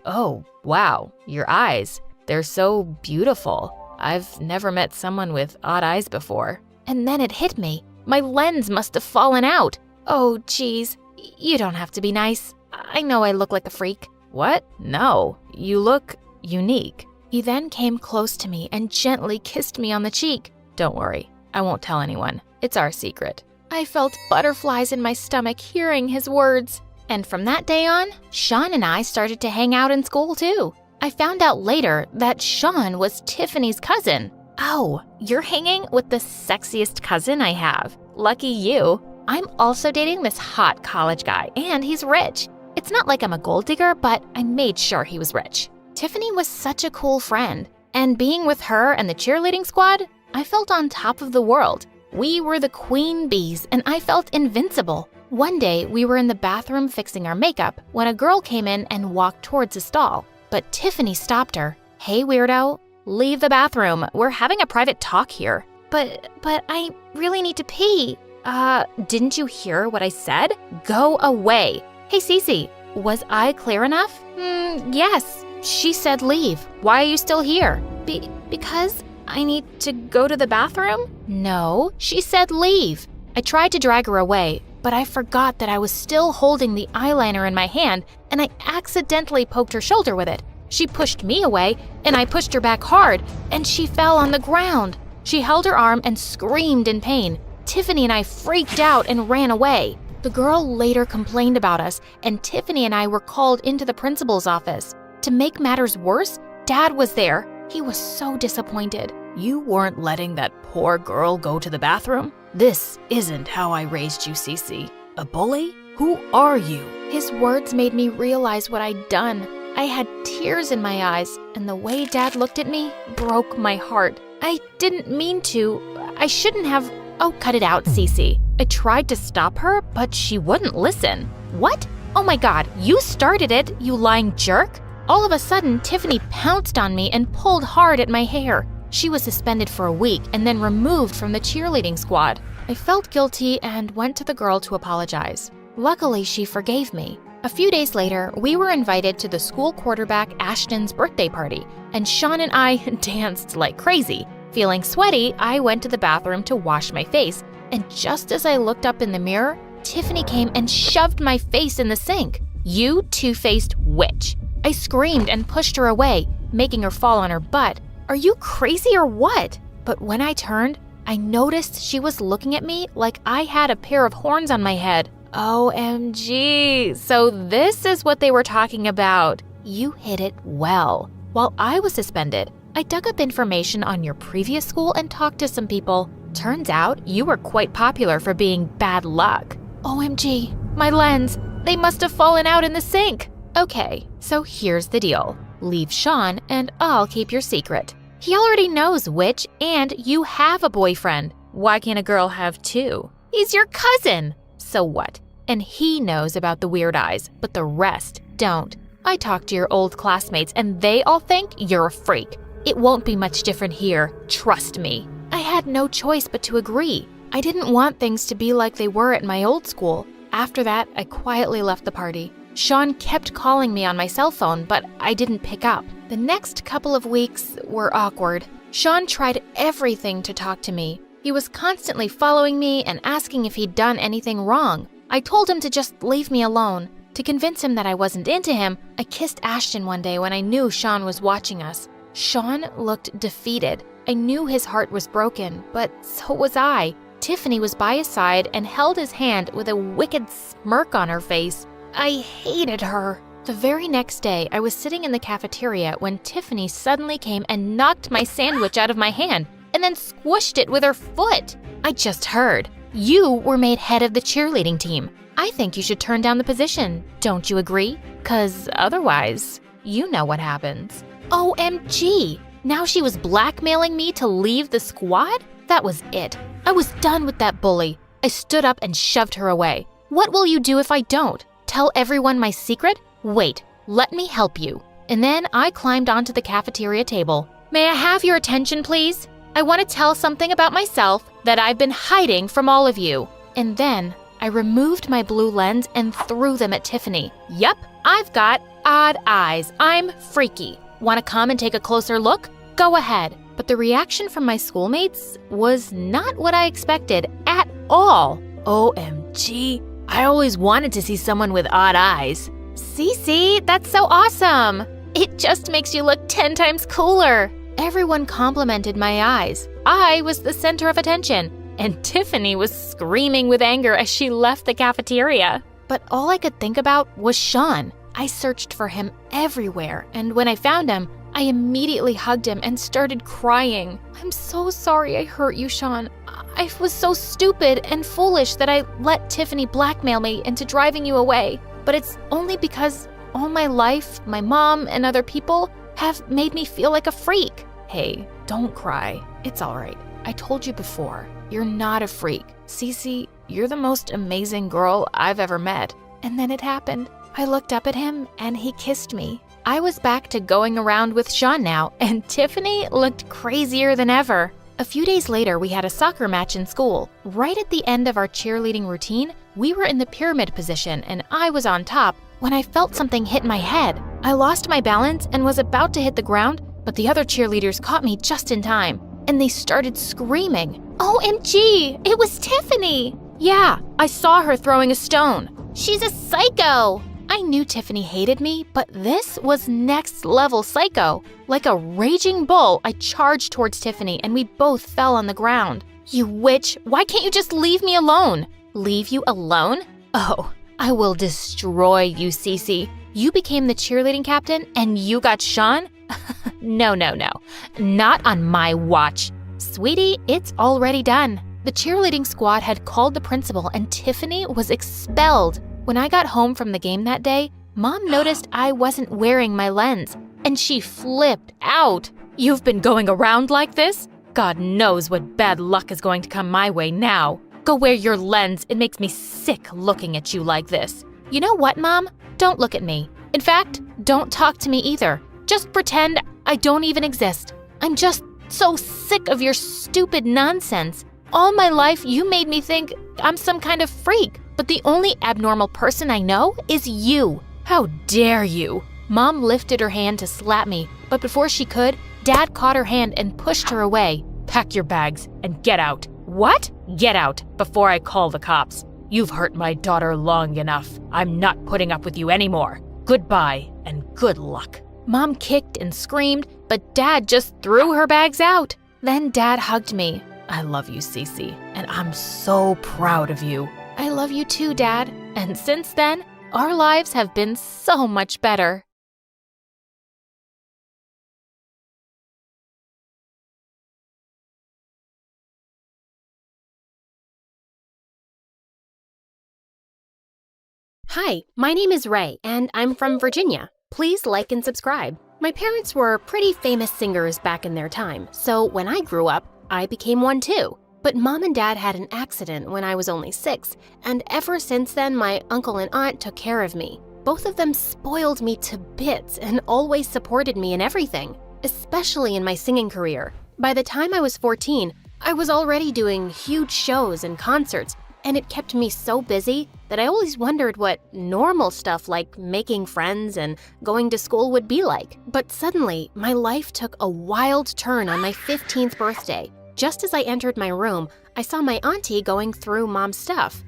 Oh, wow, your eyes. They're so beautiful. I've never met someone with odd eyes before. And then it hit me. My lens must have fallen out. Oh, geez. You don't have to be nice. I know I look like a freak. What? No, you look unique. He then came close to me and gently kissed me on the cheek. Don't worry, I won't tell anyone. It's our secret. I felt butterflies in my stomach hearing his words. And from that day on, Sean and I started to hang out in school too. I found out later that Sean was Tiffany's cousin. Oh, you're hanging with the sexiest cousin I have. Lucky you. I'm also dating this hot college guy, and he's rich. It's not like I'm a gold digger, but I made sure he was rich. Tiffany was such a cool friend, and being with her and the cheerleading squad, I felt on top of the world. We were the queen bees, and I felt invincible. One day, we were in the bathroom fixing our makeup when a girl came in and walked towards a stall, but Tiffany stopped her. Hey, weirdo, leave the bathroom. We're having a private talk here. But I really need to pee. Didn't you hear what I said? Go away. Hey, Cece, was I clear enough? Yes. She said leave. Why are you still here? Because I need to go to the bathroom? No, she said leave. I tried to drag her away, but I forgot that I was still holding the eyeliner in my hand, and I accidentally poked her shoulder with it. She pushed me away, and I pushed her back hard, and she fell on the ground. She held her arm and screamed in pain. Tiffany and I freaked out and ran away. The girl later complained about us, and Tiffany and I were called into the principal's office. To make matters worse, Dad was there. He was so disappointed. You weren't letting that poor girl go to the bathroom? This isn't how I raised you, Cece. A bully? Who are you? His words made me realize what I'd done. I had tears in my eyes, and the way Dad looked at me broke my heart. I didn't mean to. I shouldn't have. Oh, cut it out, Cece. I tried to stop her, but she wouldn't listen. What? Oh my God, you started it, you lying jerk. All of a sudden, Tiffany pounced on me and pulled hard at my hair. She was suspended for a week and then removed from the cheerleading squad. I felt guilty and went to the girl to apologize. Luckily, she forgave me. A few days later, we were invited to the school quarterback Ashton's birthday party, and Sean and I danced like crazy. Feeling sweaty, I went to the bathroom to wash my face, and just as I looked up in the mirror, Tiffany came and shoved my face in the sink. You two-faced witch. I screamed and pushed her away, making her fall on her butt. Are you crazy or what? But when I turned, I noticed she was looking at me like I had a pair of horns on my head. OMG, so this is what they were talking about. You hit it well. While I was suspended, I dug up information on your previous school and talked to some people. Turns out you were quite popular for being bad luck. OMG, my lens, they must have fallen out in the sink. Okay, so here's the deal. Leave Sean and I'll keep your secret. He already knows which, and you have a boyfriend. Why can't a girl have two? He's your cousin. So what? And he knows about the weird eyes, but the rest don't. I talked to your old classmates and they all think you're a freak. It won't be much different here, trust me. I had no choice but to agree. I didn't want things to be like they were at my old school. After that, I quietly left the party. Sean kept calling me on my cell phone, but I didn't pick up. The next couple of weeks were awkward. Sean tried everything to talk to me. He was constantly following me and asking if he'd done anything wrong. I told him to just leave me alone. To convince him that I wasn't into him, I kissed Ashton one day when I knew Sean was watching us. Sean looked defeated. I knew his heart was broken, but so was I. Tiffany was by his side and held his hand with a wicked smirk on her face. I hated her. The very next day, I was sitting in the cafeteria when Tiffany suddenly came and knocked my sandwich out of my hand and then squished it with her foot. I just heard. You were made head of the cheerleading team. I think you should turn down the position. Don't you agree? 'Cause otherwise, you know what happens. OMG! Now she was blackmailing me to leave the squad? That was it. I was done with that bully. I stood up and shoved her away. What will you do if I don't? Tell everyone my secret? Wait, let me help you. And then I climbed onto the cafeteria table. May I have your attention, please? I want to tell something about myself that I've been hiding from all of you. And then I removed my blue lens and threw them at Tiffany. Yup, I've got odd eyes. I'm freaky. Want to come and take a closer look? Go ahead. But the reaction from my schoolmates was not what I expected at all. OMG, I always wanted to see someone with odd eyes. Cece, that's so awesome. It just makes you look 10 times cooler. Everyone complimented my eyes. I was the center of attention, and Tiffany was screaming with anger as she left the cafeteria. But all I could think about was Sean. I searched for him everywhere, and when I found him, I immediately hugged him and started crying. I'm so sorry I hurt you, Sean. I was so stupid and foolish that I let Tiffany blackmail me into driving you away. But it's only because all my life, my mom and other people have made me feel like a freak. Hey, don't cry. It's all right. I told you before, you're not a freak. Cece, you're the most amazing girl I've ever met. And then it happened. I looked up at him and he kissed me. I was back to going around with Sean now, and Tiffany looked crazier than ever. A few days later, we had a soccer match in school. Right at the end of our cheerleading routine, we were in the pyramid position and I was on top when I felt something hit my head. I lost my balance and was about to hit the ground, but the other cheerleaders caught me just in time, and they started screaming. OMG, it was Tiffany! Yeah, I saw her throwing a stone. She's a psycho! I knew Tiffany hated me, but this was next level psycho. Like a raging bull, I charged towards Tiffany and we both fell on the ground. You witch, why can't you just leave me alone? Leave you alone? Oh, I will destroy you, Cece. You became the cheerleading captain and you got Sean? No. Not on my watch. Sweetie, it's already done. The cheerleading squad had called the principal and Tiffany was expelled. When I got home from the game that day, Mom noticed I wasn't wearing my lens, and she flipped out. You've been going around like this? God knows what bad luck is going to come my way now. Go wear your lens. It makes me sick looking at you like this. You know what, Mom? Don't look at me. In fact, don't talk to me either. Just pretend I don't even exist. I'm just so sick of your stupid nonsense. All my life, you made me think I'm some kind of freak. But the only abnormal person I know is you. How dare you? Mom lifted her hand to slap me, but before she could, Dad caught her hand and pushed her away. Pack your bags and get out. What? Get out before I call the cops. You've hurt my daughter long enough. I'm not putting up with you anymore. Goodbye and good luck. Mom kicked and screamed, but Dad just threw her bags out. Then Dad hugged me. I love you, Cece, and I'm so proud of you. I love you too, Dad. And since then, our lives have been so much better. Hi, my name is Ray, and I'm from Virginia. Please like and subscribe. My parents were pretty famous singers back in their time, so when I grew up, I became one too. But Mom and Dad had an accident when I was only 6, and ever since then my uncle and aunt took care of me. Both of them spoiled me to bits and always supported me in everything, especially in my singing career. By the time I was 14, I was already doing huge shows and concerts, and it kept me so busy that I always wondered what normal stuff like making friends and going to school would be like. But suddenly, my life took a wild turn on my 15th birthday. Just as I entered my room, I saw my auntie going through Mom's stuff.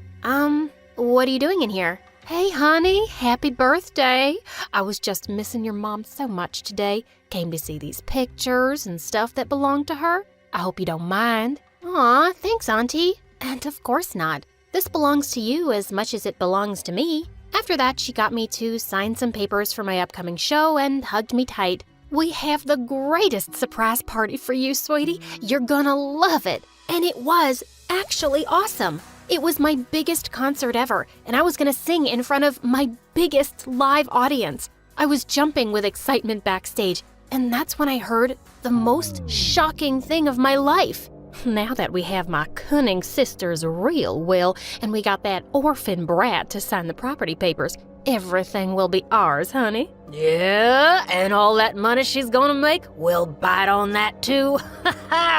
What are you doing in here? Hey, honey, happy birthday. I was just missing your mom so much today. Came to see these pictures and stuff that belonged to her. I hope you don't mind. Aw, thanks, auntie. And of course not. This belongs to you as much as it belongs to me. After that, she got me to sign some papers for my upcoming show and hugged me tight. We have the greatest surprise party for you, sweetie. You're gonna love it. And it was actually awesome. It was my biggest concert ever, and I was gonna sing in front of my biggest live audience. I was jumping with excitement backstage, and that's when I heard the most shocking thing of my life. Now that we have my cunning sister's real will, and we got that orphan brat to sign the property papers, everything will be ours, honey. Yeah, and all that money she's gonna make, we'll bite on that too.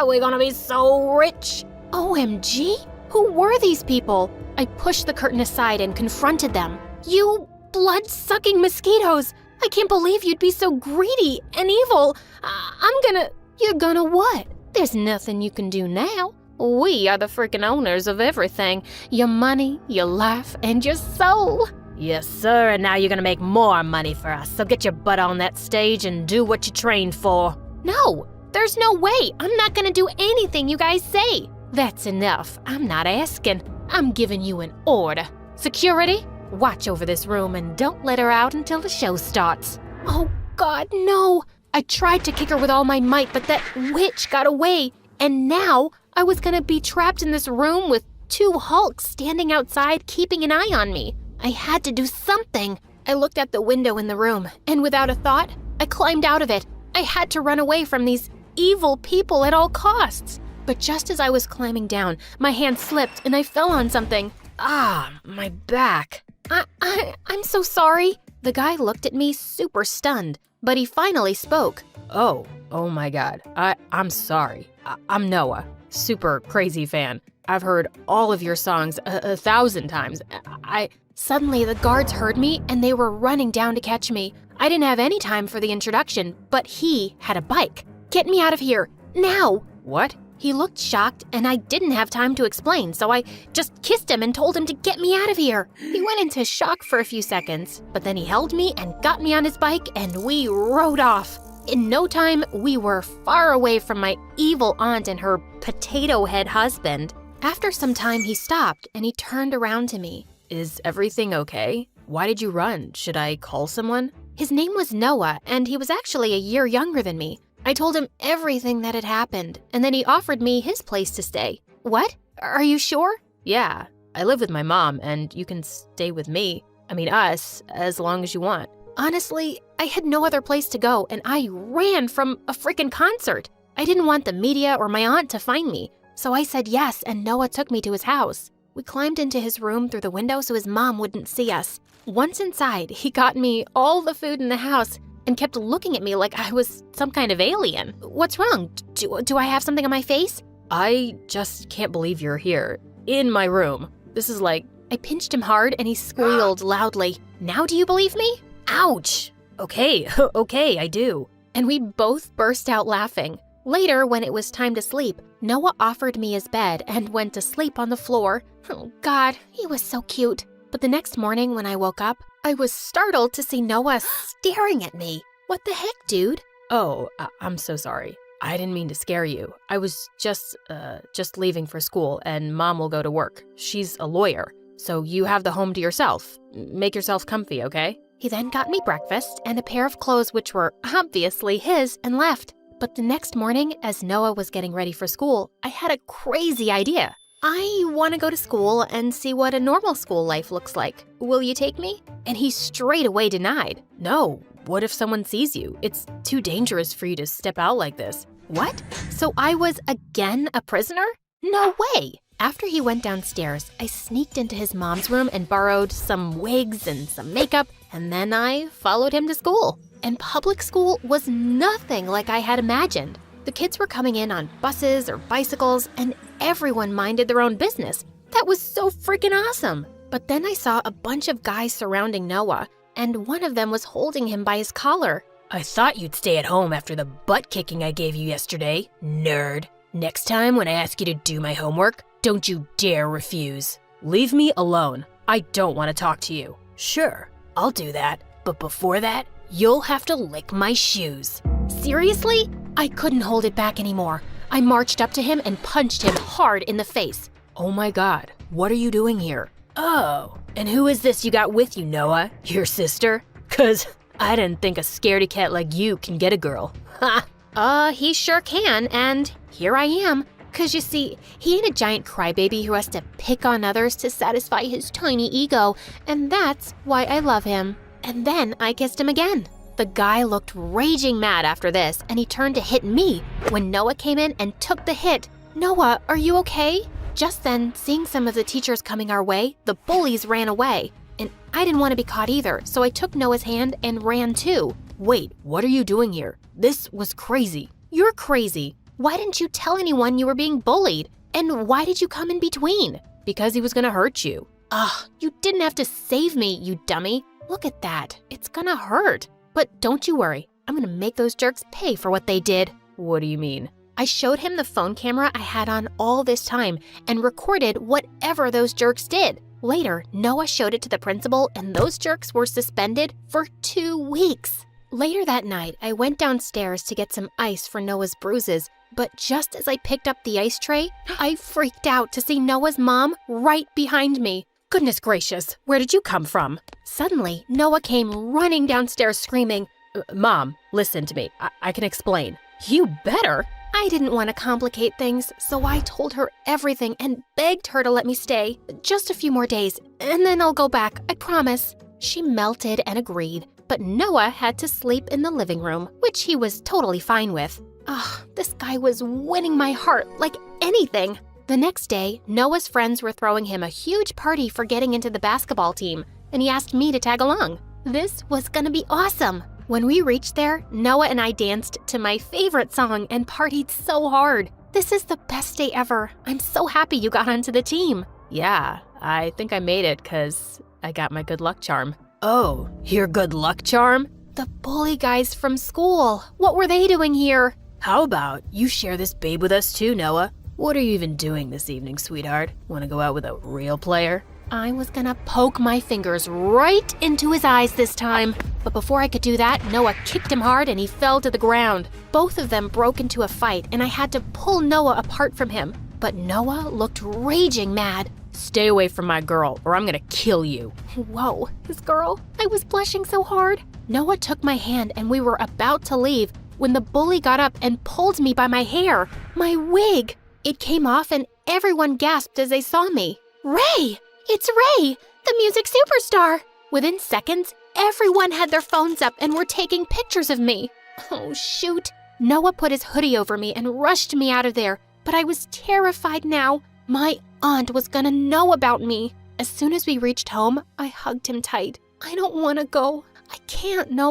We're gonna be so rich. OMG, who were these people? I pushed the curtain aside and confronted them. You blood-sucking mosquitoes. I can't believe you'd be so greedy and evil. You're gonna what? There's nothing you can do now. We are the freaking owners of everything. Your money, your life, and your soul. Yes, sir, and now you're gonna make more money for us. So get your butt on that stage and do what you trained for. No, there's no way. I'm not gonna do anything you guys say. That's enough. I'm not asking. I'm giving you an order. Security, watch over this room and don't let her out until the show starts. Oh, God, no. I tried to kick her with all my might, but that witch got away. And now I was gonna be trapped in this room with 2 Hulks standing outside keeping an eye on me. I had to do something. I looked at the window in the room, and without a thought, I climbed out of it. I had to run away from these evil people at all costs. But just as I was climbing down, my hand slipped and I fell on something. Ah, my back. I'm so sorry. The guy looked at me super stunned, but he finally spoke. Oh my God. I'm sorry. I'm Noah, super crazy fan. I've heard all of your songs 1,000 times. Suddenly, the guards heard me and they were running down to catch me. I didn't have any time for the introduction, but he had a bike. Get me out of here, now! What? He looked shocked and I didn't have time to explain, so I just kissed him and told him to get me out of here. He went into shock for a few seconds, but then he held me and got me on his bike and we rode off. In no time, we were far away from my evil aunt and her potato head husband. After some time, he stopped and he turned around to me. Is everything okay? Why did you run? Should I call someone? His name was Noah, and he was actually a year younger than me. I told him everything that had happened, and then he offered me his place to stay. What? Are you sure? Yeah, I live with my mom, and you can stay with me. Us, as long as you want. Honestly, I had no other place to go, and I ran from a freaking concert. I didn't want the media or my aunt to find me, so I said yes, and Noah took me to his house. We climbed into his room through the window so his mom wouldn't see us. Once inside, he got me all the food in the house and kept looking at me like I was some kind of alien. What's wrong? Do I have something on my face? I just can't believe you're here. In my room. This is like... I pinched him hard and he squealed loudly. Now do you believe me? Ouch! Okay, I do. And we both burst out laughing. Later, when it was time to sleep, Noah offered me his bed and went to sleep on the floor. Oh God, he was so cute. But the next morning when I woke up, I was startled to see Noah staring at me. What the heck, dude? Oh, I'm so sorry. I didn't mean to scare you. I was just leaving for school and Mom will go to work. She's a lawyer, so you have the home to yourself. Make yourself comfy, okay? He then got me breakfast and a pair of clothes which were obviously his and left. But the next morning, as Noah was getting ready for school, I had a crazy idea. I want to go to school and see what a normal school life looks like. Will you take me? And he straight away denied. No, what if someone sees you? It's too dangerous for you to step out like this. What? So I was again a prisoner? No way! After he went downstairs, I sneaked into his mom's room and borrowed some wigs and some makeup, and then I followed him to school. And public school was nothing like I had imagined. The kids were coming in on buses or bicycles, and everyone minded their own business. That was so freaking awesome. But then I saw a bunch of guys surrounding Noah, and one of them was holding him by his collar. I thought you'd stay at home after the butt kicking I gave you yesterday, nerd. Next time when I ask you to do my homework, don't you dare refuse. Leave me alone. I don't want to talk to you. Sure, I'll do that, but before that, you'll have to lick my shoes. Seriously? I couldn't hold it back anymore. I marched up to him and punched him hard in the face. Oh my God, what are you doing here? Oh, and who is this you got with you, Noah? Your sister? 'Cause I didn't think a scaredy cat like you can get a girl. Ha! He sure can, and here I am. 'Cause you see, he ain't a giant crybaby who has to pick on others to satisfy his tiny ego, and that's why I love him. And then I kissed him again. The guy looked raging mad after this, and he turned to hit me when Noah came in and took the hit. Noah, are you okay? Just then, seeing some of the teachers coming our way, the bullies ran away. And I didn't want to be caught either, so I took Noah's hand and ran too. Wait, what are you doing here? This was crazy. You're crazy. Why didn't you tell anyone you were being bullied? And why did you come in between? Because he was gonna hurt you. Ugh, you didn't have to save me, you dummy. Look at that. It's gonna hurt. But don't you worry. I'm gonna make those jerks pay for what they did. What do you mean? I showed him the phone camera I had on all this time and recorded whatever those jerks did. Later, Noah showed it to the principal and those jerks were suspended for 2 weeks. Later that night, I went downstairs to get some ice for Noah's bruises, but just as I picked up the ice tray, I freaked out to see Noah's mom right behind me. Goodness gracious, where did you come from? Suddenly, Noah came running downstairs screaming, Mom, listen to me. I can explain. "You better!" I didn't want to complicate things, so I told her everything and begged her to let me stay. Just a few more days, and then I'll go back, I promise. She melted and agreed, but Noah had to sleep in the living room, which he was totally fine with. This guy was winning my heart like anything. The next day, Noah's friends were throwing him a huge party for getting into the basketball team, and he asked me to tag along. This was gonna be awesome. When we reached there, Noah and I danced to my favorite song and partied so hard. This is the best day ever. I'm so happy you got onto the team. Yeah, I think I made it because I got my good luck charm. Oh, your good luck charm? The bully guys from school. What were they doing here? How about you share this babe with us too, Noah? What are you even doing this evening, sweetheart? Want to go out with a real player? I was gonna poke my fingers right into his eyes this time. But before I could do that, Noah kicked him hard and he fell to the ground. Both of them broke into a fight and I had to pull Noah apart from him. But Noah looked raging mad. Stay away from my girl or I'm gonna kill you. Whoa, his girl? I was blushing so hard. Noah took my hand and we were about to leave when the bully got up and pulled me by my hair. My wig! It came off and everyone gasped as they saw me. Ray! It's Ray, the music superstar! Within seconds, everyone had their phones up and were taking pictures of me. Oh, shoot. Noah put his hoodie over me and rushed me out of there, but I was terrified now. My aunt was gonna know about me. As soon as we reached home, I hugged him tight. I don't want to go. I can't, Noah.